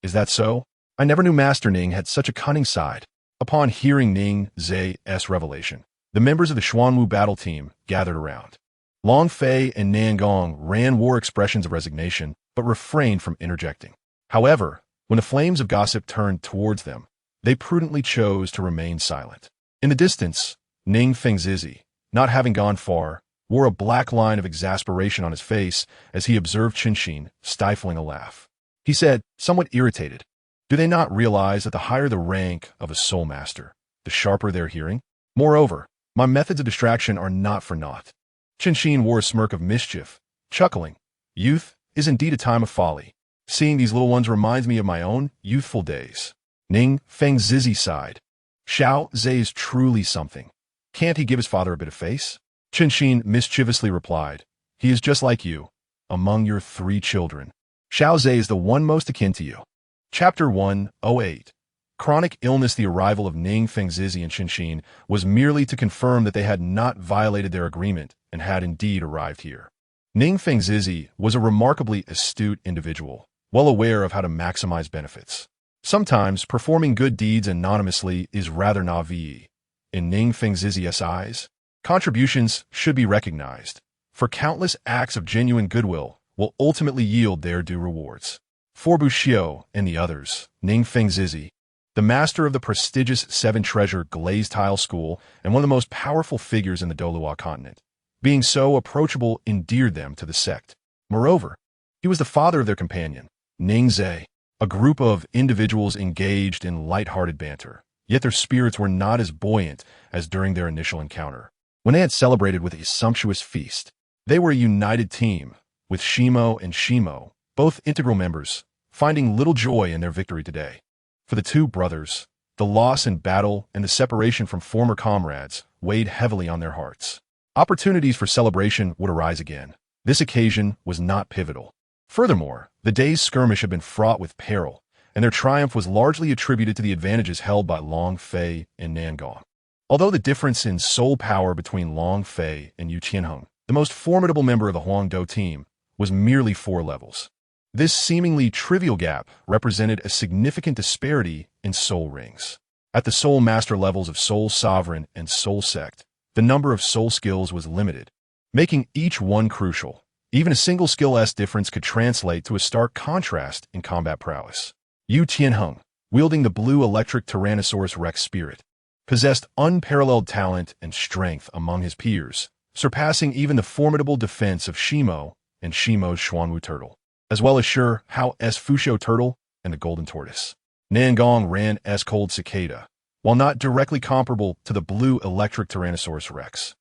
Is that so? I never knew Master Ning had such a cunning side. Upon hearing Ning Zhe's revelation, the members of the Xuanwu battle team gathered around. Long Fei and Nangong ran war expressions of resignation, but refrained from interjecting. However, when the flames of gossip turned towards them, they prudently chose to remain silent. In the distance, Ning Fengzizi, not having gone far, wore a black line of exasperation on his face as he observed Qinshin stifling a laugh. He said, somewhat irritated, do they not realize that the higher the rank of a soul master, the sharper their hearing? Moreover, my methods of distraction are not for naught. Qinshin wore a smirk of mischief, chuckling. Youth is indeed a time of folly. Seeing these little ones reminds me of my own youthful days. Ning Fengzizi sighed. Xiao Zhe is truly something. Can't he give his father a bit of face? Qinshin mischievously replied, he is just like you, among your 3 children. Xiao Zhe is the one most akin to you. Chapter 108. Chronic illness. The arrival of Ning Fengzizi and Qinshin was merely to confirm that they had not violated their agreement and had indeed arrived here. Ning Fengzizi was a remarkably astute individual, well aware of how to maximize benefits. Sometimes performing good deeds anonymously is rather naive. In Ning Fengzizi's eyes, contributions should be recognized, for countless acts of genuine goodwill will ultimately yield their due rewards. For Buxiu and the others, Ning Fengzizi, the master of the prestigious 7-treasure glazed tile school and one of the most powerful figures in the Douluos continent, being so approachable endeared them to the sect. Moreover, he was the father of their companion, Ning Zhe, a group of individuals engaged in light-hearted banter, yet their spirits were not as buoyant as during their initial encounter. When they had celebrated with a sumptuous feast, they were a united team, with Shimo and Shimo, both integral members, finding little joy in their victory today. For the 2 brothers, the loss in battle and the separation from former comrades weighed heavily on their hearts. Opportunities for celebration would arise again. This occasion was not pivotal. Furthermore, the day's skirmish had been fraught with peril, and their triumph was largely attributed to the advantages held by Long Fei and Nangong. Although the difference in soul power between Long Fei and Yu Qianheng, the most formidable member of the Huangdou team, was merely 4 levels. This seemingly trivial gap represented a significant disparity in soul rings. At the soul master levels of soul sovereign and soul sect, the number of soul skills was limited, making each one crucial. Even a single skill-S difference could translate to a stark contrast in combat prowess. Yu Qianheng, wielding the blue electric Tyrannosaurus Rex spirit, possessed unparalleled talent and strength among his peers, surpassing even the formidable defense of Shimo and Shimo's Xuanwu turtle, as well as Hao's Fusho turtle and the golden tortoise. Nangong ran as cold cicada, while not directly comparable to the blue electric Tyrannosaurus Rex,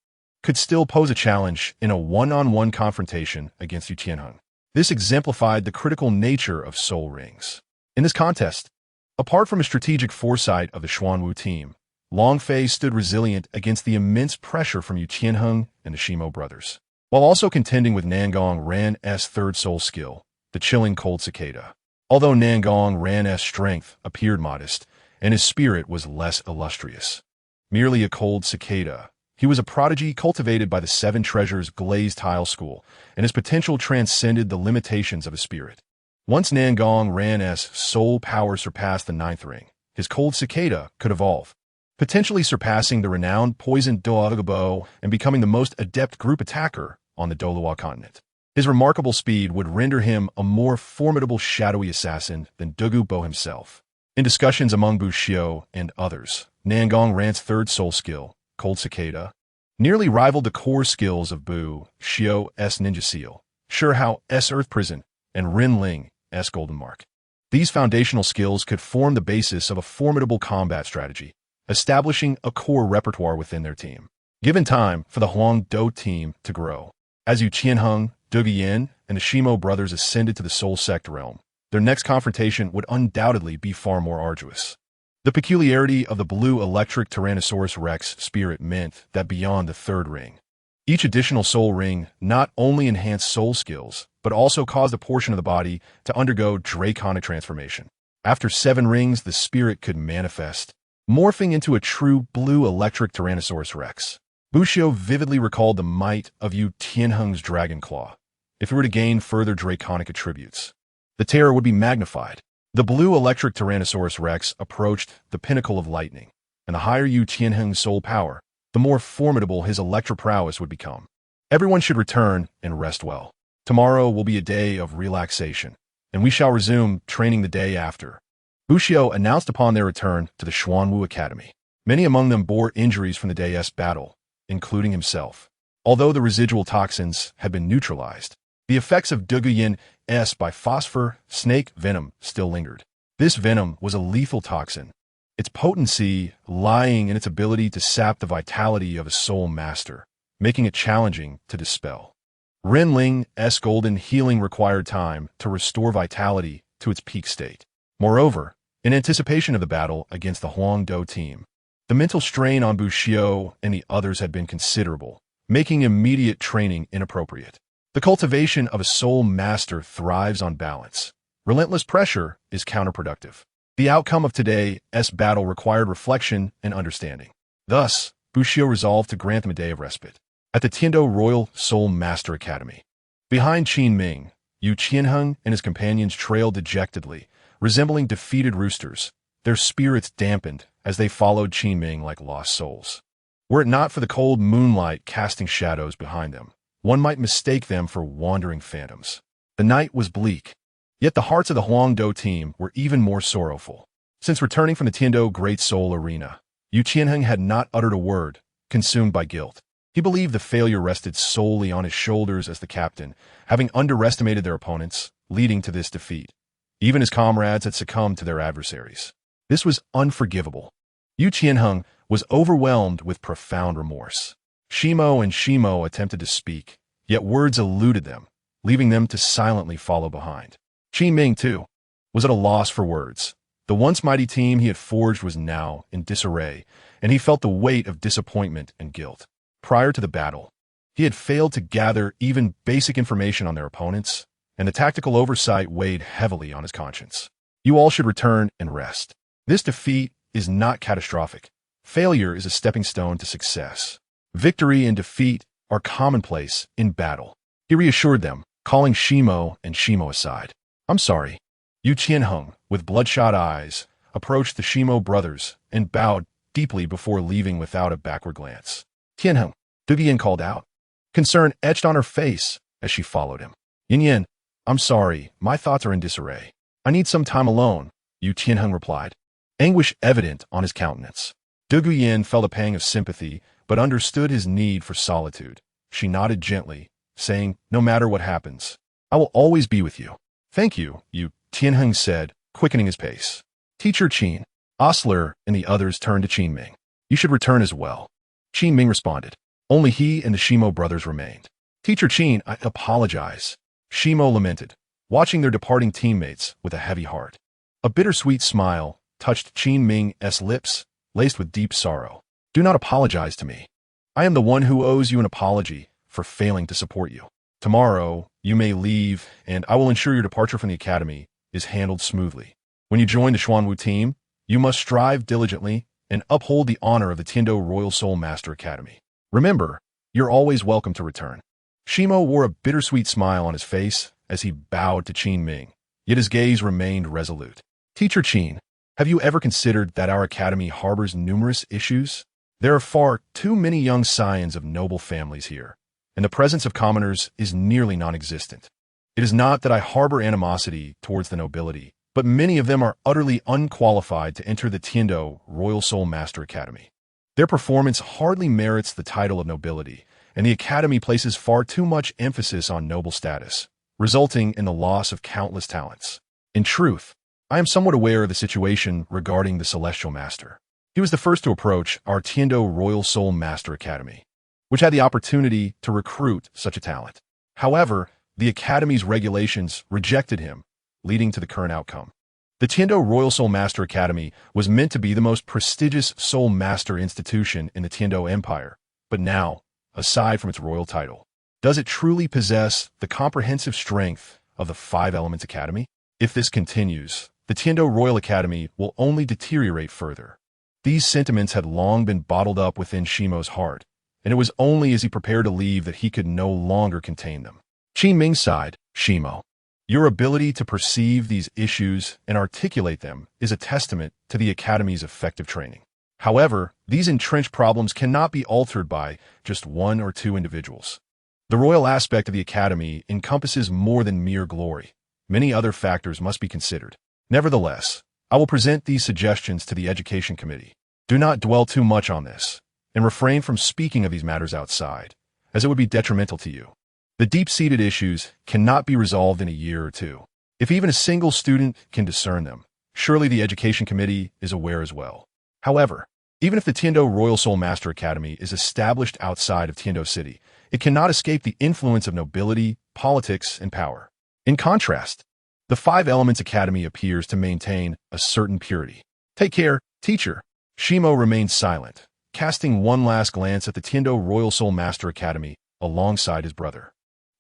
could still pose a challenge in a one-on-one confrontation against Yu Qianheng. This exemplified the critical nature of soul rings. In this contest, apart from a strategic foresight of the Xuanwu team, Long Fei stood resilient against the immense pressure from Yu Qianheng and the Shimo brothers, while also contending with Nangong Ran's 3rd soul skill, the chilling cold cicada. Although Nangong Ran's strength appeared modest, and his spirit was less illustrious. Merely a cold cicada, he was a prodigy cultivated by the 7 Treasures glazed tile school, and his potential transcended the limitations of his spirit. Once Nangong Ran's soul power surpassed the 9th ring, his cold cicada could evolve, potentially surpassing the renowned poisoned Douluos and becoming the most adept group attacker on the Douluos continent. His remarkable speed would render him a more formidable shadowy assassin than Douluos himself. In discussions among Bushio and others, Nangong Rant's third soul skill, Cold Cicada, nearly rivaled the core skills of Bu Shio's Ninja Seal, Shihao's Earth Prison, and Rin Ling's Golden Mark. These foundational skills could form the basis of a formidable combat strategy, establishing a core repertoire within their team. Given time for the Huangdo team to grow, as Yu Qianheng, Dugu Yin, and the Shimo brothers ascended to the Soul Sect realm, their next confrontation would undoubtedly be far more arduous. The peculiarity of the blue electric Tyrannosaurus Rex spirit meant that beyond the third ring, each additional soul ring not only enhanced soul skills, but also caused a portion of the body to undergo draconic transformation. After 7 rings, the spirit could manifest, morphing into a true blue electric Tyrannosaurus Rex. Bushio vividly recalled the might of Yu Tianheng's Dragon Claw. If it were to gain further draconic attributes, the terror would be magnified. The blue electric Tyrannosaurus Rex approached the pinnacle of lightning, and the higher Yu Tianheng's soul power, the more formidable his electro prowess would become. Everyone should return and rest well. Tomorrow will be a day of relaxation, and we shall resume training the day after. Bushio announced upon their return to the Xuanwu Academy. Many among them bore injuries from the day's battle, including himself. Although the residual toxins had been neutralized, the effects of Dugu Yin's biphosphor snake venom still lingered. This venom was a lethal toxin, its potency lying in its ability to sap the vitality of a soul master, making it challenging to dispel. Rin Ling's golden healing required time to restore vitality to its peak state. Moreover, in anticipation of the battle against the Huangdo team, the mental strain on Bushio and the others had been considerable, making immediate training inappropriate. The cultivation of a soul master thrives on balance. Relentless pressure is counterproductive. The outcome of today's battle required reflection and understanding. Thus, Bushio resolved to grant them a day of respite. At the Tiando Royal Soul Master Academy, behind Qin Ming, Yu Qianheng and his companions trailed dejectedly, resembling defeated roosters, their spirits dampened as they followed Qin Ming like lost souls. Were it not for the cold moonlight casting shadows behind them, one might mistake them for wandering phantoms. The night was bleak, yet the hearts of the Huangdo team were even more sorrowful. Since returning from the Tiando Great Soul Arena, Yu Qianheng had not uttered a word, consumed by guilt. He believed the failure rested solely on his shoulders as the captain, having underestimated their opponents, leading to this defeat. Even his comrades had succumbed to their adversaries. This was unforgivable. Yu Qianheng was overwhelmed with profound remorse. Shimo and Shimo attempted to speak, yet words eluded them, leaving them to silently follow behind. Qin Ming, too, was at a loss for words. The once mighty team he had forged was now in disarray, and he felt the weight of disappointment and guilt. Prior to the battle, he had failed to gather even basic information on their opponents, and the tactical oversight weighed heavily on his conscience. You all should return and rest. This defeat is not catastrophic. Failure is a stepping stone to success. Victory and defeat are commonplace in battle. He reassured them, calling Shimo and Shimo aside. I'm sorry. Yu Qianheng, with bloodshot eyes, approached the Shimo brothers and bowed deeply before leaving without a backward glance. Qianheng, Dugu Yin called out, concern etched on her face as she followed him. Yin, I'm sorry, my thoughts are in disarray. I need some time alone, Yu Qianheng replied, anguish evident on his countenance. Dugu Yin felt a pang of sympathy, but understood his need for solitude. She nodded gently, saying, no matter what happens, I will always be with you. Thank you, Yu Tianheng said, quickening his pace. Teacher Qin, Osler and the others turned to Qin Ming. You should return as well. Qin Ming responded. Only he and the Shimo brothers remained. Teacher Qin, I apologize. Shimo lamented, watching their departing teammates with a heavy heart. A bittersweet smile touched Qin Ming's lips, laced with deep sorrow. Do not apologize to me. I am the one who owes you an apology for failing to support you. Tomorrow, you may leave, and I will ensure your departure from the academy is handled smoothly. When you join the Xuanwu team, you must strive diligently and uphold the honor of the Tiando Royal Soul Master Academy. Remember, you're always welcome to return. Shimo wore a bittersweet smile on his face as he bowed to Qin Ming, yet his gaze remained resolute. Teacher Qin, Have you ever considered that our academy harbors numerous issues? There are far too many young scions of noble families here, and the presence of commoners is nearly non-existent. It is not that I harbor animosity towards the nobility, but many of them are utterly unqualified to enter the Tiendo Royal Soul Master Academy. Their performance hardly merits the title of nobility, and the academy places far too much emphasis on noble status, resulting in the loss of countless talents. In truth, I am somewhat aware of the situation regarding the Celestial Master. He was the first to approach our Tiendo Royal Soul Master Academy, which had the opportunity to recruit such a talent. However, the Academy's regulations rejected him, leading to the current outcome. The Tiendo Royal Soul Master Academy was meant to be the most prestigious Soul Master institution in the Tiendo Empire, but now, aside from its royal title, does it truly possess the comprehensive strength of the Five Elements Academy? If this continues, the Tiendo Royal Academy will only deteriorate further. These sentiments had long been bottled up within Shimo's heart, and it was only as he prepared to leave that he could no longer contain them. Qi Ming sighed, "Shimo, your ability to perceive these issues and articulate them is a testament to the Academy's effective training. However, these entrenched problems cannot be altered by just one or two individuals. The royal aspect of the Academy encompasses more than mere glory. Many other factors must be considered. Nevertheless, I will present these suggestions to the Education Committee. Do not dwell too much on this, and refrain from speaking of these matters outside, as it would be detrimental to you. The deep-seated issues cannot be resolved in a year or two. If even a single student can discern them, surely the Education Committee is aware as well. However, even if the Tiendo Royal Soul Master Academy is established outside of Tiendo City, it cannot escape the influence of nobility, politics, and power. In contrast, the Five Elements Academy appears to maintain a certain purity. Take care, teacher." Shimo remained silent, casting one last glance at the Tiendo Royal Soul Master Academy alongside his brother.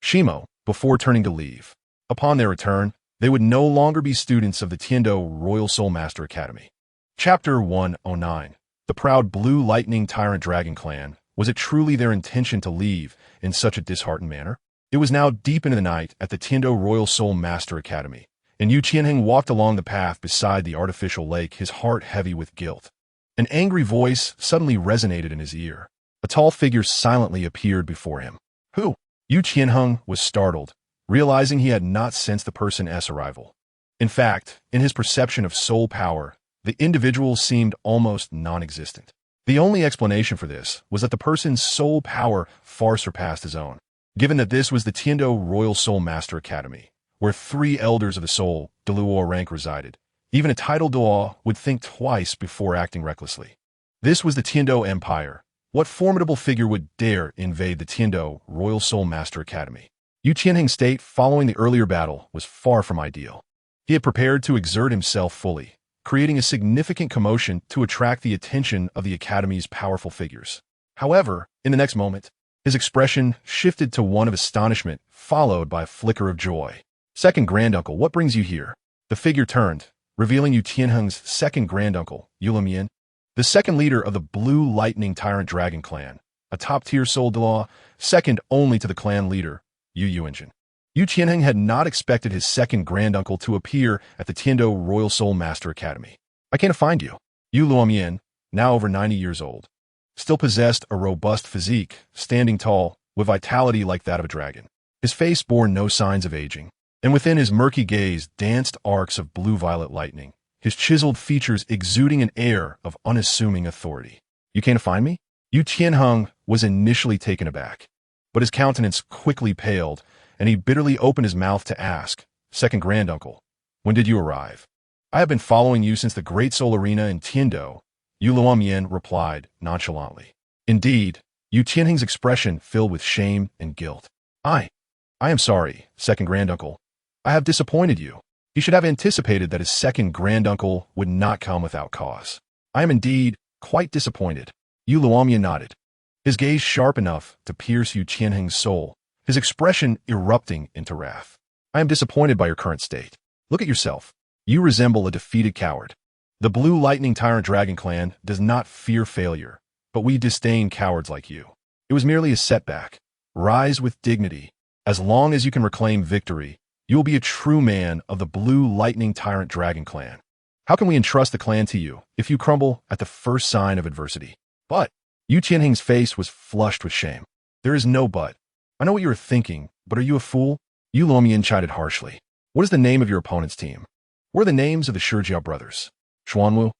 Shimo, before turning to leave. Upon their return, they would no longer be students of the Tiendo Royal Soul Master Academy. Chapter 109. The proud Blue Lightning Tyrant Dragon Clan. Was it truly their intention to leave in such a disheartened manner? It was now deep into the night at the Tiendo Royal Soul Master Academy, and Yu Qianheng walked along the path beside the artificial lake, his heart heavy with guilt. An angry voice suddenly resonated in his ear. A tall figure silently appeared before him. "Who?" Yu Qianheng was startled, realizing he had not sensed the person's arrival. In fact, in his perception of soul power, the individual seemed almost non-existent. The only explanation for this was that the person's soul power far surpassed his own. Given that this was the Tiendo Royal Soul Master Academy, where 3 elders of the soul, Douluos rank, resided, even a titled Douluos would think twice before acting recklessly. This was the Tiendo Empire. What formidable figure would dare invade the Tiendo Royal Soul Master Academy? Yu Qianheng's state following the earlier battle was far from ideal. He had prepared to exert himself fully, creating a significant commotion to attract the attention of the Academy's powerful figures. However, in the next moment, his expression shifted to one of astonishment, followed by a flicker of joy. "Second granduncle, what brings you here?" The figure turned, revealing Yu Tianheng's second granduncle, Yu Lumian, the second leader of the Blue Lightning Tyrant Dragon Clan, a top-tier soul Douluos, second only to the clan leader, Yu Yuanjin. Yu Qianheng had not expected his second granduncle to appear at the Tiendo Royal Soul Master Academy. "I can't find you." Yu Lumian, now over 90 years old, still possessed a robust physique, standing tall, with vitality like that of a dragon. His face bore no signs of aging, and within his murky gaze danced arcs of blue-violet lightning, his chiseled features exuding an air of unassuming authority. "You can't find me?" Yu Qianheng was initially taken aback, but his countenance quickly paled, and he bitterly opened his mouth to ask, "Second granduncle, when did you arrive?" "I have been following you since the Great Soul Arena in Tiendo," Yu Lumian replied nonchalantly. Indeed, Yu Qianheng's expression filled with shame and guilt. I am sorry, second granduncle. I have disappointed you." He should have anticipated that his second granduncle would not come without cause. "I am indeed quite disappointed." Yu Lumian nodded, his gaze sharp enough to pierce Yu Qianheng's soul, his expression erupting into wrath. "I am disappointed by your current state. Look at yourself. You resemble a defeated coward. The Blue Lightning Tyrant Dragon Clan does not fear failure, but we disdain cowards like you. It was merely a setback. Rise with dignity. As long as you can reclaim victory, you will be a true man of the Blue Lightning Tyrant Dragon Clan." How can we entrust the clan to you if you crumble at the first sign of adversity? But Yu Qianheng's face was flushed with shame. There is no but. I know what you are thinking, but are you a fool? Yu Luomian chided harshly. What is the name of your opponent's team? What are the names of the Shijiao brothers? Xuanwu?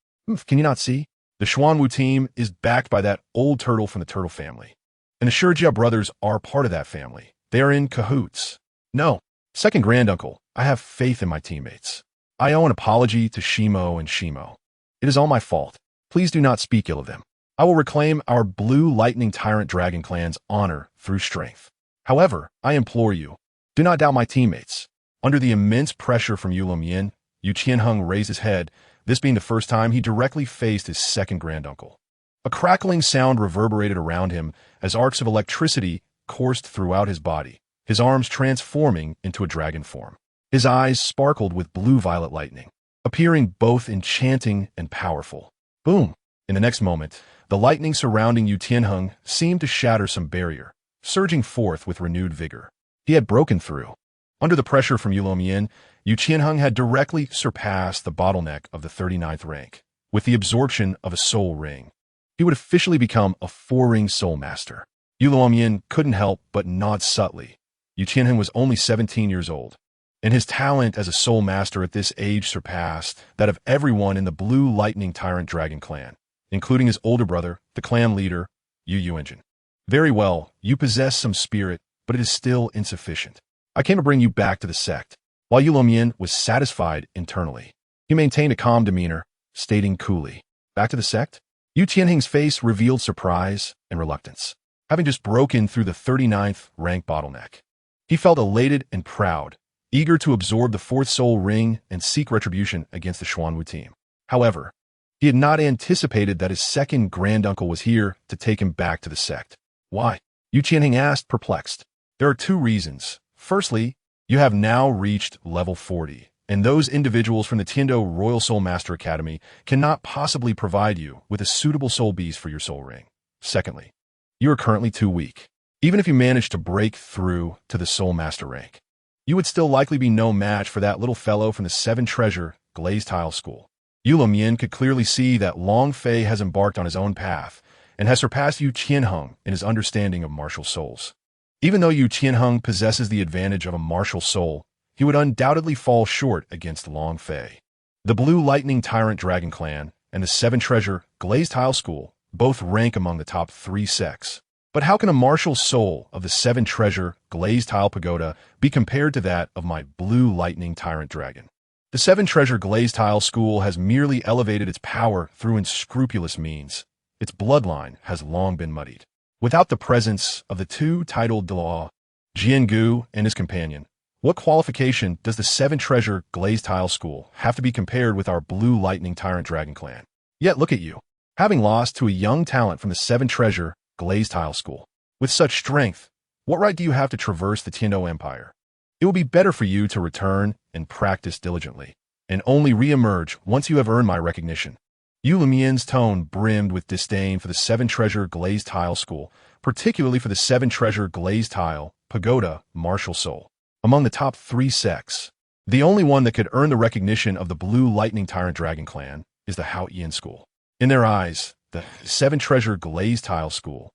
Can you not see? The Xuanwu team is backed by that old turtle from the turtle family. And the Shijiao brothers are part of that family. They are in cahoots. No, second granduncle, I have faith in my teammates. I owe an apology to Shimo and Shimo. It is all my fault. Please do not speak ill of them. I will reclaim our Blue Lightning Tyrant Dragon clan's honor through strength. However, I implore you, do not doubt my teammates. Under the immense pressure from Yu Luomian, Yu Qianheng raised his head, this being the first time he directly faced his second granduncle. A crackling sound reverberated around him as arcs of electricity coursed throughout his body, his arms transforming into a dragon form. His eyes sparkled with blue-violet lightning, appearing both enchanting and powerful. Boom! In the next moment, the lightning surrounding Yu Qianheng seemed to shatter some barrier, surging forth with renewed vigor. He had broken through. Under the pressure from Yu Luomian, Yu Qianheng had directly surpassed the bottleneck of the 39th rank, with the absorption of a soul ring. He would officially become a 4-ring soul master. Yu Luomian couldn't help but nod subtly. Yu Qianheng was only 17 years old, and his talent as a soul master at this age surpassed that of everyone in the Blue Lightning Tyrant Dragon clan, including his older brother, the clan leader, Yu Yuanjin. Very well, you possess some spirit, but it is still insufficient. I came to bring you back to the sect. While Yu Luomian was satisfied internally, he maintained a calm demeanor, stating coolly, back to the sect? Yu Qianheng's face revealed surprise and reluctance, having just broken through the 39th rank bottleneck. He felt elated and proud, eager to absorb the 4th soul ring and seek retribution against the Xuanwu team. However, he had not anticipated that his second granduncle was here to take him back to the sect. Why? Yu Qianheng asked, perplexed. There are 2 reasons. Firstly, you have now reached level 40, and those individuals from the Tiando Royal Soul Master Academy cannot possibly provide you with a suitable soul beast for your soul ring. Secondly, you are currently too weak. Even if you manage to break through to the soul master rank, you would still likely be no match for that little fellow from the 7 Treasure Glazed Tile School. Yu Luomian could clearly see that Long Fei has embarked on his own path and has surpassed Yu Qianheng in his understanding of martial souls. Even though Yu Qianheng possesses the advantage of a martial soul, he would undoubtedly fall short against Long Fei. The Blue Lightning Tyrant Dragon clan and the 7 Treasure Glazed Tile School both rank among the top 3 sects. But how can a martial soul of the 7 Treasure Glazed Tile Pagoda be compared to that of my Blue Lightning Tyrant Dragon? The 7 Treasure Glazed Tile School has merely elevated its power through unscrupulous means. Its bloodline has long been muddied. Without the presence of the 2 titled Douluos, Jiangu and his companion, what qualification does the 7 Treasure Glazed Tile School have to be compared with our Blue Lightning Tyrant Dragon clan? Yet look at you, having lost to a young talent from the 7 Treasure Glazed Tile School. With such strength, what right do you have to traverse the Tiando Empire? It will be better for you to return and practice diligently, and only re-emerge once you have earned my recognition. Yu Luomian's tone brimmed with disdain for the 7 Treasure Glazed Tile School, particularly for the 7 Treasure Glazed Tile Pagoda Martial Soul. Among the top 3 sects, the only one that could earn the recognition of the Blue Lightning Tyrant Dragon clan is the Hao Yin School. In their eyes, the 7 Treasure Glazed Tile School,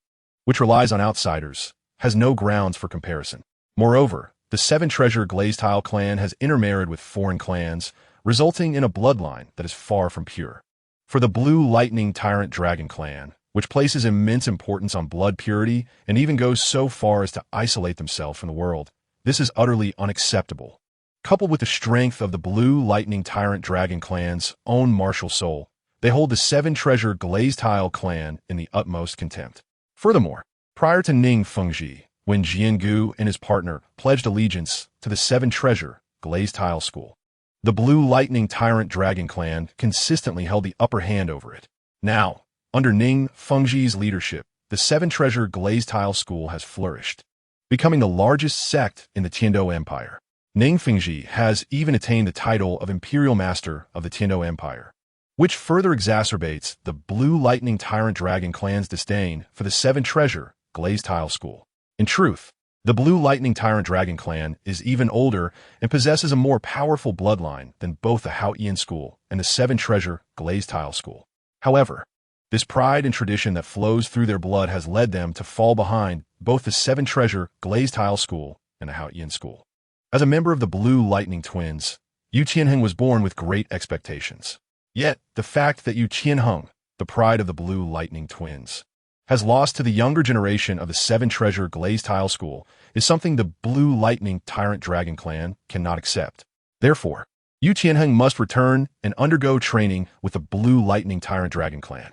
which relies on outsiders, has no grounds for comparison. Moreover, the 7 Treasure Glazed Tile clan has intermarried with foreign clans, resulting in a bloodline that is far from pure. For the Blue Lightning Tyrant Dragon clan, which places immense importance on blood purity and even goes so far as to isolate themselves from the world, this is utterly unacceptable. Coupled with the strength of the Blue Lightning Tyrant Dragon clan's own martial soul, they hold the 7 Treasure Glazed Tile clan in the utmost contempt. Furthermore, prior to Ning Fengji, when Jiangu and his partner pledged allegiance to the 7 Treasure Glazed Tile School, the Blue Lightning Tyrant Dragon clan consistently held the upper hand over it. Now, under Ning Fengji's leadership, the 7 Treasure Glazed Tile School has flourished, becoming the largest sect in the Tiando Empire. Ning Fengji has even attained the title of Imperial Master of the Tiando Empire, which further exacerbates the Blue Lightning Tyrant Dragon clan's disdain for the 7 Treasure Glazed Tile School. In truth, The Blue Lightning Tyrant Dragon clan is even older and possesses a more powerful bloodline than both the Hao-Ian school and the Seven Treasure Glazed Tile school. However, this pride and tradition that flows through their blood has led them to fall behind both the Seven Treasure Glazed Tile school and the Hao-Ian school. As a member of the Blue Lightning Twins, Yu Qianheng was born with great expectations. Yet, the fact that Yu Qianheng, the pride of the Blue Lightning Twins, has lost to the younger generation of the Seven Treasure Glazed Tile school is something the Blue Lightning Tyrant Dragon clan cannot accept. Therefore, Yu Qianheng must return and undergo training with the Blue Lightning Tyrant Dragon clan.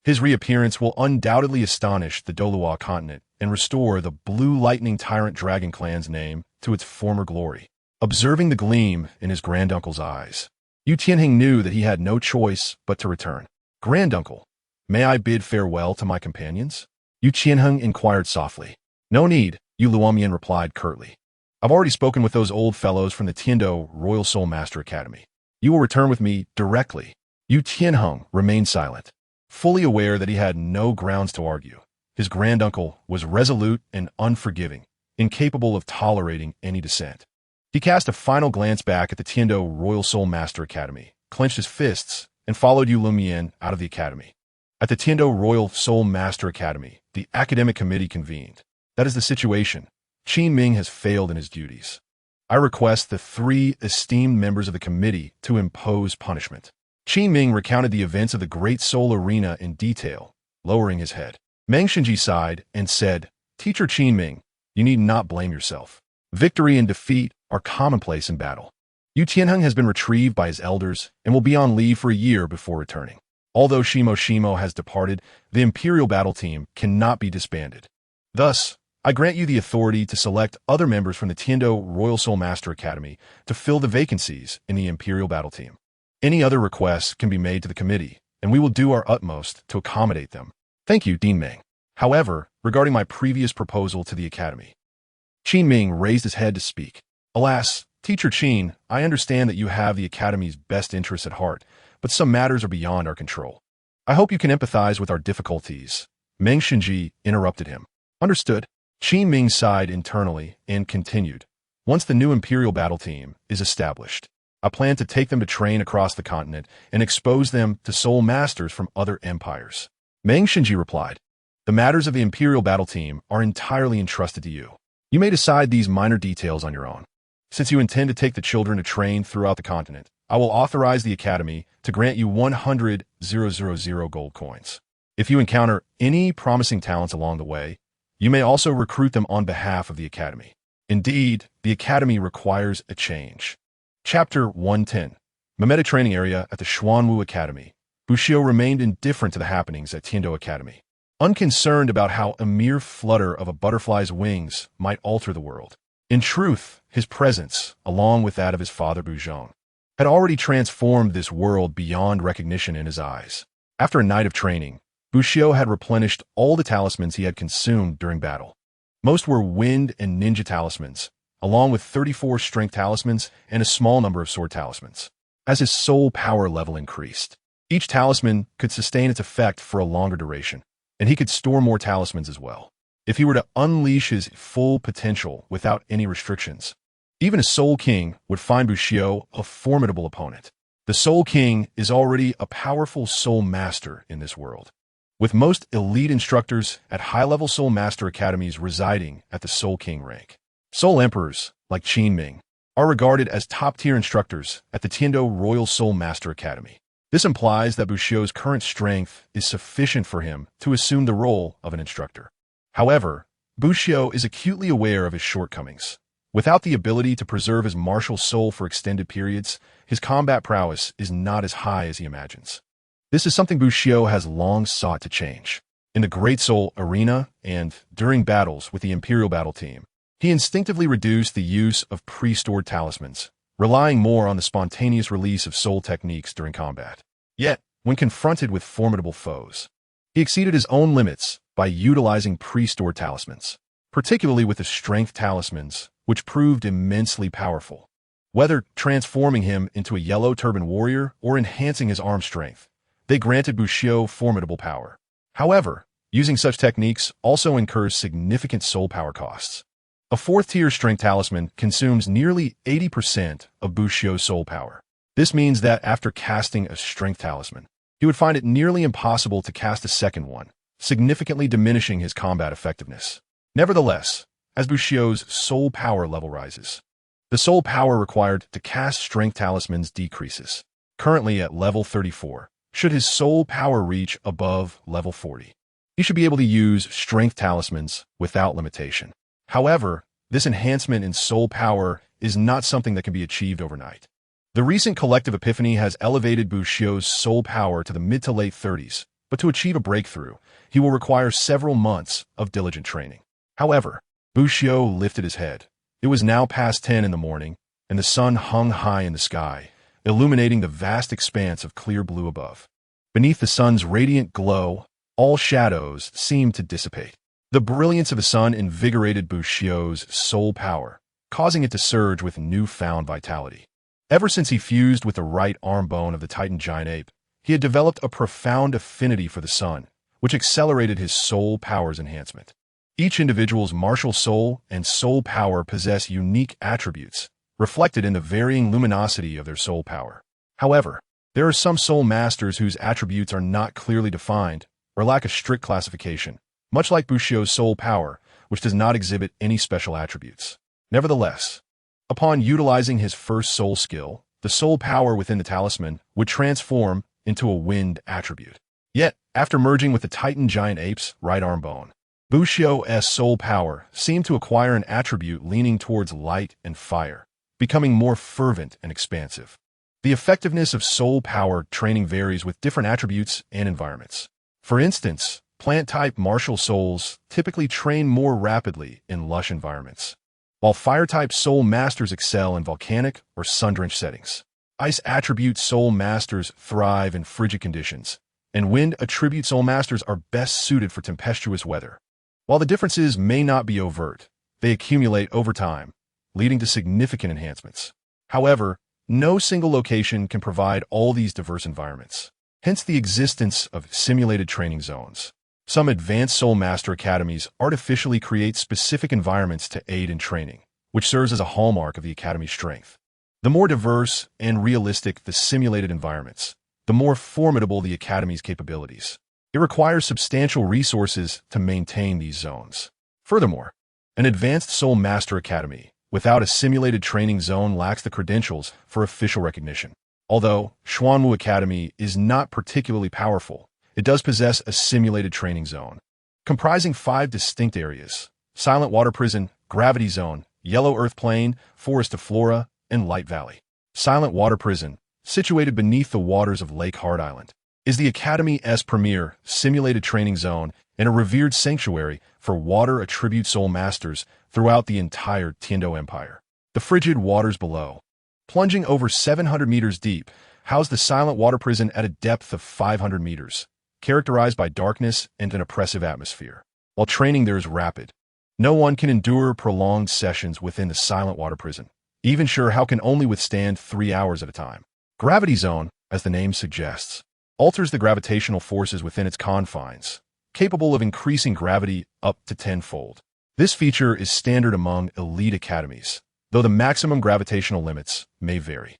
His reappearance will undoubtedly astonish the Douluos continent and restore the Blue Lightning Tyrant Dragon clan's name to its former glory. Observing the gleam in his granduncle's eyes, Yu Qianheng knew that he had no choice but to return. "Granduncle, may I bid farewell to my companions?" Yu Qianheng inquired softly. "No need," Yu Luomian replied curtly. "I've already spoken with those old fellows from the Tiando Royal Soul Master Academy. You will return with me directly." Yu Qianheng remained silent, fully aware that he had no grounds to argue. His granduncle was resolute and unforgiving, incapable of tolerating any dissent. He cast a final glance back at the Tiando Royal Soul Master Academy, clenched his fists, and followed Yu Luomian out of the academy. At the Tiando Royal Soul Master Academy, the academic committee convened. "That is the situation. Qin Ming has failed in his duties. I request the 3 esteemed members of the committee to impose punishment." Qin Ming recounted the events of the Great Soul Arena in detail, lowering his head. Meng Xinji sighed and said, "Teacher Qin Ming, you need not blame yourself. Victory and defeat are commonplace in battle. Yu Qianheng has been retrieved by his elders and will be on leave for a year before returning. Although Shimo has departed, the Imperial Battle Team cannot be disbanded. Thus, I grant you the authority to select other members from the Tiando Royal Soul Master Academy to fill the vacancies in the Imperial Battle Team. Any other requests can be made to the committee, and we will do our utmost to accommodate them." "Thank you, Dean Meng. However, regarding my previous proposal to the academy." Qin Ming raised his head to speak. "Alas, Teacher Qin, I understand that you have the academy's best interests at heart, but some matters are beyond our control. I hope you can empathize with our difficulties." Meng Xinji interrupted him. "Understood." Qin Ming sighed internally and continued. "Once the new Imperial Battle Team is established, I plan to take them to train across the continent and expose them to soul masters from other empires." Meng Xinji replied, "The matters of the Imperial Battle Team are entirely entrusted to you. You may decide these minor details on your own. Since you intend to take the children to train throughout the continent, I will authorize the Academy to grant you 100,000 gold coins. If you encounter any promising talents along the way, you may also recruit them on behalf of the Academy. Indeed, the Academy requires a change." Chapter 110. Mimetic Training Area at the Xuanwu Academy. Bushio remained indifferent to the happenings at Tiando Academy, unconcerned about how a mere flutter of a butterfly's wings might alter the world. In truth, his presence, along with that of his father Buzhong, had already transformed this world beyond recognition in his eyes. After a night of training, Bushio had replenished all the talismans he had consumed during battle. Most were wind and ninja talismans, along with 34 strength talismans and a small number of sword talismans. As his soul power level increased, each talisman could sustain its effect for a longer duration, and he could store more talismans as well. If he were to unleash his full potential without any restrictions, even a Soul King would find Bushio a formidable opponent. The Soul King is already a powerful soul master in this world, with most elite instructors at high-level soul master academies residing at the Soul King rank. Soul Emperors, like Qin Ming, are regarded as top-tier instructors at the Tiando Royal Soul Master Academy. This implies that Bushio's current strength is sufficient for him to assume the role of an instructor. However, Bushio is acutely aware of his shortcomings. Without the ability to preserve his martial soul for extended periods, his combat prowess is not as high as he imagines. This is something Bushio has long sought to change. In the Great Soul Arena and during battles with the Imperial Battle Team, he instinctively reduced the use of pre-stored talismans, relying more on the spontaneous release of soul techniques during combat. Yet, when confronted with formidable foes, he exceeded his own limits by utilizing pre-stored talismans, particularly with the strength talismans, which proved immensely powerful. Whether transforming him into a yellow turban warrior or enhancing his arm strength, they granted Bushio formidable power. However, using such techniques also incurs significant soul power costs. A fourth-tier strength talisman consumes nearly 80% of Bushio's soul power. This means that after casting a strength talisman, he would find it nearly impossible to cast a second one, significantly diminishing his combat effectiveness. Nevertheless, as Bushio's soul power level rises, the soul power required to cast strength talismans decreases. Currently at level 34, should his soul power reach above level 40, he should be able to use strength talismans without limitation. However, this enhancement in soul power is not something that can be achieved overnight. The recent collective epiphany has elevated Bushio's soul power to the mid to late 30s, but to achieve a breakthrough, he will require several months of diligent training. However, Bushio lifted his head. It was now past 10 in the morning, and the sun hung high in the sky, illuminating the vast expanse of clear blue above. Beneath the sun's radiant glow, all shadows seemed to dissipate. The brilliance of the sun invigorated Bushio's soul power, causing it to surge with newfound vitality. Ever since he fused with the right arm bone of the Titan giant ape, he had developed a profound affinity for the sun, which accelerated his soul power's enhancement. Each individual's martial soul and soul power possess unique attributes, reflected in the varying luminosity of their soul power. However, there are some soul masters whose attributes are not clearly defined or lack a strict classification, much like Bushio's soul power, which does not exhibit any special attributes. Nevertheless, upon utilizing his first soul skill, the soul power within the talisman would transform into a wind attribute. Yet, after merging with the Titan giant ape's right arm bone, Bushio's soul power seemed to acquire an attribute leaning towards light and fire, becoming more fervent and expansive. The effectiveness of soul power training varies with different attributes and environments. For instance, plant-type martial souls typically train more rapidly in lush environments, while fire-type soul masters excel in volcanic or sun-drenched settings. Ice attribute soul masters thrive in frigid conditions, and wind attribute soul masters are best suited for tempestuous weather. While the differences may not be overt, they accumulate over time, leading to significant enhancements. However, no single location can provide all these diverse environments, hence the existence of simulated training zones. Some advanced Soul Master academies artificially create specific environments to aid in training, which serves as a hallmark of the academy's strength. The more diverse and realistic the simulated environments, the more formidable the academy's capabilities. It requires substantial resources to maintain these zones. Furthermore, an advanced Soul Master academy without a simulated training zone lacks the credentials for official recognition. Although Xuanwu Academy is not particularly powerful, it does possess a simulated training zone, comprising 5 distinct areas: Silent Water Prison, Gravity Zone, Yellow Earth Plain, Forest of Flora, and Light Valley. Silent Water Prison, situated beneath the waters of Lake Hard Island, is the Academy's premier simulated training zone and a revered sanctuary for water attribute soul masters throughout the entire Tiando Empire. The frigid waters below, plunging over 700 meters deep, house the Silent Water Prison at a depth of 500 meters, characterized by darkness and an oppressive atmosphere. While training there is rapid, no one can endure prolonged sessions within the Silent Water Prison, even sure how can only withstand 3 hours at a time. Gravity Zone, as the name suggests, alters the gravitational forces within its confines, capable of increasing gravity up to 10-fold. This feature is standard among elite academies, though the maximum gravitational limits may vary.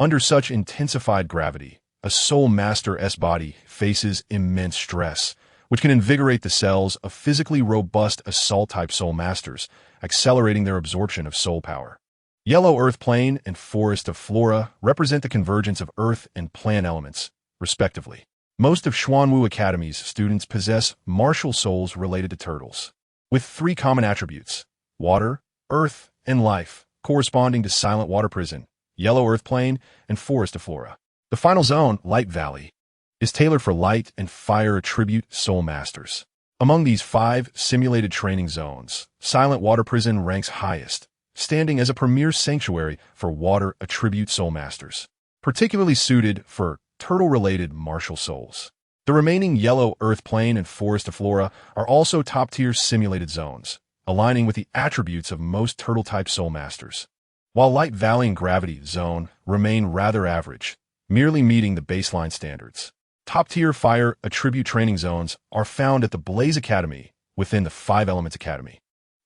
Under such intensified gravity, a Soul Master's body faces immense stress, which can invigorate the cells of physically robust Assault-type Soul Masters, accelerating their absorption of soul power. Yellow Earth Plain and Forest of Flora represent the convergence of earth and plant elements, respectively. Most of Xuanwu Academy's students possess martial souls related to turtles, with 3 common attributes: water, earth, and life, corresponding to Silent Water Prison, Yellow Earth Plain, and Forest of Flora. The final zone, Light Valley, is tailored for light and fire attribute soul masters. Among these 5 simulated training zones, Silent Water Prison ranks highest, standing as a premier sanctuary for water attribute soul masters, particularly suited for turtle-related martial souls. The remaining Yellow Earth Plain and Forest of Flora are also top-tier simulated zones, aligning with the attributes of most turtle-type soul masters. While Light Valley and Gravity Zone remain rather average, merely meeting the baseline standards. Top-tier fire attribute training zones are found at the Blaze Academy within the 5 Elements Academy,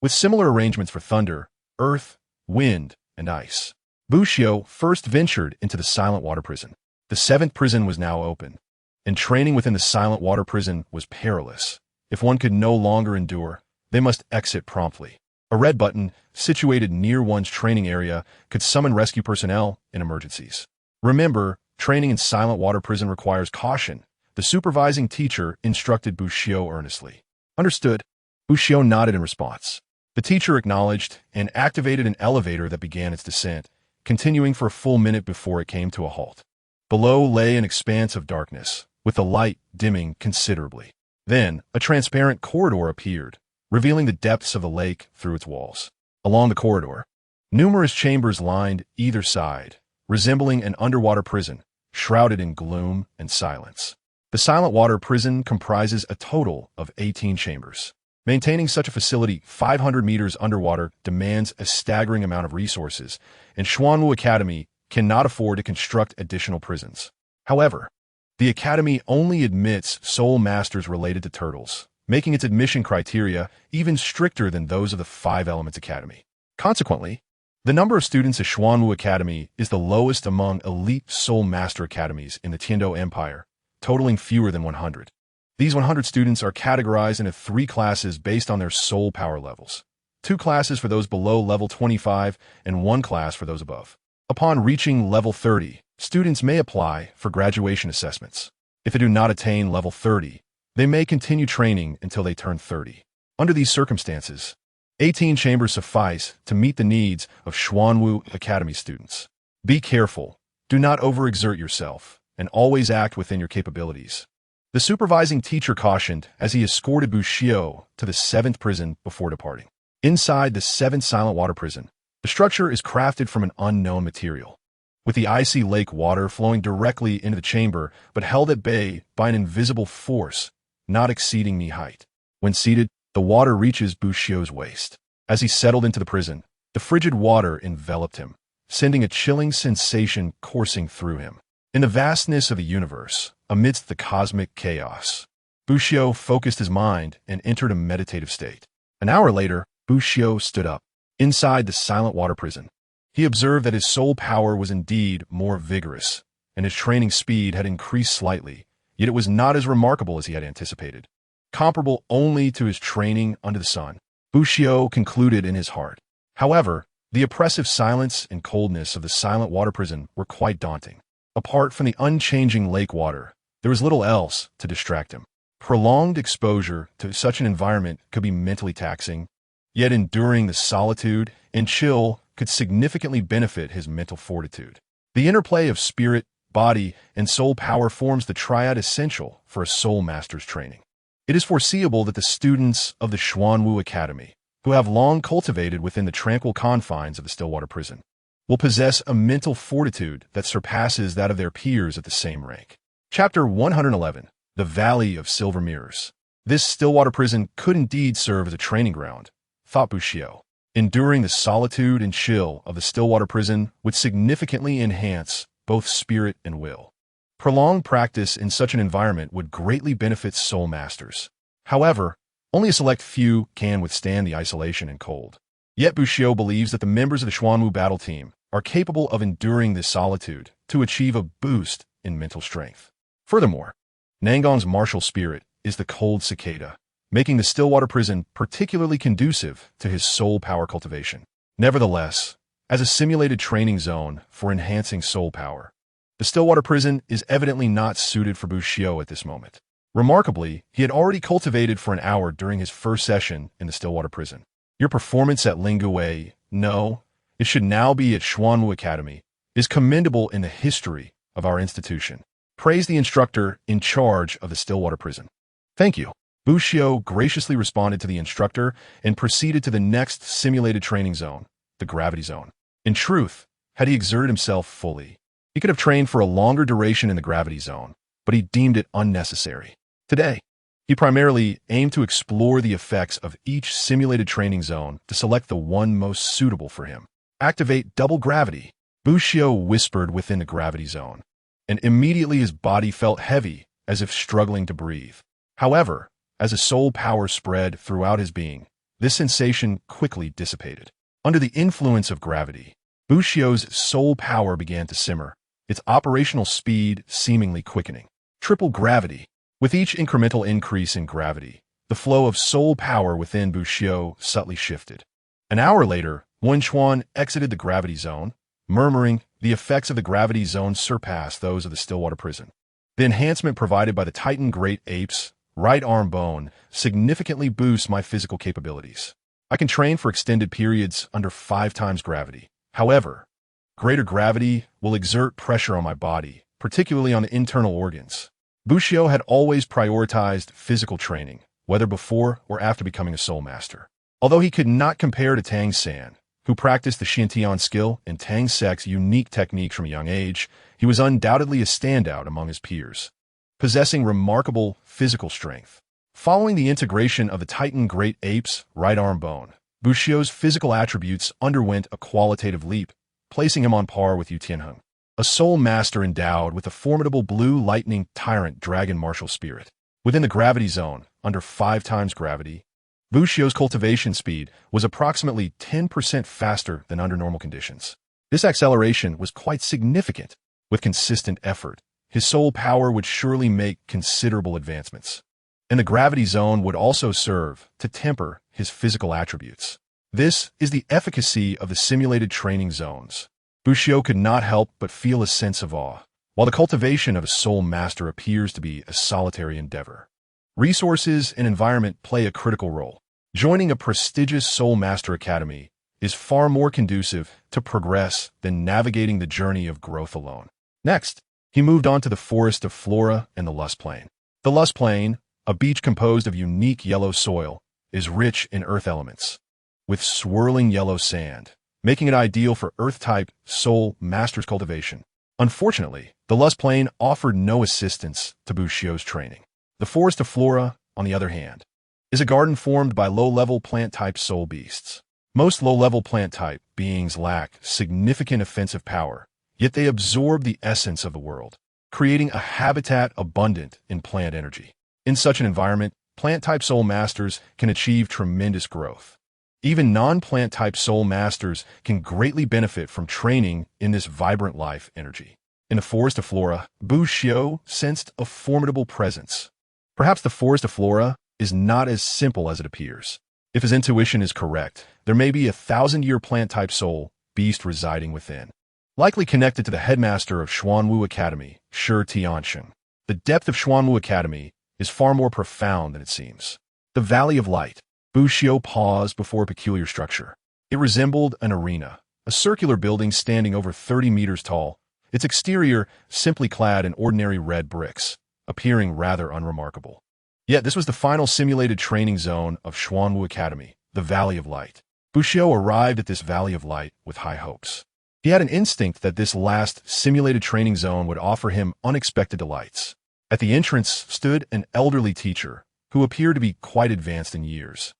with similar arrangements for thunder, earth, wind, and ice. Bushio first ventured into the silent water prison. The seventh prison was now open, and training within the silent water prison was perilous. If one could no longer endure, they must exit promptly. A red button, situated near one's training area, could summon rescue personnel in emergencies. Remember, training in silent water prison requires caution. The supervising teacher instructed Bushio earnestly. Understood. Bushio nodded in response. The teacher acknowledged and activated an elevator that began its descent, continuing for a full minute before it came to a halt. Below lay an expanse of darkness, with the light dimming considerably. Then, a transparent corridor appeared, revealing the depths of the lake through its walls. Along the corridor, numerous chambers lined either side, resembling an underwater prison, shrouded in gloom and silence. The silent water prison comprises a total of 18 chambers. Maintaining such a facility 500 meters underwater demands a staggering amount of resources, and Xuanwu Academy cannot afford to construct additional prisons. However, the Academy only admits soul masters related to turtles, making its admission criteria even stricter than those of the Five Elements Academy. Consequently, the number of students at Xuanwu Academy is the lowest among elite soul master academies in the Tiando Empire, totaling fewer than 100. These 100 students are categorized into 3 classes based on their soul power levels. 2 classes for those below level 25 and 1 class for those above. Upon reaching level 30, students may apply for graduation assessments. If they do not attain level 30, they may continue training until they turn 30. Under these circumstances, 18 chambers suffice to meet the needs of Xuanwu Academy students. Be careful, do not overexert yourself, and always act within your capabilities. The supervising teacher cautioned as he escorted Bushio to the 7th prison before departing. Inside the 7th silent water prison, the structure is crafted from an unknown material, with the icy lake water flowing directly into the chamber but held at bay by an invisible force not exceeding knee height. When seated, the water reaches Bushio's waist. As he settled into the prison, the frigid water enveloped him, sending a chilling sensation coursing through him. In the vastness of the universe, amidst the cosmic chaos, Bushio focused his mind and entered a meditative state. An hour later, Bushio stood up. Inside the silent water prison, he observed that his soul power was indeed more vigorous, and his training speed had increased slightly, yet it was not as remarkable as he had anticipated. Comparable only to his training under the sun, Bushio concluded in his heart. However, the oppressive silence and coldness of the silent water prison were quite daunting. Apart from the unchanging lake water, there was little else to distract him. Prolonged exposure to such an environment could be mentally taxing, yet enduring the solitude and chill could significantly benefit his mental fortitude. The interplay of spirit, body, and soul power forms the triad essential for a soul master's training. It is foreseeable that the students of the Xuanwu Academy, who have long cultivated within the tranquil confines of the Stillwater Prison, will possess a mental fortitude that surpasses that of their peers at the same rank. Chapter 111, The Valley of Silver Mirrors. This Stillwater Prison could indeed serve as a training ground, thought Bushio. Enduring the solitude and chill of the Stillwater Prison would significantly enhance both spirit and will. Prolonged practice in such an environment would greatly benefit soul masters. However, only a select few can withstand the isolation and cold. Yet Bushio believes that the members of the Xuanwu battle team are capable of enduring this solitude to achieve a boost in mental strength. Furthermore, Nangong's martial spirit is the cold cicada, making the Stillwater Prison particularly conducive to his soul power cultivation. Nevertheless, as a simulated training zone for enhancing soul power, the Stillwater Prison is evidently not suited for Bushio at this moment. Remarkably, he had already cultivated for an hour during his first session in the Stillwater Prison. Your performance at Lingguwei, no, it should now be at Xuanwu Academy, is commendable in the history of our institution. Praise the instructor in charge of the Stillwater Prison. Thank you. Bushio graciously responded to the instructor and proceeded to the next simulated training zone, the gravity zone. In truth, had he exerted himself fully, he could have trained for a longer duration in the gravity zone, but he deemed it unnecessary. Today, he primarily aimed to explore the effects of each simulated training zone to select the one most suitable for him. Activate double gravity, Bushio whispered within the gravity zone, and immediately his body felt heavy as if struggling to breathe. However, as his soul power spread throughout his being, This sensation quickly dissipated. Under the influence of gravity, Bushio's soul power began to simmer, its operational speed seemingly quickening. Triple gravity. With each incremental increase in gravity, the flow of soul power within Bushio subtly shifted. An hour later, Wenchuan exited the gravity zone, murmuring, "The effects of the gravity zone surpass those of the Stillwater prison." The enhancement provided by the Titan Great Ape's right arm bone significantly boosts my physical capabilities. I can train for extended periods under 5 times gravity. However, greater gravity will exert pressure on my body, particularly on the internal organs. Bushio had always prioritized physical training, whether before or after becoming a soul master. Although he could not compare to Tang San, who practiced the Xiantian skill and Tang Sek's unique techniques from a young age, he was undoubtedly a standout among his peers, possessing remarkable physical strength. Following the integration of the Titan Great Ape's right arm bone, Bushio's physical attributes underwent a qualitative leap, placing him on par with Yu Tianheng, a soul master endowed with a formidable blue lightning tyrant dragon martial spirit. Within the gravity zone, under 5 times gravity, Bushio's cultivation speed was approximately 10% faster than under normal conditions. This acceleration was quite significant. With consistent effort, his soul power would surely make considerable advancements. And the gravity zone would also serve to temper his physical attributes. This is the efficacy of the simulated training zones. Bushio could not help but feel a sense of awe. While the cultivation of a soul master appears to be a solitary endeavor, resources and environment play a critical role. Joining a prestigious soul master academy is far more conducive to progress than navigating the journey of growth alone. Next, he moved on to the forest of flora and the Lust Plain. The Lust Plain, a beach composed of unique yellow soil, is rich in earth elements, with swirling yellow sand, making it ideal for earth-type soul master's cultivation. Unfortunately, the Lust Plain offered no assistance to Bushio's training. The forest of flora, on the other hand, is a garden formed by low-level plant-type soul beasts. Most low-level plant-type beings lack significant offensive power, yet they absorb the essence of the world, creating a habitat abundant in plant energy. In such an environment, plant-type soul masters can achieve tremendous growth. Even non-plant-type soul masters can greatly benefit from training in this vibrant life energy. In the forest of flora, Bushio sensed a formidable presence. Perhaps the forest of flora is not as simple as it appears. If his intuition is correct, there may be a 1,000-year plant-type soul beast residing within, likely connected to the headmaster of Xuanwu Academy, Shi Tiansheng. The depth of Xuanwu Academy is far more profound than it seems. The Valley of Light. Bushio paused before a peculiar structure. It resembled an arena, a circular building standing over 30 meters tall, its exterior simply clad in ordinary red bricks, appearing rather unremarkable. Yet this was the final simulated training zone of Xuanwu Academy, the Valley of Light. Bushio arrived at this Valley of Light with high hopes. He had an instinct that this last simulated training zone would offer him unexpected delights. At the entrance stood an elderly teacher who appeared to be quite advanced in years.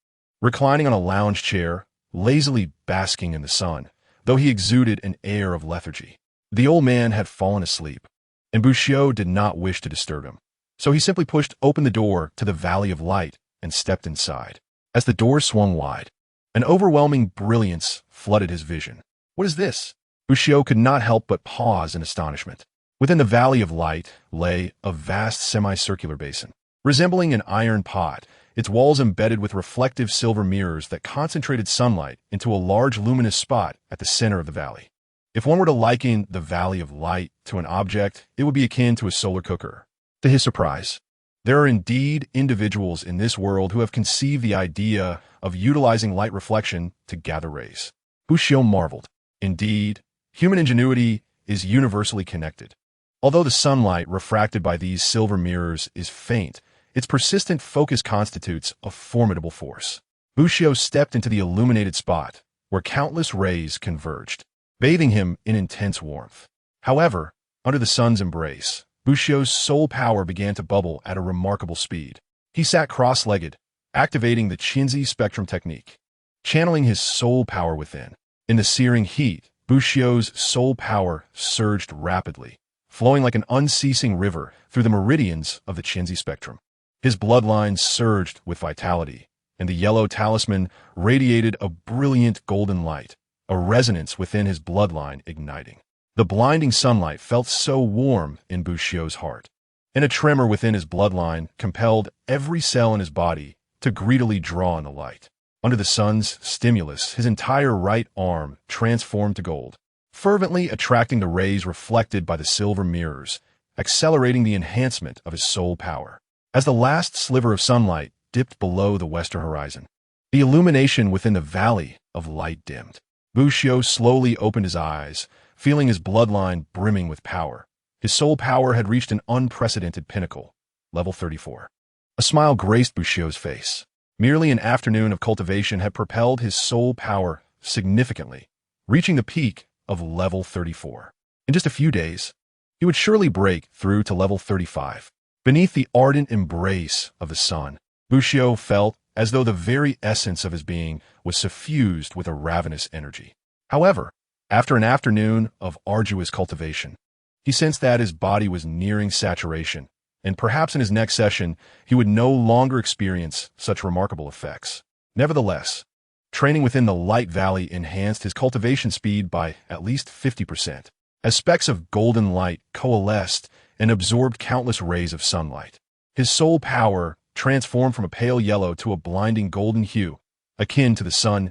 Reclining on a lounge chair, lazily basking in the sun, though he exuded an air of lethargy. The old man had fallen asleep, and Bushio did not wish to disturb him. So he simply pushed open the door to the Valley of Light and stepped inside. As the door swung wide, an overwhelming brilliance flooded his vision. What is this? Bushio could not help but pause in astonishment. Within the Valley of Light lay a vast semicircular basin, resembling an iron pot, its walls embedded with reflective silver mirrors that concentrated sunlight into a large luminous spot at the center of the valley. If one were to liken the Valley of Light to an object, it would be akin to a solar cooker. To his surprise, there are indeed individuals in this world who have conceived the idea of utilizing light reflection to gather rays. Bushio marveled. Indeed, human ingenuity is universally connected. Although the sunlight refracted by these silver mirrors is faint, its persistent focus constitutes a formidable force. Bushio stepped into the illuminated spot, where countless rays converged, bathing him in intense warmth. However, under the sun's embrace, Bushio's soul power began to bubble at a remarkable speed. He sat cross-legged, activating the Qinzi spectrum technique, channeling his soul power within. In the searing heat, Bushio's soul power surged rapidly, flowing like an unceasing river through the meridians of the Qinzi spectrum. His bloodlines surged with vitality, and the yellow talisman radiated a brilliant golden light, a resonance within his bloodline igniting. The blinding sunlight felt so warm in Bushio's heart, and a tremor within his bloodline compelled every cell in his body to greedily draw in the light. Under the sun's stimulus, his entire right arm transformed to gold, fervently attracting the rays reflected by the silver mirrors, accelerating the enhancement of his soul power. As the last sliver of sunlight dipped below the western horizon, the illumination within the valley of light dimmed. Bushio slowly opened his eyes, feeling his bloodline brimming with power. His soul power had reached an unprecedented pinnacle, level 34. A smile graced Bushio's face. Merely an afternoon of cultivation had propelled his soul power significantly, reaching the peak of level 34. In just a few days, he would surely break through to level 35. Beneath the ardent embrace of the sun, Bushio felt as though the very essence of his being was suffused with a ravenous energy. However, after an afternoon of arduous cultivation, he sensed that his body was nearing saturation, and perhaps in his next session, he would no longer experience such remarkable effects. Nevertheless, training within the Light Valley enhanced his cultivation speed by at least 50%, as specks of golden light coalesced and absorbed countless rays of sunlight. His soul power transformed from a pale yellow to a blinding golden hue, akin to the sun's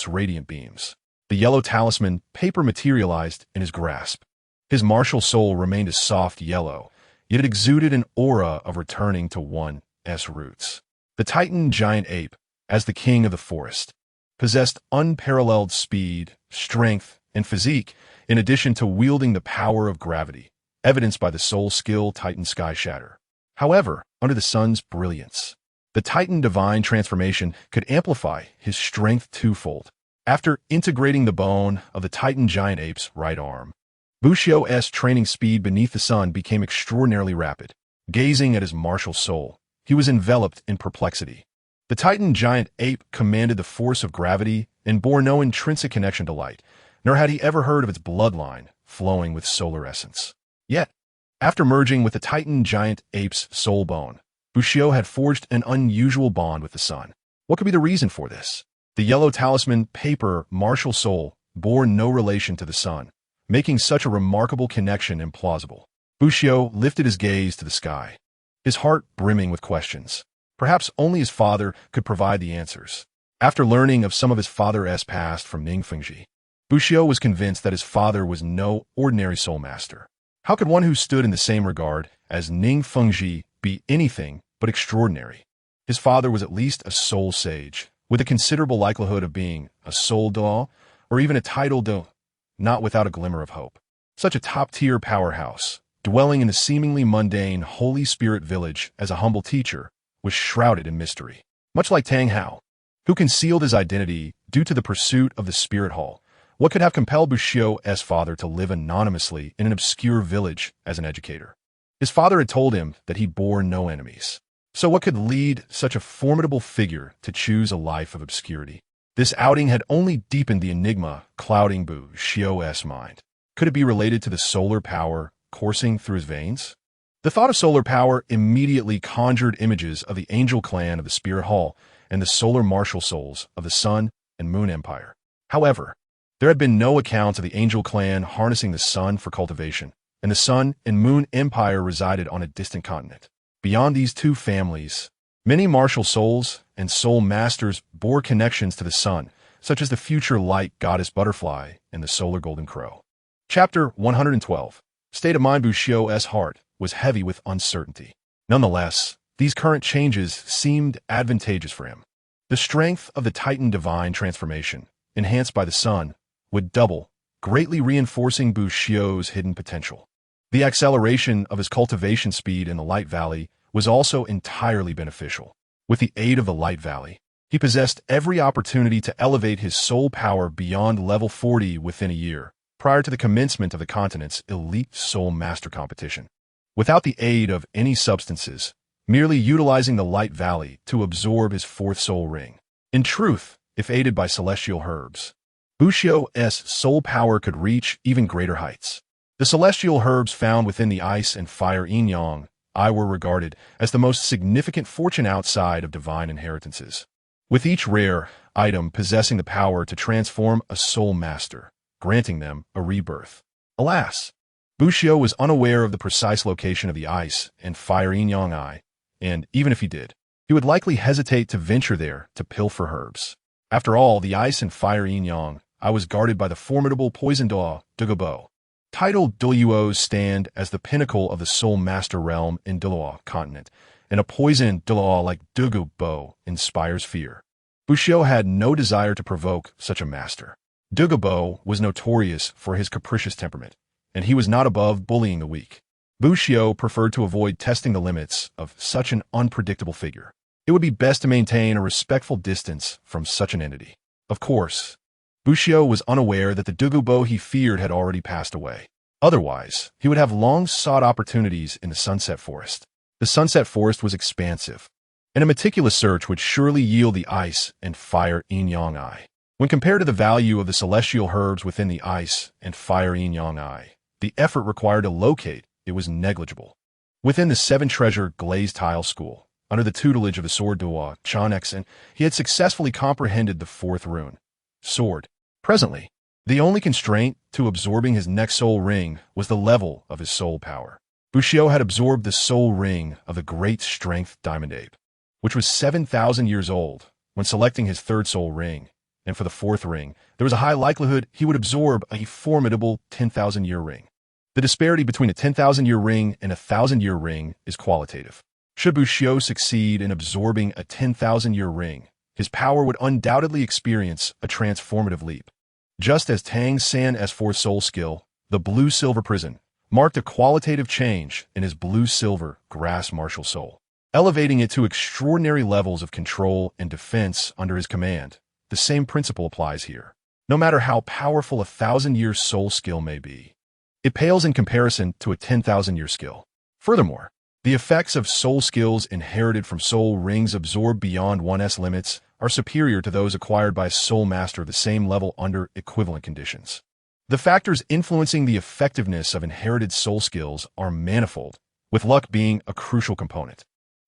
radiant beams. The yellow talisman paper materialized in his grasp. His martial soul remained a soft yellow, yet it exuded an aura of returning to one's roots. The Titan giant ape, as the king of the forest, possessed unparalleled speed, strength, and physique, in addition to wielding the power of gravity, evidenced by the soul skill Titan Sky Shatter. However, under the sun's brilliance, the Titan divine transformation could amplify his strength twofold. After integrating the bone of the Titan giant ape's right arm, Bushio's training speed beneath the sun became extraordinarily rapid. Gazing at his martial soul, he was enveloped in perplexity. The Titan giant ape commanded the force of gravity and bore no intrinsic connection to light, nor had he ever heard of its bloodline flowing with solar essence. Yet, after merging with the Titan giant ape's soul bone, Bushio had forged an unusual bond with the sun. What could be the reason for this? The yellow talisman paper martial soul bore no relation to the sun, making such a remarkable connection implausible. Bushio lifted his gaze to the sky, his heart brimming with questions. Perhaps only his father could provide the answers. After learning of some of his father's past from Ning Fengji, Bushio was convinced that his father was no ordinary soul master. How could one who stood in the same regard as Ning Fengji be anything but extraordinary? His father was at least a soul sage, with a considerable likelihood of being a soul Douluos, or even a title Douluos, not without a glimmer of hope. Such a top-tier powerhouse, dwelling in the seemingly mundane Holy Spirit village as a humble teacher, was shrouded in mystery. Much like Tang Hao, who concealed his identity due to the pursuit of the Spirit Hall, what could have compelled Bushio's father to live anonymously in an obscure village as an educator? His father had told him that he bore no enemies. So what could lead such a formidable figure to choose a life of obscurity? This outing had only deepened the enigma clouding Bushio's mind. Could it be related to the solar power coursing through his veins? The thought of solar power immediately conjured images of the angel clan of the Spirit Hall and the solar martial souls of the Sun and Moon Empire. However, there had been no accounts of the angel clan harnessing the sun for cultivation, and the Sun and Moon Empire resided on a distant continent. Beyond these two families, many martial souls and soul masters bore connections to the sun, such as the future light goddess Butterfly and the solar golden crow. Chapter 112. State of mind. Bushio's heart was heavy with uncertainty. Nonetheless, these current changes seemed advantageous for him. The strength of the Titan divine transformation, enhanced by the sun, would double, greatly reinforcing Bushio's hidden potential. The acceleration of his cultivation speed in the Light Valley was also entirely beneficial. With the aid of the Light Valley, he possessed every opportunity to elevate his soul power beyond level 40 within a year, prior to the commencement of the continent's elite soul master competition. Without the aid of any substances, merely utilizing the Light Valley to absorb his fourth soul ring. In truth, if aided by celestial herbs, Bushio's soul power could reach even greater heights. The celestial herbs found within the ice and fire yin-yang were regarded as the most significant fortune outside of divine inheritances. with each rare item possessing the power to transform a soul master, granting them a rebirth. Alas, Bushio was unaware of the precise location of the ice and fire yin-yang eye, and even if he did, he would likely hesitate to venture there to pilfer herbs. After all, the ice and fire yin-yang eye was guarded by the formidable poison daw, Douluos. Titled Douluos stand as the pinnacle of the soul master realm in Douluos continent, and a poison Douluos like Douluos inspires fear. Bushio had no desire to provoke such a master. Douluos was notorious for his capricious temperament, and he was not above bullying the weak. Bushio preferred to avoid testing the limits of such an unpredictable figure. It would be best to maintain a respectful distance from such an entity. Of course, Bushio was unaware that the Douluos he feared had already passed away. Otherwise, he would have long-sought opportunities in the Sunset Forest. The Sunset Forest was expansive, and a meticulous search would surely yield the ice and fire yin-yang eye. When compared to the value of the celestial herbs within the ice and fire yin-yang eye, the effort required to locate it was negligible. Within the seven-treasure glazed tile school, under the tutelage of the sword Douluos, Chanexen, he had successfully comprehended the fourth rune, sword. Presently, the only constraint to absorbing his next soul ring was the level of his soul power. Bushio had absorbed the soul ring of the great strength diamond ape, which was 7,000 years old when selecting his third soul ring, and for the fourth ring, there was a high likelihood he would absorb a formidable 10,000-year ring. The disparity between a 10,000-year ring and a 1,000-year ring is qualitative. Should Bushio succeed in absorbing a 10,000-year ring, his power would undoubtedly experience a transformative leap. Just as Tang San's fourth soul skill, the blue-silver prison, marked a qualitative change in his blue-silver grass martial soul, elevating it to extraordinary levels of control and defense under his command. The same principle applies here. No matter how powerful a 1,000-year soul skill may be, it pales in comparison to a 10,000-year skill. Furthermore, the effects of soul skills inherited from soul rings absorbed beyond one's limits are superior to those acquired by a soul master of the same level under equivalent conditions. The factors influencing the effectiveness of inherited soul skills are manifold, with luck being a crucial component.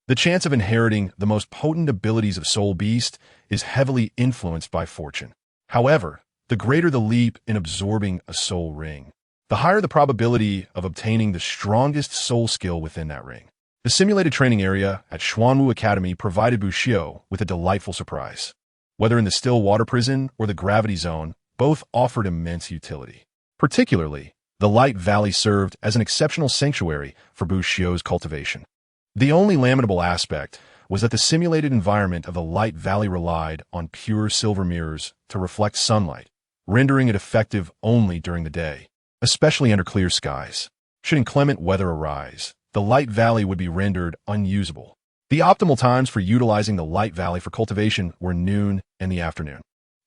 The chance of inheriting the most potent abilities of Soul Beast is heavily influenced by fortune. However, the greater the leap in absorbing a soul ring, the higher the probability of obtaining the strongest soul skill within that ring. The simulated training area at Xuanwu Academy provided Bushio with a delightful surprise. Whether in the still water prison or the gravity zone, both offered immense utility. Particularly, the Light Valley served as an exceptional sanctuary for Bushio's cultivation. The only lamentable aspect was that the simulated environment of the Light Valley relied on pure silver mirrors to reflect sunlight, rendering it effective only during the day, especially under clear skies. Should inclement weather arise, the Light Valley would be rendered unusable. The optimal times for utilizing the Light Valley for cultivation were noon and the afternoon.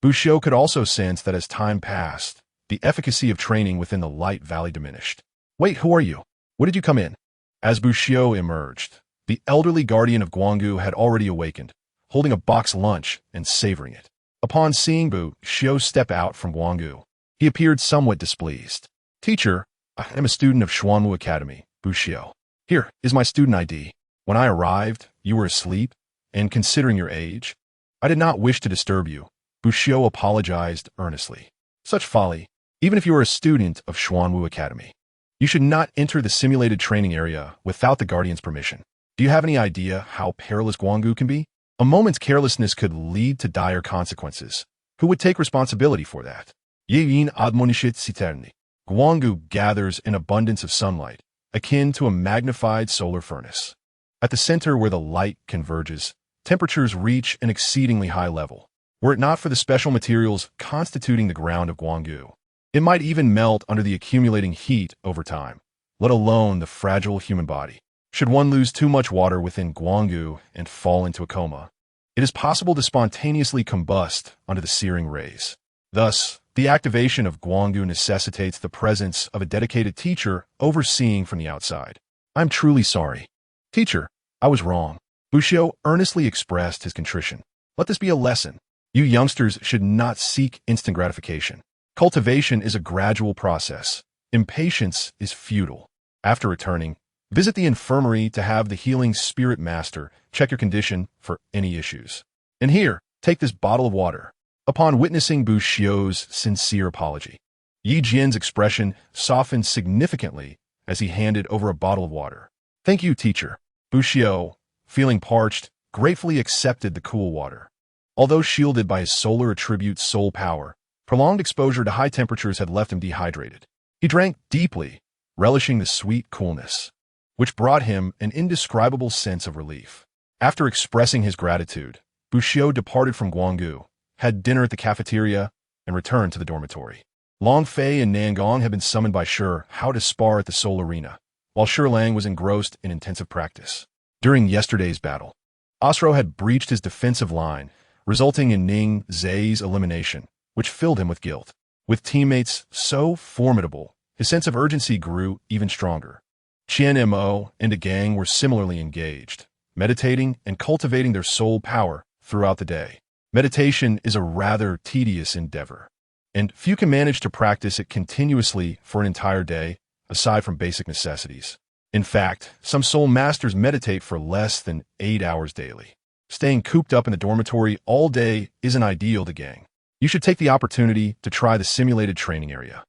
Bushio could also sense that as time passed, the efficacy of training within the Light Valley diminished. "Wait, who are you? What did you come in?" As Bushio emerged, the elderly guardian of Guanggu had already awakened, holding a box lunch and savoring it. Upon seeing Bushio step out from Guanggu, he appeared somewhat displeased. "Teacher, I am a student of Xuanwu Academy, Bushio. Here is my student ID. When I arrived, you were asleep, and considering your age, I did not wish to disturb you." Bushio apologized earnestly. "Such folly, even if you are a student of Xuanwu Academy. You should not enter the simulated training area without the guardian's permission. Do you have any idea how perilous Guanggu can be? A moment's carelessness could lead to dire consequences. Who would take responsibility for that? Yin admonishit citerni. Guanggu gathers an abundance of sunlight, akin to a magnified solar furnace. At the center where the light converges, temperatures reach an exceedingly high level. Were it not for the special materials constituting the ground of Guanggu, it might even melt under the accumulating heat over time, let alone the fragile human body. Should one lose too much water within Guanggu and fall into a coma, it is possible to spontaneously combust under the searing rays. Thus, the activation of Guanggu necessitates the presence of a dedicated teacher overseeing from the outside. "I'm truly sorry. Teacher, I was wrong." Bushio earnestly expressed his contrition. "Let this be a lesson. You youngsters should not seek instant gratification. Cultivation is a gradual process. Impatience is futile. After returning, visit the infirmary to have the healing spirit master check your condition for any issues. And here, Take this bottle of water. Upon witnessing Bu Xiao's sincere apology, Yi Jian's expression softened significantly as he handed over a bottle of water. Thank you, teacher. Bu Xiao, feeling parched, gratefully accepted the cool water. Although shielded by his solar attribute soul power, prolonged exposure to high temperatures had left him dehydrated. He drank deeply, relishing the sweet coolness, which brought him an indescribable sense of relief. After expressing his gratitude, Bu Xiao departed from Guanggu, had dinner at the cafeteria, and returned to the dormitory. Long Fei and Nangong had been summoned by Shi Hao to spar at the Soul Arena, while Shi Lang was engrossed in intensive practice. During yesterday's battle, Osro had breached his defensive line, resulting in Ning Zai's elimination, which filled him with guilt. With teammates so formidable, his sense of urgency grew even stronger. Qian Mo and the gang were similarly engaged, meditating and cultivating their soul power throughout the day. Meditation is a rather tedious endeavor, and few can manage to practice it continuously for an entire day, aside from basic necessities. In fact, some soul masters meditate for less than 8 hours daily. Staying cooped up in the dormitory all day isn't ideal to gang. You should take the opportunity to try the simulated training area.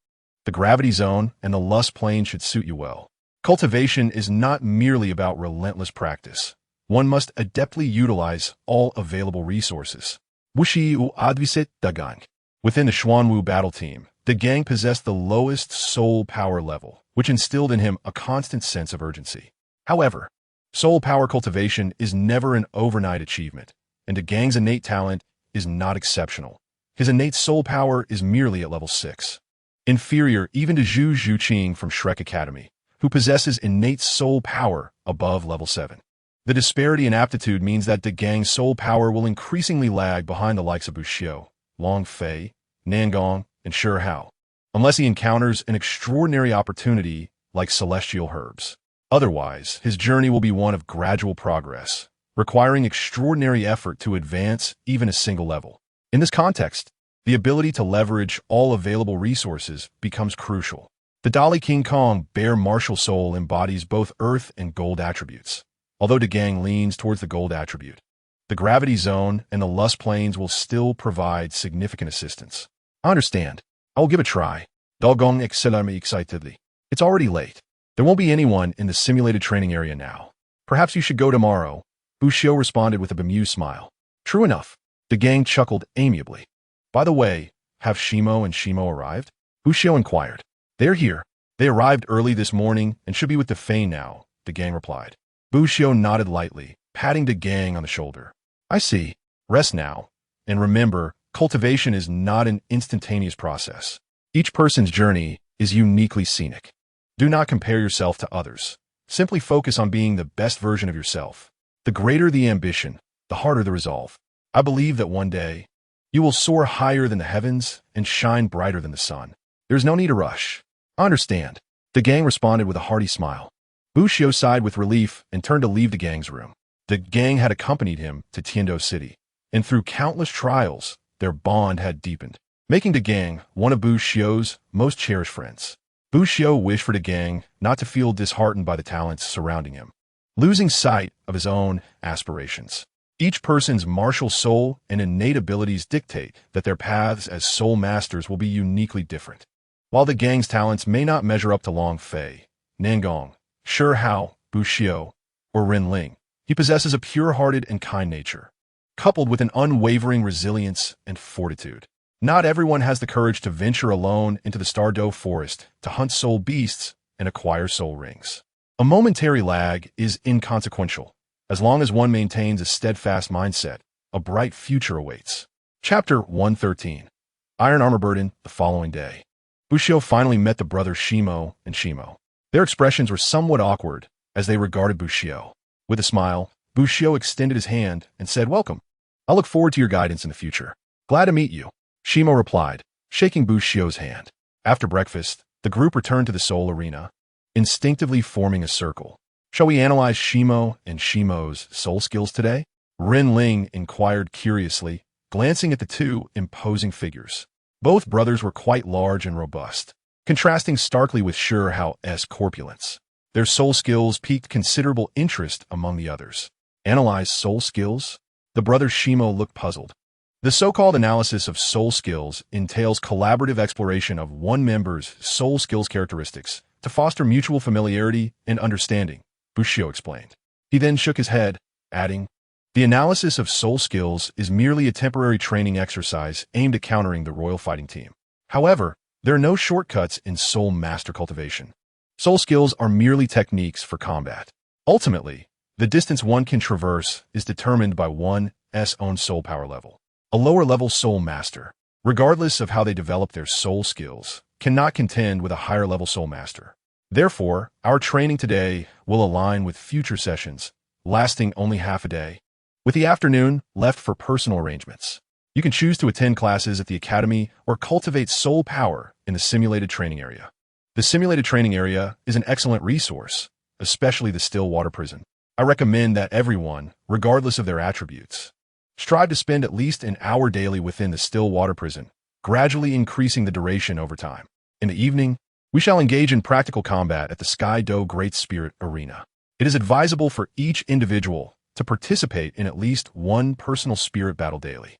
The gravity zone and the lust plane should suit you well. Cultivation is not merely about relentless practice. One must adeptly utilize all available resources. Wuxi u advisit dagang. Within the Xuanwu battle team, the gang possessed the lowest soul power level, which instilled in him a constant sense of urgency. However, soul power cultivation is never an overnight achievement, and the gang's innate talent is not exceptional. His innate soul power is merely at level 6. Inferior even to Zhu Zhuqing from Shrek Academy, who possesses innate soul power above level 7. The disparity in aptitude means that the gang's soul power will increasingly lag behind the likes of Bu Xiao, Long Fei, Nangong, and Shi Hao, unless he encounters an extraordinary opportunity like celestial herbs. Otherwise, his journey will be one of gradual progress, requiring extraordinary effort to advance even a single level. In this context, the ability to leverage all available resources becomes crucial. The Dali King Kong Bear Martial Soul embodies both earth and gold attributes, although the gang leans towards the gold attribute. The gravity zone and the lust planes will still provide significant assistance. I understand. I will give it a try. Dalgong excellame excitedly. It's already late. There won't be anyone in the simulated training area now. Perhaps you should go tomorrow. Bu Xiao responded with a bemused smile. True enough. The gang chuckled amiably. By the way, have Shimo and Shimo arrived? Bu Xiao inquired. They're here. They arrived early this morning and should be with the Fae now, the gang replied. Bu Xiao nodded lightly, patting the gang on the shoulder. I see. Rest now. And remember, cultivation is not an instantaneous process. Each person's journey is uniquely scenic. Do not compare yourself to others. Simply focus on being the best version of yourself. The greater the ambition, the harder the resolve. I believe that one day, you will soar higher than the heavens and shine brighter than the sun. There is no need to rush. I understand. The gang responded with a hearty smile. Bu Xiao sighed with relief and turned to leave the gang's room. The gang had accompanied him to Tiando City, and through countless trials, their bond had deepened, making the gang one of Bu Xiao's most cherished friends. Bu Xiao wished for the gang not to feel disheartened by the talents surrounding him, losing sight of his own aspirations. Each person's martial soul and innate abilities dictate that their paths as soul masters will be uniquely different. While the gang's talents may not measure up to Long Fei, Nangong, Shi Hao, Bu Xiao, or Rin Ling, he possesses a pure-hearted and kind nature, coupled with an unwavering resilience and fortitude. Not everyone has the courage to venture alone into the Stardow Forest to hunt soul beasts and acquire soul rings. A momentary lag is inconsequential. As long as one maintains a steadfast mindset, a bright future awaits. Chapter 113. Iron Armor Burden the following day. Bu Xiao finally met the brothers Shimo and Shimo. Their expressions were somewhat awkward as they regarded Bu Xiao. With a smile, Bu Xiao extended his hand and said, "Welcome. I look forward to your guidance in the future." "Glad to meet you," Shimo replied, shaking Bu Xiao's hand. After breakfast, the group returned to the Soul Arena, instinctively forming a circle. "Shall we analyze Shimo and Shimo's soul skills today?" Rin Ling inquired curiously, glancing at the two imposing figures. Both brothers were quite large and robust, contrasting starkly with Shi Hao's corpulence. Their soul skills piqued considerable interest among the others. Analyze soul skills? The brother Shimo looked puzzled. The so-called analysis of soul skills entails collaborative exploration of one member's soul skills characteristics to foster mutual familiarity and understanding, Bushio explained. He then shook his head, adding, "The analysis of soul skills is merely a temporary training exercise aimed at countering the royal fighting team. However, there are no shortcuts in soul master cultivation. Soul skills are merely techniques for combat. Ultimately, the distance one can traverse is determined by one's own soul power level. A lower-level soul master, regardless of how they develop their soul skills, cannot contend with a higher-level soul master. Therefore, our training today will align with future sessions, lasting only half a day, with the afternoon left for personal arrangements. You can choose to attend classes at the academy or cultivate soul power in the simulated training area. The simulated training area is an excellent resource, especially the still water prison. I recommend that everyone, regardless of their attributes, strive to spend at least an hour daily within the still water prison, gradually increasing the duration over time. In the evening, we shall engage in practical combat at the Sky Do Great Spirit Arena. It is advisable for each individual to participate in at least one personal spirit battle daily.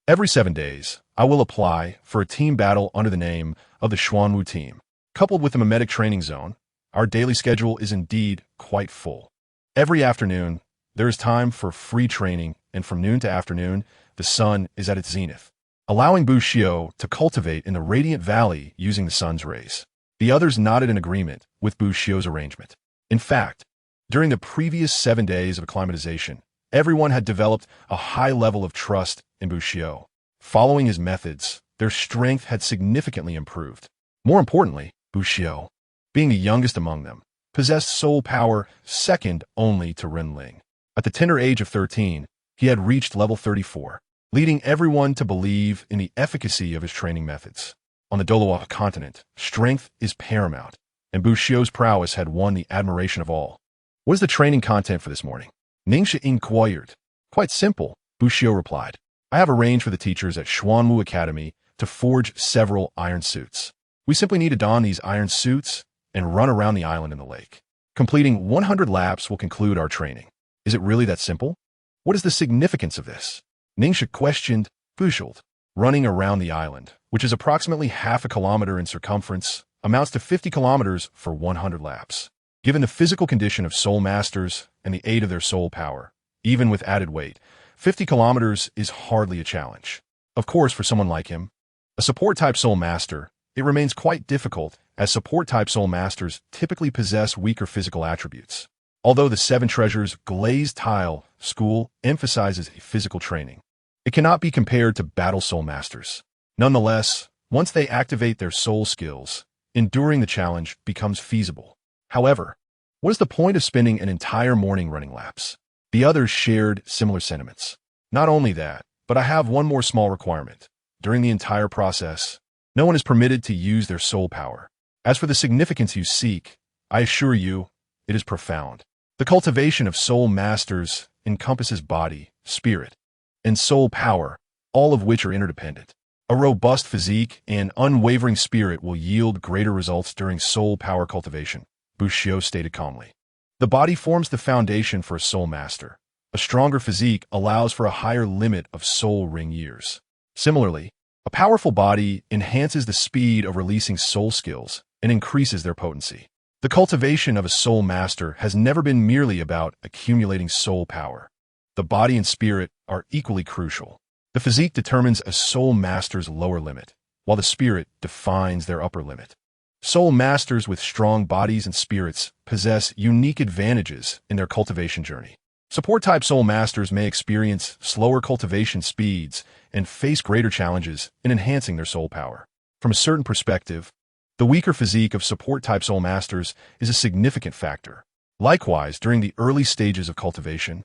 Every 7 days, I will apply for a team battle under the name of the Xuanwu team. Coupled with the mimetic training zone, our daily schedule is indeed quite full. Every afternoon, there is time for free training, and from noon to afternoon, the sun is at its zenith, allowing Bushio to cultivate in the Radiant Valley using the sun's rays. The others nodded in agreement with Bushio's arrangement. In fact, during the previous 7 days of acclimatization, everyone had developed a high level of trust in Bushio. Following his methods, their strength had significantly improved. More importantly, Bushio, being the youngest among them, possessed soul power second only to Renling. At the tender age of 13, he had reached level 34, leading everyone to believe in the efficacy of his training methods. On the Douluos continent, strength is paramount, and Bushio's prowess had won the admiration of all. "What is the training content for this morning?" Ningxia inquired. "Quite simple," Bushio replied. "I have arranged for the teachers at Xuanwu Academy to forge several iron suits. We simply need to don these iron suits and run around the island in the lake. Completing 100 laps will conclude our training." "Is it really that simple? What is the significance of this?" Ningxia questioned, puzzled. Running around the island, which is approximately half a kilometer in circumference, amounts to 50 kilometers for 100 laps. Given the physical condition of soul masters and the aid of their soul power, even with added weight, 50 kilometers is hardly a challenge. Of course, for someone like him, a support-type soul master, it remains quite difficult, as support-type soul masters typically possess weaker physical attributes. Although the Seven Treasures Glazed Tile School emphasizes physical training, it cannot be compared to battle soul masters. Nonetheless, once they activate their soul skills, enduring the challenge becomes feasible. However, what is the point of spending an entire morning running laps? The others shared similar sentiments. Not only that, but I have one more small requirement. During the entire process, no one is permitted to use their soul power. As for the significance you seek, I assure you, it is profound. The cultivation of soul masters encompasses body, spirit, and soul power, all of which are interdependent. A robust physique and unwavering spirit will yield greater results during soul power cultivation, Bushio stated calmly. The body forms the foundation for a soul master. A stronger physique allows for a higher limit of soul ring years. Similarly, a powerful body enhances the speed of releasing soul skills and increases their potency. The cultivation of a soul master has never been merely about accumulating soul power. The body and spirit are equally crucial. The physique determines a soul master's lower limit, while the spirit defines their upper limit. Soul masters with strong bodies and spirits possess unique advantages in their cultivation journey. Support-type soul masters may experience slower cultivation speeds and face greater challenges in enhancing their soul power. From a certain perspective, the weaker physique of support-type soul masters is a significant factor. Likewise, during the early stages of cultivation,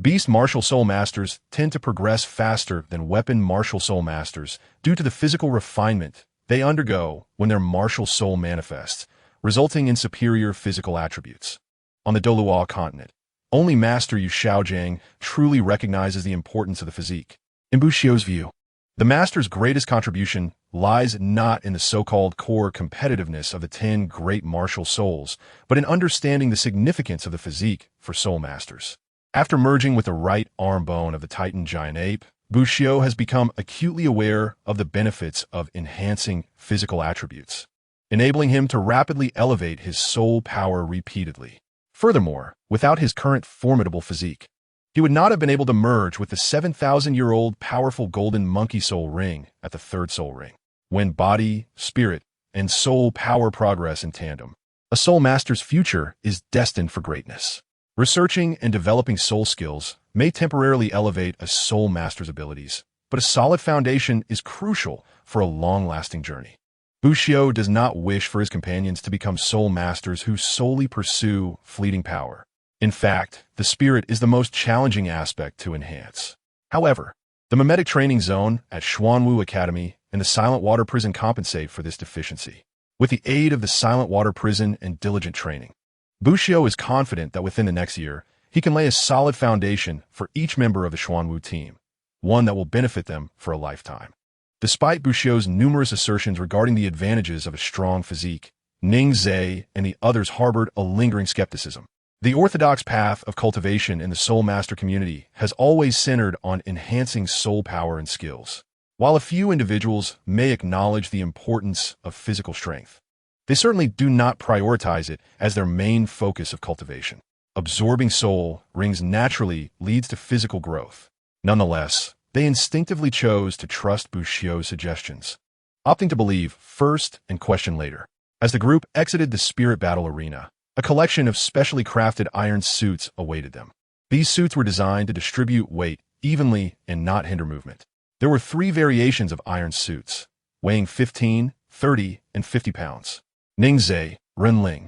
beast martial soul masters tend to progress faster than weapon martial soul masters due to the physical refinement they undergo when their martial soul manifests, resulting in superior physical attributes. On the Douluos continent, only Master Yu Shaojiang truly recognizes the importance of the physique. In Bushio's view, the Master's greatest contribution lies not in the so-called core competitiveness of the 10 great martial souls, but in understanding the significance of the physique for soul masters. After merging with the right arm bone of the Titan giant ape, Bushio has become acutely aware of the benefits of enhancing physical attributes, enabling him to rapidly elevate his soul power repeatedly. Furthermore, without his current formidable physique, he would not have been able to merge with the 7,000-year-old powerful golden monkey soul ring at the third soul ring. When body, spirit, and soul power progress in tandem, a soul master's future is destined for greatness. Researching and developing soul skills may temporarily elevate a soul master's abilities, but a solid foundation is crucial for a long-lasting journey. Bushio does not wish for his companions to become soul masters who solely pursue fleeting power. In fact, the spirit is the most challenging aspect to enhance. However, the mimetic training zone at Xuanwu Academy and the Silent Water Prison compensate for this deficiency. With the aid of the Silent Water Prison and diligent training, Bushio is confident that within the next year, he can lay a solid foundation for each member of the Xuanwu team, one that will benefit them for a lifetime. Despite Bushio's numerous assertions regarding the advantages of a strong physique, Ning Zhe and the others harbored a lingering skepticism. The orthodox path of cultivation in the Soul Master community has always centered on enhancing soul power and skills. While a few individuals may acknowledge the importance of physical strength, they certainly do not prioritize it as their main focus of cultivation. Absorbing soul rings naturally leads to physical growth. Nonetheless, they instinctively chose to trust Bushio's suggestions, opting to believe first and question later. As the group exited the spirit battle arena, a collection of specially crafted iron suits awaited them. These suits were designed to distribute weight evenly and not hinder movement. There were 3 variations of iron suits, weighing 15, 30, and 50 pounds. Ningzhe, Renling.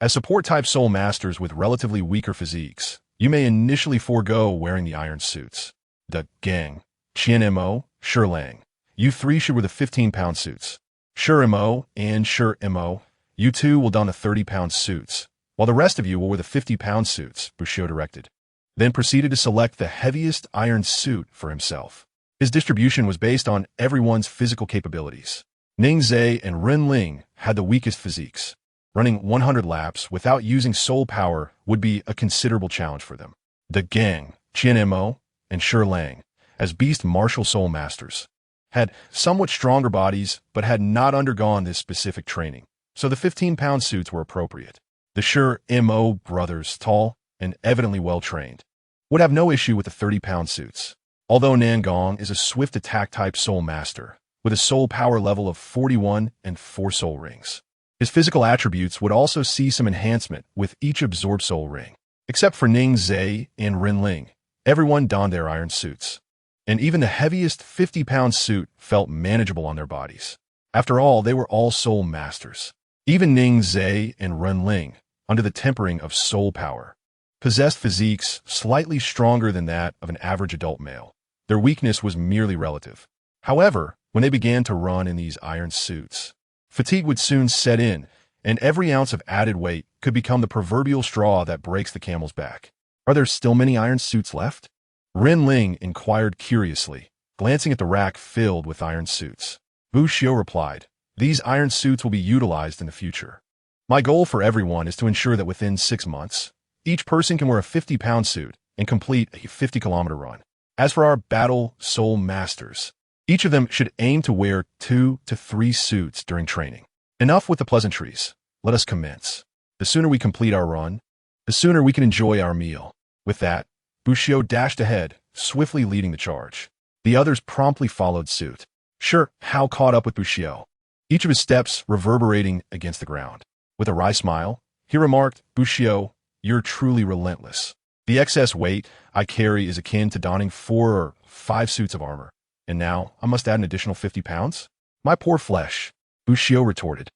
As support-type soul masters with relatively weaker physiques, you may initially forego wearing the iron suits. The Gang, Qian Mo, Shilang. You 3 should wear the 15-pound suits. Shur Mo and Shur Mo, you 2 will don the 30-pound suits, while the rest of you will wear the 50-pound suits, Bushio directed. Then proceeded to select the heaviest iron suit for himself. His distribution was based on everyone's physical capabilities. Ningzhe and Renling had the weakest physiques. Running 100 laps without using soul power would be a considerable challenge for them. The Gang, Qian Mo, and Shilang, as beast martial soul masters, had somewhat stronger bodies but had not undergone this specific training, so the 15-pound suits were appropriate. The Shur Mo brothers, tall and evidently well-trained, would have no issue with the 30-pound suits. Although Nangong is a swift attack-type soul master, with a soul power level of 41 and 4 soul rings, his physical attributes would also see some enhancement with each absorbed soul ring. Except for Ning Zhe and Renling, everyone donned their iron suits, and even the heaviest 50-pound suit felt manageable on their bodies. After all, they were all soul masters. Even Ning Zhe and Renling, under the tempering of soul power, possessed physiques slightly stronger than that of an average adult male. Their weakness was merely relative. However, when they began to run in these iron suits, fatigue would soon set in, and every ounce of added weight could become the proverbial straw that breaks the camel's back. Are there still many iron suits left? Renling inquired curiously, glancing at the rack filled with iron suits. Bushio replied, "These iron suits will be utilized in the future. My goal for everyone is to ensure that within 6 months, each person can wear a 50-pound suit and complete a 50-kilometer run. As for our battle soul masters, each of them should aim to wear 2 to 3 suits during training. Enough with the pleasantries. Let us commence. The sooner we complete our run, the sooner we can enjoy our meal." With that, Bushio dashed ahead, swiftly leading the charge. The others promptly followed suit. Sure, Hao caught up with Bushio, each of his steps reverberating against the ground. With a wry smile, he remarked, "Bushio, you're truly relentless. The excess weight I carry is akin to donning 4 or 5 suits of armor. And now I must add an additional 50 pounds? My poor flesh," Bushio retorted.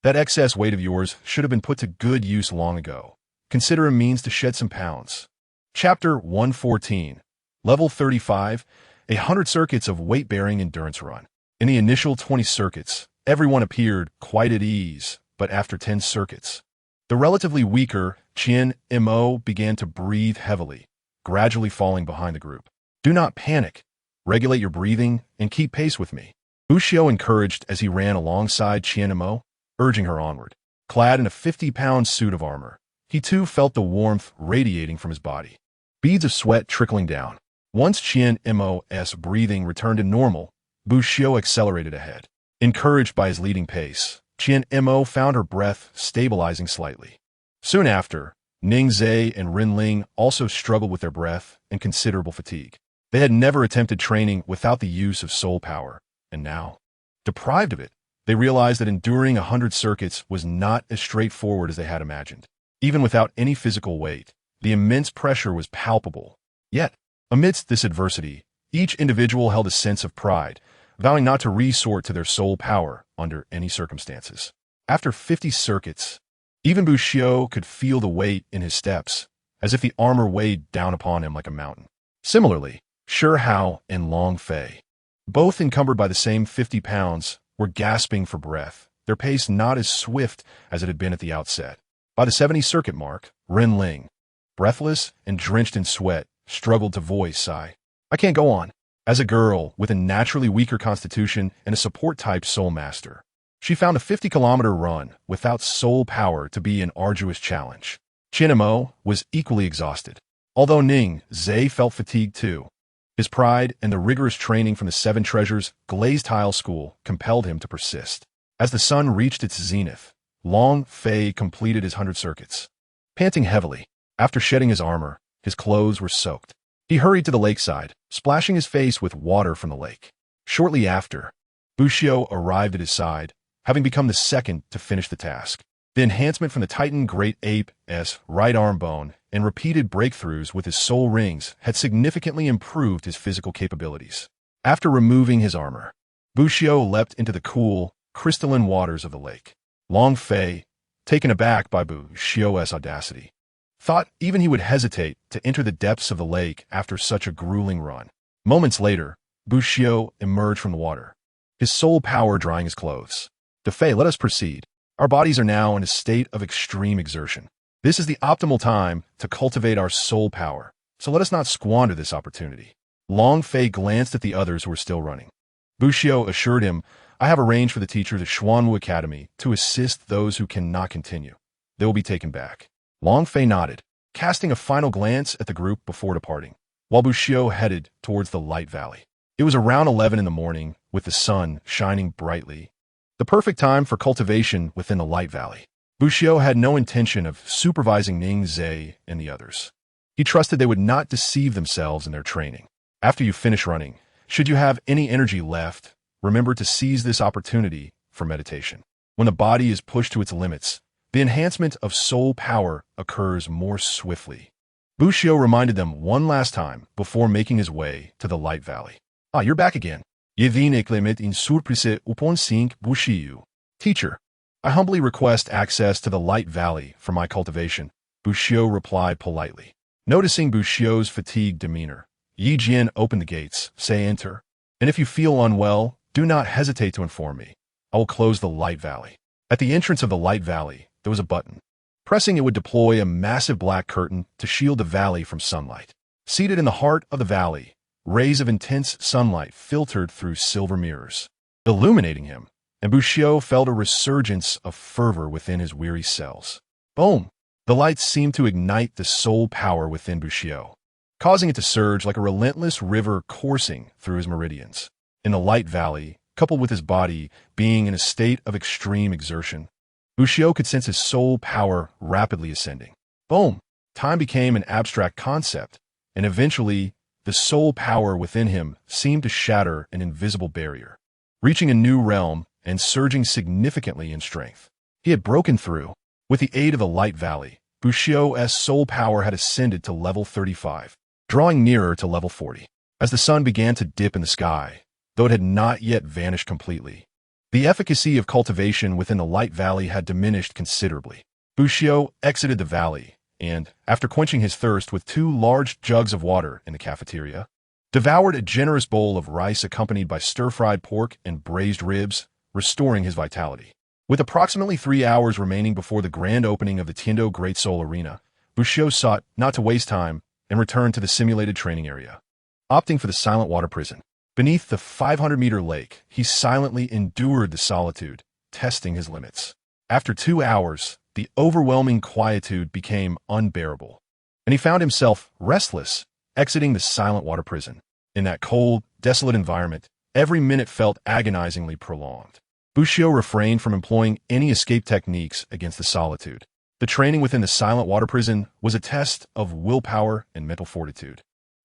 "That excess weight of yours should have been put to good use long ago. Consider a means to shed some pounds." Chapter 114, Level 35, 100 Circuits of Weight-Bearing Endurance Run. In the initial 20 circuits, everyone appeared quite at ease, but after 10 circuits, the relatively weaker Qian Mo began to breathe heavily, gradually falling behind the group. "Do not panic. Regulate your breathing and keep pace with me," Bushio encouraged as he ran alongside Qian Mo, urging her onward. Clad in a 50-pound suit of armor, he too felt the warmth radiating from his body. Beads of sweat trickling down. Once Qian Mo's breathing returned to normal, Buxiu accelerated ahead. Encouraged by his leading pace, Qian Mo found her breath stabilizing slightly. Soon after, Ning Zhe and Rin Ling also struggled with their breath and considerable fatigue. They had never attempted training without the use of soul power, and now, deprived of it, they realized that enduring 100 circuits was not as straightforward as they had imagined. Even without any physical weight, the immense pressure was palpable. Yet, amidst this adversity, each individual held a sense of pride, vowing not to resort to their soul power under any circumstances. After 50 circuits, even Buxiu could feel the weight in his steps, as if the armor weighed down upon him like a mountain. Similarly, Shi Hao and Long Fei, both encumbered by the same 50 pounds, were gasping for breath, their pace not as swift as it had been at the outset. By the 70-circuit mark, Rin Ling, breathless and drenched in sweat, struggled to voice, "I can't go on." As a girl with a naturally weaker constitution and a support-type soul master, she found a 50-kilometer run without soul power to be an arduous challenge. Qian Mo was equally exhausted, although Ning Zhe felt fatigued too. His pride and the rigorous training from the Seven Treasures Glazed Tile School compelled him to persist. As the sun reached its zenith, Long Fei completed his 100 circuits. Panting heavily, after shedding his armor, his clothes were soaked. He hurried to the lakeside, splashing his face with water from the lake. Shortly after, Buxiu arrived at his side, having become the second to finish the task. The enhancement from the Titan Great Ape's right arm bone and repeated breakthroughs with his soul rings had significantly improved his physical capabilities. After removing his armor, Buxiu leapt into the cool, crystalline waters of the lake. Long Fei, taken aback by Buxiu's audacity, thought even he would hesitate to enter the depths of the lake after such a grueling run. Moments later, Buxiu emerged from the water, his soul power drying his clothes. "De Fei, let us proceed. Our bodies are now in a state of extreme exertion. This is the optimal time to cultivate our soul power, so let us not squander this opportunity." Long Fei glanced at the others who were still running. Buxiu assured him, "I have arranged for the teachers at Xuanwu Academy to assist those who cannot continue. They will be taken back." Long Fei nodded, casting a final glance at the group before departing, while Buxiu headed towards the Light Valley. It was around 11 in the morning, with the sun shining brightly, the perfect time for cultivation within the Light Valley. Buxiu had no intention of supervising Ning Zhe and the others. He trusted they would not deceive themselves in their training. After you finish running, should you have any energy left, remember to seize this opportunity for meditation. When the body is pushed to its limits, the enhancement of soul power occurs more swiftly. Buxiu reminded them one last time before making his way to the Light Valley. "Ah, you're back again. Je viens éclamer une surprise upon cinq Buxiu." "Teacher, I humbly request access to the Light Valley for my cultivation," Buxiu replied politely. Noticing Buxiu's fatigued demeanor, Yi Jian opened the gates, "Say enter. And if you feel unwell, do not hesitate to inform me. I will close the Light Valley." At the entrance of the Light Valley, there was a button. Pressing it would deploy a massive black curtain to shield the valley from sunlight. Seated in the heart of the valley, rays of intense sunlight filtered through silver mirrors, illuminating him, and Buxiu felt a resurgence of fervor within his weary cells. Boom! The light seemed to ignite the soul power within Buxiu, causing it to surge like a relentless river coursing through his meridians. In the Light Valley, coupled with his body being in a state of extreme exertion, Buxiu could sense his soul power rapidly ascending. Boom! Time became an abstract concept, and eventually, the soul power within him seemed to shatter an invisible barrier, reaching a new realm and surging significantly in strength. He had broken through. With the aid of the Light Valley, Buxiu's soul power had ascended to level 35, drawing nearer to level 40. As the sun began to dip in the sky, though it had not yet vanished completely, the efficacy of cultivation within the Light Valley had diminished considerably. Buxiu exited the valley and, after quenching his thirst with 2 large jugs of water in the cafeteria, devoured a generous bowl of rice accompanied by stir-fried pork and braised ribs, restoring his vitality. With approximately 3 hours remaining before the grand opening of the Tiando Great Soul Arena, Buxiu sought not to waste time and returned to the simulated training area. Opting for the silent water prison, beneath the 500-meter lake, he silently endured the solitude, testing his limits. After 2 hours, the overwhelming quietude became unbearable, and he found himself restless exiting the silent water prison. In that cold, desolate environment, every minute felt agonizingly prolonged. Bushido refrained from employing any escape techniques against the solitude. The training within the silent water prison was a test of willpower and mental fortitude.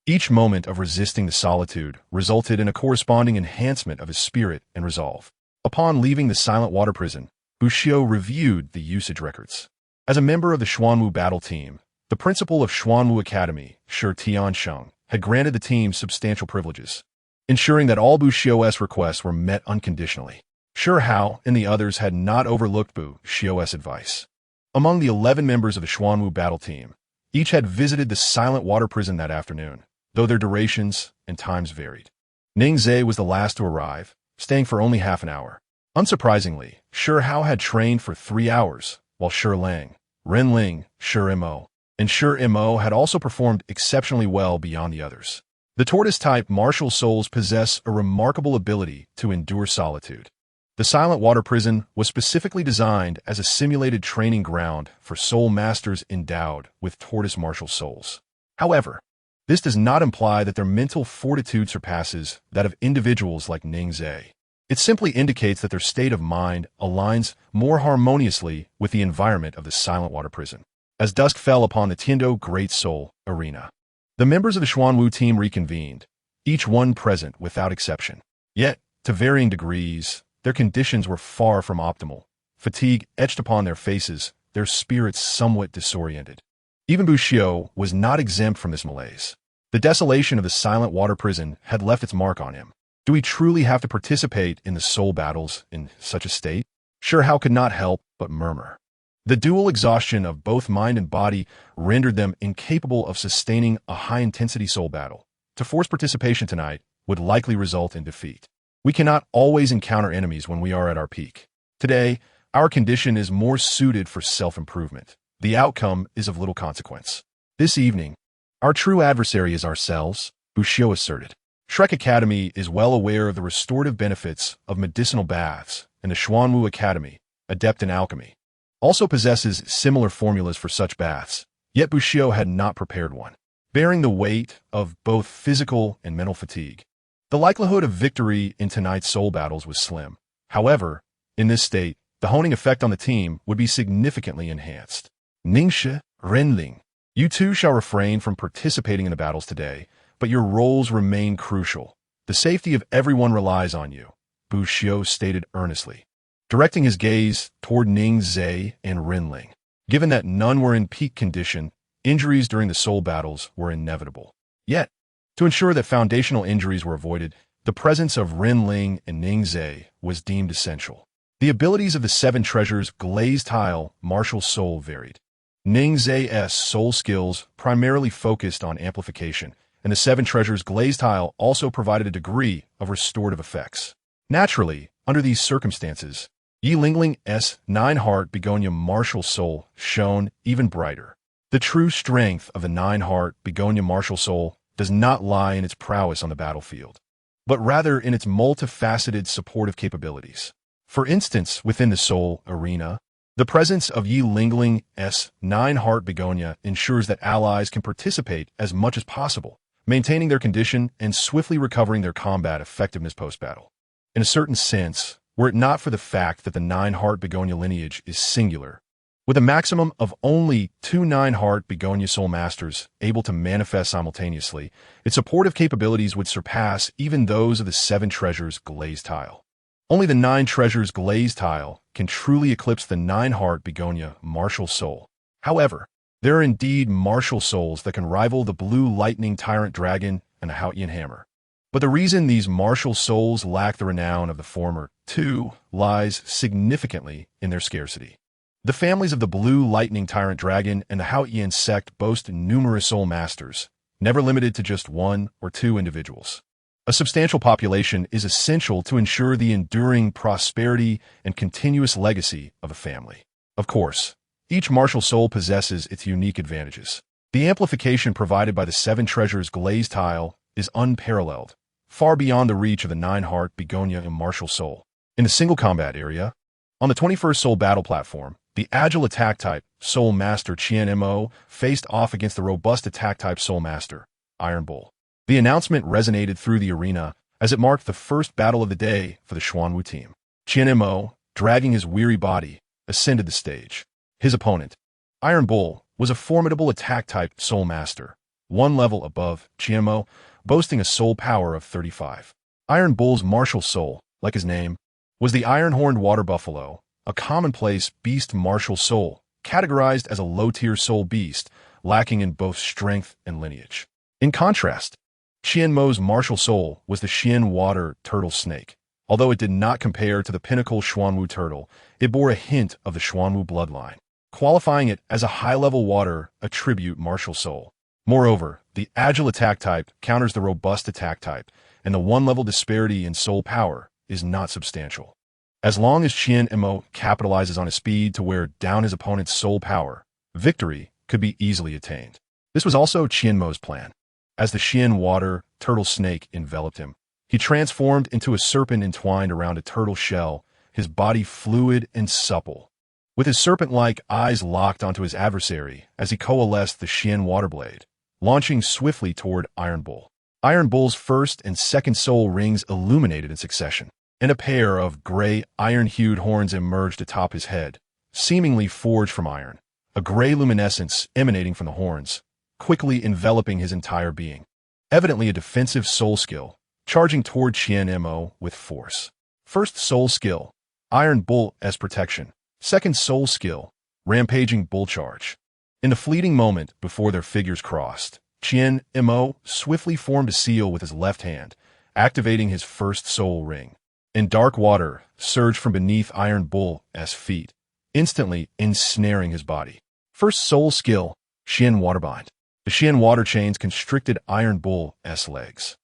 Each moment of resisting the solitude resulted in a corresponding enhancement of his spirit and resolve. Upon leaving the silent water prison, Bushido reviewed the usage records. As a member of the Xuanwu battle team, the principal of Xuanwu Academy, Shi Tiansheng, had granted the team substantial privileges, ensuring that all Bushido's requests were met unconditionally. Shi Hao and the others had not overlooked Bushido's advice. Among the 11 members of the Xuanwu battle team, each had visited the silent water prison that afternoon, though their durations and times varied. Ningzhe was the last to arrive, staying for only half an hour. Unsurprisingly, Shi Hao had trained for 3 hours, while Shi Lang, Ren Ling, Shi Mo, and Shi Mo had also performed exceptionally well beyond the others. The tortoise-type martial souls possess a remarkable ability to endure solitude. The silent water prison was specifically designed as a simulated training ground for soul masters endowed with tortoise martial souls. However, this does not imply that their mental fortitude surpasses that of individuals like Ningzhe. It simply indicates that their state of mind aligns more harmoniously with the environment of the silent water prison. As dusk fell upon the Tiando Great Soul Arena, the members of the Xuanwu team reconvened, each one present without exception. Yet, to varying degrees, their conditions were far from optimal. Fatigue etched upon their faces, their spirits somewhat disoriented. Even Bushido was not exempt from this malaise. The desolation of the silent water prison had left its mark on him. Do we truly have to participate in the soul battles in such a state? Shi Hao could not help but murmur. The dual exhaustion of both mind and body rendered them incapable of sustaining a high-intensity soul battle. To force participation tonight would likely result in defeat. We cannot always encounter enemies when we are at our peak. Today, our condition is more suited for self-improvement. The outcome is of little consequence. This evening, our true adversary is ourselves, Bushido asserted. Shrek Academy is well aware of the restorative benefits of medicinal baths, and the Xuanwu Academy, adept in alchemy, also possesses similar formulas for such baths, yet Bushido had not prepared one. Bearing the weight of both physical and mental fatigue, the likelihood of victory in tonight's soul battles was slim. However, in this state, the honing effect on the team would be significantly enhanced. Ningshi, Renling, you two shall refrain from participating in the battles today, but your roles remain crucial. The safety of everyone relies on you, Bushido stated earnestly, directing his gaze toward Ningzhe and Renling. Given that none were in peak condition, injuries during the soul battles were inevitable. Yet, to ensure that foundational injuries were avoided, the presence of Renling and Ningzhe was deemed essential. The abilities of the Seven Treasures Glazed Tile Martial Soul varied. Ningzhe's soul skills primarily focused on amplification, and the Seven Treasures Glazed Tile also provided a degree of restorative effects. Naturally, under these circumstances, Yi Lingling's Nine-Heart Begonia Martial Soul shone even brighter. The true strength of the Nine-Heart Begonia Martial Soul does not lie in its prowess on the battlefield, but rather in its multifaceted supportive capabilities. For instance, within the soul arena, the presence of Yi Lingling's Nine-Heart Begonia ensures that allies can participate as much as possible, maintaining their condition and swiftly recovering their combat effectiveness post-battle. In a certain sense, were it not for the fact that the Nine-Heart Begonia lineage is singular, with a maximum of only 2 Nine-Heart Begonia Soul Masters able to manifest simultaneously, its supportive capabilities would surpass even those of the Seven Treasures Glazed Tile. Only the Nine Treasures Glazed Tile can truly eclipse the Nine-Heart Begonia Martial Soul. However, there are indeed martial souls that can rival the Blue Lightning Tyrant Dragon and the Haotian Hammer. But the reason these martial souls lack the renown of the former two lies significantly in their scarcity. The families of the Blue Lightning Tyrant Dragon and the Haotian sect boast numerous soul masters, never limited to just 1 or 2 individuals. A substantial population is essential to ensure the enduring prosperity and continuous legacy of a family. Of course, each martial soul possesses its unique advantages. The amplification provided by the Seven Treasures Glazed Tile is unparalleled, far beyond the reach of the Nine-Heart Begonia and Martial Soul. In the single combat area, on the 21st Soul Battle platform, the agile attack type Soul Master Qian Mo faced off against the robust attack type Soul Master Iron Bull. The announcement resonated through the arena as it marked the first battle of the day for the Xuanwu team. Qian Mo, dragging his weary body, ascended the stage. His opponent, Iron Bull, was a formidable attack-type soul master, one level above Qian Mo, boasting a soul power of 35. Iron Bull's martial soul, like his name, was the iron-horned water buffalo, a commonplace beast martial soul, categorized as a low-tier soul beast, lacking in both strength and lineage. In contrast, Qian Mo's martial soul was the Xian water turtle snake. Although it did not compare to the pinnacle Xuanwu turtle, it bore a hint of the Xuanwu bloodline, qualifying it as a high-level water attribute martial soul. Moreover, the agile attack type counters the robust attack type, and the one-level disparity in soul power is not substantial. As long as Qian Mo capitalizes on his speed to wear down his opponent's soul power, victory could be easily attained. This was also Qian Mo's plan. As the Xian water turtle snake enveloped him, he transformed into a serpent entwined around a turtle shell, his body fluid and supple. With his serpent-like eyes locked onto his adversary as he coalesced the Xian water blade, launching swiftly toward Iron Bull. Iron Bull's first and second soul rings illuminated in succession, and a pair of gray, iron-hued horns emerged atop his head, seemingly forged from iron, a gray luminescence emanating from the horns, quickly enveloping his entire being. Evidently a defensive soul skill, charging toward Qian Mo with force. First soul skill, Iron Bull as protection. Second soul skill, Rampaging Bull Charge. In the fleeting moment before their figures crossed, Qian Mo swiftly formed a seal with his left hand, activating his first soul ring. And dark water surged from beneath Iron Bull's feet, instantly ensnaring his body. First soul skill, Xian Waterbind. The Xian water chains constricted Iron Bull's legs,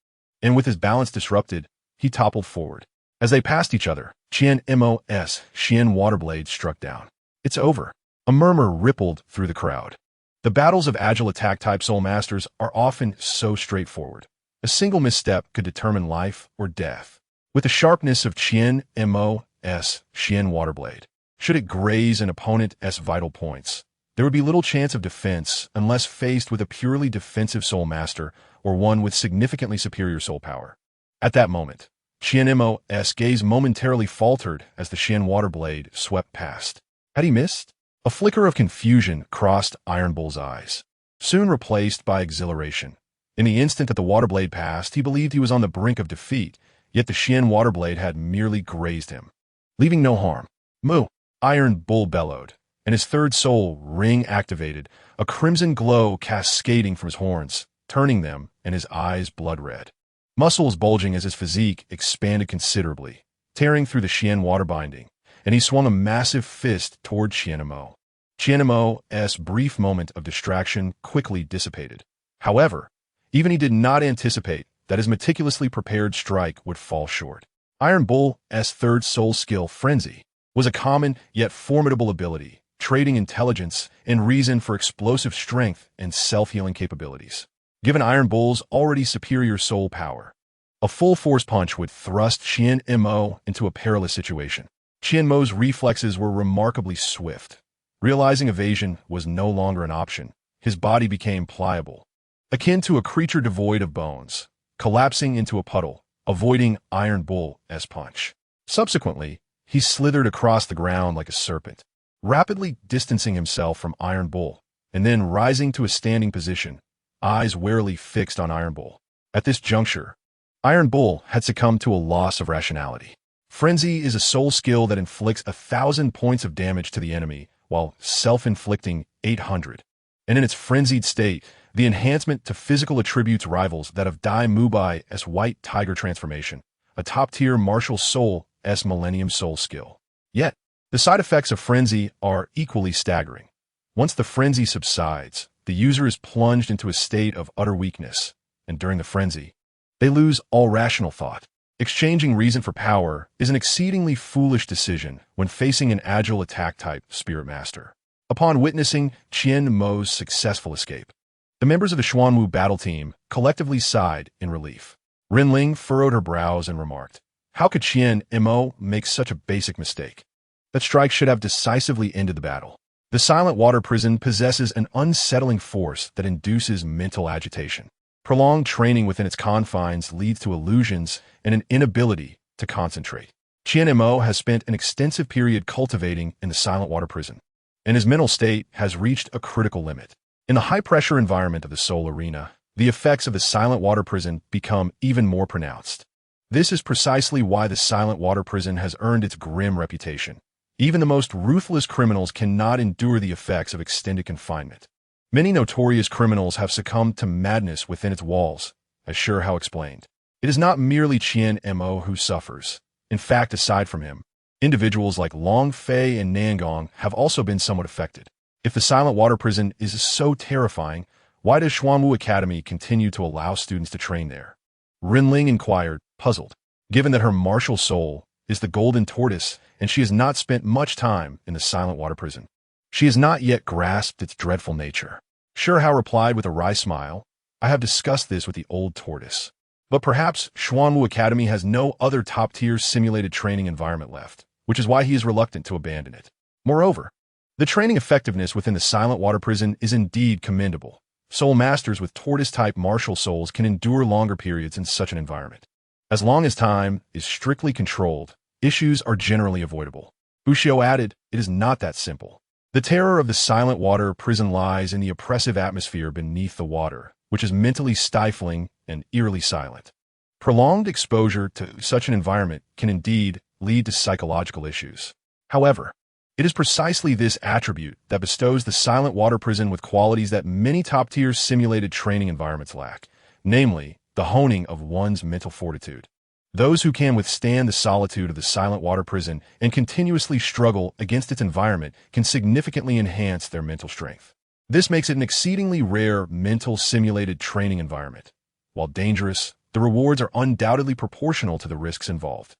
and with his balance disrupted, he toppled forward. As they passed each other, Qian Mo's Xian water blade struck down. It's over. A murmur rippled through the crowd. The battles of agile attack-type soul masters are often so straightforward. A single misstep could determine life or death. With the sharpness of Qian Mo's Xian water blade, should it graze an opponent's vital points, there would be little chance of defense unless faced with a purely defensive soul master or one with significantly superior soul power. At that moment, Qian Mo's gaze momentarily faltered as the Xian water blade swept past. Had he missed? A flicker of confusion crossed Iron Bull's eyes, soon replaced by exhilaration. In the instant that the water blade passed, he believed he was on the brink of defeat, yet the Xian water blade had merely grazed him, leaving no harm. Moo! Iron Bull bellowed, and his third soul ring activated, a crimson glow cascading from his horns, turning them and his eyes blood red. Muscles bulging as his physique expanded considerably, tearing through the Xian water binding, and he swung a massive fist toward Qian Mo. Qian Mo's brief moment of distraction quickly dissipated. However, even he did not anticipate that his meticulously prepared strike would fall short. Iron Bull's third soul skill, Frenzy, was a common yet formidable ability, trading intelligence and reason for explosive strength and self-healing capabilities. Given Iron Bull's already superior soul power, a full-force punch would thrust Qian Mo into a perilous situation. Qian Mo's reflexes were remarkably swift. Realizing evasion was no longer an option, his body became pliable, akin to a creature devoid of bones, collapsing into a puddle, avoiding Iron Bull's punch. Subsequently, he slithered across the ground like a serpent, rapidly distancing himself from Iron Bull, and then rising to a standing position, eyes warily fixed on Iron Bull. At this juncture, Iron Bull had succumbed to a loss of rationality. Frenzy is a soul skill that inflicts 1,000 points of damage to the enemy, while self-inflicting 800. And in its frenzied state, the enhancement to physical attributes rivals that of Dai Mubai's White Tiger transformation, a top-tier martial soul's Millennium Soul skill. Yet, the side effects of Frenzy are equally staggering. Once the frenzy subsides, the user is plunged into a state of utter weakness, and during the frenzy, they lose all rational thought. Exchanging reason for power is an exceedingly foolish decision when facing an agile attack-type Spirit Master. Upon witnessing Qian Mo's successful escape, the members of the Xuanwu battle team collectively sighed in relief. Rinling furrowed her brows and remarked, "How could Qian Mo make such a basic mistake? That strike should have decisively ended the battle." The silent water prison possesses an unsettling force that induces mental agitation. Prolonged training within its confines leads to illusions and an inability to concentrate. Qian Mo has spent an extensive period cultivating in the Silent Water Prison, and his mental state has reached a critical limit. In the high-pressure environment of the Soul Arena, the effects of the Silent Water Prison become even more pronounced. This is precisely why the Silent Water Prison has earned its grim reputation. Even the most ruthless criminals cannot endure the effects of extended confinement. Many notorious criminals have succumbed to madness within its walls, as Shurhao explained. It is not merely Qian Mo who suffers. In fact, aside from him, individuals like Long Fei and Nangong have also been somewhat affected. If the Silent Water Prison is so terrifying, why does Xuanwu Academy continue to allow students to train there? Rinling inquired, puzzled. Given that her martial soul is the golden tortoise and she has not spent much time in the Silent Water Prison, she has not yet grasped its dreadful nature. Shurhao replied with a wry smile, I have discussed this with the old tortoise. But perhaps Xuanwu Academy has no other top-tier simulated training environment left, which is why he is reluctant to abandon it. Moreover, the training effectiveness within the Silent Water Prison is indeed commendable. Soul masters with tortoise-type martial souls can endure longer periods in such an environment. As long as time is strictly controlled, issues are generally avoidable. Bushio added, it is not that simple. The terror of the Silent Water Prison lies in the oppressive atmosphere beneath the water, which is mentally stifling and eerily silent. Prolonged exposure to such an environment can indeed lead to psychological issues. However, it is precisely this attribute that bestows the Silent Water Prison with qualities that many top-tier simulated training environments lack, namely, the honing of one's mental fortitude. Those who can withstand the solitude of the Silent Water Prison and continuously struggle against its environment can significantly enhance their mental strength. This makes it an exceedingly rare mental simulated training environment. While dangerous, the rewards are undoubtedly proportional to the risks involved.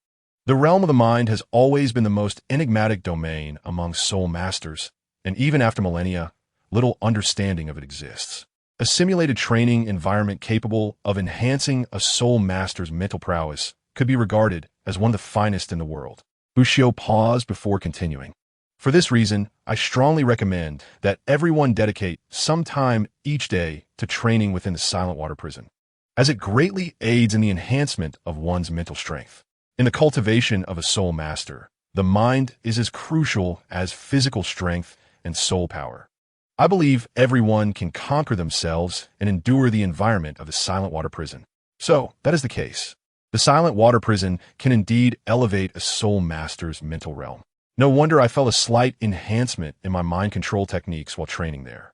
The realm of the mind has always been the most enigmatic domain among soul masters, and even after millennia, little understanding of it exists. A simulated training environment capable of enhancing a soul master's mental prowess could be regarded as one of the finest in the world. Bushio paused before continuing. For this reason, I strongly recommend that everyone dedicate some time each day to training within the Silent Water Prison, as it greatly aids in the enhancement of one's mental strength. In the cultivation of a soul master, the mind is as crucial as physical strength and soul power. I believe everyone can conquer themselves and endure the environment of the Silent Water Prison. So, that is the case. The Silent Water Prison can indeed elevate a soul master's mental realm. No wonder I felt a slight enhancement in my mind control techniques while training there.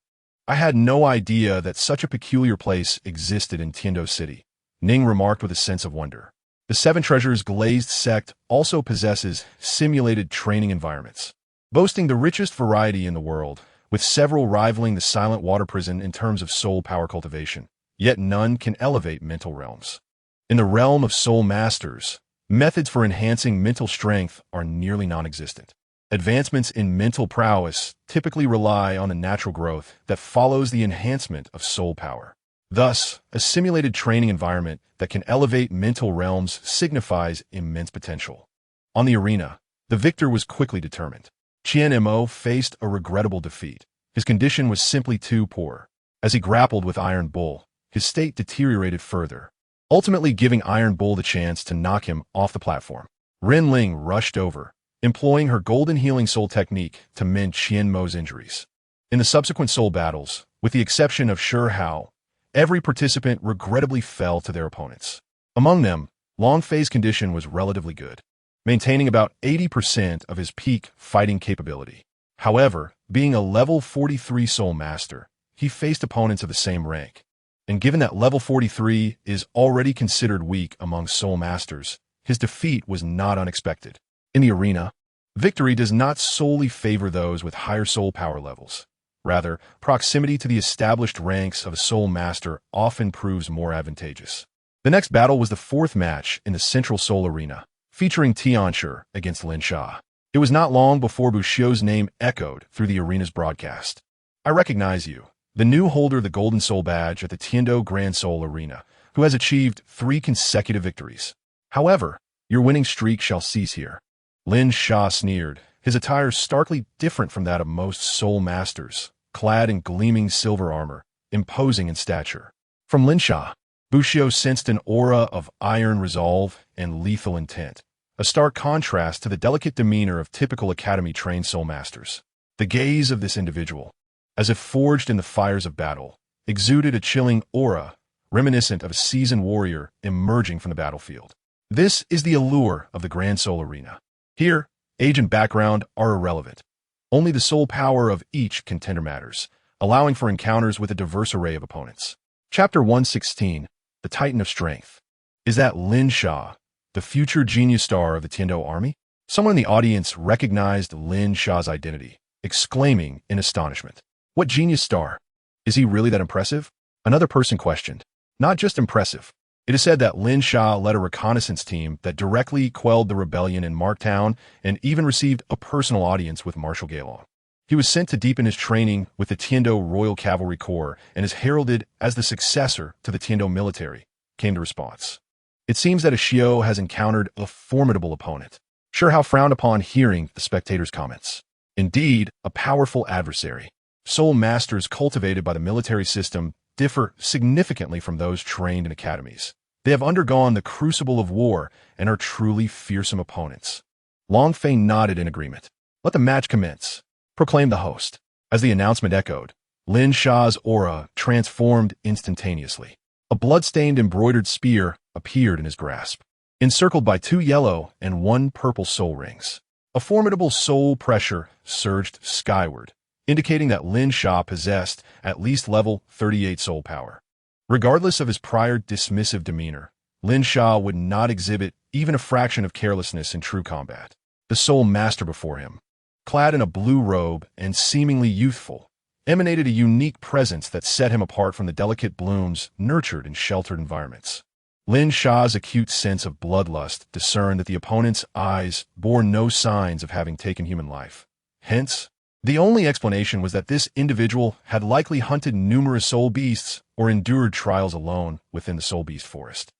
I had no idea that such a peculiar place existed in Tiando City, Ning remarked with a sense of wonder. The Seven Treasures Glazed Sect also possesses simulated training environments, boasting the richest variety in the world, with several rivaling the Silent Water Prison in terms of soul power cultivation, yet none can elevate mental realms. In the realm of soul masters, methods for enhancing mental strength are nearly non-existent. Advancements in mental prowess typically rely on the natural growth that follows the enhancement of soul power. Thus, a simulated training environment that can elevate mental realms signifies immense potential. On the arena, the victor was quickly determined. Qian Mo faced a regrettable defeat. His condition was simply too poor. As he grappled with Iron Bull, his state deteriorated further, ultimately giving Iron Bull the chance to knock him off the platform. Ren Ling rushed over, employing her golden healing soul technique to mend Qian Mo's injuries. In the subsequent soul battles, with the exception of Shurhao, every participant regrettably fell to their opponents. Among them, Long Fei's condition was relatively good, maintaining about 80% of his peak fighting capability. However, being a level 43 soul master, he faced opponents of the same rank. And given that level 43 is already considered weak among soul masters, his defeat was not unexpected. In the arena, victory does not solely favor those with higher soul power levels. Rather, proximity to the established ranks of a soul master often proves more advantageous. The next battle was the fourth match in the Central Soul Arena, featuring Tianshi against Lin Sha. It was not long before Bushio's name echoed through the arena's broadcast. I recognize you, the new holder of the Golden Soul Badge at the Tiando Grand Soul Arena, who has achieved 3 consecutive victories. However, your winning streak shall cease here. Lin Sha sneered, his attire starkly different from that of most soul masters, clad in gleaming silver armor, imposing in stature. From Lin Sha, Bushio sensed an aura of iron resolve and lethal intent, a stark contrast to the delicate demeanor of typical academy-trained soul masters. The gaze of this individual, as if forged in the fires of battle, exuded a chilling aura, reminiscent of a seasoned warrior emerging from the battlefield. This is the allure of the Grand Soul Arena. Here, age and background are irrelevant. Only the soul power of each contender matters, allowing for encounters with a diverse array of opponents. Chapter 116, The Titan of Strength. Is that Lin Sha, the future genius star of the Tiando army? Someone in the audience recognized Lin Sha's identity, exclaiming in astonishment. What genius star? Is he really that impressive? Another person questioned. Not just impressive. It is said that Lin Sha led a reconnaissance team that directly quelled the rebellion in Marktown and even received a personal audience with Marshal Galloping. He was sent to deepen his training with the Tiando Royal Cavalry Corps and is heralded as the successor to the Tiando military, came the response. It seems that Ashio has encountered a formidable opponent. Sure how frowned upon hearing the spectators' comments. Indeed, a powerful adversary. Soul masters cultivated by the military system differ significantly from those trained in academies. They have undergone the crucible of war and are truly fearsome opponents. Long Fei nodded in agreement. Let the match commence, proclaimed the host. As the announcement echoed, Lin Sha's aura transformed instantaneously. A blood-stained embroidered spear appeared in his grasp, encircled by 2 yellow and 1 purple soul rings. A formidable soul pressure surged skyward, indicating that Lin Sha possessed at least level 38 soul power. Regardless of his prior dismissive demeanor, Lin Sha would not exhibit even a fraction of carelessness in true combat. The soul master before him, clad in a blue robe and seemingly youthful, emanated a unique presence that set him apart from the delicate blooms nurtured in sheltered environments. Lin Sha's acute sense of bloodlust discerned that the opponent's eyes bore no signs of having taken human life. Hence, the only explanation was that this individual had likely hunted numerous soul beasts or endured trials alone within the soul beast forest.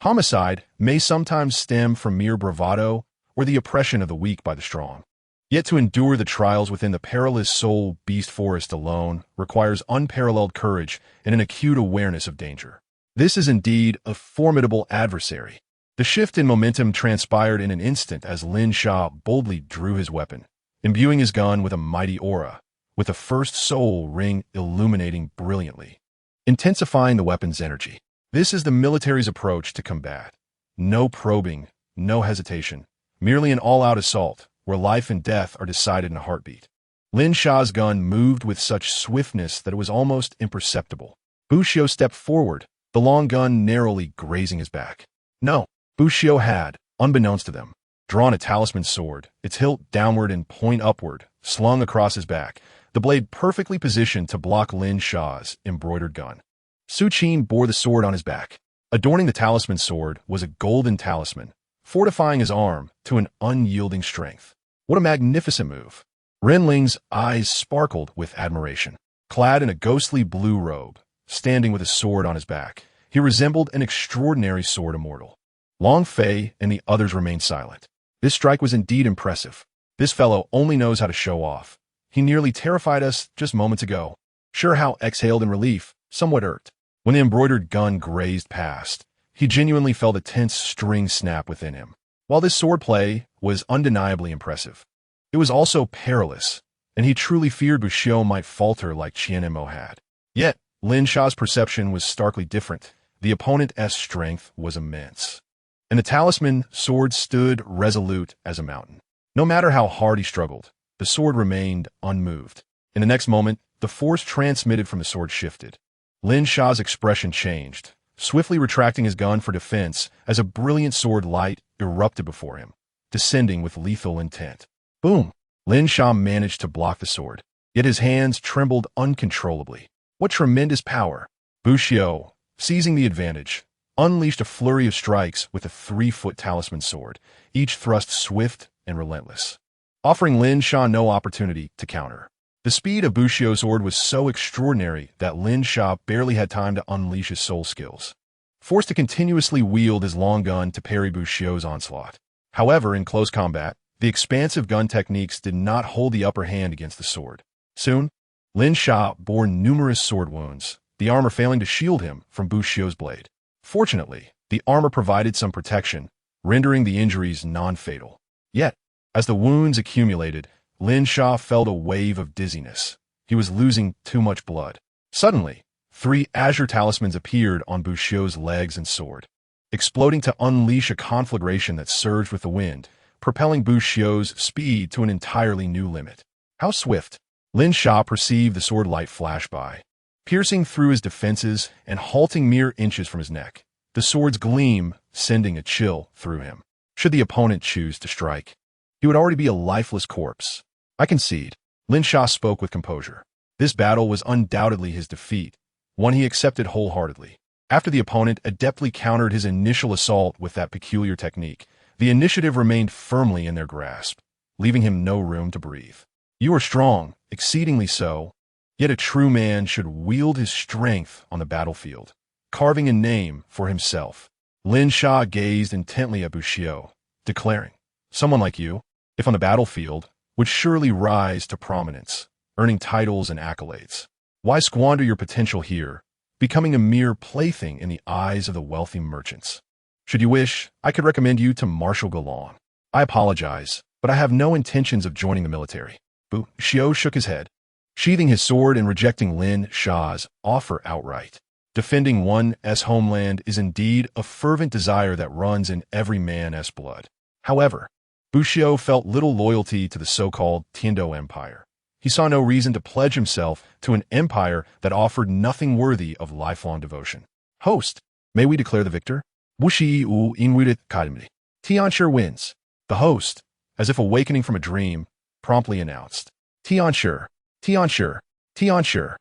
Homicide may sometimes stem from mere bravado or the oppression of the weak by the strong. Yet to endure the trials within the perilous soul beast forest alone requires unparalleled courage and an acute awareness of danger. This is indeed a formidable adversary. The shift in momentum transpired in an instant as Lin Sha boldly drew his weapon, imbuing his gun with a mighty aura, with the first soul ring illuminating brilliantly, intensifying the weapon's energy. This is the military's approach to combat. No probing, no hesitation, merely an all-out assault, where life and death are decided in a heartbeat. Lin Sha's gun moved with such swiftness that it was almost imperceptible. Bushio stepped forward, the long gun narrowly grazing his back. No, Bushio had, unbeknownst to them, drawn a talisman sword, its hilt downward and point upward, slung across his back, the blade perfectly positioned to block Lin Sha's embroidered gun. Su Qin bore the sword on his back. Adorning the talisman sword was a golden talisman, fortifying his arm to an unyielding strength. What a magnificent move! Renling's eyes sparkled with admiration. Clad in a ghostly blue robe, standing with a sword on his back, he resembled an extraordinary sword immortal. Long Fei and the others remained silent. This strike was indeed impressive. This fellow only knows how to show off. He nearly terrified us just moments ago. Sure how exhaled in relief, somewhat irked. When the embroidered gun grazed past, he genuinely felt a tense string snap within him. While this swordplay was undeniably impressive, it was also perilous, and he truly feared Bushio might falter like Qianemo had. Yet, Lin Sha's perception was starkly different. The opponent's strength was immense, and the talisman sword stood resolute as a mountain. No matter how hard he struggled, the sword remained unmoved. In the next moment, the force transmitted from the sword shifted. Lin Sha's expression changed, swiftly retracting his gun for defense as a brilliant sword light erupted before him, descending with lethal intent. Boom! Lin Sha managed to block the sword, yet his hands trembled uncontrollably. What tremendous power! Bushio, seizing the advantage, unleashed a flurry of strikes with a 3-foot talisman sword, each thrust swift and relentless, offering Lin Sha no opportunity to counter. The speed of Bushio's sword was so extraordinary that Lin Sha barely had time to unleash his soul skills, forced to continuously wield his long gun to parry Bushio's onslaught. However, in close combat, the expansive gun techniques did not hold the upper hand against the sword. Soon, Lin Sha bore numerous sword wounds, the armor failing to shield him from Bushio's blade. Fortunately, the armor provided some protection, rendering the injuries non-fatal. Yet, as the wounds accumulated, Lin Sha felt a wave of dizziness. He was losing too much blood. Suddenly, 3 azure talismans appeared on Buxiao's legs and sword, exploding to unleash a conflagration that surged with the wind, propelling Buxiao's speed to an entirely new limit. How swift! Lin Sha perceived the sword light flash by, piercing through his defenses and halting mere inches from his neck. The sword's gleam sending a chill through him. Should the opponent choose to strike, he would already be a lifeless corpse. I concede. Lin Sha spoke with composure. This battle was undoubtedly his defeat, one he accepted wholeheartedly. After the opponent adeptly countered his initial assault with that peculiar technique, the initiative remained firmly in their grasp, leaving him no room to breathe. You are strong, exceedingly so, yet a true man should wield his strength on the battlefield, carving a name for himself. Lin Sha gazed intently at Buxiao, declaring, someone like you, if on the battlefield, would surely rise to prominence, earning titles and accolades. Why squander your potential here, becoming a mere plaything in the eyes of the wealthy merchants? Should you wish, I could recommend you to Marshal Galong. I apologize, but I have no intentions of joining the military. Buxiao shook his head, sheathing his sword and rejecting Lin Sha's offer outright. Defending one's homeland is indeed a fervent desire that runs in every man's blood. However, Buxiao felt little loyalty to the so-called Tiando Empire. He saw no reason to pledge himself to an empire that offered nothing worthy of lifelong devotion. Host, may we declare the victor? Wuxi u inwirit kadimri. Tianshi wins. The host, as if awakening from a dream, promptly announced. Tianshi, Tianshi, Tianshi.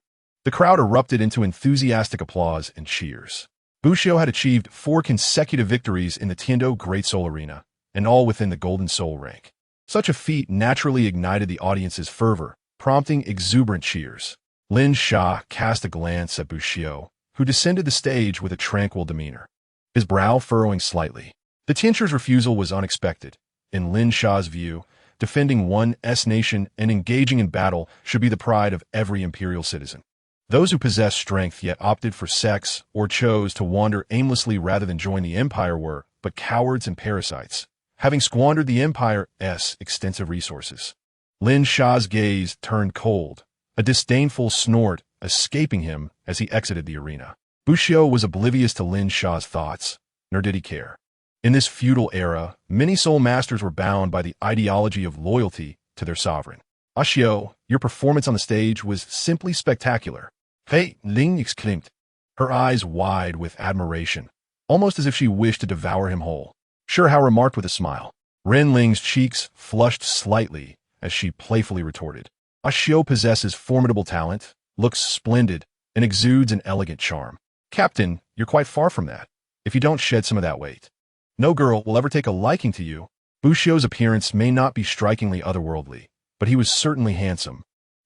The crowd erupted into enthusiastic applause and cheers. Buxiao had achieved 4 consecutive victories in the Tiando Great Soul Arena, and all within the Golden Soul rank. Such a feat naturally ignited the audience's fervor, prompting exuberant cheers. Lin Sha cast a glance at Buxiao, who descended the stage with a tranquil demeanor, his brow furrowing slightly. The Tianchi's refusal was unexpected. In Lin Sha's view, defending one's nation and engaging in battle should be the pride of every imperial citizen. Those who possessed strength yet opted for sex or chose to wander aimlessly rather than join the empire were but cowards and parasites, having squandered the empire's extensive resources. Lin Sha's gaze turned cold, a disdainful snort escaping him as he exited the arena. Buxiao was oblivious to Lin Sha's thoughts, nor did he care. In this feudal era, many soul masters were bound by the ideology of loyalty to their sovereign. Buxiao, your performance on the stage was simply spectacular. Hey, Ling exclaimed, her eyes wide with admiration, almost as if she wished to devour him whole. Sure Hao remarked with a smile. Ren Ling's cheeks flushed slightly as she playfully retorted. Buxiao possesses formidable talent, looks splendid, and exudes an elegant charm. Captain, you're quite far from that, if you don't shed some of that weight. No girl will ever take a liking to you. Buxiao's appearance may not be strikingly otherworldly, but he was certainly handsome,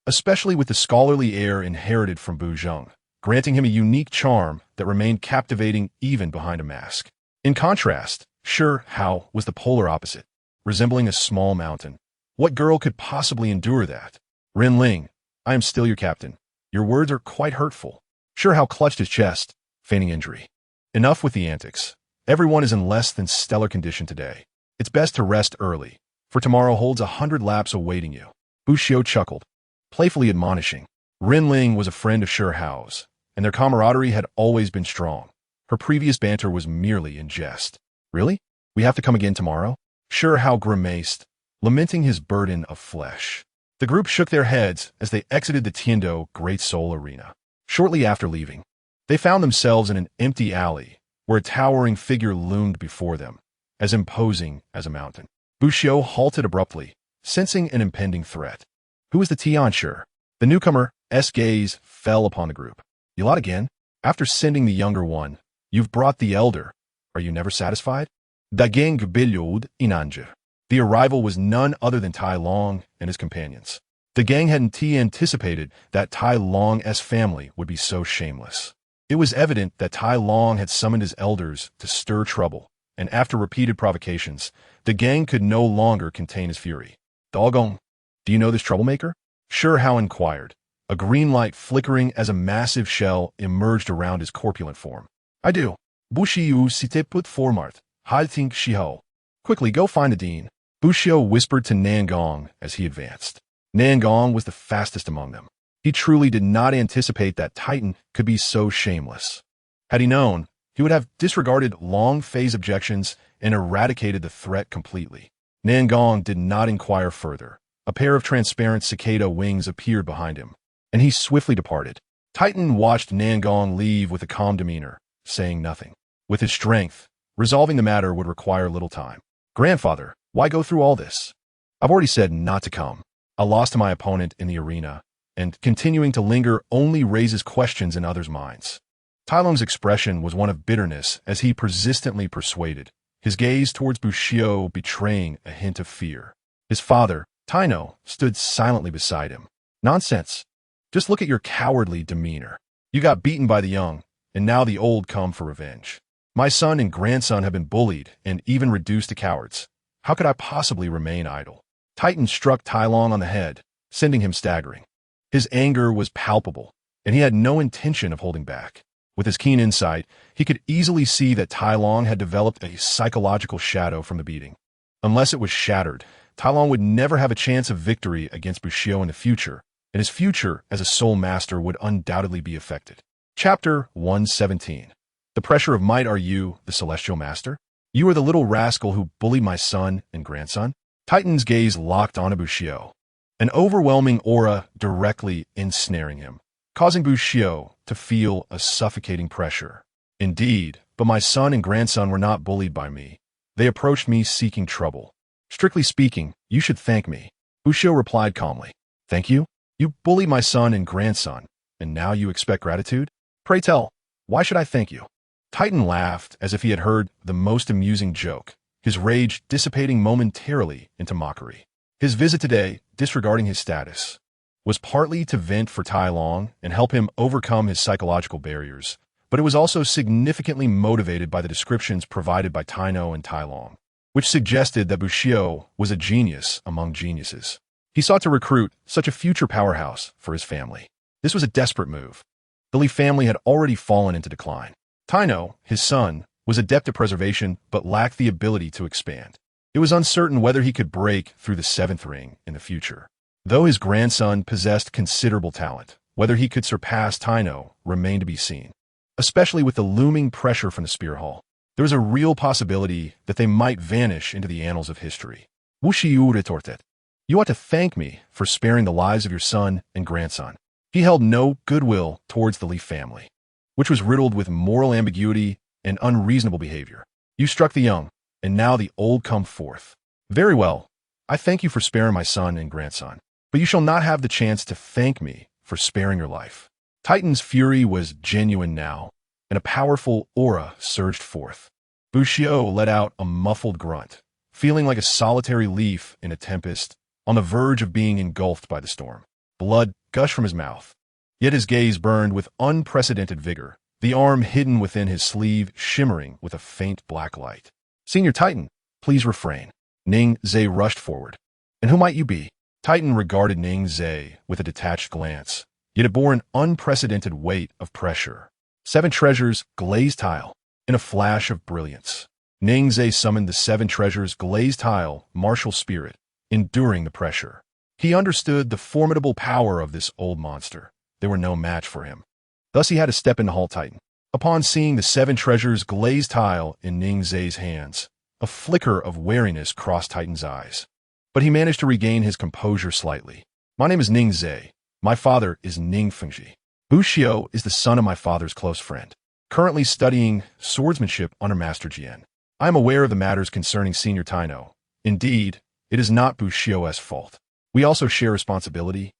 especially with the scholarly air inherited from Bu Zheng, granting him a unique charm that remained captivating even behind a mask. In contrast, Shi Hao was the polar opposite, resembling a small mountain. What girl could possibly endure that? Ren Ling, I am still your captain. Your words are quite hurtful. Shi Hao clutched his chest, feigning injury. Enough with the antics. Everyone is in less than stellar condition today. It's best to rest early, for tomorrow holds 100 laps awaiting you. Buxiao chuckled, playfully admonishing. Ren Ling was a friend of Shi Hao's, and their camaraderie had always been strong. Her previous banter was merely in jest. Really? We have to come again tomorrow? Shi Hao grimaced, lamenting his burden of flesh. The group shook their heads as they exited the Tiando Great Soul Arena. Shortly after leaving, they found themselves in an empty alley where a towering figure loomed before them, as imposing as a mountain. Buxiao halted abruptly, sensing an impending threat. Who was the Tianshi? The newcomer's gaze fell upon the group. You lot again? After sending the younger one, you've brought the elder. Are you never satisfied? The gang billowed in anger. The arrival was none other than Tai Long and his companions. The gang hadn't anticipated that Tai Long's family would be so shameless. It was evident that Tai Long had summoned his elders to stir trouble, and after repeated provocations, the gang could no longer contain his fury. Doggone, do you know this troublemaker? Shi Hao inquired, a green light flickering as a massive shell emerged around his corpulent form. I do. Bushiu site put formart, halting shiho. Quickly go find the dean, Bushio whispered to Nangong as he advanced. Nangong was the fastest among them. He truly did not anticipate that Titan could be so shameless. Had he known, he would have disregarded long phase objections and eradicated the threat completely. Nangong did not inquire further. A pair of transparent cicada wings appeared behind him, and he swiftly departed. Titan watched Nangong leave with a calm demeanor, saying nothing. With his strength, resolving the matter would require little time. Grandfather, why go through all this? I've already said not to come. A loss to my opponent in the arena, and continuing to linger only raises questions in others' minds. Tai Lung's expression was one of bitterness as he persistently persuaded, his gaze towards Bushio betraying a hint of fear. His father, Taino, stood silently beside him. Nonsense. Just look at your cowardly demeanor. You got beaten by the young, and now the old come for revenge. My son and grandson have been bullied and even reduced to cowards. How could I possibly remain idle? Titan struck Tai Lung on the head, sending him staggering. His anger was palpable, and he had no intention of holding back. With his keen insight, he could easily see that Tai Lung had developed a psychological shadow from the beating. Unless it was shattered, Tai Lung would never have a chance of victory against Bushio in the future, and his future as a soul master would undoubtedly be affected. Chapter 117. The pressure of might. Are you the celestial master? You are the little rascal who bullied my son and grandson? Titan's gaze locked onto Bushio, an overwhelming aura directly ensnaring him, causing Bushio to feel a suffocating pressure. Indeed, but my son and grandson were not bullied by me. They approached me seeking trouble. Strictly speaking, you should thank me. Bushio replied calmly. Thank you? You bullied my son and grandson, and now you expect gratitude? Pray tell, why should I thank you? Titan laughed as if he had heard the most amusing joke, his rage dissipating momentarily into mockery. His visit today, disregarding his status, was partly to vent for Tai Lung and help him overcome his psychological barriers, but it was also significantly motivated by the descriptions provided by Taino and Tai Lung, which suggested that Bushio was a genius among geniuses. He sought to recruit such a future powerhouse for his family. This was a desperate move. The Li family had already fallen into decline. Taino, his son, was adept at preservation but lacked the ability to expand. It was uncertain whether he could break through the seventh ring in the future. Though his grandson possessed considerable talent, whether he could surpass Taino remained to be seen. Especially with the looming pressure from the Spear Hall, there was a real possibility that they might vanish into the annals of history. Wushiu retorted. You ought to thank me for sparing the lives of your son and grandson. He held no goodwill towards the Li family, which was riddled with moral ambiguity and unreasonable behavior. You struck the young, and now the old come forth. Very well, I thank you for sparing my son and grandson, but you shall not have the chance to thank me for sparing your life. Titan's fury was genuine now, and a powerful aura surged forth. Bushio let out a muffled grunt, feeling like a solitary leaf in a tempest, on the verge of being engulfed by the storm. Blood gushed from his mouth, yet his gaze burned with unprecedented vigor, the arm hidden within his sleeve shimmering with a faint black light. Senior Titan, please refrain. Ning Zhe rushed forward. And who might you be? Titan regarded Ning Zhe with a detached glance, yet it bore an unprecedented weight of pressure. 7 treasures, glazed tile, in a flash of brilliance. Ning Zhe summoned the 7 treasures glazed tile, martial spirit, enduring the pressure. He understood the formidable power of this old monster. They were no match for him. Thus he had to step in to halt Titan. Upon seeing the 7 treasures glazed tile in Ning Zhe's hands, a flicker of wariness crossed Titan's eyes. But he managed to regain his composure slightly. My name is Ning Zhe. My father is Ning Fengji. Bushio is the son of my father's close friend, currently studying swordsmanship under Master Jian. I am aware of the matters concerning Senior Taino. Indeed, it is not Bushio's fault. We also share responsibility,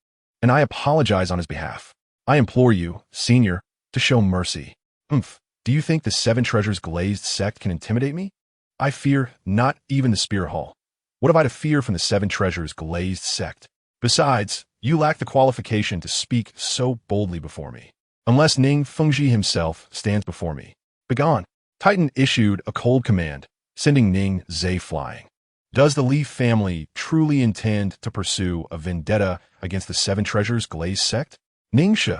and I apologize on his behalf. I implore you, Senior, to show mercy. Do you think the 7 treasures glazed sect can intimidate me? I fear not even the Spear Hall. What have I to fear from the 7 treasures glazed sect? Besides, you lack the qualification to speak so boldly before me, unless Ning Fengji himself stands before me. Begone. Titan issued a cold command, sending Ning Zhe flying. Does the Li family truly intend to pursue a vendetta against the 7 treasures glazed sect? Ning She,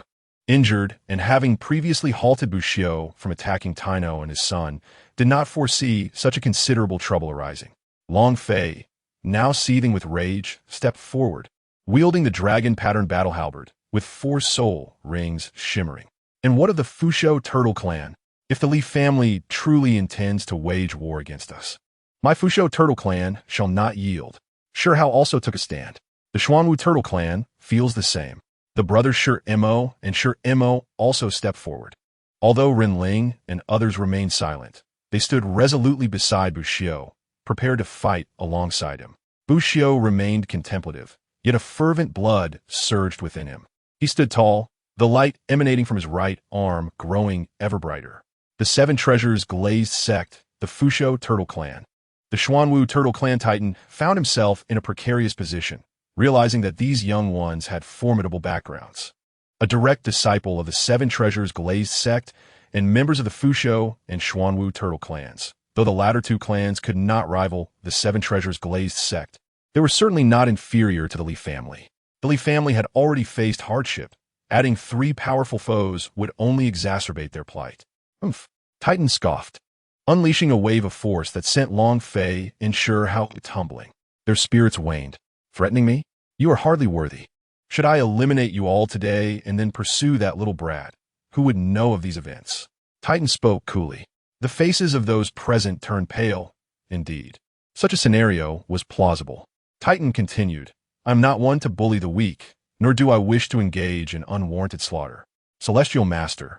injured and having previously halted Bushido from attacking Taino and his son, did not foresee such a considerable trouble arising. Long Fei, now seething with rage, stepped forward, wielding the dragon-patterned battle halberd, with 4 soul rings shimmering. And what of the Fusho turtle clan? If the Li family truly intends to wage war against us, my Fusho turtle clan shall not yield. Shi Hao also took a stand. The Xuanwu turtle clan feels the same. The brothers Shi Mo and Shi Mo also stepped forward. Although Ren Ling and others remained silent, they stood resolutely beside Bushido, prepared to fight alongside him. Bushido remained contemplative, yet a fervent blood surged within him. He stood tall, the light emanating from his right arm growing ever brighter. The 7 treasures glazed sect, the Fusho turtle clan. The Xuanwu turtle clan titan found himself in a precarious position, realizing that these young ones had formidable backgrounds. A direct disciple of the 7 treasures glazed sect and members of the Fusho and Xuanwu turtle clans. Though the latter 2 clans could not rival the 7 treasures glazed sect, they were certainly not inferior to the Li family. The Li family had already faced hardship. Adding 3 powerful foes would only exacerbate their plight. Titan scoffed, unleashing a wave of force that sent Long Fei and Shi Hao tumbling. Their spirits waned. Threatening me? You are hardly worthy. Should I eliminate you all today and then pursue that little brat? Who would know of these events? Titan spoke coolly. The faces of those present turned pale. Indeed, such a scenario was plausible. Titan continued, I am not one to bully the weak, nor do I wish to engage in unwarranted slaughter. Celestial Master,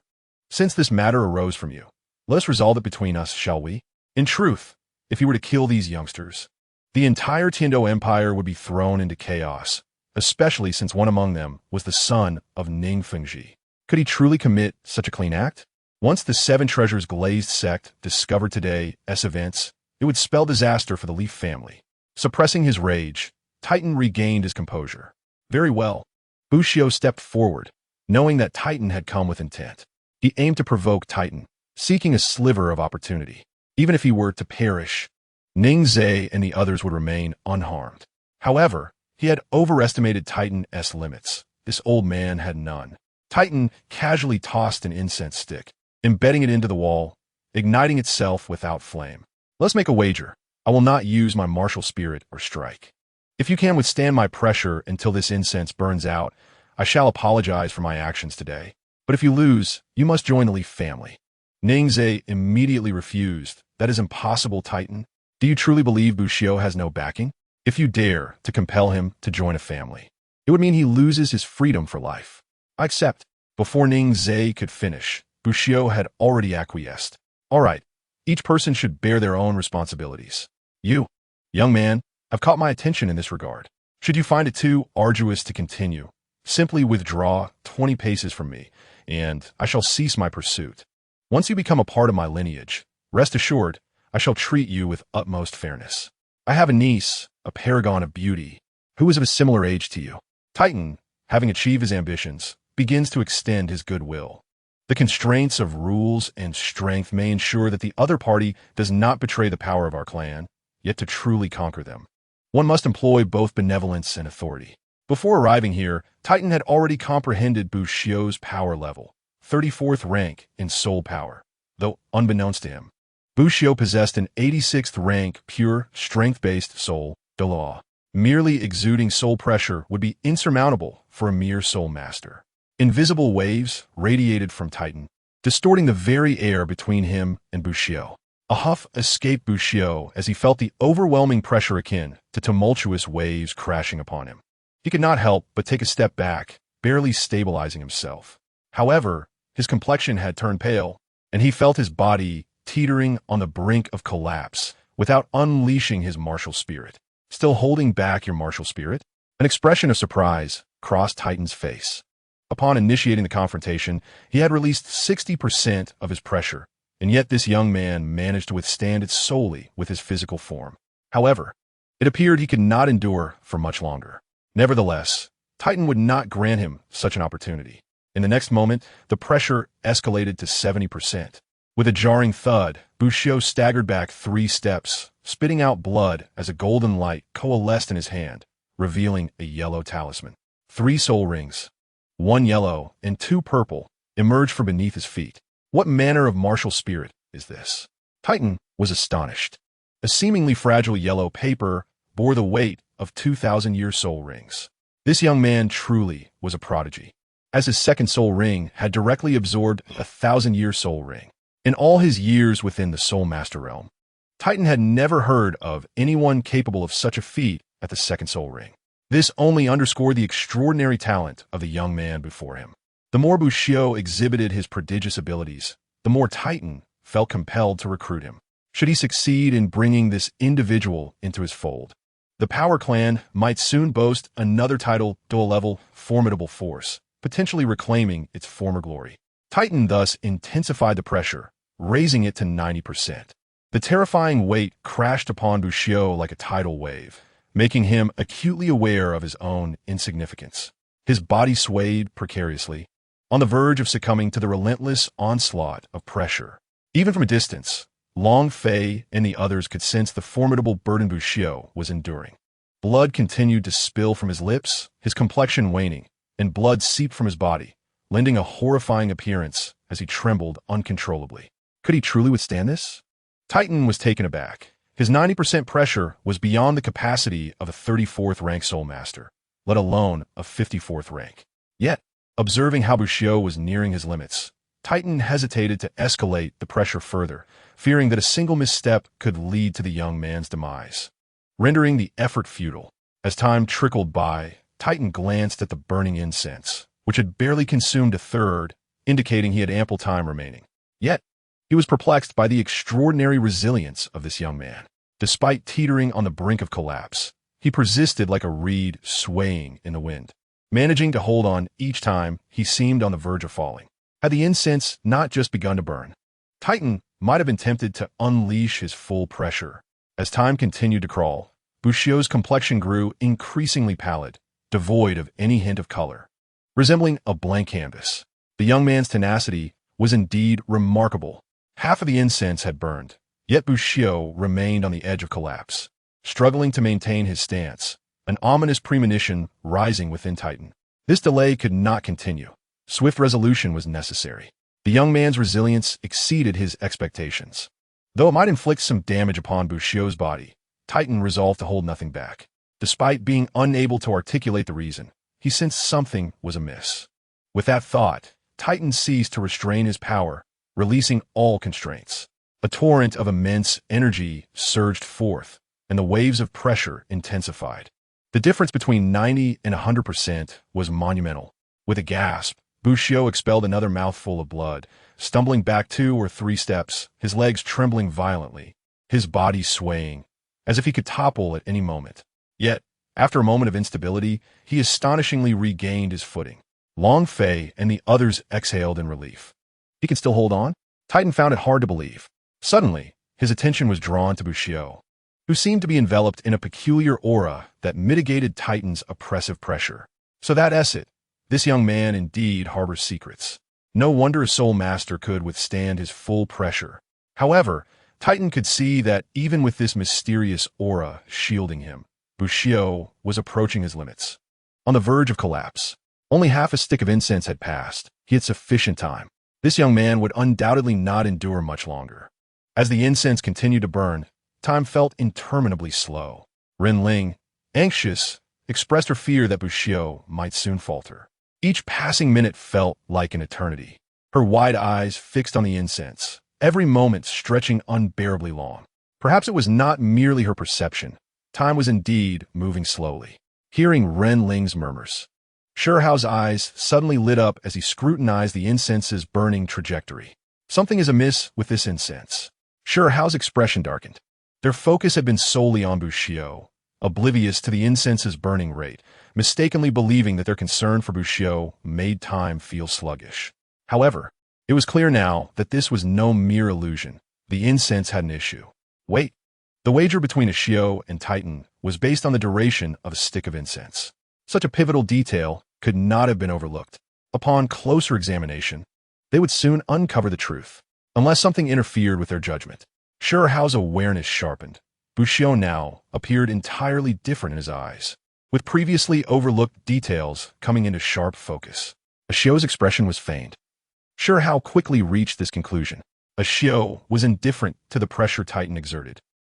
since this matter arose from you, let us resolve it between us, shall we? In truth, if you were to kill these youngsters, the entire Tiando Empire would be thrown into chaos, especially since one among them was the son of Ning Fengji. Could he truly commit such a clean act? Once the 7 treasures glazed sect discovered today's events, it would spell disaster for the Li family. Suppressing his rage, Titan regained his composure. Very well. Bushido stepped forward, knowing that Titan had come with intent. He aimed to provoke Titan, seeking a sliver of opportunity. Even if he were to perish, Ning Zhe and the others would remain unharmed. However, he had overestimated Titan's limits. This old man had none. Titan casually tossed an incense stick, embedding it into the wall, igniting itself without flame. Let's make a wager. I will not use my martial spirit or strike. If you can withstand my pressure until this incense burns out, I shall apologize for my actions today. But if you lose, you must join the Li family. Ning Zhe immediately refused. That is impossible, Titan. Do you truly believe Bushido has no backing? If you dare to compel him to join a family, it would mean he loses his freedom for life. I accept. Before Ning Zhe could finish, Bushido had already acquiesced. All right, each person should bear their own responsibilities. You, young man, have caught my attention in this regard. Should you find it too arduous to continue, simply withdraw 20 paces from me, and I shall cease my pursuit. Once you become a part of my lineage, rest assured, I shall treat you with utmost fairness. I have a niece, a paragon of beauty, who is of a similar age to you. Titan, having achieved his ambitions, begins to extend his goodwill. The constraints of rules and strength may ensure that the other party does not betray the power of our clan, yet to truly conquer them, one must employ both benevolence and authority. Before arriving here, Titan had already comprehended Bushido's power level, 34th rank in soul power. Though unbeknownst to him, Bushido possessed an 86th rank pure, strength-based soul, Douluos. Merely exuding soul pressure would be insurmountable for a mere soul master. Invisible waves radiated from Titan, distorting the very air between him and Bushido. A huff escaped Bushido as he felt the overwhelming pressure akin to tumultuous waves crashing upon him. He could not help but take a step back, barely stabilizing himself. However, his complexion had turned pale, and he felt his body teetering on the brink of collapse without unleashing his martial spirit. Still holding back your martial spirit? An expression of surprise crossed Titan's face. Upon initiating the confrontation, he had released 60% of his pressure, and yet this young man managed to withstand it solely with his physical form. However, it appeared he could not endure for much longer. Nevertheless, Titan would not grant him such an opportunity. In the next moment, the pressure escalated to 70%. With a jarring thud, Bushido staggered back 3 steps, spitting out blood as a golden light coalesced in his hand, revealing a yellow talisman. 3 soul rings. one yellow and two purple, emerged from beneath his feet. What manner of martial spirit is this? Titan was astonished. A seemingly fragile yellow paper bore the weight of 2,000-year soul rings. This young man truly was a prodigy, as his second soul ring had directly absorbed a 1,000-year soul ring. In all his years within the Soul Master realm, Titan had never heard of anyone capable of such a feat at the second soul ring. This only underscored the extraordinary talent of the young man before him. The more Bushido exhibited his prodigious abilities, the more Titan felt compelled to recruit him. Should he succeed in bringing this individual into his fold, the Power Clan might soon boast another title, dual-level, formidable force, potentially reclaiming its former glory. Titan thus intensified the pressure, raising it to 90%. The terrifying weight crashed upon Bushido like a tidal wave, making him acutely aware of his own insignificance. His body swayed precariously, on the verge of succumbing to the relentless onslaught of pressure. Even from a distance, Long Fei and the others could sense the formidable burden Bushido was enduring. Blood continued to spill from his lips, his complexion waning, and blood seeped from his body, lending a horrifying appearance as he trembled uncontrollably. Could he truly withstand this? Titan was taken aback. His 90% pressure was beyond the capacity of a 34th rank Soul Master, let alone a 54th rank. Yet, observing how Bushido was nearing his limits, Titan hesitated to escalate the pressure further, fearing that a single misstep could lead to the young man's demise, rendering the effort futile. As time trickled by, Titan glanced at the burning incense, which had barely consumed a third, indicating he had ample time remaining. Yet, he was perplexed by the extraordinary resilience of this young man. Despite teetering on the brink of collapse, he persisted like a reed swaying in the wind, managing to hold on each time he seemed on the verge of falling. Had the incense not just begun to burn, Titan might have been tempted to unleash his full pressure. As time continued to crawl, Bushido's complexion grew increasingly pallid, devoid of any hint of color, resembling a blank canvas. The young man's tenacity was indeed remarkable. Half of the incense had burned, yet Bushido remained on the edge of collapse, struggling to maintain his stance, an ominous premonition rising within Titan. This delay could not continue. Swift resolution was necessary. The young man's resilience exceeded his expectations. Though it might inflict some damage upon Bushido's body, Titan resolved to hold nothing back. Despite being unable to articulate the reason, he sensed something was amiss. With that thought, Titan ceased to restrain his power, releasing all constraints. A torrent of immense energy surged forth, and the waves of pressure intensified. The difference between 90 and 100% was monumental. With a gasp, Bushido expelled another mouthful of blood, stumbling back 2 or 3 steps, his legs trembling violently, his body swaying, as if he could topple at any moment. Yet, after a moment of instability, he astonishingly regained his footing. Long Fei and the others exhaled in relief. He could still hold on? Titan found it hard to believe. Suddenly, his attention was drawn to Bushido, who seemed to be enveloped in a peculiar aura that mitigated Titan's oppressive pressure. So that's it. This young man indeed harbors secrets. No wonder a Soul Master could withstand his full pressure. However, Titan could see that even with this mysterious aura shielding him, Bushido was approaching his limits. On the verge of collapse. Only half a stick of incense had passed. He had sufficient time. This young man would undoubtedly not endure much longer. As the incense continued to burn, time felt interminably slow. Ren Ling, anxious, expressed her fear that Bushido might soon falter. Each passing minute felt like an eternity. Her wide eyes fixed on the incense, every moment stretching unbearably long. Perhaps it was not merely her perception. Time was indeed moving slowly. Hearing Ren Ling's murmurs, Shao's eyes suddenly lit up as he scrutinized the incense's burning trajectory. Something is amiss with this incense. Shao's expression darkened. Their focus had been solely on Bushido, oblivious to the incense's burning rate, mistakenly believing that their concern for Bushido made time feel sluggish. However, it was clear now that this was no mere illusion. The incense had an issue. Wait. The wager between Bushido and Titan was based on the duration of a stick of incense. Such a pivotal detail could not have been overlooked. Upon closer examination, they would soon uncover the truth, unless something interfered with their judgment. Shao's awareness sharpened. Bushido now appeared entirely different in his eyes, with previously overlooked details coming into sharp focus. Ashio's expression was feigned. Sure how quickly reached this conclusion. Ashio was indifferent to the pressure Titan exerted,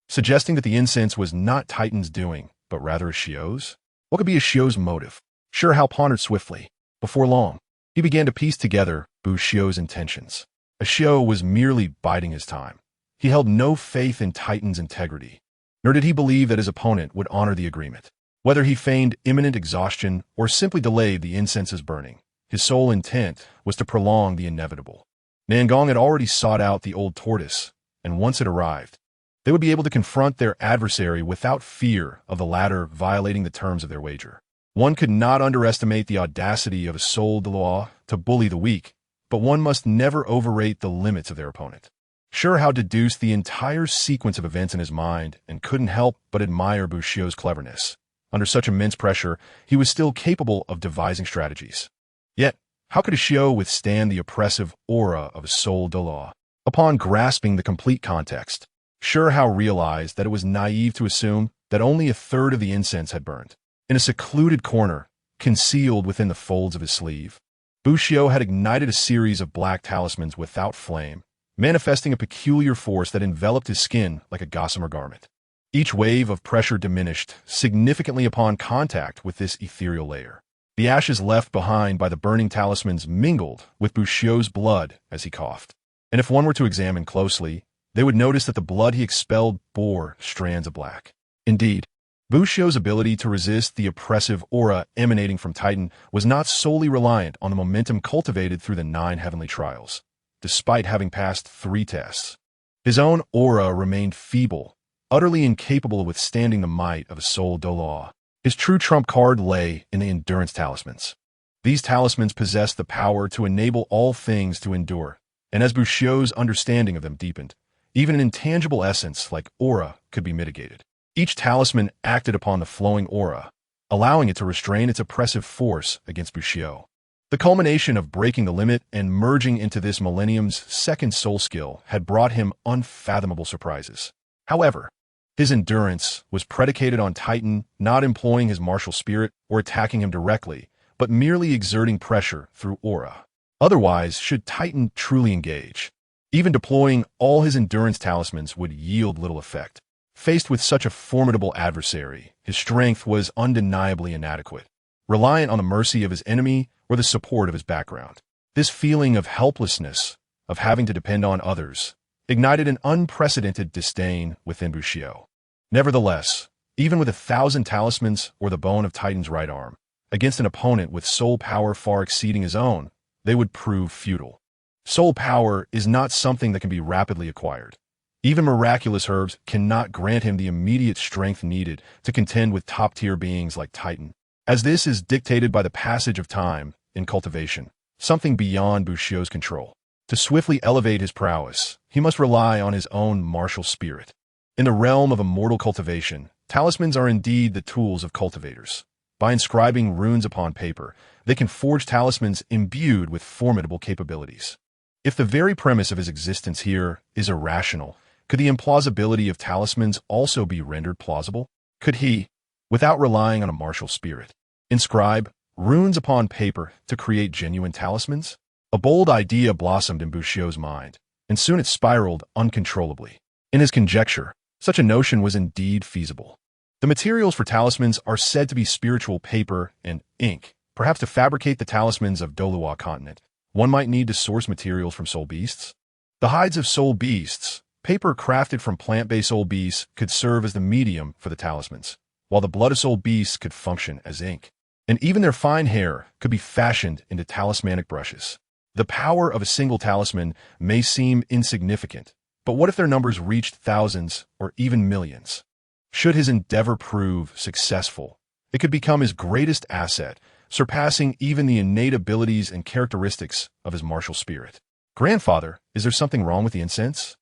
suggesting that the incense was not Titan's doing, but rather Ashio's. What could be Ashio's motive? Sure how pondered swiftly. Before long, he began to piece together Bushio's intentions. Ashio was merely biding his time. He held no faith in Titan's integrity, nor did he believe that his opponent would honor the agreement. Whether he feigned imminent exhaustion or simply delayed the incense's burning, his sole intent was to prolong the inevitable. Nangong had already sought out the old tortoise, and once it arrived, they would be able to confront their adversary without fear of the latter violating the terms of their wager. One could not underestimate the audacity of a soul Douluos to bully the weak, but one must never overrate the limits of their opponent. Sure how deduced the entire sequence of events in his mind and couldn't help but admire Bushio's cleverness. Under such immense pressure, he was still capable of devising strategies. Yet, how could Ashio withstand the oppressive aura of a soul Douluos? Upon grasping the complete context, Sure how realized that it was naive to assume that only a third of the incense had burned. In a secluded corner, concealed within the folds of his sleeve, Bushio had ignited a series of black talismans without flame, manifesting a peculiar force that enveloped his skin like a gossamer garment. Each wave of pressure diminished significantly upon contact with this ethereal layer. The ashes left behind by the burning talismans mingled with Bushio's blood as he coughed. And if one were to examine closely, they would notice that the blood he expelled bore strands of black. Indeed, Bushio's ability to resist the oppressive aura emanating from Titan was not solely reliant on the momentum cultivated through the 9 heavenly trials. Despite having passed 3 tests, his own aura remained feeble, utterly incapable of withstanding the might of a soul Douluos. His true trump card lay in the endurance talismans. These talismans possessed the power to enable all things to endure, and as Bushio's understanding of them deepened, even an intangible essence like aura could be mitigated. Each talisman acted upon the flowing aura, allowing it to restrain its oppressive force against Bushio. The culmination of breaking the limit and merging into this millennium's second soul skill had brought him unfathomable surprises. However, his endurance was predicated on Titan not employing his martial spirit or attacking him directly, but merely exerting pressure through aura. Otherwise, should Titan truly engage, even deploying all his endurance talismans would yield little effect. Faced with such a formidable adversary, his strength was undeniably inadequate, reliant on the mercy of his enemy or the support of his background. This feeling of helplessness, of having to depend on others, ignited an unprecedented disdain within Bushio. Nevertheless, even with 1,000 talismans or the bone of Titan's right arm, against an opponent with soul power far exceeding his own, they would prove futile. Soul power is not something that can be rapidly acquired. Even miraculous herbs cannot grant him the immediate strength needed to contend with top-tier beings like Titan, as this is dictated by the passage of time in cultivation, something beyond Bushio's control. To swiftly elevate his prowess, he must rely on his own martial spirit. In the realm of immortal cultivation, talismans are indeed the tools of cultivators. By inscribing runes upon paper, they can forge talismans imbued with formidable capabilities. If the very premise of his existence here is irrational, could the implausibility of talismans also be rendered plausible? Could he, without relying on a martial spirit, inscribe runes upon paper to create genuine talismans? A bold idea blossomed in Bushio's mind, and soon it spiraled uncontrollably. In his conjecture, such a notion was indeed feasible. The materials for talismans are said to be spiritual paper and ink. Perhaps to fabricate the talismans of Douluos continent, one might need to source materials from soul beasts. The hides of soul beasts, paper crafted from plant-based soul beasts, could serve as the medium for the talismans, while the blood of soul beasts could function as ink. And even their fine hair could be fashioned into talismanic brushes. The power of a single talisman may seem insignificant, but what if their numbers reached thousands or even millions? Should his endeavor prove successful, it could become his greatest asset, surpassing even the innate abilities and characteristics of his martial spirit. Grandfather, is there something wrong with the incense?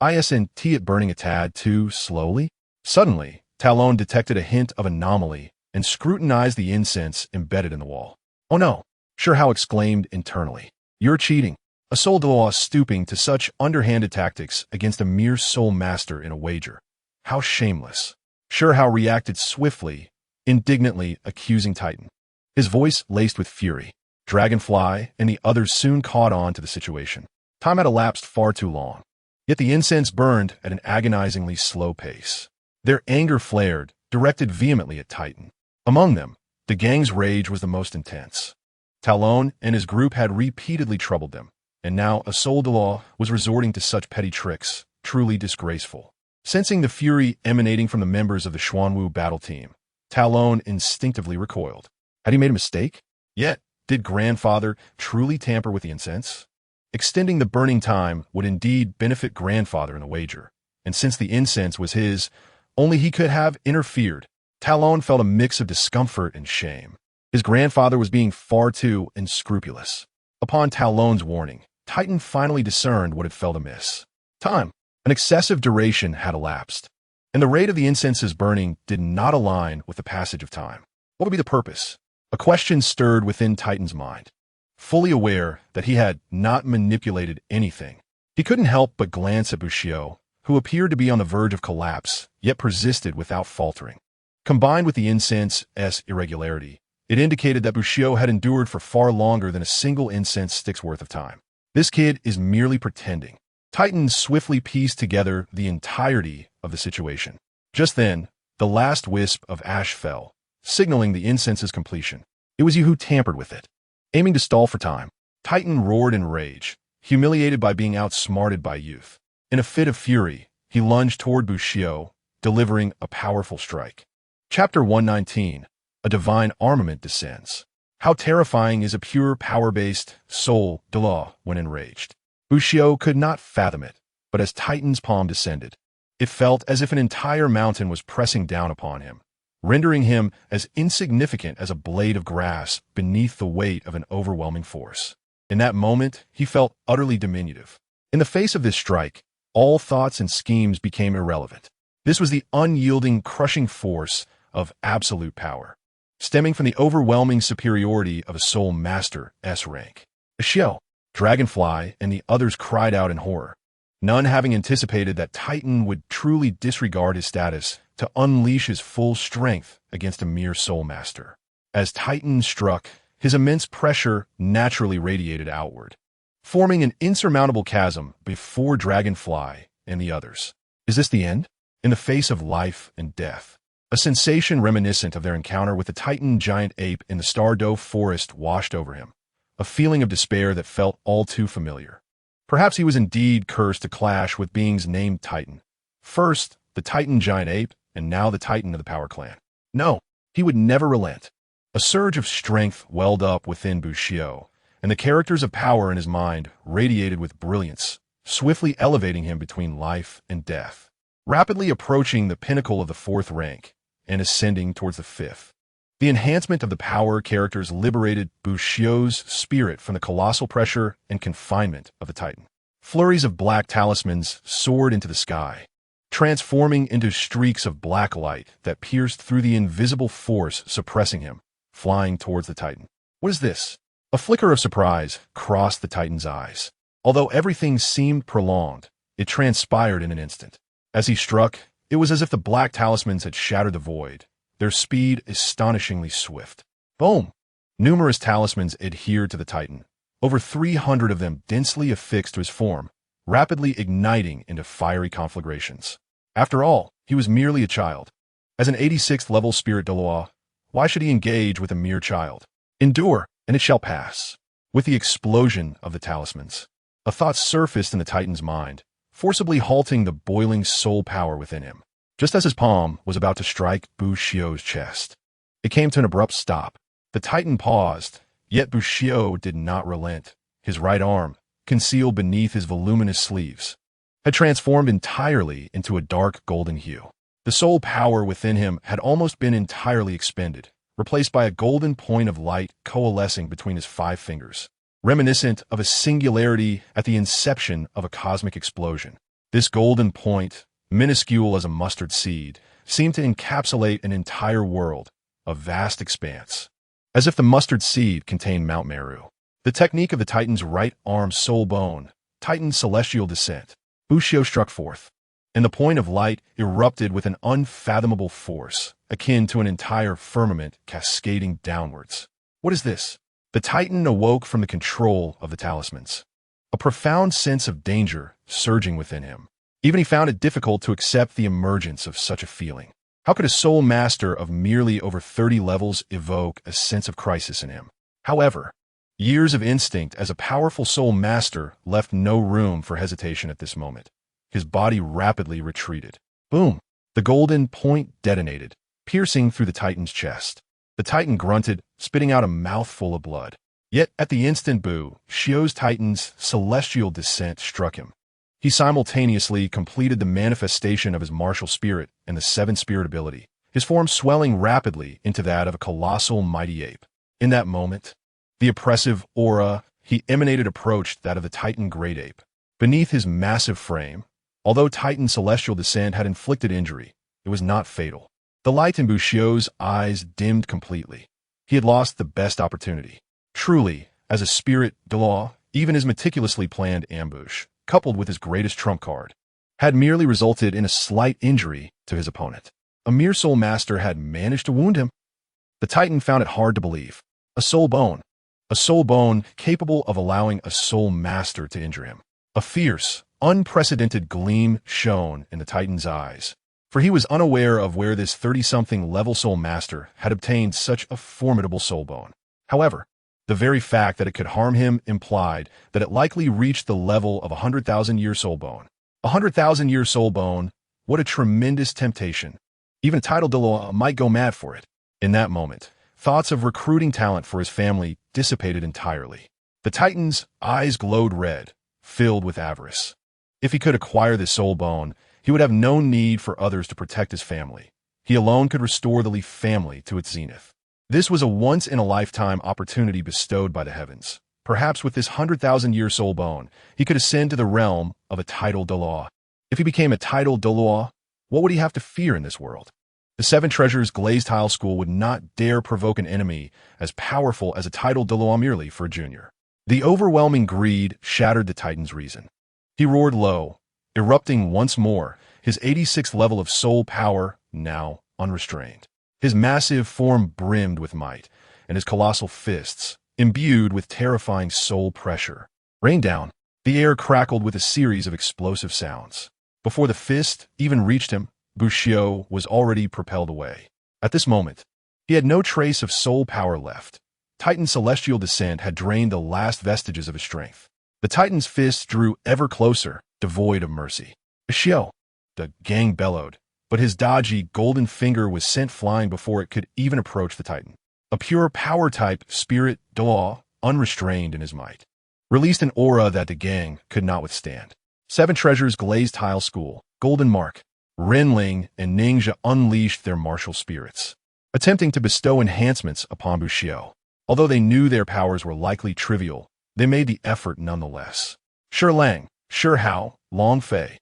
Isn't it burning a tad too slowly? Suddenly, Talon detected a hint of anomaly and scrutinized the incense embedded in the wall. Oh no, Sure how exclaimed internally. You're cheating. A soul Douluos stooping to such underhanded tactics against a mere soul master in a wager. How shameless. Sure how reacted swiftly, indignantly accusing Titan. His voice laced with fury. Dragonfly and the others soon caught on to the situation. Time had elapsed far too long. Yet the incense burned at an agonizingly slow pace. Their anger flared, directed vehemently at Titan. Among them, the gang's rage was the most intense. Talon and his group had repeatedly troubled them, and now a Douluos was resorting to such petty tricks, truly disgraceful. Sensing the fury emanating from the members of the Xuanwu battle team, Talon instinctively recoiled. Had he made a mistake? Yet, did Grandfather truly tamper with the incense? Extending the burning time would indeed benefit Grandfather in the wager, and since the incense was his, only he could have interfered. Talon felt a mix of discomfort and shame. His grandfather was being far too unscrupulous. Upon Talon's warning, Titan finally discerned what had felt amiss. Time. An excessive duration had elapsed, and the rate of the incense's burning did not align with the passage of time. What would be the purpose? A question stirred within Titan's mind. Fully aware that he had not manipulated anything, he couldn't help but glance at Bushio, who appeared to be on the verge of collapse, yet persisted without faltering. Combined with the incense's irregularity, it indicated that Bushio had endured for far longer than a single incense stick's worth of time. This kid is merely pretending. Titan swiftly pieced together the entirety of the situation. Just then, the last wisp of ash fell, signaling the incense's completion. It was you who tampered with it. Aiming to stall for time, Titan roared in rage, humiliated by being outsmarted by youth. In a fit of fury, he lunged toward Bushio, delivering a powerful strike. Chapter 119. A divine armament descends. How terrifying is a pure power-based soul Douluos when enraged. Bushio could not fathom it, but as Titan's palm descended, it felt as if an entire mountain was pressing down upon him, rendering him as insignificant as a blade of grass beneath the weight of an overwhelming force. In that moment, he felt utterly diminutive. In the face of this strike, all thoughts and schemes became irrelevant. This was the unyielding, crushing force of absolute power, stemming from the overwhelming superiority of a soul master S rank. Bushio, Dragonfly, and the others cried out in horror, none having anticipated that Titan would truly disregard his status to unleash his full strength against a mere soul master. As Titan struck, his immense pressure naturally radiated outward, forming an insurmountable chasm before Dragonfly and the others. Is this the end? In the face of life and death, a sensation reminiscent of their encounter with the Titan giant ape in the Stardoe forest washed over him, a feeling of despair that felt all too familiar. Perhaps he was indeed cursed to clash with beings named Titan. First, the Titan giant ape, and now the Titan of the Power Clan. No, he would never relent. A surge of strength welled up within Bushio, and the characters of power in his mind radiated with brilliance, swiftly elevating him between life and death, rapidly approaching the pinnacle of the 4th rank and ascending towards the 5th. The enhancement of the power characters liberated Bushio's spirit from the colossal pressure and confinement of the Titan. Flurries of black talismans soared into the sky, transforming into streaks of black light that pierced through the invisible force suppressing him, flying towards the Titan. What is this? A flicker of surprise crossed the Titan's eyes. Although everything seemed prolonged, it transpired in an instant. As he struck, it was as if the black talismans had shattered the void, their speed astonishingly swift. Boom! Numerous talismans adhered to the Titan, over 300 of them densely affixed to his form, rapidly igniting into fiery conflagrations. After all, he was merely a child. As an 86th level spirit Douluos, why should he engage with a mere child? Endure, and it shall pass. With the explosion of the talismans, a thought surfaced in the Titan's mind, forcibly halting the boiling soul power within him. Just as his palm was about to strike Bushio's chest, it came to an abrupt stop. The Titan paused, yet Bushio did not relent. His right arm, concealed beneath his voluminous sleeves, had transformed entirely into a dark golden hue. The soul power within him had almost been entirely expended, replaced by a golden point of light coalescing between his 5 fingers, reminiscent of a singularity at the inception of a cosmic explosion. This golden point, minuscule as a mustard seed, seemed to encapsulate an entire world, a vast expanse, as if the mustard seed contained Mount Meru. The technique of the Titan's right arm soul bone, Titan's celestial descent. Bushio struck forth, and the point of light erupted with an unfathomable force, akin to an entire firmament cascading downwards. What is this? The Titan awoke from the control of the Talismans. A profound sense of danger surging within him. Even he found it difficult to accept the emergence of such a feeling. How could a soul master of merely over 30 levels evoke a sense of crisis in him? However, years of instinct as a powerful soul master left no room for hesitation at this moment. His body rapidly retreated. Boom! The golden point detonated, piercing through the Titan's chest. The Titan grunted, spitting out a mouthful of blood. Yet, at the instant Bushio's Titan's celestial descent struck him. He simultaneously completed the manifestation of his martial spirit and the seven spirit ability, his form swelling rapidly into that of a colossal mighty ape. In that moment, the oppressive aura he emanated approached that of the Titan great ape. Beneath his massive frame, although Titan's celestial descent had inflicted injury, it was not fatal. The light in Bushio's eyes dimmed completely. He had lost the best opportunity. Truly, as a spirit, Douluos, even his meticulously planned ambush, coupled with his greatest trump card, had merely resulted in a slight injury to his opponent. A mere soul master had managed to wound him. The Titan found it hard to believe. A soul bone capable of allowing a soul master to injure him. A fierce, unprecedented gleam shone in the Titan's eyes, for he was unaware of where this 30-something level soul master had obtained such a formidable soul bone. However, the very fact that it could harm him implied that it likely reached the level of a 100,000-year soul bone. A 100,000-year soul bone, what a tremendous temptation. Even a titled Douluos might go mad for it. In that moment, thoughts of recruiting talent for his family dissipated entirely. The Titan's eyes glowed red, filled with avarice. If he could acquire this soul bone, he would have no need for others to protect his family. He alone could restore the Leaf family to its zenith. This was a once-in-a-lifetime opportunity bestowed by the heavens. Perhaps with this 100,000-year soul bone, he could ascend to the realm of a titled Douluos. If he became a titled Douluos, what would he have to fear in this world? The Seven Treasures Glazed Tile School would not dare provoke an enemy as powerful as a titled Douluos merely for a junior. The overwhelming greed shattered the Titan's reason. He roared low, erupting once more, his 86th level of soul power now unrestrained. His massive form brimmed with might, and his colossal fists, imbued with terrifying soul pressure, rained down. The air crackled with a series of explosive sounds. Before the fist even reached him, Bushio was already propelled away. At this moment, he had no trace of soul power left. Titan's celestial descent had drained the last vestiges of his strength. The Titan's fist drew ever closer, devoid of mercy. Bushio! The gang bellowed, but his dodgy golden finger was sent flying before it could even approach the Titan. A pure power-type spirit, Douluos, unrestrained in his might, released an aura that the gang could not withstand. Seven Treasures Glazed Tile School, Golden Mark, Renling, and Ninja unleashed their martial spirits, attempting to bestow enhancements upon Bushio. Although they knew their powers were likely trivial, they made the effort nonetheless. Shi Lang, Shi Hao, Long Fei,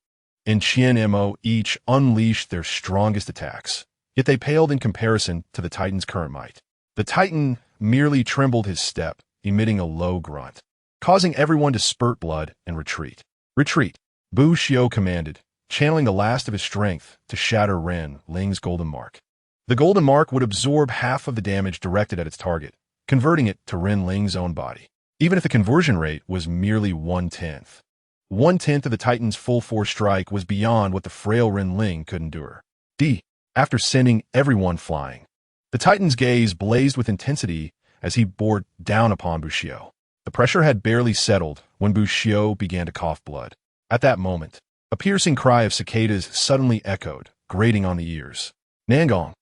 and Qian Mo each unleashed their strongest attacks, yet they paled in comparison to the Titan's current might. The Titan merely trembled his step, emitting a low grunt, causing everyone to spurt blood and retreat. Retreat, Bushio commanded, channeling the last of his strength to shatter Ren Ling's golden mark. The golden mark would absorb half of the damage directed at its target, converting it to Ren Ling's own body, even if the conversion rate was merely 1/10. 1/10 of the Titan's full force strike was beyond what the frail Ren Ling could endure. After sending everyone flying, the Titan's gaze blazed with intensity as he bore down upon Bushio. The pressure had barely settled when Bushio began to cough blood. At that moment, a piercing cry of cicadas suddenly echoed, grating on the ears. Nangong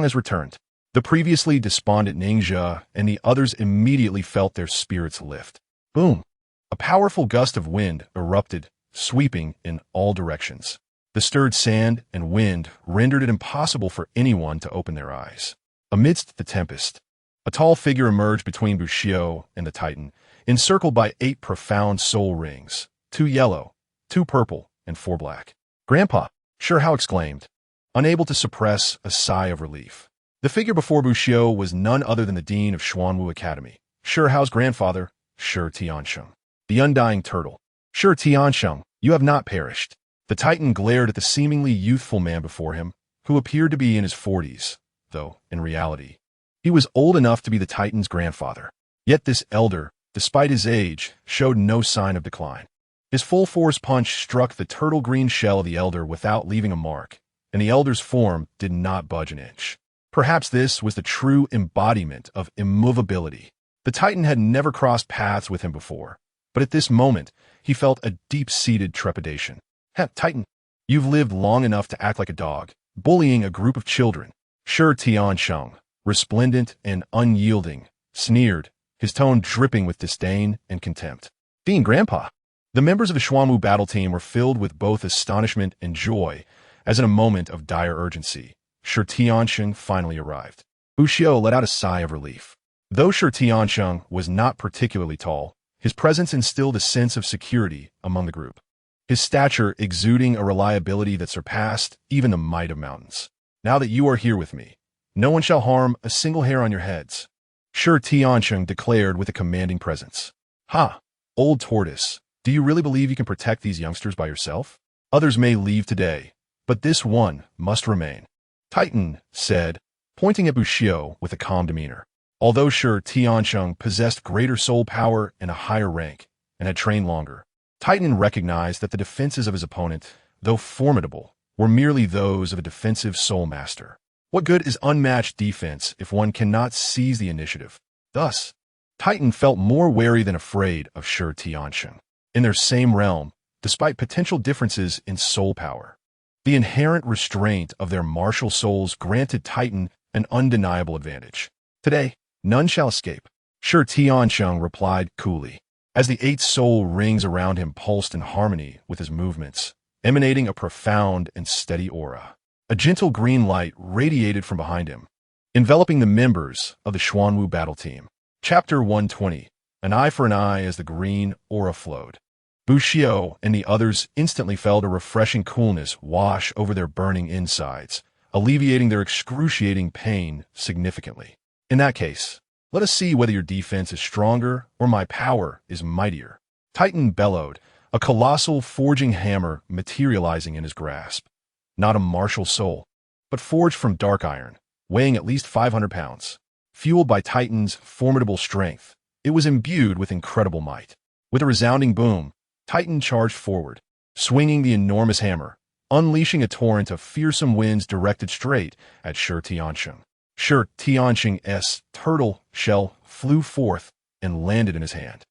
has returned. The previously despondent Ninja and the others immediately felt their spirits lift. Boom! A powerful gust of wind erupted, sweeping in all directions. The stirred sand and wind rendered it impossible for anyone to open their eyes. Amidst the tempest, a tall figure emerged between Bushio and the Titan, encircled by 8 profound soul rings, 2 yellow, 2 purple, and 4 black. Grandpa, Shi Hao exclaimed, unable to suppress a sigh of relief. The figure before Bushio was none other than the dean of Xuanwu Academy, Shi Hao's grandfather, Shi Tiansheng. The undying turtle. Shi Tiansheng, you have not perished. The Titan glared at the seemingly youthful man before him, who appeared to be in his 40s, though, in reality, he was old enough to be the Titan's grandfather. Yet this elder, despite his age, showed no sign of decline. His full-force punch struck the turtle-green shell of the elder without leaving a mark, and the elder's form did not budge an inch. Perhaps this was the true embodiment of immovability. The Titan had never crossed paths with him before, but at this moment, he felt a deep-seated trepidation. Titan, you've lived long enough to act like a dog, bullying a group of children. Shi Tiansheng, resplendent and unyielding, sneered, his tone dripping with disdain and contempt. Being Grandpa. The members of the Xuanwu battle team were filled with both astonishment and joy, as in a moment of dire urgency, Shi Tiansheng finally arrived. Bu Xiu let out a sigh of relief. Though Shi Tiansheng was not particularly tall, his presence instilled a sense of security among the group, his stature exuding a reliability that surpassed even the might of mountains. Now that you are here with me, no one shall harm a single hair on your heads, Shi Tiansheng declared with a commanding presence. Ha! Old tortoise, do you really believe you can protect these youngsters by yourself? Others may leave today, but this one must remain. Titan said, pointing at Bu Xiu with a calm demeanor. Although Shi Tiansheng possessed greater soul power and a higher rank, and had trained longer, Titan recognized that the defenses of his opponent, though formidable, were merely those of a defensive soul master. What good is unmatched defense if one cannot seize the initiative? Thus, Titan felt more wary than afraid of Shi Tiansheng. In their same realm, despite potential differences in soul power, the inherent restraint of their martial souls granted Titan an undeniable advantage. Today, none shall escape, Shi Tiansheng replied coolly, as the 8 soul rings around him pulsed in harmony with his movements, emanating a profound and steady aura. A gentle green light radiated from behind him, enveloping the members of the Xuanwu battle team. Chapter 120, An Eye for an Eye as the green aura flowed. Bu Xiu and the others instantly felt a refreshing coolness wash over their burning insides, alleviating their excruciating pain significantly. In that case, let us see whether your defense is stronger or my power is mightier. Titan bellowed, a colossal forging hammer materializing in his grasp. Not a martial soul, but forged from dark iron, weighing at least 500 pounds. Fueled by Titan's formidable strength, it was imbued with incredible might. With a resounding boom, Titan charged forward, swinging the enormous hammer, unleashing a torrent of fearsome winds directed straight at Shi Tiansheng. Shi Tiansheng's turtle shell flew forth and landed in his hand.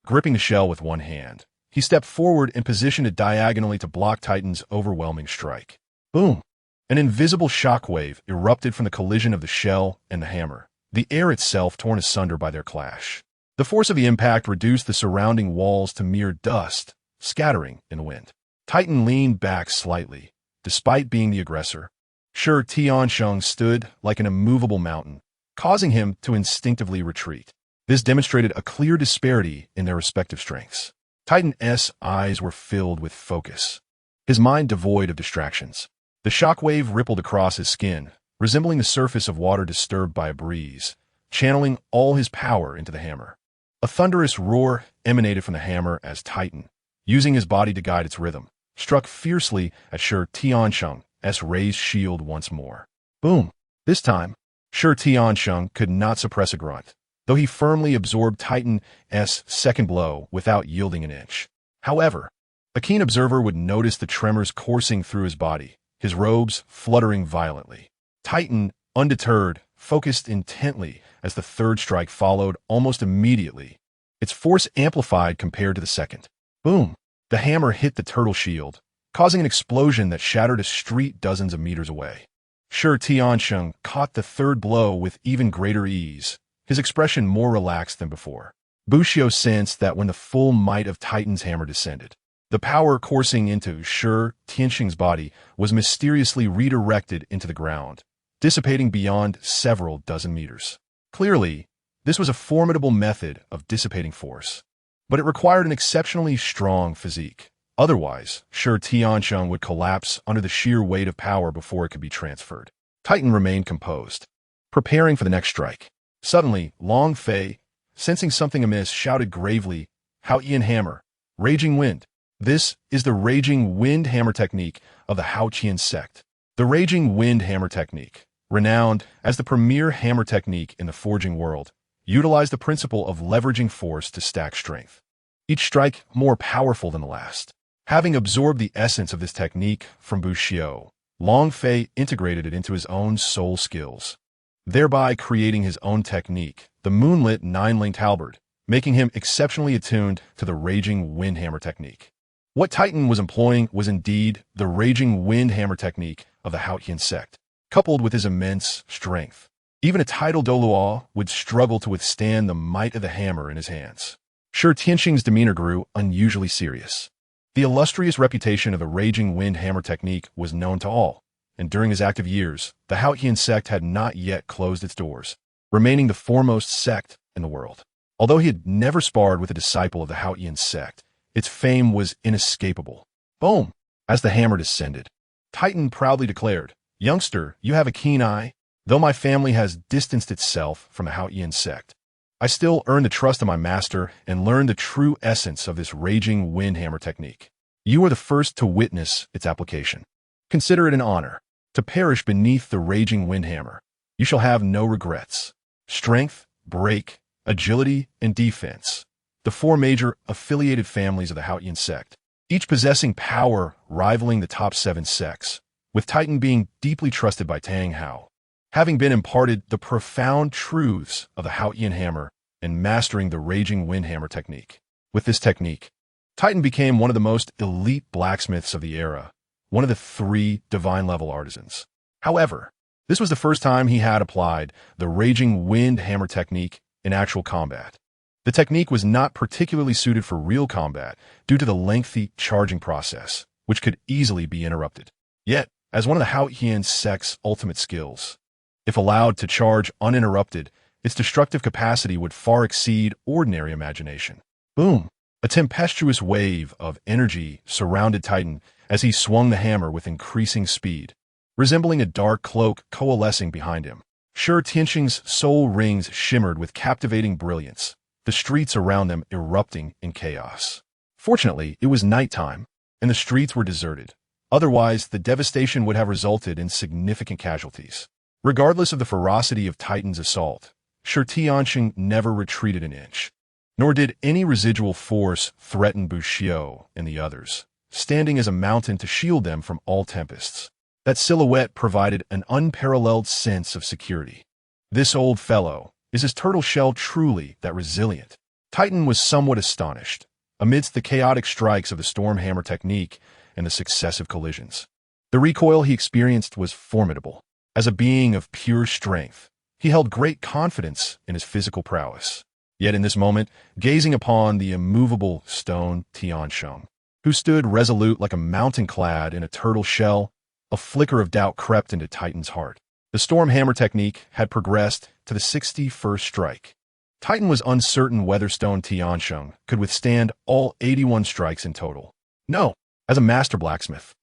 Gripping the shell with one hand, he stepped forward and positioned it diagonally to block Titan's overwhelming strike. Boom! An invisible shockwave erupted from the collision of the shell and the hammer, the air itself torn asunder by their clash. The force of the impact reduced the surrounding walls to mere dust, scattering in the wind. Titan leaned back slightly, despite being the aggressor. Shi Tiansheng stood like an immovable mountain, causing him to instinctively retreat. This demonstrated a clear disparity in their respective strengths. Titan's eyes were filled with focus, his mind devoid of distractions. The shockwave rippled across his skin, resembling the surface of water disturbed by a breeze, channeling all his power into the hammer. A thunderous roar emanated from the hammer as Titan, using his body to guide its rhythm, struck fiercely at Shi Tiansheng's raised shield once more. Boom! This time, Shi Tiansheng could not suppress a grunt, though he firmly absorbed Titan's second blow without yielding an inch. However, a keen observer would notice the tremors coursing through his body, his robes fluttering violently. Titan, undeterred, focused intently as the third strike followed almost immediately, its force amplified compared to the second. Boom! The hammer hit the turtle shield, causing an explosion that shattered a street dozens of meters away. Shi Tiansheng caught the third blow with even greater ease, his expression more relaxed than before. Bu Xiu sensed that when the full might of Titan's hammer descended, the power coursing into Shi Tiansheng's body was mysteriously redirected into the ground, dissipating beyond several dozen meters. Clearly, this was a formidable method of dissipating force, but it required an exceptionally strong physique. Otherwise, Shi Tiansheng would collapse under the sheer weight of power before it could be transferred. Titan remained composed, preparing for the next strike. Suddenly, Long Fei, sensing something amiss, shouted gravely, "Hao Ian Hammer, Raging Wind." This is the Raging Wind Hammer technique of the Hao Qian sect. The Raging Wind Hammer technique, renowned as the premier hammer technique in the forging world, utilized the principle of leveraging force to stack strength, each strike more powerful than the last. Having absorbed the essence of this technique from Bushido, Long Fei integrated it into his own soul skills, thereby creating his own technique, the moonlit nine-linked halberd, making him exceptionally attuned to the Raging Wind Hammer technique. What Titan was employing was indeed the Raging Wind Hammer technique of the Haotian sect, coupled with his immense strength. Even a titled Douluos would struggle to withstand the might of the hammer in his hands. Sure, Tianxing's demeanor grew unusually serious. The illustrious reputation of the Raging Wind Hammer technique was known to all, and during his active years, the Haotian sect had not yet closed its doors, remaining the foremost sect in the world. Although he had never sparred with a disciple of the Haotian sect, its fame was inescapable. Boom! As the hammer descended, Titan proudly declared, "Youngster, you have a keen eye. Though my family has distanced itself from the Haotian sect, I still earn the trust of my master and learn the true essence of this Raging Wind Hammer technique. You are the first to witness its application. Consider it an honor to perish beneath the Raging Wind Hammer. You shall have no regrets. Strength, break, agility, and defense, the four major affiliated families of the Haotian sect, each possessing power rivaling the top 7 sects, with Titan being deeply trusted by Tang Hao, having been imparted the profound truths of the Haotian hammer and mastering the Raging Wind Hammer technique. With this technique, Titan became one of the most elite blacksmiths of the era, one of the 3 divine-level artisans. However, this was the first time he had applied the Raging Wind Hammer technique in actual combat. The technique was not particularly suited for real combat due to the lengthy charging process, which could easily be interrupted. Yet, as one of the Haotian sect's ultimate skills, if allowed to charge uninterrupted, its destructive capacity would far exceed ordinary imagination. Boom! A tempestuous wave of energy surrounded Titan as he swung the hammer with increasing speed, resembling a dark cloak coalescing behind him. Sure, Tianxing's soul rings shimmered with captivating brilliance, the streets around them erupting in chaos. Fortunately, it was nighttime, and the streets were deserted. Otherwise, the devastation would have resulted in significant casualties. Regardless of the ferocity of Titan's assault, Sure Tianxing never retreated an inch, nor did any residual force threaten Bushido and the others, standing as a mountain to shield them from all tempests. That silhouette provided an unparalleled sense of security. This old fellow, is his turtle shell truly that resilient? Titan was somewhat astonished, amidst the chaotic strikes of the storm hammer technique and the successive collisions. The recoil he experienced was formidable. As a being of pure strength, he held great confidence in his physical prowess. Yet in this moment, gazing upon the immovable stone Tianxing, who stood resolute like a mountain clad in a turtle shell, a flicker of doubt crept into Titan's heart. The storm hammer technique had progressed to the 61st strike. Titan was uncertain whether stone Tianxing could withstand all 81 strikes in total. No, as a master blacksmith,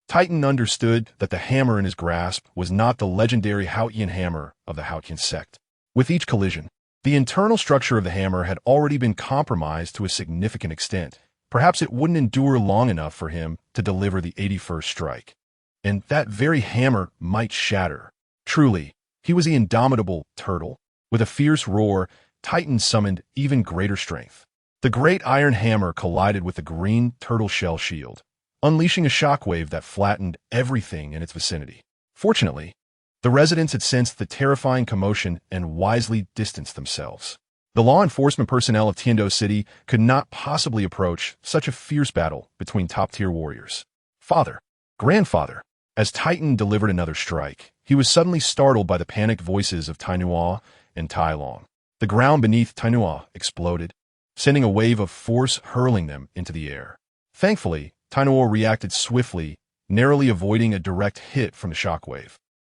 Titan understood that the hammer in his grasp was not the legendary Haotian hammer of the Haotian sect. With each collision, the internal structure of the hammer had already been compromised to a significant extent. Perhaps it wouldn't endure long enough for him to deliver the 81st strike, and that very hammer might shatter. Truly, he was the indomitable turtle. With a fierce roar, Titan summoned even greater strength. The great iron hammer collided with the green turtle shell shield, unleashing a shockwave that flattened everything in its vicinity. Fortunately, the residents had sensed the terrifying commotion and wisely distanced themselves. The law enforcement personnel of Tiando City could not possibly approach such a fierce battle between top-tier warriors. Father, grandfather. As Titan delivered another strike, he was suddenly startled by the panicked voices of Tainuo and Tai Long. The ground beneath Tainuo exploded, sending a wave of force hurling them into the air. Thankfully, Tainuo reacted swiftly, narrowly avoiding a direct hit from the shockwave.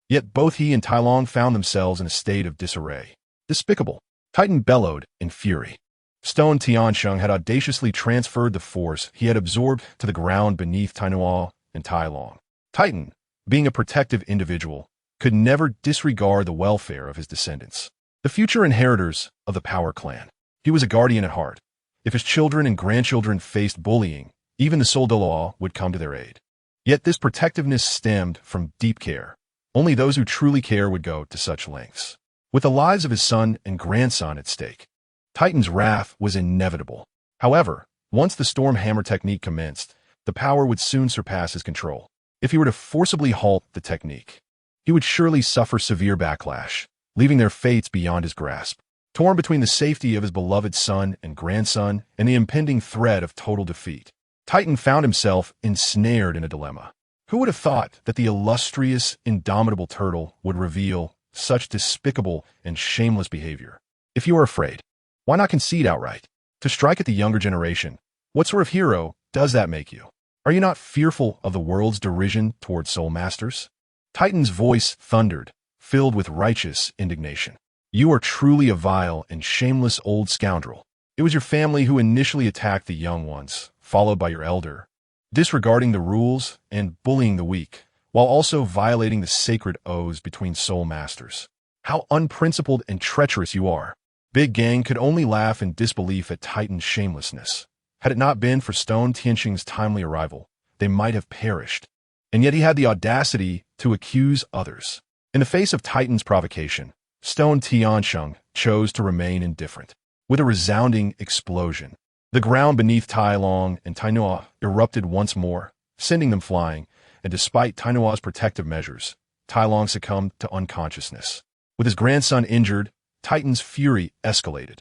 Yet both he and Tai Long found themselves in a state of disarray. Despicable! Titan bellowed in fury. Stone Tianxing had audaciously transferred the force he had absorbed to the ground beneath Tainuo and Tai Long. Titan, being a protective individual, could never disregard the welfare of his descendants, the future inheritors of the Power Clan. He was a guardian at heart. If his children and grandchildren faced bullying, even the Soul Douluos would come to their aid. Yet this protectiveness stemmed from deep care. Only those who truly care would go to such lengths. With the lives of his son and grandson at stake, Titan's wrath was inevitable. However, once the storm hammer technique commenced, the power would soon surpass his control. If he were to forcibly halt the technique, he would surely suffer severe backlash, leaving their fates beyond his grasp. Torn between the safety of his beloved son and grandson and the impending threat of total defeat, Titan found himself ensnared in a dilemma. Who would have thought that the illustrious, indomitable turtle would reveal such despicable and shameless behavior? If you are afraid, why not concede outright? To strike at the younger generation, what sort of hero does that make you? Are you not fearful of the world's derision toward soul masters? Titan's voice thundered, filled with righteous indignation. You are truly a vile and shameless old scoundrel. It was your family who initially attacked the young ones, followed by your elder, disregarding the rules and bullying the weak, while also violating the sacred oaths between soul masters. How unprincipled and treacherous you are. Big Gang could only laugh in disbelief at Titan's shamelessness. Had it not been for Stone Tianqing's timely arrival, they might have perished. And yet he had the audacity to accuse others. In the face of Titan's provocation, Stone Tianqing chose to remain indifferent. With a resounding explosion, the ground beneath Tai Long and Tainuo erupted once more, sending them flying, and despite Tainuo's protective measures, Tai Long succumbed to unconsciousness. With his grandson injured, Titan's fury escalated.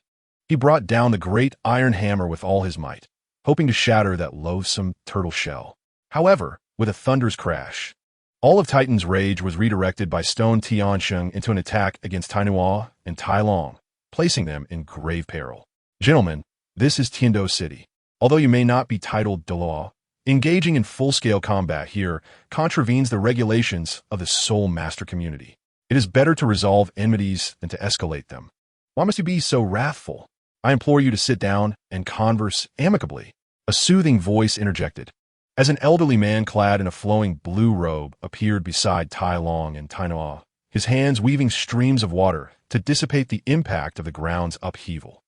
He brought down the great iron hammer with all his might, hoping to shatter that loathsome turtle shell. However, with a thunderous crash, all of Titan's rage was redirected by Stone Tianqing into an attack against Tainuo and Tai Long, placing them in grave peril. Gentlemen, this is Tiando City. Although you may not be titled Douluos, engaging in full-scale combat here contravenes the regulations of the Soul Master community. It is better to resolve enmities than to escalate them. Why must you be so wrathful? I implore you to sit down and converse amicably. A soothing voice interjected, as an elderly man clad in a flowing blue robe appeared beside Tai Long and Tainuo, his hands weaving streams of water to dissipate the impact of the ground's upheaval.